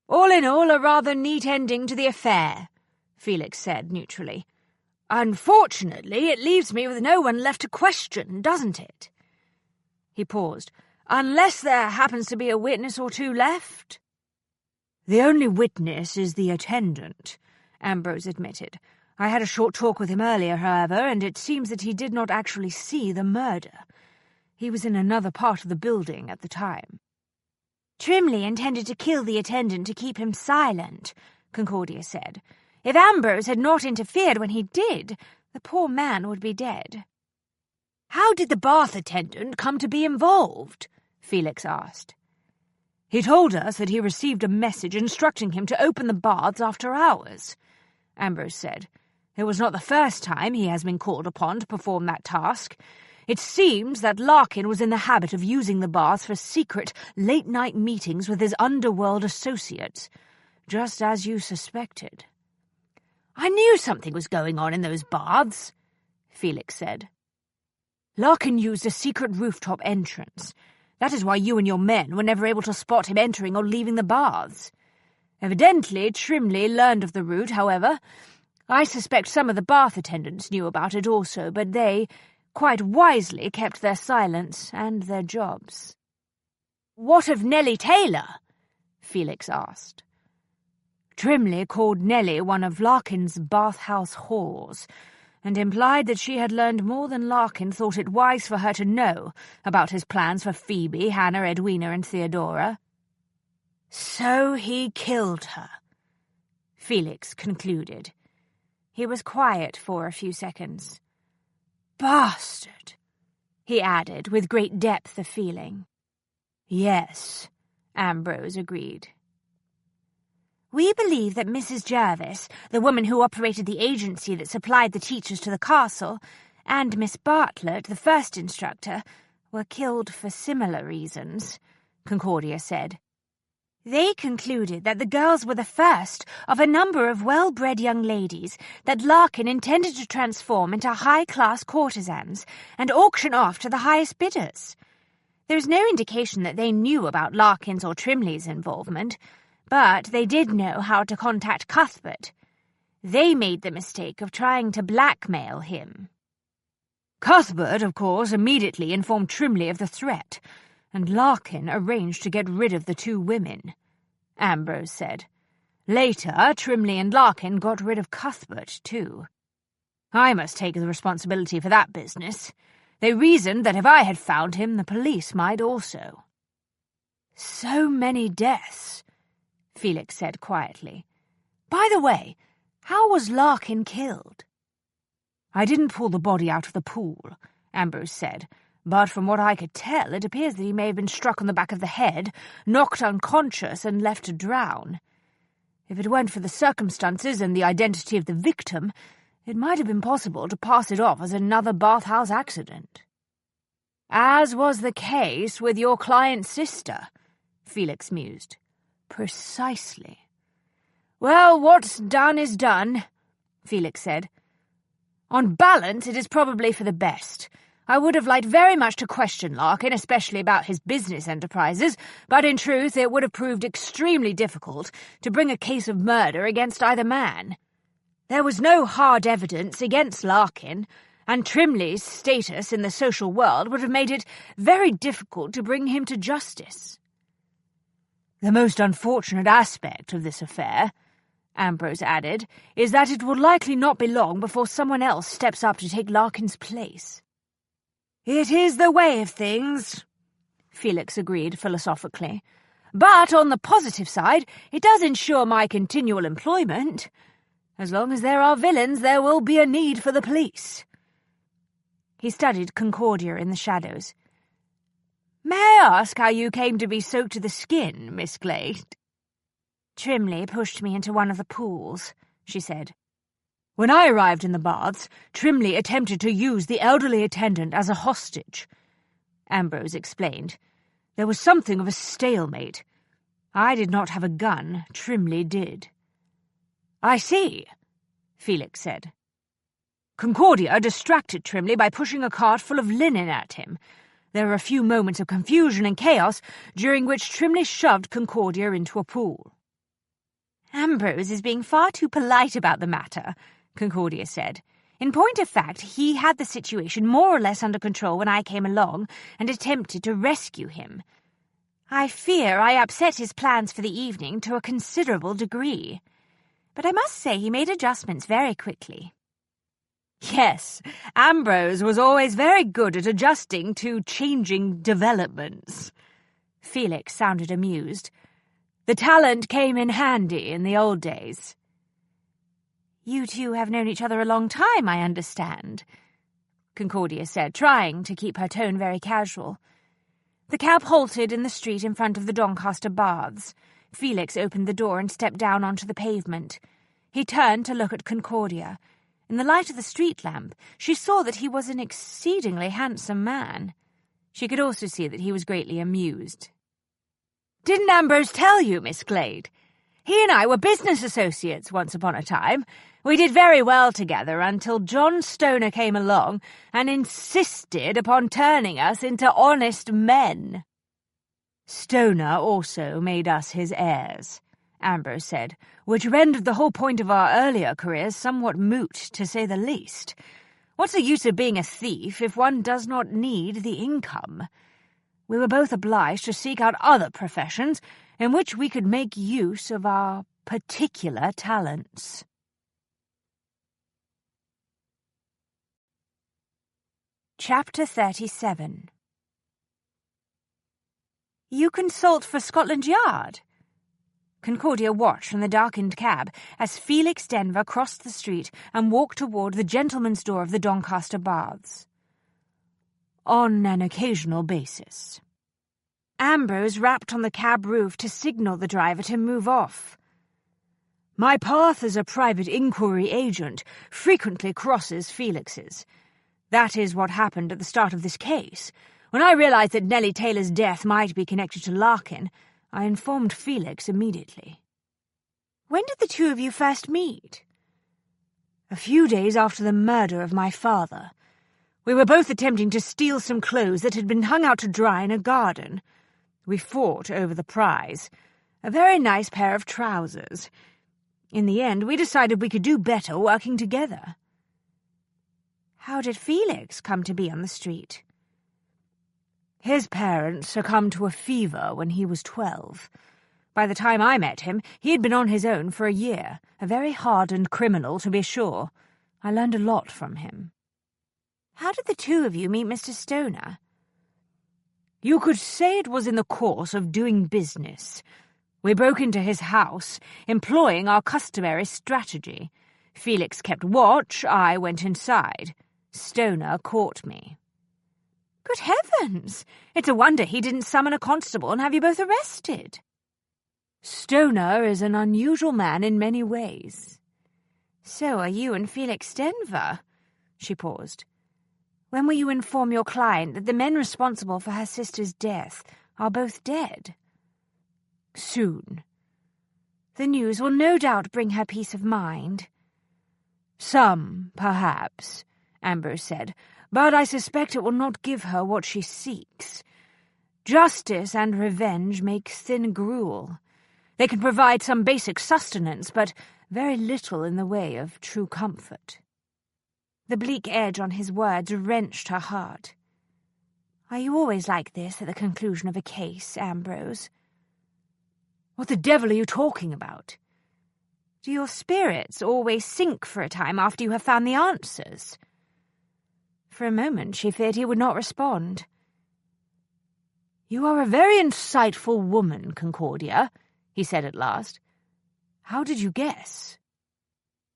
"All in all, a rather neat ending to the affair," Felix said neutrally. "Unfortunately, it leaves me with no one left to question, doesn't it?" He paused. "Unless there happens to be a witness or two left?" "The only witness is the attendant," Ambrose admitted. "I had a short talk with him earlier, however, and it seems that he did not actually see the murder. He was in another part of the building at the time." "Trimley intended to kill the attendant to keep him silent," Concordia said. "If Ambrose had not interfered when he did, the poor man would be dead." "How did the bath attendant come to be involved?" Felix asked. "He told us that he received a message instructing him to open the baths after hours," Ambrose said. "It was not the first time he has been called upon to perform that task. It seems that Larkin was in the habit of using the baths for secret, late-night meetings with his underworld associates, just as you suspected." "I knew something was going on in those baths," Felix said. "Larkin used a secret rooftop entrance. That is why you and your men were never able to spot him entering or leaving the baths. Evidently, Trimley learned of the route, however. I suspect some of the bath attendants knew about it also, but they, quite wisely, kept their silence and their jobs." "What of Nellie Taylor?" Felix asked. "Trimley called Nellie one of Larkin's bathhouse whores, and implied that she had learned more than Larkin thought it wise for her to know about his plans for Phoebe, Hannah, Edwina, and Theodora." "So he killed her," Felix concluded. He was quiet for a few seconds. bastard," he added with great depth of feeling. "Yes," Ambrose agreed. "We believe that Mrs. Jervis, the woman who operated the agency that supplied the teachers to the castle, and Miss Bartlett, the first instructor, were killed for similar reasons," Concordia said. "They concluded that the girls were the first of a number of well-bred young ladies that Larkin intended to transform into high-class courtesans and auction off to the highest bidders. There is no indication that they knew about Larkin's or Trimley's involvement, but they did know how to contact Cuthbert. They made the mistake of trying to blackmail him." Cuthbert, of course, immediately informed Trimley of the threat, and Larkin arranged to get rid of the two women, Ambrose said. Later, Trimley and Larkin got rid of Cuthbert, too. I must take the responsibility for that business. They reasoned that if I had found him, the police might also. "So many deaths," Felix said quietly. "By the way, how was Larkin killed?" "I didn't pull the body out of the pool," Ambrose said, "but from what I could tell, it appears that he may have been struck on the back of the head, knocked unconscious, and left to drown. If it weren't for the circumstances and the identity of the victim, it might have been possible to pass it off as another bathhouse accident." "As was the case with your client's sister," Felix mused. "Precisely." "Well, what's done is done," Felix said. "On balance, it is probably for the best. I would have liked very much to question Larkin, especially about his business enterprises, but in truth it would have proved extremely difficult to bring a case of murder against either man. There was no hard evidence against Larkin, and Trimley's status in the social world would have made it very difficult to bring him to justice." "The most unfortunate aspect of this affair," Ambrose added, "is that it will likely not be long before someone else steps up to take Larkin's place." "It is the way of things," Felix agreed philosophically. "But on the positive side, it does ensure my continual employment. As long as there are villains, there will be a need for the police." He studied Concordia in the shadows. "May I ask how you came to be soaked to the skin, Miss Glade?" "Trimley pushed me into one of the pools," she said. "When I arrived in the baths, Trimley attempted to use the elderly attendant as a hostage," Ambrose explained. "There was something of a stalemate. I did not have a gun, Trimley did." "I see," Felix said. "Concordia distracted Trimley by pushing a cart full of linen at him. There were a few moments of confusion and chaos, during which Trimley shoved Concordia into a pool." "Ambrose is being far too polite about the matter," Concordia said. "In point of fact, he had the situation more or less under control when I came along and attempted to rescue him. I fear I upset his plans for the evening to a considerable degree. But I must say he made adjustments very quickly." "Yes, Ambrose was always very good at adjusting to changing developments." Felix sounded amused. "The talent came in handy in the old days." "You two have known each other a long time, I understand," Concordia said, trying to keep her tone very casual. The cab halted in the street in front of the Doncaster Baths. Felix opened the door and stepped down onto the pavement. He turned to look at Concordia. In the light of the street lamp, she saw that he was an exceedingly handsome man. She could also see that he was greatly amused. "Didn't Ambrose tell you, Miss Glade? He and I were business associates once upon a time. We did very well together until John Stoner came along and insisted upon turning us into honest men." "Stoner also made us his heirs," Ambrose said, "which rendered the whole point of our earlier careers somewhat moot, to say the least. What's the use of being a thief if one does not need the income? We were both obliged to seek out other professions in which we could make use of our particular talents." Chapter 37. "You consult for Scotland Yard?" Concordia watched from the darkened cab as Felix Denver crossed the street and walked toward the gentleman's door of the Doncaster Baths. On an occasional basis. Ambrose rapped on the cab roof to signal the driver to move off. My path as a private inquiry agent frequently crosses Felix's. That is what happened at the start of this case. When I realized that Nellie Taylor's death might be connected to Larkin, I informed Felix immediately. When did the two of you first meet? A few days after the murder of my father. We were both attempting to steal some clothes that had been hung out to dry in a garden. We fought over the prize, a very nice pair of trousers. In the end, we decided we could do better working together. How did Felix come to be on the street? His parents succumbed to a fever when he was 12. By the time I met him, he had been on his own for a year, a very hardened criminal, to be sure. I learned a lot from him. How did the two of you meet Mr. Stoner? You could say it was in the course of doing business. We broke into his house, employing our customary strategy. Felix kept watch, I went inside. Stoner caught me. Good heavens! It's a wonder he didn't summon a constable and have you both arrested. Stoner is an unusual man in many ways. So are you and Felix Denver. She paused. When will you inform your client that the men responsible for her sister's death are both dead? Soon. The news will no doubt bring her peace of mind. Some, perhaps, Ambrose said, but I suspect it will not give her what she seeks. Justice and revenge make thin gruel. They can provide some basic sustenance, but very little in the way of true comfort. The bleak edge on his words wrenched her heart. Are you always like this at the conclusion of a case, Ambrose? What the devil are you talking about? Do your spirits always sink for a time after you have found the answers? For a moment she feared he would not respond. You are a very insightful woman, Concordia, he said at last. How did you guess?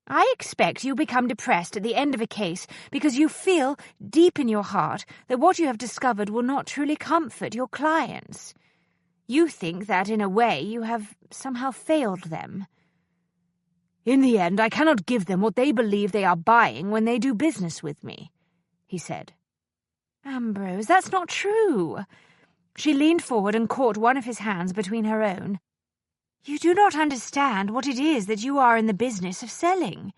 I expect you become depressed at the end of a case because you feel, deep in your heart, that what you have discovered will not truly comfort your clients. You think that, in a way, you have somehow failed them. In the end, I cannot give them what they believe they are buying when they do business with me, he said. Ambrose, that's not true. She leaned forward and caught one of his hands between her own. You do not understand what it is that you are in the business of selling.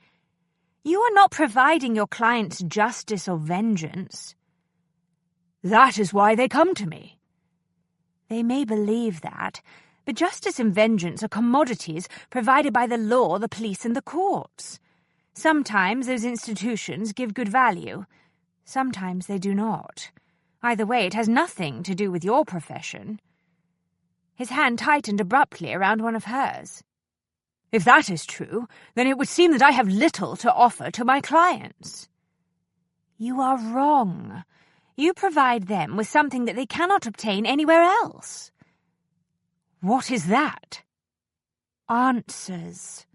You are not providing your clients justice or vengeance. That is why they come to me. They may believe that, but justice and vengeance are commodities provided by the law, the police, and the courts. Sometimes those institutions give good value. Sometimes they do not. Either way, it has nothing to do with your profession. His hand tightened abruptly around one of hers. If that is true, then it would seem that I have little to offer to my clients. You are wrong. You provide them with something that they cannot obtain anywhere else. What is that? Answers.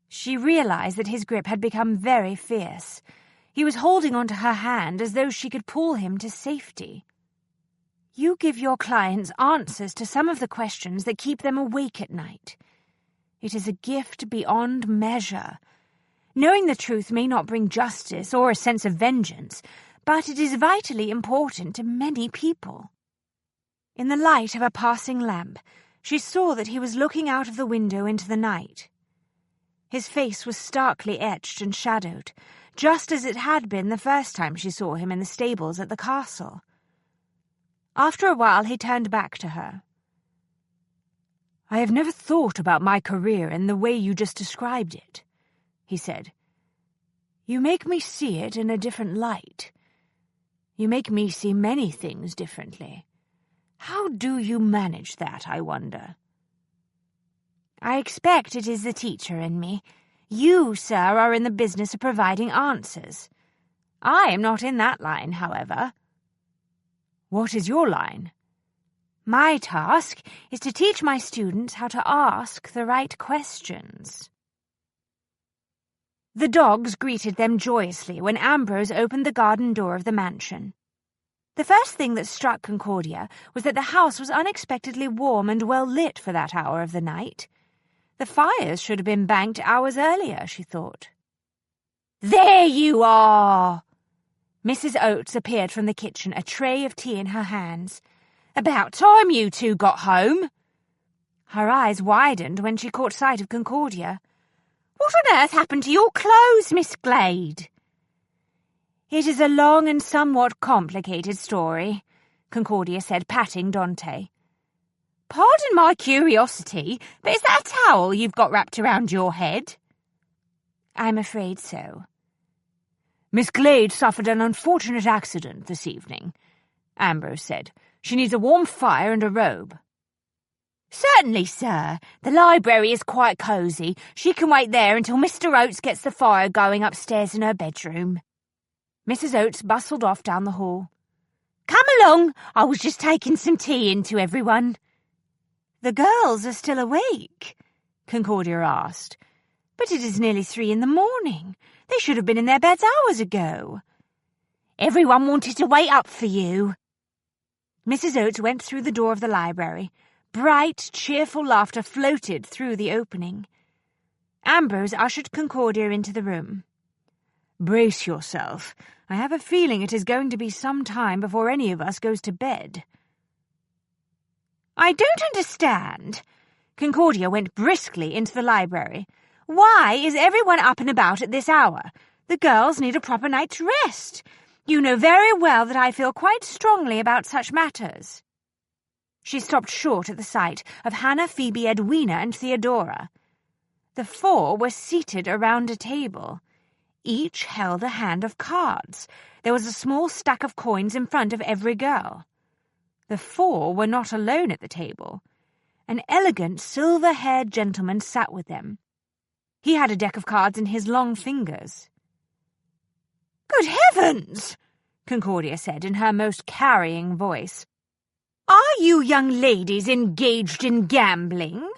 She realized that his grip had become very fierce. He was holding onto her hand as though she could pull him to safety. You give your clients answers to some of the questions that keep them awake at night. It is a gift beyond measure. Knowing the truth may not bring justice or a sense of vengeance, but it is vitally important to many people. In the light of a passing lamp, she saw that he was looking out of the window into the night. His face was starkly etched and shadowed, just as it had been the first time she saw him in the stables at the castle. After a while he turned back to her. I have never thought about my career in the way you just described it, he said. You make me see it in a different light. You make me see many things differently. How do you manage that, I wonder? I expect it is the teacher in me. You, sir, are in the business of providing answers. I am not in that line, however. What is your line? My task is to teach my students how to ask the right questions. The dogs greeted them joyously when Ambrose opened the garden door of the mansion. The first thing that struck Concordia was that the house was unexpectedly warm and well lit for that hour of the night. The fires should have been banked hours earlier, she thought. "There you are!" Mrs. Oates appeared from the kitchen, a tray of tea in her hands. "About time you two got home." Her eyes widened when she caught sight of Concordia. "What on earth happened to your clothes, Miss Glade?" "It is a long and somewhat complicated story," Concordia said, patting Dante. "Pardon my curiosity, but is that a towel you've got wrapped around your head?" "I'm afraid so." "Miss Glade suffered an unfortunate accident this evening," Ambrose said. "She needs a warm fire and a robe." "Certainly, sir. The library is quite cosy. She can wait there until Mr. Oates gets the fire going upstairs in her bedroom." Mrs. Oates bustled off down the hall. "Come along. I was just taking some tea in to everyone." "The girls are still awake?" Concordia asked. "But it is nearly 3 in the morning. They should have been in their beds hours ago." "Everyone wanted to wait up for you." Mrs. Oates went through the door of the library. Bright, cheerful laughter floated through the opening. Ambrose ushered Concordia into the room. "Brace yourself. I have a feeling it is going to be some time before any of us goes to bed." "I don't understand." Concordia went briskly into the library. "Why is everyone up and about at this hour? The girls need a proper night's rest. You know very well that I feel quite strongly about such matters." She stopped short at the sight of Hannah, Phoebe, Edwina, and Theodora. The 4 were seated around a table. Each held a hand of cards. There was a small stack of coins in front of every girl. The 4 were not alone at the table. An elegant, silver-haired gentleman sat with them. He had a deck of cards in his long fingers. "Good heavens!" Concordia said in her most carrying voice. "Are you young ladies engaged in gambling?"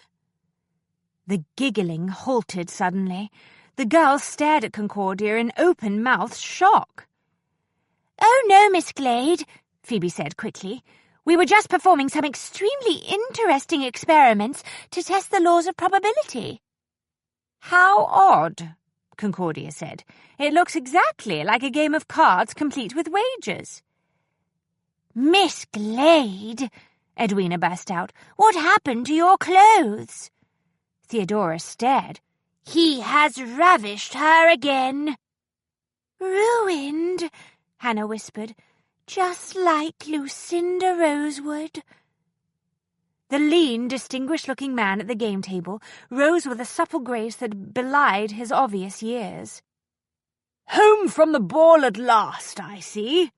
The giggling halted suddenly. The girls stared at Concordia in open-mouthed shock. "Oh, no, Miss Glade," Phoebe said quickly. "We were just performing some extremely interesting experiments to test the laws of probability." "How odd," Concordia said. "It looks exactly like a game of cards complete with wagers." "Miss Glade," Edwina burst out, "what happened to your clothes?" Theodora stared. "He has ravished her again." "Ruined," Hannah whispered, "just like Lucinda Rosewood." The lean, distinguished-looking man at the game table rose with a supple grace that belied his obvious years. "Home from the ball at last, I see."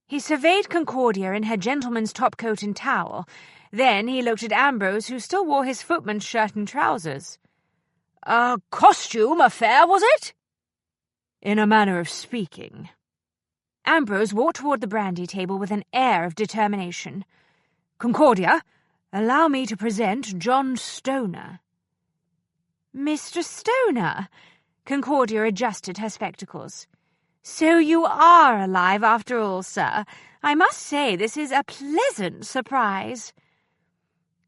He surveyed Concordia in her gentleman's topcoat and towel. Then he looked at Ambrose, who still wore his footman's shirt and trousers. "A costume affair, was it?" "In a manner of speaking." Ambrose walked toward the brandy table with an air of determination. "Concordia, allow me to present John Stoner." "Mr. Stoner?" Concordia adjusted her spectacles. "So you are alive after all, sir. I must say this is a pleasant surprise."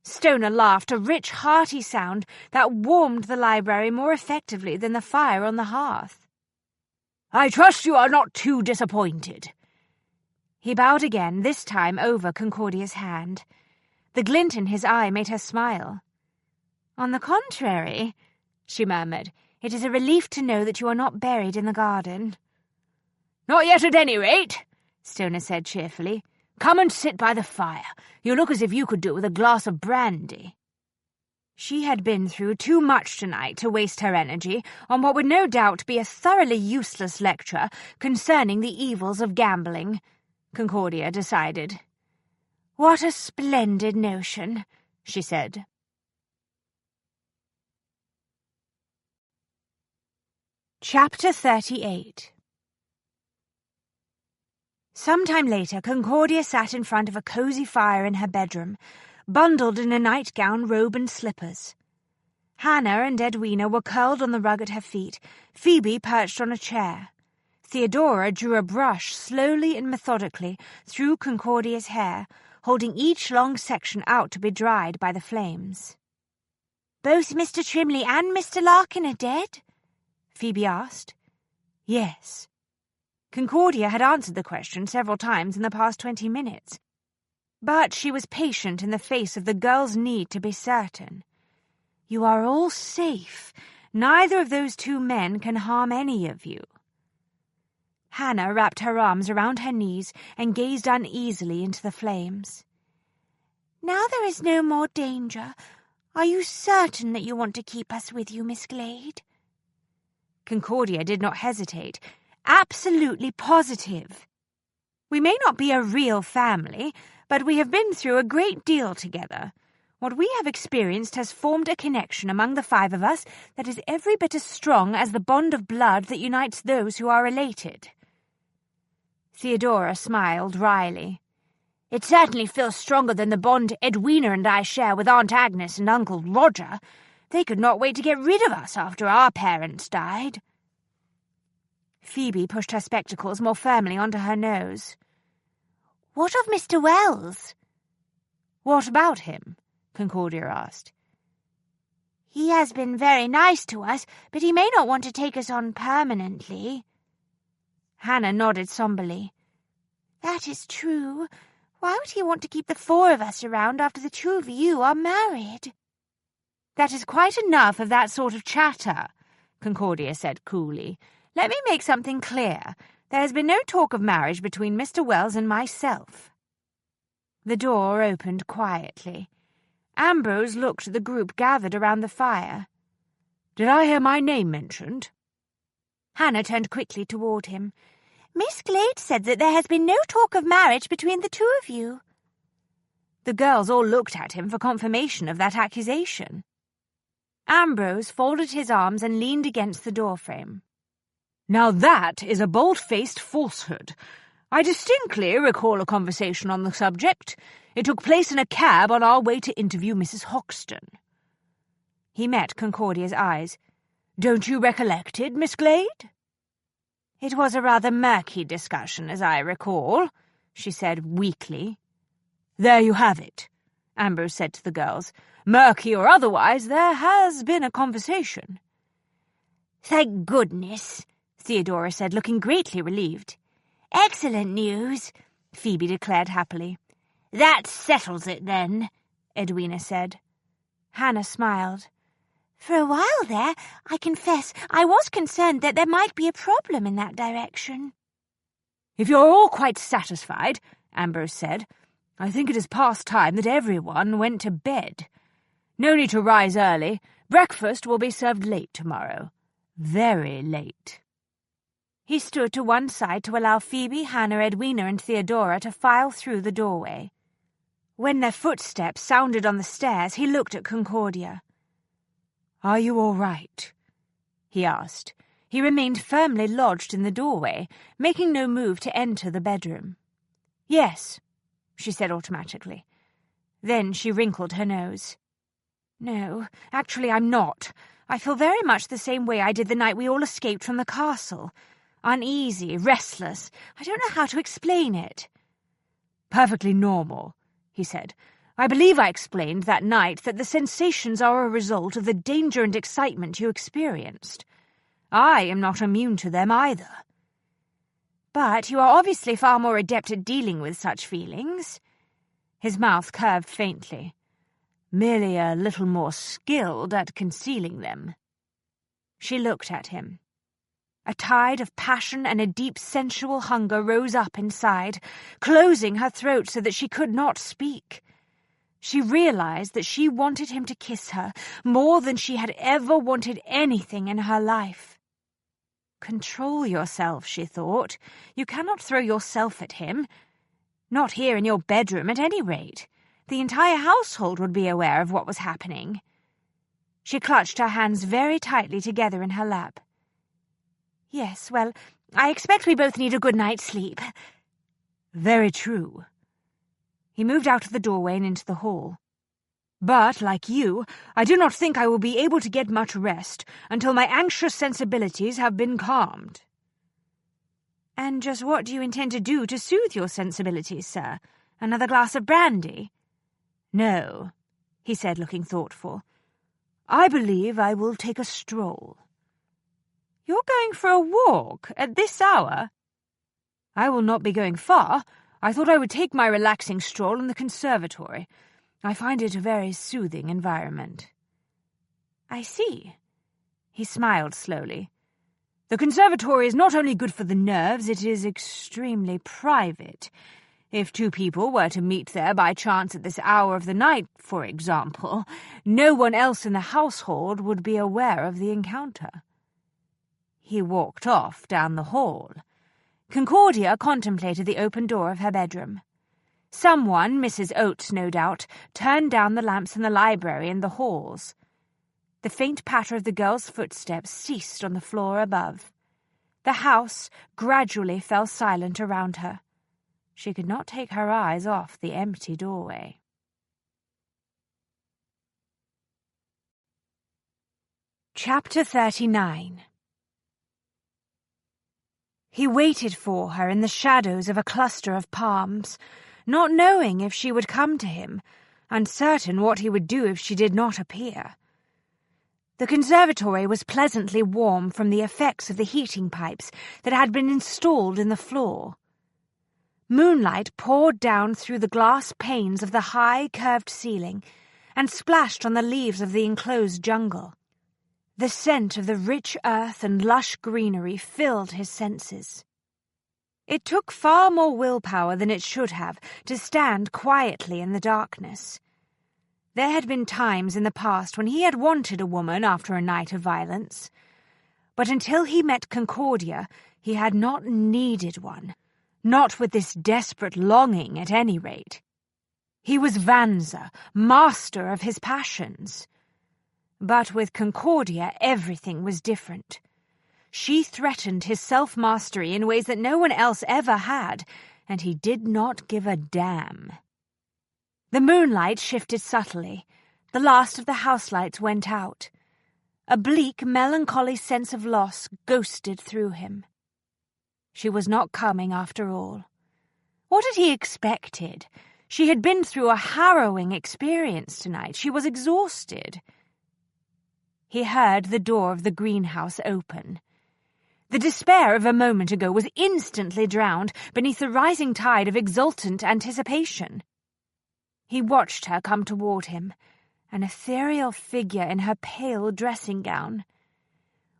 Stoner laughed, a rich, hearty sound that warmed the library more effectively than the fire on the hearth. "I trust you are not too disappointed." He bowed again, this time over Concordia's hand. The glint in his eye made her smile. "On the contrary," she murmured, "it is a relief to know that you are not buried in the garden." "Not yet, at any rate," Stoner said cheerfully. "Come and sit by the fire. You look as if you could do with a glass of brandy." She had been through too much tonight to waste her energy on what would no doubt be a thoroughly useless lecture concerning the evils of gambling, Concordia decided. "What a splendid notion," she said. Chapter 38. Some time later, Concordia sat in front of a cosy fire in her bedroom, bundled in a nightgown, robe, and slippers. Hannah and Edwina were curled on the rug at her feet, Phoebe perched on a chair. Theodora drew a brush slowly and methodically through Concordia's hair, holding each long section out to be dried by the flames. "Both Mr. Trimley and Mr. Larkin are dead?" Phoebe asked. Yes. Concordia had answered the question several times in the past 20 minutes. But she was patient in the face of the girl's need to be certain. You are all safe. Neither of those two men can harm any of you. Hannah wrapped her arms around her knees and gazed uneasily into the flames. "Now there is no more danger. Are you certain that you want to keep us with you, Miss Glade?" Concordia did not hesitate. Absolutely positive. We may not be a real family, but we have been through a great deal together. What we have experienced has formed a connection among the 5 of us that is every bit as strong as the bond of blood that unites those who are related. Theodora smiled wryly. "It certainly feels stronger than the bond Edwina and I share with Aunt Agnes and Uncle Roger. They could not wait to get rid of us after our parents died." Phoebe pushed her spectacles more firmly onto her nose. "What of Mr. Wells?" "What about him?" Concordia asked. "He has been very nice to us, but he may not want to take us on permanently." Hannah nodded somberly. "That is true. Why would he want to keep the 4 of us around after the 2 of you are married?" "That is quite enough of that sort of chatter," Concordia said coolly. "Let me make something clear. There has been no talk of marriage between Mr. Wells and myself." The door opened quietly. Ambrose looked at the group gathered around the fire. "Did I hear my name mentioned?" Hannah turned quickly toward him. "Miss Glade said that there has been no talk of marriage between the 2 of you." The girls all looked at him for confirmation of that accusation. Ambrose folded his arms and leaned against the doorframe. "Now that is a bold-faced falsehood. I distinctly recall a conversation on the subject. It took place in a cab on our way to interview Mrs. Hoxton." He met Concordia's eyes. "Don't you recollect it, Miss Glade?" "It was a rather murky discussion, as I recall," she said weakly. "There you have it," Ambrose said to the girls. "Murky or otherwise, there has been a conversation." "Thank goodness," Theodora said, looking greatly relieved. "Excellent news," Phoebe declared happily. "That settles it, then," Edwina said. Hannah smiled. "For a while there, I confess, I was concerned that there might be a problem in that direction." "If you're all quite satisfied," Ambrose said, "I think it is past time that everyone went to bed. No need to rise early. Breakfast will be served late tomorrow. Very late." He stood to one side to allow Phoebe, Hannah, Edwina, and Theodora to file through the doorway. When their footsteps sounded on the stairs, he looked at Concordia. "Are you all right?" he asked. He remained firmly lodged in the doorway, making no move to enter the bedroom. "Yes," she said automatically. Then she wrinkled her nose. "No, actually I'm not. I feel very much the same way I did the night we all escaped from the castle. Uneasy, restless. I don't know how to explain it." "Perfectly normal," he said. "I believe I explained that night that the sensations are a result of the danger and excitement you experienced. I am not immune to them either." "But you are obviously far more adept at dealing with such feelings." His mouth curved faintly. "Merely a little more skilled at concealing them." She looked at him. A tide of passion and a deep sensual hunger rose up inside, closing her throat so that she could not speak. She realized that she wanted him to kiss her more than she had ever wanted anything in her life. Control yourself, she thought. You cannot throw yourself at him. Not here in your bedroom, at any rate. The entire household would be aware of what was happening. She clutched her hands very tightly together in her lap. "Yes, well, I expect we both need a good night's sleep." "Very true." He moved out of the doorway and into the hall. "But, like you, I do not think I will be able to get much rest until my anxious sensibilities have been calmed." And just what do you intend to do to soothe your sensibilities, sir? Another glass of brandy? No, he said, looking thoughtful. I believe I will take a stroll. You're going for a walk at this hour? I will not be going far. I thought I would take my relaxing stroll in the conservatory. I find it a very soothing environment. I see. He smiled slowly. The conservatory is not only good for the nerves, it is extremely private. If two people were to meet there by chance at this hour of the night, for example, no one else in the household would be aware of the encounter. He walked off down the hall. Concordia contemplated the open door of her bedroom. Someone, Mrs. Oates no doubt, turned down the lamps in the library and the halls. The faint patter of the girl's footsteps ceased on the floor above. The house gradually fell silent around her. She could not take her eyes off the empty doorway. Chapter 39. He waited for her in the shadows of a cluster of palms, not knowing if she would come to him, uncertain what he would do if she did not appear. The conservatory was pleasantly warm from the effects of the heating pipes that had been installed in the floor. Moonlight poured down through the glass panes of the high, curved ceiling and splashed on the leaves of the enclosed jungle. The scent of the rich earth and lush greenery filled his senses. It took far more willpower than it should have to stand quietly in the darkness. There had been times in the past when he had wanted a woman after a night of violence, but until he met Concordia, he had not needed one, not with this desperate longing at any rate. He was Vanza, master of his passions. But with Concordia, everything was different. She threatened his self-mastery in ways that no one else ever had, and he did not give a damn. The moonlight shifted subtly. The last of the house lights went out. A bleak, melancholy sense of loss ghosted through him. She was not coming after all. What had he expected? She had been through a harrowing experience tonight. She was exhausted. He heard the door of the greenhouse open. The despair of a moment ago was instantly drowned beneath the rising tide of exultant anticipation. He watched her come toward him, an ethereal figure in her pale dressing gown.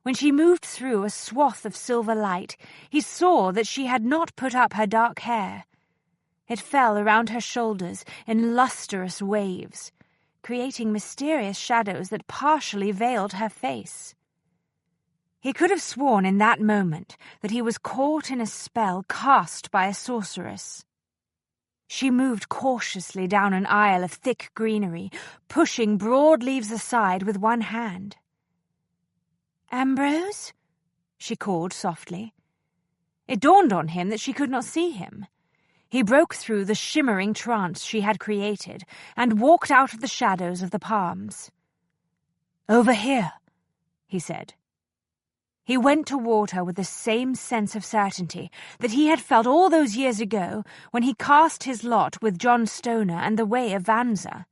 When she moved through a swath of silver light, he saw that she had not put up her dark hair. It fell around her shoulders in lustrous waves, creating mysterious shadows that partially veiled her face. He could have sworn in that moment that he was caught in a spell cast by a sorceress. She moved cautiously down an aisle of thick greenery, pushing broad leaves aside with one hand. "Ambrose?" she called softly. It dawned on him that she could not see him. He broke through the shimmering trance she had created and walked out of the shadows of the palms. "Over here," he said. He went toward her with the same sense of certainty that he had felt all those years ago when he cast his lot with John Stoner and the way of Vanza.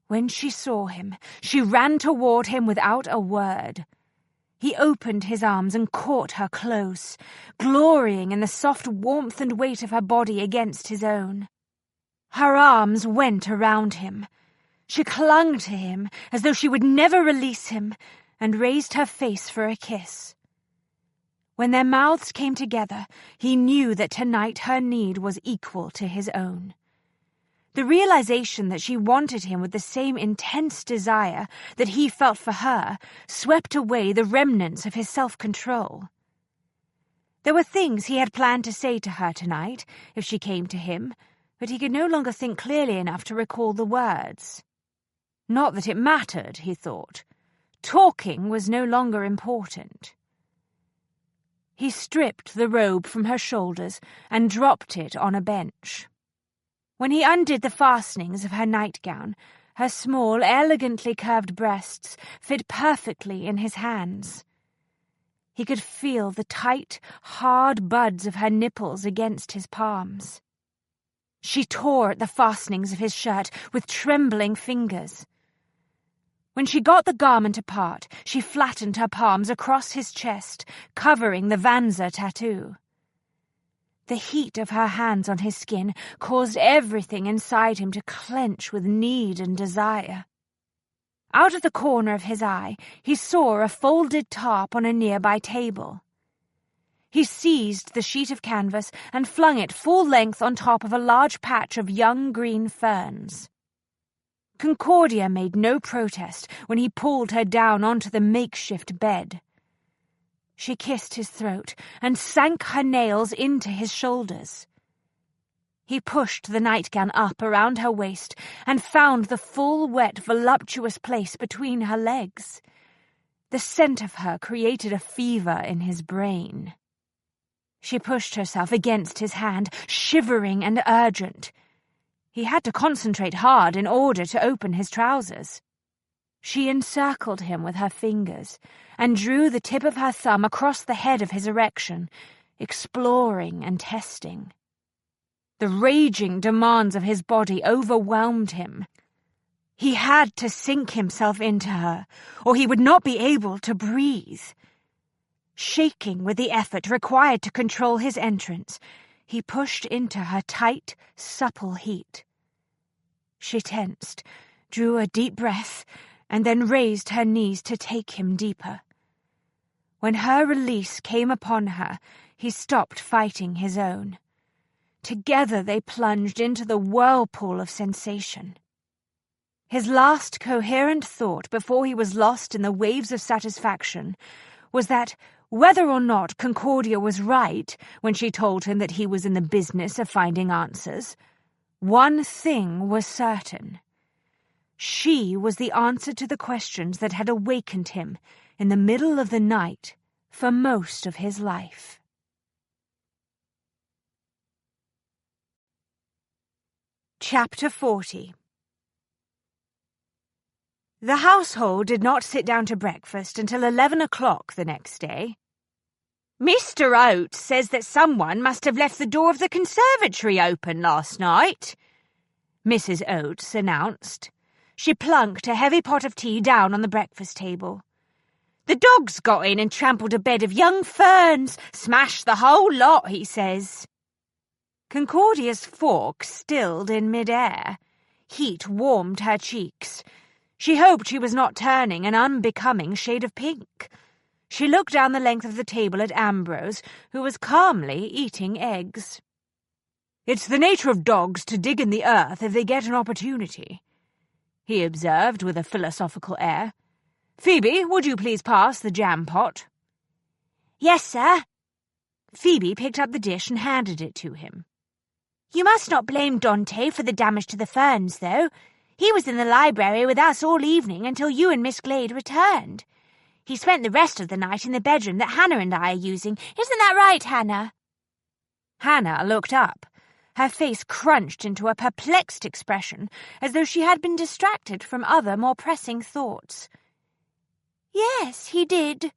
When she saw him, she ran toward him without a word. He opened his arms and caught her close, glorying in the soft warmth and weight of her body against his own. Her arms went around him. She clung to him as though she would never release him, and raised her face for a kiss. When their mouths came together, he knew that tonight her need was equal to his own. The realization that she wanted him with the same intense desire that he felt for her swept away the remnants of his self-control. There were things he had planned to say to her tonight, if she came to him, but he could no longer think clearly enough to recall the words. Not that it mattered, he thought. Talking was no longer important. He stripped the robe from her shoulders and dropped it on a bench. When he undid the fastenings of her nightgown, her small, elegantly curved breasts fit perfectly in his hands. He could feel the tight, hard buds of her nipples against his palms. She tore at the fastenings of his shirt with trembling fingers. When she got the garment apart, she flattened her palms across his chest, covering the Vanza tattoo. The heat of her hands on his skin caused everything inside him to clench with need and desire. Out of the corner of his eye, he saw a folded tarp on a nearby table. He seized the sheet of canvas and flung it full length on top of a large patch of young green ferns. Concordia made no protest when he pulled her down onto the makeshift bed. She kissed his throat and sank her nails into his shoulders. He pushed the nightgown up around her waist and found the full, wet, voluptuous place between her legs. The scent of her created a fever in his brain. She pushed herself against his hand, shivering and urgent. He had to concentrate hard in order to open his trousers. She encircled him with her fingers and drew the tip of her thumb across the head of his erection, exploring and testing. The raging demands of his body overwhelmed him. He had to sink himself into her, or he would not be able to breathe. Shaking with the effort required to control his entrance, he pushed into her tight, supple heat. She tensed, drew a deep breath, and then raised her knees to take him deeper. When her release came upon her, he stopped fighting his own. Together they plunged into the whirlpool of sensation. His last coherent thought before he was lost in the waves of satisfaction was that, whether or not Concordia was right when she told him that he was in the business of finding answers, one thing was certain. She was the answer to the questions that had awakened him in the middle of the night for most of his life. Chapter 40. The household did not sit down to breakfast until 11 o'clock the next day. "Mr. Oates says that someone must have left the door of the conservatory open last night," Mrs. Oates announced. She plunked a heavy pot of tea down on the breakfast table. "The dogs got in and trampled a bed of young ferns, smashed the whole lot, he says." Concordia's fork stilled in mid-air. Heat warmed her cheeks. She hoped she was not turning an unbecoming shade of pink. She looked down the length of the table at Ambrose, who was calmly eating eggs. "It's the nature of dogs to dig in the earth if they get an opportunity," he observed with a philosophical air. "Phoebe, would you please pass the jam pot?" "Yes, sir." Phoebe picked up the dish and handed it to him. "You must not blame Dante for the damage to the ferns, though. He was in the library with us all evening until you and Miss Glade returned. He spent the rest of the night in the bedroom that Hannah and I are using. Isn't that right, Hannah?" Hannah looked up. Her face crunched into a perplexed expression, as though she had been distracted from other, more pressing thoughts. "Yes, he did."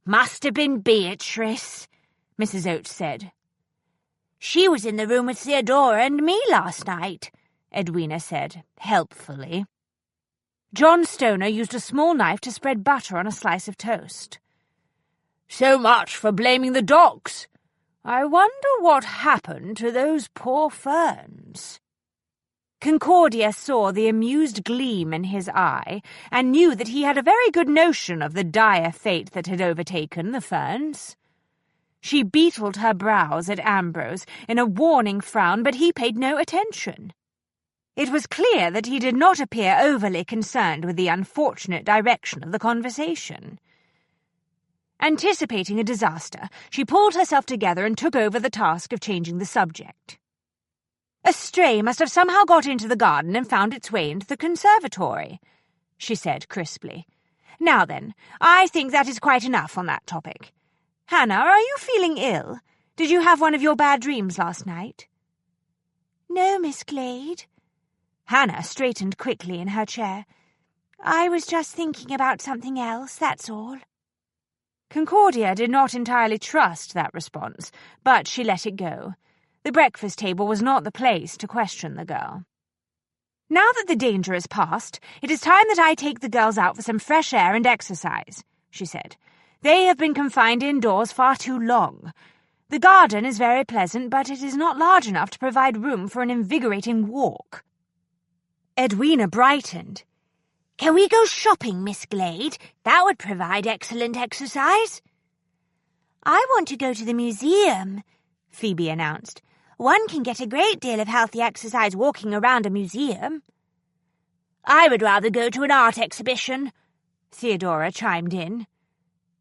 "Must have been Beatrice," Mrs. Oates said. "She was in the room with Theodora and me last night," Edwina said, helpfully. John Stoner used a small knife to spread butter on a slice of toast. "So much for blaming the dogs. I wonder what happened to those poor ferns." Concordia saw the amused gleam in his eye and knew that he had a very good notion of the dire fate that had overtaken the ferns. She beetled her brows at Ambrose in a warning frown, but he paid no attention. It was clear that he did not appear overly concerned with the unfortunate direction of the conversation. Anticipating a disaster, she pulled herself together and took over the task of changing the subject. "A stray must have somehow got into the garden and found its way into the conservatory," she said crisply. "Now then, I think that is quite enough on that topic. Hannah, are you feeling ill? Did you have one of your bad dreams last night?" "No, Miss Glade." Hannah straightened quickly in her chair. "I was just thinking about something else, that's all." Concordia did not entirely trust that response, but she let it go. The breakfast table was not the place to question the girl. "Now that the danger is past, it is time that I take the girls out for some fresh air and exercise," she said. "They have been confined indoors far too long. The garden is very pleasant, but it is not large enough to provide room for an invigorating walk." Edwina brightened. "Can we go shopping, Miss Glade? That would provide excellent exercise." "I want to go to the museum," Phoebe announced. "One can get a great deal of healthy exercise walking around a museum." "I would rather go to an art exhibition," Theodora chimed in.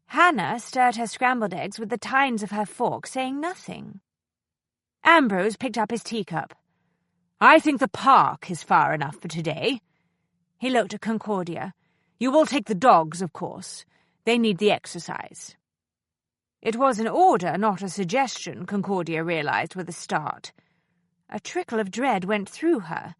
Hannah stirred her scrambled eggs with the tines of her fork, saying nothing. Ambrose picked up his teacup. "I think the park is far enough for today." He looked at Concordia. "You will take the dogs, of course. They need the exercise." It was an order, not a suggestion, Concordia realized with a start. A trickle of dread went through her.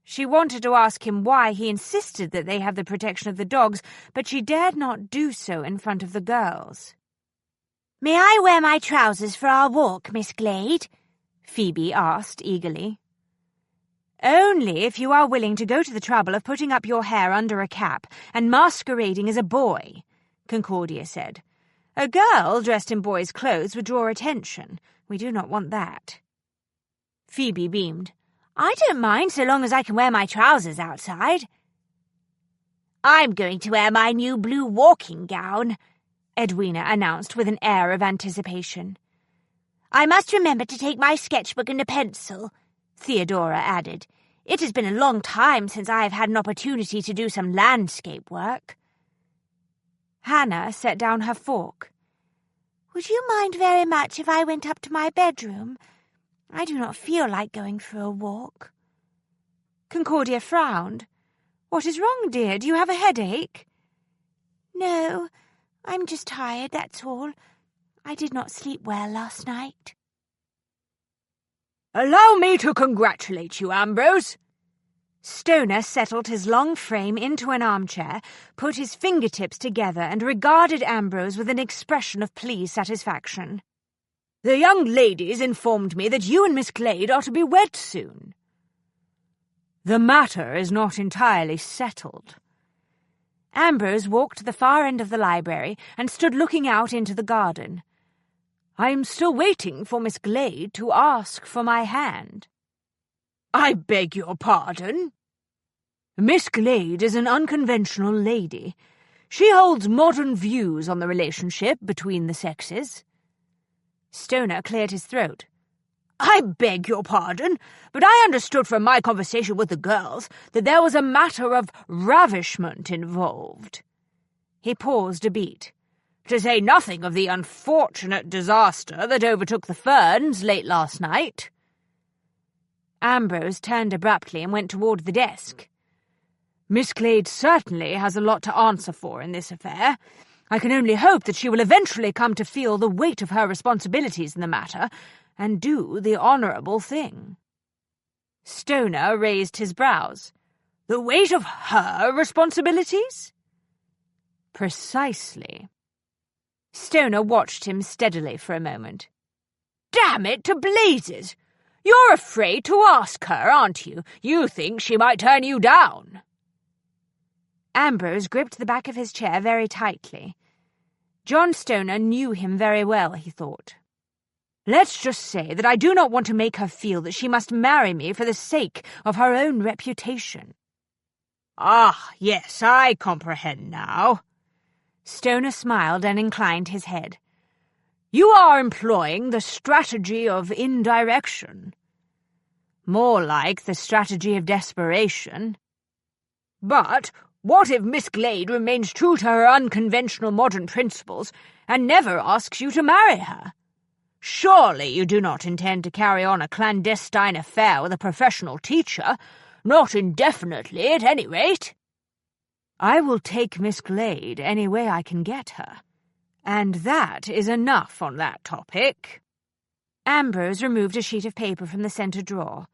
She wanted to ask him why he insisted that they have the protection of the dogs, but she dared not do so in front of the girls. "May I wear my trousers for our walk, Miss Glade?" Phoebe asked eagerly. "Only if you are willing to go to the trouble of putting up your hair under a cap and masquerading as a boy," Concordia said. "A girl dressed in boy's clothes would draw attention. We do not want that." Phoebe beamed. "I don't mind so long as I can wear my trousers outside." "I'm going to wear my new blue walking gown," Edwina announced with an air of anticipation. "I must remember to take my sketchbook and a pencil," Theodora added. "It has been a long time since I have had an opportunity to do some landscape work." Hannah set down her fork. "Would you mind very much if I went up to my bedroom? I do not feel like going for a walk." Concordia frowned. "What is wrong, dear? Do you have a headache?" "No, I'm just tired, that's all. I did not sleep well last night." "Allow me to congratulate you, Ambrose." Stoner settled his long frame into an armchair, put his fingertips together, and regarded Ambrose with an expression of pleased satisfaction. "The young ladies informed me that you and Miss Glade are to be wed soon." "The matter is not entirely settled." Ambrose walked to the far end of the library and stood looking out into the garden. "I am still waiting for Miss Glade to ask for my hand." "I beg your pardon?" "Miss Glade is an unconventional lady. She holds modern views on the relationship between the sexes." Stoner cleared his throat. "I beg your pardon, but I understood from my conversation with the girls that there was a matter of ravishment involved." He paused a beat. "To say nothing of the unfortunate disaster that overtook the Ferns late last night." Ambrose turned abruptly and went toward the desk. "Miss Glade certainly has a lot to answer for in this affair. I can only hope that she will eventually come to feel the weight of her responsibilities in the matter and do the honourable thing." Stoner raised his brows. "The weight of her responsibilities?" "Precisely." Stoner watched him steadily for a moment. "Damn it to blazes! You're afraid to ask her, aren't you? You think she might turn you down." Ambrose gripped the back of his chair very tightly. John Stoner knew him very well, he thought. "Let's just say that I do not want to make her feel that she must marry me for the sake of her own reputation." "Ah, yes, I comprehend now." Stoner smiled and inclined his head. "You are employing the strategy of indirection." "More like the strategy of desperation." "But what if Miss Glade remains true to her unconventional modern principles and never asks you to marry her? Surely you do not intend to carry on a clandestine affair with a professional teacher, not indefinitely at any rate." "I will take Miss Glade any way I can get her. And that is enough on that topic." Ambrose removed a sheet of paper from the centre drawer.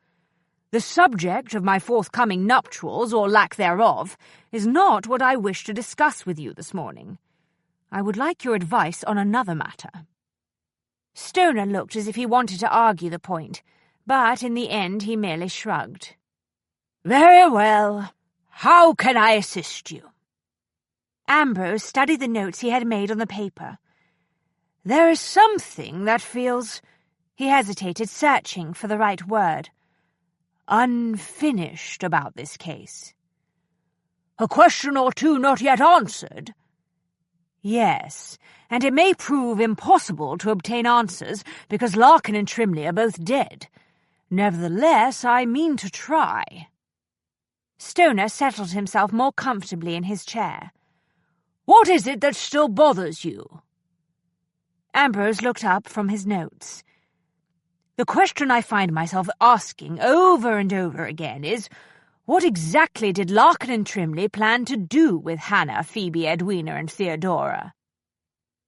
"The subject of my forthcoming nuptials, or lack thereof, is not what I wish to discuss with you this morning. I would like your advice on another matter." Stoner looked as if he wanted to argue the point, but in the end he merely shrugged. "Very well. How can I assist you?" Ambrose studied the notes he had made on the paper. "There is something that feels—" He hesitated, searching for the right word. "Unfinished about this case." "A question or two not yet answered?" "Yes, and it may prove impossible to obtain answers because Larkin and Trimley are both dead. Nevertheless, I mean to try." Stoner settled himself more comfortably in his chair. "What is it that still bothers you?" Ambrose looked up from his notes. "The question I find myself asking over and over again is, what exactly did Larkin and Trimley plan to do with Hannah, Phoebe, Edwina, and Theodora?"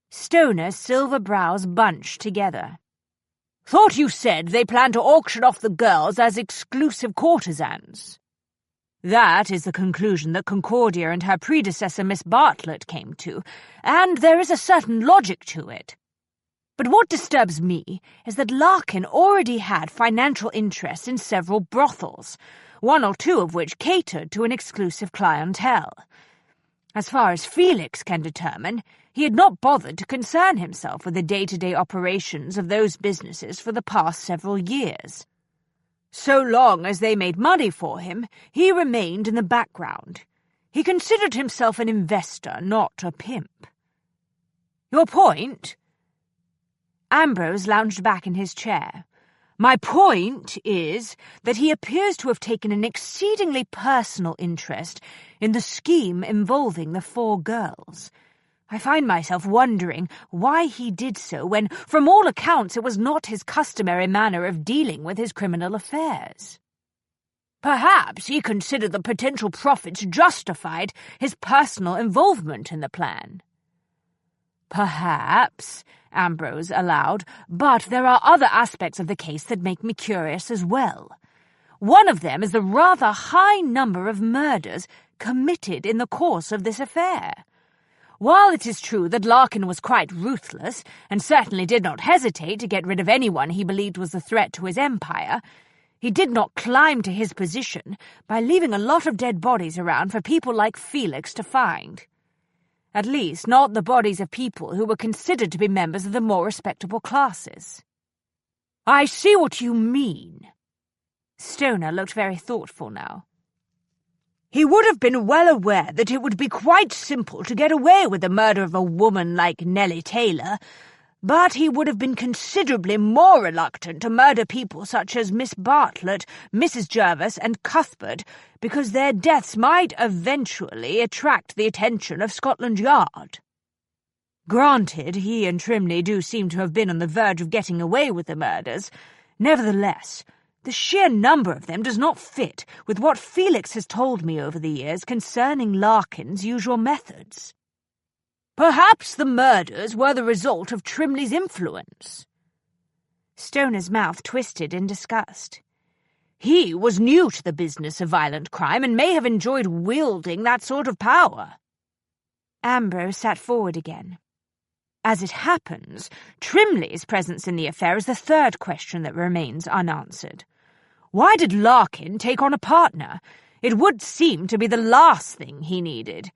Stoner's silver brows bunched together. "Thought you said they planned to auction off the girls as exclusive courtesans." "That is the conclusion that Concordia and her predecessor Miss Bartlett came to, and there is a certain logic to it. But what disturbs me is that Larkin already had financial interests in several brothels, one or two of which catered to an exclusive clientele. As far as Felix can determine, he had not bothered to concern himself with the day-to-day operations of those businesses for the past several years. So long as they made money for him, he remained in the background. He considered himself an investor, not a pimp." "Your point?" Ambrose lounged back in his chair. "My point is that he appears to have taken an exceedingly personal interest in the scheme involving the 4 girls. I find myself wondering why he did so when, from all accounts, it was not his customary manner of dealing with his criminal affairs." "Perhaps he considered the potential profits justified his personal involvement in the plan." "Perhaps," Ambrose allowed, "but there are other aspects of the case that make me curious as well. One of them is the rather high number of murders committed in the course of this affair. While it is true that Larkin was quite ruthless, and certainly did not hesitate to get rid of anyone he believed was a threat to his empire, he did not climb to his position by leaving a lot of dead bodies around for people like Felix to find. At least not the bodies of people who were considered to be members of the more respectable classes." "I see what you mean." Stoner looked very thoughtful now. "He would have been well aware that it would be quite simple to get away with the murder of a woman like Nellie Taylor, but he would have been considerably more reluctant to murder people such as Miss Bartlett, Mrs. Jervis, and Cuthbert, because their deaths might eventually attract the attention of Scotland Yard. Granted, he and Trimley do seem to have been on the verge of getting away with the murders. Nevertheless, the sheer number of them does not fit with what Felix has told me over the years concerning Larkin's usual methods. Perhaps the murders were the result of Trimley's influence." Stoner's mouth twisted in disgust. "He was new to the business of violent crime and may have enjoyed wielding that sort of power." Ambrose sat forward again. "As it happens, Trimley's presence in the affair is the third question that remains unanswered. Why did Larkin take on a partner? It would seem to be the last thing he needed.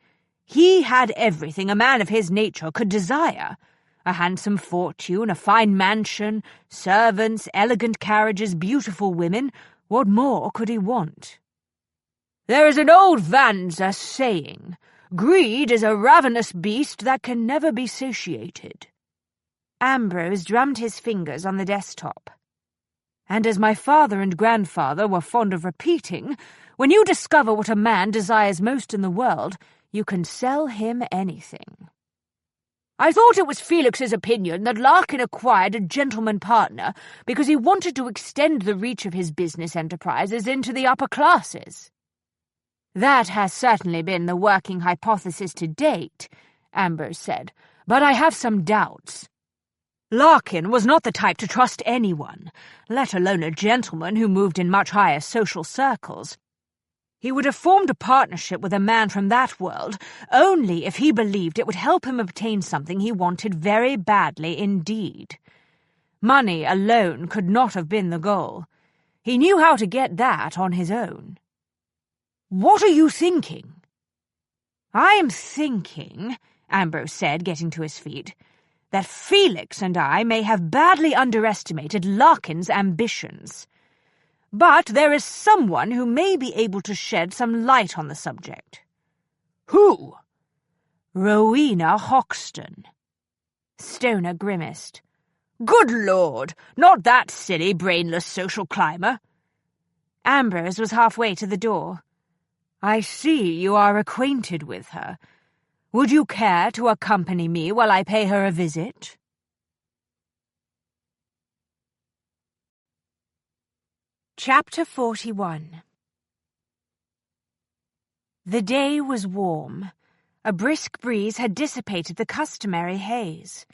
He had everything a man of his nature could desire. A handsome fortune, a fine mansion, servants, elegant carriages, beautiful women. What more could he want? There is an old Vanza saying, 'Greed is a ravenous beast that can never be satiated.'" Ambrose drummed his fingers on the desktop. "And as my father and grandfather were fond of repeating, when you discover what a man desires most in the world, you can sell him anything. I thought it was Felix's opinion that Larkin acquired a gentleman partner because he wanted to extend the reach of his business enterprises into the upper classes." "That has certainly been the working hypothesis to date," Ambrose said, "but I have some doubts. Larkin was not the type to trust anyone, let alone a gentleman who moved in much higher social circles. He would have formed a partnership with a man from that world only if he believed it would help him obtain something he wanted very badly indeed. Money alone could not have been the goal. He knew how to get that on his own. "What are you thinking?" "I am thinking," Ambrose said, getting to his feet, "that Felix and I may have badly underestimated Larkin's ambitions. But there is someone who may be able to shed some light on the subject." "Who?" "Rowena Hoxton." Stoner grimaced. "Good Lord, not that silly, brainless social climber." Ambrose was halfway to the door. "I see you are acquainted with her. Would you care to accompany me while I pay her a visit?" Chapter 41. The day was warm. A brisk breeze had dissipated the customary haze.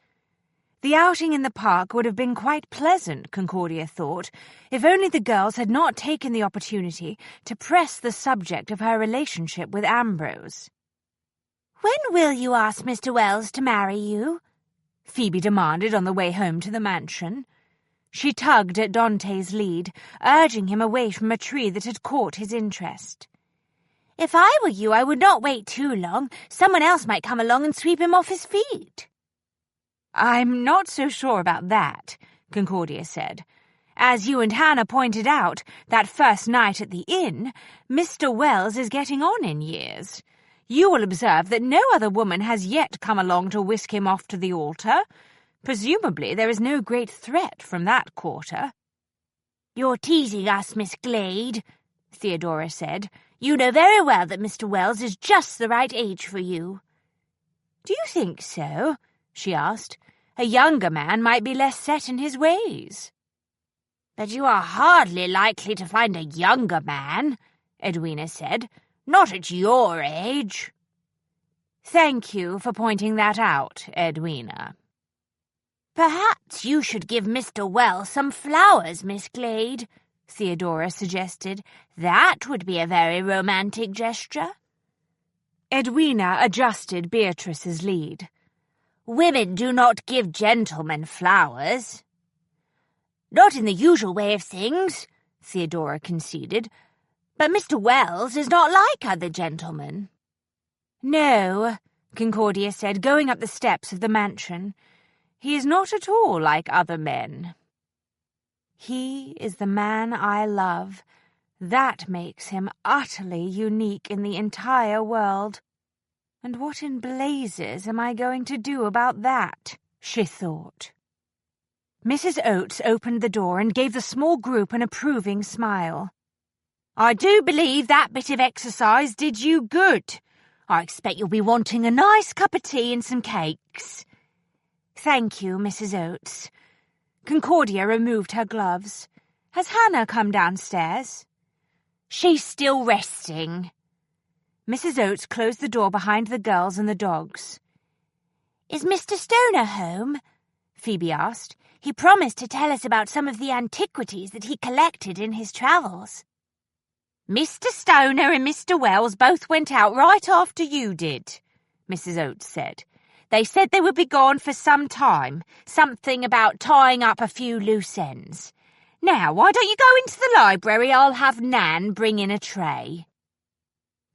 The outing in the park would have been quite pleasant, Concordia thought, if only the girls had not taken the opportunity to press the subject of her relationship with Ambrose. "When will you ask Mr. Wells to marry you?" Phoebe demanded on the way home to the mansion. She tugged at Dante's lead, urging him away from a tree that had caught his interest. "If I were you, I would not wait too long. Someone else might come along and sweep him off his feet." "I'm not so sure about that," Concordia said. "As you and Hannah pointed out, that first night at the inn, Mr. Wells is getting on in years. You will observe that no other woman has yet come along to whisk him off to the altar. Presumably there is no great threat from that quarter." "You're teasing us, Miss Glade," Theodora said. "You know very well that Mr. Wells is just the right age for you." "Do you think so?" she asked. "A younger man might be less set in his ways." "But you are hardly likely to find a younger man," Edwina said. "Not at your age." "Thank you for pointing that out, Edwina." "Perhaps you should give Mr. Wells some flowers, Miss Glade," Theodora suggested. "That would be a very romantic gesture." Edwina adjusted Beatrice's lead. "Women do not give gentlemen flowers." "Not in the usual way of things," Theodora conceded. "But Mr. Wells is not like other gentlemen." "No," Concordia said, going up the steps of the mansion. "He is not at all like other men. He is the man I love. That makes him utterly unique in the entire world. And what in blazes am I going to do about that?" she thought. Mrs. Oates opened the door and gave the small group an approving smile. "I do believe that bit of exercise did you good. I expect you'll be wanting a nice cup of tea and some cakes." "Thank you, Mrs. Oates." Concordia removed her gloves. "Has Hannah come downstairs?" "She's still resting." Mrs. Oates closed the door behind the girls and the dogs. "Is Mr. Stoner home?" Phoebe asked. "He promised to tell us about some of the antiquities that he collected in his travels." "Mr. Stoner and Mr. Wells both went out right after you did," Mrs. Oates said. "They said they would be gone for some time, something about tying up a few loose ends. Now, why don't you go into the library? I'll have Nan bring in a tray."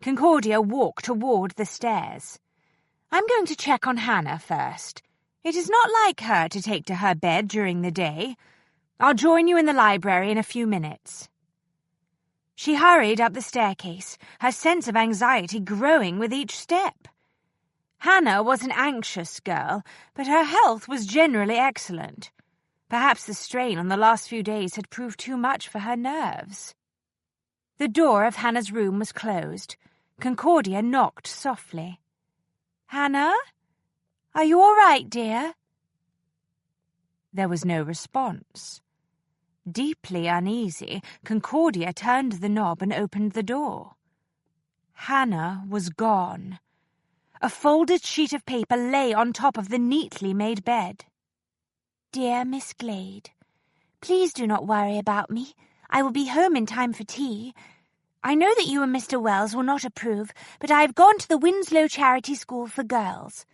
Concordia walked toward the stairs. "I'm going to check on Hannah first. It is not like her to take to her bed during the day. I'll join you in the library in a few minutes." She hurried up the staircase, her sense of anxiety growing with each step. Hannah was an anxious girl, but her health was generally excellent. Perhaps the strain on the last few days had proved too much for her nerves. The door of Hannah's room was closed. Concordia knocked softly. "Hannah? Are you all right, dear?" There was no response. Deeply uneasy, Concordia turned the knob and opened the door. Hannah was gone. A folded sheet of paper lay on top of the neatly made bed. "Dear Miss Glade, please do not worry about me. I will be home in time for tea. I know that you and Mr. Wells will not approve, but I have gone to the Winslow Charity School for Girls.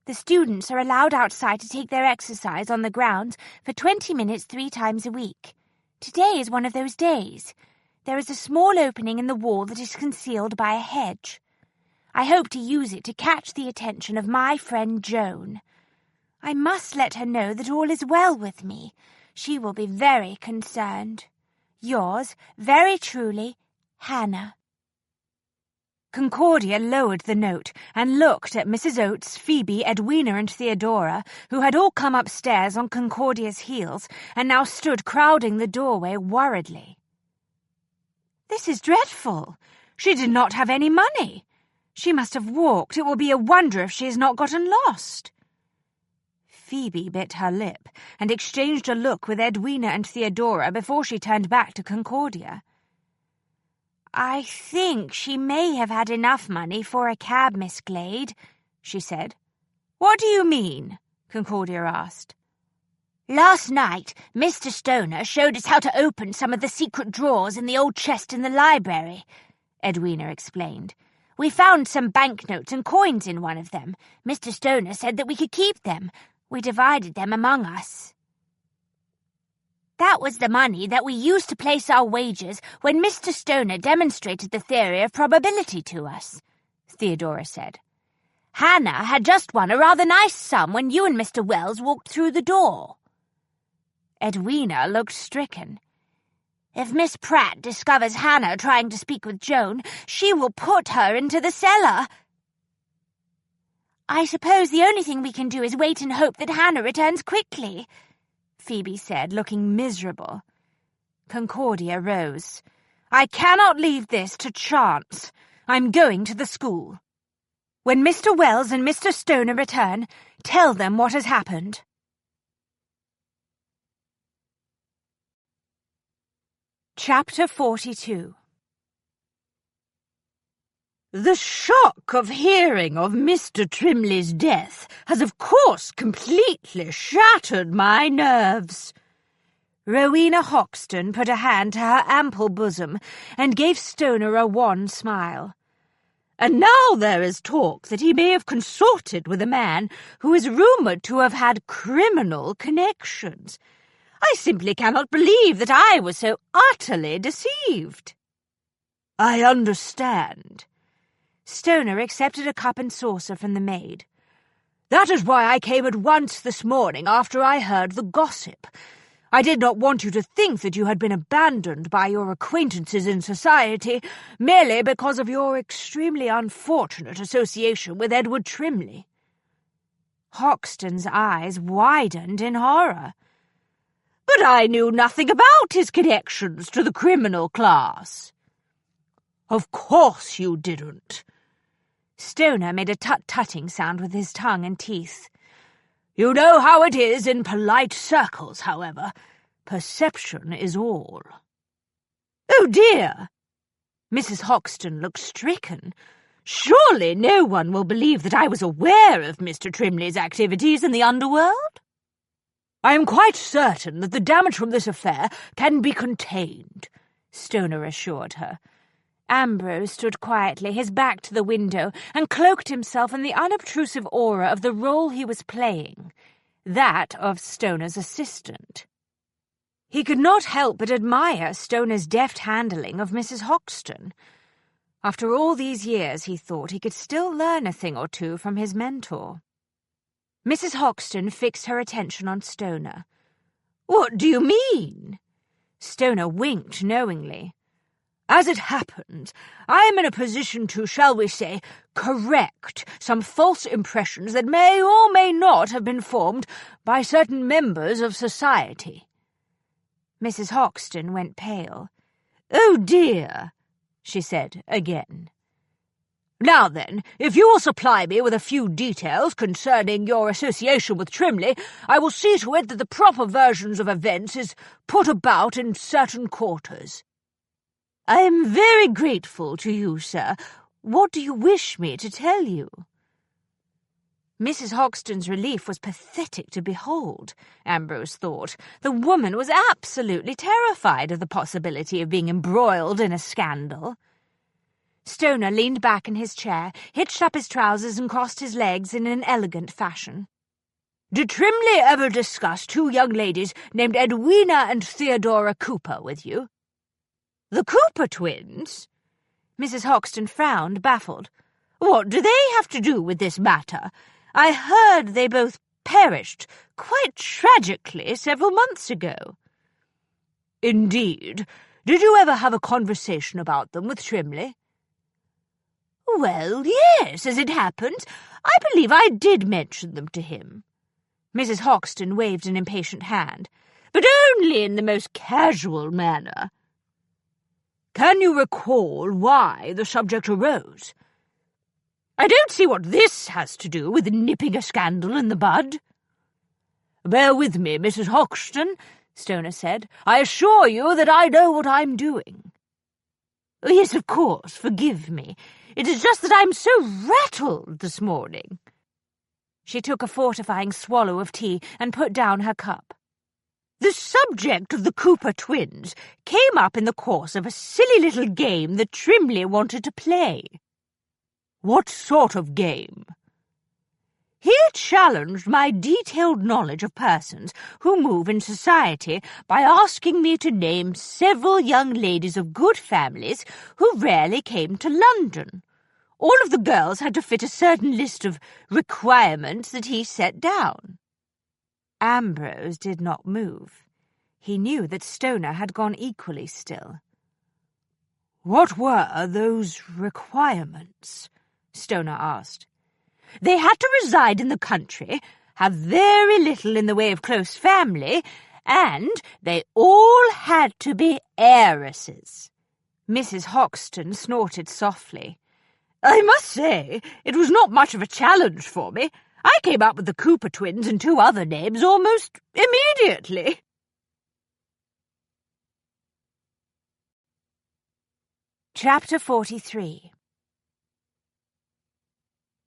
The students are allowed outside to take their exercise on the grounds for 20 minutes 3 times a week. Today is one of those days. There is a small opening in the wall that is concealed by a hedge. I hope to use it to catch the attention of my friend Joan. I must let her know that all is well with me. She will be very concerned. Yours, very truly, Hannah. Concordia lowered the note and looked at Mrs. Oates, Phoebe, Edwina and Theodora, who had all come upstairs on Concordia's heels and now stood crowding the doorway worriedly. This is dreadful. She did not have any money. She must have walked. It will be a wonder if she has not gotten lost. Phoebe bit her lip and exchanged a look with Edwina and Theodora before she turned back to Concordia. I think she may have had enough money for a cab, Miss Glade, she said. What do you mean? Concordia asked. Last night, Mr. Stoner showed us how to open some of the secret drawers in the old chest in the library, Edwina explained. We found some banknotes and coins in one of them. Mr. Stoner said that we could keep them. We divided them among us. That was the money that we used to place our wagers when Mr. Stoner demonstrated the theory of probability to us, Theodora said. Hannah had just won a rather nice sum when you and Mr. Wells walked through the door. Edwina looked stricken. If Miss Pratt discovers Hannah trying to speak with Joan, she will put her into the cellar. I suppose the only thing we can do is wait and hope that Hannah returns quickly, Phoebe said, looking miserable. Concordia rose. I cannot leave this to chance. I'm going to the school. When Mr. Wells and Mr. Stoner return, tell them what has happened. Chapter 42. The shock of hearing of Mr. Trimley's death has of course completely shattered my nerves. Rowena Hoxton put a hand to her ample bosom and gave Stoner a wan smile. And now there is talk that he may have consorted with a man who is rumoured to have had criminal connections. I simply cannot believe that I was so utterly deceived. I understand. Stoner accepted a cup and saucer from the maid. That is why I came at once this morning after I heard the gossip. I did not want you to think that you had been abandoned by your acquaintances in society merely because of your extremely unfortunate association with Edward Trimley. Hoxton's eyes widened in horror. But I knew nothing about his connections to the criminal class. Of course you didn't. Stoner made a tut-tutting sound with his tongue and teeth. You know how it is in polite circles, however. Perception is all. Oh, dear! Mrs. Hoxton looked stricken. Surely no one will believe that I was aware of Mr. Trimley's activities in the underworld? I am quite certain that the damage from this affair can be contained, Stoner assured her. Ambrose stood quietly, his back to the window, and cloaked himself in the unobtrusive aura of the role he was playing, that of Stoner's assistant. He could not help but admire Stoner's deft handling of Mrs. Hoxton. After all these years, he thought he could still learn a thing or two from his mentor. Mrs. Hoxton fixed her attention on Stoner. What do you mean? Stoner winked knowingly. As it happens, I am in a position to, shall we say, correct some false impressions that may or may not have been formed by certain members of society. Mrs. Hoxton went pale. Oh, dear, she said again. Now then, if you will supply me with a few details concerning your association with Trimley, I will see to it that the proper versions of events is put about in certain quarters. I am very grateful to you, sir. What do you wish me to tell you? Mrs. Hoxton's relief was pathetic to behold, Ambrose thought. The woman was absolutely terrified of the possibility of being embroiled in a scandal. Stoner leaned back in his chair, hitched up his trousers and crossed his legs in an elegant fashion. "Did Trimley ever discuss two young ladies named Edwina and Theodora Cooper with you?" "The Cooper twins?" Mrs. Hoxton frowned, baffled. "What do they have to do with this matter? I heard they both perished quite tragically several months ago." "Indeed? Did you ever have a conversation about them with Trimley?" "Well, yes, as it happens, I believe I did mention them to him." Mrs. Hoxton waved an impatient hand. "But only in the most casual manner." "Can you recall why the subject arose?" "I don't see what this has to do with nipping a scandal in the bud." "Bear with me, Mrs. Hoxton," Stoner said. "I assure you that I know what I'm doing." "Yes, of course, forgive me. It is just that I'm so rattled this morning." She took a fortifying swallow of tea and put down her cup. "The subject of the Cooper twins came up in the course of a silly little game that Trimley wanted to play." "What sort of game?" "He challenged my detailed knowledge of persons who move in society by asking me to name several young ladies of good families who rarely came to London. All of the girls had to fit a certain list of requirements that he set down." Ambrose did not move. He knew that Stoner had gone equally still. "What were those requirements?" Stoner asked. "They had to reside in the country, have very little in the way of close family, and they all had to be heiresses." Mrs. Hoxton snorted softly. "I must say, it was not much of a challenge for me. I came up with the Cooper twins and two other names almost immediately." Chapter 43.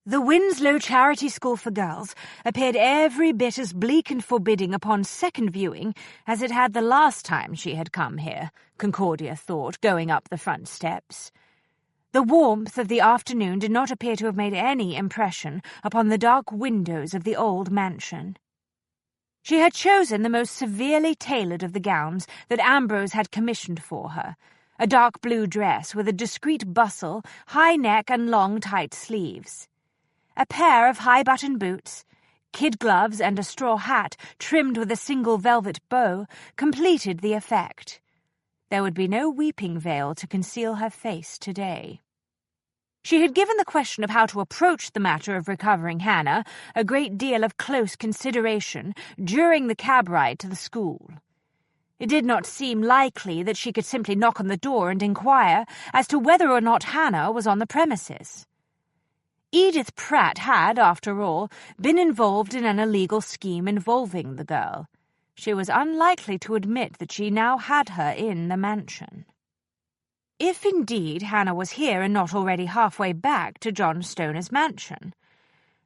The Winslow Charity School for Girls appeared every bit as bleak and forbidding upon second viewing as it had the last time she had come here, Concordia thought, going up the front steps. The warmth of the afternoon did not appear to have made any impression upon the dark windows of the old mansion. She had chosen the most severely tailored of the gowns that Ambrose had commissioned for her, a dark blue dress with a discreet bustle, high neck and long tight sleeves. A pair of high-button boots, kid gloves and a straw hat trimmed with a single velvet bow completed the effect. There would be no weeping veil to conceal her face today. She had given the question of how to approach the matter of recovering Hannah a great deal of close consideration during the cab ride to the school. It did not seem likely that she could simply knock on the door and inquire as to whether or not Hannah was on the premises. Edith Pratt had, after all, been involved in an illegal scheme involving the girl. She was unlikely to admit that she now had her in the mansion. If indeed Hannah was here and not already halfway back to John Stoner's mansion.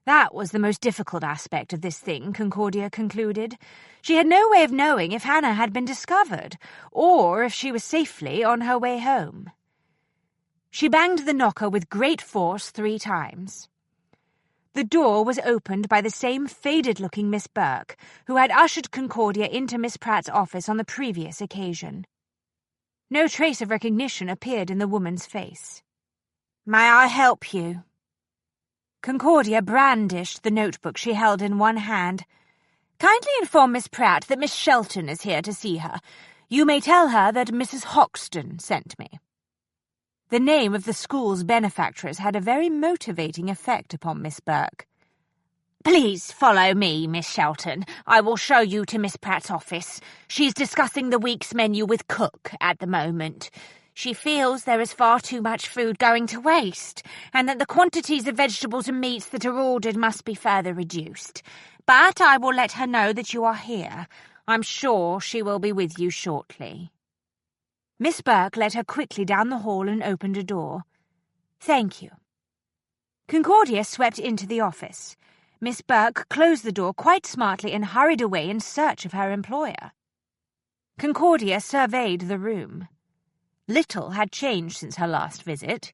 That was the most difficult aspect of this thing, Concordia concluded. She had no way of knowing if Hannah had been discovered, or if she was safely on her way home. She banged the knocker with great force 3 times. The door was opened by the same faded-looking Miss Burke, who had ushered Concordia into Miss Pratt's office on the previous occasion. No trace of recognition appeared in the woman's face. "May I help you?" Concordia brandished the notebook she held in one hand. "Kindly inform Miss Pratt that Miss Shelton is here to see her. You may tell her that Mrs. Hoxton sent me." The name of the school's benefactress had a very motivating effect upon Miss Burke. "Please follow me, Miss Shelton. I will show you to Miss Pratt's office. She's discussing the week's menu with Cook at the moment. She feels there is far too much food going to waste, and that the quantities of vegetables and meats that are ordered must be further reduced. But I will let her know that you are here. I'm sure she will be with you shortly." Miss Burke led her quickly down the hall and opened a door. "Thank you." Concordia swept into the office. Miss Burke closed the door quite smartly and hurried away in search of her employer. Concordia surveyed the room. Little had changed since her last visit.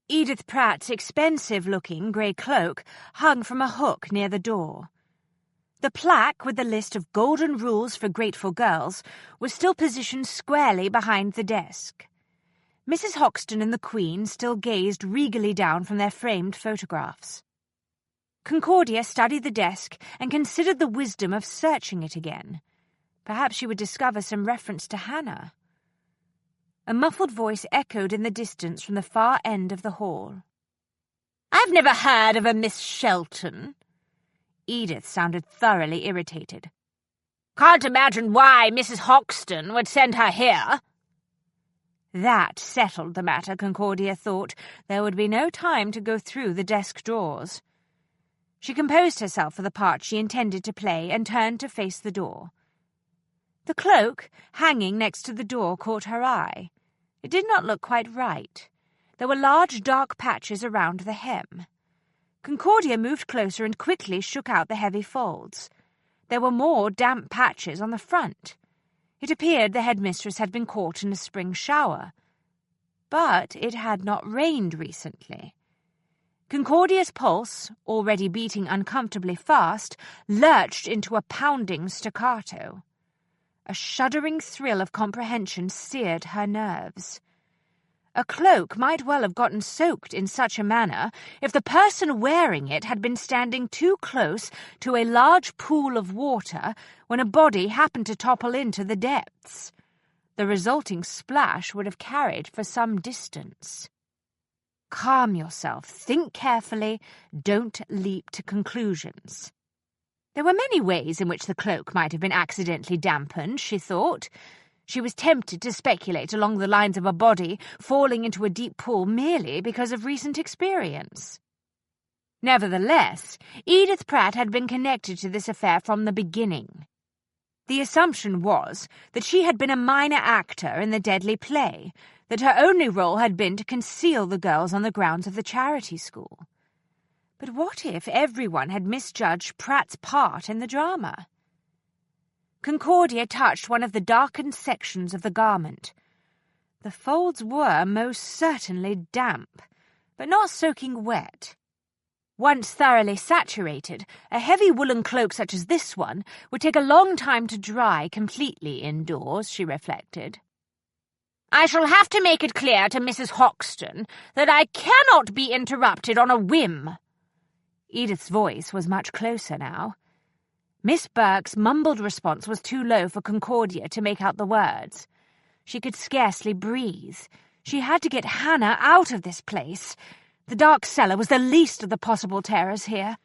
Edith Pratt's expensive-looking grey cloak hung from a hook near the door. The plaque with the list of golden rules for grateful girls was still positioned squarely behind the desk. Mrs. Hoxton and the Queen still gazed regally down from their framed photographs. Concordia studied the desk and considered the wisdom of searching it again. Perhaps she would discover some reference to Hannah. A muffled voice echoed in the distance from the far end of the hall. "I've never heard of a Miss Shelton." Edith sounded thoroughly irritated. "Can't imagine why Mrs. Hoxton would send her here." That settled the matter, Concordia thought. There would be no time to go through the desk drawers. She composed herself for the part she intended to play and turned to face the door. The cloak, hanging next to the door, caught her eye. It did not look quite right. There were large dark patches around the hem. Concordia moved closer and quickly shook out the heavy folds. There were more damp patches on the front. It appeared the headmistress had been caught in a spring shower. But it had not rained recently. Concordia's pulse, already beating uncomfortably fast, lurched into a pounding staccato. A shuddering thrill of comprehension seared her nerves. A cloak might well have gotten soaked in such a manner if the person wearing it had been standing too close to a large pool of water when a body happened to topple into the depths. The resulting splash would have carried for some distance. Calm yourself, think carefully, don't leap to conclusions. There were many ways in which the cloak might have been accidentally dampened, she thought. She was tempted to speculate along the lines of a body falling into a deep pool merely because of recent experience. Nevertheless, Edith Pratt had been connected to this affair from the beginning. The assumption was that she had been a minor actor in the deadly play, that her only role had been to conceal the girls on the grounds of the charity school. But what if everyone had misjudged Pratt's part in the drama? Concordia touched one of the darkened sections of the garment. The folds were most certainly damp, but not soaking wet. Once thoroughly saturated, a heavy woolen cloak such as this one would take a long time to dry completely indoors, she reflected. "I shall have to make it clear to Mrs. Hoxton that I cannot be interrupted on a whim." Edith's voice was much closer now. Miss Burke's mumbled response was too low for Concordia to make out the words. She could scarcely breathe. She had to get Hannah out of this place. The dark cellar was the least of the possible terrors here.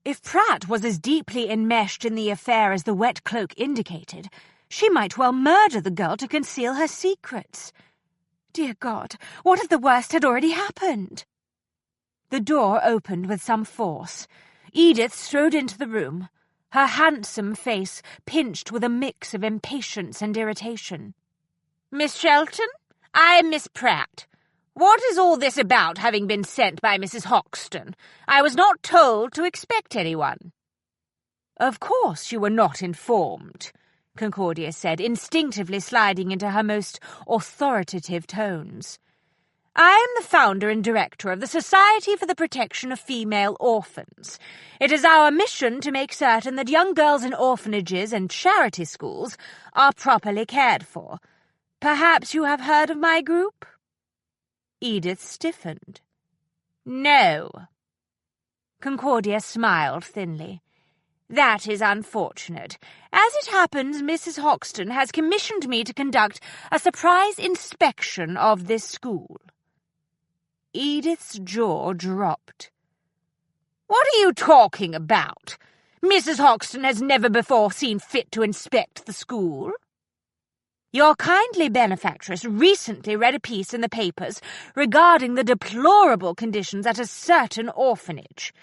If Pratt was as deeply enmeshed in the affair as the wet cloak indicated, she might well murder the girl to conceal her secrets. Dear God, what if the worst had already happened? The door opened with some force. Edith strode into the room, her handsome face pinched with a mix of impatience and irritation. "Miss Shelton, I am Miss Pratt. What is all this about, having been sent by Mrs. Hoxton? I was not told to expect anyone." "Of course you were not informed," Concordia said, instinctively sliding into her most authoritative tones. "I am the founder and director of the Society for the Protection of Female Orphans. It is our mission to make certain that young girls in orphanages and charity schools are properly cared for. Perhaps you have heard of my group?" Edith stiffened. "No." Concordia smiled thinly. "That is unfortunate. As it happens, Mrs. Hoxton has commissioned me to conduct a surprise inspection of this school." Edith's jaw dropped. "What are you talking about? Mrs. Hoxton has never before seen fit to inspect the school." "Your kindly benefactress recently read a piece in the papers regarding the deplorable conditions at a certain orphanage.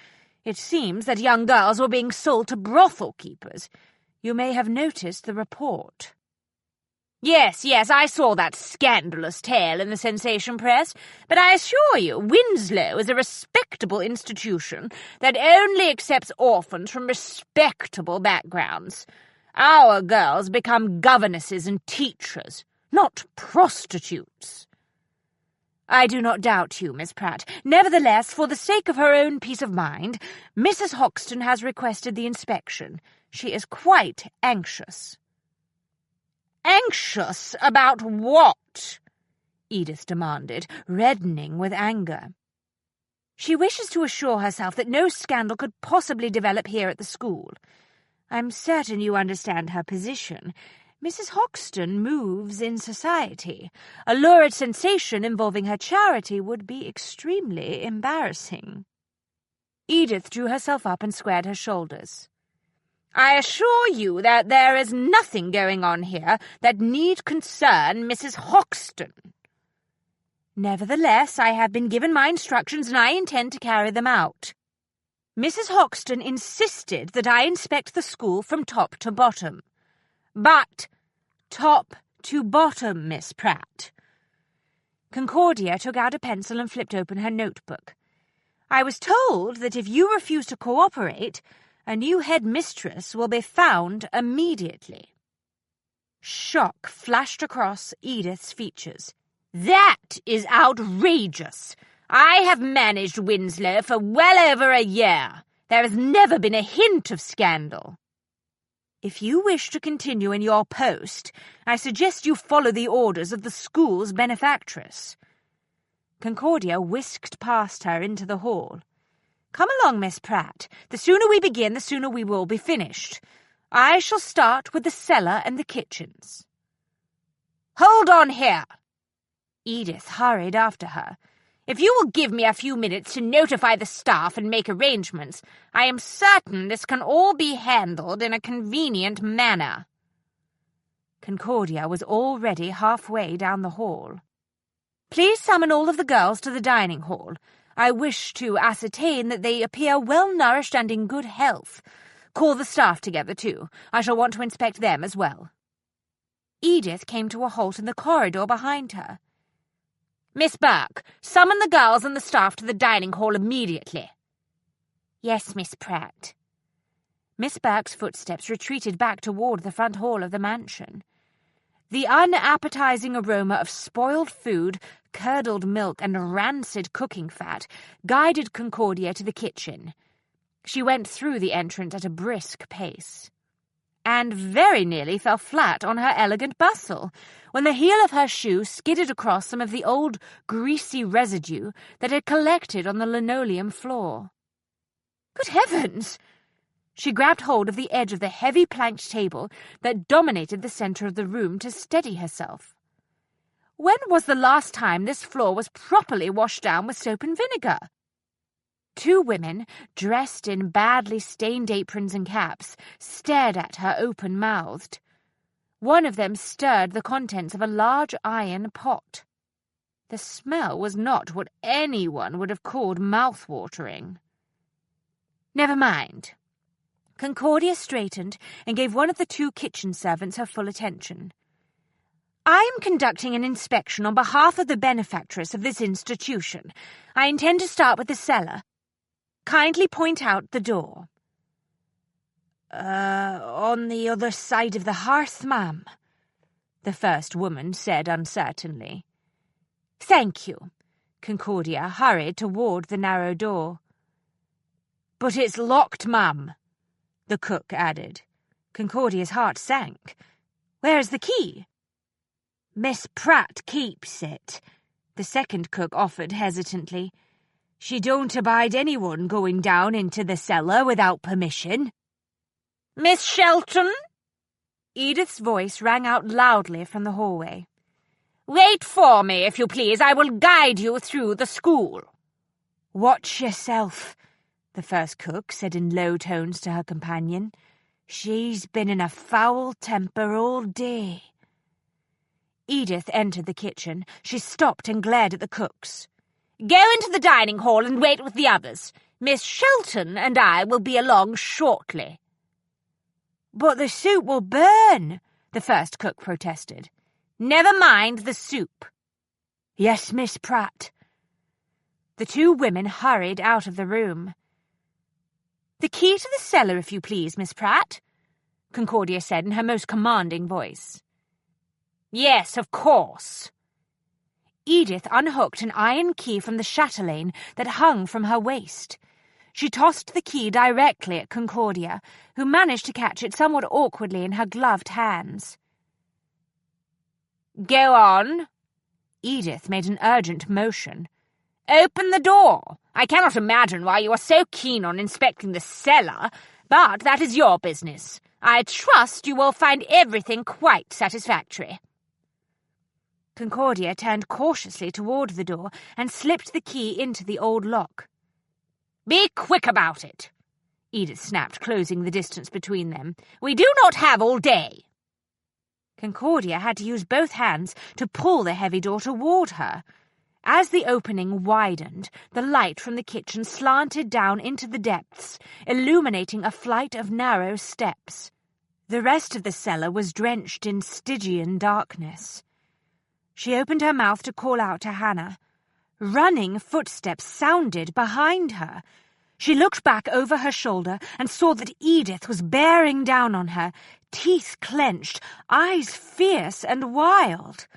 It seems that young girls were being sold to brothel keepers. You may have noticed the report." Yes, I saw that scandalous tale in the sensation press, but I assure you, Winslow is a respectable institution that only accepts orphans from respectable backgrounds. Our girls become governesses and teachers, not prostitutes. I do not doubt you, Miss Pratt. Nevertheless, for the sake of her own peace of mind, Mrs. Hoxton has requested the inspection. She is quite anxious. Anxious about what? Edith demanded, reddening with anger. She wishes to assure herself that no scandal could possibly develop here at the school. I'm certain you understand her position. Mrs. Hoxton moves in society. A lurid sensation involving her charity would be extremely embarrassing. Edith drew herself up and squared her shoulders. I assure you that there is nothing going on here that need concern Mrs. Hoxton. Nevertheless, I have been given my instructions and I intend to carry them out. Mrs. Hoxton insisted that I inspect the school from top to bottom. But top to bottom, Miss Pratt. Concordia took out a pencil and flipped open her notebook. I was told that if you refuse to cooperate, a new headmistress will be found immediately. Shock flashed across Edith's features. That is outrageous. I have managed Winslow for well over a year. There has never been a hint of scandal. If you wish to continue in your post, I suggest you follow the orders of the school's benefactress. Concordia whisked past her into the hall. Come along, Miss Pratt. The sooner we begin, the sooner we will be finished. I shall start with the cellar and the kitchens. Hold on here. Edith hurried after her. If you will give me a few minutes to notify the staff and make arrangements, I am certain this can all be handled in a convenient manner. Concordia was already halfway down the hall. Please summon all of the girls to the dining hall. I wish to ascertain that they appear well-nourished and in good health. Call the staff together, too. I shall want to inspect them as well. Edith came to a halt in the corridor behind her. Miss Burke, summon the girls and the staff to the dining hall immediately. Yes, Miss Pratt. Miss Burke's footsteps retreated back toward the front hall of the mansion. The unappetizing aroma of spoiled food, curdled milk, and rancid cooking fat guided Concordia to the kitchen. She went through the entrance at a brisk pace, and very nearly fell flat on her elegant bustle when the heel of her shoe skidded across some of the old, greasy residue that had collected on the linoleum floor. Good heavens! She grabbed hold of the edge of the heavy planked table that dominated the center of the room to steady herself. When was the last time this floor was properly washed down with soap and vinegar? Two women, dressed in badly stained aprons and caps, stared at her open-mouthed. One of them stirred the contents of a large iron pot. The smell was not what anyone would have called mouth-watering. Never mind. Concordia straightened and gave one of the two kitchen servants her full attention. I am conducting an inspection on behalf of the benefactress of this institution. I intend to start with the cellar. Kindly point out the door. On the other side of the hearth, ma'am, the first woman said uncertainly. Thank you. Concordia hurried toward the narrow door. But it's locked, ma'am, the cook added. Concordia's heart sank. Where's the key? Miss Pratt keeps it, the second cook offered hesitantly. She don't abide anyone going down into the cellar without permission. Miss Shelton? Edith's voice rang out loudly from the hallway. Wait for me, if you please. I will guide you through the school. Watch yourself, the first cook said in low tones to her companion. She's been in a foul temper all day. Edith entered the kitchen. She stopped and glared at the cooks. Go into the dining hall and wait with the others. Miss Shelton and I will be along shortly. But the soup will burn, the first cook protested. Never mind the soup. Yes, Miss Pratt. The two women hurried out of the room. The key to the cellar, if you please, Miss Pratt, Concordia said in her most commanding voice. Yes, of course. Edith unhooked an iron key from the chatelaine that hung from her waist. She tossed the key directly at Concordia, who managed to catch it somewhat awkwardly in her gloved hands. Go on. Edith made an urgent motion. Open the door. I cannot imagine why you are so keen on inspecting the cellar, but that is your business. I trust you will find everything quite satisfactory. Concordia turned cautiously toward the door and slipped the key into the old lock. Be quick about it, Edith snapped, closing the distance between them. We do not have all day. Concordia had to use both hands to pull the heavy door toward her. As the opening widened, the light from the kitchen slanted down into the depths, illuminating a flight of narrow steps. The rest of the cellar was drenched in Stygian darkness. She opened her mouth to call out to Hannah. Running footsteps sounded behind her. She looked back over her shoulder and saw that Edith was bearing down on her, teeth clenched, eyes fierce and wild.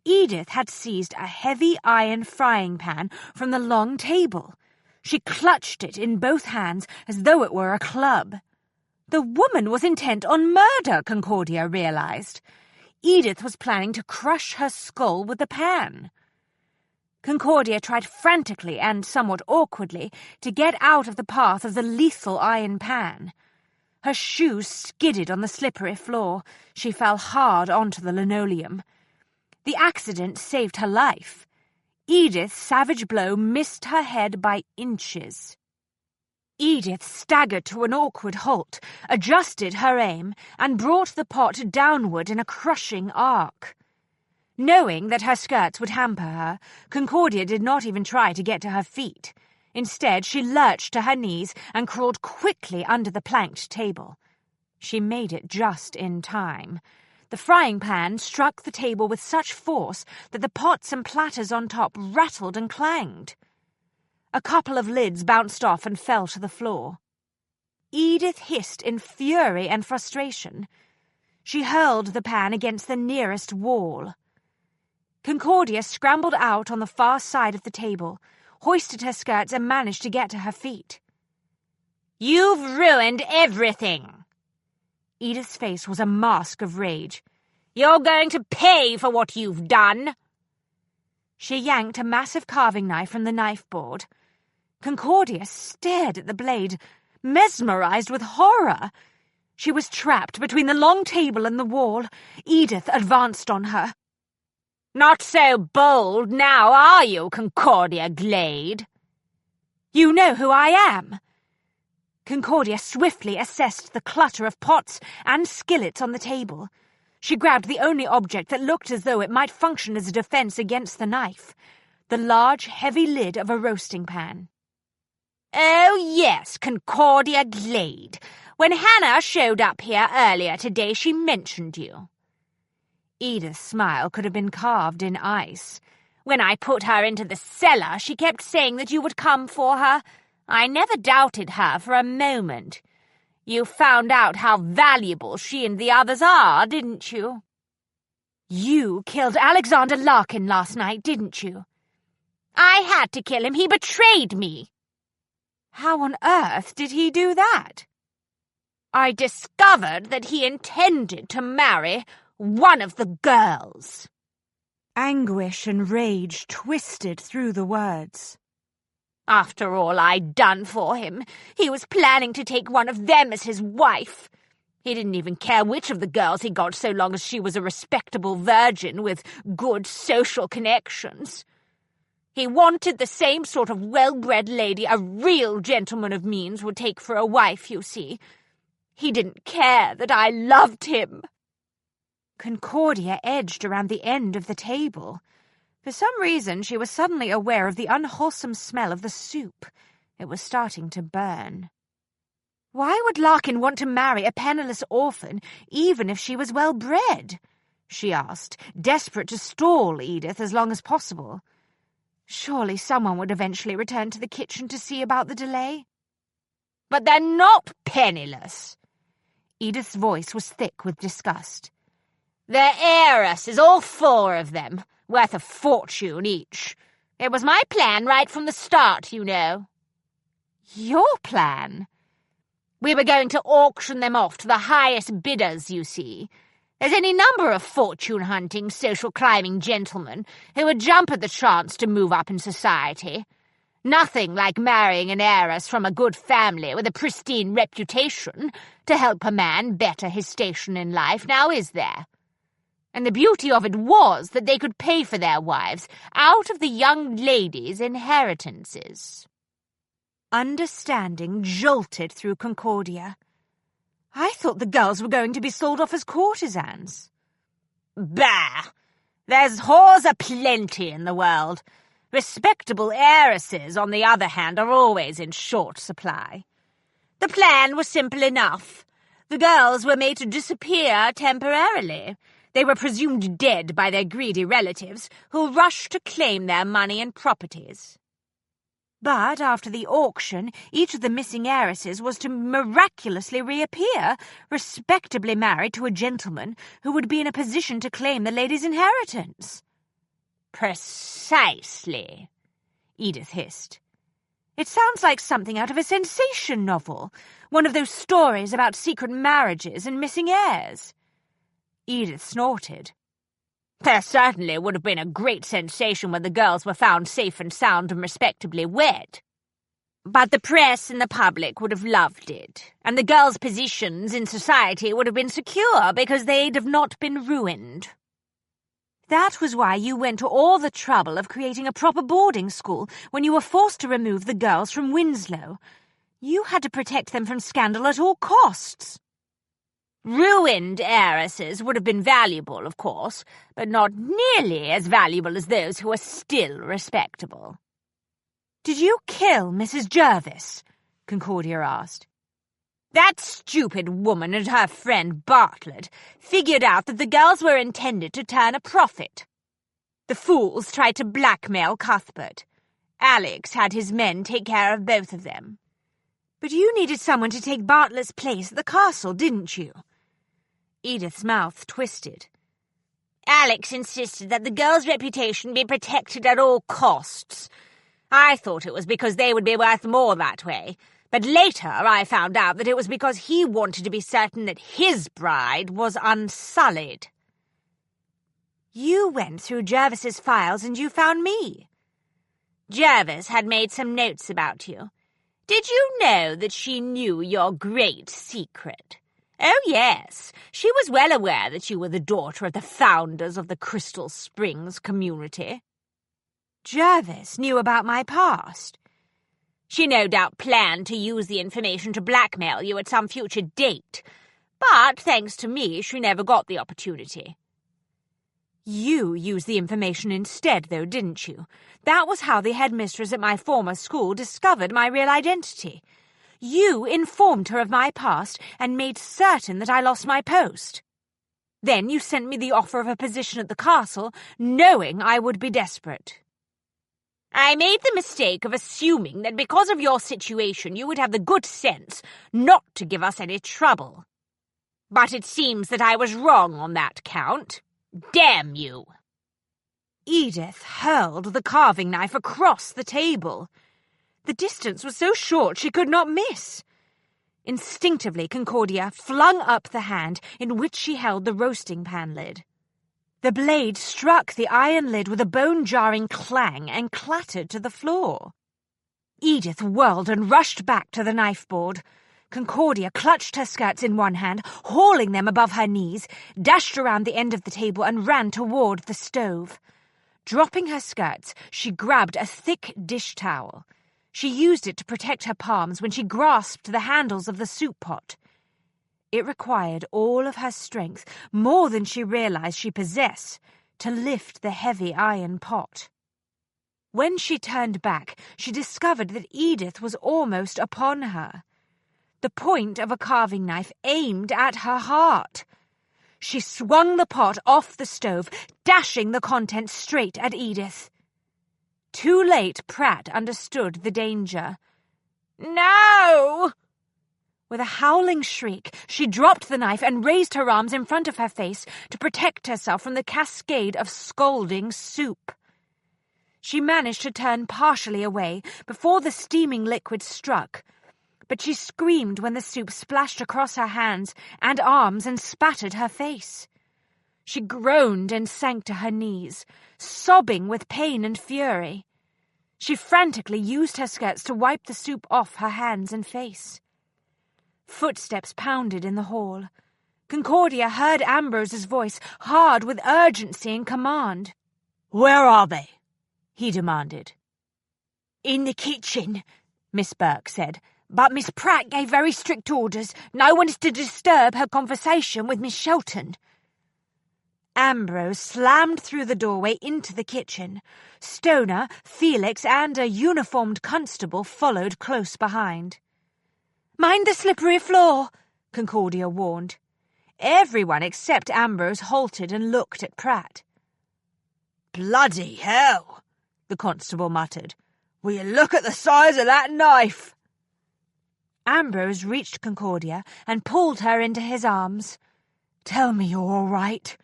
Edith had seized a heavy iron frying pan from the long table. She clutched it in both hands as though it were a club. The woman was intent on murder, Concordia realized. Edith was planning to crush her skull with the pan. Concordia tried frantically and somewhat awkwardly to get out of the path of the lethal iron pan. Her shoes skidded on the slippery floor. She fell hard onto the linoleum. The accident saved her life. Edith's savage blow missed her head by inches. Edith staggered to an awkward halt, adjusted her aim, and brought the pot downward in a crushing arc. Knowing that her skirts would hamper her, Concordia did not even try to get to her feet. Instead, she lurched to her knees and crawled quickly under the planked table. She made it just in time. The frying pan struck the table with such force that the pots and platters on top rattled and clanged. A couple of lids bounced off and fell to the floor. Edith hissed in fury and frustration. She hurled the pan against the nearest wall. Concordia scrambled out on the far side of the table, hoisted her skirts and managed to get to her feet. You've ruined everything! Edith's face was a mask of rage. You're going to pay for what you've done! She yanked a massive carving knife from the knife board. Concordia stared at the blade, mesmerized with horror. She was trapped between the long table and the wall. Edith advanced on her. Not so bold now, are you, Concordia Glade? You know who I am. Concordia swiftly assessed the clutter of pots and skillets on the table. She grabbed the only object that looked as though it might function as a defense against the knife, the large, heavy lid of a roasting pan. Oh, yes, Concordia Glade. When Hannah showed up here earlier today, she mentioned you. Edith's smile could have been carved in ice. When I put her into the cellar, she kept saying that you would come for her. I never doubted her for a moment. You found out how valuable she and the others are, didn't you? You killed Alexander Larkin last night, didn't you? I had to kill him. He betrayed me. How on earth did he do that? I discovered that he intended to marry one of the girls. Anguish and rage twisted through the words. After all I'd done for him, he was planning to take one of them as his wife. He didn't even care which of the girls he got so long as she was a respectable virgin with good social connections. He wanted the same sort of well-bred lady a real gentleman of means would take for a wife, you see. He didn't care that I loved him. Concordia edged around the end of the table. For some reason, she was suddenly aware of the unwholesome smell of the soup. It was starting to burn. Why would Larkin want to marry a penniless orphan, even if she was well-bred? she asked, desperate to stall Edith as long as possible. Surely someone would eventually return to the kitchen to see about the delay. But they're not penniless. Edith's voice was thick with disgust. They're heiresses, all 4 of them, worth a fortune each. It was my plan right from the start, you know. Your plan? We were going to auction them off to the highest bidders, you see. There's any number of fortune-hunting, social-climbing gentlemen who would jump at the chance to move up in society. Nothing like marrying an heiress from a good family with a pristine reputation to help a man better his station in life, now is there? And the beauty of it was that they could pay for their wives out of the young ladies' inheritances. Understanding jolted through Concordia. I thought the girls were going to be sold off as courtesans. Bah! There's whores aplenty in the world. Respectable heiresses, on the other hand, are always in short supply. The plan was simple enough. The girls were made to disappear temporarily. They were presumed dead by their greedy relatives, who rushed to claim their money and properties. But after the auction, each of the missing heiresses was to miraculously reappear, respectably married to a gentleman who would be in a position to claim the lady's inheritance. Precisely, Edith hissed. It sounds like something out of a sensation novel, one of those stories about secret marriages and missing heirs. Edith snorted. There certainly would have been a great sensation when the girls were found safe and sound and respectably wed. But the press and the public would have loved it, and the girls' positions in society would have been secure because they'd have not been ruined. That was why you went to all the trouble of creating a proper boarding school when you were forced to remove the girls from Winslow. You had to protect them from scandal at all costs. Ruined heiresses would have been valuable, of course, but not nearly as valuable as those who are still respectable. Did you kill Mrs. Jervis? Concordia asked. That stupid woman and her friend Bartlett figured out that the girls were intended to turn a profit. The fools tried to blackmail Cuthbert. Alex had his men take care of both of them. But you needed someone to take Bartlett's place at the castle, didn't you? Edith's mouth twisted. Alex insisted that the girl's reputation be protected at all costs. I thought it was because they would be worth more that way, but later I found out that it was because he wanted to be certain that his bride was unsullied. You went through Jervis's files and you found me. Jervis had made some notes about you. Did you know that she knew your great secret? Oh, yes, she was well aware that you were the daughter of the founders of the Crystal Springs community. Jervis knew about my past. She no doubt planned to use the information to blackmail you at some future date, but thanks to me, she never got the opportunity. You used the information instead, though, didn't you? That was how the headmistress at my former school discovered my real identity. You informed her of my past and made certain that I lost my post. Then you sent me the offer of a position at the castle, knowing I would be desperate. I made the mistake of assuming that because of your situation you would have the good sense not to give us any trouble. But it seems that I was wrong on that count. Damn you! Edith hurled the carving knife across the table. The distance was so short she could not miss. Instinctively, Concordia flung up the hand in which she held the roasting pan lid. The blade struck the iron lid with a bone-jarring clang and clattered to the floor. Edith whirled and rushed back to the knife board. Concordia clutched her skirts in one hand, hauling them above her knees, dashed around the end of the table and ran toward the stove. Dropping her skirts, she grabbed a thick dish towel. She used it to protect her palms when she grasped the handles of the soup pot. It required all of her strength, more than she realized she possessed, to lift the heavy iron pot. When she turned back, she discovered that Edith was almost upon her. The point of a carving knife aimed at her heart. She swung the pot off the stove, dashing the contents straight at Edith. Too late, Pratt understood the danger. "No!" With a howling shriek, she dropped the knife and raised her arms in front of her face to protect herself from the cascade of scalding soup. She managed to turn partially away before the steaming liquid struck, but she screamed when the soup splashed across her hands and arms and spattered her face. She groaned and sank to her knees, sobbing with pain and fury. She frantically used her skirts to wipe the soup off her hands and face. Footsteps pounded in the hall. Concordia heard Ambrose's voice, hard with urgency and command. "Where are they?" he demanded. "In the kitchen," Miss Burke said, "but Miss Pratt gave very strict orders. No one is to disturb her conversation with Miss Shelton." Ambrose slammed through the doorway into the kitchen. Stoner, Felix, and a uniformed constable followed close behind. "Mind the slippery floor," Concordia warned. Everyone except Ambrose halted and looked at Pratt. "Bloody hell," the constable muttered. "Will you look at the size of that knife?" Ambrose reached Concordia and pulled her into his arms. "Tell me you're all right."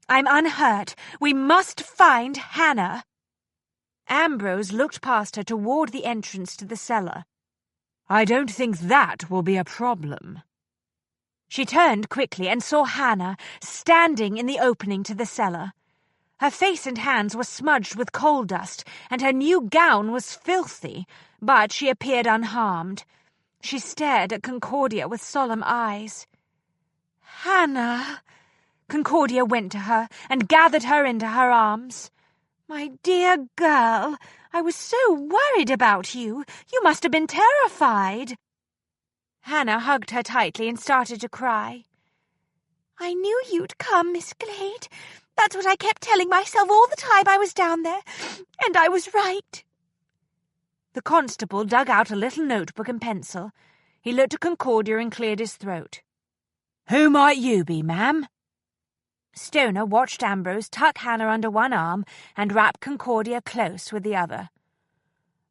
"I'm unhurt. We must find Hannah." Ambrose looked past her toward the entrance to the cellar. "I don't think that will be a problem." She turned quickly and saw Hannah standing in the opening to the cellar. Her face and hands were smudged with coal dust, and her new gown was filthy, but she appeared unharmed. She stared at Concordia with solemn eyes. "Hannah!" Concordia went to her and gathered her into her arms. "My dear girl, I was so worried about you. You must have been terrified." Hannah hugged her tightly and started to cry. "I knew you'd come, Miss Glade. That's what I kept telling myself all the time I was down there, and I was right." The constable dug out a little notebook and pencil. He looked at Concordia and cleared his throat. "Who might you be, ma'am?" Stoner watched Ambrose tuck Hannah under one arm and wrap Concordia close with the other.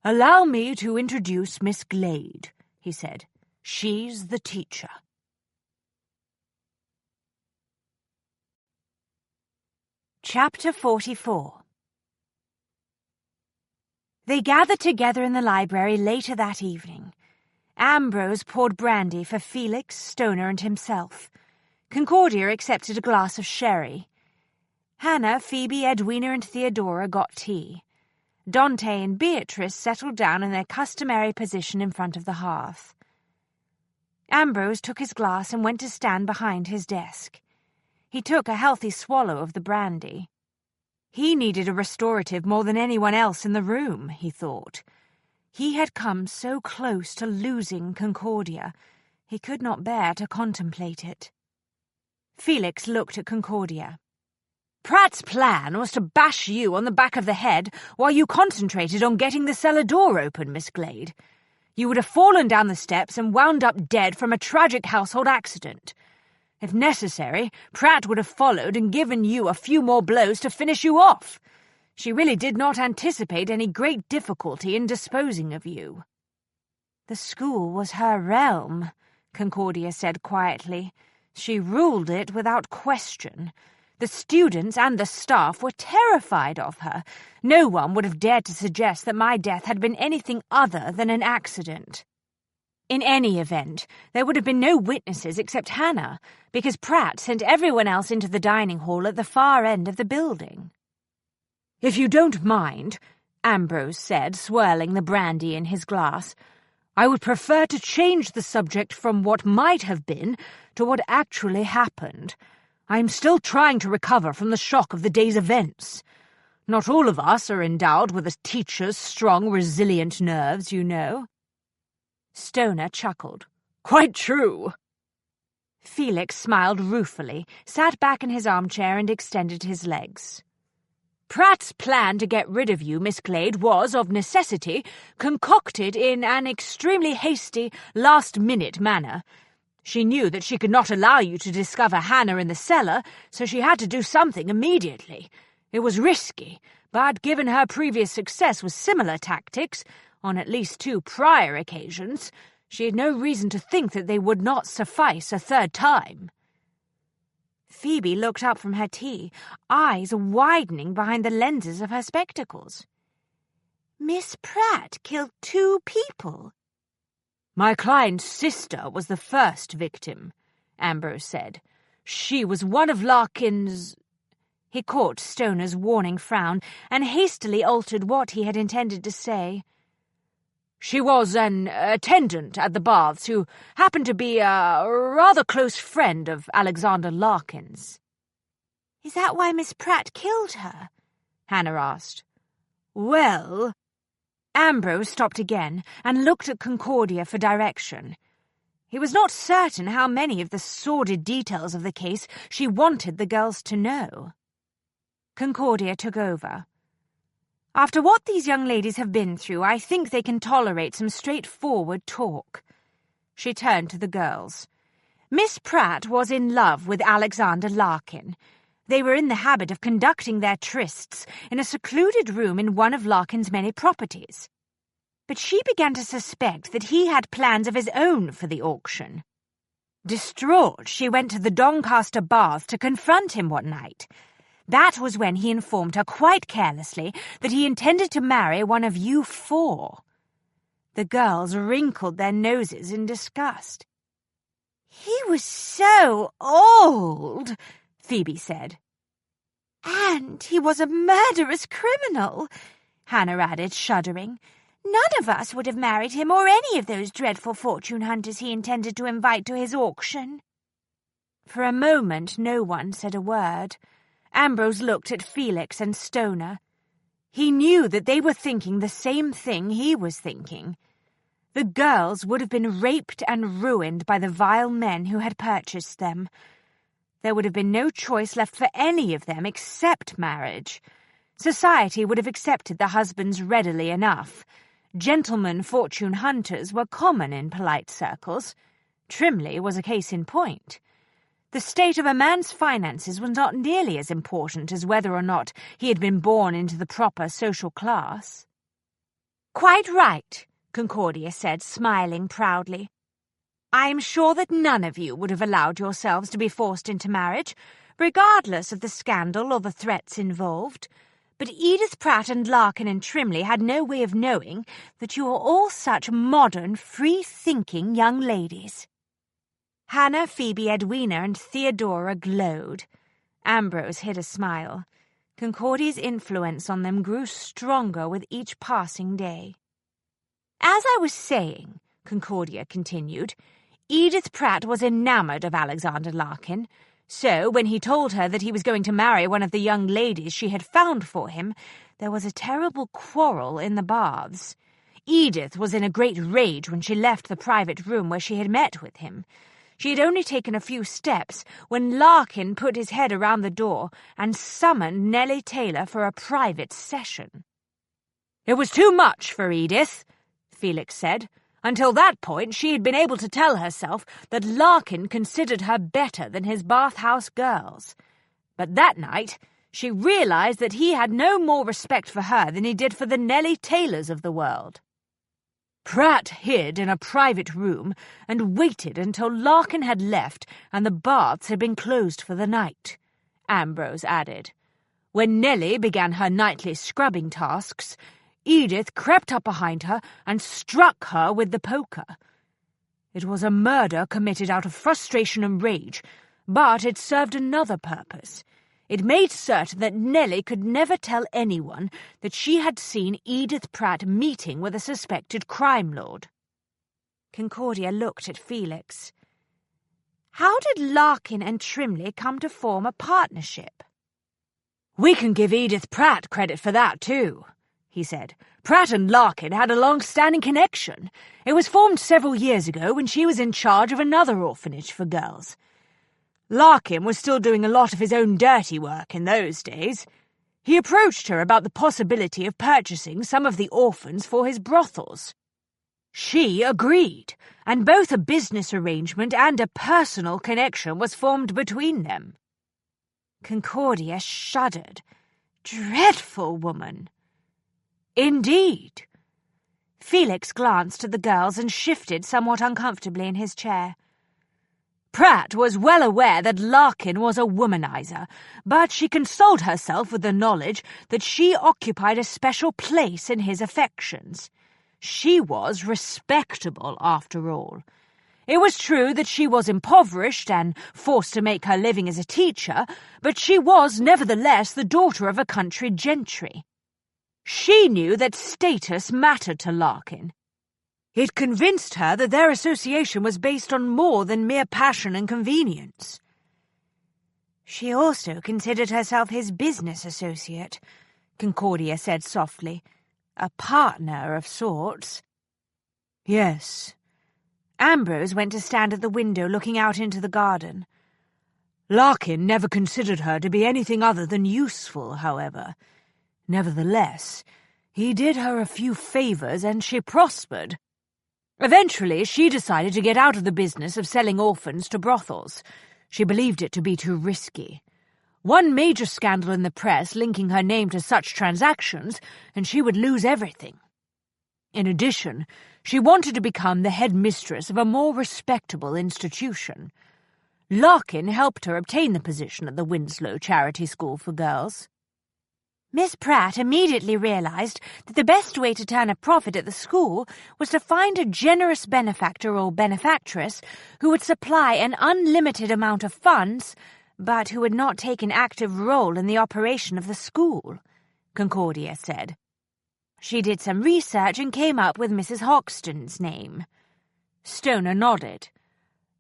"Allow me to introduce Miss Glade," he said. "She's the teacher." Chapter 44. They gathered together in the library later that evening. Ambrose poured brandy for Felix, Stoner, and himself. Concordia accepted a glass of sherry. Hannah, Phoebe, Edwina, and Theodora got tea. Dante and Beatrice settled down in their customary position in front of the hearth. Ambrose took his glass and went to stand behind his desk. He took a healthy swallow of the brandy. He needed a restorative more than anyone else in the room, he thought. He had come so close to losing Concordia. He could not bear to contemplate it. Felix looked at Concordia. "Pratt's plan was to bash you on the back of the head while you concentrated on getting the cellar door open, Miss Glade. You would have fallen down the steps and wound up dead from a tragic household accident. If necessary, Pratt would have followed and given you a few more blows to finish you off. She really did not anticipate any great difficulty in disposing of you." "The school was her realm," Concordia said quietly. "She ruled it without question. The students and the staff were terrified of her. No one would have dared to suggest that my death had been anything other than an accident. In any event, there would have been no witnesses except Hannah, because Pratt sent everyone else into the dining hall at the far end of the building." "If you don't mind," Ambrose said, swirling the brandy in his glass, "I would prefer to change the subject from what might have been to what actually happened. I am still trying to recover from the shock of the day's events. Not all of us are endowed with a teacher's strong, resilient nerves, you know." Stoner chuckled. "Quite true." Felix smiled ruefully, sat back in his armchair and extended his legs. "Pratt's plan to get rid of you, Miss Glade, was, of necessity, concocted in an extremely hasty, last-minute manner. She knew that she could not allow you to discover Hannah in the cellar, so she had to do something immediately. It was risky, but given her previous success with similar tactics, on at least 2 prior occasions, she had no reason to think that they would not suffice a third time. Phoebe looked up from her tea, eyes widening behind the lenses of her spectacles. Miss Pratt killed 2 people. My client's sister was the first victim, Ambrose said. She was one of Larkin's... He caught Stoner's warning frown and hastily altered what he had intended to say. She was an attendant at the baths who happened to be a rather close friend of Alexander Larkin's. Is that why Miss Pratt killed her? Hannah asked. Well... Ambrose stopped again and looked at Concordia for direction. He was not certain how many of the sordid details of the case she wanted the girls to know. Concordia took over. After what these young ladies have been through, I think they can tolerate some straightforward talk. She turned to the girls. Miss Pratt was in love with Alexander Larkin. They were in the habit of conducting their trysts in a secluded room in one of Larkin's many properties. But she began to suspect that he had plans of his own for the auction. Distraught, she went to the Doncaster baths to confront him one night. That was when he informed her quite carelessly that he intended to marry one of you 4. The girls wrinkled their noses in disgust. He was so old, Phoebe said. And he was a murderous criminal, Hannah added, shuddering. None of us would have married him or any of those dreadful fortune hunters he intended to invite to his auction. For a moment no one said a word. Ambrose looked at Felix and Stoner. He knew that they were thinking the same thing he was thinking. The girls would have been raped and ruined by the vile men who had purchased them. There would have been no choice left for any of them except marriage. Society would have accepted the husbands readily enough. Gentlemen fortune hunters were common in polite circles. Trimley was a case in point. The state of a man's finances was not nearly as important as whether or not he had been born into the proper social class. Quite right, Concordia said, smiling proudly. I am sure that none of you would have allowed yourselves to be forced into marriage, regardless of the scandal or the threats involved. But Edith Pratt and Larkin and Trimley had no way of knowing that you are all such modern, free-thinking young ladies. Hannah, Phoebe, Edwina, and Theodora glowed. Ambrose hid a smile. Concordia's influence on them grew stronger with each passing day. As I was saying, Concordia continued, Edith Pratt was enamoured of Alexander Larkin, so when he told her that he was going to marry one of the young ladies she had found for him, there was a terrible quarrel in the baths. Edith was in a great rage when she left the private room where she had met with him. She had only taken a few steps when Larkin put his head around the door and summoned Nellie Taylor for a private session. It was too much for Edith, Felix said. Until that point, she had been able to tell herself that Larkin considered her better than his bathhouse girls. But that night, she realized that he had no more respect for her than he did for the Nellie Taylors of the world. Pratt hid in a private room and waited until Larkin had left and the baths had been closed for the night, Ambrose added. When Nellie began her nightly scrubbing tasks, Edith crept up behind her and struck her with the poker. It was a murder committed out of frustration and rage, but it served another purpose. It made certain that Nellie could never tell anyone that she had seen Edith Pratt meeting with a suspected crime lord. Concordia looked at Felix. How did Larkin and Trimley come to form a partnership? We can give Edith Pratt credit for that, too, he said. Pratt and Larkin had a long-standing connection. It was formed several years ago when she was in charge of another orphanage for girls. Larkin was still doing a lot of his own dirty work in those days. He approached her about the possibility of purchasing some of the orphans for his brothels. She agreed, and both a business arrangement and a personal connection was formed between them. Concordia shuddered. Dreadful woman. Indeed. Felix glanced at the girls and shifted somewhat uncomfortably in his chair. Pratt was well aware that Larkin was a womanizer, but she consoled herself with the knowledge that she occupied a special place in his affections. She was respectable, after all. It was true that she was impoverished and forced to make her living as a teacher, but she was nevertheless the daughter of a country gentry. She knew that status mattered to Larkin. It convinced her that their association was based on more than mere passion and convenience. She also considered herself his business associate, Concordia said softly. A partner of sorts. Yes. Ambrose went to stand at the window looking out into the garden. Larkin never considered her to be anything other than useful, however. Nevertheless, he did her a few favours and she prospered. Eventually, she decided to get out of the business of selling orphans to brothels. She believed it to be too risky. One major scandal in the press linking her name to such transactions, and she would lose everything. In addition, she wanted to become the headmistress of a more respectable institution. Larkin helped her obtain the position at the Winslow Charity School for Girls. Miss Pratt immediately realized that the best way to turn a profit at the school was to find a generous benefactor or benefactress who would supply an unlimited amount of funds, but who would not take an active role in the operation of the school, Concordia said. She did some research and came up with Mrs. Hoxton's name. Stoner nodded.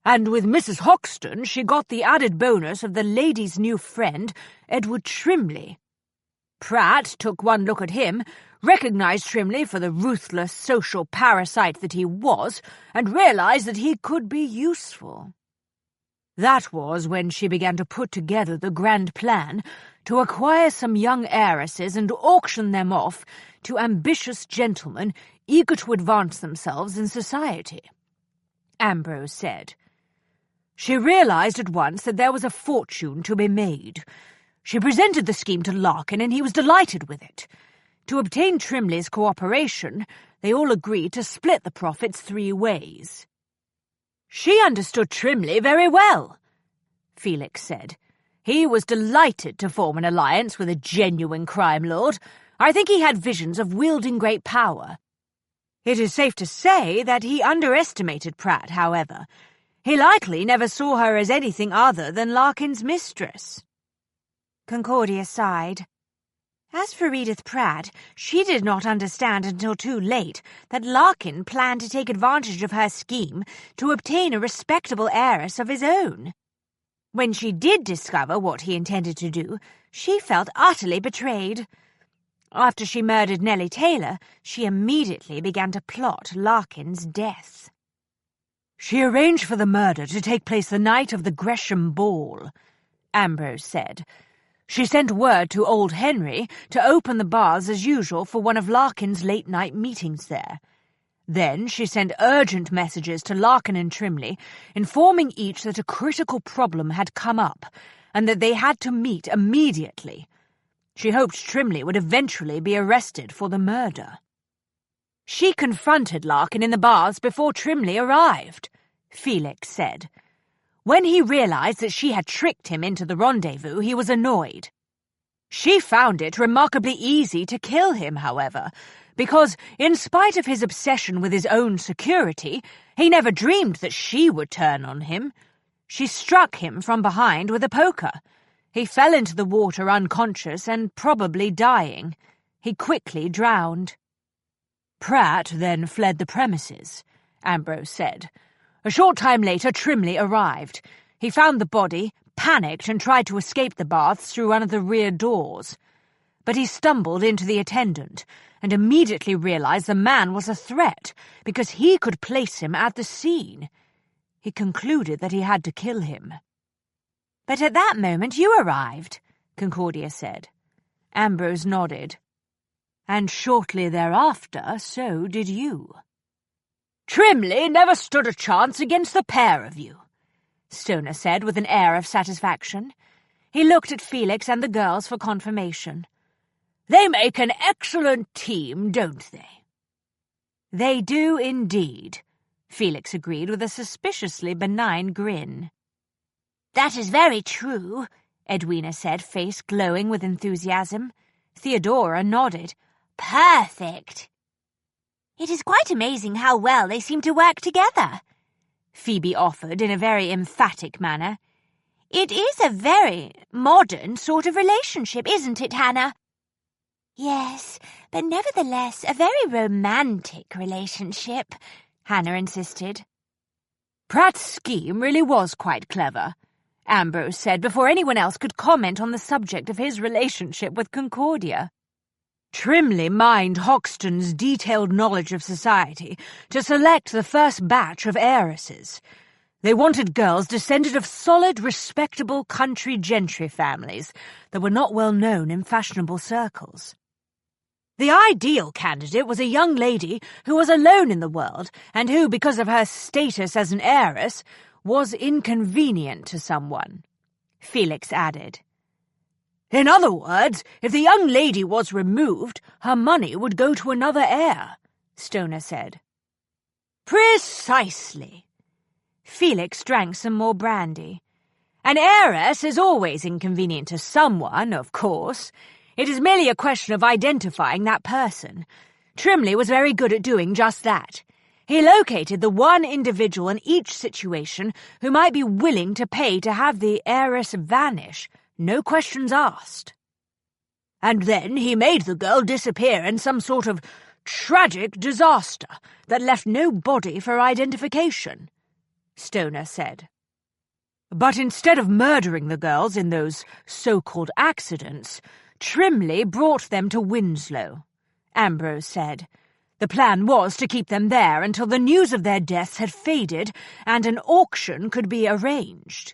And with Mrs. Hoxton, she got the added bonus of the lady's new friend, Edward Trimley. Pratt took one look at him, recognized Trimley for the ruthless social parasite that he was, and realized that he could be useful. That was when she began to put together the grand plan to acquire some young heiresses and auction them off to ambitious gentlemen eager to advance themselves in society, Ambrose said. She realized at once that there was a fortune to be made. She presented the scheme to Larkin, and he was delighted with it. To obtain Trimley's cooperation, they all agreed to split the profits 3 ways. She understood Trimley very well, Felix said. He was delighted to form an alliance with a genuine crime lord. I think he had visions of wielding great power. It is safe to say that he underestimated Pratt, however. He likely never saw her as anything other than Larkin's mistress. Concordia sighed. As for Edith Pratt, she did not understand until too late that Larkin planned to take advantage of her scheme to obtain a respectable heiress of his own. When she did discover what he intended to do, she felt utterly betrayed. After she murdered Nellie Taylor, she immediately began to plot Larkin's death. She arranged for the murder to take place the night of the Gresham Ball, Ambrose said. She sent word to old Henry to open the baths as usual for one of Larkin's late-night meetings there. Then she sent urgent messages to Larkin and Trimley, informing each that a critical problem had come up, and that they had to meet immediately. She hoped Trimley would eventually be arrested for the murder. She confronted Larkin in the baths before Trimley arrived, Felix said. When he realized that she had tricked him into the rendezvous, he was annoyed. She found it remarkably easy to kill him, however, because, in spite of his obsession with his own security, he never dreamed that she would turn on him. She struck him from behind with a poker. He fell into the water unconscious and probably dying. He quickly drowned. Pratt then fled the premises, Ambrose said. A short time later, Trimley arrived. He found the body, panicked, and tried to escape the baths through one of the rear doors. But he stumbled into the attendant, and immediately realized the man was a threat, because he could place him at the scene. He concluded that he had to kill him. But at that moment you arrived, Concordia said. Ambrose nodded. And shortly thereafter, so did you. Trimley never stood a chance against the pair of you, Stoner said with an air of satisfaction. He looked at Felix and the girls for confirmation. They make an excellent team, don't they? They do indeed, Felix agreed with a suspiciously benign grin. That is very true, Edwina said, face glowing with enthusiasm. Theodora nodded. Perfect. It is quite amazing how well they seem to work together, Phoebe offered in a very emphatic manner. It is a very modern sort of relationship, isn't it, Hannah? Yes, but nevertheless a very romantic relationship, Hannah insisted. Pratt's scheme really was quite clever, Ambrose said before anyone else could comment on the subject of his relationship with Concordia. Trimley mined Hoxton's detailed knowledge of society to select the first batch of heiresses. They wanted girls descended of solid, respectable country gentry families that were not well known in fashionable circles. The ideal candidate was a young lady who was alone in the world and who, because of her status as an heiress, was inconvenient to someone, Felix added. In other words, if the young lady was removed, her money would go to another heir, Stoner said. Precisely. Felix drank some more brandy. An heiress is always inconvenient to someone, of course. It is merely a question of identifying that person. Trimley was very good at doing just that. He located the one individual in each situation who might be willing to pay to have the heiress vanish, no questions asked. And then he made the girl disappear in some sort of tragic disaster that left no body for identification, Stoner said. But instead of murdering the girls in those so-called accidents, Trimley brought them to Winslow, Ambrose said. The plan was to keep them there until the news of their deaths had faded and an auction could be arranged.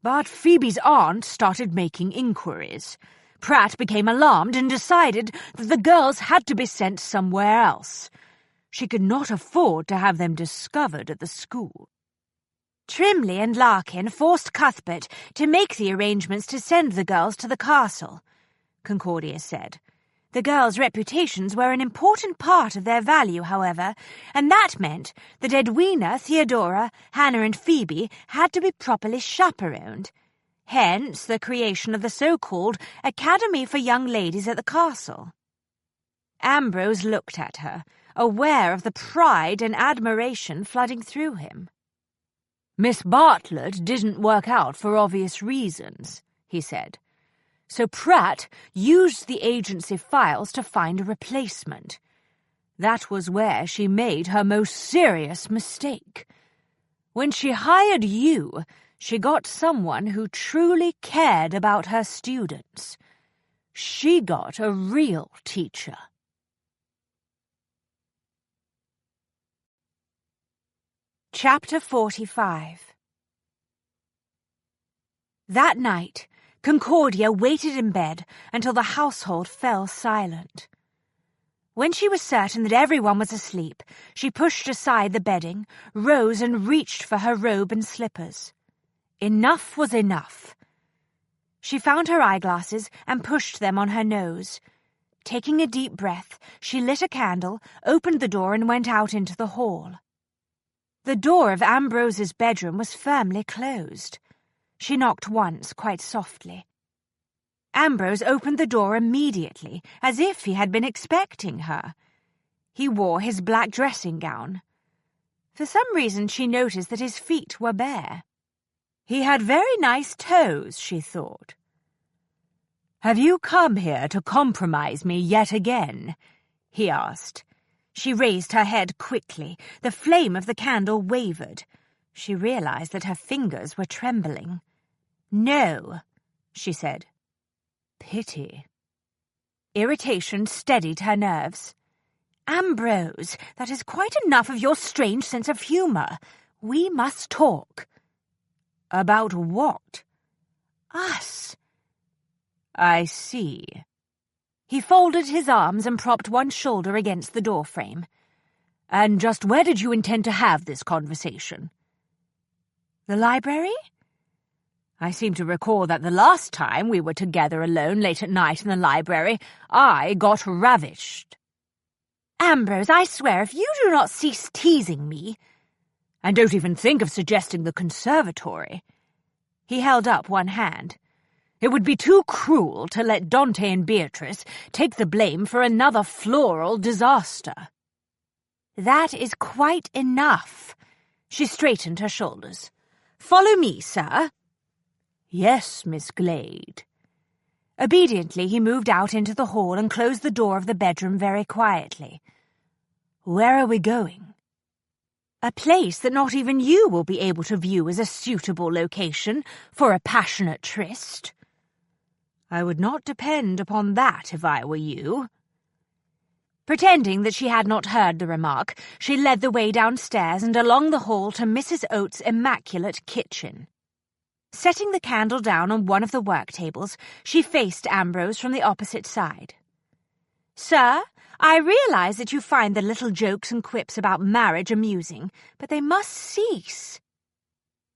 But Phoebe's aunt started making inquiries. Pratt became alarmed and decided that the girls had to be sent somewhere else. She could not afford to have them discovered at the school. Trimley and Larkin forced Cuthbert to make the arrangements to send the girls to the castle, Concordia said. The girls' reputations were an important part of their value, however, and that meant that Edwina, Theodora, Hannah and Phoebe had to be properly chaperoned. Hence the creation of the so-called Academy for Young Ladies at the castle. Ambrose looked at her, aware of the pride and admiration flooding through him. Miss Bartlett didn't work out for obvious reasons, he said. So Pratt used the agency files to find a replacement. That was where she made her most serious mistake. When she hired you, she got someone who truly cared about her students. She got a real teacher. Chapter 45. That night, Concordia waited in bed until the household fell silent. When she was certain that everyone was asleep, she pushed aside the bedding, rose and reached for her robe and slippers. Enough was enough. She found her eyeglasses and pushed them on her nose. Taking a deep breath, she lit a candle, opened the door and went out into the hall. The door of Ambrose's bedroom was firmly closed. She knocked once, quite softly. Ambrose opened the door immediately, as if he had been expecting her. He wore his black dressing gown. For some reason she noticed that his feet were bare. He had very nice toes, she thought. "Have you come here to compromise me yet again?" he asked. She raised her head quickly. The flame of the candle wavered. She realized that her fingers were trembling. "No," she said. "Pity." Irritation steadied her nerves. "Ambrose, that is quite enough of your strange sense of humor. We must talk." "About what?" "Us." "I see." He folded his arms and propped one shoulder against the doorframe. And just where did you intend to have this conversation? The library? I seem to recall that the last time we were together alone late at night in the library, I got ravished. Ambrose, I swear, if you do not cease teasing me— And don't even think of suggesting the conservatory. He held up one hand. It would be too cruel to let Dante and Beatrice take the blame for another floral disaster. That is quite enough. She straightened her shoulders. Follow me, sir. Yes, Miss Glade. Obediently, he moved out into the hall and closed the door of the bedroom very quietly. Where are we going? A place that not even you will be able to view as a suitable location for a passionate tryst. I would not depend upon that if I were you. Pretending that she had not heard the remark, she led the way downstairs and along the hall to Mrs. Oates' immaculate kitchen. Setting the candle down on one of the work tables, she faced Ambrose from the opposite side. Sir, I realize that you find the little jokes and quips about marriage amusing, but they must cease.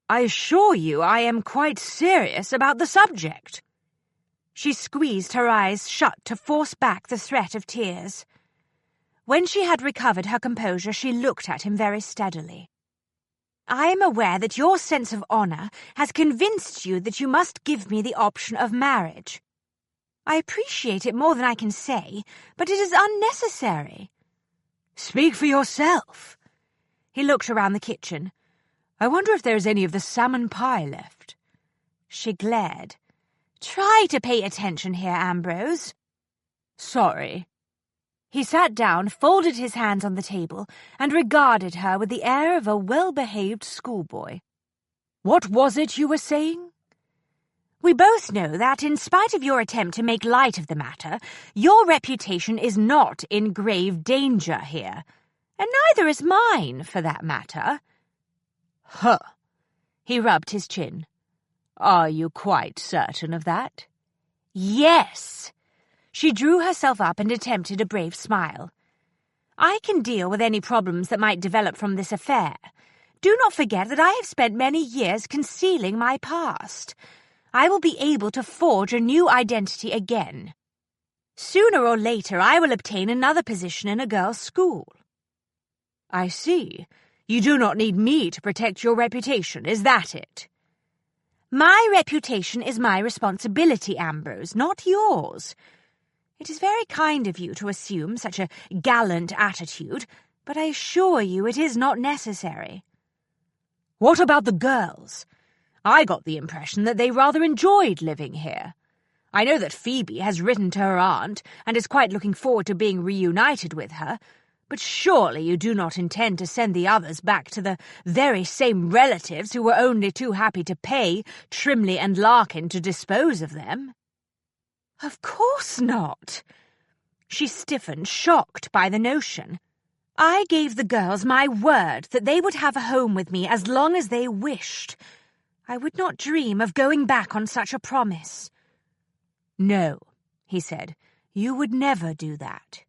I assure you I am quite serious about the subject. She squeezed her eyes shut to force back the threat of tears. When she had recovered her composure, she looked at him very steadily. I am aware that your sense of honor has convinced you that you must give me the option of marriage. I appreciate it more than I can say, but it is unnecessary. Speak for yourself. He looked around the kitchen. I wonder if there is any of the salmon pie left. She glared. Try to pay attention here, Ambrose. Sorry. He sat down, folded his hands on the table, and regarded her with the air of a well-behaved schoolboy. What was it you were saying? We both know that, in spite of your attempt to make light of the matter, your reputation is not in grave danger here, and neither is mine, for that matter. Huh. He rubbed his chin. Are you quite certain of that? Yes. She drew herself up and attempted a brave smile. I can deal with any problems that might develop from this affair. Do not forget that I have spent many years concealing my past. I will be able to forge a new identity again. Sooner or later, I will obtain another position in a girls' school. I see. You do not need me to protect your reputation, is that it? My reputation is my responsibility, Ambrose, not yours. It is very kind of you to assume such a gallant attitude, but I assure you it is not necessary. What about the girls? I got the impression that they rather enjoyed living here. I know that Phoebe has written to her aunt and is quite looking forward to being reunited with her, but surely you do not intend to send the others back to the very same relatives who were only too happy to pay Trimley and Larkin to dispose of them. Of course not. She stiffened, shocked by the notion. I gave the girls my word that they would have a home with me as long as they wished. I would not dream of going back on such a promise. No, he said, you would never do that.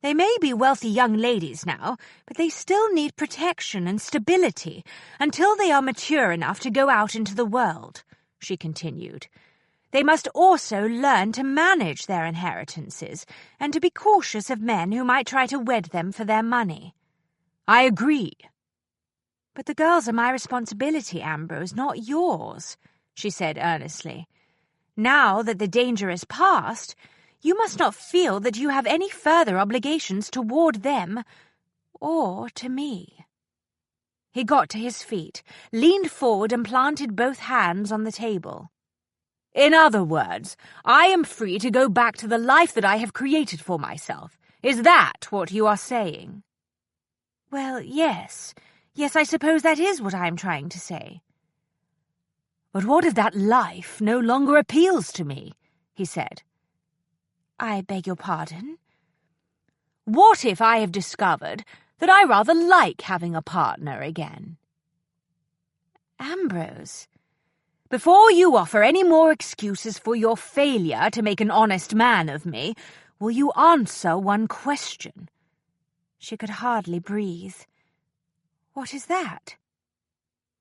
They may be wealthy young ladies now, but they still need protection and stability until they are mature enough to go out into the world, she continued. They must also learn to manage their inheritances and to be cautious of men who might try to wed them for their money. I agree. But the girls are my responsibility, Ambrose, not yours, she said earnestly. Now that the danger is past, you must not feel that you have any further obligations toward them or to me. He got to his feet, leaned forward and planted both hands on the table. In other words, I am free to go back to the life that I have created for myself. Is that what you are saying? Well, yes. Yes, I suppose that is what I am trying to say. But what if that life no longer appeals to me? He said. I beg your pardon? What if I have discovered that I rather like having a partner again? Ambrose. Before you offer any more excuses for your failure to make an honest man of me, will you answer one question? She could hardly breathe. "What is that?"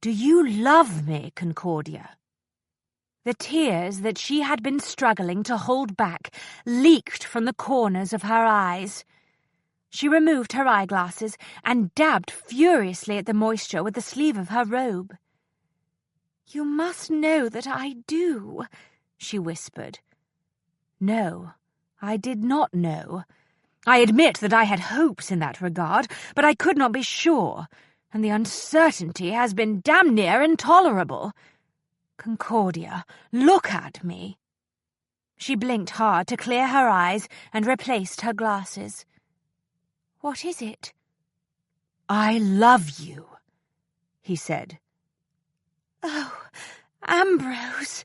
"Do you love me, Concordia?" The tears that she had been struggling to hold back leaked from the corners of her eyes. She removed her eyeglasses and dabbed furiously at the moisture with the sleeve of her robe. "You must know that I do," she whispered. No, I did not know. I admit that I had hopes in that regard, but I could not be sure, and the uncertainty has been damn near intolerable. Concordia, look at me. She blinked hard to clear her eyes and replaced her glasses. "What is it?" "I love you," he said. "Oh, Ambrose!"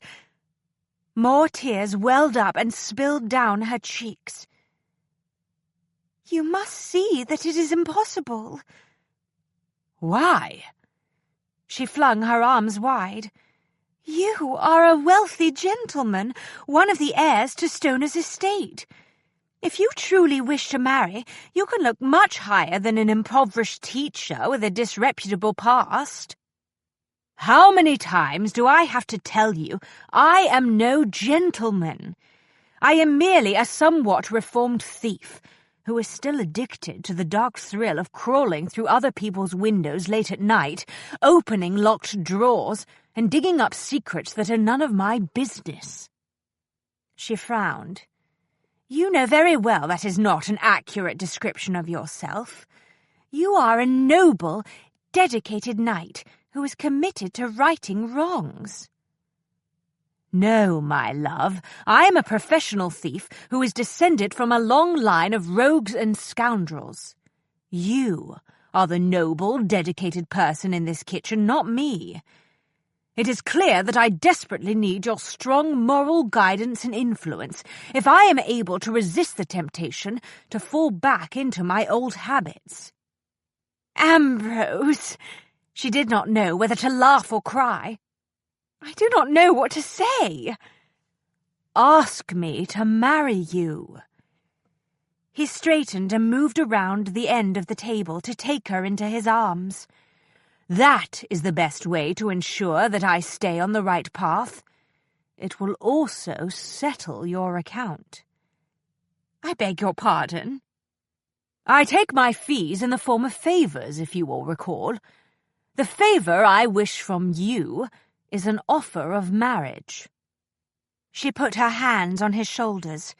More tears welled up and spilled down her cheeks. "You must see that it is impossible." "Why?" She flung her arms wide. "You are a wealthy gentleman, one of the heirs to Stoner's estate. If you truly wish to marry, you can look much higher than an impoverished teacher with a disreputable past." "How many times do I have to tell you I am no gentleman? I am merely a somewhat reformed thief who is still addicted to the dark thrill of crawling through other people's windows late at night, opening locked drawers, and digging up secrets that are none of my business." She frowned. "You know very well that is not an accurate description of yourself. You are a noble, dedicated knight who is committed to righting wrongs." "No, my love, I am a professional thief who is descended from a long line of rogues and scoundrels. You are the noble, dedicated person in this kitchen, not me. It is clear that I desperately need your strong moral guidance and influence if I am able to resist the temptation to fall back into my old habits." "Ambrose!" She did not know whether to laugh or cry. "I do not know what to say." "Ask me to marry you." He straightened and moved around the end of the table to take her into his arms. "That is the best way to ensure that I stay on the right path. It will also settle your account." "I beg your pardon?" "I take my fees in the form of favours, if you will recall. The favour I wish from you is an offer of marriage." She put her hands on his shoulders.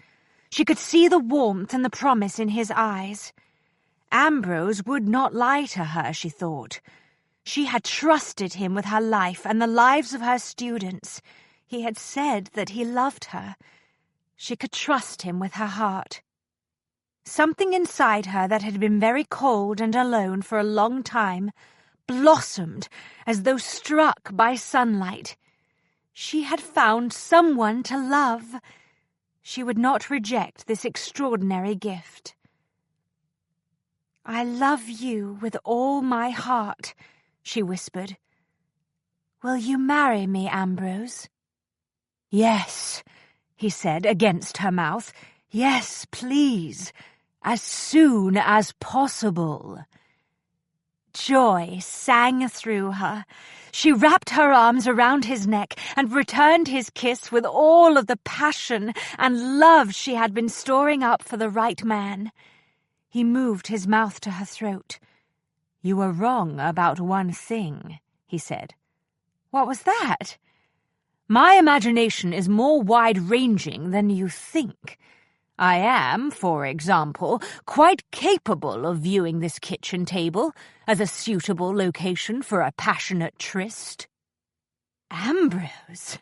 She could see the warmth and the promise in his eyes. Ambrose would not lie to her, she thought. She had trusted him with her life and the lives of her students. He had said that he loved her. She could trust him with her heart. Something inside her that had been very cold and alone for a long time blossomed as though struck by sunlight. She had found someone to love. She would not reject this extraordinary gift. "I love you with all my heart," she whispered. "Will you marry me, Ambrose?" "Yes," he said against her mouth. "Yes, please. As soon as possible." Joy sang through her. She wrapped her arms around his neck and returned his kiss with all of the passion and love she had been storing up for the right man. He moved his mouth to her throat. "You were wrong about one thing," he said. "What was that?" "My imagination is more wide-ranging than you think. I am, for example, quite capable of viewing this kitchen table as a suitable location for a passionate tryst." "Ambrose!"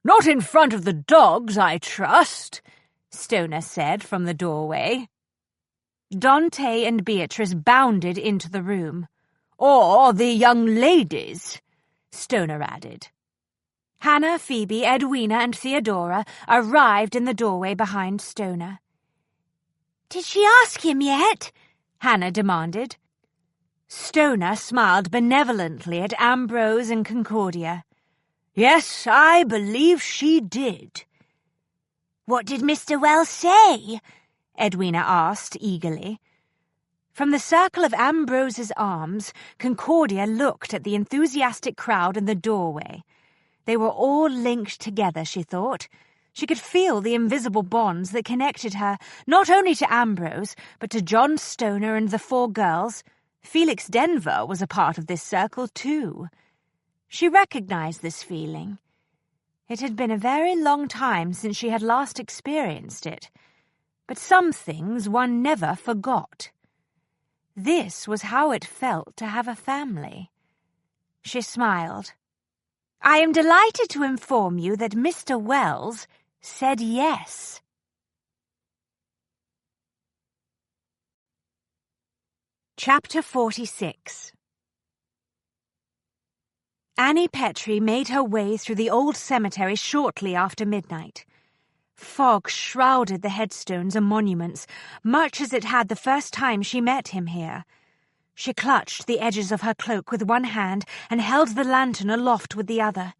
"Not in front of the dogs, I trust," Stoner said from the doorway. Dante and Beatrice bounded into the room. "Or the young ladies," Stoner added. Hannah, Phoebe, Edwina, and Theodora arrived in the doorway behind Stoner. "Did she ask him yet?" Hannah demanded. Stoner smiled benevolently at Ambrose and Concordia. "Yes, I believe she did." "What did Mr. Wells say?" Edwina asked eagerly. From the circle of Ambrose's arms, Concordia looked at the enthusiastic crowd in the doorway. They were all linked together, she thought. She could feel the invisible bonds that connected her not only to Ambrose, but to John Stoner and the 4 girls. Felix Denver was a part of this circle too. She recognized this feeling. It had been a very long time since she had last experienced it, but some things one never forgot. This was how it felt to have a family. She smiled. "I am delighted to inform you that Mr. Wells said yes." Chapter 46. Annie Petrie made her way through the old cemetery shortly after midnight. Fog shrouded the headstones and monuments, much as it had the first time she met him here. She clutched the edges of her cloak with one hand and held the lantern aloft with the other.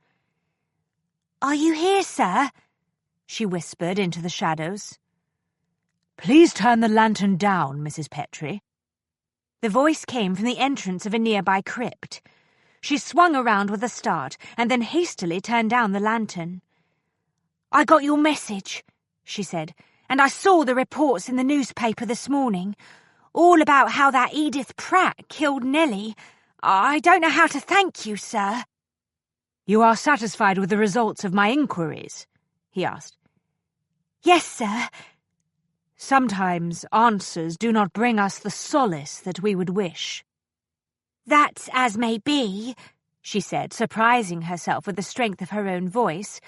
"Are you here, sir?" she whispered into the shadows. "Please turn the lantern down, Mrs. Petrie." The voice came from the entrance of a nearby crypt. She swung around with a start and then hastily turned down the lantern. "I got your message," she said, "and I saw the reports in the newspaper this morning. All about how that Edith Pratt killed Nellie. I don't know how to thank you, sir." "You are satisfied with the results of my inquiries?" he asked. "Yes, sir." "Sometimes answers do not bring us the solace that we would wish." "That's as may be," she said, surprising herself with the strength of her own voice.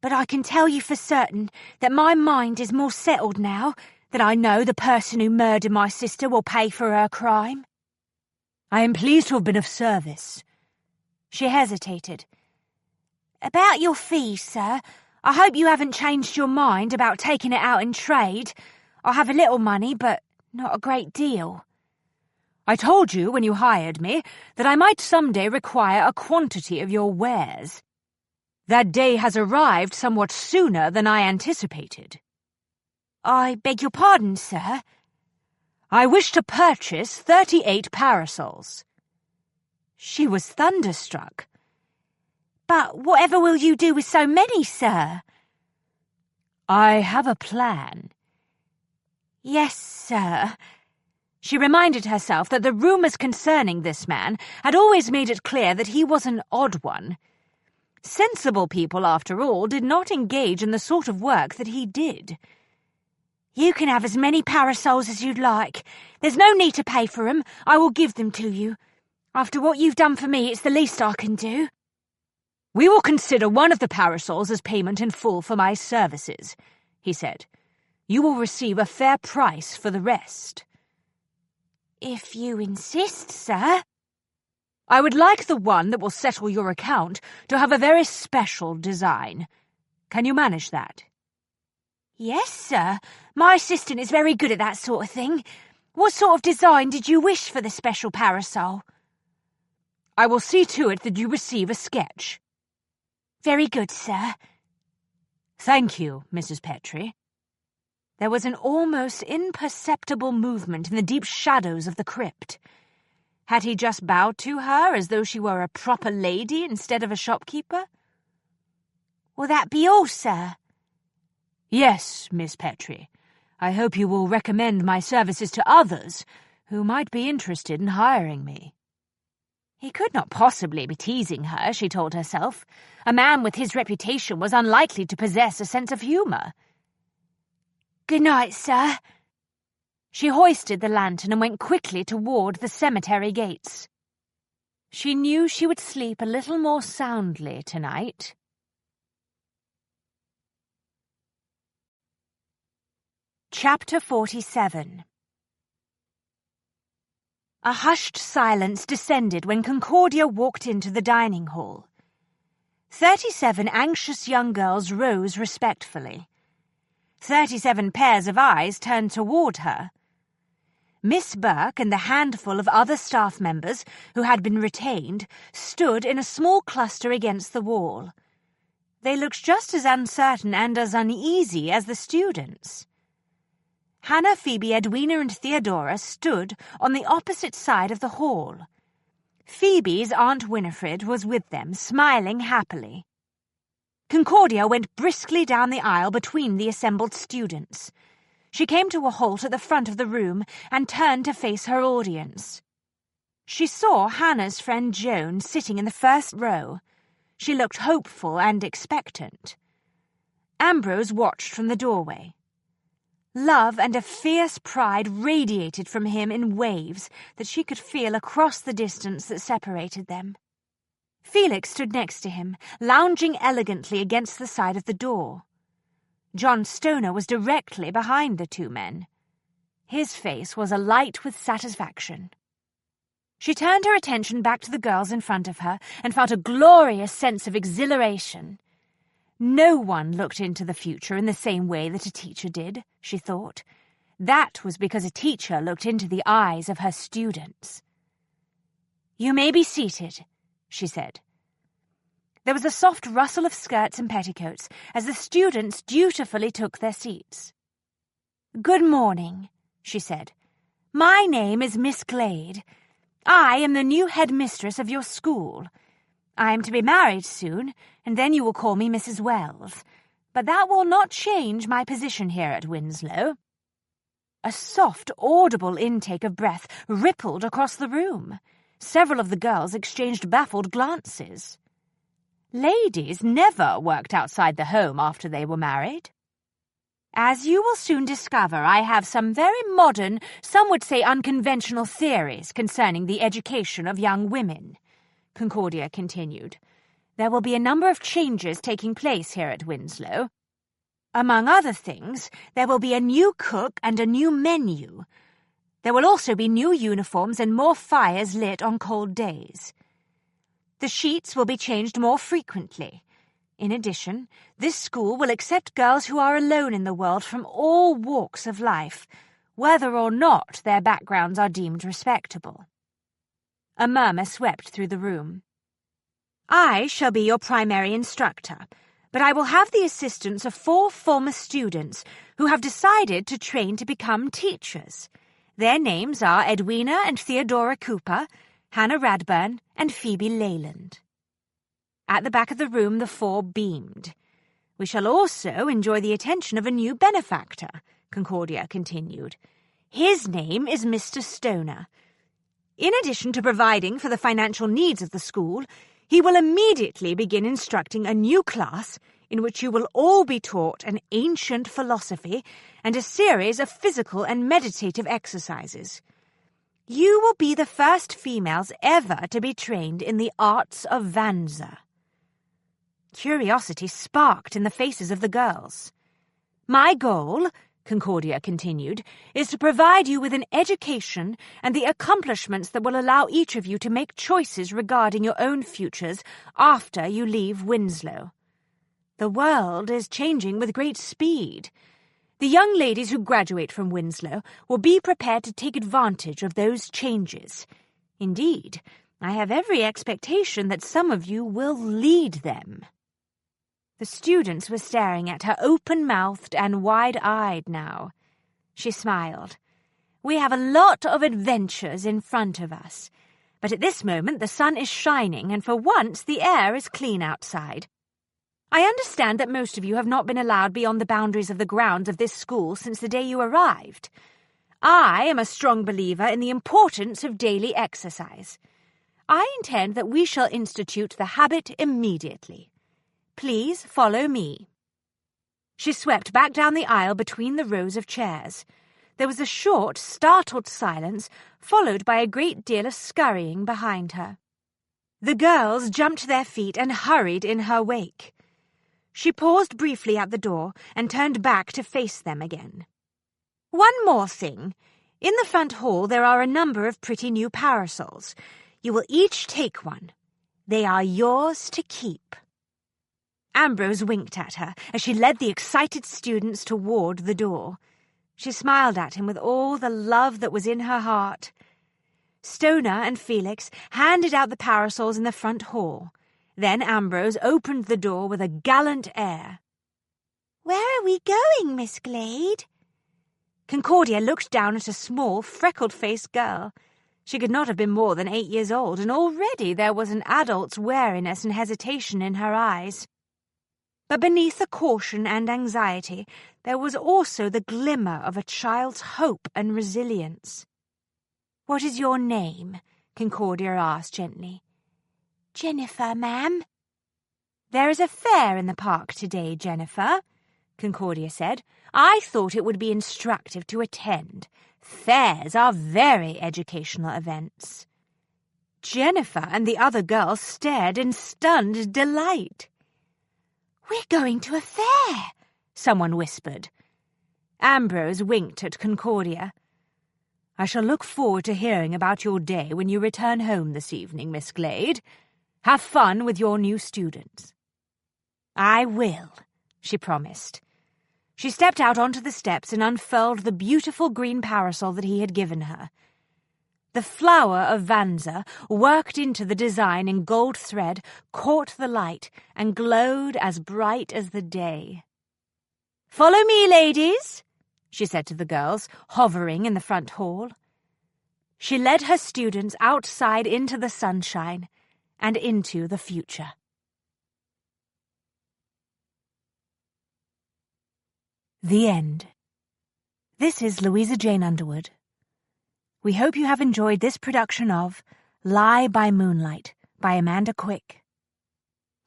"But I can tell you for certain that my mind is more settled now that I know the person who murdered my sister will pay for her crime." "I am pleased to have been of service." She hesitated. "About your fees, sir, I hope you haven't changed your mind about taking it out in trade. I have a little money, but not a great deal." "I told you when you hired me that I might someday require a quantity of your wares. That day has arrived somewhat sooner than I anticipated." "I beg your pardon, sir?" "I wish to purchase 38 parasols." She was thunderstruck. "But whatever will you do with so many, sir?" "I have a plan." "Yes, sir." She reminded herself that the rumours concerning this man had always made it clear that he was an odd one. Sensible people, after all, did not engage in the sort of work that he did. "You can have as many parasols as you'd like. There's no need to pay for 'em. I will give them to you. After what you've done for me, it's the least I can do." "We will consider one of the parasols as payment in full for my services," he said. "You will receive a fair price for the rest." "If you insist, sir." "I would like the one that will settle your account to have a very special design. Can you manage that?" "Yes, sir. My assistant is very good at that sort of thing. What sort of design did you wish for the special parasol?" "I will see to it that you receive a sketch." "Very good, sir." "Thank you, Mrs. Petrie." There was an almost imperceptible movement in the deep shadows of the crypt. Had he just bowed to her as though she were a proper lady instead of a shopkeeper? "Will that be all, sir?" "Yes, Miss Petrie. I hope you will recommend my services to others who might be interested in hiring me." He could not possibly be teasing her, she told herself. A man with his reputation was unlikely to possess a sense of humour. "Good night, sir." She hoisted the lantern and went quickly toward the cemetery gates. She knew she would sleep a little more soundly tonight. Chapter 47. A hushed silence descended when Concordia walked into the dining hall. 37 anxious young girls rose respectfully. 37 pairs of eyes turned toward her. Miss Burke and the handful of other staff members who had been retained stood in a small cluster against the wall. They looked just as uncertain and as uneasy as the students. Hannah, Phoebe, Edwina and Theodora stood on the opposite side of the hall. Phoebe's Aunt Winifred was with them, smiling happily. Concordia went briskly down the aisle between the assembled students. She came to a halt at the front of the room and turned to face her audience. She saw Hannah's friend Joan sitting in the first row. She looked hopeful and expectant. Ambrose watched from the doorway. Love and a fierce pride radiated from him in waves that she could feel across the distance that separated them. Felix stood next to him, lounging elegantly against the side of the door. John Stoner was directly behind the two men. His face was alight with satisfaction. She turned her attention back to the girls in front of her and felt a glorious sense of exhilaration. No one looked into the future in the same way that a teacher did, she thought. That was because a teacher looked into the eyes of her students. "You may be seated," she said. There was a soft rustle of skirts and petticoats as the students dutifully took their seats. "Good morning," she said. "My name is Miss Glade. I am the new headmistress of your school. I am to be married soon, and then you will call me Mrs. Wells. But that will not change my position here at Winslow." A soft, audible intake of breath rippled across the room. Several of the girls exchanged baffled glances. Ladies never worked outside the home after they were married. "As you will soon discover, I have some very modern, some would say unconventional theories concerning the education of young women," Concordia continued. "There will be a number of changes taking place here at Winslow. Among other things, there will be a new cook and a new menu. There will also be new uniforms and more fires lit on cold days. The sheets will be changed more frequently. In addition, this school will accept girls who are alone in the world from all walks of life, whether or not their backgrounds are deemed respectable." A murmur swept through the room. "I shall be your primary instructor, but I will have the assistance of 4 former students who have decided to train to become teachers. Their names are Edwina and Theodora Cooper, Hannah Radburn, and Phoebe Leyland." At the back of the room the 4 beamed. "We shall also enjoy the attention of a new benefactor," Concordia continued. "His name is Mr. Stoner. In addition to providing for the financial needs of the school, he will immediately begin instructing a new class in which you will all be taught an ancient philosophy and a series of physical and meditative exercises. You will be the first females ever to be trained in the arts of Vanza." Curiosity sparked in the faces of the girls. "My goal," Concordia continued, "is to provide you with an education and the accomplishments that will allow each of you to make choices regarding your own futures after you leave Winslow. The world is changing with great speed. The young ladies who graduate from Winslow will be prepared to take advantage of those changes. Indeed, I have every expectation that some of you will lead them." The students were staring at her open-mouthed and wide-eyed now. She smiled. "We have a lot of adventures in front of us. But at this moment the sun is shining, and for once the air is clean outside. I understand that most of you have not been allowed beyond the boundaries of the grounds of this school since the day you arrived. I am a strong believer in the importance of daily exercise. I intend that we shall institute the habit immediately. Please follow me." She swept back down the aisle between the rows of chairs. There was a short, startled silence, followed by a great deal of scurrying behind her. The girls jumped to their feet and hurried in her wake. She paused briefly at the door and turned back to face them again. "One more thing. In the front hall there are a number of pretty new parasols. You will each take one. They are yours to keep." Ambrose winked at her as she led the excited students toward the door. She smiled at him with all the love that was in her heart. Stoner and Felix handed out the parasols in the front hall. Then Ambrose opened the door with a gallant air. "Where are we going, Miss Glade?" Concordia looked down at a small, freckled-faced girl. She could not have been more than 8 years old, and already there was an adult's wariness and hesitation in her eyes. But beneath the caution and anxiety, there was also the glimmer of a child's hope and resilience. "What is your name?" Concordia asked gently. "Jennifer, ma'am." "There is a fair in the park today, Jennifer," Concordia said. "I thought it would be instructive to attend. Fairs are very educational events." Jennifer and the other girls stared in stunned delight. "We're going to a fair," someone whispered. Ambrose winked at Concordia. "I shall look forward to hearing about your day when you return home this evening, Miss Glade. Have fun with your new students." "I will," she promised. She stepped out onto the steps and unfurled the beautiful green parasol that he had given her. The flower of Vanza, worked into the design in gold thread, caught the light and glowed as bright as the day. "Follow me, ladies," she said to the girls, hovering in the front hall. She led her students outside into the sunshine and into the future. The end. This is Louisa Jane Underwood. We hope you have enjoyed this production of Lie by Moonlight by Amanda Quick.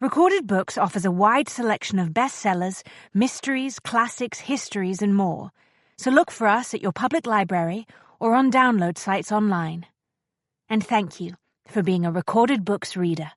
Recorded Books offers a wide selection of bestsellers, mysteries, classics, histories, and more, so look for us at your public library or on download sites online. And thank you for being a Recorded Books reader.